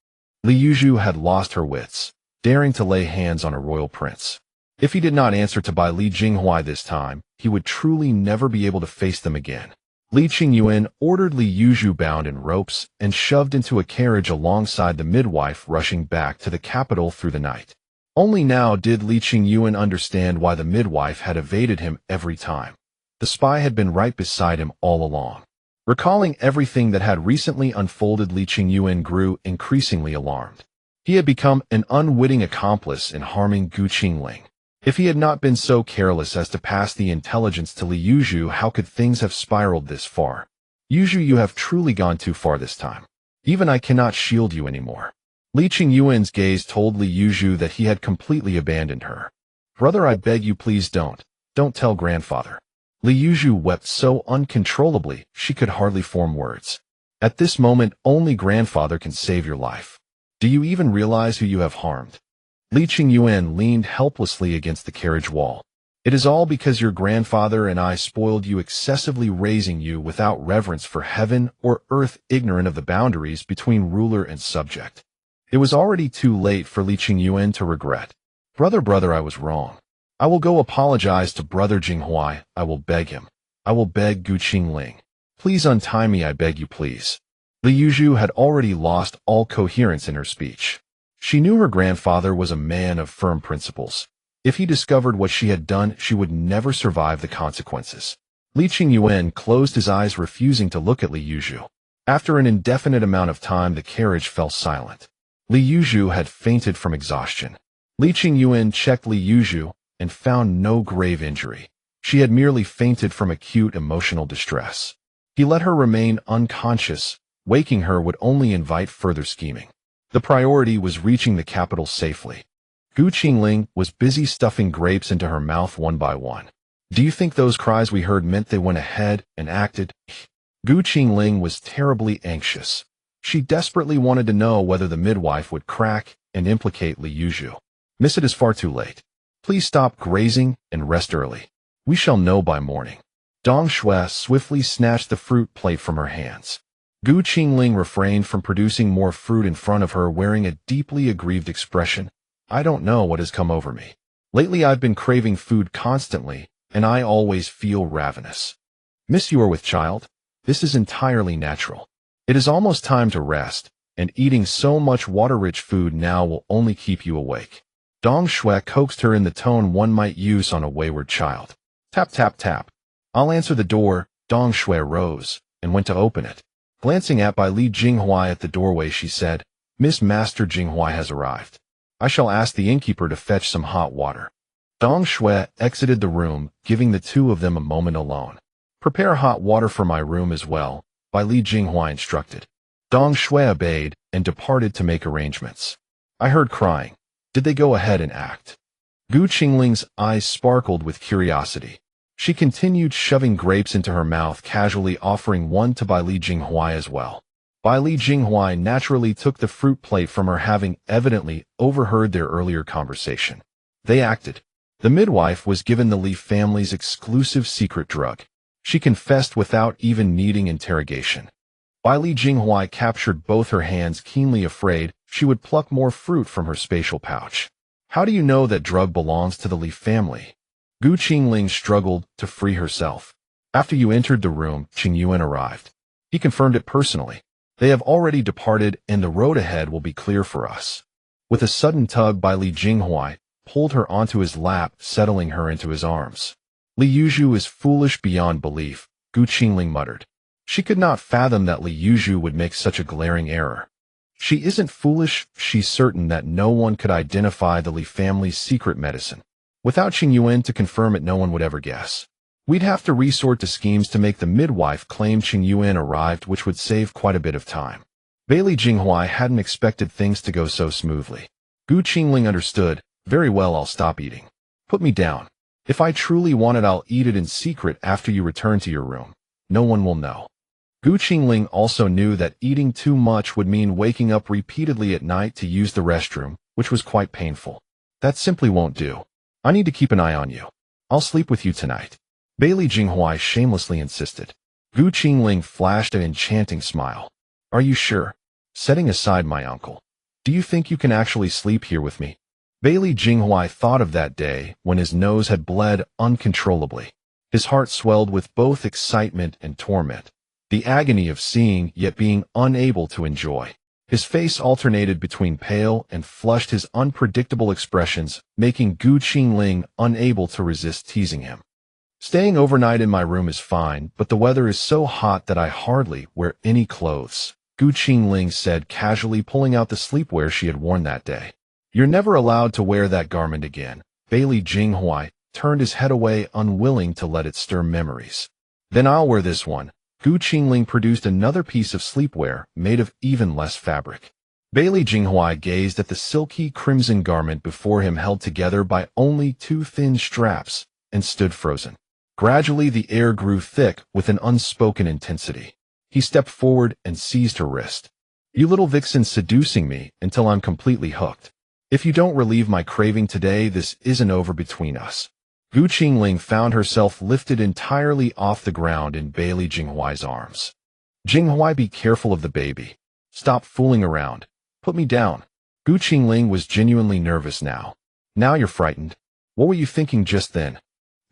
S1: Li Yuzhu had lost her wits, daring to lay hands on a royal prince. If he did not answer to Bai Li Jinghuai this time, he would truly never be able to face them again. Li Qingyuan ordered Li Yuzhu bound in ropes and shoved into a carriage alongside the midwife, rushing back to the capital through the night. Only now did Li Qingyuan understand why the midwife had evaded him every time. The spy had been right beside him all along. Recalling everything that had recently unfolded, Li Qingyuan grew increasingly alarmed. He had become an unwitting accomplice in harming Gu Qingling. If he had not been so careless as to pass the intelligence to Li Yuzhu, how could things have spiraled this far? Yuzhu, you have truly gone too far this time. Even I cannot shield you anymore. Li Qingyuan's gaze told Li Yuzhu that he had completely abandoned her. Brother, I beg you, please don't tell grandfather. Li Yuzhu wept so uncontrollably she could hardly form words. At this moment, only grandfather can save your life. Do you even realize who you have harmed? Li Qingyuan leaned helplessly against the carriage wall. It is all because your grandfather and I spoiled you, excessively raising you without reverence for heaven or earth, ignorant of the boundaries between ruler and subject. It was already too late for Li Qingyuan to regret. Brother, I was wrong. I will go apologize to Brother Jinghuai. I will beg him. I will beg Gu Qingling. Please untie me, I beg you, please. Li Yuzhu had already lost all coherence in her speech. She knew her grandfather was a man of firm principles. If he discovered what she had done, she would never survive the consequences. Li Qingyuan closed his eyes, refusing to look at Li Yuzhu. After an indefinite amount of time, the carriage fell silent. Li Yuzhu had fainted from exhaustion. Li Qingyuan checked Li Yuzhu and found no grave injury. She had merely fainted from acute emotional distress. He let her remain unconscious. Waking her would only invite further scheming. The priority was reaching the capital safely. Gu Qingling was busy stuffing grapes into her mouth one by one. Do you think those cries we heard meant they went ahead and acted? Gu Qingling was terribly anxious. She desperately wanted to know whether the midwife would crack and implicate Li Yuzhu. Miss, it is far too late. Please stop grazing and rest early. We shall know by morning. Dong Shui swiftly snatched the fruit plate from her hands. Gu Qingling refrained from producing more fruit in front of her, wearing a deeply aggrieved expression. I don't know what has come over me. Lately I've been craving food constantly, and I always feel ravenous. Miss, you are with child? This is entirely natural. It is almost time to rest, and eating so much water-rich food now will only keep you awake. Dong Shui coaxed her in the tone one might use on a wayward child. Tap, tap, tap. I'll answer the door. Dong Shui rose and went to open it. Glancing at Bai Li Jinghuai at the doorway, she said, Miss Master Jinghuai has arrived. I shall ask the innkeeper to fetch some hot water. Dong Shui exited the room, giving the two of them a moment alone. Prepare hot water for my room as well, Bai Li Jinghuai instructed. Dong Shui obeyed and departed to make arrangements. I heard crying. Did they go ahead and act? Gu Qingling's eyes sparkled with curiosity. She continued shoving grapes into her mouth, casually offering one to Bai Li Jinghuai as well. Bai Li Jinghuai naturally took the fruit plate from her, having evidently overheard their earlier conversation. They acted. The midwife was given the Li family's exclusive secret drug. She confessed without even needing interrogation. Bai Li Jinghuai captured both her hands, keenly afraid she would pluck more fruit from her spatial pouch. How do you know that drug belongs to the Li family? Gu Qingling struggled to free herself. After you entered the room, Qing Yuan arrived. He confirmed it personally. They have already departed and the road ahead will be clear for us. With a sudden tug, Bai Li Jinghuai pulled her onto his lap, settling her into his arms. Li Yuzhu is foolish beyond belief, Gu Qingling muttered. She could not fathom that Li Yuzhu would make such a glaring error. She isn't foolish, she's certain that no one could identify the Li family's secret medicine. Without Qing Yuan to confirm it, no one would ever guess. We'd have to resort to schemes to make the midwife claim Qing Yuan arrived, which would save quite a bit of time. Bai Li Jinghuai hadn't expected things to go so smoothly. Gu Qingling understood. Very well, I'll stop eating. Put me down. If I truly want it, I'll eat it in secret after you return to your room. No one will know. Gu Qingling also knew that eating too much would mean waking up repeatedly at night to use the restroom, which was quite painful. That simply won't do. I need to keep an eye on you. I'll sleep with you tonight. Bai Li Jinghuai shamelessly insisted. Gu Qingling flashed an enchanting smile. Are you sure? Setting aside my uncle. Do you think you can actually sleep here with me? Bai Li Jinghuai thought of that day when his nose had bled uncontrollably. His heart swelled with both excitement and torment. The agony of seeing yet being unable to enjoy. His face alternated between pale and flushed, his unpredictable expressions making Gu Qingling unable to resist teasing him. Staying overnight in my room is fine, but the weather is so hot that I hardly wear any clothes, Gu Qingling said, casually pulling out the sleepwear she had worn that day. You're never allowed to wear that garment again. Bai Li Jinghuai turned his head away, unwilling to let it stir memories. Then I'll wear this one. Gu Qingling produced another piece of sleepwear made of even less fabric. Bai Li Jinghuai gazed at the silky crimson garment before him, held together by only two thin straps, and stood frozen. Gradually the air grew thick with an unspoken intensity. He stepped forward and seized her wrist. You little vixen, seducing me until I'm completely hooked. If you don't relieve my craving today, this isn't over between us. Gu Qingling found herself lifted entirely off the ground in Bai Li Jinghuai's arms. Jinghuai, be careful of the baby. Stop fooling around. Put me down. Gu Qingling was genuinely nervous now. Now you're frightened. What were you thinking just then?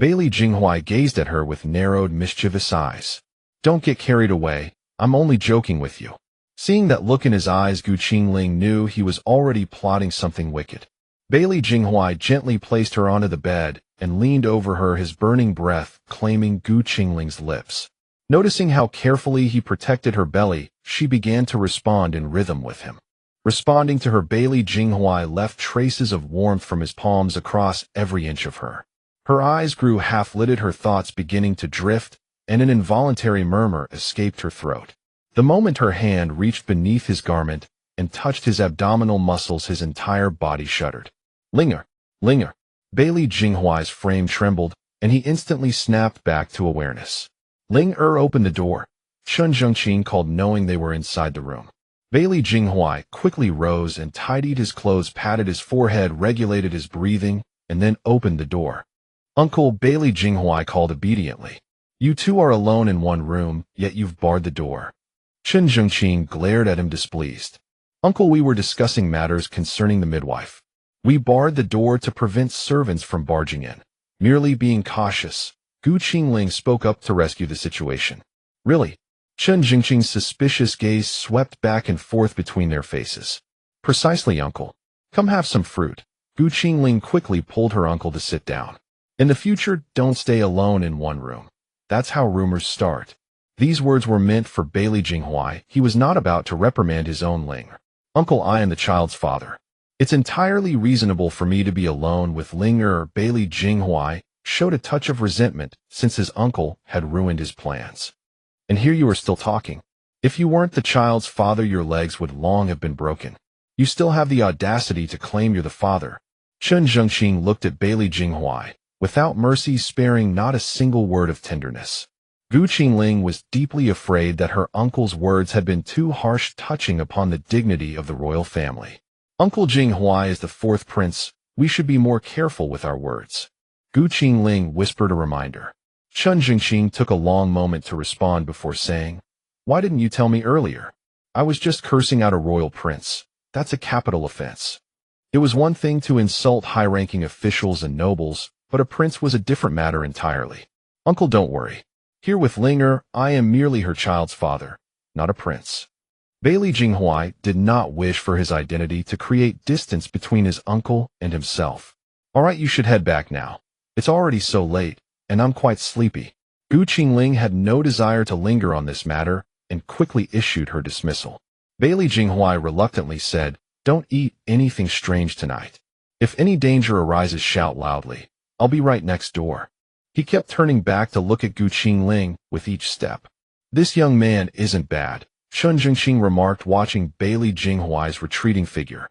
S1: Bai Li Jinghuai gazed at her with narrowed, mischievous eyes. Don't get carried away. I'm only joking with you. Seeing that look in his eyes, Gu Qingling knew he was already plotting something wicked. Bai Li Jinghuai gently placed her onto the bed and leaned over her, his burning breath claiming Gu Qingling's lips. Noticing how carefully he protected her belly, she began to respond in rhythm with him. Responding to her, Bai Li Jinghuai left traces of warmth from his palms across every inch of her. Her eyes grew half-lidded, her thoughts beginning to drift, and an involuntary murmur escaped her throat. The moment her hand reached beneath his garment and touched his abdominal muscles, his entire body shuddered. Linger, linger. Bai Li Jinghuai's frame trembled, and he instantly snapped back to awareness. Ling opened the door. Chun Zhengqin called, knowing they were inside the room. Bai Li Jinghuai quickly rose and tidied his clothes, patted his forehead, regulated his breathing, and then opened the door. Uncle, Bai Li Jinghuai called obediently. You two are alone in one room, yet you've barred the door. Chun Zhengqin glared at him, displeased. Uncle, we were discussing matters concerning the midwife. We barred the door to prevent servants from barging in. Merely being cautious. Gu Qingling spoke up to rescue the situation. Really? Chun Zhengqin's suspicious gaze swept back and forth between their faces. Precisely, uncle. Come have some fruit. Gu Qingling quickly pulled her uncle to sit down. In the future, don't stay alone in one room. That's how rumors start. These words were meant for Bai Li Jinghuai. He was not about to reprimand his own Ling. Uncle, I am the child's father. It's entirely reasonable for me to be alone with Ling Er. Bailey Jinghuai showed a touch of resentment since his uncle had ruined his plans. And here you are still talking. If you weren't the child's father, your legs would long have been broken. You still have the audacity to claim you're the father. Chen Zhengxing looked at Bailey Jinghuai, without mercy, sparing not a single word of tenderness. Qingling was deeply afraid that her uncle's words had been too harsh, touching upon the dignity of the royal family. Uncle Jinghuai is the fourth prince. We should be more careful with our words. Qingling whispered a reminder. Chen Zhengxing took a long moment to respond before saying, "Why didn't you tell me earlier? I was just cursing out a royal prince. That's a capital offense." It was one thing to insult high-ranking officials and nobles, but a prince was a different matter entirely. Uncle, don't worry. Here with Ling Er, I am merely her child's father, not a prince. Bailey Jinghuai did not wish for his identity to create distance between his uncle and himself. All right, you should head back now. It's already so late, and I'm quite sleepy. Qingling had no desire to linger on this matter and quickly issued her dismissal. Bailey Jinghuai reluctantly said, "Don't eat anything strange tonight. If any danger arises, shout loudly. I'll be right next door." He kept turning back to look at Qingling with each step. "This young man isn't bad," Chen Zhengxing remarked, watching Bailey Jinghuai's retreating figure.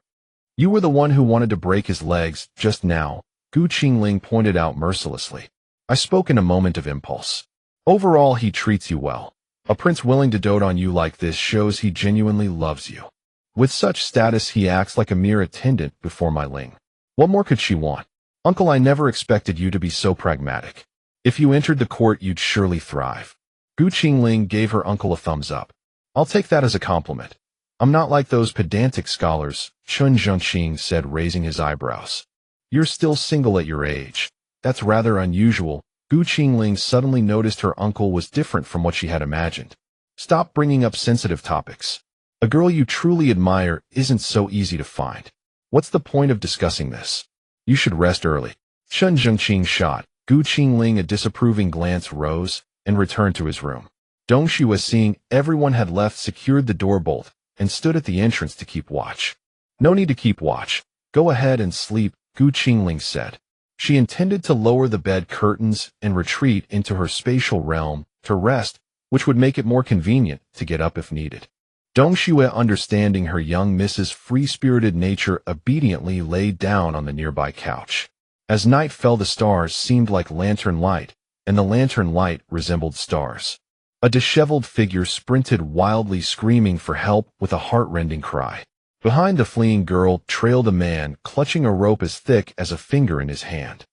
S1: "You were the one who wanted to break his legs just now," Qingling pointed out mercilessly. "I spoke in a moment of impulse. Overall, he treats you well. A prince willing to dote on you like this shows he genuinely loves you. With such status, he acts like a mere attendant before my Ling. What more could she want? Uncle, I never expected you to be so pragmatic. If you entered the court, you'd surely thrive." Qingling gave her uncle a thumbs up. "I'll take that as a compliment. I'm not like those pedantic scholars," Chen Zhengxing said, raising his eyebrows. "You're still single at your age. That's rather unusual." Qingling suddenly noticed her uncle was different from what she had imagined. "Stop bringing up sensitive topics. A girl you truly admire isn't so easy to find. What's the point of discussing this? You should rest early." Chen Zhengxing shot Qingling a disapproving glance, rose, and returned to his room. Dong Xue, seeing everyone had left, secured the door bolt and stood at the entrance to keep watch. "No need to keep watch. Go ahead and sleep," Qingling said. She intended to lower the bed curtains and retreat into her spatial realm to rest, which would make it more convenient to get up if needed. Dong Xue, understanding her young Miss's free-spirited nature, obediently lay down on the nearby couch. As night fell, the stars seemed like lantern light, and the lantern light resembled stars. A disheveled figure sprinted wildly, screaming for help with a heart-rending cry. Behind the fleeing girl trailed a man, clutching a rope as thick as a finger in his hand.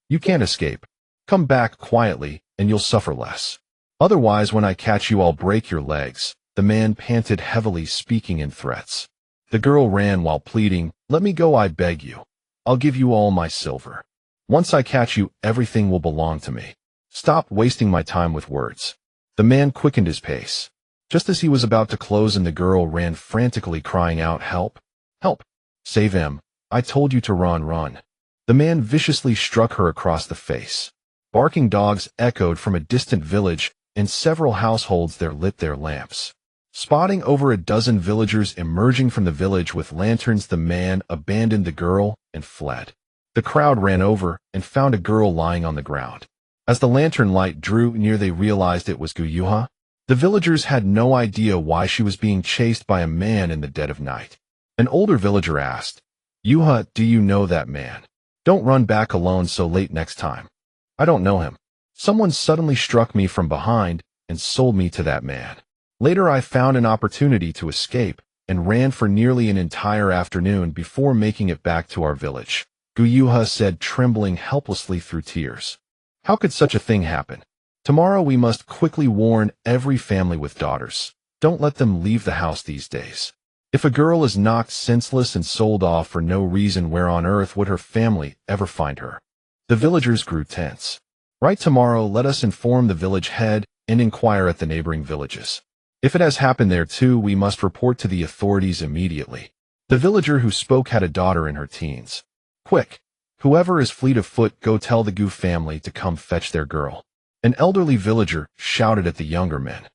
S1: "You can't escape. Come back quietly, and you'll suffer less. Otherwise, when I catch you, I'll break your legs," the man panted heavily, speaking in threats. The girl ran while pleading, "Let me go, I beg you. I'll give you all my silver. Once I catch you, everything will belong to me. Stop wasting my time with words." The man quickened his pace. Just as he was about to close in, the girl ran frantically, crying out, "Help! Help! Save him! I told you to run, run!" The man viciously struck her across the face. Barking dogs echoed from a distant village, and several households there lit their lamps. Spotting over a dozen villagers emerging from the village with lanterns, the man abandoned the girl and fled. The crowd ran over and found a girl lying on the ground. As the lantern light drew near, they realized it was Guyuha. The villagers had no idea why she was being chased by a man in the dead of night. An older villager asked, "Yuha, do you know that man? Don't run back alone so late next time." "I don't know him. Someone suddenly struck me from behind and sold me to that man. Later I found an opportunity to escape and ran for nearly an entire afternoon before making it back to our village," Guyuha said, trembling helplessly through tears. "How could such a thing happen? Tomorrow we must quickly warn every family with daughters. Don't let them leave the house these days. If a girl is knocked senseless and sold off for no reason, where on earth would her family ever find her?" The villagers grew tense. "Right, tomorrow let us inform the village head and inquire at the neighboring villages. If it has happened there too, we must report to the authorities immediately." The villager who spoke had a daughter in her teens. "Quick! Whoever is fleet of foot, go tell the Gu family to come fetch their girl." An elderly villager shouted at the younger men.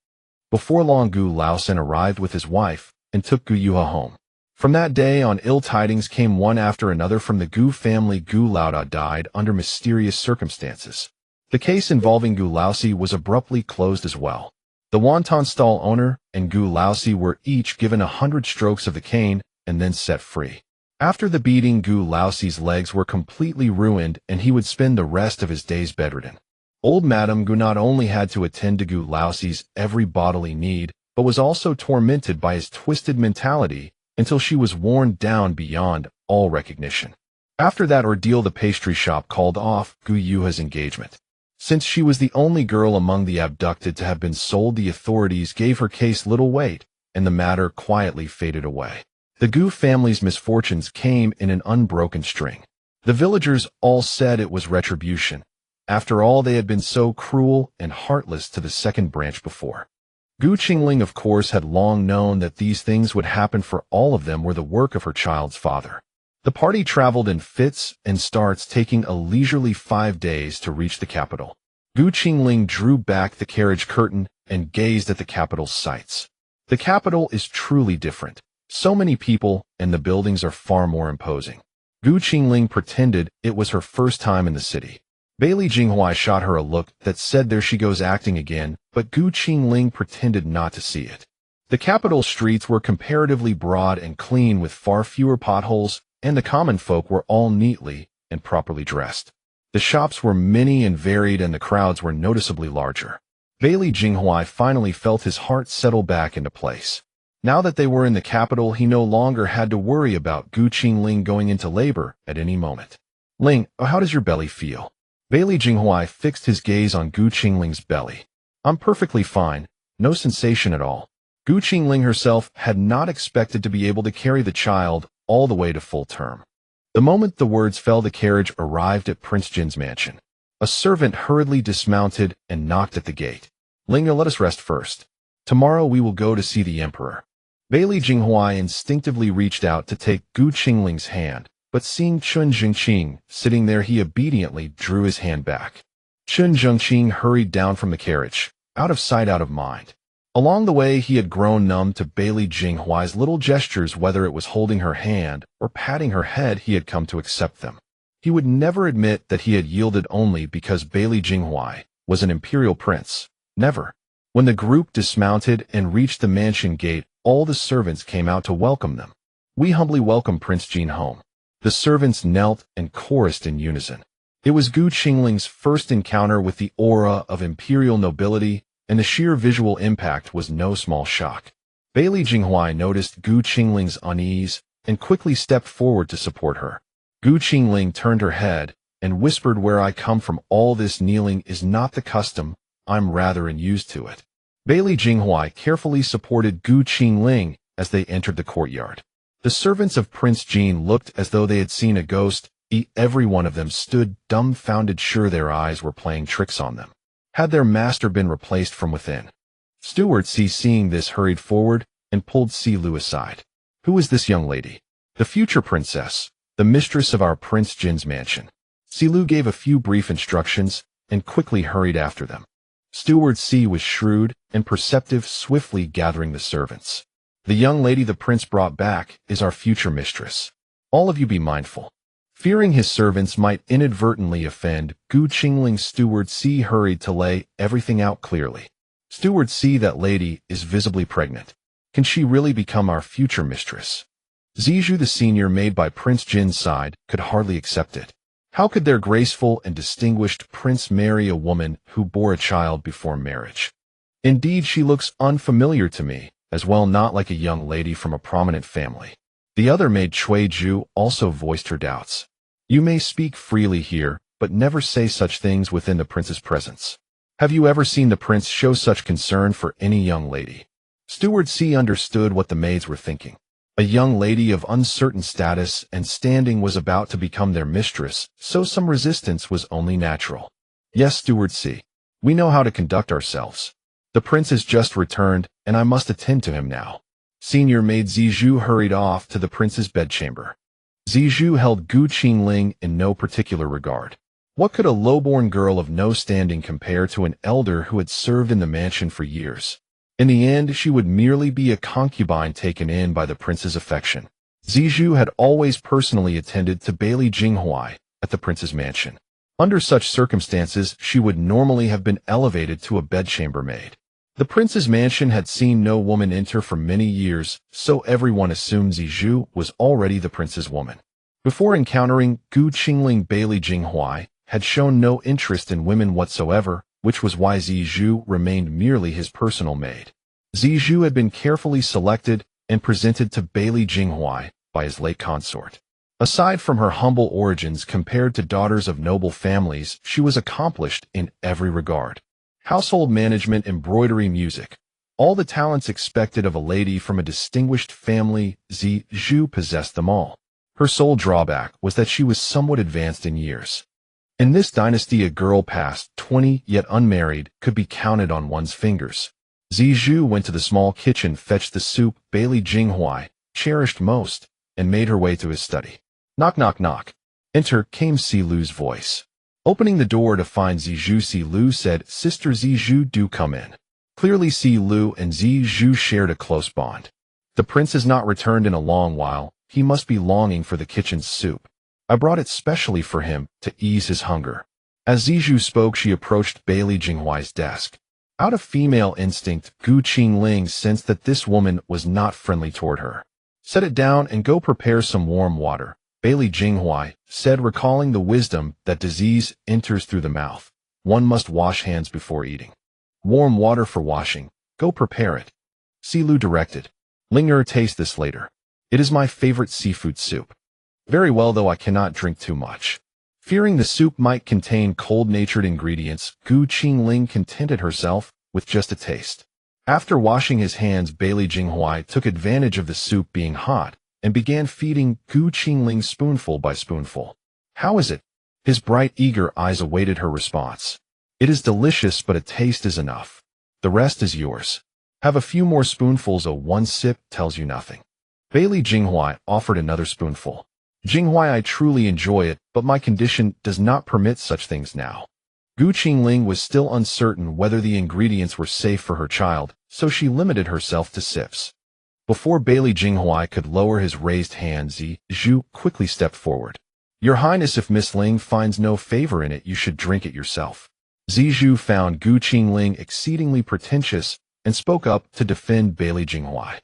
S1: Before long, Gu Laosen arrived with his wife and took Guyuha home. From that day on, ill tidings came one after another from the Gu family. Gu Laoda died under mysterious circumstances. The case involving Gu Laosi was abruptly closed as well. The wonton stall owner and Gu Laosi were each given 100 strokes of the cane and then set free. After the beating, Gu Laosi's legs were completely ruined and he would spend the rest of his days bedridden. Old Madame Gu not only had to attend to Gu Laosi's every bodily need, but was also tormented by his twisted mentality until she was worn down beyond all recognition. After that ordeal, the pastry shop called off Gu Yuha's engagement. Since she was the only girl among the abducted to have been sold, the authorities gave her case little weight, and the matter quietly faded away. The Gu family's misfortunes came in an unbroken string. The villagers all said it was retribution. After all, they had been so cruel and heartless to the second branch before. Gu Qingling, of course, had long known that these things would happen, for all of them were the work of her child's father. The party traveled in fits and starts, taking a leisurely 5 days to reach the capital. Gu Qingling drew back the carriage curtain and gazed at the capital's sights. The capital is truly different. So many people, and the buildings are far more imposing. Gu Qingling pretended it was her first time in the city. Bailey Jinghuai shot her a look that said, "There she goes acting again," but Gu Qingling pretended not to see it. The capital streets were comparatively broad and clean, with far fewer potholes, and the common folk were all neatly and properly dressed. The shops were many and varied, and the crowds were noticeably larger. Bailey Jinghuai finally felt his heart settle back into place. Now that they were in the capital, he no longer had to worry about Gu Qingling going into labor at any moment. "Ling, how does your belly feel?" Bailey Jinghuai fixed his gaze on Gu Qingling's belly. "I'm perfectly fine, no sensation at all." Gu Qingling herself had not expected to be able to carry the child all the way to full term. The moment the words fell, the carriage arrived at Prince Jin's mansion. A servant hurriedly dismounted and knocked at the gate. "Ling, let us rest first. Tomorrow we will go to see the emperor." Bailey Jinghuai instinctively reached out to take Gu Qingling's hand, but seeing Chun Zhengqing sitting there, he obediently drew his hand back. Chun Zhengqing hurried down from the carriage, out of sight, out of mind. Along the way, he had grown numb to Bailey Jinghuai's little gestures. Whether it was holding her hand or patting her head, he had come to accept them. He would never admit that he had yielded only because Bailey Jinghuai was an imperial prince. Never. When the group dismounted and reached the mansion gate, all the servants came out to welcome them. "We humbly welcome Prince Jin home." The servants knelt and chorused in unison. It was Gu Qingling's first encounter with the aura of imperial nobility, and the sheer visual impact was no small shock. Bailey Jinghuai noticed Gu Qingling's unease and quickly stepped forward to support her. Gu Qingling turned her head and whispered, "Where I come from, all this kneeling is not the custom. I'm rather unused to it." Bailey Jinghuai carefully supported Gu Qingling as they entered the courtyard. The servants of Prince Jin looked as though they had seen a ghost. Every one of them stood dumbfounded, sure their eyes were playing tricks on them. Had their master been replaced from within? Steward Si, seeing this, hurried forward and pulled Si Lu aside. "Who is this young lady?" "The future princess, the mistress of our Prince Jin's mansion." Si Lu gave a few brief instructions and quickly hurried after them. Steward Si was shrewd and perceptive, swiftly gathering the servants. "The young lady the prince brought back is our future mistress. All of you be mindful." Fearing his servants might inadvertently offend Gu Qingling, Steward Si hurried to lay everything out clearly. "Steward Si, that lady is visibly pregnant. Can she really become our future mistress?" Zizhu, the senior maid by Prince Jin's side, could hardly accept it. How could their graceful and distinguished prince marry a woman who bore a child before marriage? "Indeed, she looks unfamiliar to me, as well, not like a young lady from a prominent family." The other maid, Cui Ju, also voiced her doubts. "You may speak freely here, but never say such things within the prince's presence. Have you ever seen the prince show such concern for any young lady?" Steward Si understood what the maids were thinking. A young lady of uncertain status and standing was about to become their mistress, so some resistance was only natural. "Yes, Steward Si. We know how to conduct ourselves. The prince has just returned, and I must attend to him now." Senior maid Zizhu hurried off to the prince's bedchamber. Zizhu held Gu Qingling in no particular regard. What could a lowborn girl of no standing compare to an elder who had served in the mansion for years? In the end, she would merely be a concubine taken in by the prince's affection. Zizhu had always personally attended to Bailey Jinghuai at the prince's mansion. Under such circumstances, she would normally have been elevated to a bedchamber maid. The prince's mansion had seen no woman enter for many years, so everyone assumed Zizhu was already the prince's woman. Before encountering Qingling, Bailey Jinghuai had shown no interest in women whatsoever, which was why Zizhu remained merely his personal maid. Zizhu had been carefully selected and presented to Bailey Jinghuai by his late consort. Aside from her humble origins compared to daughters of noble families, she was accomplished in every regard. Household management, embroidery, music. All the talents expected of a lady from a distinguished family, Zizhu possessed them all. Her sole drawback was that she was somewhat advanced in years. In this dynasty, a girl past 20 yet unmarried could be counted on one's fingers. Zizhu went to the small kitchen, fetched the soup Bailey Jinghuai cherished most, and made her way to his study. Knock, knock, knock. Enter came Si Lu's voice. Opening the door to find Zizhu, Si Lu said, "Sister Zizhu, do come in." Clearly Si Lu and Zizhu shared a close bond. The prince has not returned in a long while. He must be longing for the kitchen's soup. I brought it specially for him to ease his hunger. As Zizhu spoke, she approached Bailey Jinghuai's desk. Out of female instinct, Qingling sensed that this woman was not friendly toward her. "Set it down and go prepare some warm water," Bailey Jinghuai said, recalling the wisdom that disease enters through the mouth. One must wash hands before eating. "Warm water for washing. Go prepare it," Si Lu directed. "Linger, taste this later. It is my favorite seafood soup." "Very well, though I cannot drink too much." Fearing the soup might contain cold-natured ingredients, Qingling contented herself with just a taste. After washing his hands, Bailey Jinghuai took advantage of the soup being hot and began feeding Qingling spoonful by spoonful. "How is it?" His bright, eager eyes awaited her response. "It is delicious, but a taste is enough. The rest is yours. Have a few more spoonfuls. One sip tells you nothing." Bailey Jinghuai offered another spoonful. "Jinghuai, I truly enjoy it, but my condition does not permit such things now." Qingling was still uncertain whether the ingredients were safe for her child, so she limited herself to sips. Before Bailey Jinghuai could lower his raised hand, Zizhu quickly stepped forward. "Your Highness, if Miss Ling finds no favor in it, you should drink it yourself." Zizhu found Qingling exceedingly pretentious and spoke up to defend Bailey Jinghuai.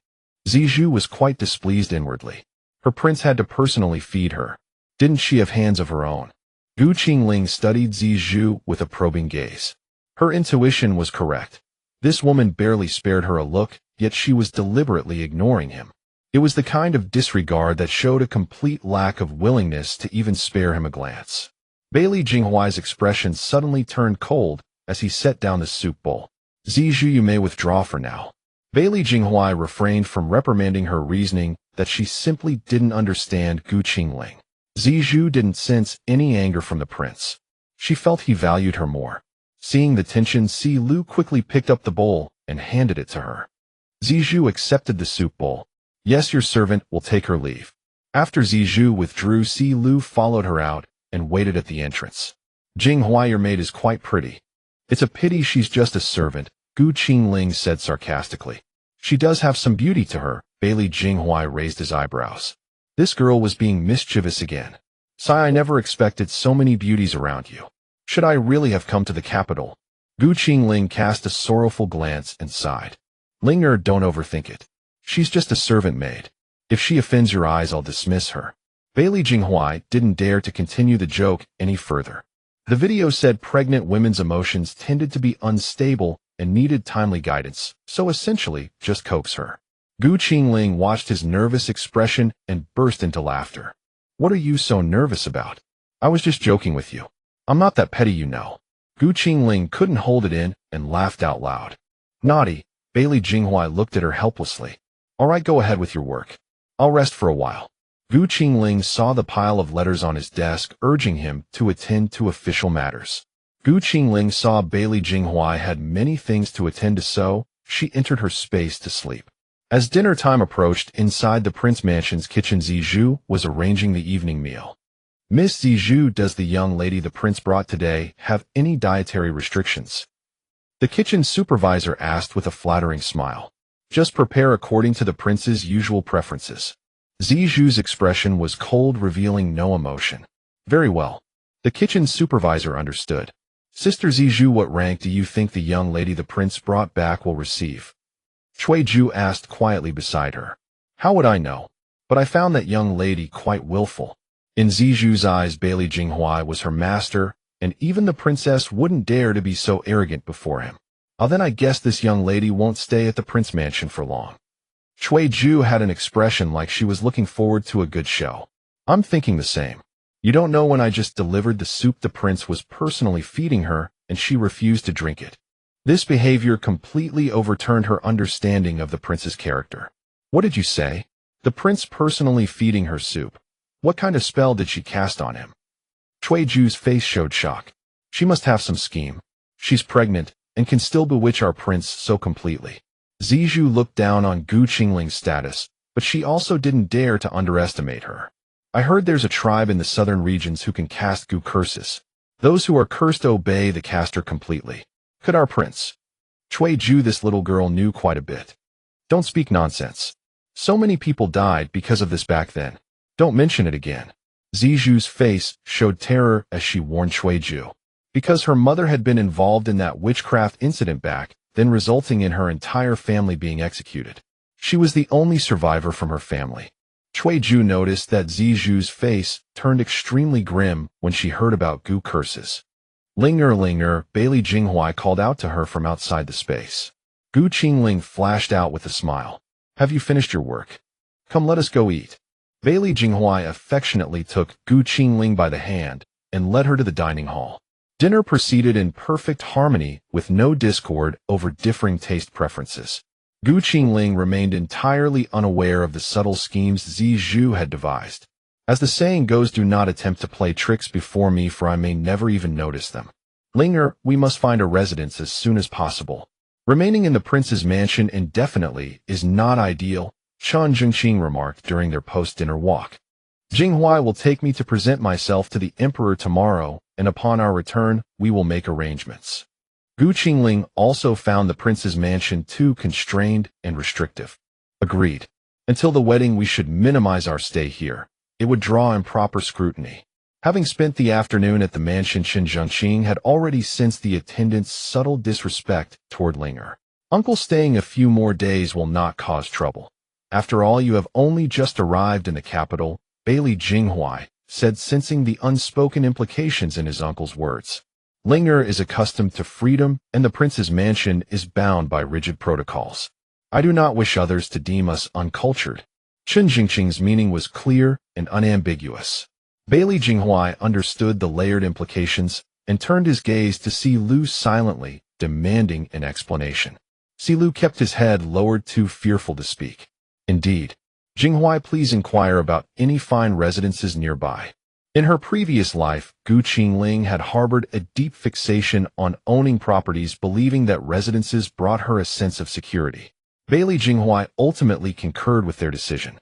S1: Zizhu was quite displeased inwardly. Her prince had to personally feed her. Didn't she have hands of her own? Qingling studied Zizhu with a probing gaze. Her intuition was correct. This woman barely spared her a look, yet she was deliberately ignoring him. It was the kind of disregard that showed a complete lack of willingness to even spare him a glance. Bailey Jinghuai's expression suddenly turned cold as he set down the soup bowl. "Zizhu, you may withdraw for now." Bailey Jinghuai refrained from reprimanding her, reasoning that she simply didn't understand Qingling. Zizhu didn't sense any anger from the prince. She felt he valued her more. Seeing the tension, Si Lu quickly picked up the bowl and handed it to her. Zizhu accepted the soup bowl. "Yes, your servant will take her leave." After Zizhu withdrew, Si Lu followed her out and waited at the entrance. "Jinghuai, your maid is quite pretty." "It's a pity she's just a servant," Qingling said sarcastically. "She does have some beauty to her." Bailey Jinghuai raised his eyebrows. This girl was being mischievous again. "Sigh, I never expected so many beauties around you. Should I really have come to the capital?" Qingling cast a sorrowful glance and sighed. "Linger, don't overthink it. She's just a servant maid. If she offends your eyes, I'll dismiss her." Bailey Jinghuai didn't dare to continue the joke any further. The video said pregnant women's emotions tended to be unstable and needed timely guidance, so essentially just coax her. Qingling watched his nervous expression and burst into laughter. "What are you so nervous about? I was just joking with you. I'm not that petty, you know." Qingling couldn't hold it in and laughed out loud. "Naughty." Bailey Jinghuai looked at her helplessly. "All right, go ahead with your work. I'll rest for a while." Qingling saw the pile of letters on his desk, urging him to attend to official matters. Qingling saw Bailey Jinghuai had many things to attend to, so she entered her space to sleep. As dinner time approached, inside the Prince Mansion's kitchen, Zizhu was arranging the evening meal. "Miss Zizhu, does the young lady the prince brought today have any dietary restrictions?" The kitchen supervisor asked with a flattering smile. "Just prepare according to the prince's usual preferences." Zizhu's expression was cold, revealing no emotion. Very well. The kitchen supervisor understood. Sister Zizhu, what rank do you think the young lady the prince brought back will receive? Ju asked quietly beside her. How would I know? But I found that young lady quite willful. In Zizhu's eyes, Bailey Jinghuai was her master, and even the princess wouldn't dare to be so arrogant before him. Then I guess this young lady won't stay at the prince mansion for long. Ju had an expression like she was looking forward to a good show. I'm thinking the same. You don't know, when I just delivered the soup the prince was personally feeding her, and she refused to drink it. This behavior completely overturned her understanding of the prince's character. What did you say? The prince personally feeding her soup. What kind of spell did she cast on him? Ju's face showed shock. She must have some scheme. She's pregnant, and can still bewitch our prince so completely. Zizhu looked down on Qingling's status, but she also didn't dare to underestimate her. I heard there's a tribe in the southern regions who can cast curses. Those who are cursed obey the caster completely. Could our prince? Ju, this little girl knew quite a bit. Don't speak nonsense. So many people died because of this back then. Don't mention it again. Zizhu's face showed terror as she warned Ju. Because her mother had been involved in that witchcraft incident back then, resulting in her entire family being executed. She was the only survivor from her family. Ju noticed that Zizhu's face turned extremely grim when she heard about curses. Linger, Bailey Jinghuai called out to her from outside the space. Qingling flashed out with a smile. Have you finished your work? Come, let us go eat. Bailey Jinghuai affectionately took Qingling by the hand and led her to the dining hall. Dinner proceeded in perfect harmony with no discord over differing taste preferences. Qingling remained entirely unaware of the subtle schemes Zizhu had devised. As the saying goes, do not attempt to play tricks before me, for I may never even notice them. Linger, we must find a residence as soon as possible. Remaining in the prince's mansion indefinitely is not ideal, Qian Zhengqing remarked during their post-dinner walk. Jinghuai will take me to present myself to the emperor tomorrow, and upon our return, we will make arrangements. Qingling also found the prince's mansion too constrained and restrictive. Agreed. Until the wedding, we should minimize our stay here. It would draw improper scrutiny. Having spent the afternoon at the mansion, Qingzhengqing had already sensed the attendant's subtle disrespect toward Linger. Uncle, staying a few more days will not cause trouble. After all, you have only just arrived in the capital, Bailey Jinghuai said, sensing the unspoken implications in his uncle's words. Linger is accustomed to freedom, and the prince's mansion is bound by rigid protocols. I do not wish others to deem us uncultured. Qingzhengqing's meaning was clear and unambiguous. Bailey Jinghuai understood the layered implications and turned his gaze to Si Lu silently, demanding an explanation. Si Lu kept his head lowered, too fearful to speak. Indeed. Jinghuai, please inquire about any fine residences nearby. In her previous life, Qingling had harbored a deep fixation on owning properties, believing that residences brought her a sense of security. Bailey Jinghuai ultimately concurred with their decision.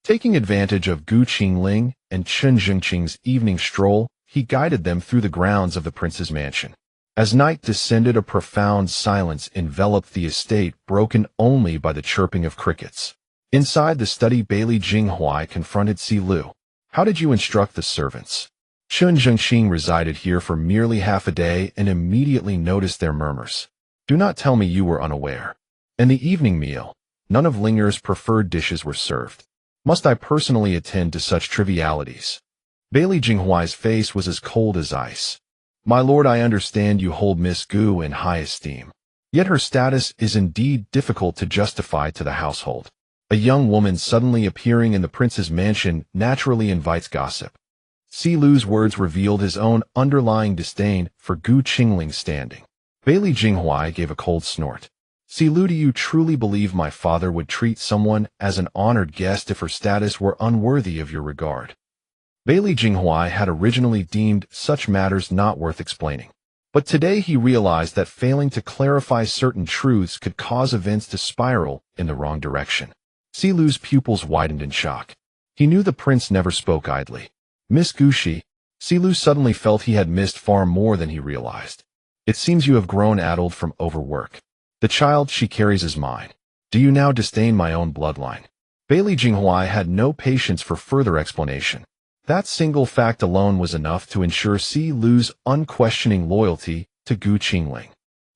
S1: Taking advantage of Qingling and Qingzhengqing's evening stroll, he guided them through the grounds of the prince's mansion. As night descended, a profound silence enveloped the estate, broken only by the chirping of crickets. Inside the study, Bailey Jinghuai confronted Si Lu. How did you instruct the servants? Qingzhengqing resided here for merely half a day and immediately noticed their murmurs. Do not tell me you were unaware. In the evening meal, none of Linger's preferred dishes were served. Must I personally attend to such trivialities? Bailey Jinghuai's face was as cold as ice. My lord, I understand you hold Miss Gu in high esteem. Yet her status is indeed difficult to justify to the household. A young woman suddenly appearing in the prince's mansion naturally invites gossip. Si Lu's words revealed his own underlying disdain for Qingling's standing. Bailey Jinghuai gave a cold snort. Si Lu, do you truly believe my father would treat someone as an honored guest if her status were unworthy of your regard? Bailey Jinghuai had originally deemed such matters not worth explaining. But today he realized that failing to clarify certain truths could cause events to spiral in the wrong direction. Si Lu's pupils widened in shock. He knew the prince never spoke idly. Miss Gushi, Si Lu suddenly felt he had missed far more than he realized. It seems you have grown addled from overwork. The child she carries is mine. Do you now disdain my own bloodline? Bailey Jinghuai had no patience for further explanation. That single fact alone was enough to ensure Si Lu's unquestioning loyalty to Gu Qingling.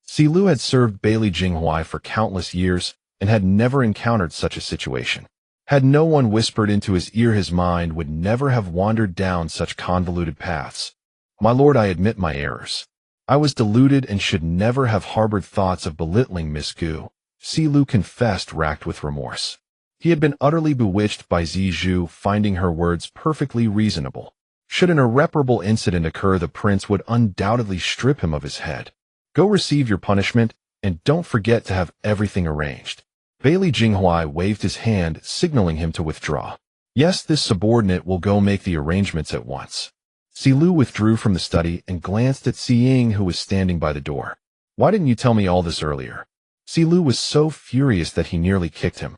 S1: Si Lu had served Bailey Jinghuai for countless years and had never encountered such a situation. Had no one whispered into his ear, his mind would never have wandered down such convoluted paths. My lord, I admit my errors. I was deluded and should never have harbored thoughts of belittling Miss Gu, Si Lu confessed, racked with remorse. He had been utterly bewitched by Zizhu, finding her words perfectly reasonable. Should an irreparable incident occur, the prince would undoubtedly strip him of his head. Go receive your punishment, and don't forget to have everything arranged. Bailey Jinghuai waved his hand, signaling him to withdraw. Yes, this subordinate will go make the arrangements at once. Si Lu withdrew from the study and glanced at Si Ying, who was standing by the door. Why didn't you tell me all this earlier? Si Lu was so furious that he nearly kicked him.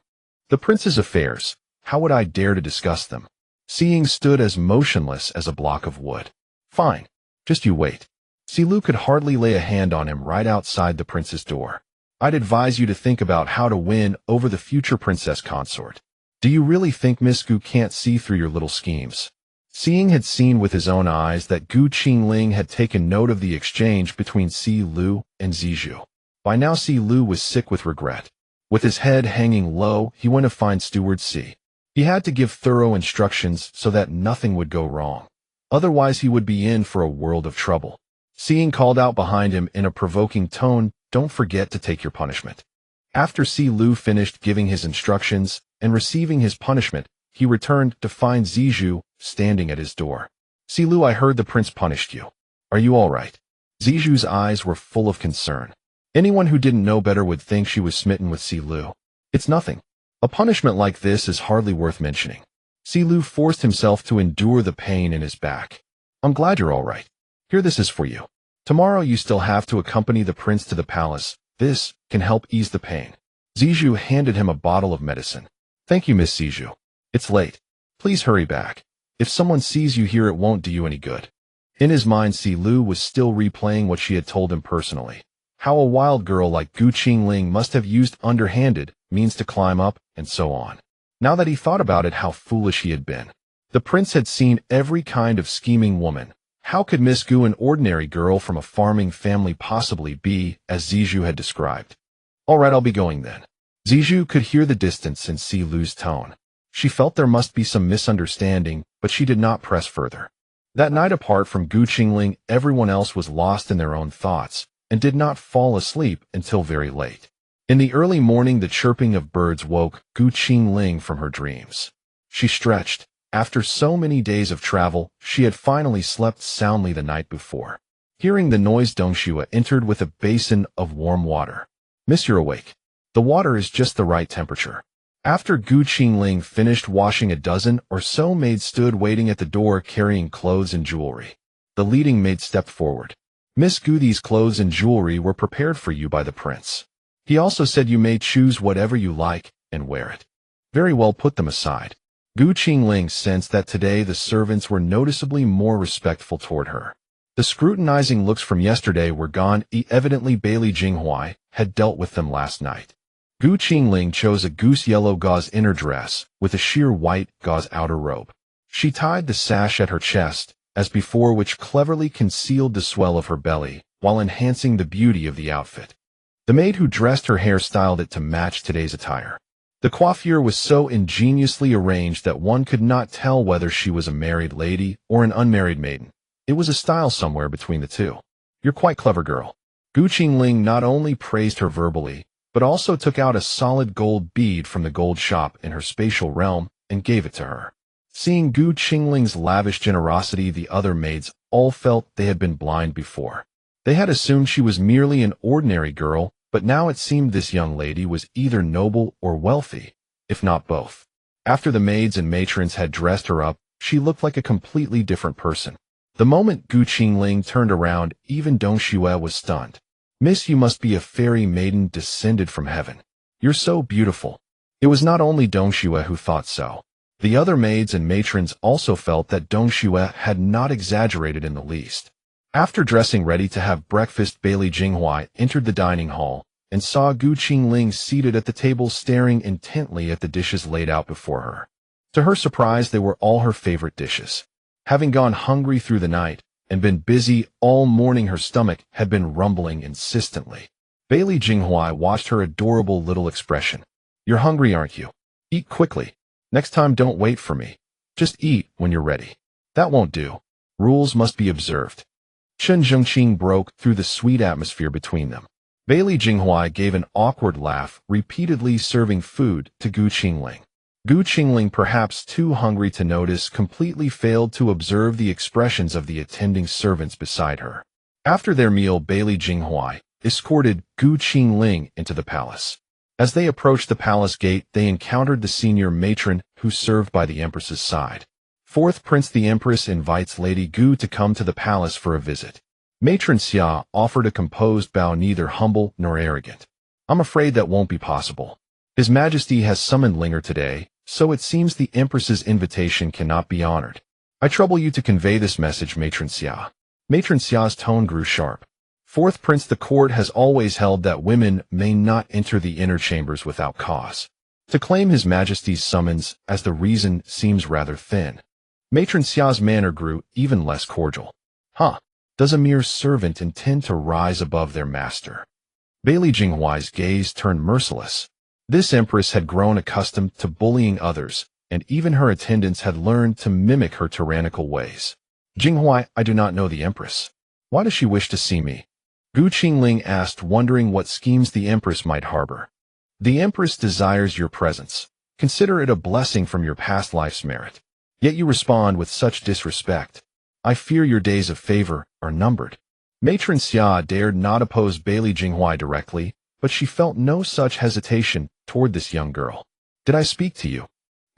S1: The prince's affairs, how would I dare to discuss them? Si Ying stood as motionless as a block of wood. Fine, just you wait. Si Lu could hardly lay a hand on him right outside the prince's door. I'd advise you to think about how to win over the future princess consort. Do you really think Miss Gu can't see through your little schemes? Si Ying had seen with his own eyes that Gu Qingling had taken note of the exchange between Si Lu and Zizhu. By now Si Lu was sick with regret. With his head hanging low, he went to find Steward Si. He had to give thorough instructions so that nothing would go wrong. Otherwise he would be in for a world of trouble. Si Ying called out behind him in a provoking tone, "Don't forget to take your punishment." After Si Lu finished giving his instructions and receiving his punishment, he returned to find Zizhu standing at his door. Si Lu, I heard the prince punished you. Are you all right? Zizhu's eyes were full of concern. Anyone who didn't know better would think she was smitten with Si Lu. It's nothing. A punishment like this is hardly worth mentioning. Si Lu forced himself to endure the pain in his back. I'm glad you're all right. Here, this is for you. Tomorrow you still have to accompany the prince to the palace. This can help ease the pain. Zizhu handed him a bottle of medicine. Thank you, Miss Zizhu. It's late. Please hurry back. If someone sees you here, it won't do you any good. In his mind, Si Lu was still replaying what she had told him personally. How a wild girl like Gu Qingling must have used underhanded means to climb up, and so on. Now that he thought about it, how foolish he had been. The prince had seen every kind of scheming woman. How could Miss Gu, an ordinary girl from a farming family, possibly be as Zizhu had described? All right, I'll be going then. Zizhu could hear the distance in Si Lu's tone. She felt there must be some misunderstanding, but she did not press further. That night, apart from Gu Qingling, everyone else was lost in their own thoughts and did not fall asleep until very late. In the early morning, the chirping of birds woke Gu Qingling from her dreams. She stretched. After so many days of travel, she had finally slept soundly the night before. Hearing the noise, Dongxue entered with a basin of warm water. Miss, you're awake. The water is just the right temperature. After Gu Qingling finished washing, a dozen or so maids stood waiting at the door carrying clothes and jewelry. The leading maid stepped forward. Miss Gu, these clothes and jewelry were prepared for you by the prince. He also said you may choose whatever you like and wear it. Very well, put them aside. Gu Qingling sensed that today the servants were noticeably more respectful toward her. The scrutinizing looks from yesterday were gone. Evidently Bailey Jinghuai had dealt with them last night. Gu Qingling chose a goose yellow gauze inner dress with a sheer white gauze outer robe. She tied the sash at her chest, as before, which cleverly concealed the swell of her belly, while enhancing the beauty of the outfit. The maid who dressed her hair styled it to match today's attire. The coiffure was so ingeniously arranged that one could not tell whether she was a married lady or an unmarried maiden. It was a style somewhere between the two. You're quite clever, girl. Gu Qingling not only praised her verbally, but also took out a solid gold bead from the gold shop in her spatial realm and gave it to her. Seeing Gu Qingling's lavish generosity, the other maids all felt they had been blind before. They had assumed she was merely an ordinary girl, but now it seemed this young lady was either noble or wealthy, if not both. After the maids and matrons had dressed her up, she looked like a completely different person. The moment Gu Qingling turned around, even Dongxue was stunned. Miss, you must be a fairy maiden descended from heaven. You're so beautiful. It was not only Dongxue who thought so. The other maids and matrons also felt that Dongxue had not exaggerated in the least. After dressing ready to have breakfast, Bailey Jinghuai entered the dining hall, and saw Qingling seated at the table staring intently at the dishes laid out before her. To her surprise, they were all her favorite dishes. Having gone hungry through the night and been busy all morning, her stomach had been rumbling insistently. Bailey Jinghuai watched her adorable little expression. "You're hungry, aren't you? Eat quickly. Next time don't wait for me. Just eat when you're ready." "That won't do. Rules must be observed." Chen Zhengqing broke through the sweet atmosphere between them. Bailey Jinghuai gave an awkward laugh, repeatedly serving food to Qingling. Qingling, perhaps too hungry to notice, completely failed to observe the expressions of the attending servants beside her. After their meal, Bailey Jinghuai escorted Qingling into the palace. As they approached the palace gate, they encountered the senior matron who served by the empress's side. Fourth Prince, the empress invites Lady Gu to come to the palace for a visit. Matron Xia offered a composed bow, neither humble nor arrogant. "I'm afraid that won't be possible. His Majesty has summoned Linger today, so it seems the empress's invitation cannot be honored. I trouble you to convey this message, Matron Xia." Matron Xia's tone grew sharp. "Fourth Prince, the court has always held that women may not enter the inner chambers without cause. To claim His Majesty's summons as the reason seems rather thin." Matron Xia's manner grew even less cordial. "Huh? Does a mere servant intend to rise above their master?" Bailey Jinghuai's gaze turned merciless. This empress had grown accustomed to bullying others, and even her attendants had learned to mimic her tyrannical ways. "Jinghuai, I do not know the empress. Why does she wish to see me?" Qingling asked, wondering what schemes the empress might harbor. "The empress desires your presence. Consider it a blessing from your past life's merit. Yet you respond with such disrespect. I fear your days of favor are numbered." Matron Xia dared not oppose Bailey Jinghuai directly, but she felt no such hesitation toward this young girl. "Did I speak to you?"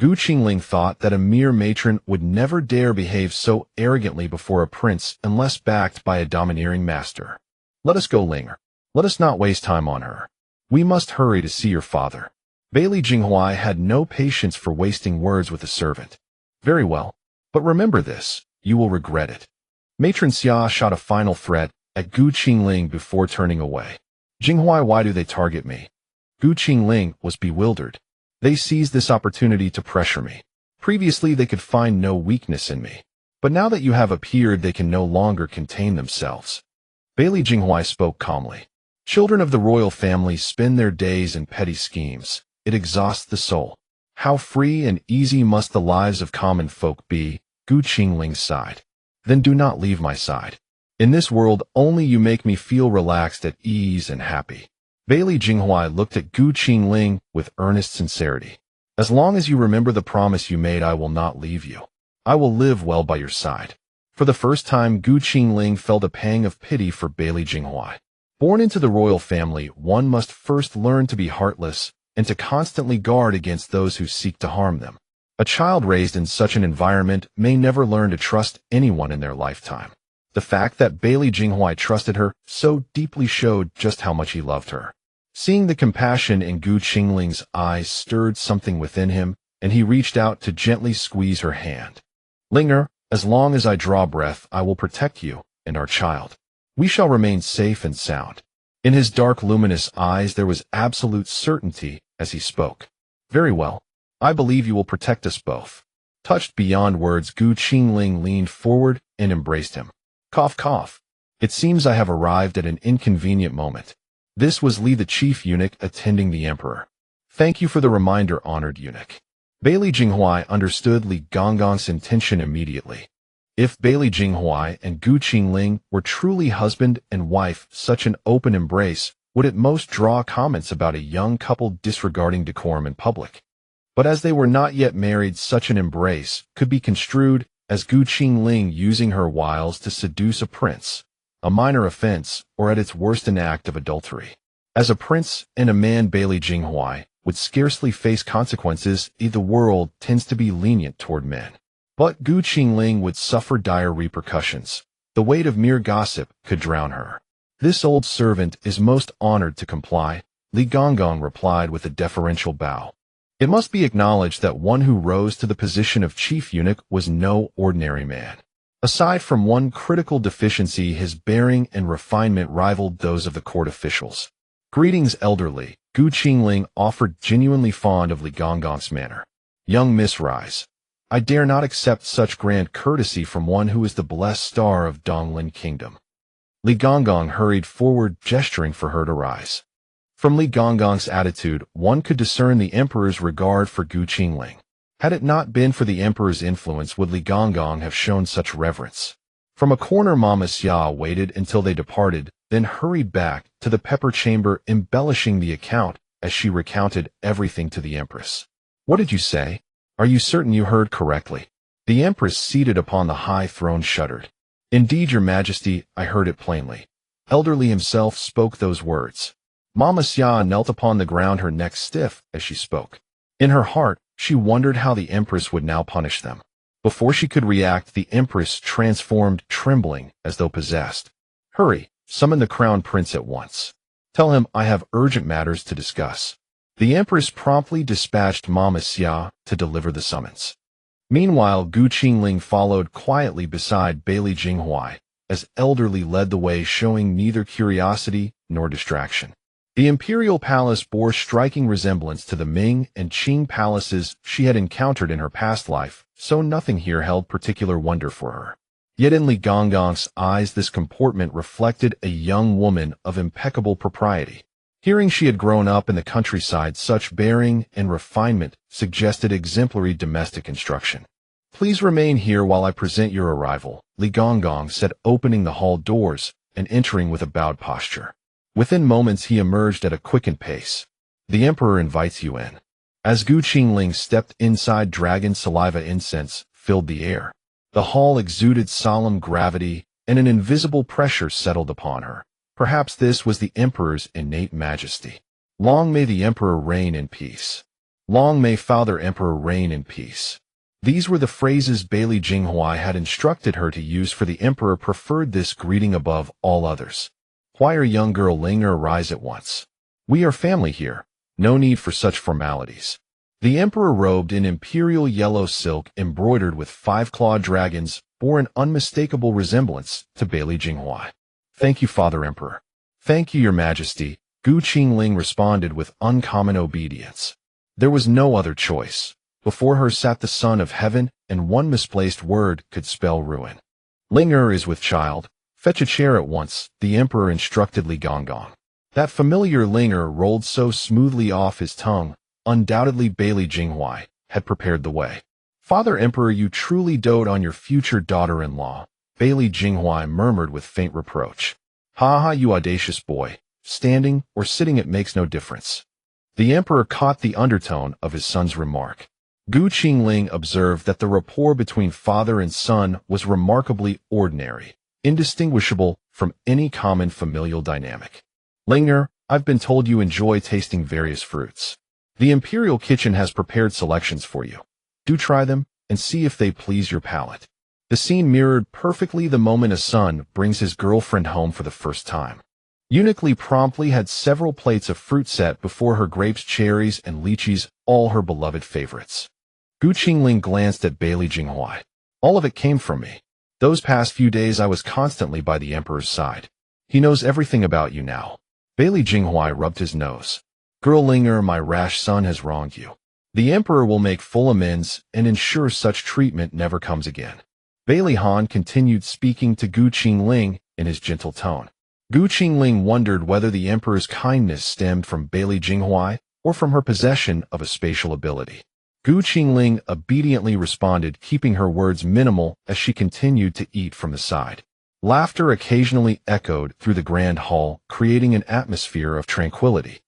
S1: Qingling thought that a mere matron would never dare behave so arrogantly before a prince unless backed by a domineering master. "Let us go, Linger. Let us not waste time on her. We must hurry to see your father." Bailey Jinghuai had no patience for wasting words with a servant. "Very well, but remember this, you will regret it." Matron Xia shot a final threat at Qingling before turning away. "Jinghuai, why do they target me?" Qingling was bewildered. "They seized this opportunity to pressure me. Previously they could find no weakness in me, but now that you have appeared they can no longer contain themselves." Bailey Jinghuai spoke calmly. "Children of the royal family spend their days in petty schemes. It exhausts the soul. How free and easy must the lives of common folk be?" Qingling sighed. "Then do not leave my side. In this world only you make me feel relaxed, at ease, and happy." Bailey Jinghuai looked at Qingling with earnest sincerity. "As long as you remember the promise you made, I will not leave you. I will live well by your side." For the first time, Qingling felt a pang of pity for Bailey Jinghuai. Born into the royal family, one must first learn to be heartless and to constantly guard against those who seek to harm them. A child raised in such an environment may never learn to trust anyone in their lifetime. The fact that Bailey Jinghuai trusted her so deeply showed just how much he loved her. Seeing the compassion in Qingling's eyes stirred something within him, and he reached out to gently squeeze her hand. "Linger, as long as I draw breath, I will protect you and our child. We shall remain safe and sound." In his dark, luminous eyes there was absolute certainty as he spoke. "Very well. I believe you will protect us both." Touched beyond words, Qingling leaned forward and embraced him. Cough, cough. "It seems I have arrived at an inconvenient moment." This was Li, the chief eunuch attending the emperor. "Thank you for the reminder, honored eunuch." Bailey Jinghuai understood Li Gongong's intention immediately. If Bailey Jinghuai and Qingling were truly husband and wife, such an open embrace would at most draw comments about a young couple disregarding decorum in public. But as they were not yet married, such an embrace could be construed as Qingling using her wiles to seduce a prince, a minor offense, or at its worst an act of adultery. As a prince and a man, Bailey Jinghuai would scarcely face consequences. The world tends to be lenient toward men. But Qingling would suffer dire repercussions. The weight of mere gossip could drown her. "This old servant is most honored to comply," Li Gongong replied with a deferential bow. It must be acknowledged that one who rose to the position of chief eunuch was no ordinary man. Aside from one critical deficiency, his bearing and refinement rivaled those of the court officials. Greetings, elderly. Gu Qingling offered, genuinely fond of Li Gongong's manner. Young Miss Rise. I dare not accept such grand courtesy from one who is the blessed star of Donglin Kingdom. Li Gongong hurried forward, gesturing for her to rise. From Li Gongong's attitude, one could discern the emperor's regard for Gu Qingling. Had it not been for the emperor's influence, would Li Gongong have shown such reverence? From a corner, Mama Xia waited until they departed, then hurried back to the pepper chamber, embellishing the account as she recounted everything to the empress. What did you say? Are you certain you heard correctly? The empress, seated upon the high throne, shuddered. Indeed, your majesty, I heard it plainly. Elderly himself spoke those words. Mama Xia knelt upon the ground, her neck stiff as she spoke. In her heart, she wondered how the empress would now punish them. Before she could react, the empress transformed, trembling as though possessed. Hurry, summon the crown prince at once. Tell him I have urgent matters to discuss. The empress promptly dispatched Mama Xia to deliver the summons. Meanwhile, Gu Qingling followed quietly beside Bailey Jinghuai, as elderly led the way, showing neither curiosity nor distraction. The imperial palace bore striking resemblance to the Ming and Qing palaces she had encountered in her past life, so nothing here held particular wonder for her. Yet in Li Gongong's eyes, this comportment reflected a young woman of impeccable propriety. Hearing she had grown up in the countryside, such bearing and refinement suggested exemplary domestic instruction. Please remain here while I present your arrival, Li Gongong said, opening the hall doors and entering with a bowed posture. Within moments he emerged at a quickened pace. The emperor invites you in. As Gu Qingling stepped inside, dragon saliva incense filled the air. The hall exuded solemn gravity, and an invisible pressure settled upon her. Perhaps this was the emperor's innate majesty. Long may the emperor reign in peace. Long may Father Emperor reign in peace. These were the phrases Bailey Jinghuai had instructed her to use, for the emperor preferred this greeting above all others. Choir young girl Linger, rise at once. We are family here. No need for such formalities. The emperor, robed in imperial yellow silk embroidered with 5-clawed dragons, bore an unmistakable resemblance to Bailey Jinghuai. Thank you, Father Emperor. Thank you, Your Majesty, Gu Qingling responded with uncommon obedience. There was no other choice. Before her sat the Son of Heaven, and one misplaced word could spell ruin. Linger is with child. Fetch a chair at once, the emperor instructed Li Gongong. That familiar Linger rolled so smoothly off his tongue. Undoubtedly Bailey Jinghuai had prepared the way. Father Emperor, you truly dote on your future daughter-in-law, Bailey Jinghuai murmured with faint reproach. Ha ha, you audacious boy. Standing or sitting, it makes no difference. The emperor caught the undertone of his son's remark. Gu Qingling observed that the rapport between father and son was remarkably ordinary, indistinguishable from any common familial dynamic. Linger, I've been told you enjoy tasting various fruits. The imperial kitchen has prepared selections for you. Do try them and see if they please your palate. The scene mirrored perfectly the moment a son brings his girlfriend home for the first time. Eunuch promptly had several plates of fruit set before her: grapes, cherries, and lychees, all her beloved favorites. Gu Qingling glanced at Bailey Jinghuai. All of it came from me. Those past few days I was constantly by the emperor's side. He knows everything about you now. Bailey Jinghuai rubbed his nose. Girl Linger, my rash son has wronged you. The emperor will make full amends and ensure such treatment never comes again. Bailey Han continued, speaking to Gu Qingling in his gentle tone. Gu Qingling wondered whether the emperor's kindness stemmed from Bailey Jinghuai or from her possession of a spatial ability. Gu Qingling obediently responded, keeping her words minimal as she continued to eat from the side. Laughter occasionally echoed through the grand hall, creating an atmosphere of tranquility.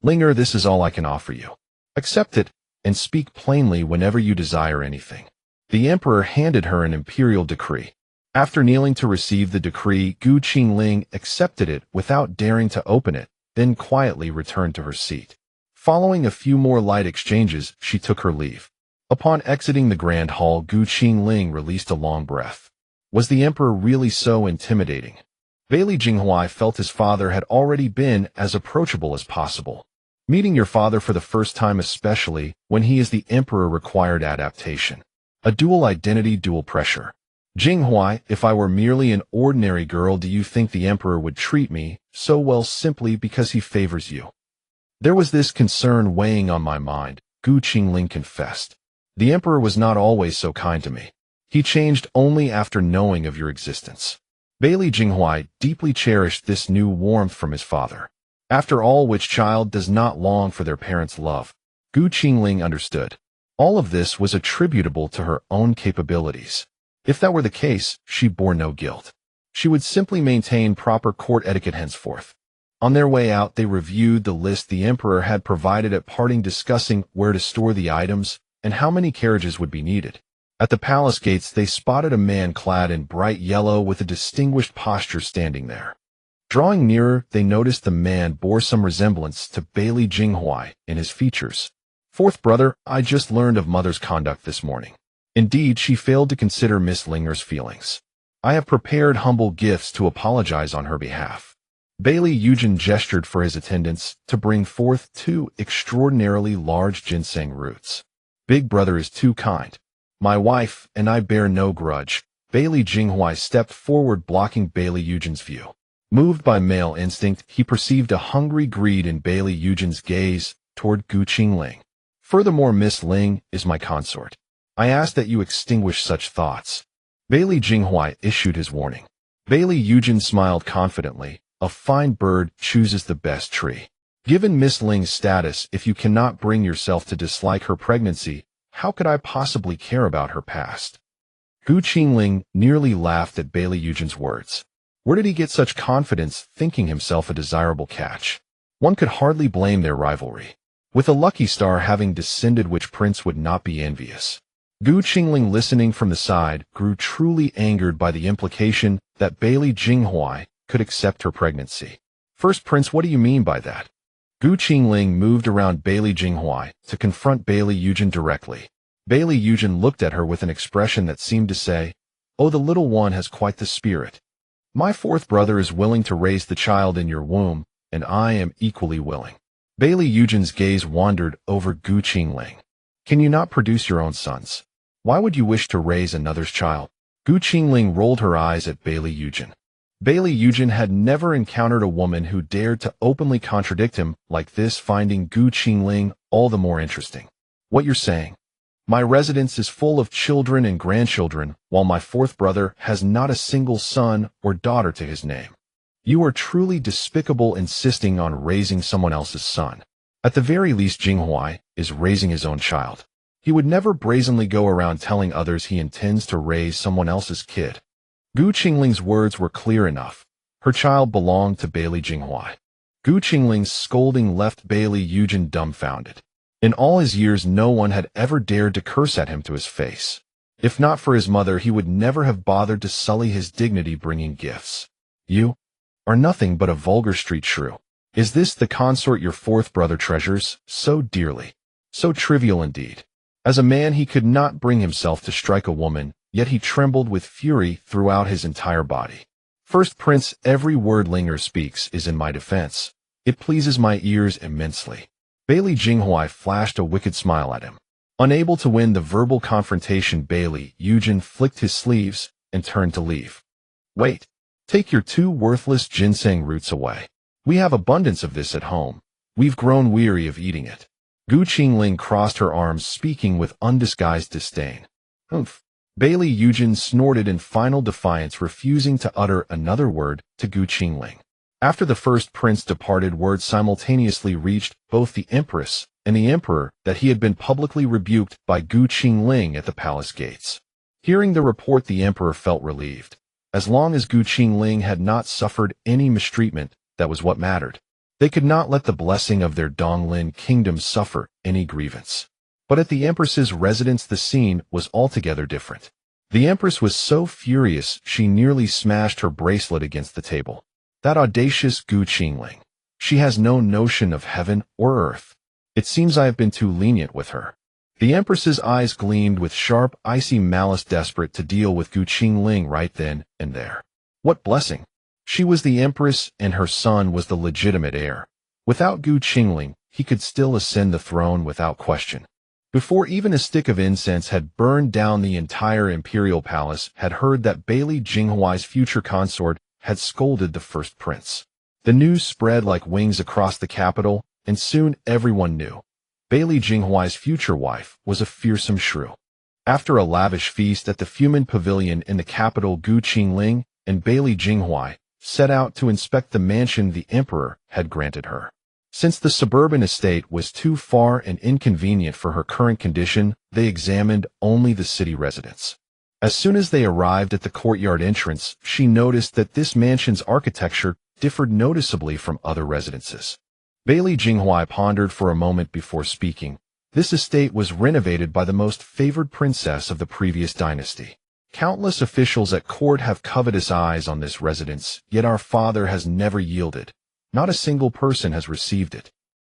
S1: Linger, this is all I can offer you. Accept it, and speak plainly whenever you desire anything. The emperor handed her an imperial decree. After kneeling to receive the decree, Gu Qingling accepted it without daring to open it, then quietly returned to her seat. Following a few more light exchanges, she took her leave. Upon exiting the grand hall, Gu Qingling released a long breath. Was the emperor really so intimidating? Bailey Jinghuai felt his father had already been as approachable as possible. Meeting your father for the first time, especially when he is the emperor, required adaptation. A dual identity, dual pressure. Jinghuai, if I were merely an ordinary girl, do you think the emperor would treat me so well simply because he favors you? There was this concern weighing on my mind, Gu Qingling confessed. The emperor was not always so kind to me. He changed only after knowing of your existence. Bailey Jinghuai deeply cherished this new warmth from his father. After all, which child does not long for their parents' love? Gu Qingling understood. All of this was attributable to her own capabilities. If that were the case, she bore no guilt. She would simply maintain proper court etiquette henceforth. On their way out, they reviewed the list the emperor had provided at parting, discussing where to store the items and how many carriages would be needed. At the palace gates, they spotted a man clad in bright yellow with a distinguished posture standing there. Drawing nearer, they noticed the man bore some resemblance to Bailey Jinghuai in his features. Fourth brother, I just learned of mother's conduct this morning. Indeed, she failed to consider Miss Linger's feelings. I have prepared humble gifts to apologize on her behalf. Bailey Eugen gestured for his attendants to bring forth 2 extraordinarily large ginseng roots. Big brother is too kind. My wife and I bear no grudge. Bailey Jinghuai stepped forward, blocking Bailey Eugen's view. Moved by male instinct, he perceived a hungry greed in Bailey Eugen's gaze toward Gu Qingling. Furthermore, Miss Ling is my consort. I ask that you extinguish such thoughts. Bailey Jinghuai issued his warning. Bailey Eugen smiled confidently. A fine bird chooses the best tree. Given Miss Ling's status, if you cannot bring yourself to dislike her pregnancy, how could I possibly care about her past? Gu Qingling nearly laughed at Bailey Eugen's words. Where did he get such confidence, thinking himself a desirable catch? One could hardly blame their rivalry. With a lucky star having descended, which prince would not be envious? Gu Qingling, listening from the side, grew truly angered by the implication that Bailey Jinghuai could accept her pregnancy. First prince, what do you mean by that? Gu Qingling moved around Bailey Jinghuai to confront Bailey Eugen directly. Bailey Eugen looked at her with an expression that seemed to say, "Oh, the little one has quite the spirit. My fourth brother is willing to raise the child in your womb, and I am equally willing." Bailey Eugen's gaze wandered over Gu Qingling. Can you not produce your own sons? Why would you wish to raise another's child? Gu Qingling rolled her eyes at Bailey Eugen. Bailey Eugen had never encountered a woman who dared to openly contradict him like this, finding Gu Qingling all the more interesting. What you're saying? My residence is full of children and grandchildren, while my fourth brother has not a single son or daughter to his name. You are truly despicable, insisting on raising someone else's son. At the very least, Jinghuai is raising his own child. He would never brazenly go around telling others he intends to raise someone else's kid. Gu Qingling's words were clear enough. Her child belonged to Bailey Jinghuai. Gu Qingling's scolding left Bailey Eugen dumbfounded. In all his years, no one had ever dared to curse at him to his face. If not for his mother, he would never have bothered to sully his dignity bringing gifts. You are nothing but a vulgar street shrew. Is this the consort your fourth brother treasures so dearly? So trivial indeed. As a man, he could not bring himself to strike a woman, yet he trembled with fury throughout his entire body. First prince, every word Linger speaks is in my defense. It pleases my ears immensely. Bailey Jinghuai flashed a wicked smile at him. Unable to win the verbal confrontation, Bailey Eugen flicked his sleeves and turned to leave. Wait. Take your 2 worthless ginseng roots away. We have abundance of this at home. We've grown weary of eating it. Gu Qingling crossed her arms, speaking with undisguised disdain. Humph. Bailey Eugen snorted in final defiance, refusing to utter another word to Gu Qingling. After the first prince departed, word simultaneously reached both the empress and the emperor that he had been publicly rebuked by Gu Qingling at the palace gates. Hearing the report, the emperor felt relieved. As long as Gu Qingling had not suffered any mistreatment, that was what mattered. They could not let the blessing of their Donglin kingdom suffer any grievance. But at the empress's residence, the scene was altogether different. The empress was so furious she nearly smashed her bracelet against the table. That audacious Gu Qingling. She has no notion of heaven or earth. It seems I have been too lenient with her. The empress's eyes gleamed with sharp, icy malice, desperate to deal with Gu Qingling right then and there. What blessing! She was the empress, and her son was the legitimate heir. Without Gu Qingling, he could still ascend the throne without question. Before even a stick of incense had burned down, the entire imperial palace had heard that Bailey Jinghuai's future consort had scolded the first prince. The news spread like wings across the capital, and soon everyone knew. Bailey Jinghuai's future wife was a fearsome shrew. After a lavish feast at the Fumin Pavilion in the capital, Qingling and Bailey Jinghuai set out to inspect the mansion the emperor had granted her. Since the suburban estate was too far and inconvenient for her current condition, they examined only the city residence. As soon as they arrived at the courtyard entrance, she noticed that this mansion's architecture differed noticeably from other residences. Bailey Jinghuai pondered for a moment before speaking. This estate was renovated by the most favored princess of the previous dynasty. Countless officials at court have covetous eyes on this residence, yet our father has never yielded. Not a single person has received it.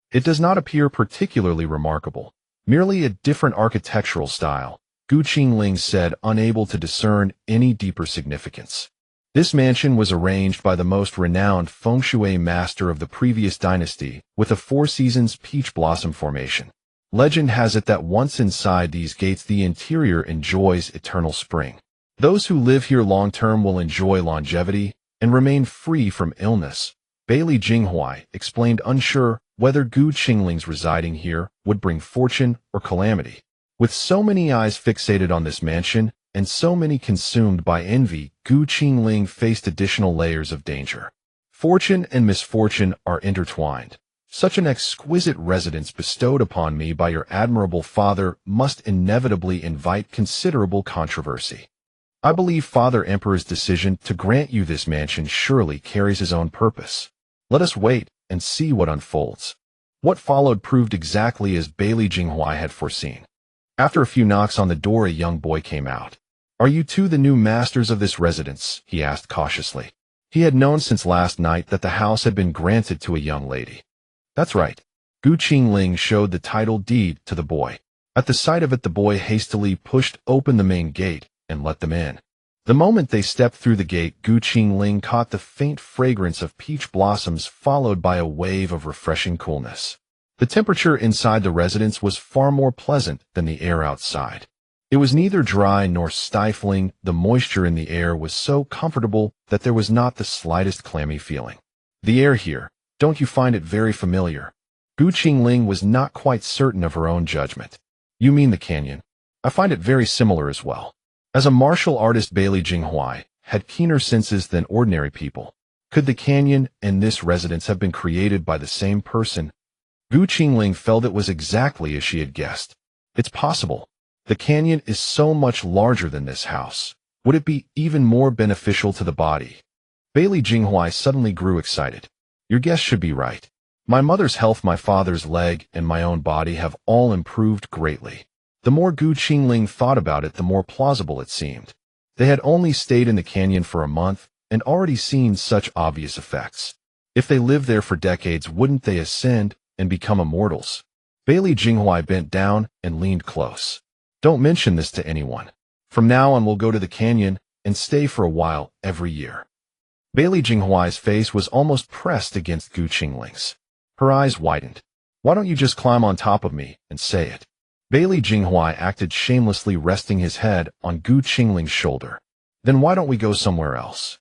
S1: It does not appear particularly remarkable, merely a different architectural style, Qingling said, unable to discern any deeper significance. This mansion was arranged by the most renowned feng shui master of the previous dynasty, with a four-seasons peach blossom formation. Legend has it that once inside these gates, the interior enjoys eternal spring. Those who live here long-term will enjoy longevity and remain free from illness. Bailey Jinghuai explained, unsure whether Qingling's residing here would bring fortune or calamity. With so many eyes fixated on this mansion, and so many consumed by envy, Qingling faced additional layers of danger. Fortune and misfortune are intertwined. Such an exquisite residence bestowed upon me by your admirable father must inevitably invite considerable controversy. I believe Father Emperor's decision to grant you this mansion surely carries his own purpose. Let us wait and see what unfolds. What followed proved exactly as Bailey Jinghuai had foreseen. After a few knocks on the door, a young boy came out. "Are you two the new masters of this residence?" he asked cautiously. He had known since last night that the house had been granted to a young lady. "That's right." Qingling showed the title deed to the boy. At the sight of it, the boy hastily pushed open the main gate and let them in. The moment they stepped through the gate, Qingling caught the faint fragrance of peach blossoms, followed by a wave of refreshing coolness. The temperature inside the residence was far more pleasant than the air outside. It was neither dry nor stifling. The moisture in the air was so comfortable that there was not the slightest clammy feeling. "The air here, don't you find it very familiar?" Qingling was not quite certain of her own judgment. "You mean the canyon? I find it very similar as well." As a martial artist, Bailey Jinghuai had keener senses than ordinary people. Could the canyon and this residence have been created by the same person? Qingling felt it was exactly as she had guessed. It's possible. The canyon is so much larger than this house. Would it be even more beneficial to the body? Bailey Jinghuai suddenly grew excited. "Your guess should be right. My mother's health, my father's leg, and my own body have all improved greatly." The more Qingling thought about it, the more plausible it seemed. They had only stayed in the canyon for a month and already seen such obvious effects. If they lived there for decades, wouldn't they ascend and become immortals? Bailey Jinghuai bent down and leaned close. "Don't mention this to anyone. From now on, we'll go to the canyon and stay for a while every year." Bailey Jinghuai's face was almost pressed against Qingling's. Her eyes widened. "Why don't you just climb on top of me and say it?" Bailey Jinghuai acted shamelessly, resting his head on Qingling's shoulder. "Then why don't we go somewhere else?"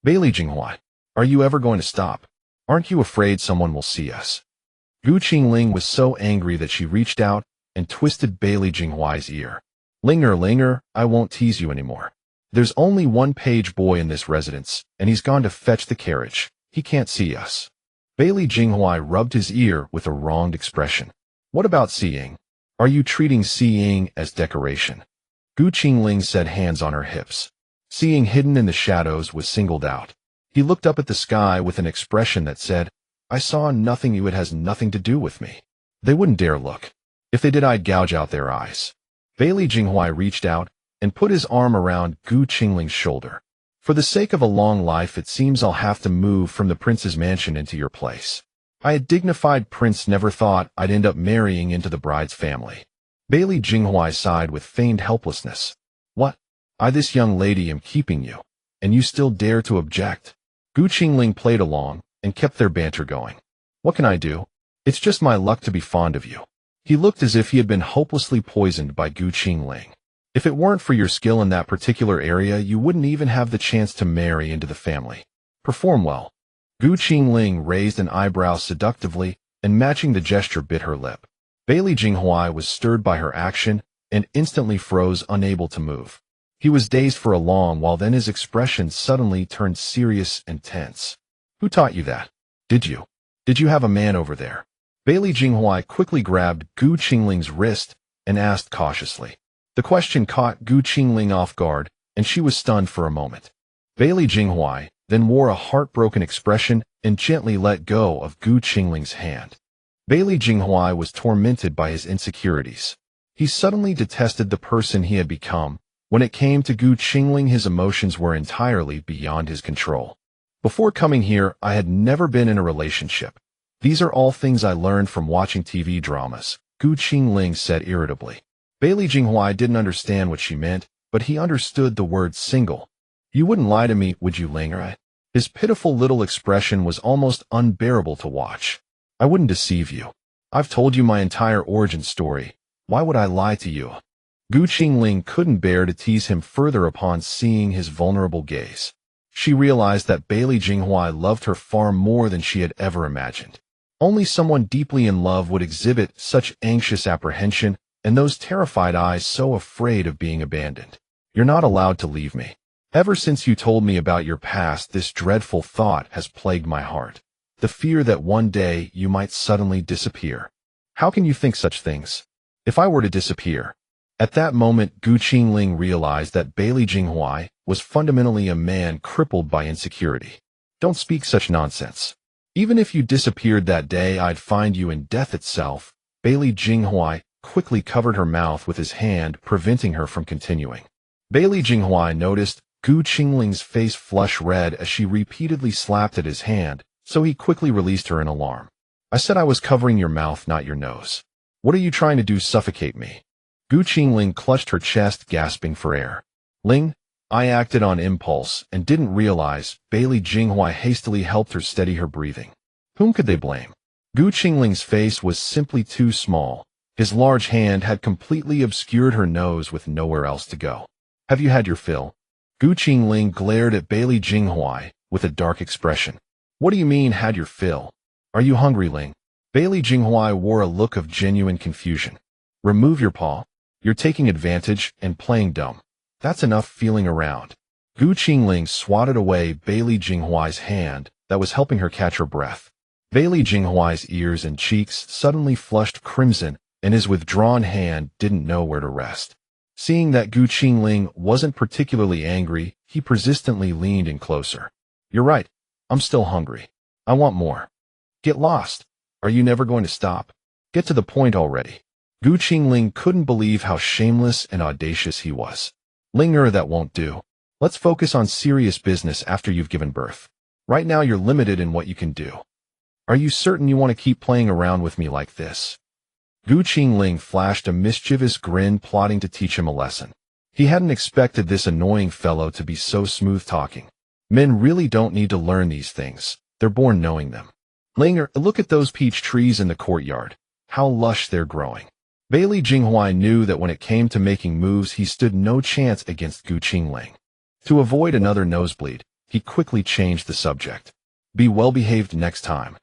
S1: "Bailey Jinghuai, are you ever going to stop? Aren't you afraid someone will see us?" Qingling was so angry that she reached out and twisted Bailey Jinghuai's ear. Linger, I won't tease you anymore. There's only one page boy in this residence, and he's gone to fetch the carriage. He can't see us." Bailey Jinghuai rubbed his ear with a wronged expression. "What about seeing? Are you treating seeing as decoration?" Qingling said, hands on her hips. Seeing, hidden in the shadows, was singled out. He looked up at the sky with an expression that said, "I saw nothing. It has nothing to do with me. They wouldn't dare look. If they did, I'd gouge out their eyes." Bailey Jinghuai reached out and put his arm around Qingling's shoulder. "For the sake of a long life, it seems I'll have to move from the prince's mansion into your place. I, a dignified prince, never thought I'd end up marrying into the bride's family." Bailey Jinghuai sighed with feigned helplessness. "What? I, this young lady, am keeping you, and you still dare to object?" Qingling played along and kept their banter going. "What can I do? It's just my luck to be fond of you." He looked as if he had been hopelessly poisoned by Qingling. If it weren't for your skill in that particular area, you wouldn't even have the chance to marry into the family. Perform well. Qingling raised an eyebrow seductively, and matching the gesture bit her lip. Bailey Jinghuai was stirred by her action and instantly froze, unable to move. He was dazed for a long while, then his expression suddenly turned serious and tense. Who taught you that? Did you have a man over there? Bailey Jinghuai quickly grabbed Qingling's wrist and asked cautiously. The question caught Qingling off guard, and she was stunned for a moment. Bailey Jinghuai then wore a heartbroken expression and gently let go of Qingling's hand. Bailey Jinghuai was tormented by his insecurities. He suddenly detested the person he had become. When it came to Qingling, his emotions were entirely beyond his control. Before coming here, I had never been in a relationship. These are all things I learned from watching TV dramas, Qingling said irritably. Bailey Jinghuai didn't understand what she meant, but he understood the word single. You wouldn't lie to me, would you, Ling? His pitiful little expression was almost unbearable to watch. I wouldn't deceive you. I've told you my entire origin story. Why would I lie to you? Qingling couldn't bear to tease him further upon seeing his vulnerable gaze. She realized that Bailey Jinghuai loved her far more than she had ever imagined. Only someone deeply in love would exhibit such anxious apprehension and those terrified eyes, so afraid of being abandoned. You're not allowed to leave me. Ever since you told me about your past, this dreadful thought has plagued my heart. The fear that one day you might suddenly disappear. How can you think such things? If I were to disappear. At that moment, Qingling realized that Bailey Jinghuai was fundamentally a man crippled by insecurity. Don't speak such nonsense. Even if you disappeared that day, I'd find you in death itself. Bailey Jinghuai quickly covered her mouth with his hand, preventing her from continuing. Bailey Jinghuai noticed Qingling's face flush red as she repeatedly slapped at his hand, so he quickly released her in alarm. I said I was covering your mouth, not your nose. What are you trying to do, suffocate me? Qingling clutched her chest, gasping for air. Ling, I acted on impulse and didn't realize. Bailey Jinghuai hastily helped her steady her breathing. Whom could they blame? Qingling's face was simply too small. His large hand had completely obscured her nose with nowhere else to go. Have you had your fill? Qingling glared at Bailey Jinghuai with a dark expression. What do you mean, had your fill? Are you hungry, Ling? Bailey Jinghuai wore a look of genuine confusion. Remove your paw. You're taking advantage and playing dumb. That's enough feeling around. Qingling swatted away Bailey Jinghuai's hand that was helping her catch her breath. Bailey Jinghuai's ears and cheeks suddenly flushed crimson, and his withdrawn hand didn't know where to rest. Seeing that Qingling wasn't particularly angry, he persistently leaned in closer. You're right. I'm still hungry. I want more. Get lost. Are you never going to stop? Get to the point already. Qingling couldn't believe how shameless and audacious he was. Linger, that won't do. Let's focus on serious business after you've given birth. Right now you're limited in what you can do. Are you certain you want to keep playing around with me like this? Qingling flashed a mischievous grin, plotting to teach him a lesson. He hadn't expected this annoying fellow to be so smooth-talking. Men really don't need to learn these things. They're born knowing them. Linger, look at those peach trees in the courtyard. How lush they're growing. Bailey Jinghuai knew that when it came to making moves, he stood no chance against Qingling. To avoid another nosebleed, he quickly changed the subject. Be well-behaved next time.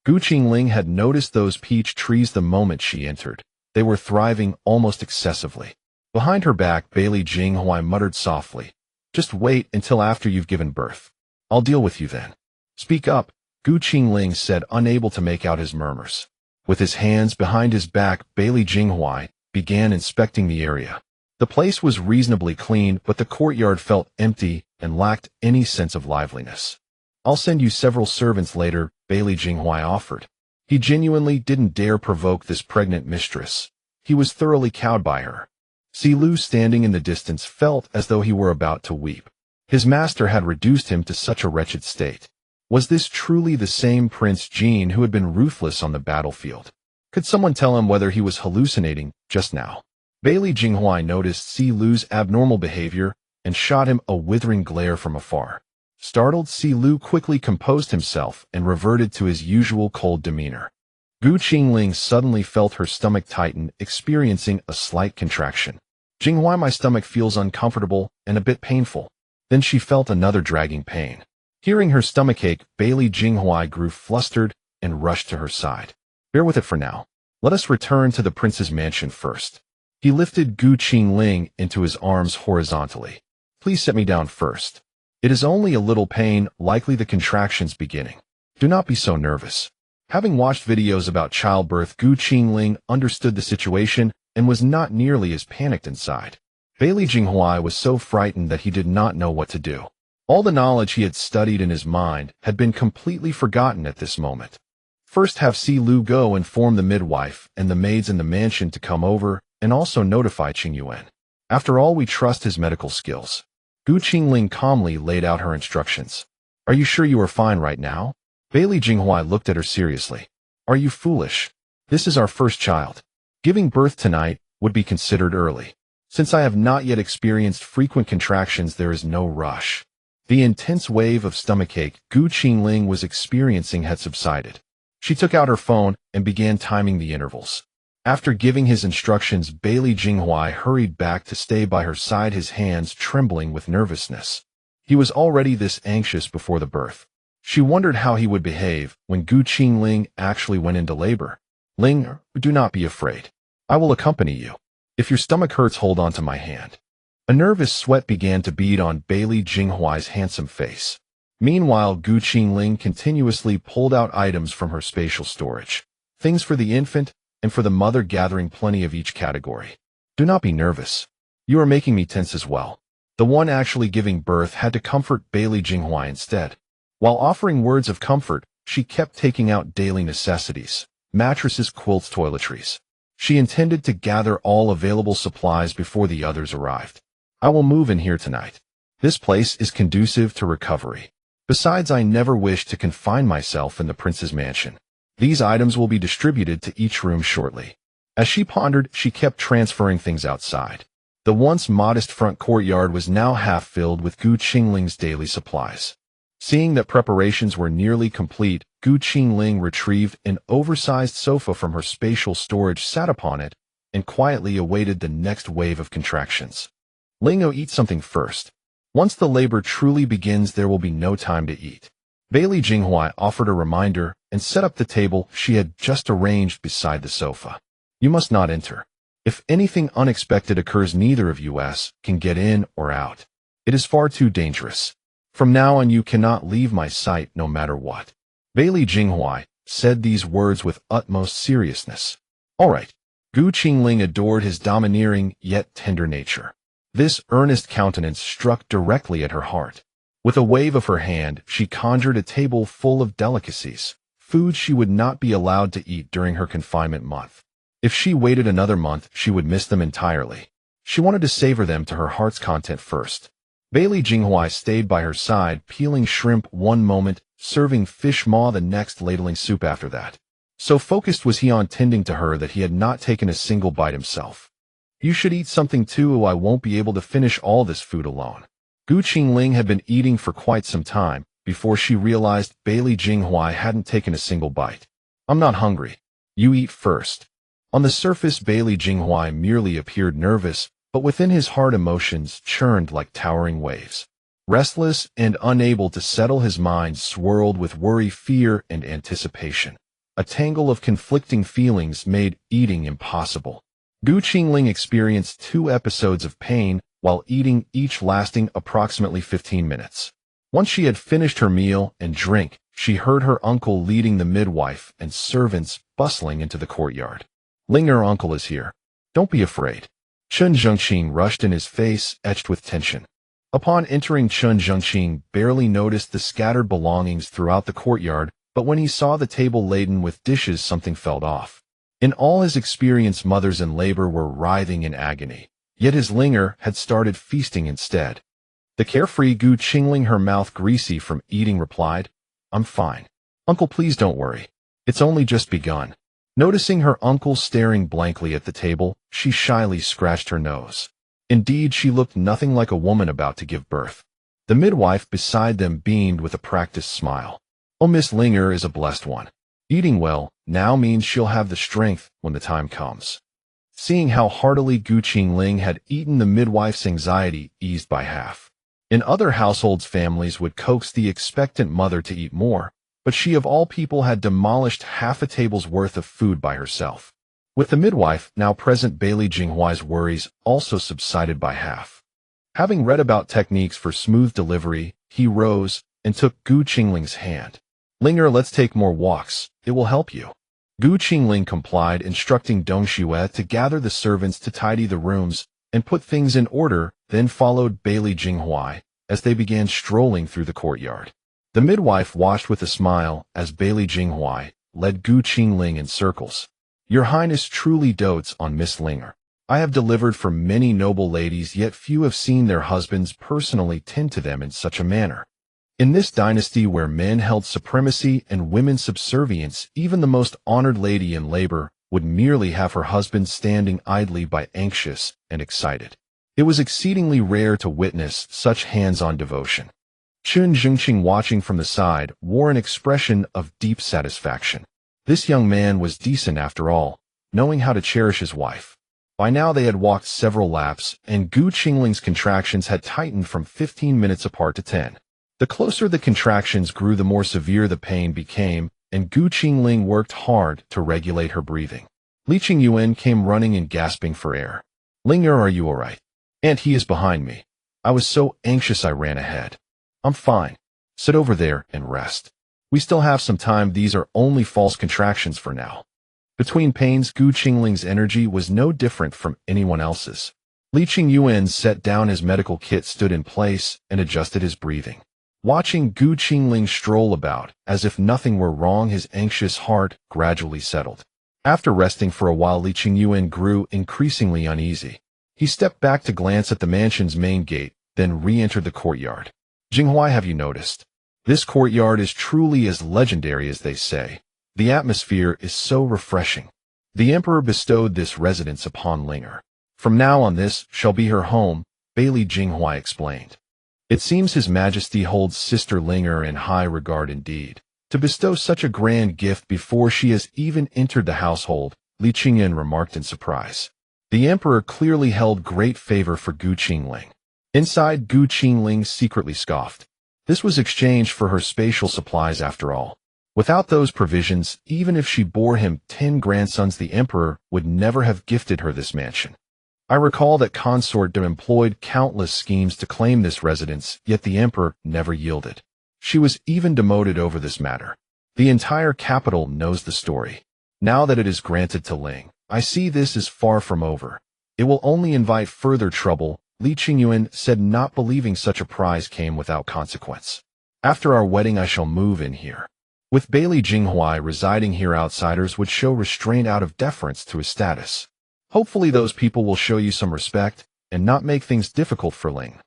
S1: Qingling had noticed those peach trees the moment she entered. They were thriving almost excessively. Behind her back, Bailey Jinghuai muttered softly, just wait until after you've given birth. I'll deal with you then. Speak up, Qingling said, unable to make out his murmurs. With his hands behind his back, Bailey Jinghuai began inspecting the area. The place was reasonably clean, but the courtyard felt empty and lacked any sense of liveliness. I'll send you several servants later, Bailey Jinghuai offered. He genuinely didn't dare provoke this pregnant mistress. He was thoroughly cowed by her. Si Lu, standing in the distance, felt as though he were about to weep. His master had reduced him to such a wretched state. Was this truly the same Prince Jean who had been ruthless on the battlefield? Could someone tell him whether he was hallucinating just now? Bailey Jinghuai noticed Si Lu's abnormal behavior and shot him a withering glare from afar. Startled, Si Lu quickly composed himself and reverted to his usual cold demeanor. Qingling suddenly felt her stomach tighten, experiencing a slight contraction. Jinghua, my stomach feels uncomfortable and a bit painful. Then she felt another dragging pain. Hearing her stomach ache, Bailey Jinghua grew flustered and rushed to her side. Bear with it for now. Let us return to the prince's mansion first. He lifted Qingling into his arms horizontally. Please set me down first. It is only a little pain, likely the contractions beginning. Do not be so nervous. Having watched videos about childbirth, Qingling understood the situation and was not nearly as panicked inside. Bailey Jinghua was so frightened that he did not know what to do. All the knowledge he had studied in his mind had been completely forgotten at this moment. First, have Si Lu go inform the midwife and the maids in the mansion to come over and also notify Qingyuan. After all, we trust his medical skills. Qingling calmly laid out her instructions. Are you sure you are fine right now? Bailey Jinghua looked at her seriously. Are you foolish? This is our first child. Giving birth tonight would be considered early. Since I have not yet experienced frequent contractions, there is no rush. The intense wave of stomachache Qingling was experiencing had subsided. She took out her phone and began timing the intervals. After giving his instructions, Bailey Jinghua hurried back to stay by her side, his hands trembling with nervousness. He was already this anxious before the birth. She wondered how he would behave when Qingling actually went into labor. Ling, do not be afraid. I will accompany you. If your stomach hurts, hold on to my hand. A nervous sweat began to bead on Bailey Jinghua's handsome face. Meanwhile, Qingling continuously pulled out items from her spatial storage. Things for the infant and for the mother, gathering plenty of each category. Do not be nervous. You are making me tense as well. The one actually giving birth had to comfort Bailey Jinghua instead. While offering words of comfort, she kept taking out daily necessities, mattresses, quilts, toiletries. She intended to gather all available supplies before the others arrived. I will move in here tonight. This place is conducive to recovery. Besides, I never wish to confine myself in the prince's mansion. These items will be distributed to each room shortly. As she pondered, she kept transferring things outside. The once modest front courtyard was now half filled with Qingling's daily supplies. Seeing that preparations were nearly complete, Qingling retrieved an oversized sofa from her spatial storage, sat upon it, and quietly awaited the next wave of contractions. Lingo, eat something first. Once the labor truly begins, there will be no time to eat. Bailey Jinghua offered a reminder and set up the table she had just arranged beside the sofa. You must not enter. If anything unexpected occurs, neither of us can get in or out. It is far too dangerous. From now on, you cannot leave my sight no matter what. Bailey Jinghua said these words with utmost seriousness. All right. Qingling adored his domineering yet tender nature. This earnest countenance struck directly at her heart. With a wave of her hand, she conjured a table full of delicacies, foods she would not be allowed to eat during her confinement month. If she waited another month, she would miss them entirely. She wanted to savor them to her heart's content first. Bailey Jinghua stayed by her side, peeling shrimp one moment, serving fish maw the next, ladling soup after that. So focused was he on tending to her that he had not taken a single bite himself. You should eat something too. I won't be able to finish all this food alone. Qingling had been eating for quite some time before she realized Bailey Jinghua hadn't taken a single bite. I'm not hungry. You eat first. On the surface, Bailey Jinghua merely appeared nervous, but within his heart emotions churned like towering waves. Restless and unable to settle, his mind swirled with worry, fear, and anticipation. A tangle of conflicting feelings made eating impossible. Qingling experienced 2 episodes of pain while eating, each lasting approximately 15 minutes. Once she had finished her meal and drink, she heard her uncle leading the midwife and servants bustling into the courtyard. Ling, her uncle is here. Don't be afraid. Chun Zhengqing rushed in, his face etched with tension. Upon entering, Chun Zhengqing barely noticed the scattered belongings throughout the courtyard, but when he saw the table laden with dishes, something felt off. In all his experience, mothers in labor were writhing in agony, yet his Linger had started feasting instead. The carefree Qingling, her mouth greasy from eating, replied, I'm fine. Uncle, please don't worry. It's only just begun. Noticing her uncle staring blankly at the table, she shyly scratched her nose. Indeed, she looked nothing like a woman about to give birth. The midwife beside them beamed with a practiced smile. Oh, Miss Linger is a blessed one. Eating well now means she'll have the strength when the time comes. Seeing how heartily Qingling had eaten, the midwife's anxiety eased by half. In other households, families would coax the expectant mother to eat more, but she of all people had demolished half a table's worth of food by herself. With the midwife now present, Bailey Jinghuai's worries also subsided by half. Having read about techniques for smooth delivery, he rose and took Qingling's hand. "Linger, let's take more walks. It will help you." Qingling complied, instructing Dong Xue to gather the servants to tidy the rooms and put things in order, then followed Bailey Jinghuai as they began strolling through the courtyard. The midwife watched with a smile as Bailey Jinghuai led Qingling in circles. "Your Highness truly dotes on Miss Linger. I have delivered for many noble ladies, yet few have seen their husbands personally tend to them in such a manner. In this dynasty where men held supremacy and women subservience, even the most honored lady in labor would merely have her husband standing idly by, anxious and excited. It was exceedingly rare to witness such hands-on devotion." Chun Jingqing, watching from the side, wore an expression of deep satisfaction. This young man was decent after all, knowing how to cherish his wife. By now they had walked several laps, and Qingling's contractions had tightened from 15 minutes apart to 10. The closer the contractions grew, the more severe the pain became, and Qingling worked hard to regulate her breathing. Li Qingyuan came running and gasping for air. "Linger, are you all right?" "Aunt, he is behind me. I was so anxious I ran ahead." "I'm fine. Sit over there and rest. We still have some time. These are only false contractions for now." Between pains, Qingling's energy was no different from anyone else's. Li Qingyuan set down his medical kit, stood in place, and adjusted his breathing. Watching Qingling stroll about as if nothing were wrong, his anxious heart gradually settled. After resting for a while, Li Qingyuan grew increasingly uneasy. He stepped back to glance at the mansion's main gate, then re-entered the courtyard. "Jinghuai, have you noticed? This courtyard is truly as legendary as they say. The atmosphere is so refreshing. The emperor bestowed this residence upon Linger. From now on, this shall be her home," Bailey Jinghuai explained. "It seems His Majesty holds Sister Linger in high regard indeed. To bestow such a grand gift before she has even entered the household," Li Qingyan remarked in surprise. The emperor clearly held great favor for Qingling. Inside, Qingling secretly scoffed. This was exchanged for her spatial supplies after all. Without those provisions, even if she bore him 10 grandsons, the emperor would never have gifted her this mansion. I recall that Consort employed countless schemes to claim this residence, yet the emperor never yielded. She was even demoted over this matter. The entire capital knows the story. Now that it is granted to Ling, I see this is far from over. It will only invite further trouble, Li Qingyuan said, not believing such a prize came without consequence. "After our wedding I shall move in here. With Bailey Jinghuai residing here, outsiders would show restraint out of deference to his status. Hopefully those people will show you some respect and not make things difficult for Ling."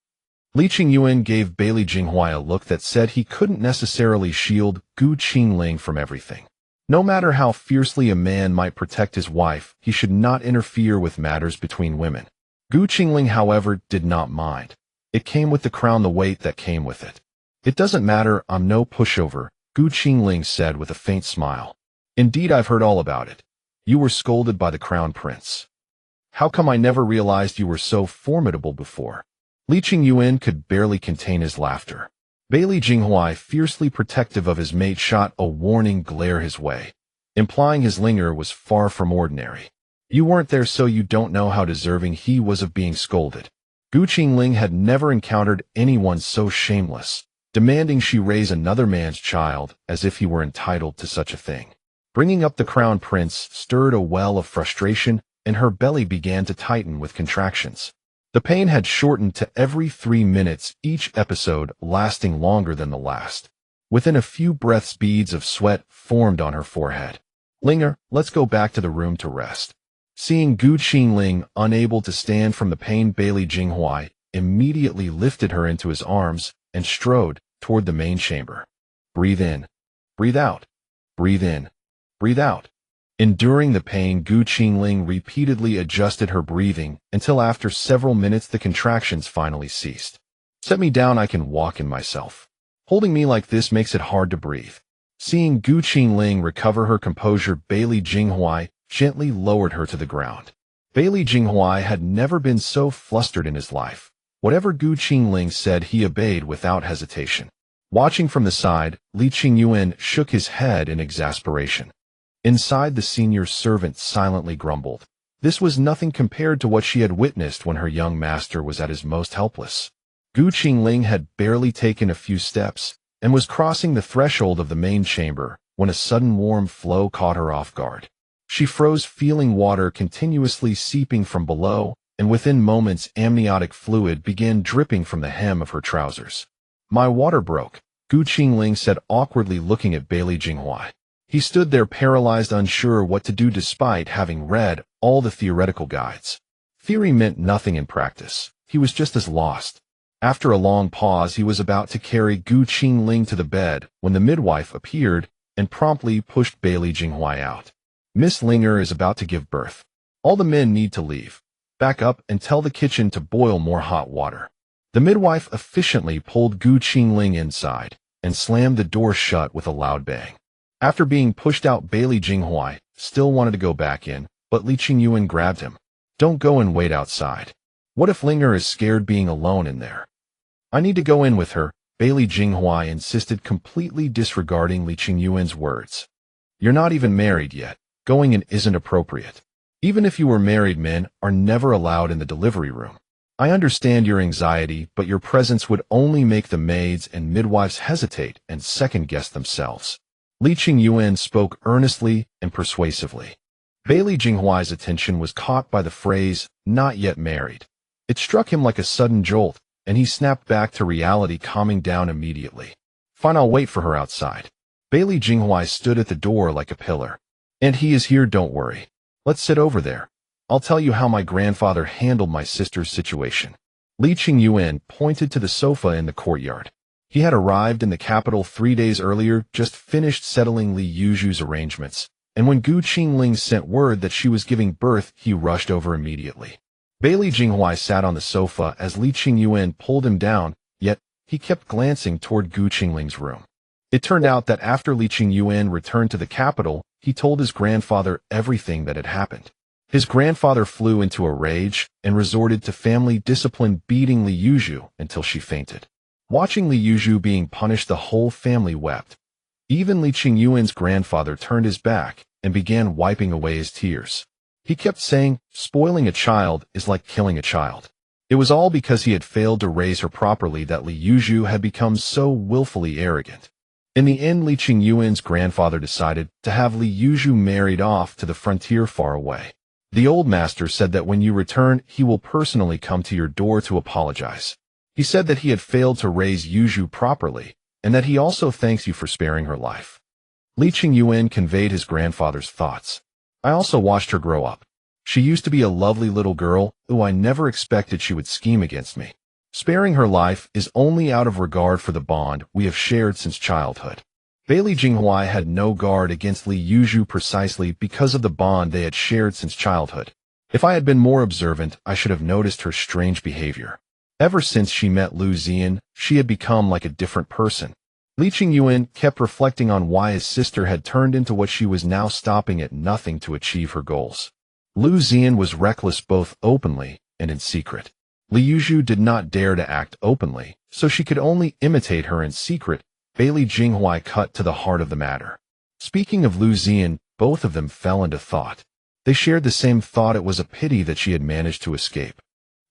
S1: Li Qingyuan gave Bailey Jinghuai a look that said he couldn't necessarily shield Qingling from everything. No matter how fiercely a man might protect his wife, he should not interfere with matters between women. Qingling, however, did not mind. It came with the crown, the weight that came with it. "It doesn't matter, I'm no pushover," Qingling said with a faint smile. "Indeed, I've heard all about it. You were scolded by the crown prince. How come I never realized you were so formidable before?" Li Qingyuan could barely contain his laughter. Bailey Jinghuai, fiercely protective of his mate, shot a warning glare his way, implying his Linger was far from ordinary. "You weren't there, so you don't know how deserving he was of being scolded." Qingling had never encountered anyone so shameless, demanding she raise another man's child as if he were entitled to such a thing. Bringing up the crown prince stirred a well of frustration, and her belly began to tighten with contractions. The pain had shortened to every 3 minutes, each episode lasting longer than the last. Within a few breaths, beads of sweat formed on her forehead. "Linger, let's go back to the room to rest." Seeing Qingling unable to stand from the pain, Bailey Jinghuai immediately lifted her into his arms and strode toward the main chamber. "Breathe in, breathe out, breathe in, breathe out." Enduring the pain, Qingling repeatedly adjusted her breathing until after several minutes the contractions finally ceased. "Set me down, I can walk in myself. Holding me like this makes it hard to breathe." Seeing Gu Qingling recover her composure, Bailey Jinghuai gently lowered her to the ground. Bailey Jinghuai had never been so flustered in his life. Whatever Gu Qingling said, he obeyed without hesitation. Watching from the side, Li Qingyuan shook his head in exasperation. Inside, the senior servant silently grumbled. This was nothing compared to what she had witnessed when her young master was at his most helpless. Gu Qingling had barely taken a few steps and was crossing the threshold of the main chamber when a sudden warm flow caught her off guard. She froze, feeling water continuously seeping from below, and within moments amniotic fluid began dripping from the hem of her trousers. "My water broke," Gu Qingling said awkwardly, looking at Bailey Jinghuai. He stood there paralyzed, unsure what to do despite having read all the theoretical guides. Theory meant nothing in practice. He was just as lost. After a long pause, he was about to carry Gu Qingling to the bed when the midwife appeared and promptly pushed Bailey Jinghuai out. "Miss Linger is about to give birth. All the men need to leave. Back up and tell the kitchen to boil more hot water." The midwife efficiently pulled Gu Qingling inside and slammed the door shut with a loud bang. After being pushed out, Bailey Jinghuai still wanted to go back in, but Li Qingyuan grabbed him. "Don't go and wait outside. What if Linger is scared being alone in there?" "I need to go in with her," Bailey Jinghuai insisted, completely disregarding Li Qingyuan's words. "You're not even married yet. Going in isn't appropriate. Even if you were married, men are never allowed in the delivery room. I understand your anxiety, but your presence would only make the maids and midwives hesitate and second-guess themselves." Li Qingyuan spoke earnestly and persuasively. Bailey Jinghuai's attention was caught by the phrase, "not yet married." It struck him like a sudden jolt, and he snapped back to reality, calming down immediately. "Fine, I'll wait for her outside." Bailey Jinghuai stood at the door like a pillar. "And he is here, don't worry. Let's sit over there. I'll tell you how my grandfather handled my sister's situation." Li Qingyuan pointed to the sofa in the courtyard. He had arrived in the capital 3 days earlier, just finished settling Li Yuzhu's arrangements, and when Gu Qingling sent word that she was giving birth, he rushed over immediately. Bailey Jinghuai sat on the sofa as Li Qingyuan pulled him down, yet he kept glancing toward Gu Qingling's room. It turned out that after Li Qingyuan returned to the capital, he told his grandfather everything that had happened. His grandfather flew into a rage and resorted to family discipline, beating Li Yuzhu until she fainted. Watching Li Yuzhu being punished, the whole family wept. Even Li Qingyuan's grandfather turned his back and began wiping away his tears. He kept saying, "Spoiling a child is like killing a child." It was all because he had failed to raise her properly that Li Yuzhu had become so willfully arrogant. In the end, Li Qingyuan's grandfather decided to have Li Yuzhu married off to the frontier far away. The old master said that when you return, he will personally come to your door to apologize. He said that he had failed to raise Yuzhu properly, and that he also thanks you for sparing her life. Li Qingyuan conveyed his grandfather's thoughts. "I also watched her grow up. She used to be a lovely little girl who I never expected she would scheme against me. Sparing her life is only out of regard for the bond we have shared since childhood." Bailey Jinghuai had no guard against Li Yuzhu precisely because of the bond they had shared since childhood. "If I had been more observant, I should have noticed her strange behavior. Ever since she met Lu Zian, she had become like a different person." Li Qingyuan kept reflecting on why his sister had turned into what she was now, stopping at nothing to achieve her goals. Lu Zian was reckless both openly and in secret. Li Yuzhu did not dare to act openly, so she could only imitate her in secret. Bailey Jinghuai cut to the heart of the matter. Speaking of Lu Zian, both of them fell into thought. They shared the same thought: it was a pity that she had managed to escape.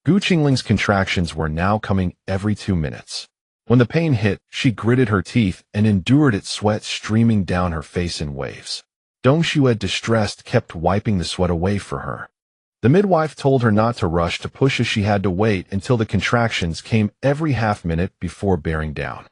S1: Gu Qingling's contractions were now coming every 2 minutes. When the pain hit, she gritted her teeth and endured it, sweat streaming down her face in waves. Dong Shuai, distressed, kept wiping the sweat away for her. The midwife told her not to rush to push, as she had to wait until the contractions came every half minute before bearing down.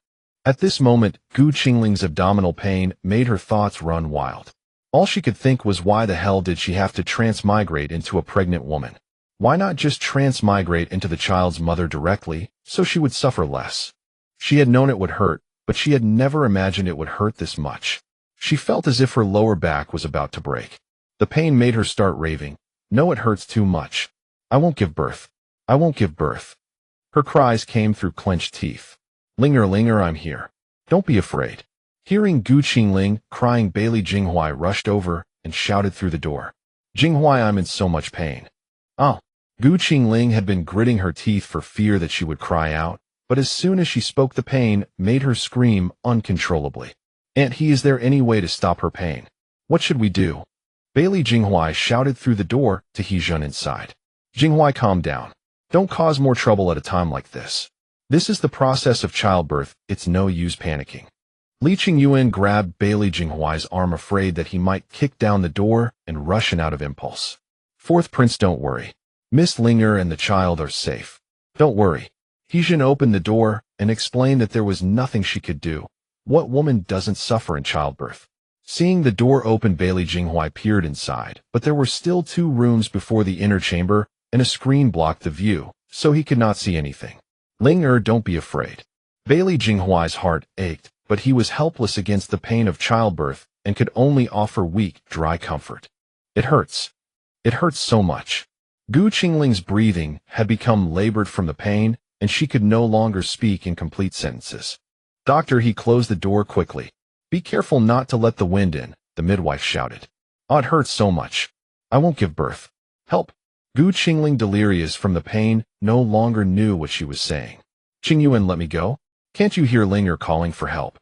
S1: At this moment, Gu Qingling's abdominal pain made her thoughts run wild. All she could think was, why the hell did she have to transmigrate into a pregnant woman? Why not just transmigrate into the child's mother directly, so she would suffer less? She had known it would hurt, but she had never imagined it would hurt this much. She felt as if her lower back was about to break. The pain made her start raving. "No, it hurts too much. I won't give birth. I won't give birth." Her cries came through clenched teeth. "Linger, Linger, I'm here. Don't be afraid." Hearing Gu Qingling crying, Bailey Jinghuai rushed over and shouted through the door. Jinghuai, I'm in so much pain. Oh. Gu Qingling had been gritting her teeth for fear that she would cry out, but as soon as she spoke, the pain made her scream uncontrollably. Aunt He, is there any way to stop her pain? What should we do? Bailey Jinghuai shouted through the door to Hejun inside. Jinghuai, calm down. Don't cause more trouble at a time like this. This is the process of childbirth, it's no use panicking. Li Qingyuan grabbed Bailey Jinghuai's arm, afraid that he might kick down the door and rush in out of impulse. Fourth Prince, don't worry. Miss Linger and the child are safe. Don't worry. Hejun opened the door and explained that there was nothing she could do. What woman doesn't suffer in childbirth? Seeing the door open, Bailey Jinghuai peered inside, but there were still 2 rooms before the inner chamber, and a screen blocked the view, so he could not see anything. Linger, don't be afraid. Bailey Jinghuai's heart ached, but he was helpless against the pain of childbirth and could only offer weak, dry comfort. It hurts. It hurts so much. Gu Qingling's breathing had become labored from the pain, and she could no longer speak in complete sentences. Doctor, he closed the door quickly. Be careful not to let the wind in, the midwife shouted. Oh, it hurts so much. I won't give birth. Help. Gu Qingling, delirious from the pain, no longer knew what she was saying. Qingyuan, let me go. Can't you hear Linger calling for help?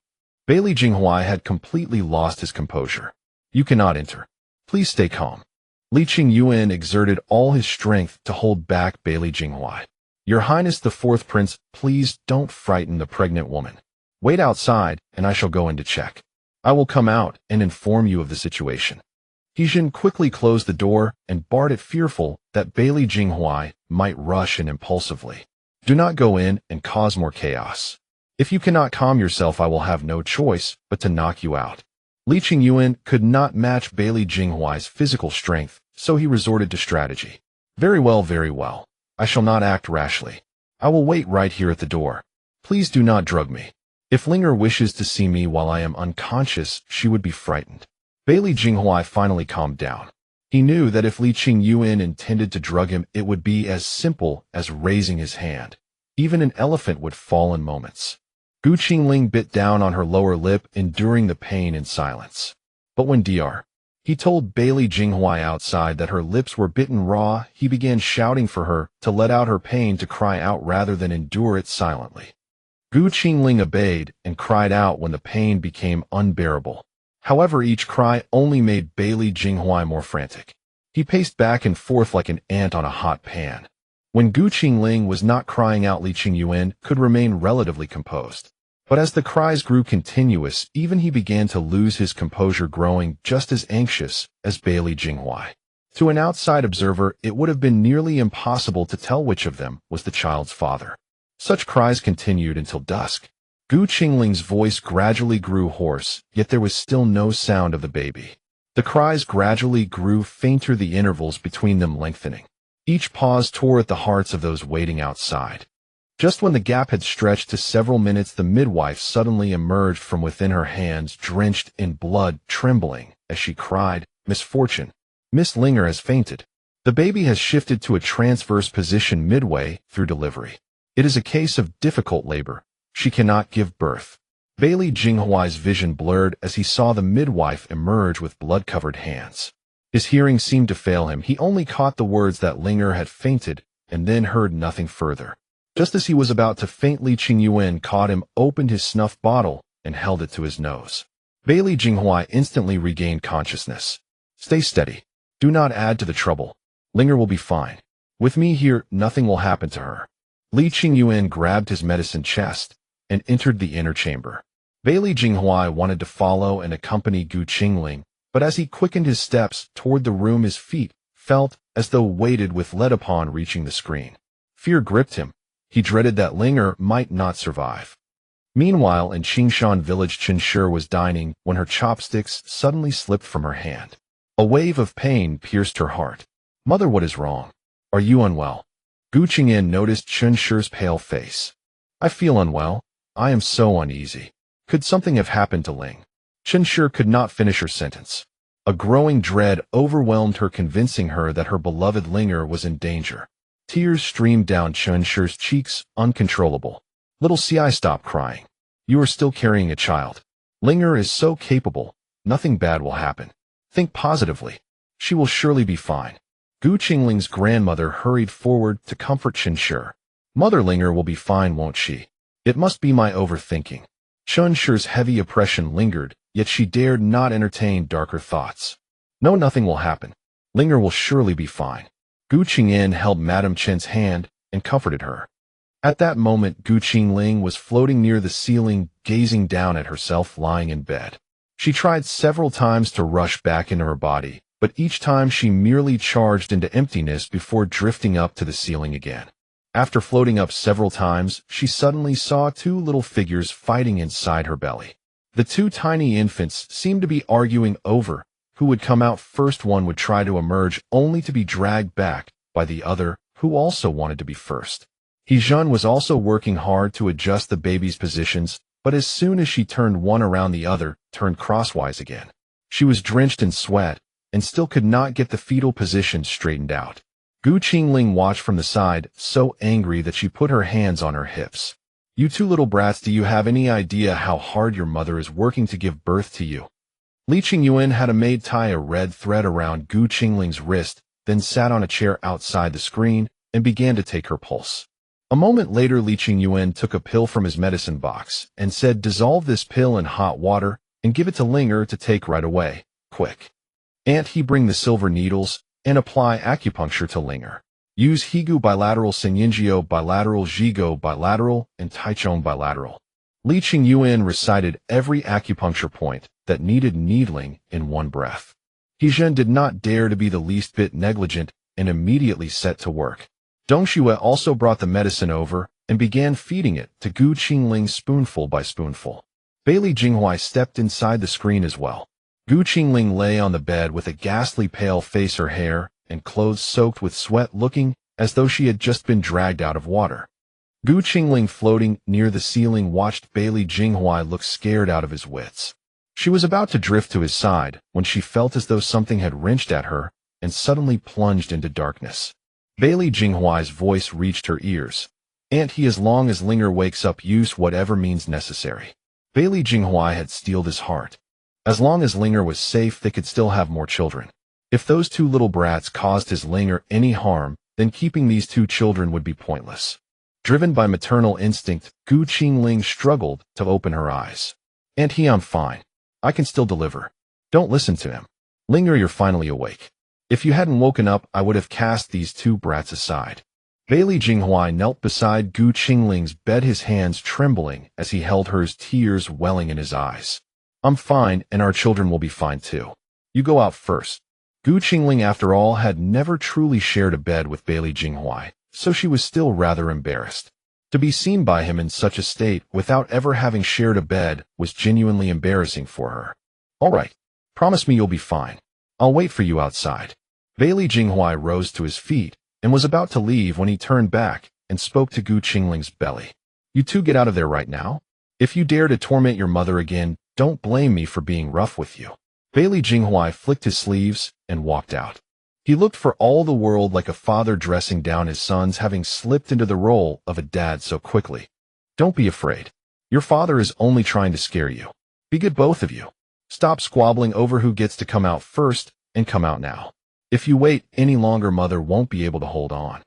S1: Bailey Jinghuai had completely lost his composure. You cannot enter. Please stay calm. Li Qingyuan exerted all his strength to hold back Bailey Jinghuai. Your Highness the 4th Prince, please don't frighten the pregnant woman. Wait outside, and I shall go in to check. I will come out and inform you of the situation. Hejun quickly closed the door and barred it, fearful that Bailey Jinghuai might rush in impulsively. Do not go in and cause more chaos. If you cannot calm yourself, I will have no choice but to knock you out. Li Qingyuan could not match Bailey Jinghuai's physical strength, so he resorted to strategy. Very well, very well. I shall not act rashly. I will wait right here at the door. Please do not drug me. If Linger wishes to see me while I am unconscious, she would be frightened. Bailey Jinghuai finally calmed down. He knew that if Li Qingyuan intended to drug him, it would be as simple as raising his hand. Even an elephant would fall in moments. Gu Qingling bit down on her lower lip, enduring the pain in silence. But when he told Bailey Jinghuai outside that her lips were bitten raw, he began shouting for her to let out her pain, to cry out rather than endure it silently. Gu Qingling obeyed and cried out when the pain became unbearable. However, each cry only made Bailey Jinghuai more frantic. He paced back and forth like an ant on a hot pan. When Gu Qingling was not crying out, Li Qingyuan could remain relatively composed. But as the cries grew continuous, even he began to lose his composure, growing just as anxious as Bailey Jinghuai. To an outside observer, it would have been nearly impossible to tell which of them was the child's father. Such cries continued until dusk. Gu Qingling's voice gradually grew hoarse, yet there was still no sound of the baby. The cries gradually grew fainter, the intervals between them lengthening. Each pause tore at the hearts of those waiting outside. Just when the gap had stretched to several minutes, the midwife suddenly emerged from within, her hands drenched in blood, trembling as she cried, "Misfortune! Miss Linger has fainted. The baby has shifted to a transverse position midway through delivery. It is a case of difficult labor. She cannot give birth." Bailey Jinghuai's vision blurred as he saw the midwife emerge with blood-covered hands. His hearing seemed to fail him. He only caught the words that Linger had fainted and then heard nothing further. Just as he was about to faint, Li Qingyuan caught him, opened his snuff bottle, and held it to his nose. Bailey Jinghuai instantly regained consciousness. Stay steady. Do not add to the trouble. Linger will be fine. With me here, nothing will happen to her. Li Qingyuan grabbed his medicine chest and entered the inner chamber. Bailey Jinghuai wanted to follow and accompany Gu Qingling, but as he quickened his steps toward the room, his feet felt as though weighted with lead upon reaching the screen. Fear gripped him. He dreaded that Linger might not survive. Meanwhile, in Qingshan Village, Qinsher was dining when her chopsticks suddenly slipped from her hand. A wave of pain pierced her heart. "Mother, what is wrong? Are you unwell?" Gu Qingyin noticed Qinsher's pale face. "I feel unwell. I am so uneasy. Could something have happened to Ling?" Qinsher could not finish her sentence. A growing dread overwhelmed her, convincing her that her beloved Linger was in danger. Tears streamed down Qinsher's cheeks, uncontrollable. "Little Ci, stop crying. You are still carrying a child." Linger is so capable, nothing bad will happen. Think positively. She will surely be fine. Qingling's grandmother hurried forward to comfort Qingshan. Mother Linger will be fine, won't she? It must be my overthinking. Qingshan's heavy oppression lingered, yet she dared not entertain darker thoughts. No, nothing will happen. Linger will surely be fine. Qingling held Madame Chen's hand and comforted her. At that moment, Qingling was floating near the ceiling, gazing down at herself lying in bed. She tried several times to rush back into her body, but each time she merely charged into emptiness before drifting up to the ceiling again. After floating up several times, she suddenly saw two little figures fighting inside her belly. The two tiny infants seemed to be arguing over who would come out first. One would try to emerge only to be dragged back by the other, who also wanted to be first. Qingshan was also working hard to adjust the baby's positions, but as soon as she turned one around, the other turned crosswise again. She was drenched in sweat and still could not get the fetal position straightened out. Qingling watched from the side, so angry that she put her hands on her hips. You two little brats, do you have any idea how hard your mother is working to give birth to you? Li Qingyuan had a maid tie a red thread around Qingling's wrist, then sat on a chair outside the screen and began to take her pulse. A moment later, Li Qingyuan took a pill from his medicine box and said, dissolve this pill in hot water and give it to Linger to take right away, quick. And he bring the silver needles and apply acupuncture to Linger. Use Higu bilateral, Senyingio bilateral, Jigo bilateral, and Taichong bilateral. Li Qingyuan recited every acupuncture point that needed needling in one breath. Qingshan did not dare to be the least bit negligent and immediately set to work. Dongxue also brought the medicine over and began feeding it to Qingling spoonful by spoonful. Bailey Jinghuai stepped inside the screen as well. Qingling lay on the bed with a ghastly pale face, her hair and clothes soaked with sweat, looking as though she had just been dragged out of water. Qingling, floating near the ceiling, watched Bailey Jinghuai look scared out of his wits. She was about to drift to his side when she felt as though something had wrenched at her and suddenly plunged into darkness. Bailey Jinghuai's voice reached her ears. "Aunt he, as long as Linger wakes up, use whatever means necessary." Bailey Jinghuai had steeled his heart. As long as Linger was safe, they could still have more children. If those two little brats caused his Linger any harm, then keeping these two children would be pointless. Driven by maternal instinct, Qingling struggled to open her eyes. "Aunt he, I'm fine. I can still deliver. Don't listen to him. Linger, you're finally awake. If you hadn't woken up, I would have cast these two brats aside." Bailey Jinghuai knelt beside Qingling's bed, his hands trembling as he held hers, tears welling in his eyes. "I'm fine, and our children will be fine too. You go out first." Qingling, after all, had never truly shared a bed with Bailey Jinghuai, so she was still rather embarrassed. To be seen by him in such a state without ever having shared a bed was genuinely embarrassing for her. "All right. Promise me you'll be fine. I'll wait for you outside." Bailey Jinghuai rose to his feet and was about to leave when he turned back and spoke to Qingling's belly. "You two get out of there right now. If you dare to torment your mother again, don't blame me for being rough with you." Bailey Jinghuai flicked his sleeves and walked out. He looked for all the world like a father dressing down his sons, having slipped into the role of a dad so quickly. "Don't be afraid. Your father is only trying to scare you. Be good, both of you. Stop squabbling over who gets to come out first, and come out now. If you wait any longer, mother won't be able to hold on."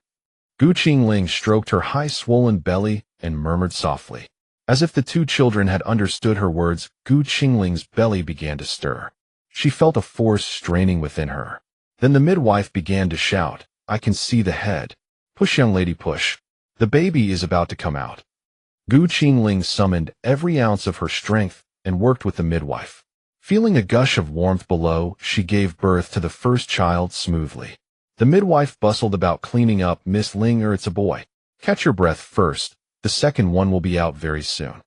S1: Qingling stroked her high swollen belly and murmured softly. As if the two children had understood her words, Qingling's belly began to stir. She felt a force straining within her. Then the midwife began to shout, "I can see the head. Push, young lady, push. The baby is about to come out." Qingling summoned every ounce of her strength and worked with the midwife. Feeling a gush of warmth below, she gave birth to the first child smoothly. The midwife bustled about cleaning up. "Miss Linger, it's a boy. Catch your breath first. The second one will be out very soon."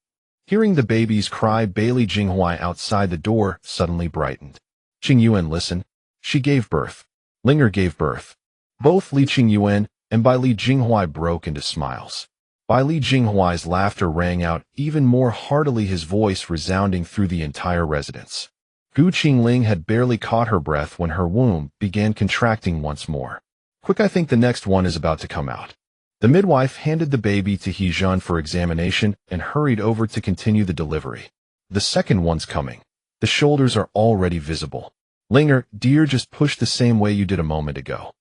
S1: Hearing the baby's cry, Bailey Jinghuai outside the door suddenly brightened. "Qingyuan, listen. She gave birth. Linger gave birth." Both Li Qingyuan and Bai Li Jinghuai broke into smiles. Bai Li Jinghuai's laughter rang out even more heartily, his voice resounding through the entire residence. Qingling had barely caught her breath when her womb began contracting once more. "Quick, I think the next one is about to come out." The midwife handed the baby to Qingshan for examination and hurried over to continue the delivery. The second one's coming. The shoulders are already visible. Linger, dear, just push the same way you did a moment ago.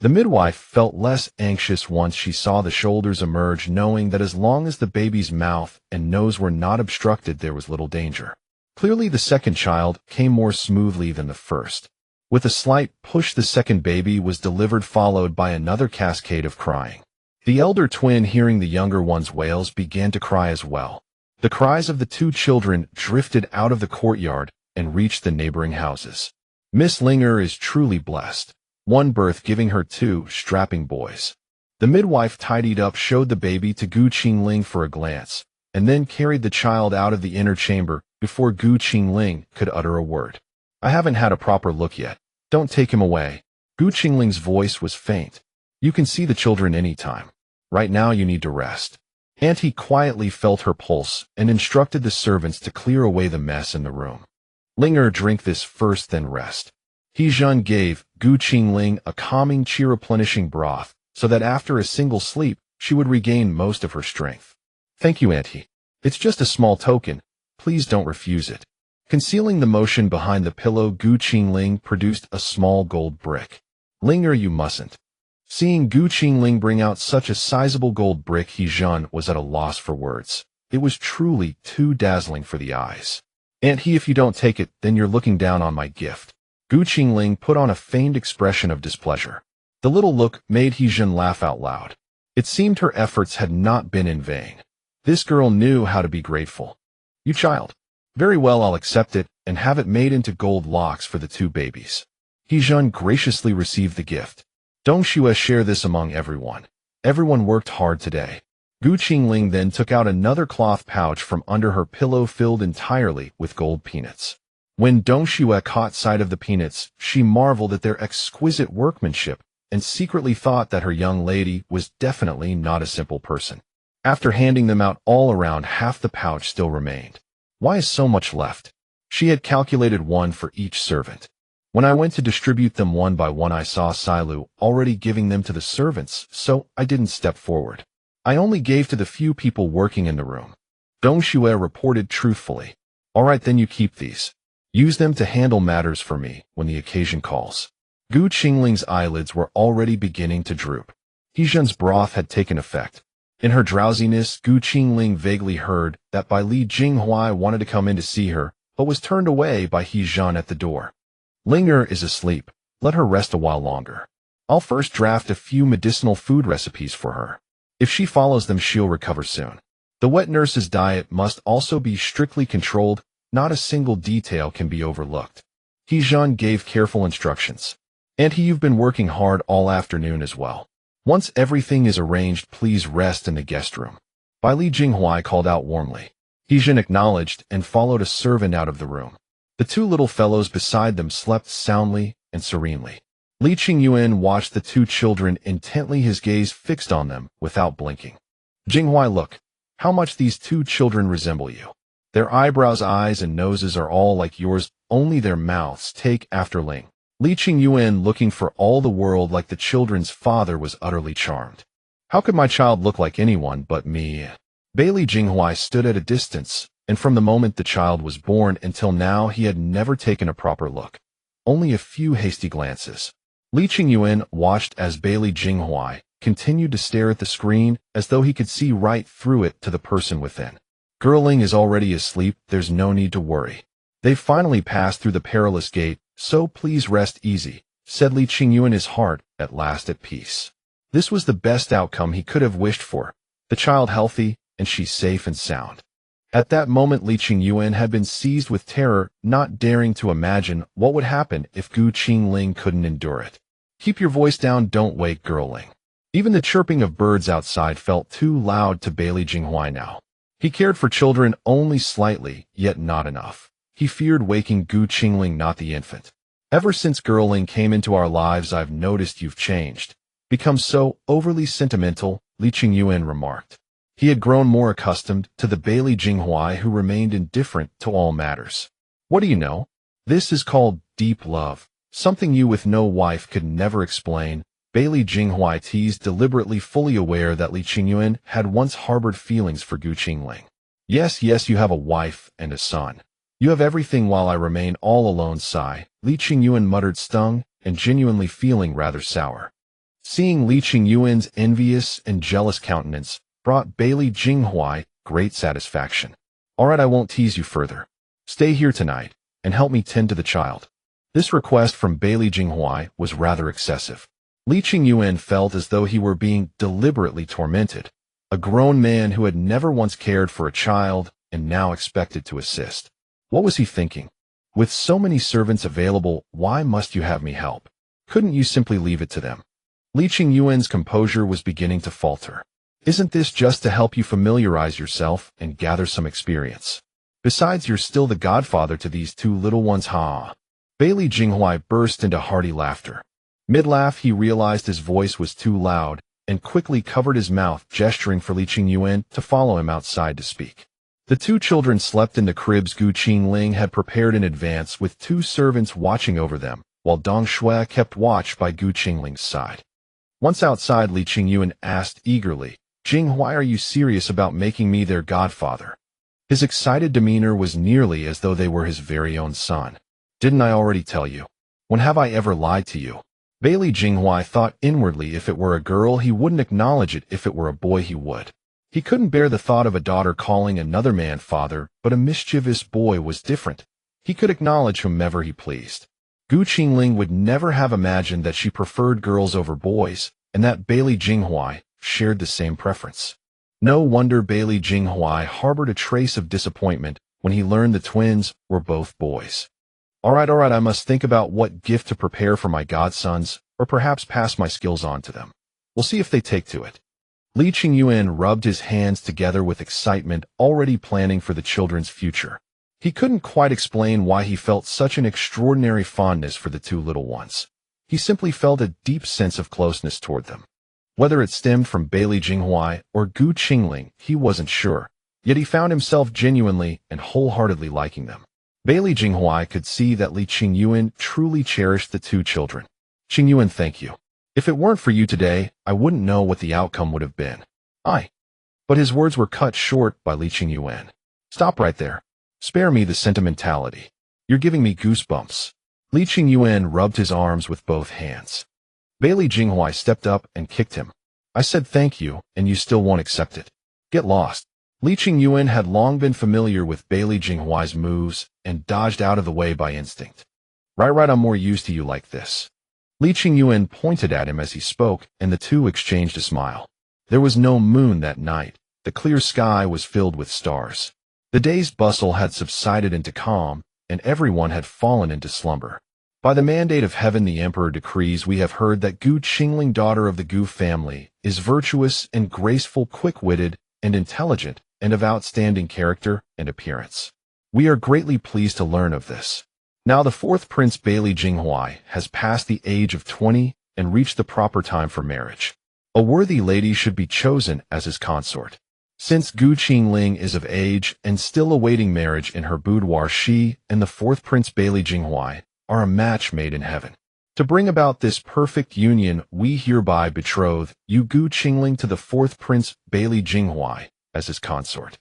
S1: The midwife felt less anxious once she saw the shoulders emerge, knowing that as long as the baby's mouth and nose were not obstructed, there was little danger. Clearly, the second child came more smoothly than the first. With a slight push, the second baby was delivered, followed by another cascade of crying. The elder twin, hearing the younger one's wails, began to cry as well. The cries of the two children drifted out of the courtyard and reached the neighboring houses. Miss Linger is truly blessed. One birth giving her two strapping boys. The midwife tidied up, showed the baby to Qingling for a glance, and then carried the child out of the inner chamber before Qingling could utter a word. I haven't had a proper look yet. Don't take him away. Qingling's voice was faint. You can see the children anytime. Right now you need to rest. Auntie quietly felt her pulse and instructed the servants to clear away the mess in the room. Linger, drink this first, then rest. Qingshan gave Qingling a calming, replenishing broth, so that after a single sleep, she would regain most of her strength. Thank you, Auntie. It's just a small token. Please don't refuse it. Concealing the motion behind the pillow, Qingling produced a small gold brick. Linger, you mustn't. Seeing Qingling bring out such a sizable gold brick, Qingshan was at a loss for words. It was truly too dazzling for the eyes. Auntie, if you don't take it, then you're looking down on my gift. Qingling put on a feigned expression of displeasure. The little look made Qingshan laugh out loud. It seemed her efforts had not been in vain. This girl knew how to be grateful. You child. Very well, I'll accept it and have it made into gold locks for the two babies. Qingshan graciously received the gift. Dongxue, share this among everyone. Everyone worked hard today. Qingling then took out another cloth pouch from under her pillow filled entirely with gold peanuts. When Dongxue caught sight of the peanuts, she marveled at their exquisite workmanship and secretly thought that her young lady was definitely not a simple person. After handing them out all around, half the pouch still remained. Why is so much left? She had calculated one for each servant. When I went to distribute them one by one, I saw Silu already giving them to the servants, so I didn't step forward. I only gave to the few people working in the room. Dongxue reported truthfully. All right, then you keep these. Use them to handle matters for me when the occasion calls. Qingling's eyelids were already beginning to droop. Qingshan's broth had taken effect. In her drowsiness, Qingling vaguely heard that Li Jinghuai wanted to come in to see her, but was turned away by Qingshan at the door. Linger is asleep. Let her rest a while longer. I'll first draft a few medicinal food recipes for her. If she follows them, she'll recover soon. The wet nurse's diet must also be strictly controlled. Not a single detail can be overlooked. Qingshan gave careful instructions. Auntie, you've been working hard all afternoon as well. Once everything is arranged, please rest in the guest room. Li Jinghuai called out warmly. Qingshan acknowledged and followed a servant out of the room. The two little fellows beside them slept soundly and serenely. Li Qingyuan watched the two children intently, his gaze fixed on them without blinking. Jinghuai, look. How much these two children resemble you. Their eyebrows, eyes, and noses are all like yours, only their mouths take after Ling. Li Qingyuan, looking for all the world like the children's father, was utterly charmed. How could my child look like anyone but me? Li Jinghuai stood at a distance, and from the moment the child was born until now he had never taken a proper look. Only a few hasty glances. Li Qingyuan watched as Li Jinghuai continued to stare at the screen as though he could see right through it to the person within. Girling is already asleep, there's no need to worry. They've finally passed through the perilous gate, so please rest easy, said Li Qingyuan, his heart at last at peace. This was the best outcome he could have wished for. The child healthy, and she safe and sound. At that moment Li Qingyuan had been seized with terror, not daring to imagine what would happen if Qingling couldn't endure it. Keep your voice down, don't wake Girling. Even the chirping of birds outside felt too loud to Li Jinghuai now. He cared for children only slightly, yet not enough. He feared waking Qingling, not the infant. Ever since Girling came into our lives, I've noticed you've changed. Become so overly sentimental, Li Qingyuan remarked. He had grown more accustomed to the Li Jinghuai, who remained indifferent to all matters. What do you know? This is called deep love, something you with no wife could never explain. Li Jinghuai teased, deliberately, fully aware that Li Qingyuan had once harbored feelings for Qingling. Yes, yes, you have a wife and a son. You have everything while I remain all alone, sigh. Li Qingyuan muttered, stung, and genuinely feeling rather sour. Seeing Li Qingyuan's envious and jealous countenance brought Bailey Jinghuai great satisfaction. All right, I won't tease you further. Stay here tonight and help me tend to the child. This request from Bailey Jinghuai was rather excessive. Li Qingyuan felt as though he were being deliberately tormented. A grown man who had never once cared for a child and now expected to assist. What was he thinking? With so many servants available, why must you have me help? Couldn't you simply leave it to them? Li Qingyuan's composure was beginning to falter. Isn't this just to help you familiarize yourself and gather some experience? Besides, you're still the godfather to these two little ones, ha. Bailey Jinghuai burst into hearty laughter. Mid-laugh, he realized his voice was too loud and quickly covered his mouth, gesturing for Li Qingyuan to follow him outside to speak. The two children slept in the cribs Qingling had prepared in advance, with two servants watching over them, while Dong Shui kept watch by Qingling's side. Once outside, Li Qingyuan asked eagerly, Jinghuai, are you serious about making me their godfather? His excited demeanor was nearly as though they were his very own son. Didn't I already tell you? When have I ever lied to you? Bailey Jinghuai thought inwardly, if it were a girl, he wouldn't acknowledge it; if it were a boy, he would. He couldn't bear the thought of a daughter calling another man father, but a mischievous boy was different. He could acknowledge whomever he pleased. Qingling would never have imagined that she preferred girls over boys, and that Bailey Jinghuai shared the same preference. No wonder Bailey Jinghuai harbored a trace of disappointment when he learned the twins were both boys. All right, I must think about what gift to prepare for my godsons, or perhaps pass my skills on to them. We'll see if they take to it. Li Qingyuan rubbed his hands together with excitement, already planning for the children's future. He couldn't quite explain why he felt such an extraordinary fondness for the two little ones. He simply felt a deep sense of closeness toward them. Whether it stemmed from Bailey Jinghuai or Qingling, he wasn't sure, yet he found himself genuinely and wholeheartedly liking them. Bailey Jinghuai could see that Li Qingyuan truly cherished the two children. Qingyuan, thank you. If it weren't for you today, I wouldn't know what the outcome would have been. But his words were cut short by Li Qingyuan. Stop right there. Spare me the sentimentality. You're giving me goosebumps. Li Qingyuan rubbed his arms with both hands. Bailey Jinghuai stepped up and kicked him. I said thank you, and you still won't accept it. Get lost. Li Qingyuan had long been familiar with Bailey Jinghuai's moves and dodged out of the way by instinct. Right, I'm more used to you like this. Li Qingyuan pointed at him as he spoke, and the two exchanged a smile. There was no moon that night. The clear sky was filled with stars. The day's bustle had subsided into calm, and everyone had fallen into slumber. By the mandate of heaven, the emperor decrees, we have heard that Qingling, daughter of the Gu family, is virtuous and graceful, quick-witted and intelligent, and of outstanding character and appearance. We are greatly pleased to learn of this. Now the fourth prince, Bailey Jinghuai, has passed the age of 20 and reached the proper time for marriage. A worthy lady should be chosen as his consort. Since Qingling is of age and still awaiting marriage in her boudoir, she and the fourth prince, Bailey Jinghuai, are a match made in heaven. To bring about this perfect union, we hereby betroth you, Qingling, to the fourth prince, Bailey Jinghuai, as his consort.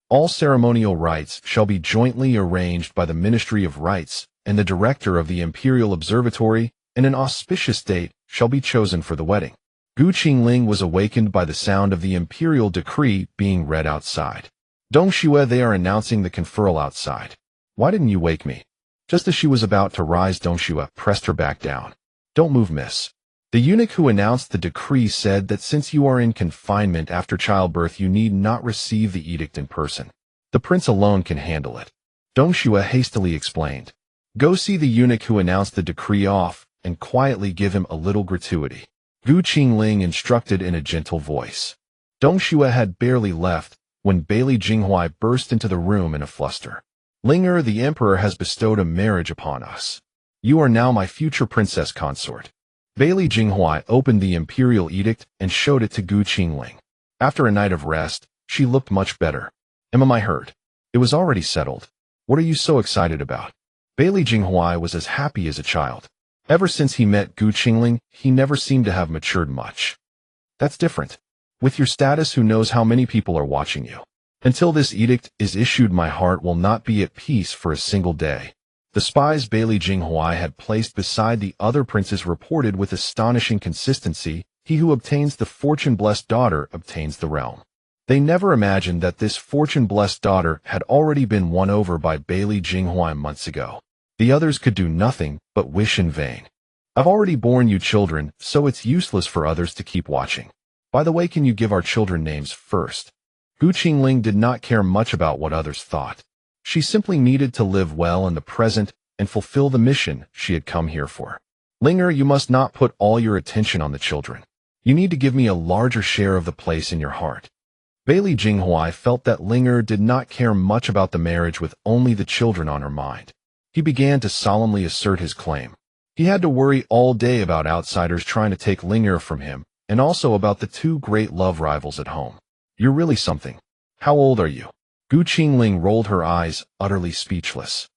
S1: All ceremonial rites shall be jointly arranged by the Ministry of Rites and the director of the Imperial Observatory, and an auspicious date shall be chosen for the wedding. Qingling was awakened by the sound of the imperial decree being read outside. Dong Shui, they are announcing the conferral outside. Why didn't you wake me? Just as she was about to rise, Dong Shui pressed her back down. Don't move, miss. The eunuch who announced the decree said that since you are in confinement after childbirth, you need not receive the edict in person. The prince alone can handle it. Dong Shui hastily explained. Go see the eunuch who announced the decree off, and quietly give him a little gratuity. Qingling instructed in a gentle voice. Dong Shui had barely left when Bailey Jinghuai burst into the room in a fluster. Linger, the emperor has bestowed a marriage upon us. You are now my future princess consort. Bailey Jinghuai opened the imperial edict and showed it to Qingling. After a night of rest, she looked much better. Am I hurt? It was already settled. What are you so excited about? Bailey Jinghuai was as happy as a child. Ever since he met Qingling, he never seemed to have matured much. That's different. With your status, who knows how many people are watching you? Until this edict is issued, my heart will not be at peace for a single day. The spies Bailey Jinghuai had placed beside the other princes reported with astonishing consistency, he who obtains the fortune-blessed daughter obtains the realm. They never imagined that this fortune-blessed daughter had already been won over by Bailey Jinghuai months ago. The others could do nothing but wish in vain. I've already borne you children, so it's useless for others to keep watching. By the way, can you give our children names first? Qingling did not care much about what others thought. She simply needed to live well in the present and fulfill the mission she had come here for. Linger, you must not put all your attention on the children. You need to give me a larger share of the place in your heart. Bailey Jinghuai felt that Linger did not care much about the marriage with only the children on her mind. He began to solemnly assert his claim. He had to worry all day about outsiders trying to take Linger from him, and also about the two great love rivals at home. You're really something. How old are you? Qingling rolled her eyes, utterly speechless.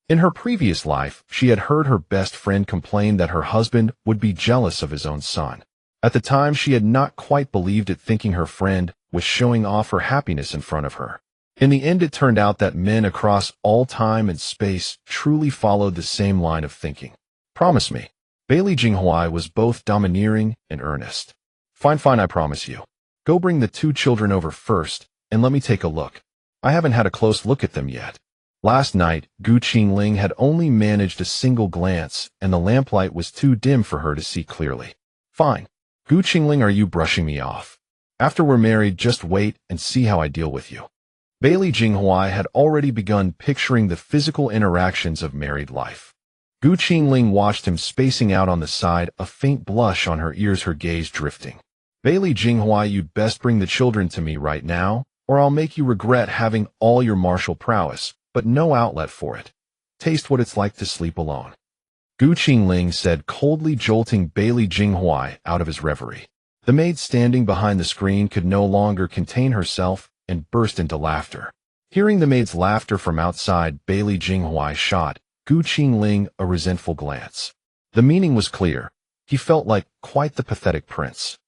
S1: In her previous life, she had heard her best friend complain that her husband would be jealous of his own son. At the time, she had not quite believed it, thinking her friend was showing off her happiness in front of her. In the end, it turned out that men across all time and space truly followed the same line of thinking. Promise me. Bailey Jinghuai was both domineering and earnest. Fine, I promise you. Go bring the two children over first, and let me take a look. I haven't had a close look at them yet. Last night, Qingling had only managed a single glance, and the lamplight was too dim for her to see clearly. Fine. Qingling, are you brushing me off? After we're married, just wait and see how I deal with you. Bailey Jinghuai had already begun picturing the physical interactions of married life. Qingling watched him spacing out on the side, a faint blush on her ears, her gaze drifting. Bailey Jinghuai, you'd best bring the children to me right now, or I'll make you regret having all your martial prowess, but no outlet for it. Taste what it's like to sleep alone. Qingling said coldly, jolting Bailey Jinghuai out of his reverie. The maid standing behind the screen could no longer contain herself and burst into laughter. Hearing the maid's laughter from outside, Bailey Jinghuai shot Qingling a resentful glance. The meaning was clear. He felt like quite the pathetic prince.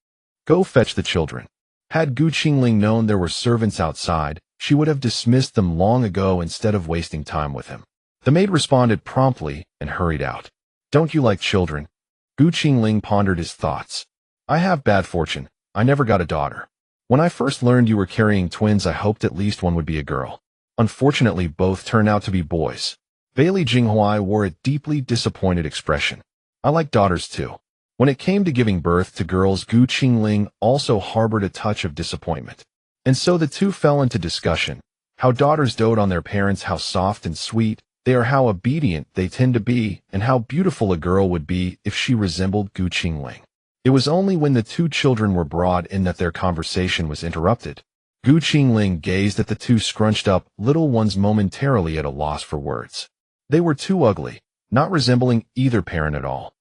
S1: Go fetch the children. Had Qingling known there were servants outside, she would have dismissed them long ago instead of wasting time with him. The maid responded promptly and hurried out. Don't you like children? Qingling pondered his thoughts. I have bad fortune. I never got a daughter. When I first learned you were carrying twins, I hoped at least one would be a girl. Unfortunately, both turned out to be boys. Bailey Jinghuai wore a deeply disappointed expression. I like daughters too. When it came to giving birth to girls, Qingling also harbored a touch of disappointment. And so the two fell into discussion. How daughters dote on their parents, how soft and sweet they are, how obedient they tend to be, and how beautiful a girl would be if she resembled Qingling. It was only when the two children were brought in that their conversation was interrupted. Qingling gazed at the two scrunched up little ones, momentarily at a loss for words. They were too ugly, not resembling either parent at all.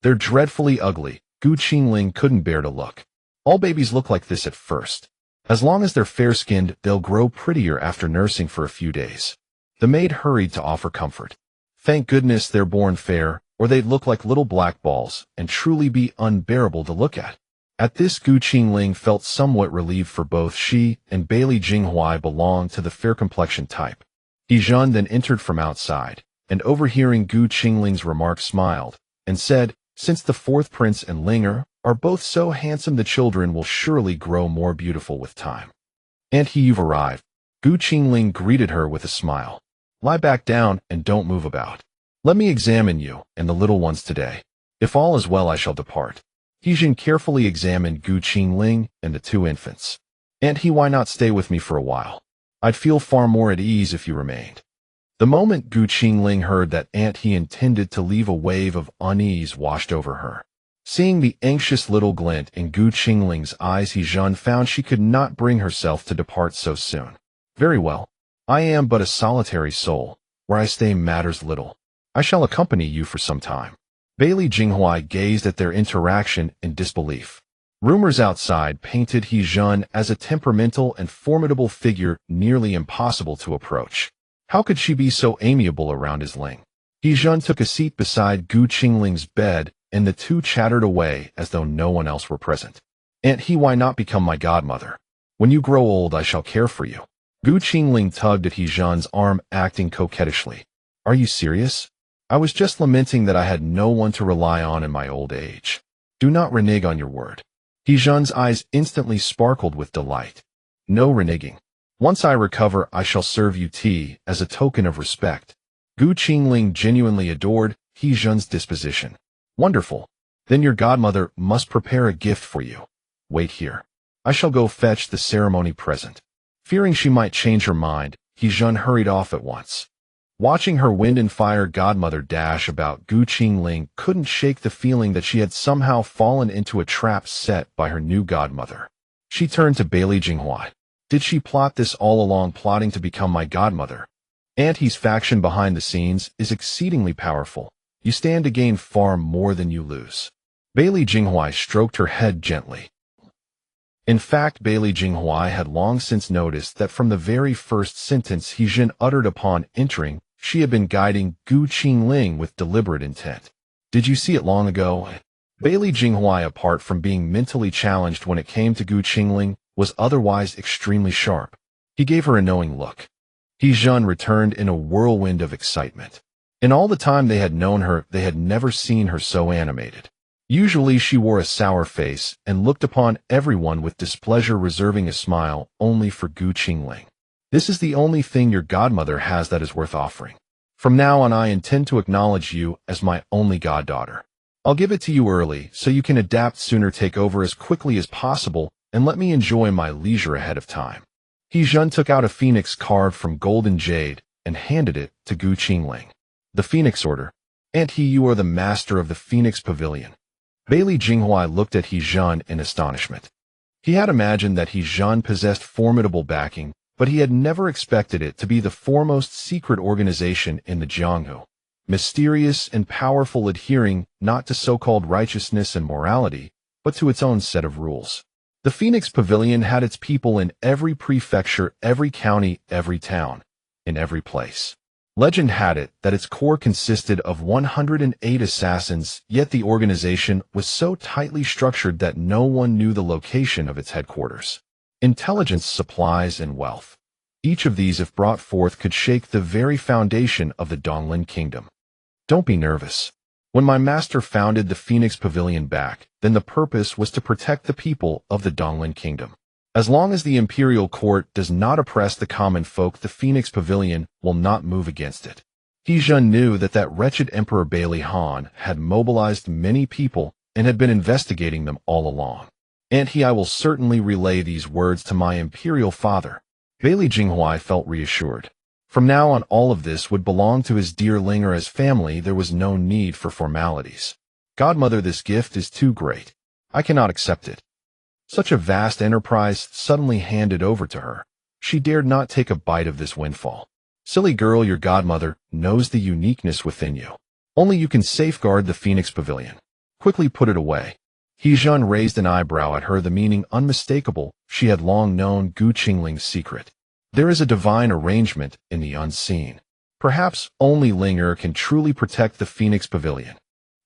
S1: They're dreadfully ugly. Qingling couldn't bear to look. All babies look like this at first. As long as they're fair-skinned, they'll grow prettier after nursing for a few days. The maid hurried to offer comfort. Thank goodness they're born fair, or they'd look like little black balls and truly be unbearable to look at. At this, Qingling felt somewhat relieved, for both she and Bailey Jinghuai belonged to the fair-complexioned type. Qingshan then entered from outside, and overhearing Qingling's remark, smiled and said, since the fourth prince and Linger are both so handsome, the children will surely grow more beautiful with time. Aunt, you've arrived. Qingling greeted her with a smile. Lie back down and don't move about. Let me examine you and the little ones today. If all is well, I shall depart. Qingshan carefully examined Qingling and the two infants. Aunt, why not stay with me for a while? I'd feel far more at ease if you remained. The moment Qingling heard that Aunt intended to leave, a wave of unease washed over her. Seeing the anxious little glint in Qingling's eyes, Qingshan found she could not bring herself to depart so soon. Very well. I am but a solitary soul. Where I stay matters little. I shall accompany you for some time. Bailey Jinghuai gazed at their interaction in disbelief. Rumors outside painted Qingshan as a temperamental and formidable figure nearly impossible to approach. How could she be so amiable around his Ling? Qingshan took a seat beside Qingling's bed, and the two chattered away as though no one else were present. Aunt, why not become my godmother? When you grow old, I shall care for you. Qingling tugged at Hezhan's arm, acting coquettishly. Are you serious? I was just lamenting that I had no one to rely on in my old age. Do not renege on your word. Hezhan's eyes instantly sparkled with delight. No reneging. Once I recover, I shall serve you tea as a token of respect. Qingling genuinely adored Hezhan's disposition. Wonderful. Then your godmother must prepare a gift for you. Wait here. I shall go fetch the ceremony present. Fearing she might change her mind, Hezhan hurried off at once. Watching her wind and fire godmother dash about, Qingling couldn't shake the feeling that she had somehow fallen into a trap set by her new godmother. She turned to Bailey Jinghua. Did she plot this all along, plotting to become my godmother? Aunt He's faction behind the scenes is exceedingly powerful. You stand to gain far more than you lose. Bailey Jinghua stroked her head gently. In fact, Bailey Jinghua had long since noticed that from the very first sentence Hezhan uttered upon entering, she had been guiding Qingling with deliberate intent. Did you see it long ago? Bailey Jinghua, apart from being mentally challenged when it came to Qingling, was otherwise extremely sharp. He gave her a knowing look. Hezhan returned in a whirlwind of excitement. In all the time they had known her, they had never seen her so animated. Usually she wore a sour face and looked upon everyone with displeasure, reserving a smile only for Qingling. This is the only thing your godmother has that is worth offering. From now on I intend to acknowledge you as my only goddaughter. I'll give it to you early so you can adapt sooner, take over as quickly as possible, and let me enjoy my leisure ahead of time. Hezhan took out a phoenix carved from golden jade and handed it to Qingling. The Phoenix Order. Aunt He, you are the master of the Phoenix Pavilion. Bailey Jinghua looked at Hezhan in astonishment. He had imagined that Hezhan possessed formidable backing, but he had never expected it to be the foremost secret organization in the Jianghu. Mysterious and powerful, adhering not to so-called righteousness and morality, but to its own set of rules. The Phoenix Pavilion had its people in every prefecture, every county, every town, in every place. Legend had it that its core consisted of 108 assassins, yet the organization was so tightly structured that no one knew the location of its headquarters. Intelligence, supplies, and wealth. Each of these, if brought forth, could shake the very foundation of the Donglin Kingdom. Don't be nervous. When my master founded the Phoenix Pavilion back, then the purpose was to protect the people of the Donglin Kingdom. As long as the imperial court does not oppress the common folk, the Phoenix Pavilion will not move against it. Hezhan knew that wretched Emperor Bailey Han had mobilized many people and had been investigating them all along. Aunt He, I will certainly relay these words to my imperial father. Bailey Jinghua felt reassured. From now on all of this would belong to his dear Linger as family. There was no need for formalities. Godmother, this gift is too great. I cannot accept it. Such a vast enterprise suddenly handed over to her. She dared not take a bite of this windfall. Silly girl, your godmother knows the uniqueness within you. Only you can safeguard the Phoenix Pavilion. Quickly put it away. Hezhan raised an eyebrow at her, the meaning unmistakable. She had long known Qingling's secret. There is a divine arrangement in the unseen. Perhaps only Linger can truly protect the Phoenix Pavilion.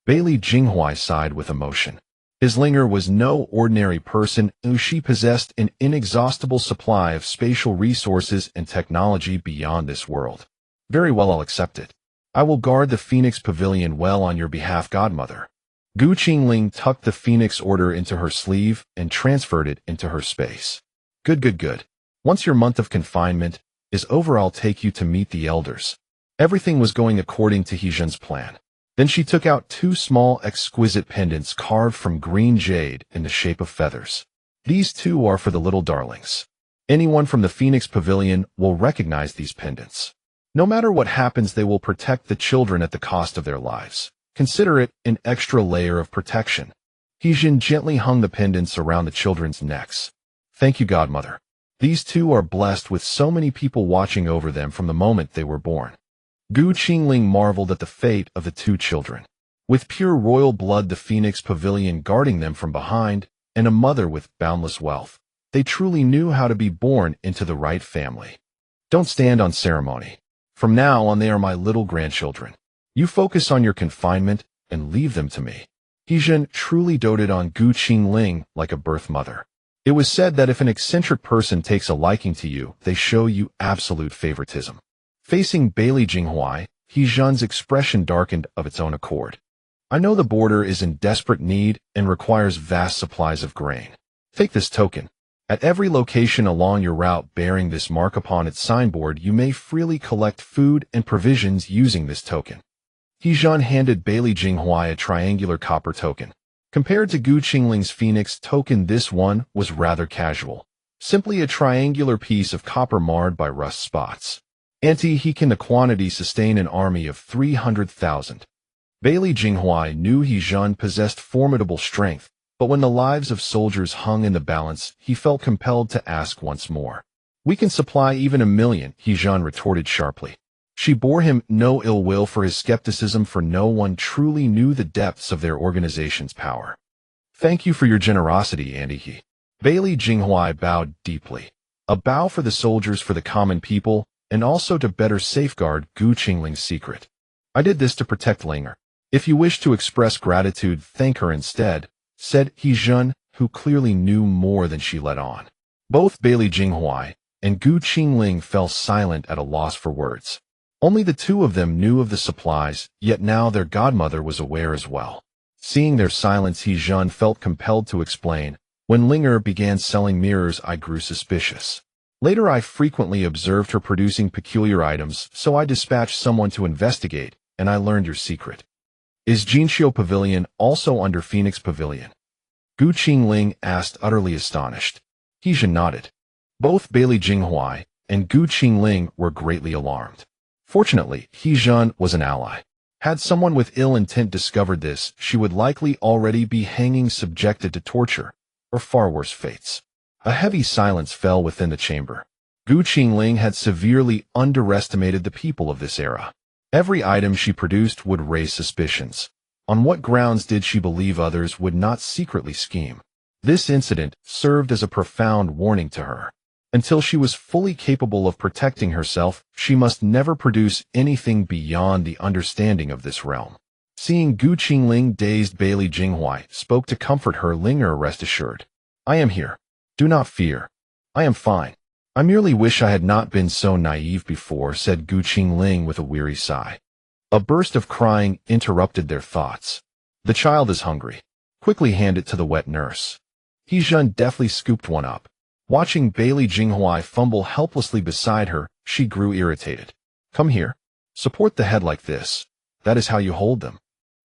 S1: Bailey Jinghua sighed with emotion. His Linger was no ordinary person. She possessed an inexhaustible supply of spatial resources and technology beyond this world. Very well, I'll accept it. I will guard the Phoenix Pavilion well on your behalf, godmother. Qingling tucked the Phoenix Order into her sleeve and transferred it into her space. Good. Once your month of confinement is over, I'll take you to meet the elders. Everything was going according to Hezhan's plan. Then she took out two small, exquisite pendants carved from green jade in the shape of feathers. These two are for the little darlings. Anyone from the Phoenix Pavilion will recognize these pendants. No matter what happens, they will protect the children at the cost of their lives. Consider it an extra layer of protection. Hezhan gently hung the pendants around the children's necks. Thank you, godmother. These two are blessed with so many people watching over them from the moment they were born. Qingling marveled at the fate of the two children. With pure royal blood, the Phoenix Pavilion guarding them from behind, and a mother with boundless wealth, they truly knew how to be born into the right family. Don't stand on ceremony. From now on, they are my little grandchildren. You focus on your confinement and leave them to me. Hezhan truly doted on Qingling like a birth mother. It was said that if an eccentric person takes a liking to you, they show you absolute favoritism. Facing Bailey Jinghuai, He-Jun's expression darkened of its own accord. I know the border is in desperate need and requires vast supplies of grain. Take this token. At every location along your route bearing this mark upon its signboard, you may freely collect food and provisions using this token. He-Jun handed Bailey Jinghuai a triangular copper token. Compared to Qingling's phoenix token, this one was rather casual. Simply a triangular piece of copper marred by rust spots. He can the quantity sustain an army of 300,000. Bailey Jinghuai knew He-Jun possessed formidable strength, but when the lives of soldiers hung in the balance, he felt compelled to ask once more. We can supply even 1,000,000, He-Jun retorted sharply. She bore him no ill will for his skepticism, for no one truly knew the depths of their organization's power. Thank you for your generosity, He. Bailey Jinghuai bowed deeply. A bow for the soldiers, for the common people, and also to better safeguard Qingling's secret. I did this to protect Linger. If you wish to express gratitude, thank her instead, said He-Jun, who clearly knew more than she let on. Both Bailey Jinghuai and Qingling fell silent at a loss for words. Only the two of them knew of the supplies, yet now their godmother was aware as well. Seeing their silence, He-Jun felt compelled to explain. When Linger began selling mirrors, I grew suspicious. Later, I frequently observed her producing peculiar items, so I dispatched someone to investigate, and I learned your secret. Is Jinxiu Pavilion also under Phoenix Pavilion? Qingling asked, utterly astonished. He-Jun nodded. Both Bailey Jinghuai and Qingling were greatly alarmed. Fortunately, He-Jun was an ally. Had someone with ill intent discovered this, she would likely already be hanging, subjected to torture, or far worse fates. A heavy silence fell within the chamber. Qingling had severely underestimated the people of this era. Every item she produced would raise suspicions. On what grounds did she believe others would not secretly scheme? This incident served as a profound warning to her. Until she was fully capable of protecting herself, she must never produce anything beyond the understanding of this realm. Seeing Qingling dazed, Bailey Jinghuai spoke to comfort her. Linger, rest assured. I am here. Do not fear. I am fine. I merely wish I had not been so naive before, said Qingling with a weary sigh. A burst of crying interrupted their thoughts. The child is hungry. Quickly hand it to the wet nurse. He-Jun deftly scooped one up. Watching Bailey Jinghuai fumble helplessly beside her, she grew irritated. Come here. Support the head like this. That is how you hold them.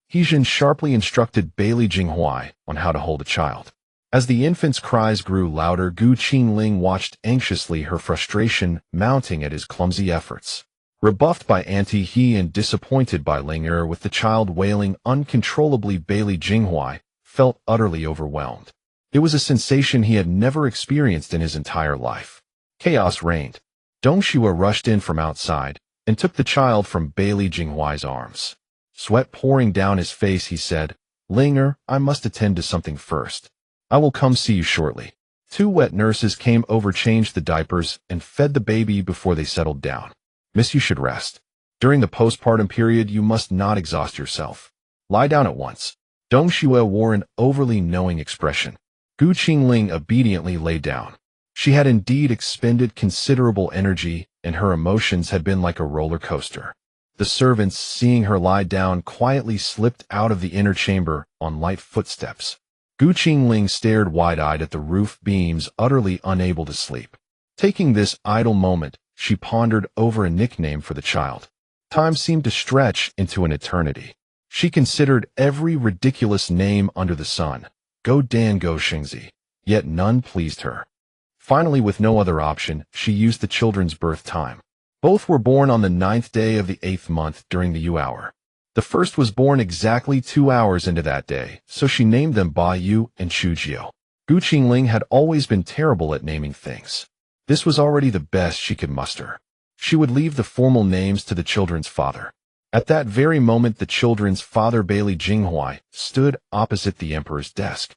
S1: He-Jun sharply instructed Bailey Jinghuai on how to hold a child. As the infant's cries grew louder, Qingling watched anxiously, her frustration mounting at his clumsy efforts. Rebuffed by He and disappointed by Linger, with the child wailing uncontrollably, Bailey Jinghuai felt utterly overwhelmed. It was a sensation he had never experienced in his entire life. Chaos reigned. Dongxue rushed in from outside and took the child from Bailey Jinghuai's arms. Sweat pouring down his face, he said, Linger, I must attend to something first. I will come see you shortly. Two wet nurses came over, changed the diapers, and fed the baby before they settled down. Miss, you should rest. During the postpartum period, you must not exhaust yourself. Lie down at once. Dongxue wore an overly knowing expression. Qingling obediently lay down. She had indeed expended considerable energy, and her emotions had been like a roller coaster. The servants, seeing her lie down, quietly slipped out of the inner chamber on light footsteps. Qingling stared wide-eyed at the roof beams, utterly unable to sleep. Taking this idle moment, she pondered over a nickname for the child. Time seemed to stretch into an eternity. She considered every ridiculous name under the sun. Go Dan, go Xingzi. Yet none pleased her. Finally, with no other option, she used the children's birth time. Both were born on the 9th day of the 8th month during the Yu hour. The first was born exactly 2 hours into that day, so she named them Ba Yu and Chujiu. Qingling had always been terrible at naming things. This was already the best she could muster. She would leave the formal names to the children's father. At that very moment, the children's father, Bailey Jinghuai, stood opposite the emperor's desk.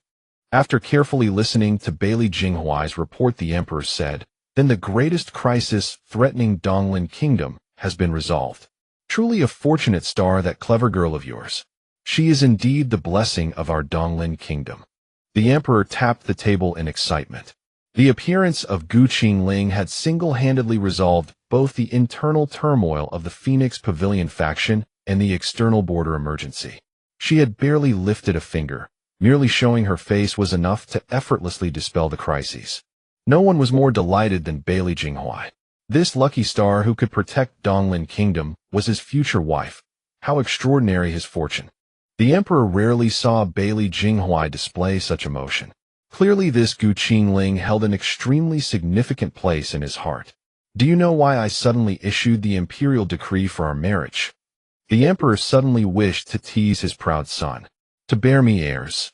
S1: After carefully listening to Bailey Jinghuai's report, the emperor said, Then the greatest crisis threatening Donglin Kingdom has been resolved. Truly a fortunate star, that clever girl of yours. She is indeed the blessing of our Donglin Kingdom. The emperor tapped the table in excitement. The appearance of Qingling had single-handedly resolved both the internal turmoil of the Phoenix Pavilion faction and the external border emergency. She had barely lifted a finger. Merely showing her face was enough to effortlessly dispel the crises. No one was more delighted than Bailey Jinghuai. This lucky star who could protect Donglin Kingdom was his future wife. How extraordinary his fortune. The emperor rarely saw Bailey Jinghuai display such emotion. Clearly this Qingling held an extremely significant place in his heart. Do you know why I suddenly issued the imperial decree for our marriage? The emperor suddenly wished to tease his proud son. To bear me heirs.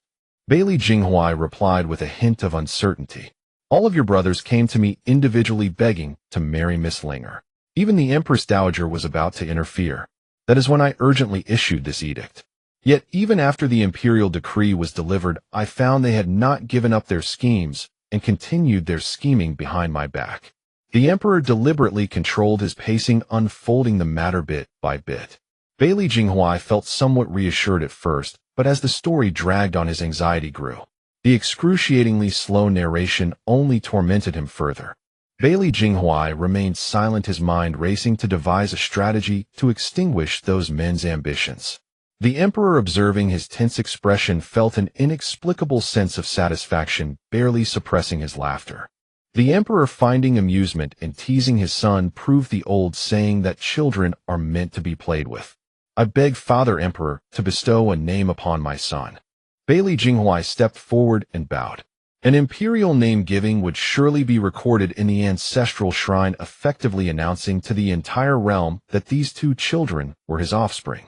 S1: Bailey Jinghuai replied with a hint of uncertainty. All of your brothers came to me individually begging to marry Miss Linger. Even the Empress Dowager was about to interfere. That is when I urgently issued this edict. Yet even after the imperial decree was delivered, I found they had not given up their schemes and continued their scheming behind my back. The emperor deliberately controlled his pacing, unfolding the matter bit by bit. Bailey Jinghuai felt somewhat reassured at first, but as the story dragged on, his anxiety grew. The excruciatingly slow narration only tormented him further. Bailey Jinghuai remained silent, his mind racing to devise a strategy to extinguish those men's ambitions. The emperor, observing his tense expression, felt an inexplicable sense of satisfaction, barely suppressing his laughter. The emperor, finding amusement in teasing his son, proved the old saying that children are meant to be played with. I beg Father Emperor to bestow a name upon my son. Bailey Jinghuai stepped forward and bowed. An imperial name-giving would surely be recorded in the ancestral shrine, effectively announcing to the entire realm that these two children were his offspring.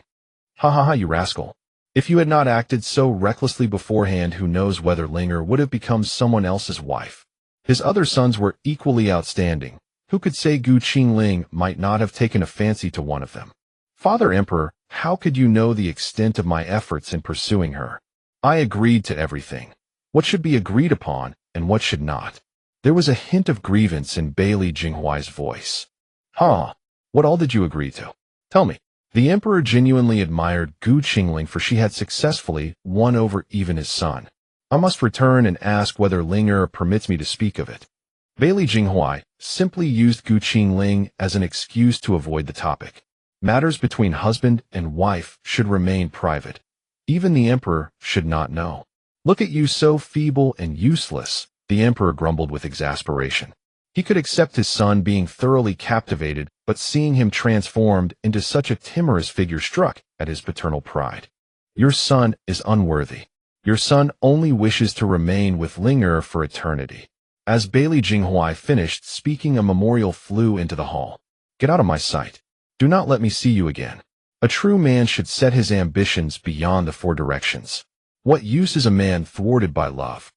S1: Ha ha ha, you rascal. If you had not acted so recklessly beforehand, who knows whether Linger would have become someone else's wife. His other sons were equally outstanding. Who could say Qingling might not have taken a fancy to one of them? Father Emperor, how could you know the extent of my efforts in pursuing her? I agreed to everything. What should be agreed upon, and what should not? There was a hint of grievance in Bailey Jinghuai's voice. Huh? What all did you agree to? Tell me. The emperor genuinely admired Qingling, for she had successfully won over even his son. I must return and ask whether Linger permits me to speak of it. Bailey Jinghuai simply used Qingling as an excuse to avoid the topic. Matters between husband and wife should remain private. Even the emperor should not know. Look at you, so feeble and useless, the emperor grumbled with exasperation. He could accept his son being thoroughly captivated, but seeing him transformed into such a timorous figure struck at his paternal pride. Your son is unworthy. Your son only wishes to remain with Linger for eternity. As Bailey Jinghuai finished speaking, a memorial flew into the hall. Get out of my sight. Do not let me see you again. A true man should set his ambitions beyond the four directions. What use is a man thwarted by love?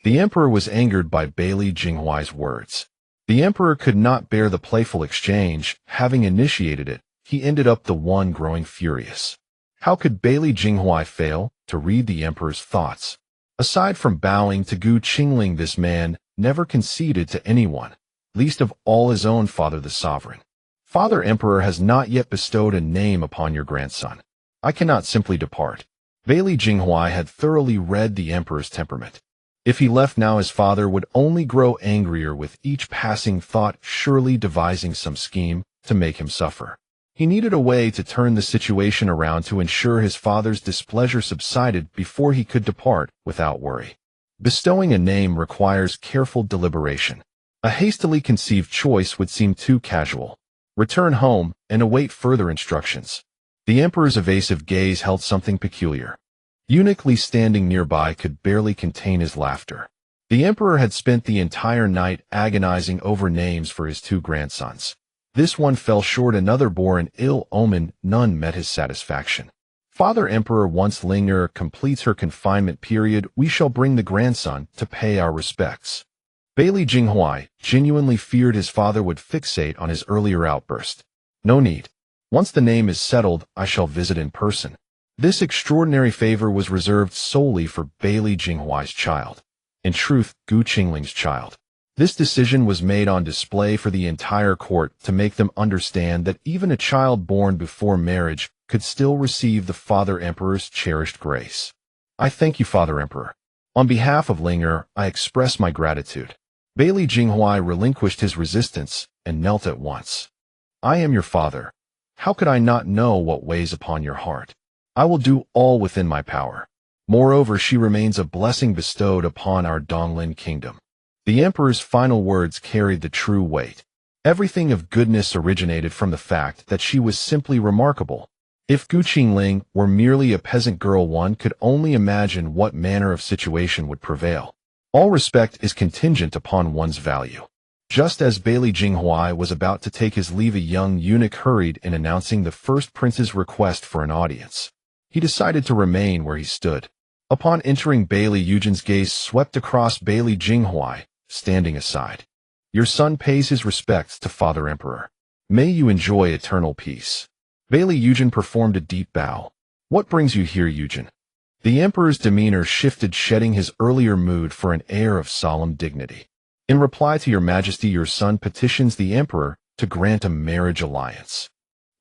S1: The emperor was angered by Bailey Jinghuai's words. The emperor could not bear the playful exchange. Having initiated it, he ended up the one growing furious. How could Bailey Jinghuai fail to read the emperor's thoughts? Aside from bowing to Qingling, this man never conceded to anyone, least of all his own father, the sovereign. Father Emperor has not yet bestowed a name upon your grandson. I cannot simply depart. Bailey Jinghuai had thoroughly read the emperor's temperament. If he left now, his father would only grow angrier with each passing thought, surely devising some scheme to make him suffer. He needed a way to turn the situation around to ensure his father's displeasure subsided before he could depart without worry. Bestowing a name requires careful deliberation. A hastily conceived choice would seem too casual. Return home and await further instructions. The emperor's evasive gaze held something peculiar. Eunuch Li, standing nearby, could barely contain his laughter. The emperor had spent the entire night agonizing over names for his two grandsons. This one fell short, another bore an ill omen, none met his satisfaction. Father Emperor, once Linger completes her confinement period, we shall bring the grandson to pay our respects. Bailey Jinghuai genuinely feared his father would fixate on his earlier outburst. No need. Once the name is settled, I shall visit in person. This extraordinary favor was reserved solely for Bailey Jinghuai's child. In truth, Qingling's child. This decision was made on display for the entire court to make them understand that even a child born before marriage could still receive the Father Emperor's cherished grace. I thank you, Father Emperor. On behalf of Linger, I express my gratitude. Bailey Jinghuai relinquished his resistance and knelt at once. I am your father. How could I not know what weighs upon your heart? I will do all within my power. Moreover, she remains a blessing bestowed upon our Donglin kingdom. The emperor's final words carried the true weight. Everything of goodness originated from the fact that she was simply remarkable. If Qingling were merely a peasant girl, one could only imagine what manner of situation would prevail. All respect is contingent upon one's value. Just as Bailey Jinghuai was about to take his leave, a young eunuch hurried in announcing the first prince's request for an audience. He decided to remain where he stood. Upon entering, Bailey Eugen's gaze swept across Bailey Jinghuai, standing aside. Your son pays his respects to Father Emperor. May you enjoy eternal peace. Bailey Eugen performed a deep bow. What brings you here, Eugen? The emperor's demeanor shifted, shedding his earlier mood for an air of solemn dignity. In reply to your majesty, your son petitions the emperor to grant a marriage alliance.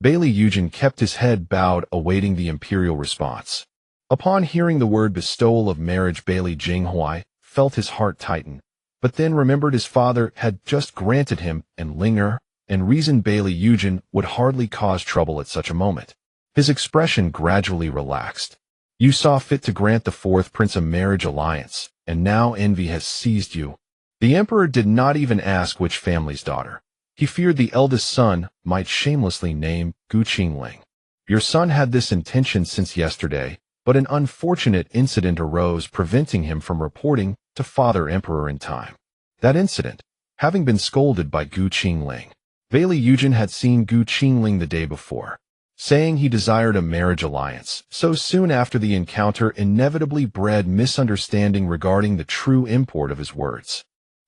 S1: Bailey Eugen kept his head bowed, awaiting the imperial response. Upon hearing the word bestowal of marriage, Bailey Jinghuai felt his heart tighten, but then remembered his father had just granted him and Linger, and reasoned Bailey Eugen would hardly cause trouble at such a moment. His expression gradually relaxed. You saw fit to grant the fourth prince a marriage alliance, and now envy has seized you. The emperor did not even ask which family's daughter. He feared the eldest son might shamelessly name Qingling. Your son had this intention since yesterday, but an unfortunate incident arose, preventing him from reporting to Father Emperor in time. That incident, having been scolded by Qingling. Bailey Eugen had seen Qingling the day before, saying he desired a marriage alliance. So soon after, the encounter inevitably bred misunderstanding regarding the true import of his words.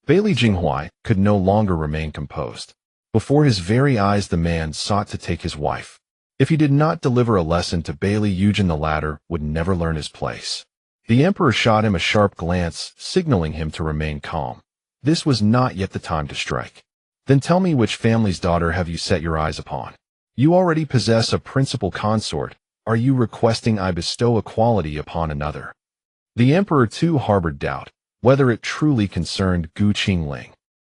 S1: Bailey Jinghuai could no longer remain composed. Before his very eyes, the man sought to take his wife. If he did not deliver a lesson to Bailey Eugen, the latter would never learn his place. The emperor shot him a sharp glance, signaling him to remain calm. This was not yet the time to strike. Then tell me, which family's daughter have you set your eyes upon? You already possess a principal consort. Are you requesting I bestow equality upon another? The emperor too harbored doubt whether it truly concerned Qingling.